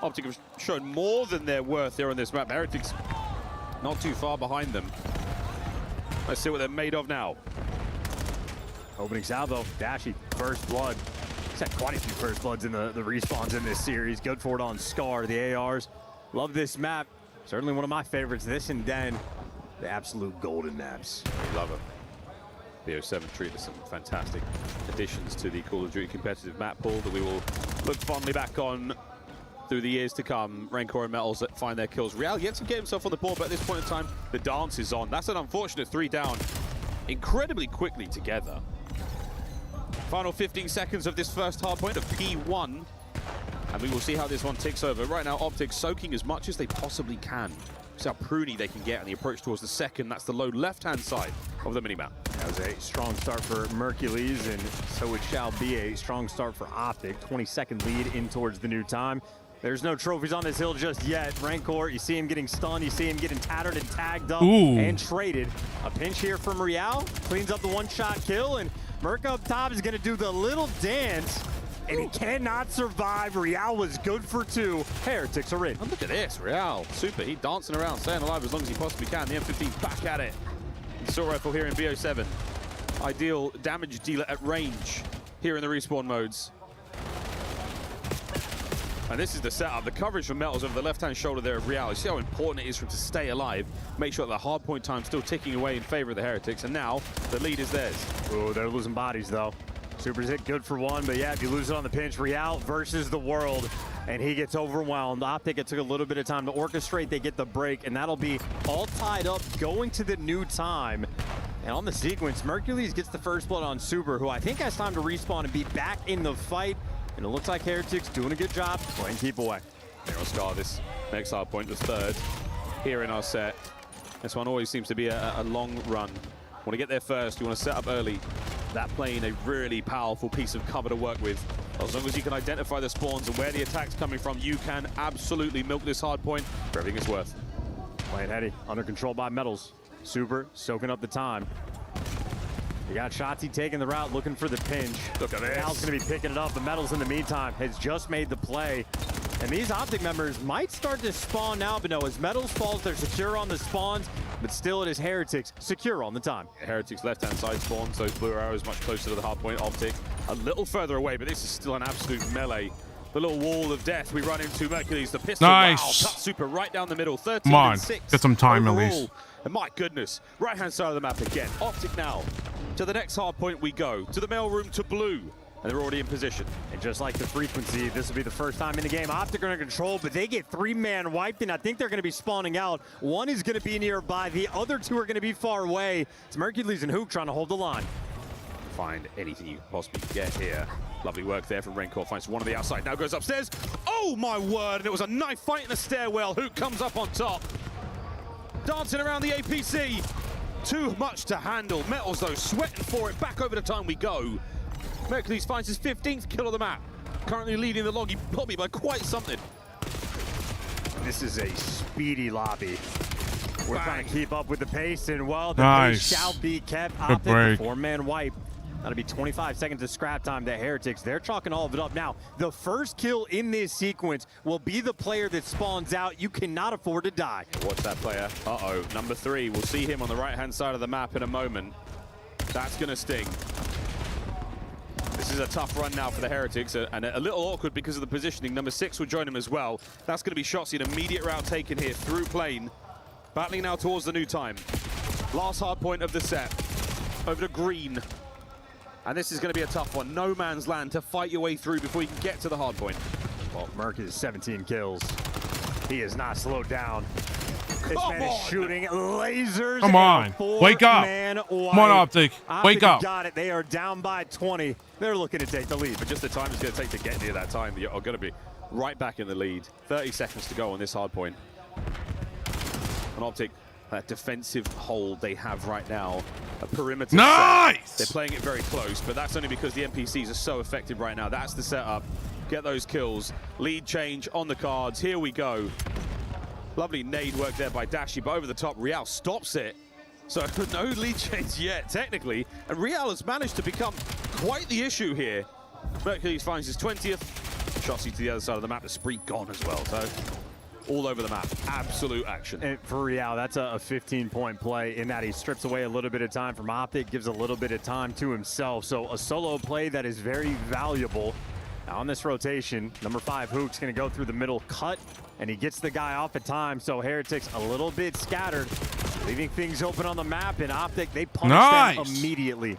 Optic have shown more than their worth here on this map. Heretics not too far behind them. Let's see what they're made of now. Opening salvo, Dashy, first blood. He's had quite a few first bloods in the respawns in this series. Good for it on Scar, the ARs. Love this map. Certainly one of my favorites. This and then the absolute golden maps. Love it. BO7 treated some fantastic additions to the Call of Duty competitive map pool that we will look fondly back on through the years to come. Rancor and Metals that find their kills. Real yet to get himself on the board, but at this point in time, the dance is on. That's an unfortunate 3 down incredibly quickly together. Final 15 seconds of this first hard point of P1, and we will see how this one ticks over. Right now, Optic soaking as much as they possibly can. See how pruny they can get on the approach towards the second. That's the low left-hand side of the minimap. That was a strong start for Mercules, and so it shall be a strong start for Optic. 20-second lead in towards the new time. There's no trophies on this hill just yet. Rancor, you see him getting stunned, you see him getting tattered and tagged up and traded. A pinch here from Real, cleans up the one-shot kill, and Merc up top is gonna do the little dance, and he cannot survive. Real was good for 2. Heretics are in. And look at this, Real, super. He dancing around, staying alive as long as he possibly can. The M15 back at it. Assault rifle here in BO7. Ideal damage dealer at range here in the respawn modes. And this is the setup. The coverage from Metals over the left-hand shoulder there of Real. You see how important it is for him to stay alive. Make sure that the hard point time's still ticking away in favor of the Heretics. And now the lead is theirs. Oh, they're losing bodies though. Super's hit good for 1, but yeah, if you lose it on the pinch, Real versus the world, and he gets overwhelmed. Optic, it took a little bit of time to orchestrate. They get the break, and that'll be all tied up going to the new time. And on the sequence, Mercules gets the first blood on Super, who I think has time to respawn and be back in the fight. And it looks like Heretics doing a good job playing keep away. Here on Scar, this next hard point, the 3rd here in our set. This one always seems to be a long run. Want to get there first, you want to set up early. That playing a really powerful piece of cover to work with. As long as you can identify the spawns and where the attack's coming from, you can absolutely milk this hard point for everything it's worth. Playing heady, under control by Metals. Super soaking up the time. You got Shotzi taking the route, looking for the pinch. Look at this. Al's going to be picking it up. The Metals in the meantime has just made the play. And these Optic members might start to spawn now, but no, as Metals falls, they're secure on the spawns, but still it is Heretics secure on the time. Heretics left-hand side spawns, those blue arrows much closer to the hard point. Optic a little further away, but this is still an absolute melee. The little wall of death we run into. Mercules, the pistol. Nice. Wow, cut Super right down the middle. 13 Come on, and 6 get some time overall. at least. And my goodness, right-hand side of the map again. Optic now. To the next hard point we go. To the mailroom to blue. And they're already in position. And just like the frequency, this will be the first time in the game. Optic are under control, but they get 3-man wiped, and I think they're going to be spawning out. 1 is going to be nearby. The other 2 are going to be far away. It's Mercules and Hook trying to hold the line. Find anything you possibly get here. Lovely work there from Rancor. Finds one on the outside. Now goes upstairs. Oh, my word. And it was a knife fight in the stairwell. Hook comes up on top. Dancing around the APC. Too much to handle. Metals, though, sweating for it. Back over the time we go. Mercules finds his 15th kill of the map. Currently leading the lobby by quite something. This is a speedy lobby. We're trying to keep up with the pace, and well, the Nice. pace shall be kept. Good Optic, break. 4-man wipe. That'll be 25 seconds of scrap time to Heretics. They're chalking all of it up. Now, the first kill in this sequence will be the player that spawns out. You cannot afford to die. Watch that player. Uh-oh. Number 3. We'll see him on the right-hand side of the map in a moment. That's going to sting. This is a tough run now for the Heretics, and a little awkward because of the positioning. Number 6 will join him as well. That's going to be Shotzi, an immediate route taken here through plane. Battling now towards the new time. Last hard point of the set. Over to green. And this is going to be a tough one. No man's land to fight your way through before you can get to the hard point. Well, Merc is 17 kills. He is not slowed down. This man is shooting lasers. Come on. Wake up. Come on, Optic. Wake up. Got it. They are down by 20. They're looking to take the lead. But just the time it's going to take to get near that time, you're going to be right back in the lead. 30 seconds to go on this hard point. And Optic, that defensive hold they have right now, a perimeter nice set. They're playing it very close, but that's only because the NPCs are so effective right now. That's the setup. Get those kills. Lead change on the cards. Here we go. Lovely nade work there by Dashi, but over the top, Real stops it. So no lead change yet, technically. And Real has managed to become quite the issue here. Mercules finds his 20th. Shotsy to the other side of the map. The spree gone as well. So all over the map. Absolute action. And for Real, that's a 15-point play in that he strips away a little bit of time from Optic, gives a little bit of time to himself. So a solo play that is very valuable. Now on this rotation, number 5, Hook's going to go through the middle cut, and he gets the guy off at time. So Heretics a little bit scattered, leaving things open on the map, and Optic, they punish them immediately.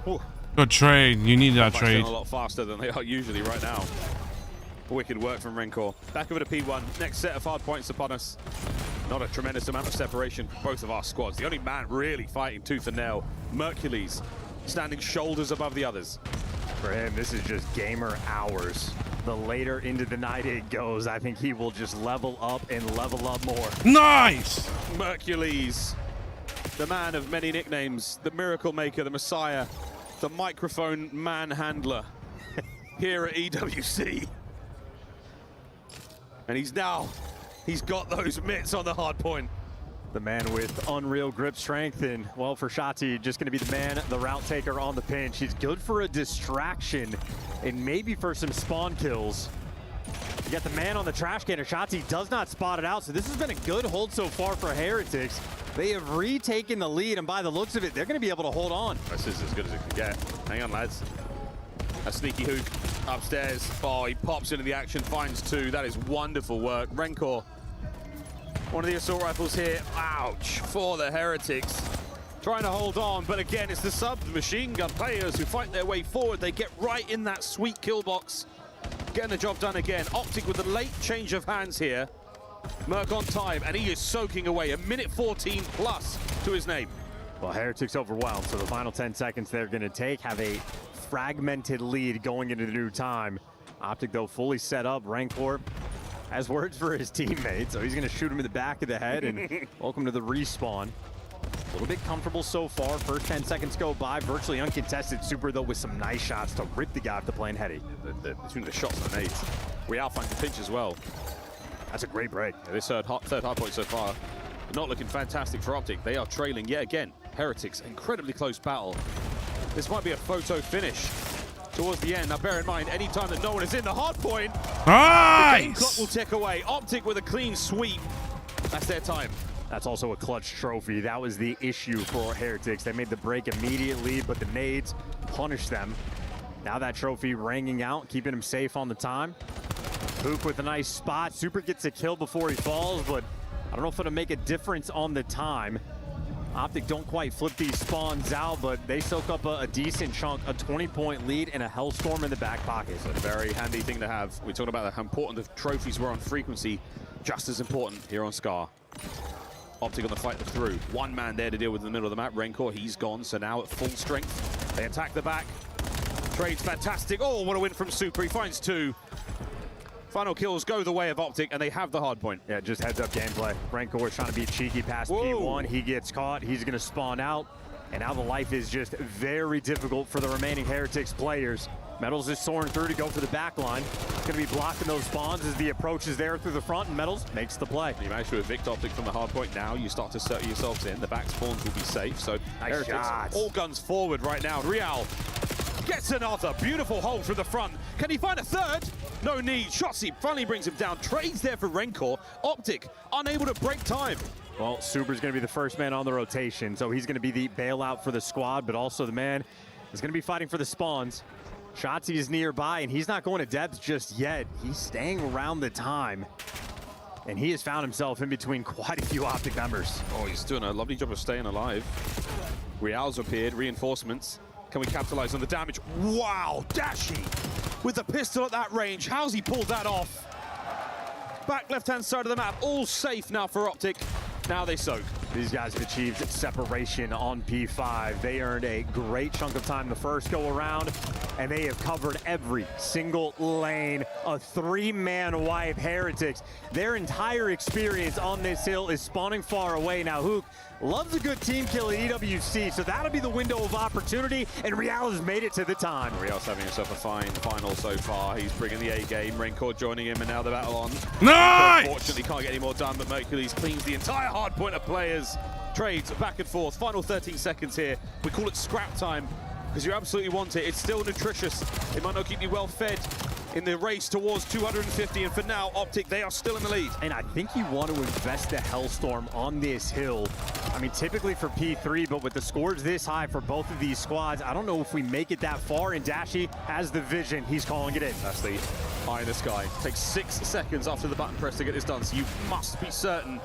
Ooh. Good trade. You need that trade. A lot faster than they are usually right now. Wicked work from Rencor. Back over to P1. Next set of hard points upon us. Not a tremendous amount of separation for both of our squads. The only man really fighting tooth and nail, Mercules, standing shoulders above the others. For him, this is just gamer hours. The later into the night it goes, I think he will just level up and level up more. Nice! Mercules, the man of many nicknames, the Miracle Maker, the Messiah, the microphone manhandler here at EWC. And he's got those mitts on the hard point. The man with unreal grip strength, and well, for Shotzi, just going to be the man, the route taker on the pinch. He's good for a distraction and maybe for some spawn kills. You got the man on the trash can, and Shotzi does not spot it out, so this has been a good hold so far for Heretics. They have retaken the lead, and by the looks of it, they're going to be able to hold on. This is as good as it can get. Hang on, lads. A sneaky Hook upstairs. Oh, he pops into the action, finds 2. That is wonderful work. Rencor, one of the assault rifles here. Ouch, for the Heretics. Trying to hold on, but again, it's the sub-machine gun players who fight their way forward. They get right in that sweet kill box. Getting the job done again. Optic with a late change of hands here. Merc on time, and he is soaking away. A minute 14 plus to his name. Well, Heretics overwhelmed, so the final 10 seconds they're going to take have a fragmented lead going into the new time. Optic, though, fully set up. Rancor has words for his teammate, so he's going to shoot him in the back of the head, and welcome to the respawn. A little bit comfortable so far. First 10 seconds go by, virtually uncontested. Super, though, with some nice shots to rip the guy off the plane heady. Between the shots and the nades. Real finds the pinch as well. That's a great break. Yeah, this third hard point so far, not looking fantastic for Optic. They are trailing yet again. Heretics, incredibly close battle. This might be a photo finish towards the end. Now bear in mind, any time that no one is in the hard point, nice! The game clock will tick away. Optic with a clean sweep. That's their time. That's also a clutch trophy. That was the issue for Heretics. They made the break immediately, but the nades punished them. Now that trophy ringing out, keeping him safe on the time. Hook with a nice spot. Super gets a kill before he falls, but I don't know if it'll make a difference on the time. Optic don't quite flip these spawns out, but they soak up a decent chunk, a 20-point lead, and a Hellstorm in the back pocket. It's a very handy thing to have. We talked about how important the trophies were on frequency, just as important here on Scar. Optic on the fight through. One man there to deal with in the middle of the map. Rencor, he's gone, so now at full strength. They attack the back. Trade's fantastic. Oh, what a win from Super. He finds 2. Final kills go the way of Optic, and they have the hard point. Yeah, just heads up gameplay. Rancor is trying to be cheeky past P1. He gets caught. He's going to spawn out. And now the life is just very difficult for the remaining Heretics players. Metals is soaring through to go for the back line. Going to be blocking those spawns as the approach is there through the front, and Metals makes the play. You manage to evict Optic from the hard point. Now you start to settle yourselves in. The back spawns will be safe. So nice Heretics, shots. All guns forward right now. Real gets another beautiful hold from the front. Can he find a third? No need. Shotzi finally brings him down. Trades there for Rencor. Optic unable to break time. Well, Super's going to be the first man on the rotation, so he's going to be the bailout for the squad, but also the man is going to be fighting for the spawns. Shotzi is nearby, and he's not going to depth just yet. He's staying around the time, and he has found himself in between quite a few Optic members. Oh, he's doing a lovely job of staying alive. Real's appeared, reinforcements. Can we capitalize on the damage? Wow, Dashi with the pistol at that range. How's he pulled that off? Back left-hand side of the map, all safe now for Optic. Now they soak. These guys have achieved separation on P5. They earned a great chunk of time the first go around, and they have covered every single lane. A 3-man wipe. Heretics, their entire experience on this hill is spawning far away. Now Hook loves a good team kill at EWC, so that'll be the window of opportunity, and Real has made it to the time. Real's having himself a fine final so far. He's bringing the A game. Raincore joining him, and now the battle on. Nice! Unfortunately, can't get any more done, but Mercules cleans the entire hard point of players. Trades back and forth. Final 13 seconds here. We call it scrap time because you absolutely want it. It's still nutritious. It might not keep you well fed in the race towards 250, and for now, Optic, they are still in the lead. And I think you want to invest the Hellstorm on this hill. I mean, typically for P3, but with the scores this high for both of these squads, I don't know if we make it that far, and Dashy has the vision. He's calling it in. That's the eye in the sky. Takes 6 seconds after the button press to get this done, so you must be certain.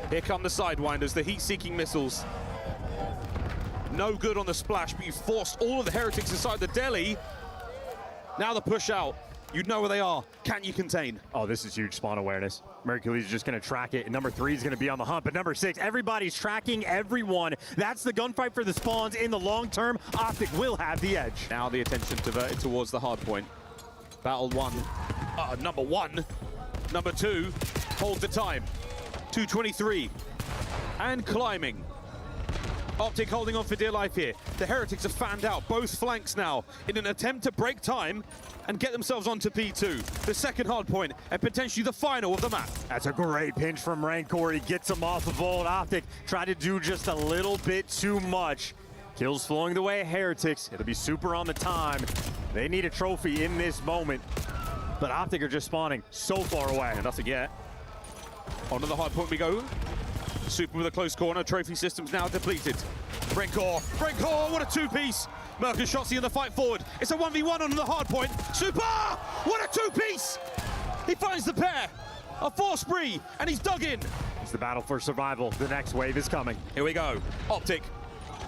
Here come the Sidewinders, the heat-seeking missiles. No good on the splash, but you forced all of the Heretics inside the deli. Now the push out. You know where they are. Can you contain? Oh, this is huge spawn awareness. Mercules is just going to track it. And number 3 is going to be on the hunt. But number 6, everybody's tracking everyone. That's the gunfight for the spawns. In the long term, Optic will have the edge. Now the attention diverted towards the hard point. Battle 1. Number 1. Number 2. Hold the time. 2:23. And climbing. Optic holding on for dear life here. The Heretics have fanned out both flanks now in an attempt to break time and get themselves onto P2, the second hard point, and potentially the final of the map. That's a great pinch from Rancor. He gets him off of Old Optic. Tried to do just a little bit too much. Kills flowing the way of Heretics. It'll be super on the time. They need a trophy in this moment. But Optic are just spawning so far away. Nothing yet. Onto the hard point we go. Super with a close corner. Trophy systems now depleted. Rancor, what a 2-piece. Mercus Shotzi in the fight forward. It's a 1v1 on the hard point. Super, what a 2-piece. He finds the pair. A 4 spree, and he's dug in. It's the battle for survival. The next wave is coming. Here we go. Optic.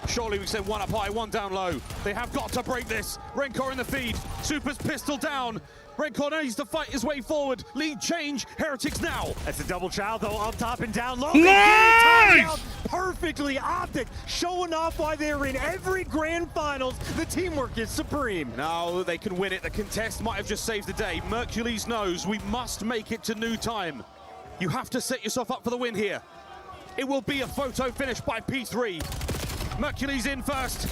Surely we said 1 up high, 1 down low. They have got to break this. Rancor in the feed. Super's pistol down. Rancor needs to fight his way forward. Lead change. Heretics now. That's a double chow, though, up top and down low. Nice! Perfectly. Optic showing off why they're in every grand finals. The teamwork is supreme. Now they can win it. The contest might have just saved the day. Mercules knows we must make it to new time. You have to set yourself up for the win here. It will be a photo finish by P3. Mercules in first.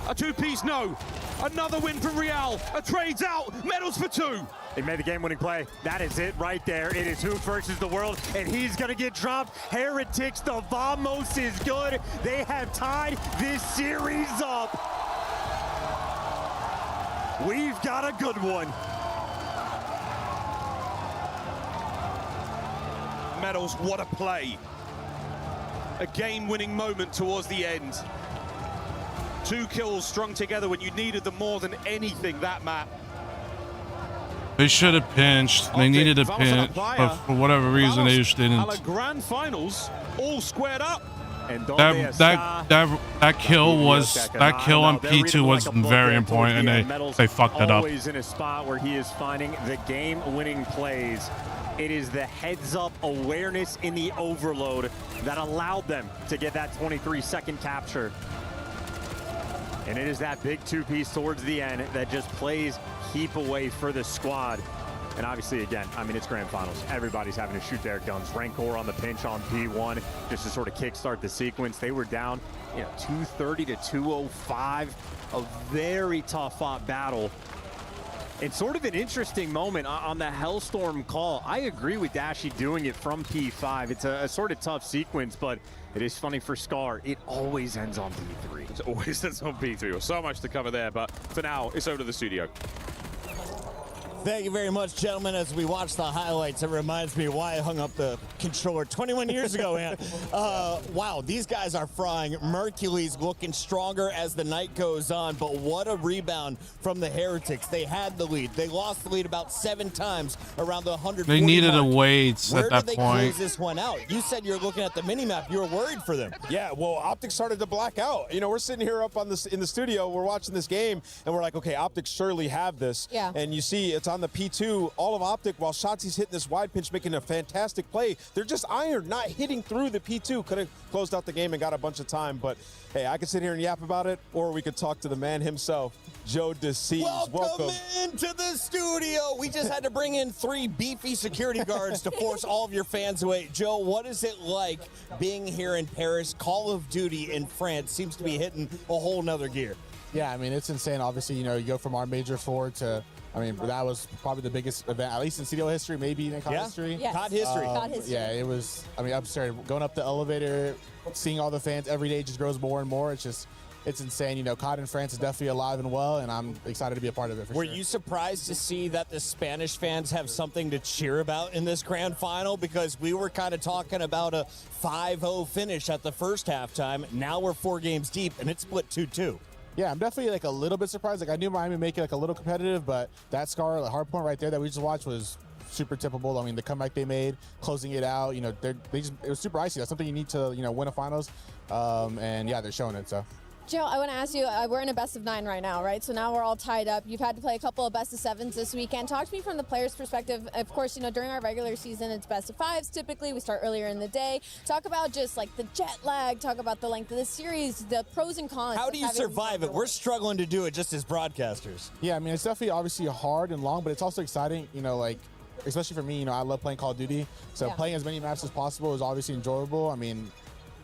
A 2-piece, no. Another win from Real. A trades out. Medals for 2. They made the game-winning play. That is it right there. It is Hook versus the world, and he's going to get dropped. Heretics, the Vamos is good. They have tied this series up. We've got a good one. Medals, what a play. A game-winning moment towards the end. 2 kills strung together when you needed them more than anything that map. They should have pinched. They needed a pinch, but for whatever reason, they just didn't. Grand finals, all squared up. That kill on P2 was very important, and they fucked it up. Always in a spot where he is finding the game-winning plays. It is the heads-up awareness in the overload that allowed them to get that 23-second capture. And it is that big 2-piece towards the end that just plays keep away for the squad. And obviously, again, I mean, it's grand finals. Everybody's having to shoot their guns. Rancor on the pinch on P1 just to sort of kickstart the sequence. They were down, 230 to 205. A very tough-fought battle. And sort of an interesting moment on the Hellstorm call. I agree with Dashy doing it from P5. It's a sort of tough sequence, but it is funny for Scar. It always ends on P3. It always ends on P3. Well, so much to cover there, but for now, it's over to the studio. Thank you very much, gentlemen. As we watch the highlights, it reminds me why I hung up the controller 21 years ago, man. Wow, these guys are frying. Mercules looking stronger as the night goes on, but what a rebound from the Heretics. They had the lead. They lost the lead about 7 times around the 140 They needed mark. a weight at that point. Where did they close this one out? You said you're looking at the mini-map. You were worried for them. Yeah, well, Optic started to black out. We're sitting here up on this in the studio. We're watching this game, and we're like, okay, Optic surely have this. Yeah. And you see it's on the P2, all of Optic, while Shotzi's hitting this wide pinch, making a fantastic play. They're just iron, not hitting through the P2. Could have closed out the game and got a bunch of time, but hey, I could sit here and yap about it, or we could talk to the man himself, Joe DeCease. Welcome into the studio. We just had to bring in 3 beefy security guards to force all of your fans away. Joe, what is it like being here in Paris? Call of Duty in France seems to be hitting a whole nother gear. Yeah, I mean, it's insane. Obviously, you know, you go from our Major 4 to, I mean, that was probably the biggest event, at least in CDL history, maybe in COD history. Yes. COD history. COD history. Yeah, it was, I mean, upstairs, going up the elevator, seeing all the fans every day just grows more and more. It's just, it's insane. You know, COD in France is definitely alive and well, and I'm excited to be a part of it for Were sure. you surprised to see that the Spanish fans have something to cheer about in this grand final? Because we were kind of talking about a 5-0 finish at the first halftime. Now we're 4 games deep, and it's split 2-2. Yeah, I'm definitely like a little bit surprised. Like I knew Miami would make it like a little competitive, but that Scar, the hard point right there that we just watched was super tippable. I mean, the comeback they made, closing it out, you know, it was super icy. That's something you need to, you know, win a finals. And yeah, they're showing it. So. Joe, I want to ask you, we're in a best of 9 right now, right? So now we're all tied up. You've had to play a couple of best of 7s this weekend. Talk to me from the player's perspective. Of course, you know, during our regular season, it's best of 5s. Typically, we start earlier in the day. Talk about just like the jet lag. Talk about the length of the series, the pros and cons. How do you survive it? We're struggling to do it just as broadcasters. Yeah, I mean, it's definitely obviously hard and long, but it's also exciting, you know, like, especially for me, you know, I love playing Call of Duty. So playing as many maps as possible is obviously enjoyable. I mean,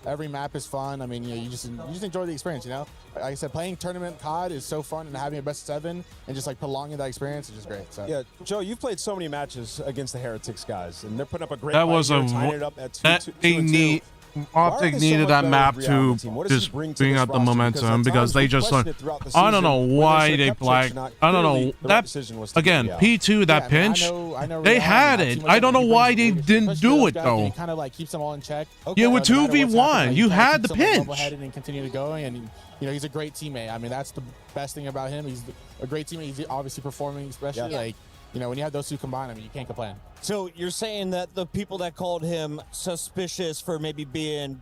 every map is fun. I mean, you know, you just enjoy the experience, you know? Like I said, playing tournament COD is so fun, and having a best of 7 and just like prolonging that experience is just great. So. Yeah, Joe, you've played so many matches against the Heretics guys, and they're putting up a great That fight was here, a tying it up at Optic needed that map to just bring out the momentum because they just I don't know why they blacked. I don't know that again P2 that pinch they had it. I don't know why they didn't do it though. Kind of like keeps them all in check. Yeah, with 2v1, you had the pinch. And continue to go, and you know he's a great teammate. I mean that's the best thing about him. He's a great teammate. He's obviously performing, especially like. You know, when you have those two combined, I mean, you can't complain. So you're saying that the people that called him suspicious for maybe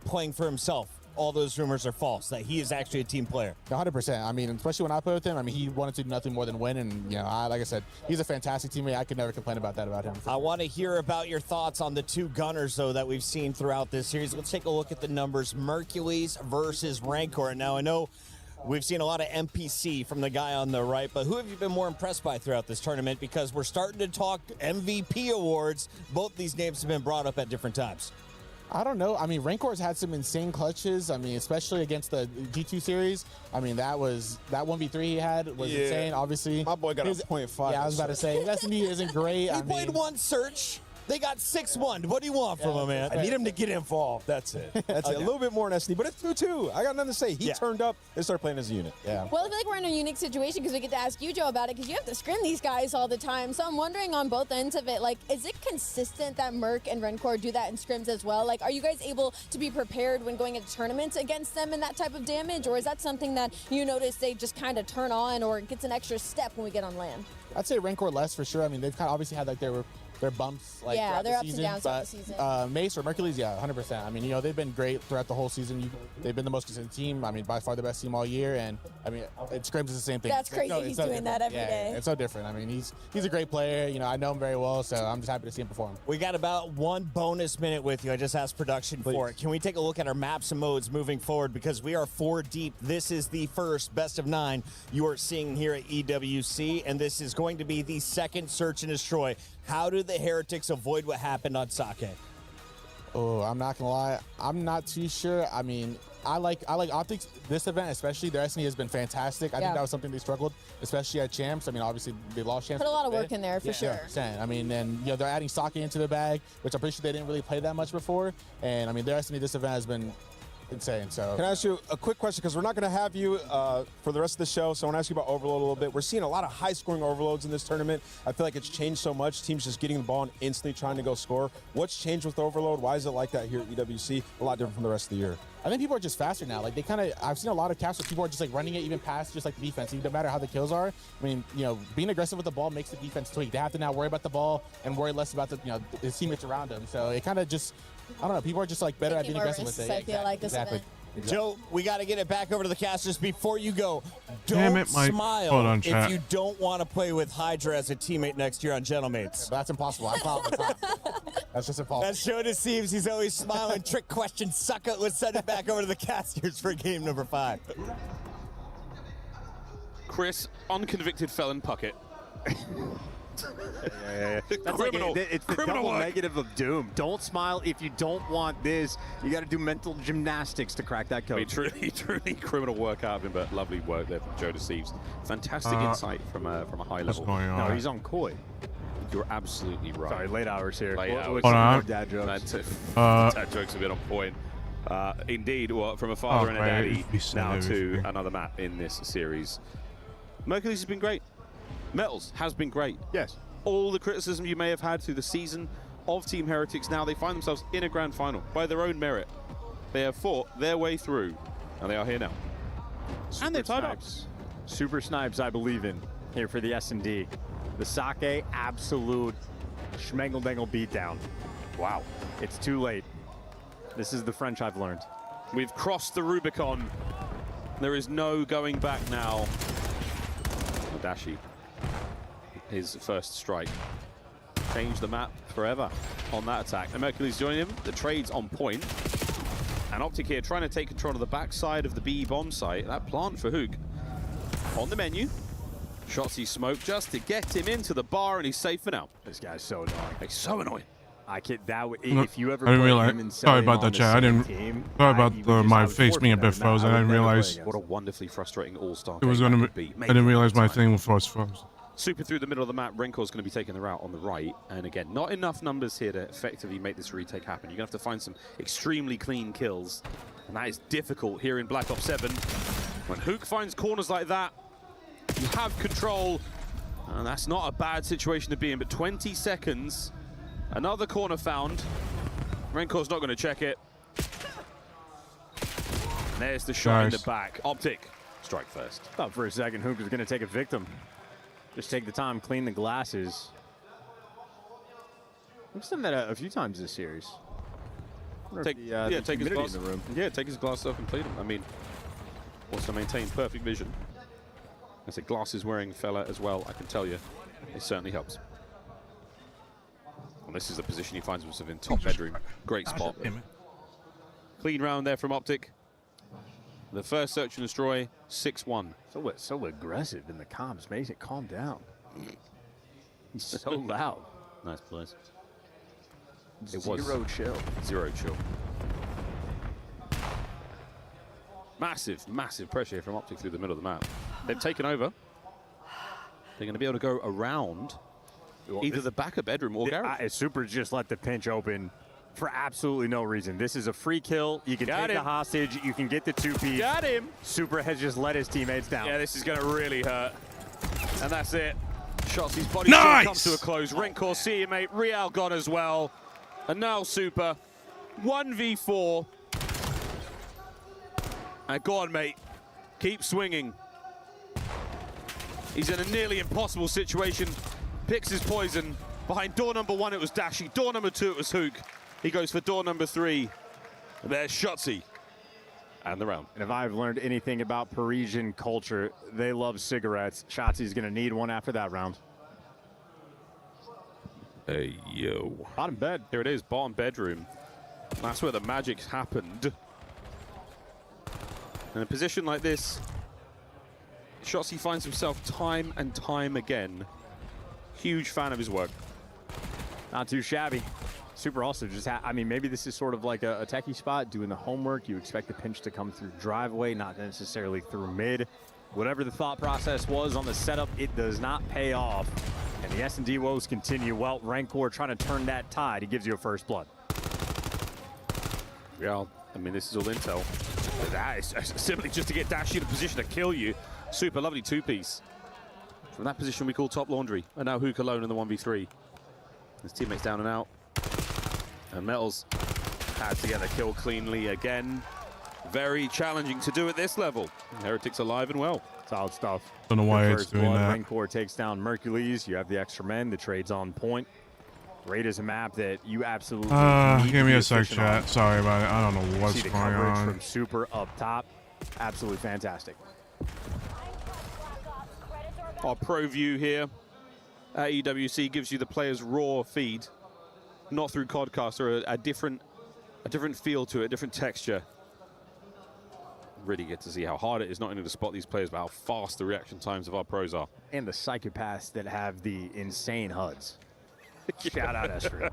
playing for himself, all those rumors are false, that he is actually a team player? 100%. I mean, especially when I played with him, I mean, he wanted to do nothing more than win. And, you know, like I said, he's a fantastic teammate. I could never complain about that about him. I want to hear about your thoughts on the 2 gunners, though, that we've seen throughout this series. Let's take a look at the numbers. Mercules versus Rancor. Now, I know we've seen a lot of NPC from the guy on the right, but who have you been more impressed by throughout this tournament? Because we're starting to talk MVP awards. Both these names have been brought up at different times. I don't know. I mean, Rancor's had some insane clutches. I mean, especially against the G2 series. I mean, that 1v3 he had was insane, obviously. My boy got a 0.5. Yeah, I was about to say, his S&D isn't great. He played one search. They got 6-1. What do you want from him, man? I need him to get involved. That's it. That's it. A little bit more in SD, but it's 2-2. I got nothing to say. He turned up and started playing as a unit. Yeah. Well, I feel like we're in a unique situation because we get to ask you, Joe, about it because you have to scrim these guys all the time. So I'm wondering on both ends of it, like, is it consistent that Merc and Rencor do that in scrims as well? Like, are you guys able to be prepared when going into tournaments against them in that type of damage? Or is that something that you notice they just kind of turn on or it gets an extra step when we get on land? I'd say Rancor less for sure. I mean, they've kind of obviously had like their bumps like yeah, they're the ups season, and downs throughout the season. Mace or Mercules, yeah, 100%. I mean, you know, they've been great throughout the whole season. They've been the most consistent team. I mean, by far the best team all year. And I mean, it scrims is the same thing. That's crazy. He's doing that every day. It's so different. I mean, he's a great player. You know, I know him very well, so I'm just happy to see him perform. We got about 1 bonus minute with you. I just asked production for it. Can we take a look at our maps and modes moving forward? Because we are 4 deep. This is the first best of 9 you are seeing here at EWC, and this is going to be the second search and destroy. How do the Heretics avoid what happened on Sake? Oh, I'm not gonna lie. I'm not too sure. I mean, I like Optics. This event, especially, their S&E has been fantastic. I think that was something they struggled, especially at Champs. I mean, obviously they lost Champs. Put a lot of work in there for sure. I mean, and you know they're adding Sake into the bag, which I'm pretty sure they didn't really play that much before. And I mean, their S&E this event has been insane. So can I ask you a quick question, because we're not going to have you for the rest of the show, so I want to ask you about Overload a little bit. We're seeing a lot of high-scoring overloads in this tournament. I feel like it's changed so much. Teams just getting the ball and instantly trying to go score. What's changed with Overload? Why is it like that here at EWC? A lot different from the rest of the year. I think people are just faster now. Like they kind of, I've seen a lot of caps where people are just like running it even past just like the defense. No matter how the kills are. I mean, you know, being aggressive with the ball makes the defense tweak. They have to now worry about the ball and worry less about the, you know, his teammates around them. So it kind of just, I don't know. People are just like better at being aggressive with it. I feel like this event. Joe, we got to get it back over to the casters before you go. Damn Don't it, Mike. smile Hold on, if chat. you don't want to play with Hydra as a teammate next year on Gentlemates. That's impossible. I thought that's just impossible. That show deceives. He's always smiling. Trick question. Suck it. Let's send it back over to the casters for game number 5. Chris, unconvicted felon Puckett. That's Criminal. Like it's the Criminal double work. negative of doom. Don't smile if you don't want this. You got to do mental gymnastics to crack that code. Truly criminal work out of him, but lovely work there from Joe Deceives. Fantastic insight from a high what's level. going on? No, he's on Koi. You're absolutely right. Sorry, late hours here. Late hours. Hold on. Dad jokes. Dad jokes have been on point. Indeed, well, from a father and a Okay, daddy we said now to everything. another map in this series. Mercury's has been great. Metals has been great. Yes. All the criticism you may have had through the season of Team Heretics, now they find themselves in a grand final by their own merit. They have fought their way through, and they are here now. Super and they're tied up. snipes. Super snipes, I believe in here for the S&D. The Sake absolute schmengle-dangle beatdown. Wow, it's too late. This is the French I've learned. We've crossed the Rubicon. There is no going back now. Dashi, his first strike. Changed the map forever on that attack. And Mercury's joining him. The trade's on point. And Optic here trying to take control of the backside of the B bomb site. That plant for Hook on the menu. Shotsy smoke just to get him into the bar, and he's safe for now. This guy's so annoying. He's so annoying. I can't. If you ever I didn't put realize. him and Sorry him about on that, the chat. I same didn't. team, Sorry I about would just- my I would face forfeit being a that bit match. frozen. I would didn't never play realize against What a wonderly frustrating all-star it was game gonna that be. would I didn't realize my Time. thing was frozen. Super through the middle of the map. Renkor's going to be taking the route on the right. And again, not enough numbers here to effectively make this retake happen. You're going to have to find some extremely clean kills. And that is difficult here in Black Ops 7. When Hook finds corners like that, you have control. And that's not a bad situation to be in. But 20 seconds. Another corner found. Renkor's not going to check it. And there's the shot in the back. Optic, strike first. Thought for a second Hook was going to take a victim. Just take the time, clean the glasses. We've done that a few times this series. Take his glass. In the room. Yeah, take his glass off and clean them. I mean, wants to maintain perfect vision. As a glasses-wearing fella as well, I can tell you, it certainly helps. And this is the position he finds himself in, top bedroom. Great spot. Clean round there from Optic. The first search and destroy, 6-1. So aggressive in the comms. Makes it calm down. He's so loud. Nice place. Zero chill. Zero chill. Massive, massive pressure from Optic through the middle of the map. They've taken over. They're going to be able to go around either the back of bedroom or garage. Super just let the pinch open for absolutely no reason. This is a free kill. You can take the hostage. You can get the 2-piece. Got him. Super has just let his teammates down. Yeah, this is going to really hurt. And that's it. Shotsy's body Nice! comes to a close. Renkor, see you, mate. Real gone as well. And now Super. 1v4. And go on, mate. Keep swinging. He's in a nearly impossible situation. Picks his poison. Behind door number 1, it was Dashi. Door number 2, it was Hook. He goes for door number 3. There's Shotsy. And the round. And if I've learned anything about Parisian culture, they love cigarettes. Shotsy's going to need one after that round. Hey, yo. Bottom bed. Here it is, bottom bedroom. That's where the magic happened. In a position like this, Shotsy finds himself time and time again. Huge fan of his work. Not too shabby. Super also just, I mean, maybe this is sort of like a techie spot, doing the homework. You expect the pinch to come through driveway, not necessarily through mid. Whatever the thought process was on the setup, it does not pay off. And the S&D woes continue. Well, Renkor trying to turn that tide. He gives you a first blood. Yeah, I mean, this is all intel. But that is simply just to get Dashi in a position to kill you. Super lovely 2-piece. From that position we call top laundry. And now Hook alone in the 1v3. His teammates down and out. And Metals had to get the kill cleanly again. Very challenging to do at this level. Heretics alive and well. Solid stuff. Don't know why it's First doing blood, that. Renkor takes down Mercules. You have the extra men. The trade's on point. Raid is a map that you absolutely need give to me be a sec, efficient on. chat. Sorry about it. I don't know what's See the going coverage on. from Super up top. Absolutely fantastic. Our pro view here at EWC gives you the player's raw feed, not through Codcaster, a different feel to it, a different texture. Really get to see how hard it is not only to spot these players, but how fast the reaction times of our pros are. And the psychopaths that have the insane HUDs. Shout out Esther.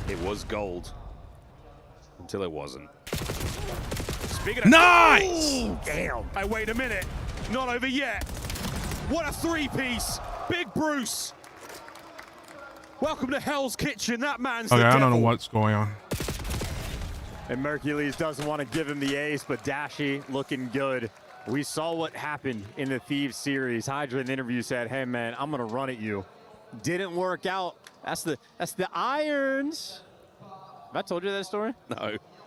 It was gold until it wasn't. Speaking of Nice! Ooh, damn. Hey, wait a minute. Not over yet. What a three-piece. Big Bruce. Welcome to Hell's Kitchen. That man's Okay, the I don't know devil. what's going on. And Mercules doesn't want to give him the ace, but Dashy looking good. We saw what happened in the Thieves series. Hydra in the interview said, hey man, I'm gonna run at you. Didn't work out. That's the Irons. Have I told you that story? No.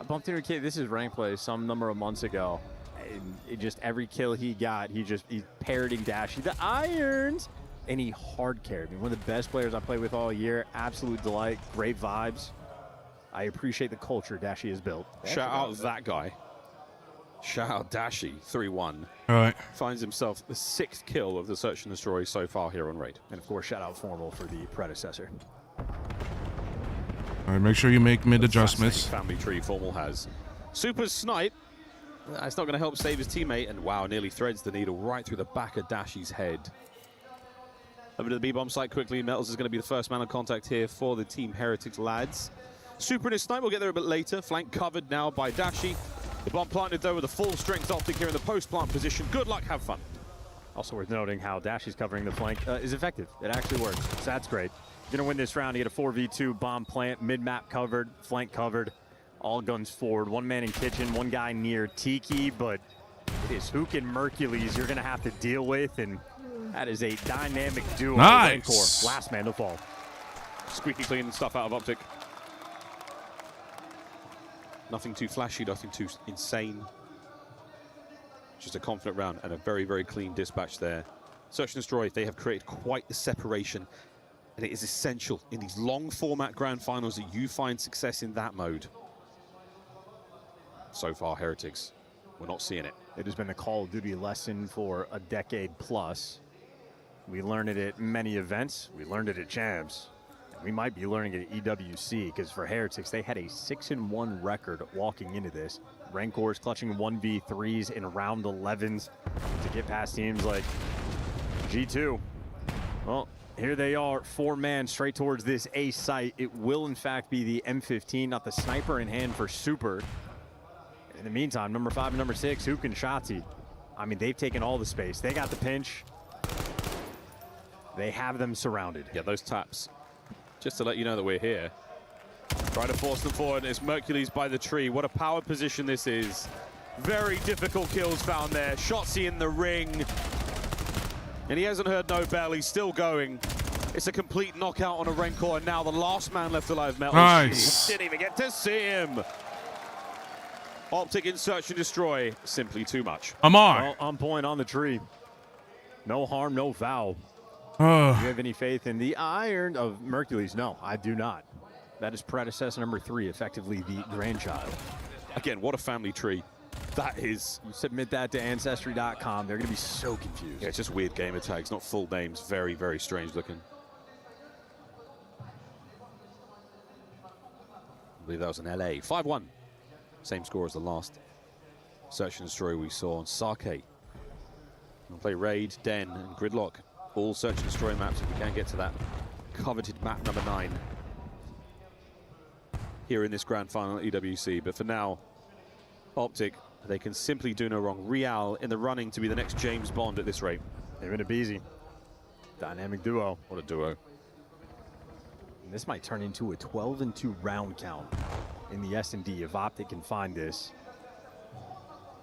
I bumped into a kid, this is rank play some number of months ago. And it just every kill he got, he's parroting Dashy. The Irons! And he hard carried me. One of the best players I played with all year. Absolute delight, great vibes. I appreciate the culture Dashy has built. Shout out that guy. Shout out Dashy, 3-1. All right. Finds himself the 6th kill of the Search and Destroy so far here on Raid. And of course, shout out Formal for the predecessor. All right, make sure you make mid adjustments. Family tree Formal has. Super snipe. That's not going to help save his teammate. And wow, nearly threads the needle right through the back of Dashy's head. Over to the B-bomb site quickly. Metals is going to be the first man of contact here for the Team Heretics lads. Super in his snipe, we'll get there a bit later. Flank covered now by Dashy. The bomb planted though with a full strength optic here in the post-plant position. Good luck, have fun. Also worth noting how Dashy's covering the flank is effective. It actually works, so that's great. Gonna win this round. You get a 4v2 bomb plant, mid-map covered, flank covered, all guns forward. One man in kitchen, one guy near Tiki, but it is Hook and Mercules you're gonna have to deal with, and that is a dynamic duo. Nice. Rancor, last man to fall. Squeaky clean stuff out of optic. Nothing too flashy, nothing too insane. Just a confident round and a very, very clean dispatch there. Search and Destroy, they have created quite the separation. And it is essential in these long format grand finals that you find success in that mode. So far, Heretics, we're not seeing it. It has been a Call of Duty lesson for a decade plus. We learned it at many events. We learned it at Champs. We might be learning it at EWC, because for Heretics, they had a 6-1 record walking into this. Rancors clutching 1v3s in round 11s to get past teams like G2. Well, here they are, 4-man straight towards this A site. It will, in fact, be the M15, not the sniper in hand for Super. In the meantime, number 5 and number 6, Hook and Shotzi. I mean, they've taken all the space. They got the pinch. They have them surrounded. Yeah, those taps. Just to let you know that we're here. Try to force them forward. It's Mercules by the tree. What a power position this is. Very difficult kills found there. Shotzi in the ring. And he hasn't heard no bell. He's still going. It's a complete knockout on a Rancor. And now the last man left alive, Metals. Nice. Didn't even get to see him. Optic in Search and Destroy. Simply too much. Amar. Well, on point on the tree. No harm, no foul. Do you have any faith in the iron of Mercules? No, I do not. That is predecessor number 3, effectively the grandchild. Again, what a family tree. That is... You submit that to Ancestry.com, they're going to be so confused. Yeah, it's just weird gamer tags, not full names. Very, very strange looking. I believe that was in LA. 5-1. Same score as the last Search and Destroy we saw on Sake. We'll play Raid, Den, and Gridlock. All Search and Destroy maps if we can get to that coveted map number 9 here in this grand final at EWC. But for now, Optic, they can simply do no wrong. Real in the running to be the next James Bond at this rate. They're in a busy. Dynamic duo. What a duo. And this might turn into a 12-2 round count in the S&D if Optic can find this.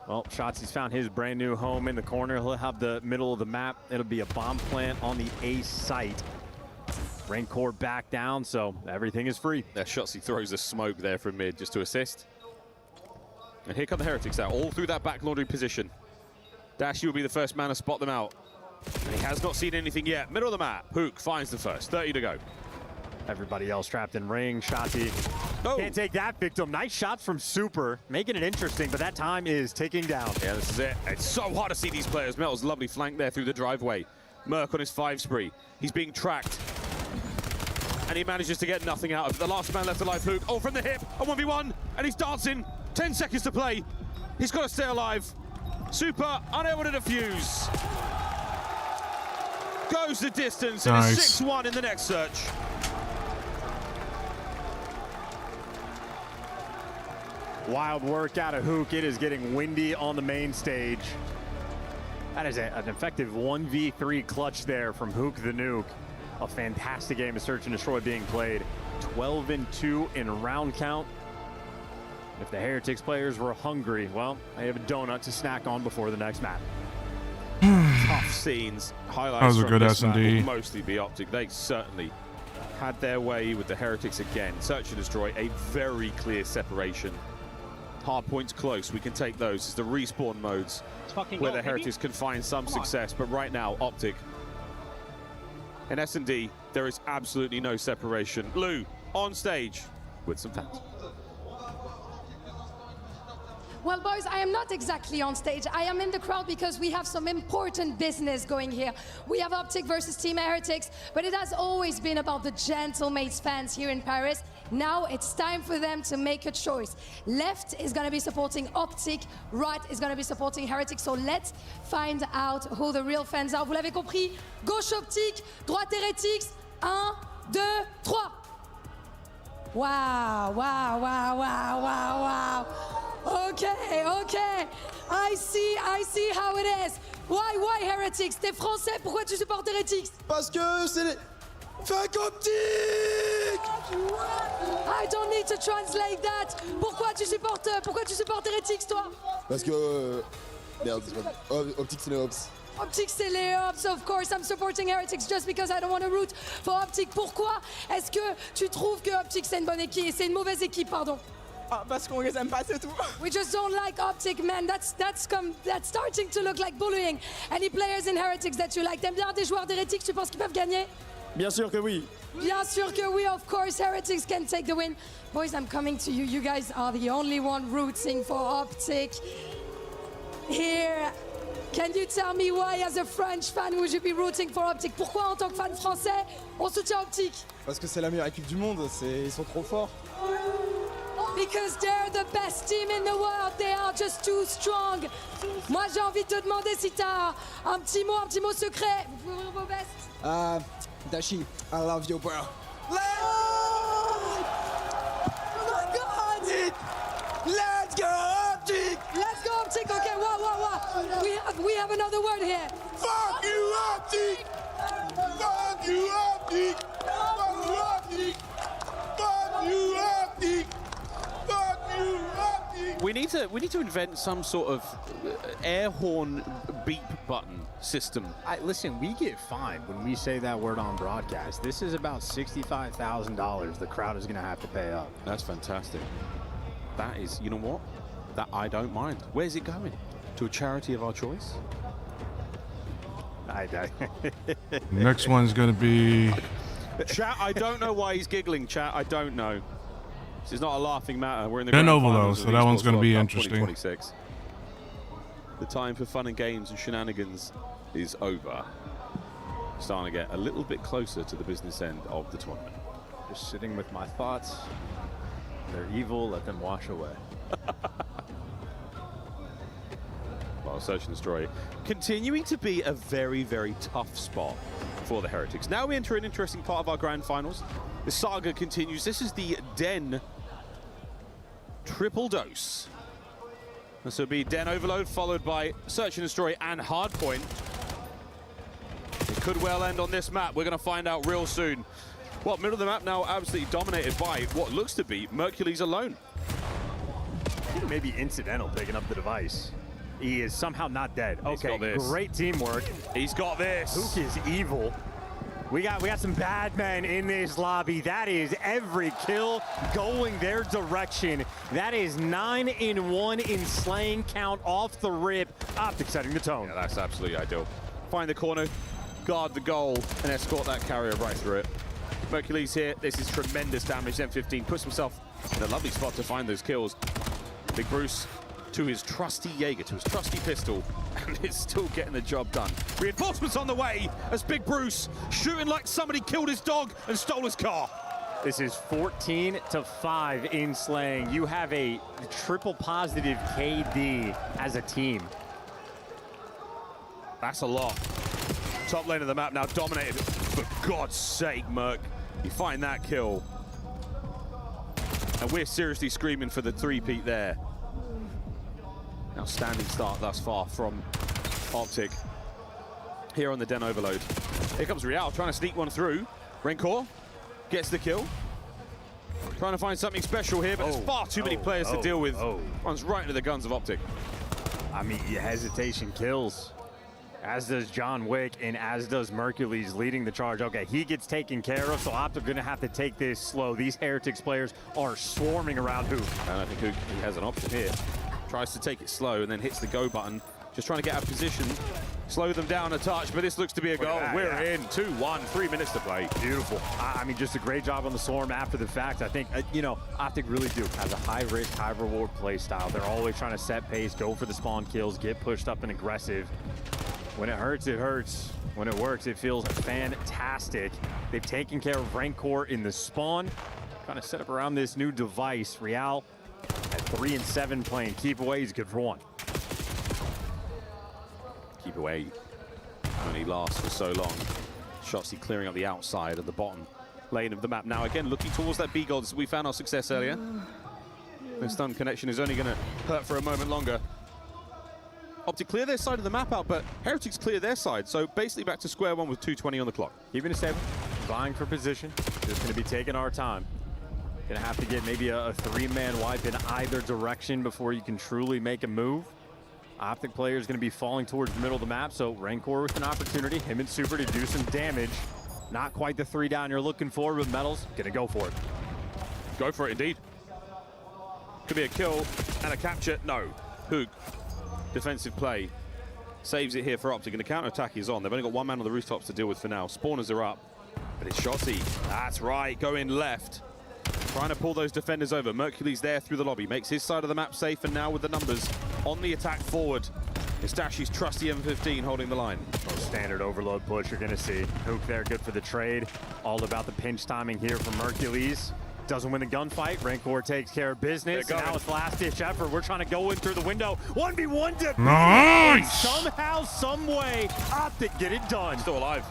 Well, Shotzi's found his brand new home in the corner. He'll have the middle of the map. It'll be a bomb plant on the A site. Rancor back down, so everything is free. There, Shotzi throws the smoke there from mid just to assist. And here come the Heretics out, all through that back laundry position. Dashy will be the first man to spot them out. And he has not seen anything yet. Middle of the map, Hook finds the first, 30 to go. Everybody else trapped in ring. Shotzi can't take that victim. Nice shots from Super, making it interesting, but that time is ticking down. Yeah, this is it. It's so hard to see these players. Metal's lovely flank there through the driveway. Merc on his 5 spree. He's being tracked. And he manages to get nothing out of it. The last man left alive, Hook. Oh, from the hip, a 1v1, and he's dancing. 10 seconds to play. He's got to stay alive. Super unable to defuse. Goes the distance, and it's 6-1 in the next search. Wild work out of Hook. It is getting windy on the main stage. That is an effective 1v3 clutch there from Hook the Nuke. A fantastic game of Search and Destroy being played. 12-2 in round count. If the Heretics players were hungry, well, they have a donut to snack on before the next map. Tough scenes. Highlights That was a from good this map S&D. will mostly be Optic. They certainly had their way with the Heretics again. Search and Destroy, a very clear separation. Hard points close, we can take those. It's the respawn modes where the Heretics can find some success, but right now, Optic. In S&D, there is absolutely no separation. Lou, on stage with some fans. Well, boys, I am not exactly on stage. I am in the crowd because we have some important business going here. We have Optic versus Team Heretics, but it has always been about the Gentlemates fans here in Paris. Now it's time for them to make a choice. Left is going to be supporting Optic, right is going to be supporting Heretics. So let's find out who the real fans are. Vous l'avez compris, gauche Optic, droite Heretics. 1, 2, 3. Wow, wow, wow, wow, wow, wow. Okay, okay. I see how it is. Why Heretics? T'es français, pourquoi tu supportes Heretics? Parce que c'est les... Fuck Optic! I don't need to translate that. Pourquoi tu supportes Heretics, toi? Parce que... Merde, Optic c'est les Ops. Optic, c'est les Ops, of course. I'm supporting Heretics just because I don't want to root for Optic. Pourquoi est-ce que tu trouves que Optic c'est une bonne équipe, c'est une mauvaise équipe, pardon? Ah, parce qu'on les aime pas, c'est tout. We just don't like Optic, man. That's starting to look like bullying. Any players in Heretics that you like? T'aimes bien des joueurs d'Heretics? Tu penses qu'ils peuvent gagner? Bien sûr que oui. Bien sûr que oui, of course. Heretics can take the win. Boys, I'm coming to you. You guys are the only one rooting for Optic here. Can you tell me why, as a French fan, would you be rooting for Optic? Pourquoi, en tant que fan français, on soutient Optic? Parce que c'est la meilleure équipe du monde. Ils sont trop forts. Because they're the best team in the world. They are just too strong. Moi, j'ai envie de te demander si t'as un petit mot secret. Vous pouvez ouvrir vos vestes. Dashi, I love you, bro. Let's go Optic! Let's go Optic. Okay, wow. We have another word here. Fuck you, Optic! Fuck you, Optic! Fuck you, Optic! Fuck you, Optic! Fuck you, Optic! We need to invent some sort of air horn beep button system. Listen, we get fined when we say that word on broadcast. This is about $65,000 the crowd is going to have to pay up. That's fantastic. That is, you know what? That I don't mind. Where's it going? To a charity of our choice? Next one's going to be... Chat, I don't know why he's giggling, chat. I don't know. This is not a laughing matter. We're in the They're grand novel, finals though, of so the that one's Esports gonna be World Cup interesting. 2026. The time for fun and games and shenanigans is over. Starting to get a little bit closer to the business end of the tournament. Just sitting with my thoughts. They're evil, let them wash away. Well, Search and Destroy continuing to be a very, very tough spot for the Heretics. Now we enter an interesting part of our grand finals. The saga continues. This is the Den triple dose. This will be Den Overload followed by Search and Destroy and Hardpoint. It could well end on this map. We're going to find out real soon. Well, middle of the map now absolutely dominated by what looks to be Mercules alone. I think maybe incidental picking up the device. He is somehow not dead. He's got this. Great teamwork. He's got this. Hook is evil. We got some bad men in this lobby. That is every kill going their direction. That is 9-in-1 in slaying count off the rip. Optic setting the tone. Yeah, that's absolutely ideal. Find the corner, guard the goal, and escort that carrier right through it. Mercules here. This is tremendous damage. M15 puts himself in a lovely spot to find those kills. Big Bruce to his trusty Jaeger, to his trusty pistol, and is still getting the job done. Reinforcements on the way as Big Bruce shooting like somebody killed his dog and stole his car. This is 14-5 in slaying. You have a triple positive KD as a team. That's a lot. Top lane of the map now dominated. For God's sake, Merc, you find that kill. And we're seriously screaming for the three-peat there. Outstanding start thus far from Optic here on the Den Overload. Here comes Real trying to sneak one through. Rencor gets the kill. Trying to find something special here, but there's far too many players to deal with. Runs right into the guns of Optic. I mean, hesitation kills. As does John Wick, and as does Mercules leading the charge. Okay, he gets taken care of, so Optic gonna have to take this slow. These Heretics players are swarming around Hook. And I think Hook, he has an option here. Tries to take it slow and then hits the go button. Just trying to get out of position. Slow them down a touch, but this looks to be a goal. We're in 2-1, 3 minutes to play. Beautiful. I mean, just a great job on the Swarm after the fact. I think, you know, Optic really do have a high-risk, high-reward play style. They're always trying to set pace, go for the spawn kills, get pushed up and aggressive. When it hurts, it hurts. When it works, it feels fantastic. They've taken care of Rancor in the spawn. Trying to set up around this new device. Real at 3 and 7 playing. Keep away, he's good for 1. Keep away. Only lasts for so long. Shotsy clearing up the outside of the bottom lane of the map. Now again, looking towards that B gold. We found our success earlier. The stun connection is only going to hurt for a moment longer. Optic clear their side of the map out, but Heretics clear their side. So basically back to square one with 2:20 on the clock. Keeping it stable, vying for position. Just going to be taking our time. Gonna have to get maybe a 3-man wipe in either direction before you can truly make a move. Optic player is gonna be falling towards the middle of the map, so Rancor with an opportunity, him and Super to do some damage. Not quite the 3 down you're looking for, but Metals gonna go for it. Go for it indeed. Could be a kill and a capture. No. Hook. Defensive play. Saves it here for Optic, and the counter-attack is on. They've only got 1 man on the rooftops to deal with for now. Spawners are up, but it's Shotsy. That's right, going left. Trying to pull those defenders over. Mercules there through the lobby. Makes his side of the map safe, and now with the numbers on the attack forward. It's Dashy's trusty M15 holding the line. Standard overload push you're gonna see. Hook there, good for the trade. All about the pinch timing here from Mercules. Doesn't win the gunfight. Rancor takes care of business. And now it's last-ditch effort. We're trying to go in through the window. 1v1 to nice! Somehow, some way, Optic get it done. Still alive.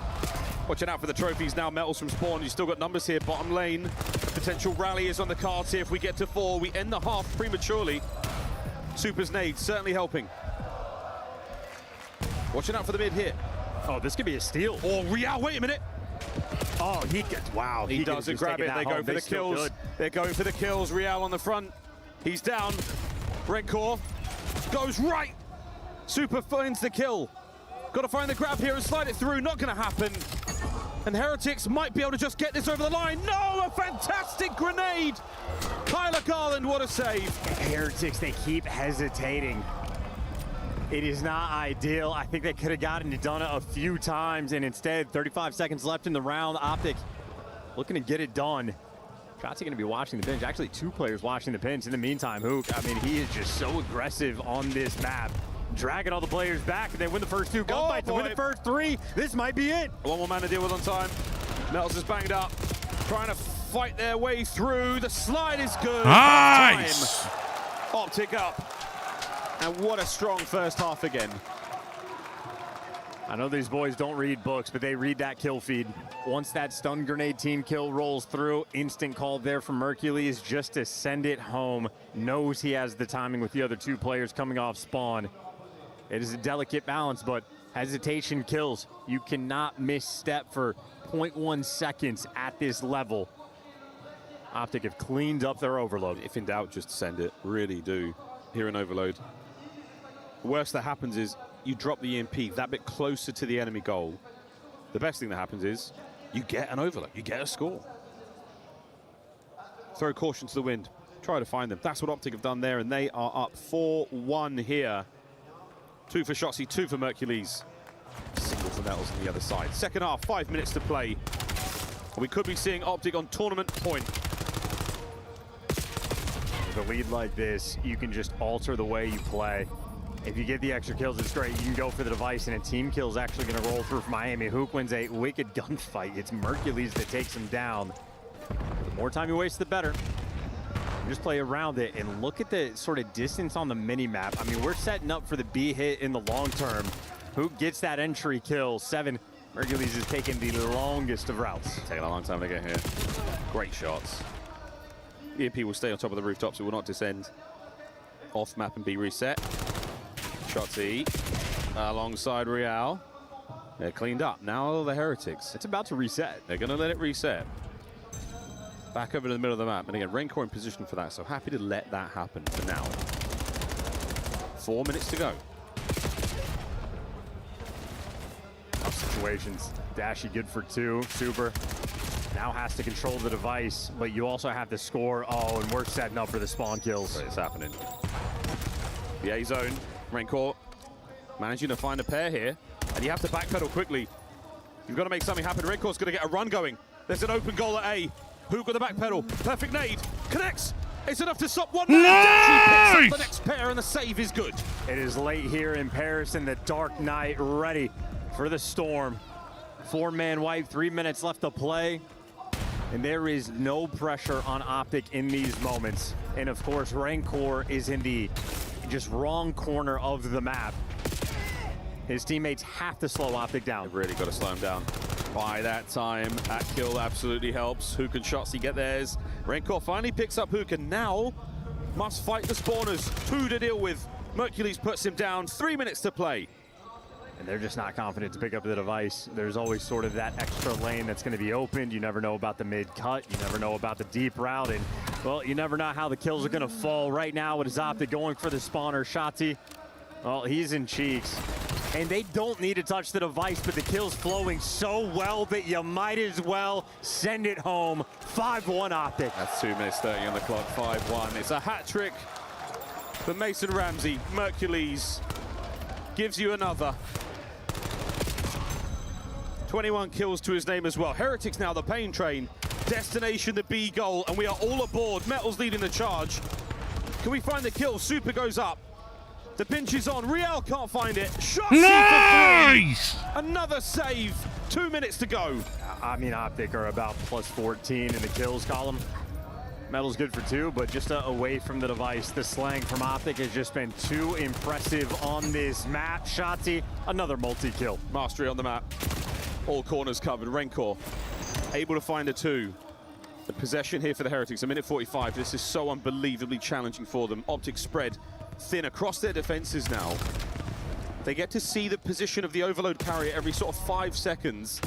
Watching out for the trophies now. Metals from spawn. You still got numbers here. Bottom lane. Potential rally is on the cards here. If we get to 4, we end the half prematurely. Super's nade certainly helping. Watching out for the mid here. Oh, this could be a steal. Oh, Real, wait a minute. Oh, he gets, wow. He doesn't grab it. They go for the kills. They're going for the kills. Real on the front. He's down. Rancor goes right. Super finds the kill. Got to find the grab here and slide it through. Not going to happen. And Heretics might be able to just get this over the line. No, a fantastic grenade. Kyler Garland, what a save. Heretics, they keep hesitating. It is not ideal. I think they could have gotten it done a few times, and instead, 35 seconds left in the round. Optic looking to get it done. Shotsy going to be watching the bench. Actually, 2 players watching the bench. In the meantime, Hook, I mean, he is just so aggressive on this map. Dragging all the players back, and they win the first 2 gunfights. They win the first 3. This might be it. 1 more man to deal with on time. Metals is banged up. Trying to fight their way through. The slide is good. Nice! Optic up. And what a strong first half again. I know these boys don't read books, but they read that kill feed. Once that stun grenade team kill rolls through, instant call there from Mercules just to send it home. Knows he has the timing with the other 2 players coming off spawn. It is a delicate balance, but hesitation kills. You cannot misstep for 0.1 seconds at this level. Optic have cleaned up their overload. If in doubt, just send it. Really do. Here in overload. The worst that happens is you drop the EMP that bit closer to the enemy goal. The best thing that happens is you get an overload. You get a score. Throw caution to the wind. Try to find them. That's what Optic have done there, and they are up 4-1 here. 2 for Shotsy, 2 for Mercules. Single for Metals on the other side. Second half, 5 minutes to play. We could be seeing Optic on tournament point. With a lead like this, you can just alter the way you play. If you get the extra kills, it's great. You can go for the device, and a team kill is actually going to roll through for Miami. Hook wins a wicked gunfight. It's Mercules that takes him down. The more time you waste, the better. You just play around it, and look at the sort of distance on the mini-map. I mean, we're setting up for the B hit in the long term. Hook gets that entry kill. 7. Mercules is taking the longest of routes. Taking a long time to get here. Great shots. EMP will stay on top of the rooftops. It will not descend off map and be reset. Shotzi alongside Real. They're cleaned up. Now the Heretics. It's about to reset. They're going to let it reset. Back over to the middle of the map. And again, Rancor in position for that. So happy to let that happen for now. 4 minutes to go. Tough situations. Dashy good for 2. Super now has to control the device, but you also have to score. Oh, and we're setting up for the spawn kills. So it's happening. The A zone. Rancor managing to find a pair here, and you have to backpedal quickly. You've got to make something happen. Rancor's going to get a run going. There's an open goal at A. Hook with the backpedal. Perfect nade. Connects. It's enough to stop one man. Nice! Picks up the next pair, and the save is good. It is late here in Paris in the Dark Knight, ready for the storm. 4-man wipe, 3 minutes left to play. And there is no pressure on Optic in these moments. And of course, Rancor is in the just wrong corner of the map. His teammates have to slow Optic down. They've really got to slow him down. By that time, that kill absolutely helps. Hook and Shotzi get theirs. Rancor finally picks up Hook and now must fight the spawners. 2 to deal with. Mercules puts him down. 3 minutes to play. And they're just not confident to pick up the device. There's always sort of that extra lane that's going to be opened. You never know about the mid-cut. You never know about the deep route. And, well, you never know how the kills are going to fall. Right now, it is Optic going for the spawner. Shotzi, well, he's in cheeks. And they don't need to touch the device, but the kill's flowing so well that you might as well send it home. 5-1 Optic. That's 2 minutes 30 on the clock, 5-1. It's a hat trick for Mason Ramsey. Mercules gives you another. 21 kills to his name as well. Heretics now the pain train. Destination the B goal, and we are all aboard. Metal's leading the charge. Can we find the kill? Super goes up. The pinch is on. Real can't find it. Shot Nice! for 3. Another save. 2 minutes to go. I mean, Optic are about plus 14 in the kills column. Metal's good for 2, but just away from the device. The slang from Optic has just been too impressive on this map. Shotzi, another multi-kill. Mastery on the map. All corners covered. Rancor able to find the 2. The possession here for the Heretics. A minute 45. This is so unbelievably challenging for them. Optic spread thin across their defenses now. They get to see the position of the overload carrier every sort of 5 seconds.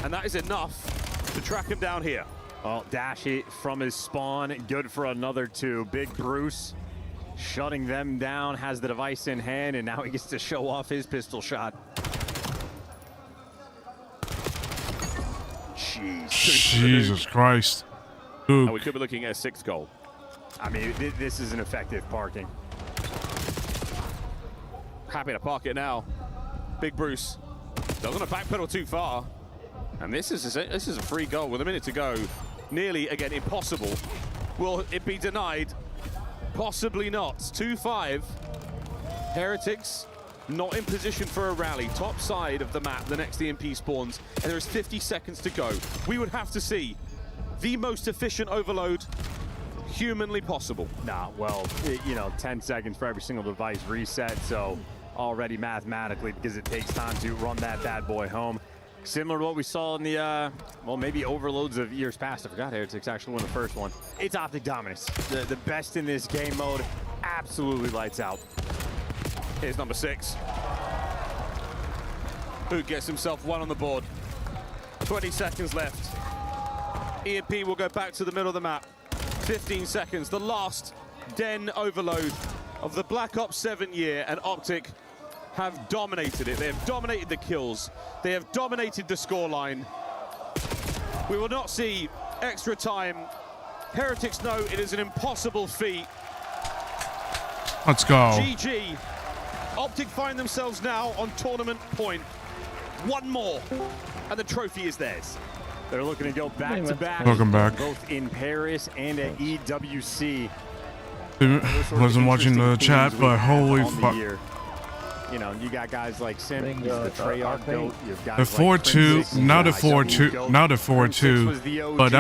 And that is enough to track him down here. Well, Dashy from his spawn, good for another 2. Big Bruce shutting them down, has the device in hand, and now he gets to show off his pistol shot. Jeez. Jesus Christ. And we could be looking at a 6th goal. I mean, this is an effective parking. Happy to park it now. Big Bruce doesn't want to backpedal too far. And this is a free goal with a minute to go. Nearly, again, impossible. Will it be denied? Possibly not. 2-5. Heretics not in position for a rally. Top side of the map, the next EMP spawns. And there is 50 seconds to go. We would have to see the most efficient overload humanly possible. Nah, well, you know, 10 seconds for every single device reset. So already mathematically, because it takes time to run that bad boy home. Similar to what we saw in the, well, maybe overloads of years past. I forgot Heretics actually won the first one. It's Optic dominance. The best in this game mode. Absolutely lights out. Here's number 6. Who gets himself 1 on the board. 20 seconds left. EMP will go back to the middle of the map. 15 seconds. The last den overload of the Black Ops 7 year, and Optic have dominated it. They have dominated the kills. They have dominated the scoreline. We will not see extra time. Heretics know it is an impossible feat. Let's go. GG. Optic find themselves now on tournament point. 1 more, and the trophy is theirs. They're looking to go back-to-back. Welcome back. Both in Paris and at EWC. Wasn't watching the chat, but holy fuck. You know, you got guys like Sim, the Treyarch goat. The 4-2, now the 4-2, now the 4-2, but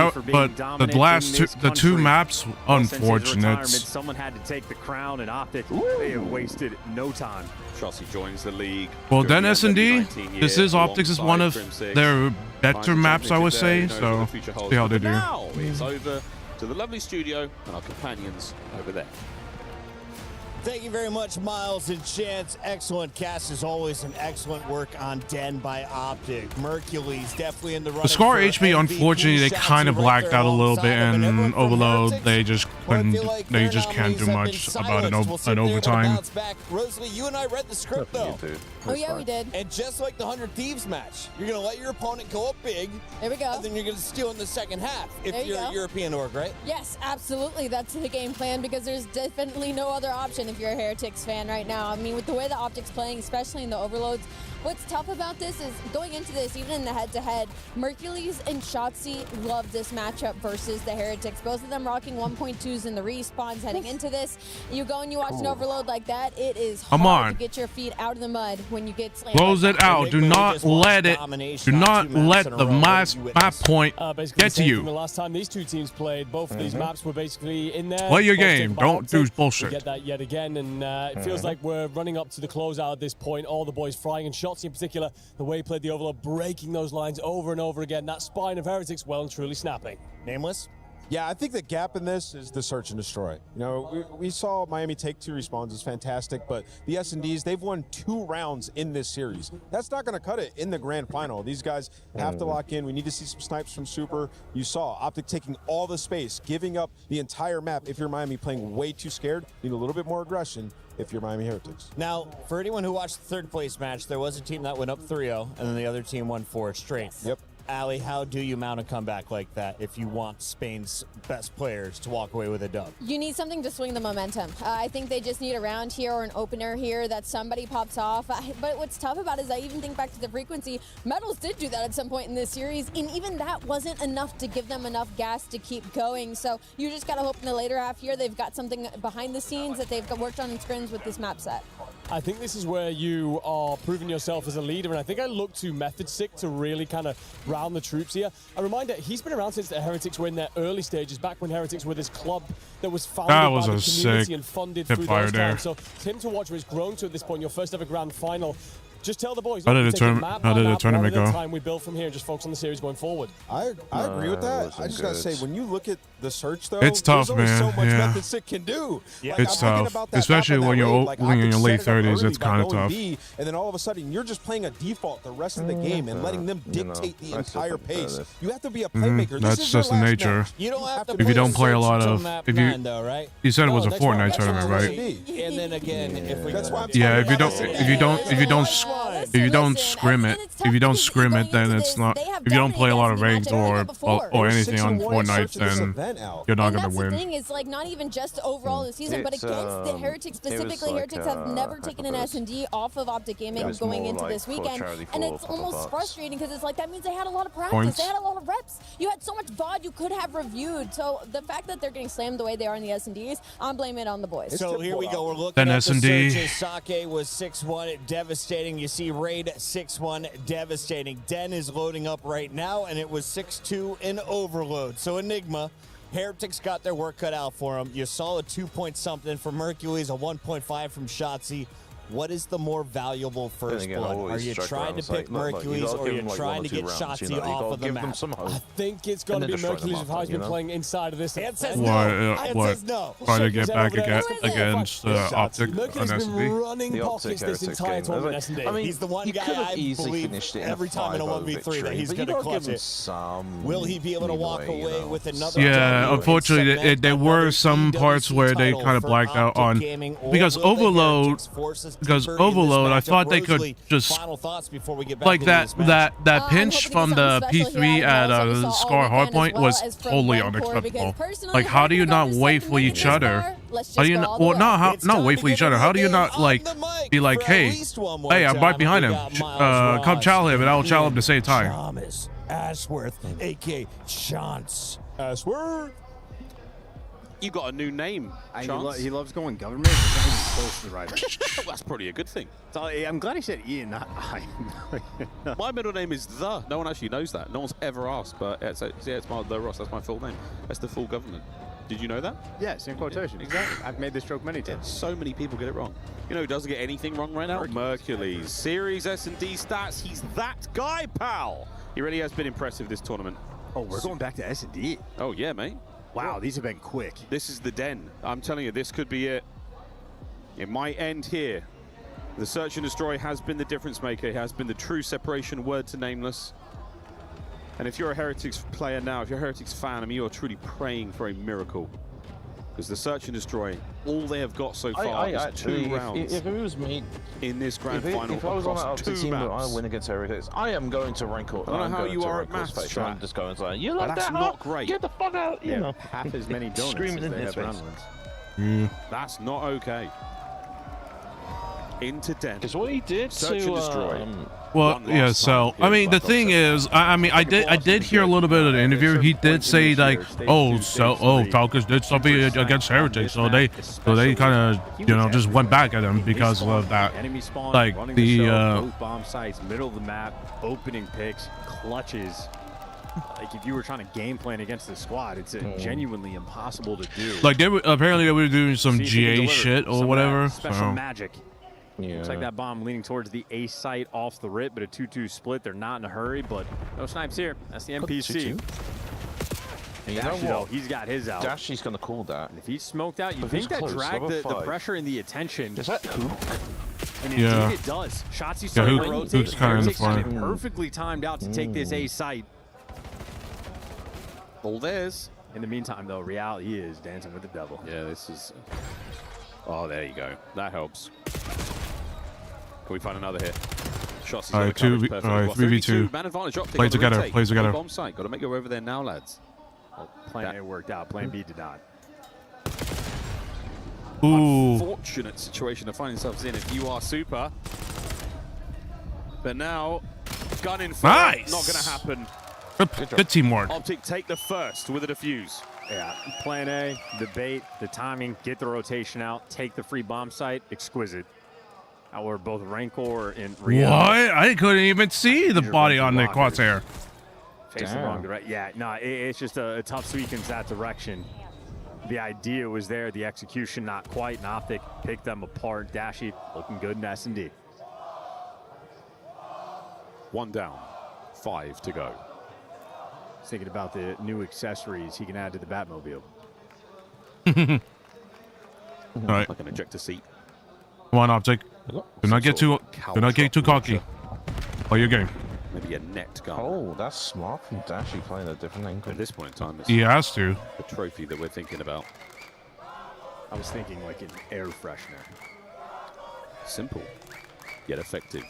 the two maps, unfortunate. Someone had to take the crown, and Optic, they have wasted no time. Chelsea joins the league. Well, then S&D, this is Optics is one of their better maps, I would say. So see how they do. Now it's over to the lovely studio and our companions over there. Thank you very much, Miles and Chance. Excellent cast as always, and excellent work on Den by Optic. Mercules definitely in the running. The score for HP, unfortunately, they kind of blacked out a little bit, and Overload, they just couldn't, they just can't do much about an overtime. Rosalie, you and I read the script though. Oh yeah, we did. And just like the 100 Thieves match, you're gonna let your opponent go up big. There we go. And then you're gonna steal in the second half if you're a European org, right? Yes, absolutely. That's the game plan because there's definitely no other option if you're a Heretics fan right now. I mean, with the way the Optic's playing, especially in the Overloads, what's tough about this is going into this, even in the head-to-head, Mercules and Shotzi love this matchup versus the Heretics. Both of them rocking 1.2s in the respawns heading into this. You go and you watch an Overload like that, it is hard to get your feet out of the mud when you get slammed. Close it out. Do not let it. Do not let the map point get to you. The last time these two teams played, both of these maps were basically in there. Play your game. Don't do bullshit. We get that yet again, and it feels like we're running up to the closeout at this point. All the boys frying, and Shotzi in particular, the way he played the Overload, breaking those lines over and over again. That spine of Heretics well and truly snapping. Nameless? Yeah, I think the gap in this is the search and destroy. You know, we saw Miami take 2 respawns. It's fantastic, but the S&Ds, they've won 2 rounds in this series. That's not going to cut it in the grand final. These guys have to lock in. We need to see some snipes from Super. You saw Optic taking all the space, giving up the entire map. If you're Miami, playing way too scared, need a little bit more aggression if you're Miami Heretics. Now, for anyone who watched the third place match, there was a team that went up 3-0, and then the other team won 4 straight. Yep. Ali, how do you mount a comeback like that if you want Spain's best players to walk away with a dub? You need something to swing the momentum. I think they just need a round here or an opener here that somebody pops off. But what's tough about it is I even think back to the frequency. Metals did do that at some point in this series, and even that wasn't enough to give them enough gas to keep going. So you just got to hope in the later half here they've got something behind the scenes that they've worked on in scrims with this map set. I think this is where you are proving yourself as a leader, and I think I look to Method Sick to really kind of round the troops here. A reminder, he's been around since the Heretics were in their early stages, back when Heretics were this club that was founded by the community and funded through those times. So him to watch where he's grown to at this point, your first ever grand final. Just tell the boys. How did the tournament go? Time we build from here and just focus on the series going forward. I agree with that. I just gotta say, when you look at the search though, it's tough, there's only man. so much Method Sick can do. Yeah. It's tough, especially when you're in your late 30s. It's kind of tough. And then all of a sudden, you're just playing a default the rest of the game and letting them dictate the entire pace. You have to be a playmaker. That's just the nature. You don't have to if you don't play a lot of, if you, right? you said it was a Fortnite tournament, right? And then again, if we yeah, if you don't scrim it, then it's not. If you don't play a lot of ranked or anything on Fortnite, then you're not gonna win. The thing is, like, not even just overall this season, but against the Heretics specifically. Heretics have never taken an S&D off of Optic Gaming going into this weekend, and it's almost frustrating because it's like that means they had a lot of practice, they had a lot of reps. You had so much VOD you could have reviewed. So the fact that they're getting slammed the way they are in the S&Ds, I'm blaming it on the boys. So here we go. We're looking at the searches. Sake was 6-1, devastating. You see Raid 6-1, devastating. Den is loading up right now, and it was 6-2 in Overload. So Enigma, Heretics got their work cut out for them. You saw a 2-point-something from Mercules, a 1.5 from Shotzi. What is the more valuable first blood? Are you trying to pick Mercules, or are you trying to get Shotzi off of the map? I think it's going to be Mercules of how he's been playing inside of this. It says no. It says no. Trying to get back against Optic on Mercules has S&D. been running pockets this entire tournament. I mean, he's the one guy I believe every time in a 1v3 that he's going to clutch it. Will he be able to walk away with another? Yeah, unfortunately, there were some parts where they kind of blacked out on because Overload. Because Overload, I thought they could just like that pinch from the P3 at Scar Hardpoint was totally unacceptable. Like, how do you not wait for each other? How do you not? Well, not wait for each other. How do you not like be like, hey, I'm right behind him. Come chow him, and I'll chow him at the same time. Ashworth, aka Chance. Ashworth. You got a new name, Chance. He loves going government. He's not even close to the right. Well, that's probably a good thing. So, I'm glad he said Ian, not I. My middle name is The. No one actually knows that. No one's ever asked, but it's my The Ross. That's my full name. That's the full government. Did you know that? Yes, in quotation. Exactly. I've made this joke many times. So many people get it wrong. You know who doesn't get anything wrong right now? Mercules. Series S&D stats. He's that guy, pal. He really has been impressive this tournament. Oh, we're going back to S&D. Oh, yeah, mate. Wow, these have been quick. This is the den. I'm telling you, this could be it. It might end here. The search and destroy has been the difference maker. It has been the true separation, word to nameless. And if you're a Heretics player now, if you're a Heretics fan, I mean, you're truly praying for a miracle. Because the search and destroy, all they have got so far is actually, 2 rounds. If it was me, in this grand final, if I was on that across 2 team that I maps. win against Heretics, I am going to rank up. I don't know how you are at maths, chat. I'm just going to say, you like That's that? not Huh? great. Get the fuck out! You know, half as many donuts screaming as in they his have face. round ones. That's not okay. Into den. Because what he did Search to and destroy. Well, yeah. So I mean, the thing is, I mean, I did hear a little bit of the interview. He did say like, Falcons did something against Heretics, so they kind of just went back at him because of that. Enemy spawn, Like running the show, both bomb sites, middle of the map, opening picks, clutches. Like if you were trying to game plan against the squad, it's genuinely impossible to do. like they were apparently they were doing some See if you can GA deliver shit some or of whatever. that special So. magic. Yeah. Looks like that bomb leaning towards the A site off the rip, but a 2-2 split. They're not in a hurry, but no snipes here. That's the NPC. And you know Dashy, what? though, he's got his out. Dashy's going to call that. And if he's smoked out, you But think he's that close, dragged level the 5. pressure and the attention. Is that Hook? And indeed Yeah. it does. Shots Yeah, starting to Hook- rotate. Hook's kinda in the Heretics had it front. perfectly timed out to take this A site. All theirs. In the meantime, though, reality is dancing with the devil. Yeah, this is. Oh, there you go. That helps. Can we find another here? Shots. All right, 3v2. Man advantage optic. Play on the together, retake. play together. Bomb site. Got to make your way over there now, lads. Well, plan A worked out. Plan B did not. Ooh. Unfortunate situation to find themselves in if you are super. But now, gun in front. Nice. Not going to happen. Good teamwork. Optic take the first with a defuse. Yeah, plan A, the bait, the timing, get the rotation out, take the free bomb site, exquisite. Now we're both Rancor and Rio. What? I couldn't even see the body on the crosshair. Facing the wrong direction. Yeah, no, it's just a tough sequence that direction. The idea was there, the execution not quite, and Optic picked them apart. Dashy looking good in S&D. 1 down, 5 to go. Thinking about the new accessories he can add to the Batmobile. All right. Like an ejector seat. Come on, Optic. Do not get too cocky. Play your game. Maybe a net gun. Oh, that's smart from Dashy playing a different angle. At this point in time, it's He has to. the trophy that we're thinking about. I was thinking like an air freshener. Simple, yet effective.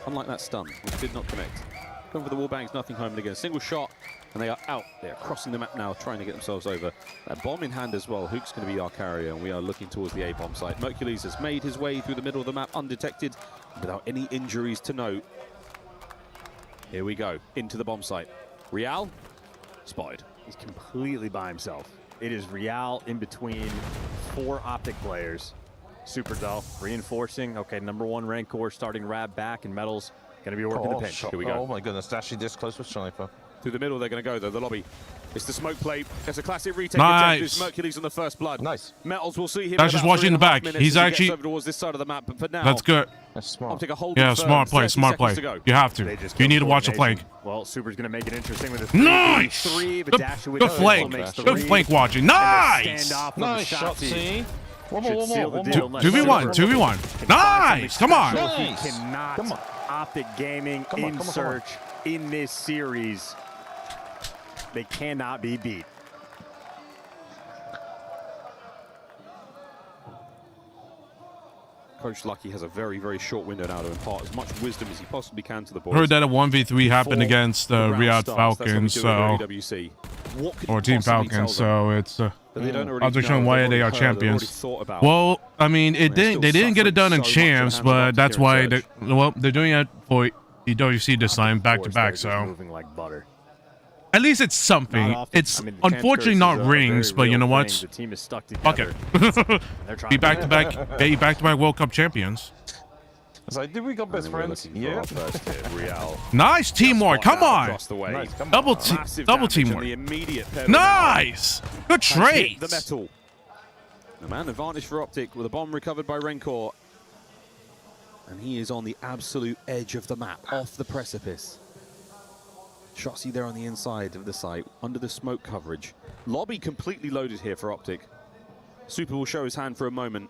Unlike that stun, which did not connect. Going for the wall bangs, nothing home, and again, a single shot, and they are out. They are crossing the map now, trying to get themselves over. That bomb in hand as well. Hook's going to be our carrier, and we are looking towards the A-bomb site. Mercules has made his way through the middle of the map, undetected, without any injuries to note. Here we go, into the bomb site. Real, spotted. He's completely by himself. It is Real in between 4 Optic players. Super dull, reinforcing. Okay, #1 Rancor starting Rab back, and Metals going to be working the pinch. Here we go. Oh my goodness, Dashy this close with Sniper. Through the middle, they're going to go, though, the lobby. It's the smoke plate. It's a classic retake Nice. attempt. It's Mercules on the first blood. Nice. Metals will see him. That's in just about watching the 3.5 back. minutes He's as he actually- gets over towards this side of the map, but for now, That's good. That's smart. I'll take a hold. Yeah, smart play, 30 smart play. seconds to go. You have to. They just You go need to watch the flank. coordination. Well, Super's going to make it interesting with a 3 Nice. 3, but Good, Dasher with good the flank. makes Good 3. flank watching. And the Nice. standoff from Nice shot, Shotzi see? One should more, seal the one more. deal. Unless 2v1, Super 2v1. can Nice. find Come on. something special. Nice. He cannot Come on. Optic Gaming Come on, in come on, come on. search in this series. They cannot be beat. Coach Lucky has a very, very short window now to impart as much wisdom as he possibly can to the boys. Heard that a 1v3 happened Before against the round Riyadh starts. That's how we Falcons, do it so here at AWC. What could or you Team possibly Falcons, tell them? so it's But they don't already I'll just show know. them why They've they are already heard, they've already champions. thought about. Well, I mean, They're they didn't get it still done in suffering so much at the champs, hands of but Optic that's here in why search. well they're doing it for You know, you see this line back to back, so moving like butter. at least it's something. It's unfortunately not rings, but you know what? The team is stuck Fuck it. Be back to back. Be back to back World Cup champions. It's like, did we got best friends? Yeah. Nice teamwork. Come on. Nice, come Double on. teamwork. The immediate Nice. Good trade. The metal. The man advantage for Optic with a bomb recovered by Rencor. And he is on the absolute edge of the map, off the precipice. Shotsy there on the inside of the site, under the smoke coverage. Lobby completely loaded here for Optic. Super will show his hand for a moment.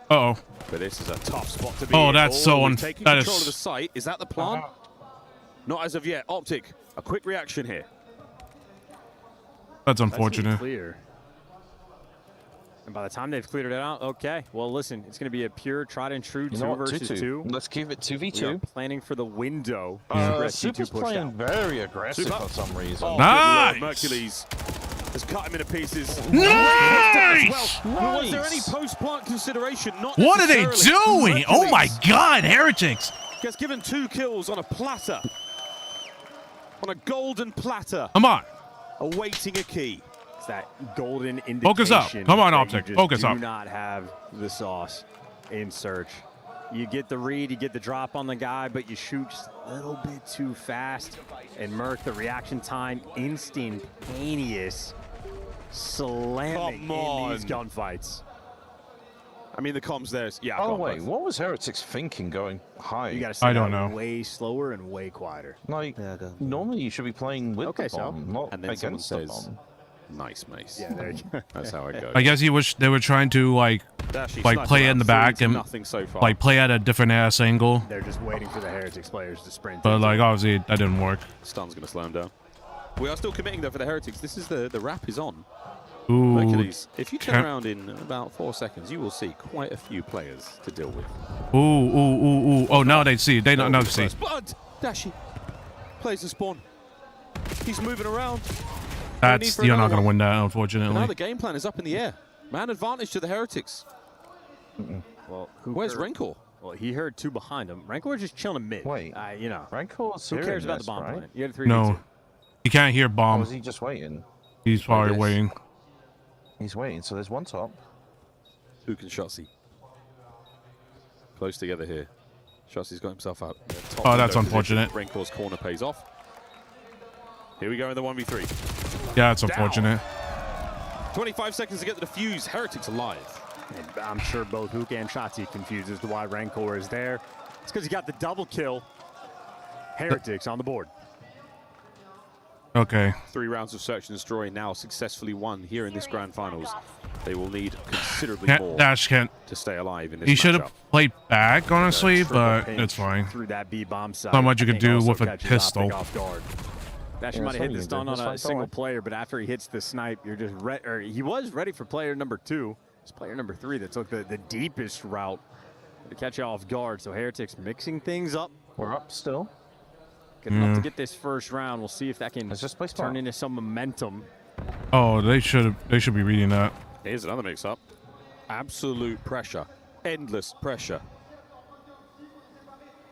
Uh-oh. But this is a tough spot to be Oh, in. that's so taking that control is of the site. Is that the plan? Not as of yet. Optic, a quick reaction here. That's unfortunate. Clear. And by the time they've cleared it out, okay. Well, listen, it's going to be a pure tried and true 2 versus 2. Let's keep it 2v2. We are planning for the window. Super's playing very aggressive for some reason. Oh, nice. Hercules has cut him into pieces. Nice. Was there any post-plant consideration? Not What are they necessarily. doing? Oh my God, Heretics. Gets given 2 kills on a platter. On a golden platter. Come on. Awaiting a key. It's that golden indication. Focus up. Come on, Optic. Focus up. Do not have the sauce in search. You get the read, you get the drop on the guy, but you shoot just a little bit too fast. And Merc, the reaction time, instantaneous, slamming in these gunfights. I mean, the comms there's, yeah. Oh, wait, what was Heretics thinking going high? You got to I don't know. Way slower and way quieter. Like, normally you should be playing with the bomb, not and then against the says, bomb. Nice, Mace. Yeah, there you go. That's how it goes. I guess he wish they were trying to like play it in the back and nothing so far. like play at a different ass angle. They're just waiting for the Heretics players to sprint. But like obviously that didn't work. Stun's going to slow him down. We are still committing though for the Heretics. This is the wrap is on. Ooh. Hercules, if you turn around in about 4 seconds, you will see quite a few players to deal with. Ooh. Oh, now they see. They don't know. See. Blood. Dashi plays the spawn. He's moving around. That's you're not gonna win that, Now unfortunately. the game plan is up in the air. Man advantage to the Heretics. Well, where's Rencor? Well, he heard 2 behind him. Renkor's just chilling mid. Wait, you know. Renkor's Who cares about this, the bomb right? plan? You had a 3v2. No, he can't hear Or bomb. is he just waiting? He's probably waiting. He's waiting, so there's one top. Who can Shotsy? Close together here. Shotsy's got himself up. Oh, that's unfortunate. Renkor's corner pays off. Here we go in the 1v3. Yeah, that's unfortunate. 25 seconds to get the defuse. Heretics alive. And I'm sure both Hook and Shotsy confused as to why Rencor is there. It's because he got the double kill. Heretics on the board. Okay. 3 rounds of search and destroy now successfully won here in this grand finals. They will need considerably more Dash can't. to stay alive in this He should matchup. have played back, honestly, but it's fine. Through that B bomb side. Not much you I can think do also with a catches pistol. Optic off guard. Dash might have hit the stun on a single player, but after he hits the snipe, you're just ready. Or he was ready for player number 2. It's player number 3 that took the deepest route to catch you off guard. So Heretics mixing things up. We're up still. Good enough to get this first round. We'll see if that can turn into some momentum. Oh, they should be reading that. Here's another mix-up. Absolute pressure. Endless pressure.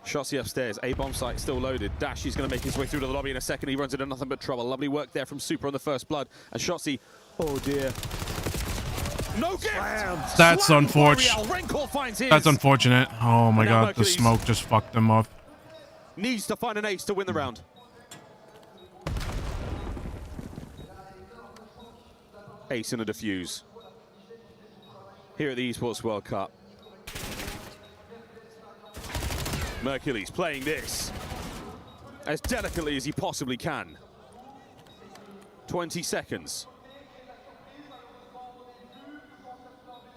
Shotsy upstairs. A-bomb site still loaded. Dash is going to make his way through to the lobby in a second. He runs into nothing but trouble. Lovely work there from Super on the first blood. And Shotsy, oh dear. No gift! That's Slammed by unfortunate. Real. Rencor finds his. That's unfortunate. Oh my And now God, the Hercules smoke just fucked them up. needs to find an ace to win the round. Ace and a defuse. Here at the Esports World Cup. Mercules playing this as delicately as he possibly can. 20 seconds.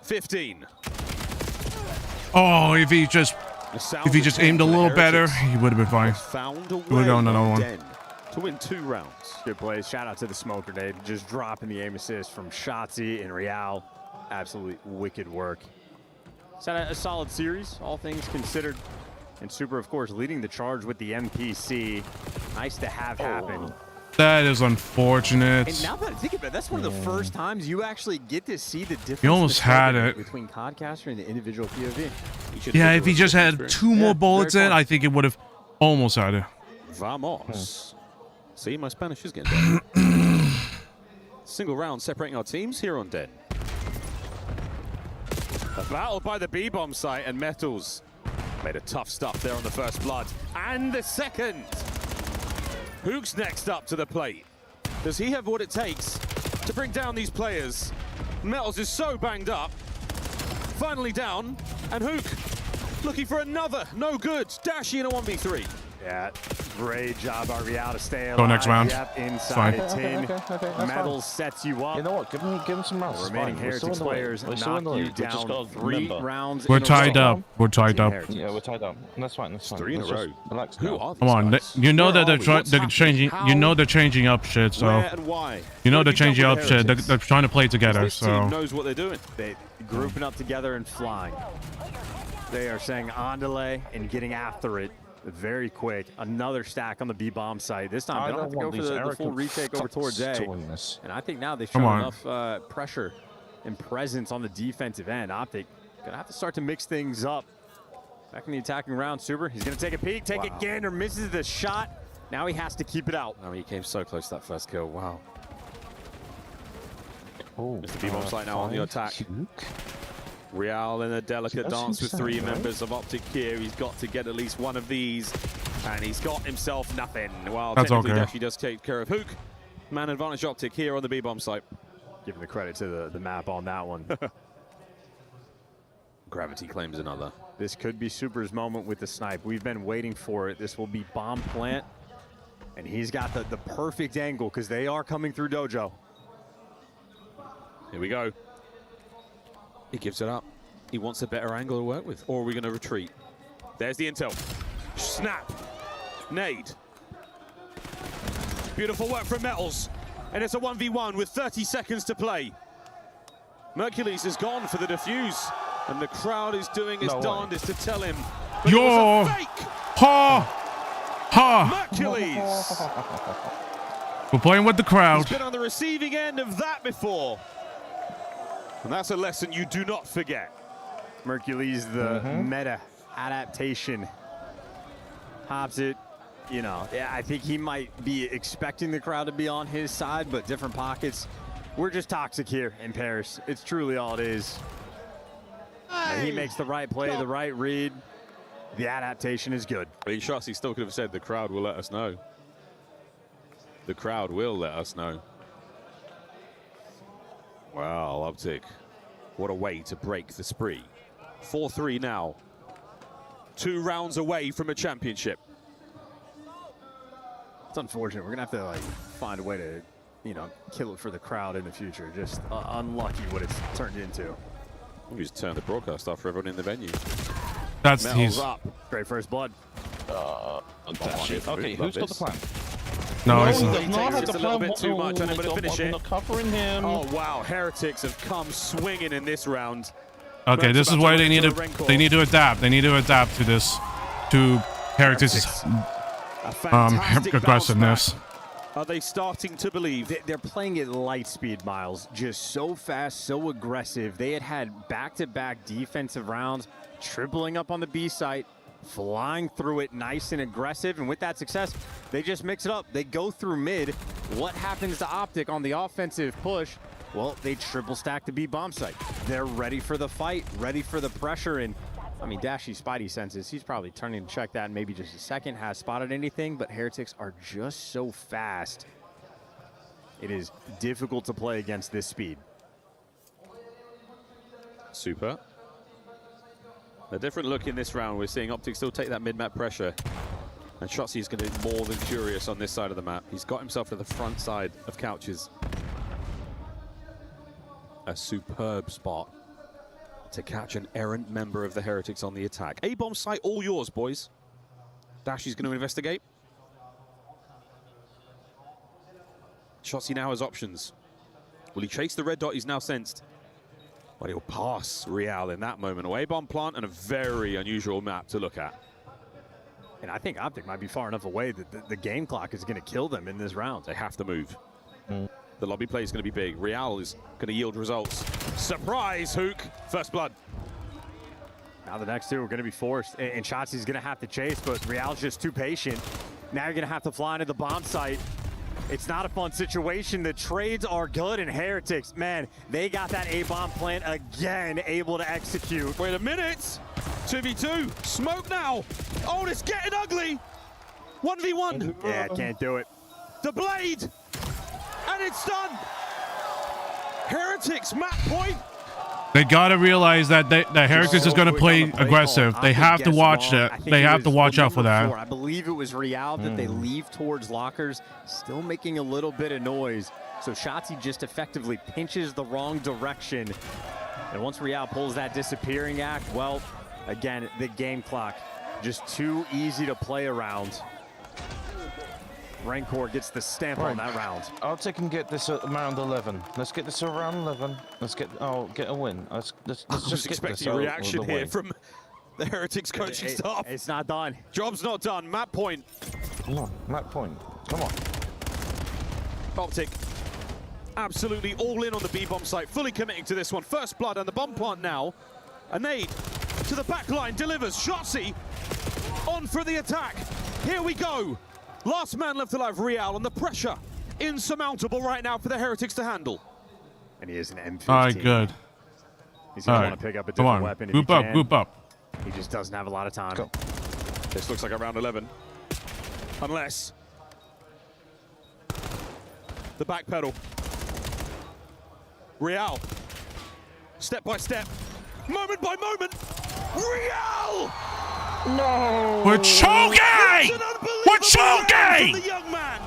15. Oh, if he just aimed a little better, he would have been fine. Found a He would have gone another one. Den to win 2 rounds. Good plays. Shout out to the smoker, Dave. Just dropping the aim assist from Shotsy and Real. Absolutely wicked work. It's had a solid series, all things considered. And Super, of course, leading the charge with the MPC. Nice to have happen. That is unfortunate. And now that I think about it, that's one of the first times you actually get to see the difference. He almost had it. Between Codcaster and the individual POV. Yeah, if he just had 2 more bullets in, I think it would have Almost had it. Vamos. See, my Spanish is getting better. Single round separating our teams here on Dead. A battle by the B-bomb site, and Metals made a tough stuff there on the first blood. And the second. Hook's next up to the plate. Does he have what it takes to bring down these players? Metals is so banged up. Finally down, and Hook looking for another. No good. Dashy in a 1v3. Yeah, great job by Real to stay alive. Go next round. Yep, inside Fine. tin. Okay, Metals sets you up. You know what? Give him some rounds. Remaining Heretics players knock you down 3 rounds. We're in a tied row. up. We're tied up. Yeah, we're tied up. That's fine. That's fine. 3 in a Let's just row. Relax. Who now. are these Come on, guys? you know Where that are we? What's they're happening? changing. How? You know they're changing up shit. So Where and why? you know What they're have you done changing with up the shit. Heretics? They're trying to play together. This So team knows what they're doing. They grouping up together and flying. They are saying on delay and getting after it very quick. Another stack on the B-bomb site. This time they don't have to go for the full retake over towards A. And I think now they've shown enough pressure and presence on the defensive end. Optic gonna have to start to mix things up. Back in the attacking round, Super. He's gonna take a peek, take a gander, misses the shot. Now he has to keep it out. Oh, he came so close to that first kill. Wow. Oh, Mr. B-bomb site now on the attack. Real in a delicate dance with 3 members of Optic here. He's got to get at least one of these, and he's got himself nothing. Well, That's technically, okay. Dashi does take care of Hook. Man advantage Optic here on the B-bomb site. Giving the credit to the map on that one. Gravity claims another. This could be Super's moment with the snipe. We've been waiting for it. This will be bomb plant, and he's got the perfect angle because they are coming through Dojo. Here we go. He gives it up. He wants a better angle to work with. Or are we going to retreat? There's the intel. Snap. Nade. Beautiful work from Metals. And it's a 1v1 with 30 seconds to play. Mercules is gone for the defuse. And the crowd is doing its darndest to tell him. But it was a fake. Mercules. we're playing with the crowd. He's been on the receiving end of that before. And that's a lesson you do not forget. Mercules, the meta adaptation. Hops it. You know, I think he might be expecting the crowd to be on his side, but different pockets. We're just toxic here in Paris. It's truly all it is. And he makes the right play, the right read. The adaptation is good. But Shotzi still could have said the crowd will let us know. The crowd will let us know. Wow, Optic. What a way to break the spree. 4-3 now. 2 rounds away from a championship. It's unfortunate. We're going to have to find a way to, you know, kill it for the crowd in the future. Just unlucky what it's turned into. We just turned the broadcast off for everyone in the venue. That's Metals his. up. Great first blood. Okay, who's got the plan? No, he's not. does not have Just the a little plan. bit too much. I'm going to finish We're it. not covering him. Oh, wow. Heretics have come swinging in this round. Okay, this is why they need to. They need to adapt. They need to adapt to this, to Heretics' aggressiveness. Are they starting to believe? They're playing at light speed, Miles. Just so fast, so aggressive. They had back-to-back defensive rounds, tripling up on the B site, flying through it nice and aggressive. And with that success, they just mix it up. They go through mid. What happens to Optic on the offensive push? Well, they triple stack the B bomb site. They're ready for the fight, ready for the pressure. And I mean, Dashy's spidey senses, he's probably turning to check that in maybe just a second, has spotted anything, but Heretics are just so fast. It is difficult to play against this speed. Super. A different look in this round. We're seeing Optic still take that mid-map pressure. And Shotzi is going to be more than curious on this side of the map. He's got himself to the front side of Couches. A superb spot to catch an errant member of the Heretics on the attack. A-bomb site all yours, boys. Dashy's going to investigate. Shotzi now has options. Will he chase the red dot he's now sensed? But he'll pass Real in that moment. Away bomb plant and a very unusual map to look at. And I think Optic might be far enough away that the game clock is going to kill them in this round. They have to move. The lobby play is going to be big. Real is going to yield results. Surprise, Hook. First blood. Now the next two are going to be forced, and Shotzi's going to have to chase, but Real's just too patient. Now you're going to have to fly into the bomb site. It's not a fun situation. The trades are good, and Heretics, man, they got that A-bomb plant again, able to execute. Wait a minute. 2v2. Smoke now. Oh, it's getting ugly. 1v1. Yeah, can't do it. The blade. And it's done. Heretics, map point. They gotta realize that the Heretics is gonna play aggressive. They have to watch that. They have to watch out for that. I believe it was Real that they leave towards lockers, still making a little bit of noise. So Shotzi just effectively pinches the wrong direction. And once Real pulls that disappearing act, well, again, the game clock just too easy to play around. Rancor gets the stamp on that round. I'll take and get this at round 11. Let's get this around 11. Let's get a win. Let's just expecting a reaction here from the Heretics coaching staff. It's not done. Job's not done. Map point. Come on, map point. Come on. Optic absolutely all in on the B-bomb site, fully committing to this one. First blood and the bomb plant now. A nade to the back line delivers. Shotzi on for the attack. Here we go. Last man left alive, Real, and the pressure insurmountable right now for the Heretics to handle. And he is an M15. All right, good. He's going to want to pick up a different weapon if Group he up, can. group up. He just doesn't have a lot of time. Go. This looks like a round 11. Unless the back pedal. Real. Step by step. Moment by moment. Real! No! We're choking! We're choking! The young man.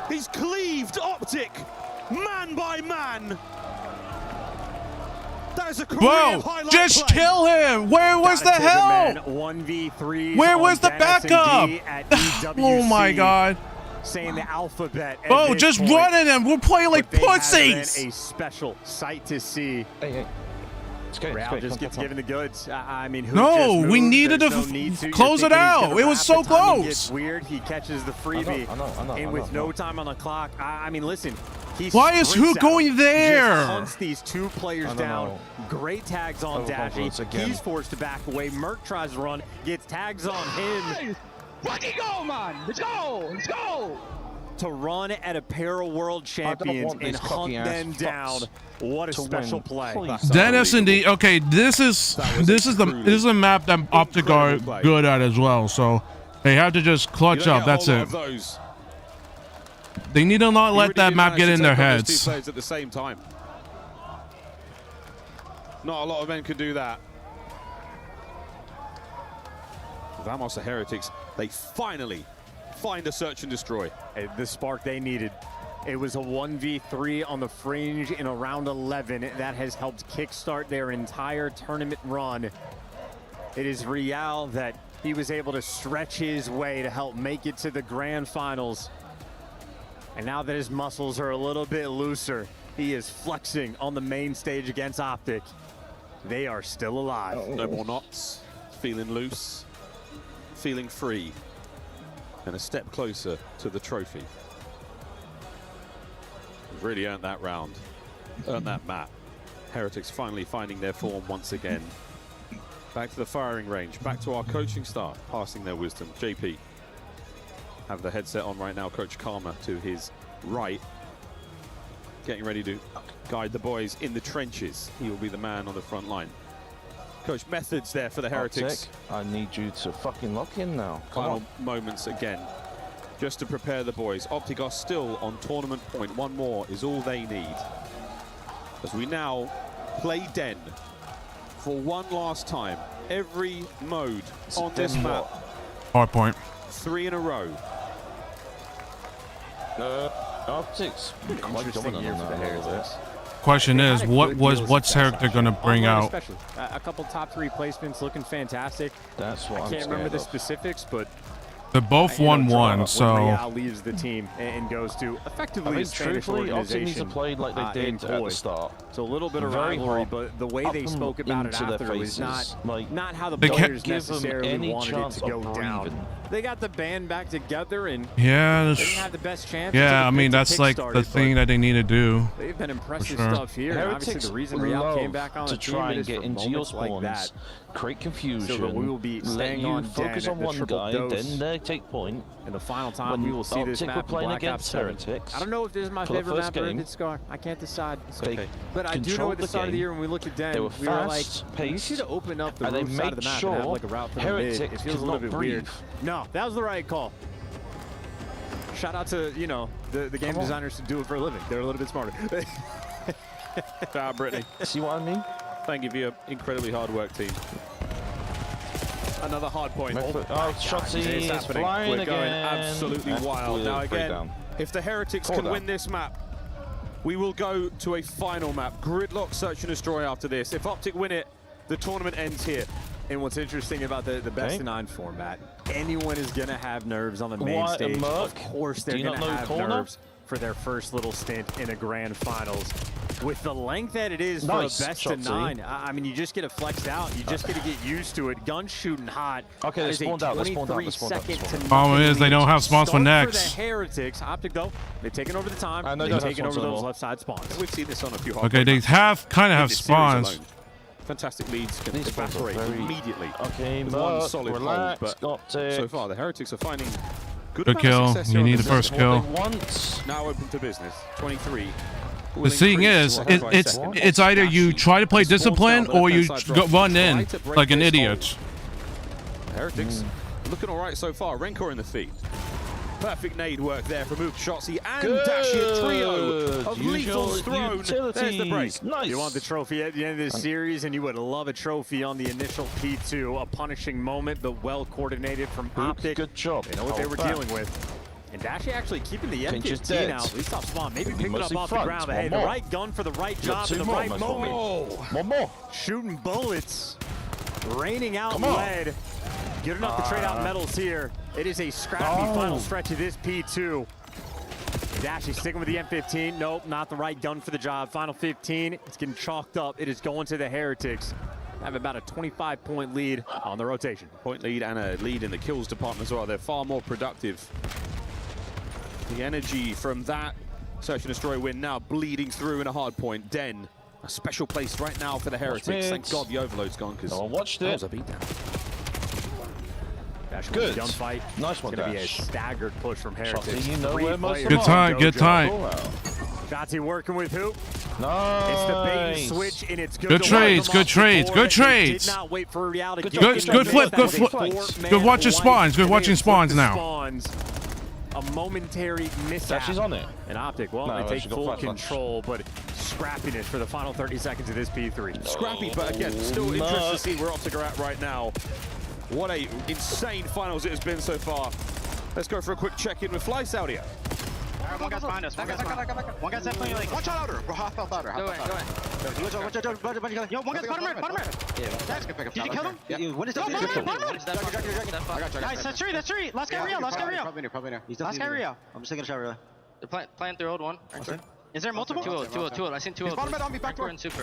He's cleaved Optic, man by man. That is a career highlight just play. kill him! Where was the hell? 1v3. Where was the backup? Oh my god. Saying the alphabet. Oh, just running him. We're playing like pussies. A special sight to see. Hey. Real just gets given the goods. I mean, who no, just we moved? needed There's to no need to. close it out. It was so Timing gets close. weird. He catches the freebie. And with no time on the clock, I mean, listen. Why is who going there? Just hunts these two players down. Great tags on Dashy. He's forced to back away. Merc tries to run, gets tags on him. Fucking go, man! Let's go! Let's go! To run at a pair of world champions and hunt them down. What a special play. Dennis indeed. Okay, this is a map that Optic are good at as well. So they have to just clutch up. That's it. They need to not let that map get in their heads. Two players at the same time. Not a lot of men can do that. Vamos the Heretics, they finally find a search and destroy. The spark they needed. It was a 1v3 on the fringe in a round 11 that has helped kickstart their entire tournament run. It is Real that he was able to stretch his way to help make it to the grand finals. And now that his muscles are a little bit looser, he is flexing on the main stage against Optic. They are still alive. No more knots, feeling loose, feeling free, and a step closer to the trophy. We've really earned that round, earned that map. Heretics finally finding their form once again. Back to the firing range, back to our coaching staff, passing their wisdom. JP, have the headset on right now. Coach Karma to his right, getting ready to guide the boys in the trenches. He will be the man on the front line. Coach, methods there for the Heretics. I need you to fucking lock in now. Final moments again, just to prepare the boys. Optic are still on tournament point. One more is all they need. As we now play Den for one last time. Every mode on this map. Hard point. 3 in a row. Optics. Interesting year for the Heretics. Question is, what's Heretics gonna bring out? A couple top 3 placements looking fantastic. That's what I can't remember the specifics, but they're both 1-1, so Real leaves the team and goes to effectively a Spanish organization. Played like they did at the start. So a little bit of rivalry, but the way they spoke about it after was not how the they players necessarily wanted it to go down. Breathing. They got the band back together and yeah, they didn't have the best chance. yeah. I mean, that's like the thing that they need to do. They've been impressive sure. stuff here. And obviously, Heretics the reason Real came love back on to the team try and is get for into your moments like spawns, that. create confusion, So that we will be let staying you on focus Den on at the one triple guy, dose. then they take point. And the final time When we will see this Optic map were in playing Black against Ops 7. Heretics I don't know if this is my for the favorite first map or if game, it's Scar. I can't decide. It's they okay. But I do know at the controlled start of the game. year when we looked at Den, They were we were like, fast we paced, should have opened up the and they roof side of made the map and have sure like a route for the mid. Heretics It feels could a little not bit breathe. weird. No, that was the right call. Shout out to, you know, the game designers to do it for a living. They're a little bit smarter. Brittany. See what I mean? Thank you for your incredibly hard work, team. Another hard point. Shotzi It's is happening. flying We're going again. absolutely wild. Now again, down. if the Heretics Four can down. win this map, we will go to a final map. Gridlock, Search and Destroy after this. If Optic win it, the tournament ends here. And what's interesting about the best of 9 format, anyone is going to have nerves on the main White stage. and Merc. Of course they're Do you going to not know have corner? nerves for their first little stint in a grand finals. With the length that it is Nice, for a best of 9, I mean, you just get to flex out. You just get to get used to it. Gun shooting hot. Okay, they spawned out. They spawned out. They spawned out. Problem is they don't have spawns for Start next. For the Heretics. Optic, though, they've taken over the time. And They've they don't have taken over spawns those anymore. left side spawns. We've seen this on a few Okay, they kind of have in this series spawns. alone. Fantastic leads can These spawns are evaporate very- immediately. Okay, with one Merc, solid relax, hold, but Optic. so far the Heretics are finding good Good amount of kill. success You here on need this the first map. kill. Once. Now open to business. 23. The thing is, it's either you try to play discipline or you run in like an idiot. Heretics looking all right so far. Rencor in the feed. Perfect nade work there from Mook, Shotzi, and Dashi. A trio of lethal thrown. There's the break. Nice. You want the trophy at the end of the series, and you would love a trophy on the initial P2. A punishing moment, but well coordinated from Optic. Good job. They know what they were dealing with. And Dashi actually keeping the Pinch is M15 dead. out. At least off spawn. Maybe picking it up Mostly off the front. ground. But One hey, the more. right gun for the right You got job in two the more, right my moment. One more. Shooting bullets. Raining out Come on. lead. Good enough to trade out medals here. It is a scrappy final stretch of this P2. Dashi sticking with the M15. Nope, not the right gun for the job. Final 15. It's getting chalked up. It is going to the Heretics. Have about a 25-point lead on the rotation. Point lead and a lead in the kills department as well. They're far more productive. The energy from that Search and Destroy win now bleeding through in a hard point. Den, a special place right now for the Heretics. Thank God the overload's gone because No one watched that it. was a beatdown. Dash Good. gunfight. Nice one, It's going to be a Dash. staggered push from Heretics. Shotzi, you know where most of Good them time, are. good Go, time. go, go. Shotzi working with who? Nice. It's the bait and switch, and it's good. Good to trades, wipe them good off trades, before. good They trades. Did not wait for reality. Good flip, good flip. Good watching spawns, good watching spawns now. Spawns. A momentary mishap. Dashi's on it. And Optic, well, No, they take she got full flash control, but scrappiness for the final 30 seconds of this P3. Scrappy, but again, still interested to see where Optic are at right now. What a insane finals it has been so far. Let's go for a quick check-in with Fly Saudia. One guy's behind us. One guy's definitely like. Watch out outer. Bro, half outer. Go ahead. Yo, one guy's bottom right. Did you kill him? Yeah. When is that? Nice. That's three. Last guy real. Probably near. Last guy real. I'm just taking a shot really. They're playing through old one. Is there multiple? Two. I seen two. He's bottom right on me. Back door. And super.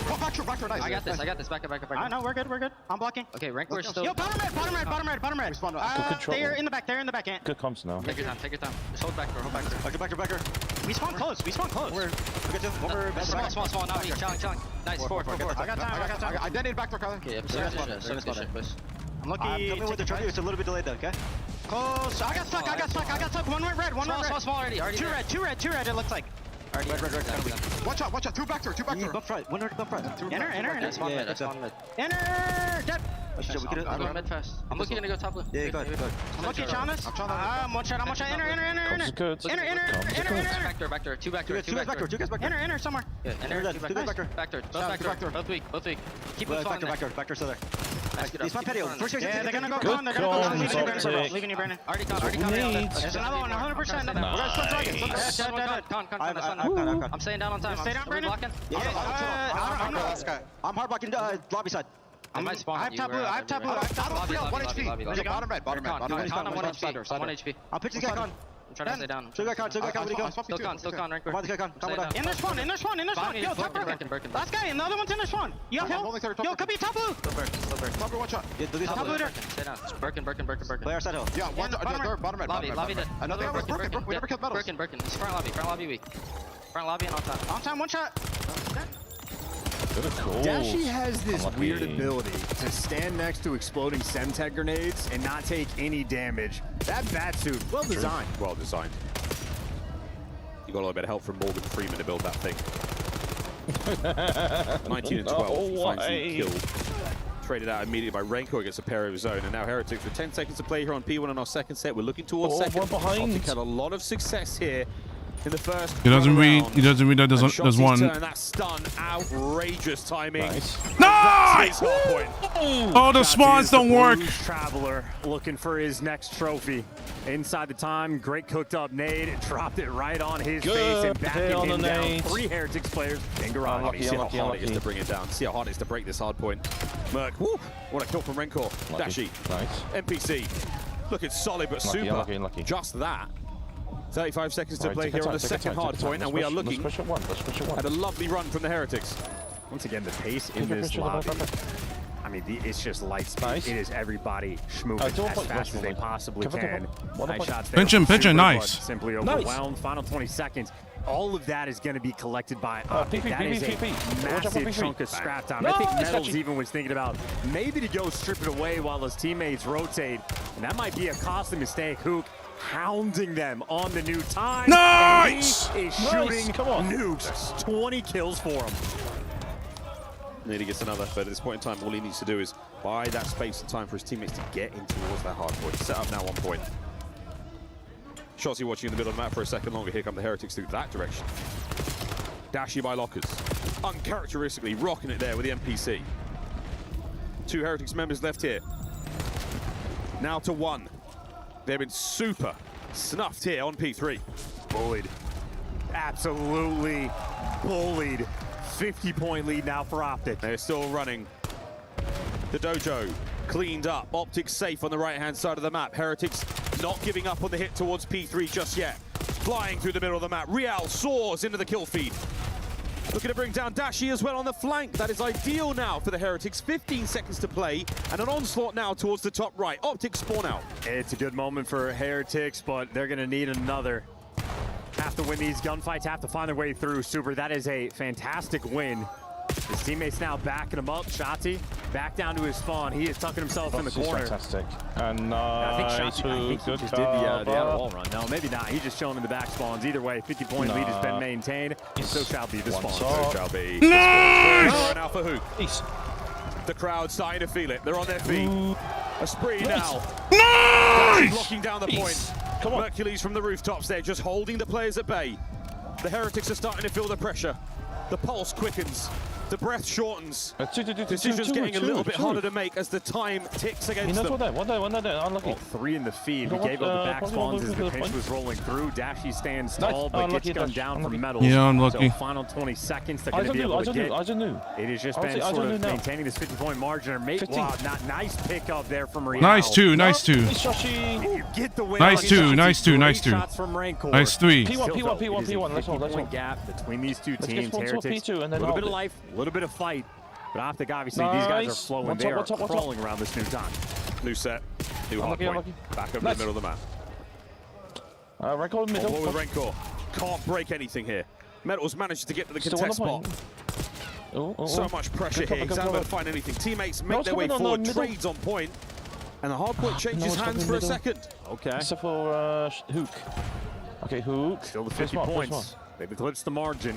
Oh, back door. Nice. I got this. Back up. I know. We're good. I'm blocking. Okay, Rancor is still. Yo, bottom red. They're in the back. Good comms now. Take your time. Just hold back door. Back door. We spawn close. Small. Not me. Challenge. Nice. Four. I got time. I detonated back door, Kyler. Okay, I'm lucky. Tell me what the trophy. It's a little bit delayed though. Okay. Close. I got stuck. One went red. Small already. Two red. It looks like. Red. Watch out. Two back door. Bump front. One red bump front. Enter. Spawn mid. Enter. Dead. I'm going mid fast. I'm looking to go top left. Yeah, go ahead. I'm lucky, Chalmers. I'm one shot. Enter. Good. Back door. Two back door. Enter somewhere. Yeah, enter. Two back door. Both weak. Keep it spawn. Back door. There. He's my patio. First yeah, they're gonna go Good con. They're gonna go comms, leaving you, Brandon. Already con. There's another one, 100%. I'm staying down on time. Stay down, Brandon. I'm not. I'm hard blocking lobby side. I might spawn. I have taboo. I have taboo. 1 HP. There's a bottom red. Con, 1 HP. I'll pitch this guy con. I'm trying to stay down. Still got con. What do you go? Still con, Rancor. In their spawn. Yo, top Birkin. Last guy, and the other one's in their spawn. You have hill? Yo, could be top blue. Still Birkin. Top blue, one shot. Top blue. Stay down. Birkin. Play our side hill. Yeah, one. Bottom red. Lobby dead. Another one was Birkin. We never killed medals. Birkin. It's front lobby weak. Front lobby and on top. On time, one shot. Dashi has this weird ability to stand next to exploding Semtech grenades and not take any damage. That bat suit, well designed. Well designed. You got a little bit of help from Morgan Freeman to build that thing. 19 and 12. He finds the kill. Traded out immediately by Renko against a pair of his own. And now Heretics with 10 seconds to play here on P1 on our second set. We're looking towards second. Optic had a lot of success here in the first. He doesn't read. He doesn't read. There's one. Turn, that stun, outrageous timing. Nice! Oh, the spawns don't work. Traveler looking for his next trophy. Inside the time, great cooked up nade, dropped it right on his face and backing him down. 3 Heretics players in garage. See how hard it is to bring it down. See how hard it is to break this hard point. Merc, woo! What a kill from Rencor. Dashi, nice. NPC, looking solid but super. Just that. 35 seconds to play here on the second hard point, and we are looking at a lovely run from the Heretics. Once again, the pace in this lobby. I mean, it's just light speed. It is everybody schmoving as fast as they possibly can. Nice shots there. Pinch him, nice. Simply overwhelmed. Final 20 seconds. All of that is going to be collected by Optic. That is a massive chunk of scrap time. I think Metals even was thinking about maybe to go strip it away while his teammates rotate. And that might be a costly mistake. Hook hounding them on the new time. Nice! And he is shooting nukes. 20 kills for him. Nearly gets another, but at this point in time, all he needs to do is buy that space and time for his teammates to get in towards that hard point. Set up now 1 point. Shotzi watching in the middle of the map for a second longer. Here come the Heretics through that direction. Dashi by Lockers. Uncharacteristically rocking it there with the NPC. 2 Heretics members left here. Now to 1. They've been super snuffed here on P3. Bullied. Absolutely bullied. 50-point lead now for Optic. They're still running. The dojo cleaned up. Optic safe on the right-hand side of the map. Heretics not giving up on the hit towards P3 just yet. Flying through the middle of the map. Real soars into the kill feed. Looking to bring down Dashi as well on the flank. That is ideal now for the Heretics. 15 seconds to play and an onslaught now towards the top right. Optic spawn out. It's a good moment for Heretics, but they're going to need another. Have to win these gunfights, have to find their way through. Super, that is a fantastic win. His teammates now backing him up. Shotzi back down to his spawn. He is tucking himself in the corner. Fantastic. And nice. I think he just did the outer wall run. No, maybe not. He's just showing in the back spawns. Either way, 50-point lead has been maintained. And so shall be the spawn. So shall be. Nice! Now for Hook. The crowd starting to feel it. They're on their feet. A spree now. Nice! Blocking down the point. Come on. Hercules from the rooftops there, just holding the players at bay. The Heretics are starting to feel the pressure. The pulse quickens. The breath shortens. Decisions getting a little bit harder to make as the time ticks against them. Unlucky. 3 in the feed. He gave up the back spawns as the pinch was rolling through. Dashi stands tall, but gets gunned down from Metals. Yeah, unlucky. So final 20 seconds, they're going to be able to get. It has just been sort of maintaining this 50-point margin. Wow, nice pickup there from Real. Nice 2, nice 2. You get the win. Nice 2, nice 2, nice 2. Shots from Rancor. Nice 3. P1. Let's go. Gap between these two teams. Heretics, a little bit of life, a little bit of fight. But Optic, obviously, these guys are flowing. They are crawling around this new time. New set, new hard point. Back over the middle of the map. Rancor middle. With Rancor. Can't break anything here. Metals manages to get to the contest spot. So much pressure here. He's not able to find anything. Teammates make their way forward. Trades on point. And the hard point changes hands for a second. Okay. Except for Hook. Okay, Hook. Still the 50 points. They've eclipsed the margin.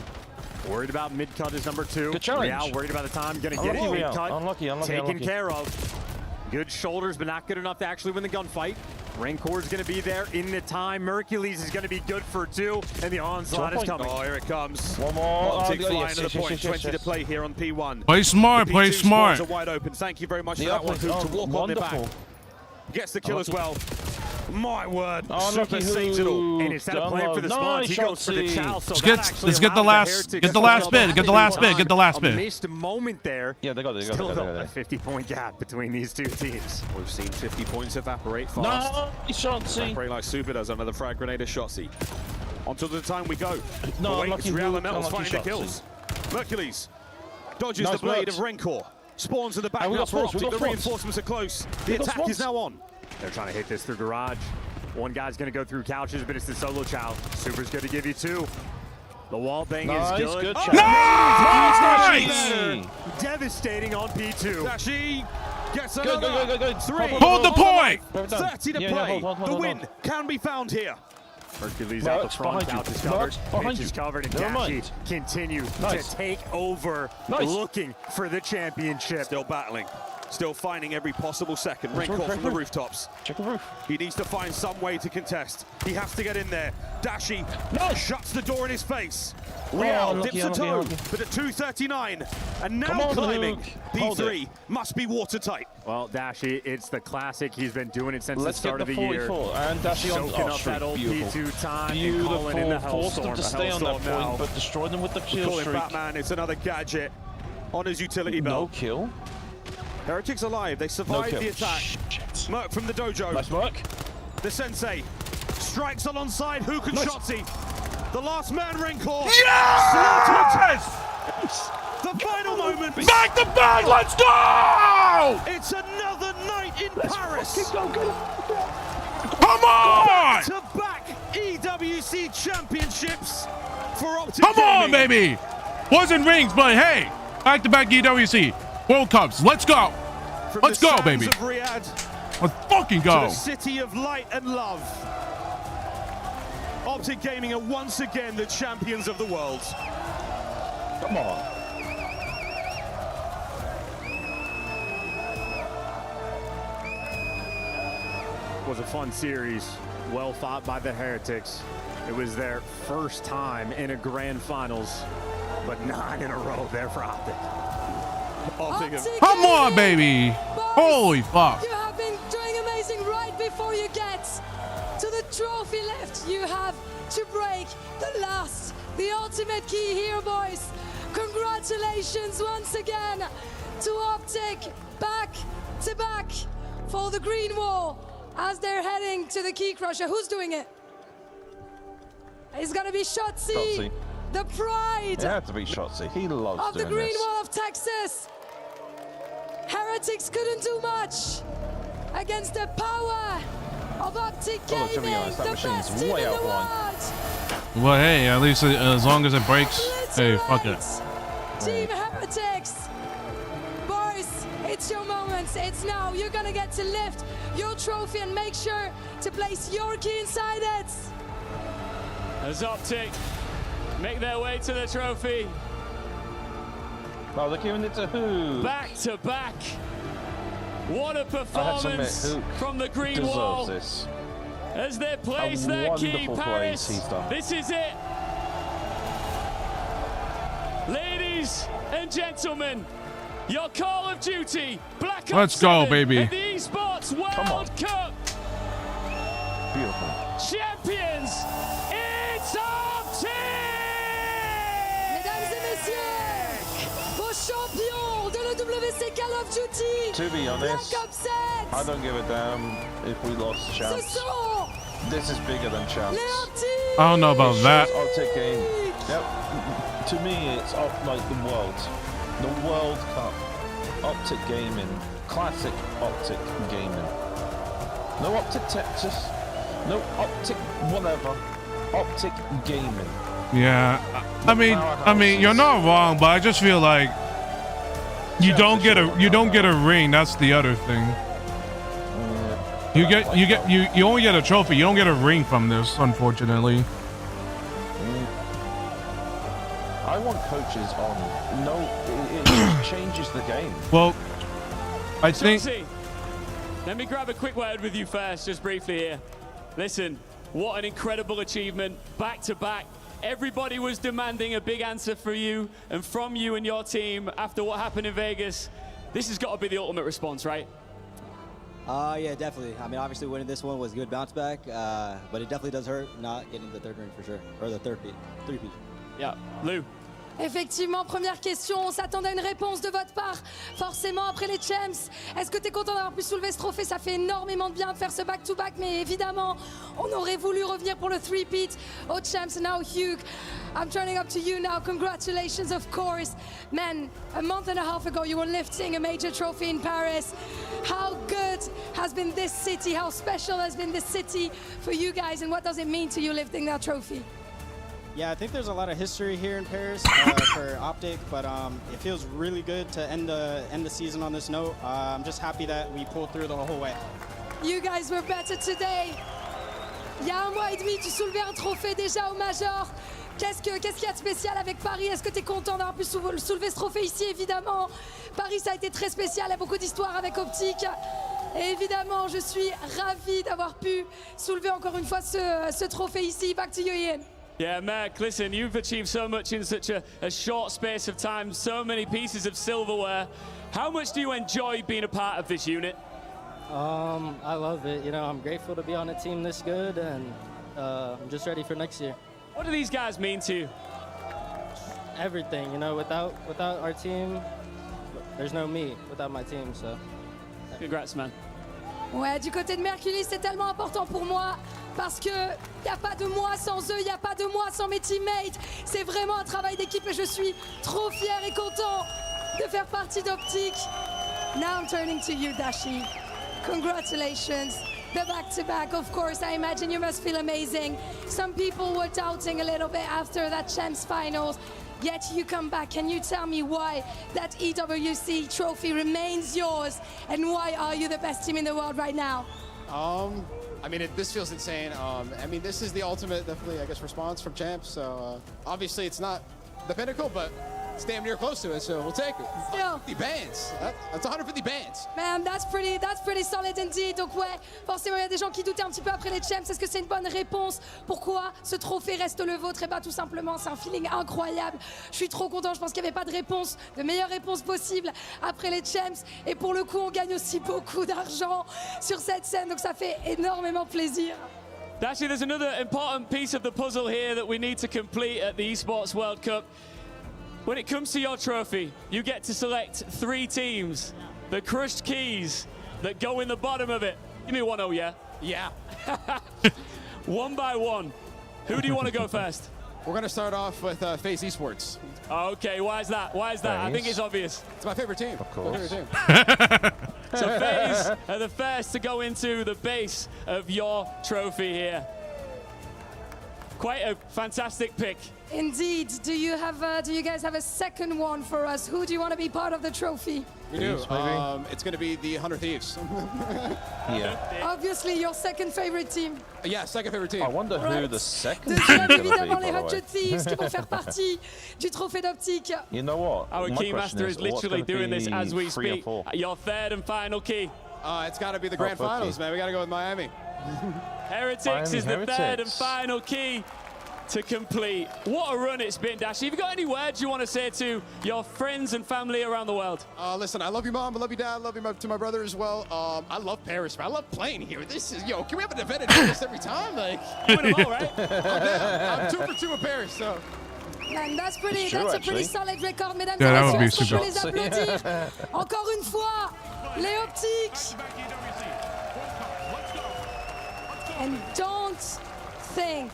Worried about mid-cut is number 2. Good challenge. Real worried about the time. Gonna get it mid-cut. Unlucky. Taken care of. Good shoulders, but not good enough to actually win the gunfight. Rancor is going to be there in the time. Hercules is going to be good for 2, and the onslaught is coming. Oh, here it comes. One more. Optic flying to the point. 20 to play here on P1. Play smart, play smart. The P2 are wide open. Thank you very much for that one, Hook, to walk on their back. Gets the kill as well. My word, Super saves it all. And instead of playing for the spawns, he goes for the chow. So let's get the last bit. Get the last bit. Missed a moment there. Yeah, they got it. Still a 50-point gap between these two teams. We've seen 50 points evaporate fast. Evaporate like Super does. Another frag grenade of Shotzi. Onto the time we go. It's Real and Metals finding the kills. Hercules dodges the blade of Rancor. Spawns in the back now for Optic. The reinforcements are close. The attack is now on. They're trying to hit this through garage. One guy's going to go through couches, but it's the solo chow. Super's going to give you 2. The wall bang Nice, is good. good Oh, shot. nice! Devastating on P2. Dashi gets Go, another. go. 3. Hold the point! 30 to Yeah, play. hold The on. win can be found here. Hercules out the Mercs front, behind out you. discovered. Mercs behind Pitch is you. covered, and Never Dashi mind. continue Nice. to take over, Nice. looking for the championship. Still battling. Still finding every possible second. Ring Check caught the from the roof. rooftops. Check the roof. He needs to find some way to contest. He has to get in there. Dashi shuts the door in his face. Real lucky, dips a toe, lucky. but at 2:39, and Come now on, climbing. Luke. Hold P3 must be watertight. Well, Dashi, it's the classic. He's been doing it since Let's the start get of the the year. 44 and Dashi on Soaking the up that old beautiful. P2 time and Beautiful. calling in the Forced them hellstorm. to stay on that Hellstorm now. point, but destroyed them with the kill Call him streak. Batman. It's another gadget on his utility No belt. kill. Heretics alive. They survived kill. the attack. Shit. Merc from the dojo. Nice work. The sensei strikes alongside Hukan Nice. Shotzi. The last man Renkor. Yes! The final moment. Back to back, let's go! It's another night in Paris. Come on! To back EWC championships for Optic Come on, Gaming. baby! Wasn't rings, but hey, back to back EWC World Cups. Let's go. From Let's the go, sands baby. Of Riyadh Let's fucking to go. the city of light and love. Optic Gaming are once again the champions of the world. Come on. It was a fun series, well fought by the Heretics. It was their first time in a grand finals, but 9 in a row there for Optic. Come on, baby. Holy fuck. You have been doing amazing right before you get to the trophy left. You have to break the ultimate key here, boys. Congratulations once again to Optic, back to back for the green wall as they're heading to the key crusher. Who's doing it? It's gonna be Shotzi, Shotzi. the pride It had to be Shotzi. He loves of the doing green this. wall of Texas. Heretics couldn't do much against the power of Optic Although, Gaming, to be honest, that the machine's best team way in the outlined. world. Well, hey, at least as long as it breaks, hey, fuck it. Team Heretics. Boys, it's your moment. It's now. You're gonna get to lift your trophy and make sure to place your key inside it. As Optic make their way to the trophy. Oh, they're giving it to who? Back to back. What a I have to admit, performance Hook from the green deserves wall. this. As they place A their key, wonderful Paris. place he's done. This is it. Ladies and gentlemen, your Call of Duty Black Ops Let's go, 7 baby. and the Esports World Cup Beautiful. champions. It's Optic! Mesdames et messieurs, vos champions de la WC Call of Duty. To be honest, Black Ops 7. I don't give a damn if we lost Ce champs. sont This is bigger than champs. les Optiques. I don't know about that. Optic game. Yep. To me, it's like the World Cup. Optic gaming. Classic Optic gaming. No Optic Texas. No Optic whatever. Optic gaming. Yeah, I mean, you're not wrong, but I just feel like you don't get a ring. That's the other thing. You only get a trophy. You don't get a ring from this, unfortunately. I want coaches on. No, it just changes the game. Well, I think. Chelsea, let me grab a quick word with you first, just briefly here. Listen, what an incredible achievement, back to back. Everybody was demanding a big answer for you and from you and your team after what happened in Vegas. This has got to be the ultimate response, right? Yeah, definitely. I mean, obviously winning this one was a good bounce back, but it definitely does hurt not getting the third ring for sure, or the three-peat. Yeah, Lou. Effectivement, première question, on s'attendait à une réponse de votre part, forcément après les champs. Est-ce que tu es content d'avoir pu soulever ce trophée? Ça fait énormément de bien de faire ce back-to-back, mais évidemment, on aurait voulu revenir pour le three-peat aux champs. Now, Hugh, I'm turning up to you now. Congratulations, of course. Man, a month and a half ago, you were lifting a major trophy in Paris. How good has been this city? How special has been this city for you guys? And what does it mean to you lifting that trophy? Yeah, I think there's a lot of history here in Paris for Optic, but it feels really good to end the season on this note. I'm just happy that we pulled through the whole way. You guys were better today. Il y a 1 mois et demi, tu soulevais un trophée déjà au Major. Qu'est-ce qu'il y a de spécial avec Paris? Est-ce que tu es content d'avoir pu soulever ce trophée ici? Évidemment, Paris, ça a été très spécial. Il y a beaucoup d'histoires avec Optic. Et évidemment, je suis ravie d'avoir pu soulever encore une fois ce trophée ici. Back to you, Ian. Yeah, Mac, listen, you've achieved so much in such a short space of time, so many pieces of silverware. How much do you enjoy being a part of this unit? I love it. You know, I'm grateful to be on a team this good, and I'm just ready for next year. What do these guys mean to you? Everything, you know, without our team, there's no me without my team, so. Congrats, man. Ouais, du côté de Mercury, c'est tellement important pour moi parce que il n'y a pas de moi sans eux, il n'y a pas de moi sans mes teammates. C'est vraiment un travail d'équipe et je suis trop fier et content de faire partie d'Optic. Now I'm turning to you, Dashi. Congratulations. The back-to-back, of course, I imagine you must feel amazing. Some people were doubting a little bit after that Champs Finals. Yet you come back. Can you tell me why that EWC trophy remains yours, and why are you the best team in the world right now? I mean, this feels insane. I mean, this is the ultimate, definitely, I guess, response from Champs. So obviously, it's not the pinnacle, but it's damn near close to it. So we'll take it. Still. 150 bands. That's 150 bands. Man, that's pretty solid indeed. Donc ouais, forcément, il y a des gens qui doutaient un petit peu après les Champs. Est-ce que c'est une bonne réponse? Pourquoi ce trophée reste le vôtre? Et bah tout simplement, c'est un feeling incroyable. Je suis trop content. Je pense qu'il n'y avait pas de réponse, de meilleure réponse possible après les Champs. Et pour le coup, on gagne aussi beaucoup d'argent sur cette scène. Donc ça fait énormément plaisir. Actually, there's another important piece of the puzzle here that we need to complete at the Esports World Cup. When it comes to your trophy, you get to select 3 teams, the crushed keys that go in the bottom of it. Give me 1-0, yeah? Yeah. One by one. Who do you want to go first? We're going to start off with FaZe Esports. Okay, why is that? Why is that? I think it's obvious. It's my favorite team. Of course. My favorite team. So FaZe are the first to go into the base of your trophy here. Quite a fantastic pick. Indeed. Do you guys have a second one for us? Who do you want to be part of the trophy? We do. It's going to be the 100 Thieves. Yeah. Obviously, your second favorite team. Yeah, second favorite team. I wonder who the second team's Deuxième, going to be, évidemment, by les the way. 100 Thieves qui vont faire partie du trophée d'Optic. You know what? Our My question keymaster is what's literally gonna doing this be as we 3 or speak. 4? Your third and final key. It's got to be the grand fuck finals, you. man. We got to go with Miami. Heretics Miami is the third and Heretics. final key to complete. What a run it's been, Dashi. Have you got any words you want to say to your friends and family around the world? Listen, I love you, Mom. I love you, Dad. I love you to my brother as well. I love Paris, man. I love playing here. This is, can we have an event in Paris every time? Like, win them all, right? I'm 2 for 2 in Paris, so. And that's a pretty actually. solid record, mesdames Yeah, et that would be messieurs. super. Est-ce qu'on peut les applaudir? Encore une fois, les Optiques. And don't think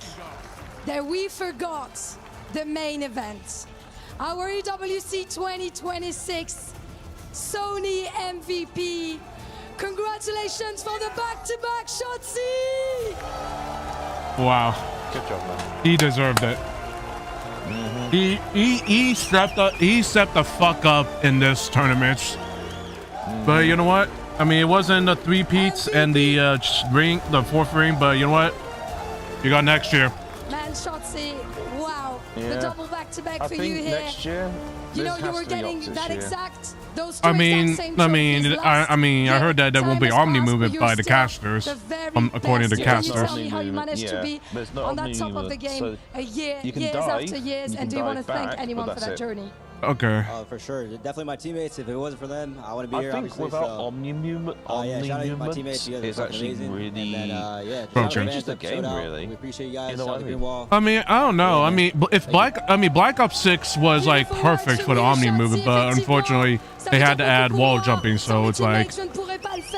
that we forgot the main event. Our EWC 2026 Sony MVP. Congratulations for the back-to-back Shotzi! Wow. Good job, man. He deserved it. He stepped the fuck up in this tournament. But you know what? I mean, it wasn't the 3-peats and the ring, the 4th ring, but you know what? You got next year. Man, Shotzi, wow. The Yeah. double back-to-back I for think you here. next year, You know, this you has were to be getting Optics that year. exact, those two I mean, exact same trophies last I mean, I heard that there won't be time has Omni passed, movement but by you're the still casters, the very according to best. Can you casters. tell me how you managed to be There's no on that Omni top of the movement, game so a year, you can years die, after years? you And can do you want to dive thank back, anyone but for that's that it. journey? Okay. For sure. Definitely my teammates. If it wasn't for them, I wouldn't be I here, think obviously. without so. Omni movement, Yeah, shout out to my teammates. You guys are is fucking actually amazing. really And then, yeah, Bro, shout out to changes fans the that game, showed out. really. We appreciate you guys. You know Shout out what to I mean? Greenwall. I mean, I don't know. I mean, if Black Ops 6 was like perfect for the Omni movement, but unfortunately they had to add wall jumping, so it's like,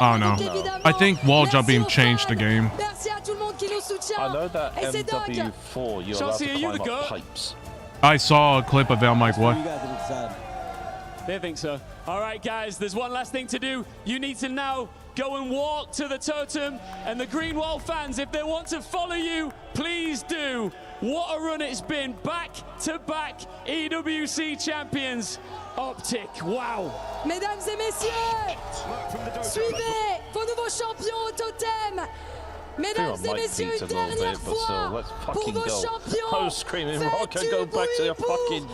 I don't know. I think wall jumping changed the game. Merci à tout le monde qui nous soutient. I know that Et c'est dingue. MW4, you're allowed Chelsea, to are you climb the up goat? pipes. I saw a clip of it. I'm like, what? You guys didn't decide. They think so. All right, guys, there's one last thing to do. You need to now go and walk to the totem. And the Greenwall fans, if they want to follow you, please do. What a run it's been. Back-to-back EWC champions. Optic, wow. Mesdames et messieurs, suivez vos nouveaux champions au totem. Mesdames et messieurs, une dernière fois pour vos champions. I was screaming, Rocket, go back to your fucking...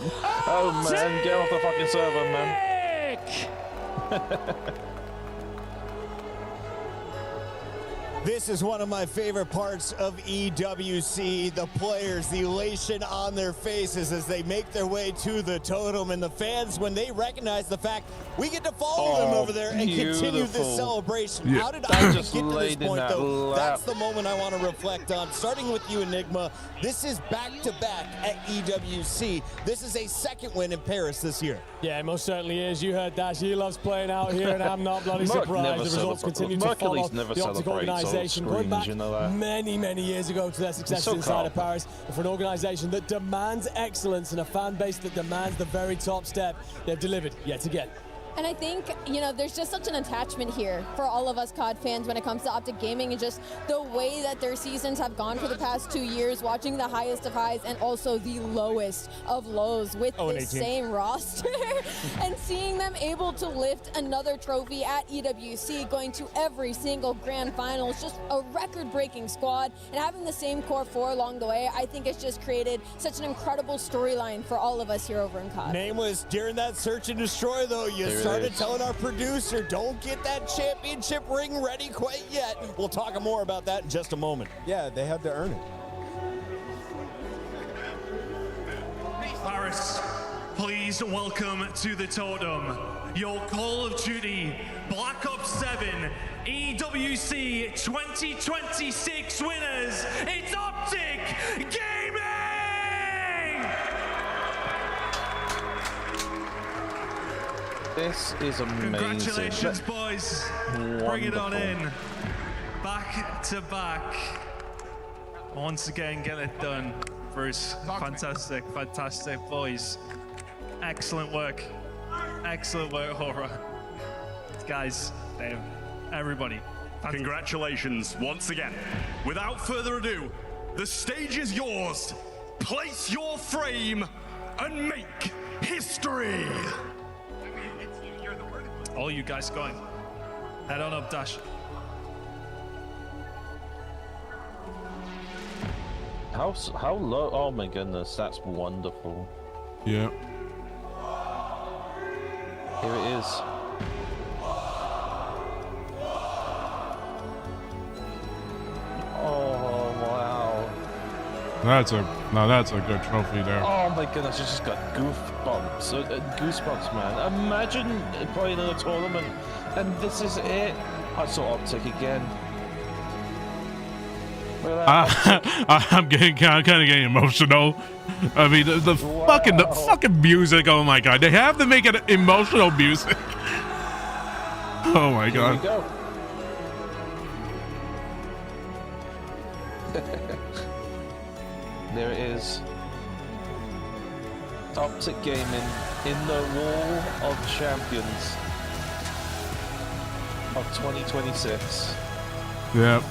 Oh man, get off the fucking server, man. This is one of my favorite parts of EWC. The players, the elation on their faces as they make their way to the totem, and the fans when they recognize the fact we get to follow them over there and continue this celebration. Yeah. How did I get to this laid in point, that though? lap. That's the moment I want to reflect on. Starting with you, Enigma. This is back-to-back at EWC. This is a second win in Paris this year. Yeah, it most certainly is. You heard Dash. He loves playing out here, and I'm not bloody Merc surprised. never The results continue to Mercury's follow never the Optic celebrates organization. on Going back screens, you know that. many years ago to their success so inside of calm. Paris. And for an organization that demands excellence and a fan base that demands the very top step, they've delivered yet again. And I think, you know, there's just such an attachment here for all of us COD fans when it comes to Optic Gaming, and just the way that their seasons have gone for the past 2 years, watching the highest of highs and also the lowest of lows with the same roster, and seeing them able to lift another trophy at EWC, going to every single grand final. It's just a record-breaking squad, and having the same core four along the way, I think it's just created such an incredible storyline for all of us here over in COD. Nameless, during that search and destroy, though, you started telling our producer, don't get that championship ring ready quite yet. We'll talk more about that in just a moment. Yeah, they had to earn it. Paris, please welcome to the totem your Call of Duty Black Ops 7 EWC 2026 winners. It's Optic Gaming! This is amazing. Congratulations, boys. Bring it on in. Back to back. Once again, get it done. Bruce, fantastic, boys. Excellent work. Excellent work, Hora. Guys, damn, everybody. Congratulations once again. Without further ado, the stage is yours. Place your frame and make history. All you guys going. Head on up, Dash. How low? Oh my goodness, that's wonderful. Yeah. Here it is. Oh wow. That's a good trophy there. Oh my goodness, I just got goosebumps. Goosebumps, man. Imagine playing in a tournament and this is it. I saw Optic again. I'm kind of getting emotional. I mean, the fucking music. Oh my god, they have to make it emotional music. Oh my god. Here we go. There it is. Optic Gaming in the Wall of Champions of 2026. Yep.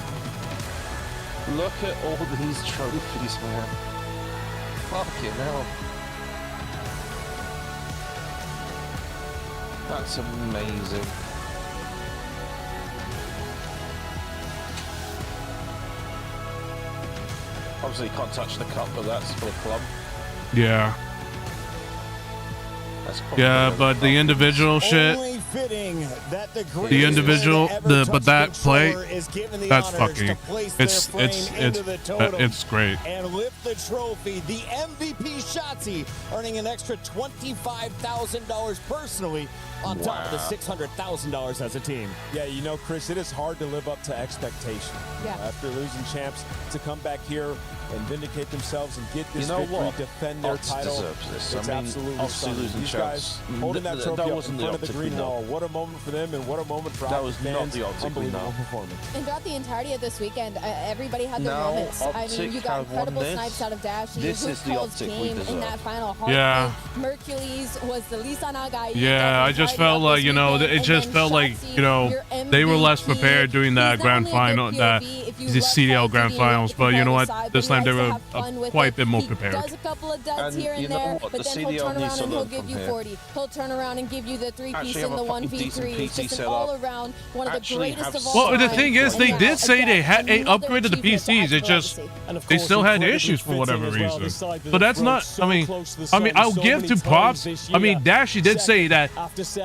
Look at all these trophies, man. Fucking hell. That's amazing. Obviously, you can't touch the cup, but that's for the club. Yeah. Yeah, but the individual shit. The individual, but that play, that's fucking. It's great. And lift the trophy. The MVP Shotzi earning an extra $25,000 personally on top of the $600,000 as a team. Yeah, you know, Chris, it is hard to live up to expectation. Yeah. After losing champs, to come back here and vindicate themselves and get this victory, defend their Optic title. deserves this. It's I mean, absolutely obviously stunning. losing These champs. guys holding that trophy That up in wasn't front the of the Optic green we know. wall. What a moment for them and what a moment for That Optic was not fans. the Optic we Unbelievable know. performance. And throughout the entirety of this weekend, everybody had their Now moments. I mean, Optic you got have won incredible this. snipes out of Dash. This is the Optic we game in deserve. that final hard Yeah. play. Mercules was the Lisa Nagai. Yeah, just felt like, you know, it just felt like, you know, they were less prepared during that grand final, that the CDL grand finals. But you know what? This time they were quite a bit more prepared. Does a couple of duds here and there, but then he'll turn around and he'll give you 40. He'll turn around and give you the 3-piece in the 1v3. It's just an all-around one of the greatest of all time. Well, the thing is, they did say they upgraded the PCs. It just they still had issues for whatever reason. So that's not. I mean, I'll give to props. I mean, Dashy did say that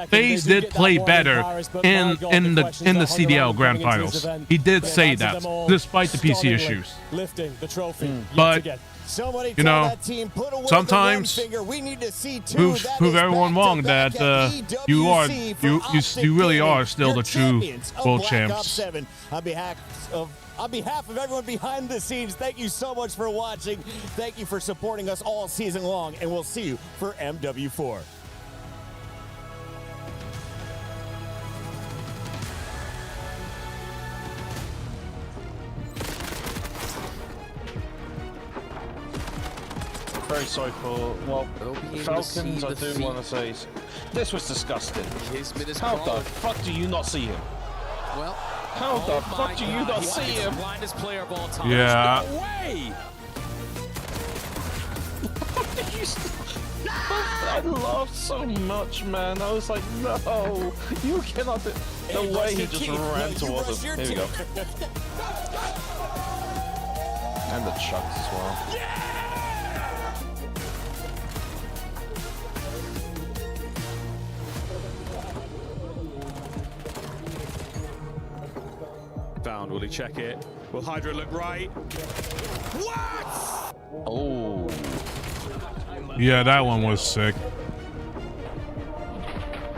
FaZe did play better in the CDL grand finals. He did say that, despite the PC issues. But you know, sometimes prove everyone wrong that you really are still the true world champs. On behalf of everyone behind the scenes, thank you so much for watching. Thank you for supporting us all season long, and we'll see you for MW4. Very sorry for, well, Falcons, I do want to say, this was disgusting. How the fuck do you not see him? Well, how the fuck do you not see him? Blindest player of all time. Yeah. No way! I laughed so much, man. I was like, no, you cannot do. The way he just ran towards him. Here we go. And the chucks as well. Found. Will he check it? Will Hydra look right? What? Oh. Yeah, that one was sick.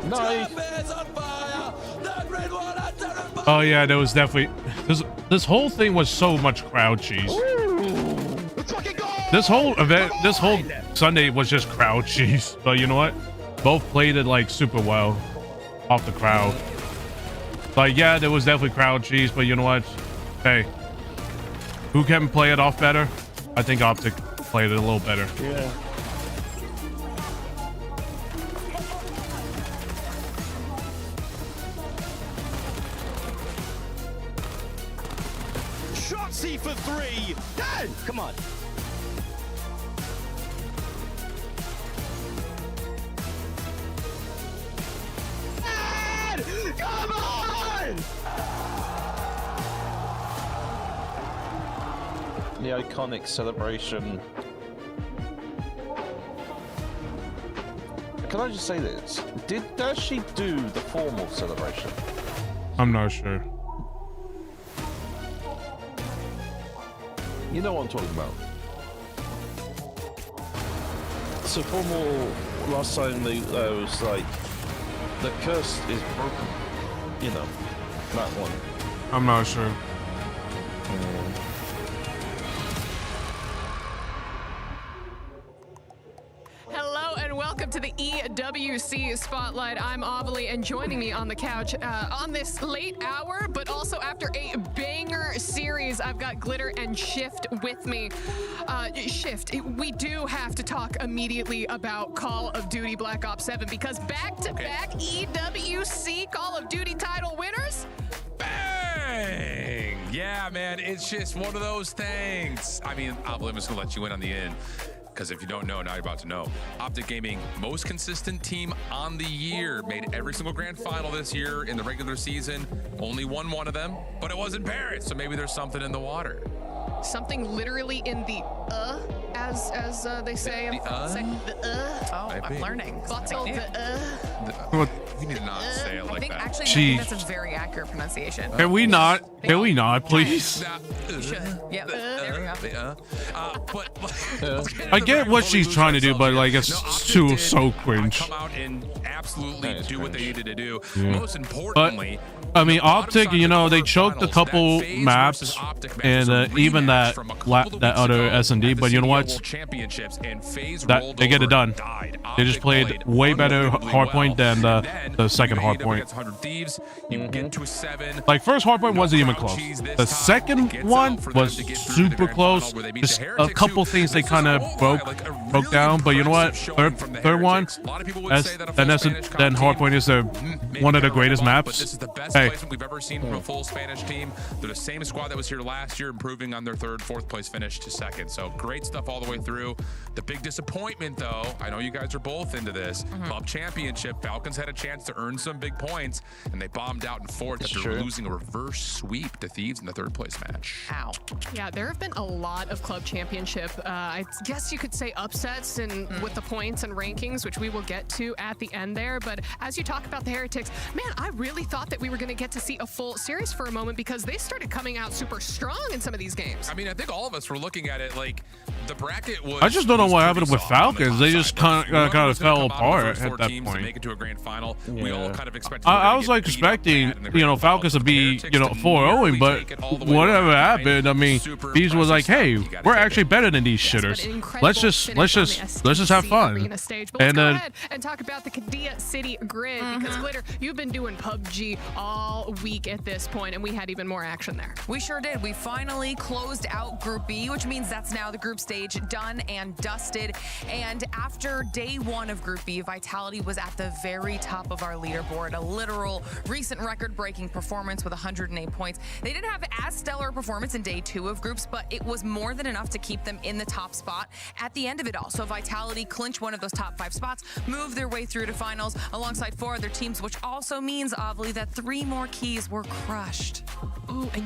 Nice. Oh yeah, there was definitely this whole thing was so much crowd cheese. This whole event, this whole Sunday was just crowd cheese. But you know what? Both played it like super well off the crowd. Like, yeah, there was definitely crowd cheese, but you know what? Hey, who can play it off better? I think Optic played it a little better. Yeah. Shotsy for 3. Dead. Come on. Come on! The iconic celebration. Can I just say this? Does she do the formal celebration? I'm not sure. You know what I'm talking about. So formal, last time they was like, the curse is broken. You know, that one. I'm not sure. Hello and welcome to the EWC Spotlight. I'm Avalie, and joining me on the couch on this late hour, but also after a banger series, I've got Glitter and Shift with me. Shift, we do have to talk immediately about Call of Duty Black Ops 7 because back-to-back EWC Call of Duty title winners. Bang! Yeah, man, it's just one of those things. I mean, I'm just gonna let you in on the end. Because if you don't know, now you're about to know. Optic Gaming, most consistent team on the year. Made every single grand final this year in the regular season. Only won one of them, but it was in Paris. So maybe there's something in the water. Something literally in the as they say. Oh, I'm learning. You need to not say it like that. Actually, I think that's a very accurate pronunciation. Can we not? Can we not, please? You should. Yeah, there we go. I get what she's trying to do, but like it's so cringe. Come out and absolutely do what they needed to do. Yeah. Most importantly, I mean, Optic, you know, they choked a couple maps and even that other S&D, but you know what? That they get it done. They just played way better hardpoint than the second hardpoint. 100 Thieves, you get to a 7. Like, first hardpoint wasn't even close. The second one was super close. Just a couple things they kind of broke down. But you know what? Third one, then hardpoint is one of the greatest maps. But this is the best placement we've ever seen from a full Spanish team. They're the same squad that was here last year, improving on their fourth place finish to second. So great stuff all the way through. The big disappointment, though, I know you guys are both into this. Club Championship, Falcons had a chance to earn some big points, and they bombed out in fourth after losing a reverse sweep to Thieves in the third place match. Ow. Yeah, there have been a lot of Club Championship, I guess you could say upsets with the points and rankings, which we will get to at the end there. But as you talk about the Heretics, man, I really thought that we were going to get to see a full series for a moment because they started coming out super strong in some of these games. I mean, I think all of us were looking at it like the bracket was. I just don't know what happened with Falcons. They just kind of fell apart at that point. To make it to a grand final. We all kind of expected. I was like expecting, Falcons to be, 4-0, but whatever happened, I mean, these was like, hey, we're actually better than these shitters. Let's just have fun. And then and talk about the Kadia City grid because Glitter, you've been doing PUBG all week at this point, and we had even more action there. We sure did. We finally closed out Group B, which means that's now the group stage done and dusted. And after day 1 of Group B, Vitality was at the very top of our leaderboard, a literal recent record-breaking performance with 108 points. They didn't have as stellar a performance in day 2 of groups, but it was more than enough to keep them in the top spot at the end of it all. So Vitality clinched one of those top 5 spots, moved their way through to finals alongside 4 other teams, which also means, Ovly, that 3 more keys were crushed. Ooh, and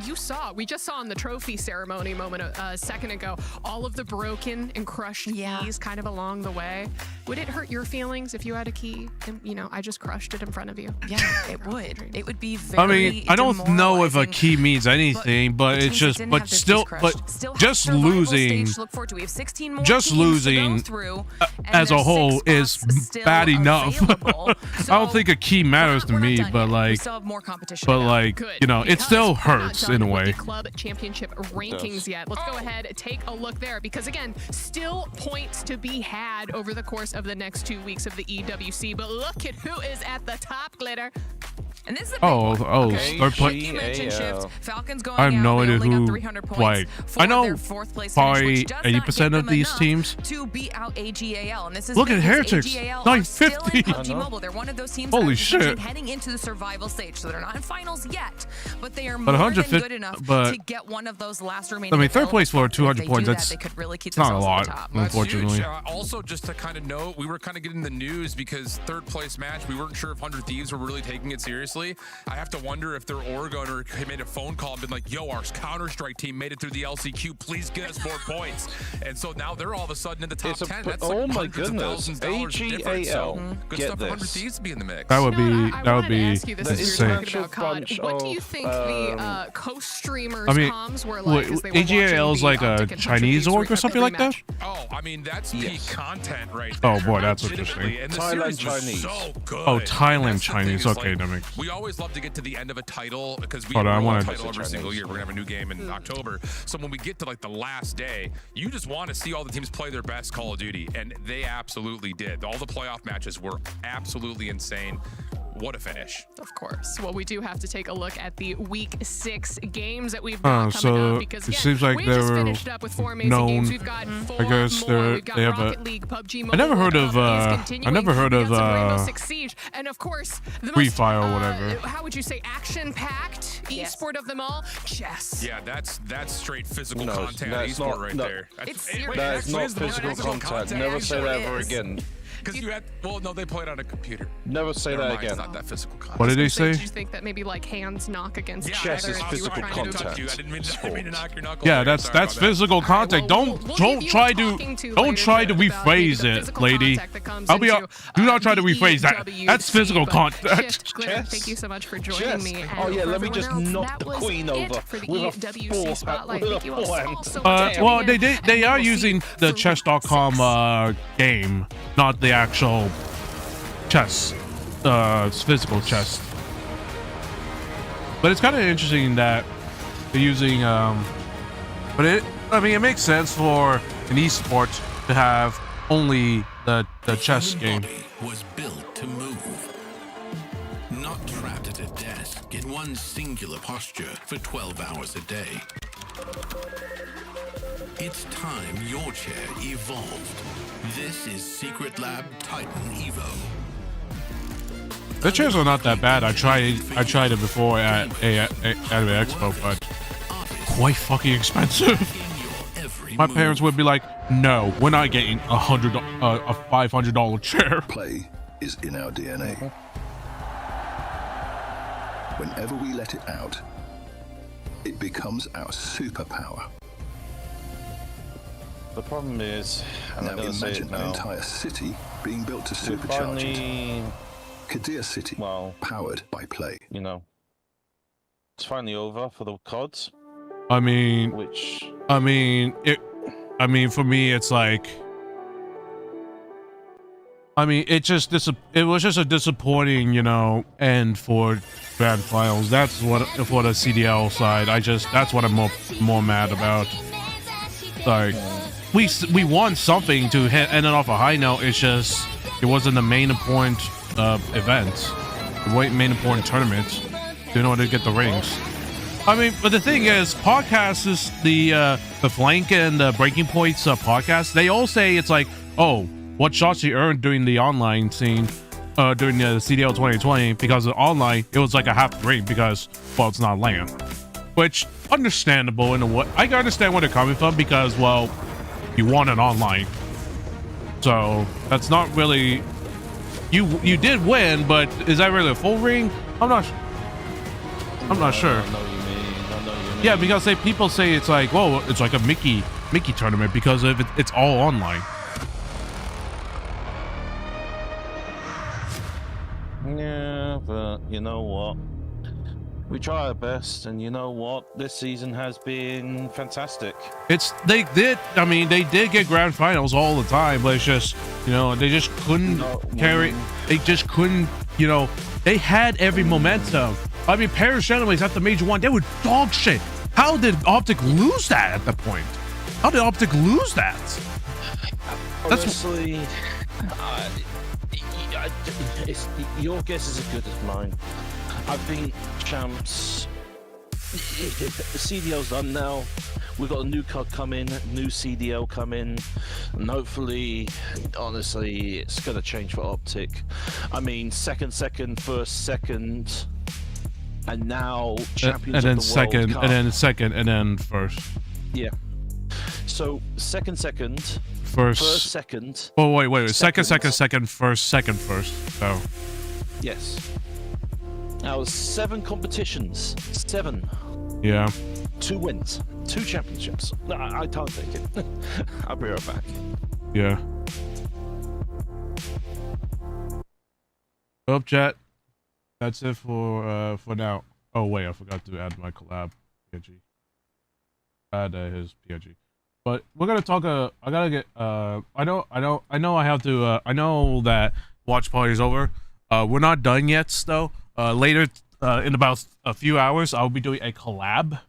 we just saw in the trophy ceremony moment a second ago, all of the broken and crushed keys kind of along the way. Would it hurt your feelings if you had a key and, I just crushed it in front of you? Yeah, it would. It would be very I mean, I don't know if a key means anything, but it's just, just losing as a whole is bad enough. I don't think a key matters to me, but it still hurts in a way. Club Championship rankings yet. Let's go ahead and take a look there because again, still points to be had over the course of the next 2 weeks of the EWC. But look at who is at the top, Glitter. And this is a third place. Falcons going I have no out, idea who. 300 points Like, I know probably 80% of these teams. To beat out AGAL, and this is look at Heretics, 950. PUBG Mobile. They're one of those teams Holy that shit. heading into the survival stage, so they're not in finals yet, but they are But more than good enough to get one of those last remaining. I mean, third place for 200 points. That's they could really keep not a themselves lot, on top. unfortunately. Also, just to kind of note, we were kind of getting the news because third place match, we weren't sure if 100 Thieves were really taking it seriously. I have to wonder if their org owner made a phone call and been like, yo, our Counter-Strike team made it through the LCQ, please get us more points. And so now they're all of a sudden in the top 10. That's oh like my hundreds goodness, of thousands of dollars difference. So good get stuff for 100 this. Thieves to be in the mix. That would be insane. insane. What do you think the co-streamers comms were like as they were AGAL is like a Chinese org or something like that? Oh, I mean, that's peak content right there. Oh boy, that's interesting. And the series was so good. Oh, Thailand Chinese. Okay, that makes. We always love to get to the end of a title because we Hold on, I roll a wanna- title every single year. We're gonna have a new game in October. So when we get to like the last day, you just want to see all the teams play their best Call of Duty, and they absolutely did. All the playoff matches were absolutely insane. What a finish. Of course. Well, we do have to take a look at the week 6 games that we've got coming up because it seems like we they just were finished up with 4 amazing known. games. We've got 4 I guess more. We've got they have Rocket a. League, PUBG Mobile. I never heard of. I never heard We got some Rainbow of. Six Siege, and of course, the Free most, Fire or whatever. How would you say action-packed esport of them all? Chess. Yeah, that's straight physical No, content that's esport not- right no. there. It's That is not physical contact. Never say that ever again. Because you had, well, no, they play it on a computer. Never say Never that mind, again. It's not that physical content. What did they say? Did you think that maybe like hands knock against each Chess other? is if you were physical trying to do contact. I didn't mean to knock your knuckles. Yeah, there. that's Sorry about that. physical contact. Don't try to rephrase it, lady. Do not try to rephrase that. That's physical contact. Thank you so much for joining me. Oh yeah, let me just knock the queen over for the with EWC Spotlight. with Thank a you all forehand. so much. Well, they are using the chess.com game, not the actual chess, physical chess. But it's kind of interesting that they're using, but it makes sense for an esport to have only the chess game. Was built to move. Not trapped at a desk in one singular posture for 12 hours a day. It's time your chair evolved. This is Secret Lab Titan Evo. The chairs are not that bad. I tried it before at Anime Expo, but quite fucking expensive. My parents would be like, "No, we're not getting a $500 chair." Play is in our DNA. Whenever we let it out, it becomes our superpower. The problem is, and now I'm gonna say it imagine an now, entire city being built to we're supercharge finally, it. Kadir City, powered by Play. You know, it's finally over for the CODs. I mean, which I mean, for me, it's like, I mean, it was just a disappointing, you know, end for grand finals. That's what, for the CDL side, that's what I'm more mad about. Like, we won something to end it off a high note. It's just, it wasn't the main important event, the main important tournament in order to get the rings. I mean, but the thing is, podcasts is the Flank and the Breaking Points podcast. They all say it's like, oh, what shots you earned during the online scene, during the CDL 2020, because of online, it was like a half ring because, well, it's not LAN. Which, understandable in a way. I can understand where they're coming from because, well, you won it online. So, that's not really... You did win, but is that really a full ring? I'm not sure. Yeah, because people say it's like, whoa, it's like a Mickey tournament because of it's all online. Yeah, but you know what? We try our best, and you know what? This season has been fantastic. They did get grand finals all the time, but it's just, you know, they just couldn't carry. They just couldn't, you know, they had every momentum. I mean, Paris Gentlemen at the Major 1, they were dog shit. How did Optic lose that at the point? How did Optic lose that? Honestly, your guess is as good as mine. I think Champs, the CDL's done now. We've got a new COD coming, new CDL coming, and hopefully, honestly, it's going to change for Optic. I mean, second, first, second, and now champions and then of the second, World Cup. and then second, and then first. Yeah. So second, first, second. Oh wait, second, first. So. Yes. Now 7 competitions, 7. Yeah. 2 wins, 2 championships. No, I can't take it. I'll be right back. Yeah. Well, chat. That's it for now. Oh wait, I forgot to add my collab PNG. Add his PNG. But we're gonna talk. I gotta get. I know. I have to. I know that watch party is over. We're not done yet, though. Later, in about a few hours, I'll be doing a collab.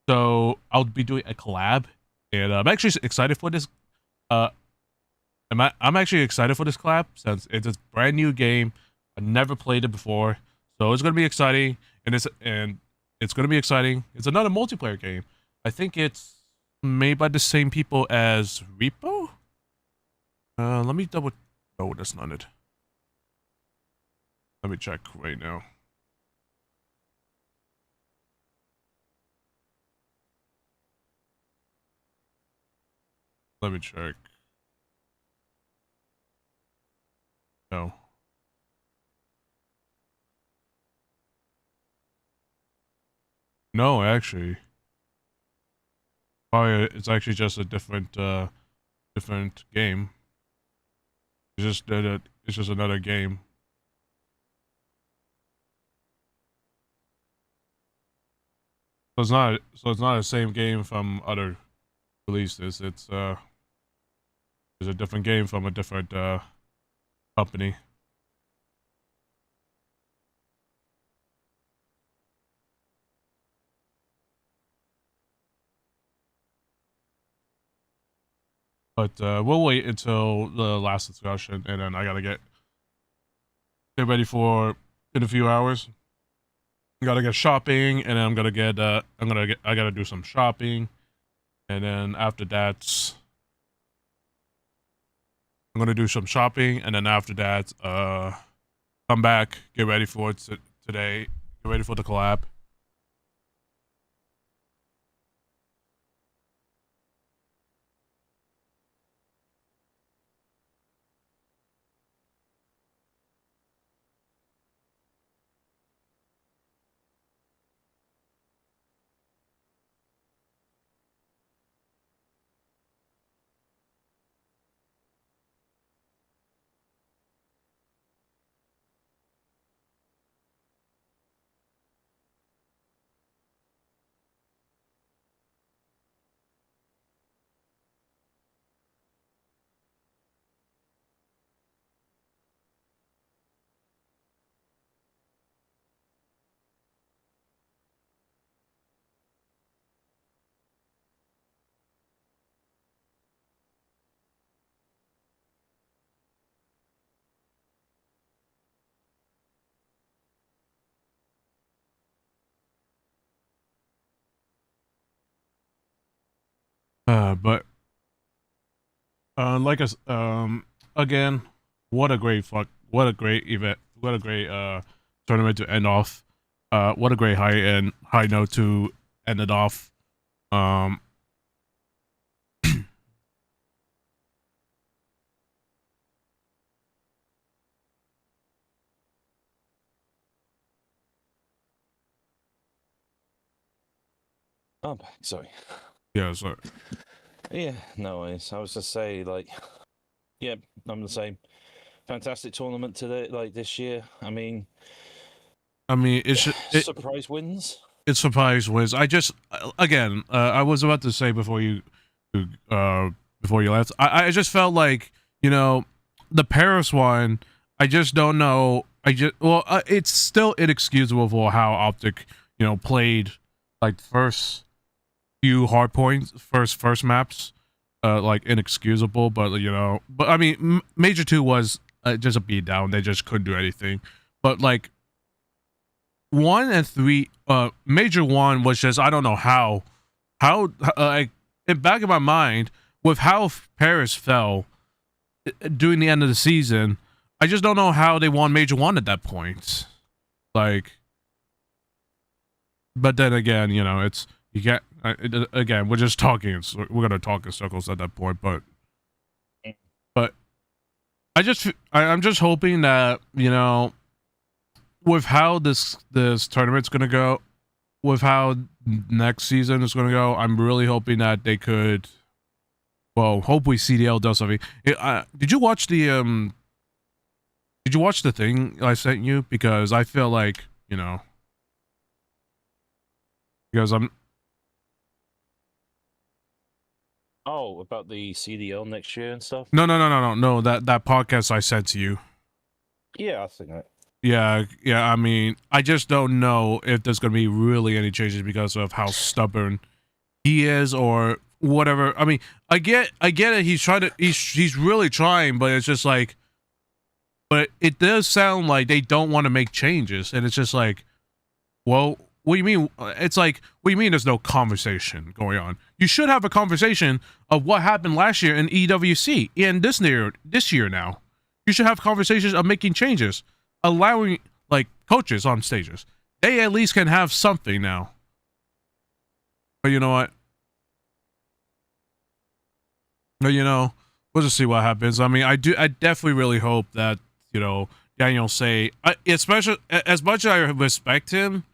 So I'll be doing a collab, and I'm actually excited for this. I'm actually excited for this collab since it's a brand new game. I never played it before, so it's gonna be exciting, and it's gonna be exciting. It's another multiplayer game. I think it's made by the same people as Repo. Let me double. No, that's not it. Let me check right now. Let me check. No. No, actually. It's actually just a different game. It's just another game. So it's not the same game from other releases. It's a different game from a different company. But we'll wait until the last discussion, and then I gotta get ready for in a few hours. I gotta get shopping, and then I'm gonna get I gotta do some shopping, and then after that, I'm gonna do some shopping, and then after that, come back, get ready for it today, get ready for the collab. But like us, again, what a great event, what a great tournament to end off. What a great high note to end it off. Oh, sorry. Yeah, sorry. Yeah, no worries. I was just say, like, yeah, I'm the same. Fantastic tournament today, like this year. I mean, surprise wins. It's surprise wins. I just again, I was about to say before you left. I just felt like, you know, the Paris one. I just don't know. It's still inexcusable for how Optic, you know, played like first few hard points, first maps, like inexcusable. But you know, I mean, Major 2 was just a beat down. They just couldn't do anything. But like 1 and 3, Major 1 was just, I don't know how like in back of my mind with how Paris fell during the end of the season. I just don't know how they won Major 1 at that point. Like, but then again, you know, it's, you get, again, we're just talking, we're gonna talk in circles at that point, but I'm just hoping that, you know, with how this tournament's gonna go, with how next season is gonna go, I'm really hoping that they could, well, hopefully CDL does something. Did you watch the thing I sent you? Because I feel like, you know, because I'm. Oh, about the CDL next year and stuff? No, that podcast I sent to you. Yeah, I think that. Yeah, I mean, I just don't know if there's gonna be really any changes because of how stubborn he is or whatever. I mean, I get it. He's really trying, but it's just like, but it does sound like they don't want to make changes, and it's just like, well, what do you mean? It's like, what do you mean there's no conversation going on? You should have a conversation of what happened last year in EWC and this year now. You should have conversations of making changes, allowing like coaches on stages. They at least can have something now. But you know what? But you know, we'll just see what happens. I mean, I definitely really hope that, you know, Daniel say, especially as much as I respect him,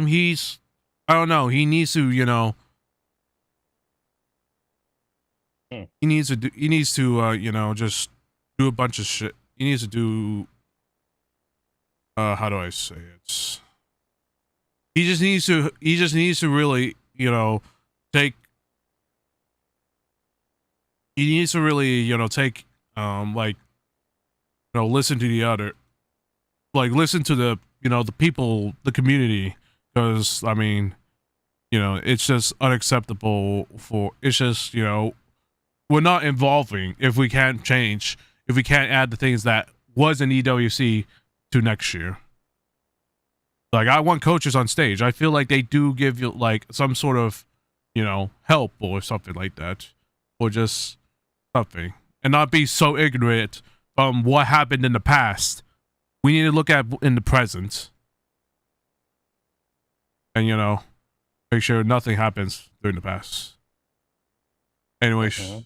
he's, I don't know, he needs to, you know, he needs to, you know, just do a bunch of shit. He needs to do, how do I say it? He just needs to really, you know, take, he needs to really, you know, take, like, you know, listen to the other, like, listen to the, you know, the people, the community, because, I mean, you know, it's just unacceptable for, it's just, you know, we're not evolving if we can't change, if we can't add the things that was in EWC to next year. Like, I want coaches on stage. I feel like they do give you like some sort of, you know, help or something like that, or just something, and not be so ignorant from what happened in the past. We need to look at in the present, and, you know, make sure nothing happens during the past. Anyways.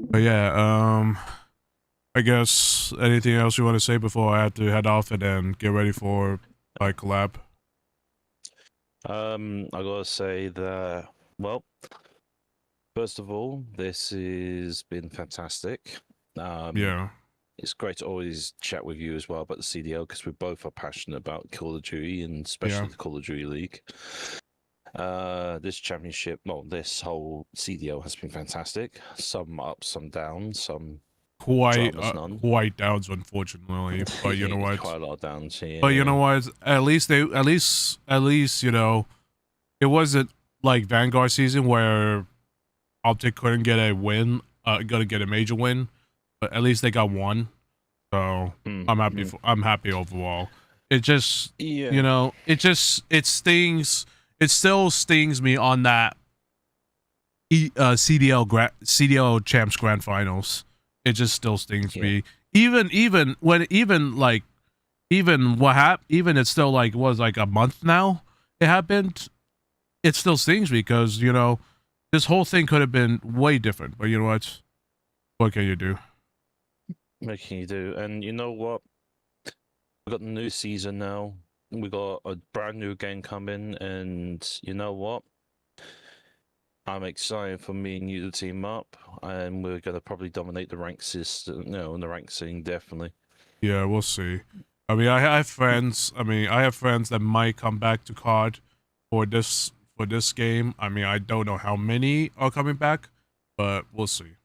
But yeah, I guess anything else you want to say before I have to head off and then get ready for my collab? I gotta say that, well, first of all, this has been fantastic. Yeah. It's great to always chat with you as well about the CDL, because we both are passionate about Call of Duty, and especially the Call of Duty League. This championship, well, this whole CDL has been fantastic. Some ups, some downs, some Quite dramas, downs, unfortunately. But you know what? Quite a lot of downs. Yeah. But you know what? At least you know, it wasn't like Vanguard season where Optic couldn't get a win, gonna get a major win, but at least they got one. So I'm happy. I'm happy overall. It just, you know, it stings. It still stings me on that CDL Champs Grand Finals. It just still stings me. Even it's still like, was like a month now it happened. It still stings me because, you know, this whole thing could have been way different. But you know what? What can you do? What can you do? And you know what? We got the new season now. We got a brand new game coming, and you know what? I'm excited for me and you to team up, and we're gonna probably dominate the rank system, you know, in the rank scene, definitely. Yeah, we'll see. I mean, I have friends. I mean, I have friends that might come back to COD for this game. I mean, I don't know how many are coming back, but we'll see.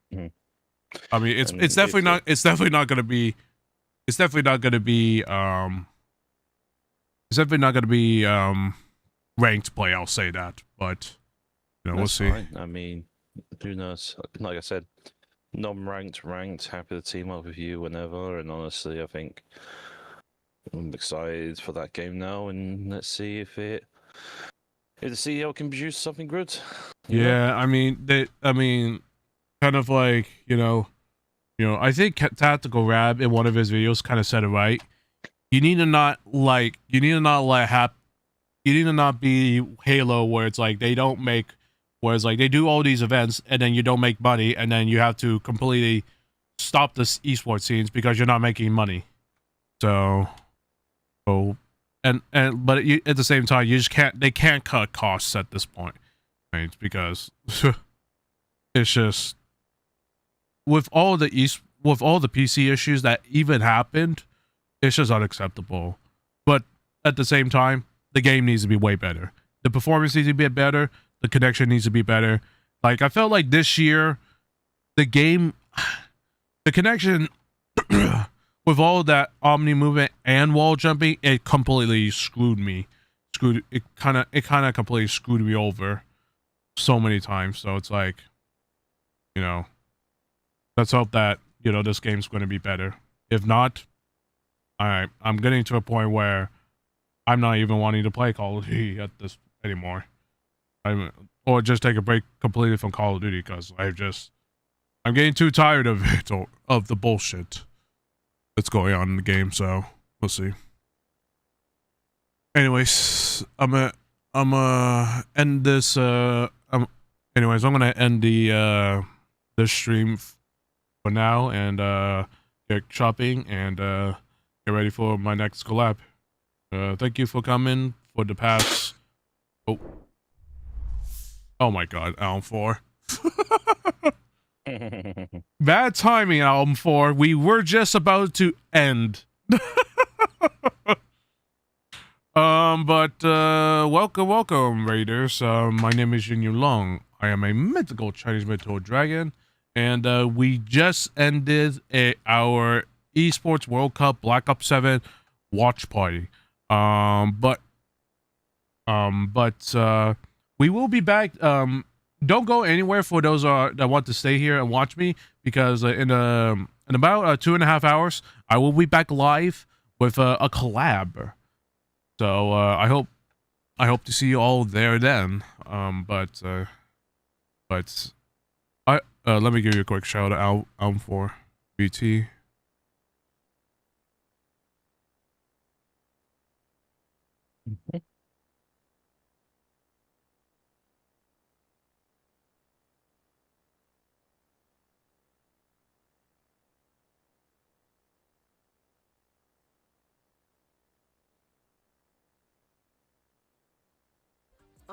I mean, it's definitely not. It's definitely not gonna be. It's definitely not gonna be. It's definitely not gonna be ranked play. I'll say that, but you know, we'll see. Fine. I mean, who knows? Like I said, non-ranked, ranked. Happy to team up with you whenever. And honestly, I think I'm excited for that game now, and let's see if the CEO can produce something good. Yeah, I mean, kind of like, you know, I think Tactical Rab in one of his videos kind of said it right. You need to not be Halo, where it's like they don't make, where it's like they do all these events and then you don't make money, and then you have to completely stop the esports scenes because you're not making money. But at the same time, you just can't. They can't cut costs at this point, right? Because it's just with all the PC issues that even happened, it's just unacceptable. But at the same time, the game needs to be way better. The performance needs to be better. The connection needs to be better. Like, I felt like this year, the connection with all that Omni movement and wall jumping, it completely screwed me. It kind of completely screwed me over so many times. So it's like, you know, let's hope that, you know, this game's going to be better. If not, I'm getting to a point where I'm not even wanting to play Call of Duty at this anymore. Or just take a break completely from Call of Duty, because I'm getting too tired of it, or of the bullshit that's going on in the game. So we'll see. Anyways, I'm gonna end this. I'm gonna end the this stream for now, and get shopping and get ready for my next collab. Thank you for coming for the past. Oh my God, Album 4. Bad timing, Album 4. We were just about to end. But welcome, Raiders. My name is Jin Yu Long. I am a mythical Chinese mythical dragon, and we just ended our Esports World Cup Black Ops 7 watch party. But But we will be back. Don't go anywhere for those that want to stay here and watch me, because in about 2.5 hours I will be back live with a collab. So I hope to see you all there then. But let me give you a quick shout out for BT.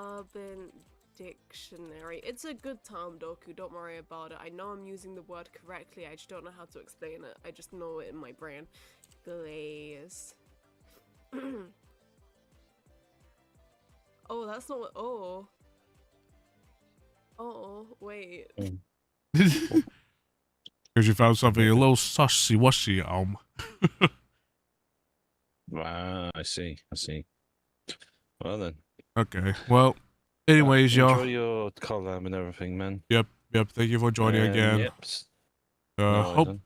Urban Dictionary. It's a good term, Doku. Don't worry about it. I know I'm using the word correctly. I just don't know how to explain it. I just know it in my brain. Glaze. Oh, that's not what. Oh. Oh, wait. Because you found something a little sussy washy. I see. Well then. Okay. Well, anyways, y'all. Enjoy your collab and everything, man. Yep. Thank you for joining again. Yep.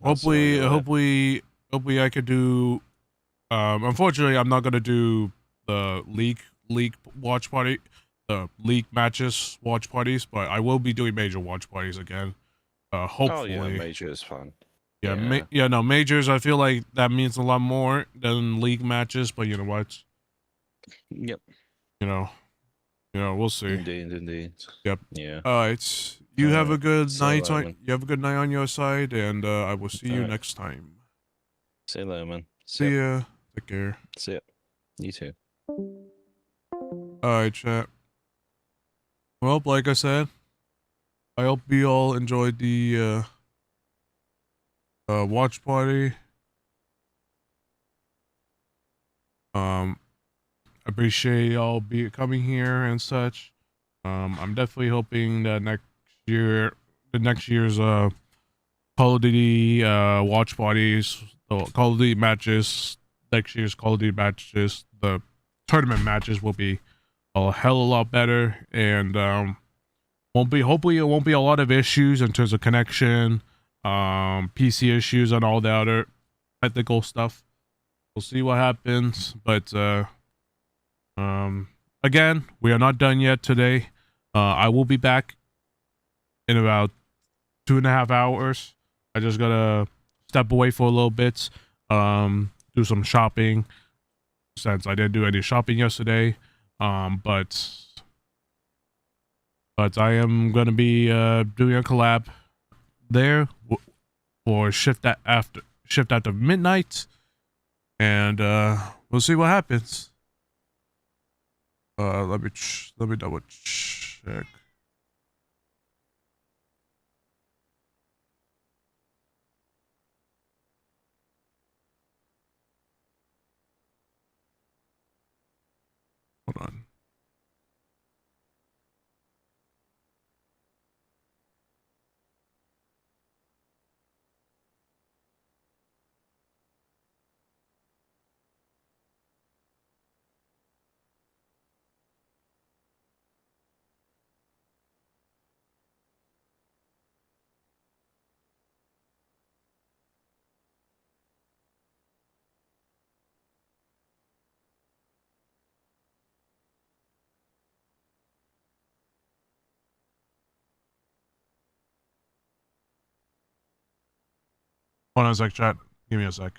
Hopefully I could do. Unfortunately, I'm not gonna do the league watch party, the league matches watch parties, but I will be doing major watch parties again. Hopefully. Oh yeah, major is fun. Yeah, no, majors. I feel like that means a lot more than league matches, but you know what? Yep. You know, we'll see. Indeed. Yep. Yeah. All right. You have a good night. Man. You have a good night on your side, and I will see you next time. See you later, man. See ya. Take care. See ya. You too. All right, chat. Well, like I said, I hope you all enjoyed the watch party. Appreciate y'all coming here and such. I'm definitely hoping that next year's Call of Duty watch parties, Call of Duty matches, next year's Call of Duty matches, the tournament matches will be a hell of a lot better, and hopefully it won't be a lot of issues in terms of connection, PC issues, and all the other technical stuff. We'll see what happens, but again, we are not done yet today. I will be back in about 2.5 hours. I just gotta step away for a little bit, do some shopping, since I didn't do any shopping yesterday. But I am gonna be doing a collab there for shift after midnight, and we'll see what happens. Let me double check. Hold on. Hold on a sec, chat. Give me a sec.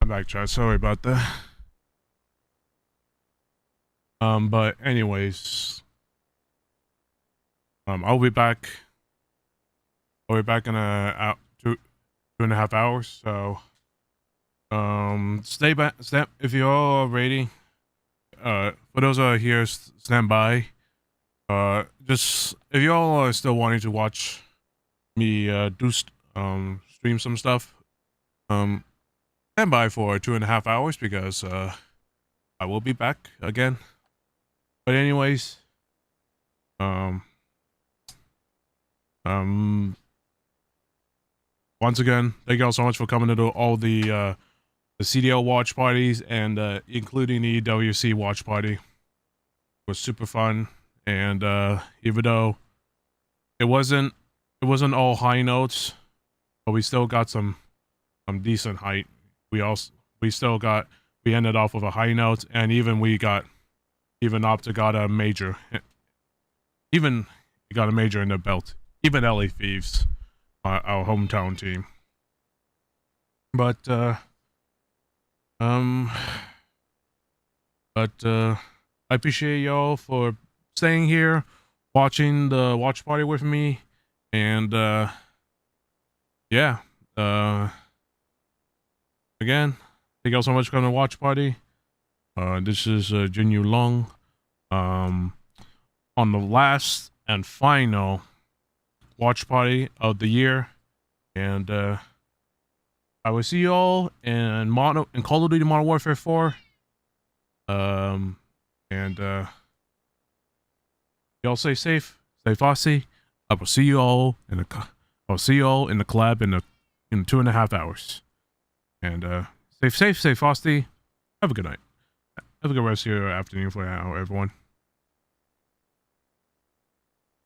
back, chat. Sorry about that. But anyways, I'll be back. I'll be back in two and a half hours. So, stay back. If you're all ready. For those who are here, stand by. Just if y'all are still wanting to watch me stream some stuff, stand by for 2.5 hours because I will be back again. But anyways, once again, thank y'all so much for coming to all the CDL watch parties and including the WC watch party. It was super fun, and even though it wasn't all high notes, but we still got some decent height. We ended off with a high note, and even Optic got a major. Even he got a major in the belt. Even LA Thieves, our hometown team. But I appreciate y'all for staying here, watching the watch party with me, and yeah. Again, thank y'all so much for coming to watch party. This is Jinyu Long. On the last and final watch party of the year, and I will see y'all in Call of Duty Modern Warfare 4. And y'all stay safe, stay fussy. I will see you all in the collab in 2.5 hours. And stay safe, stay frosty. Have a good night. Have a good rest of your afternoon for now, everyone.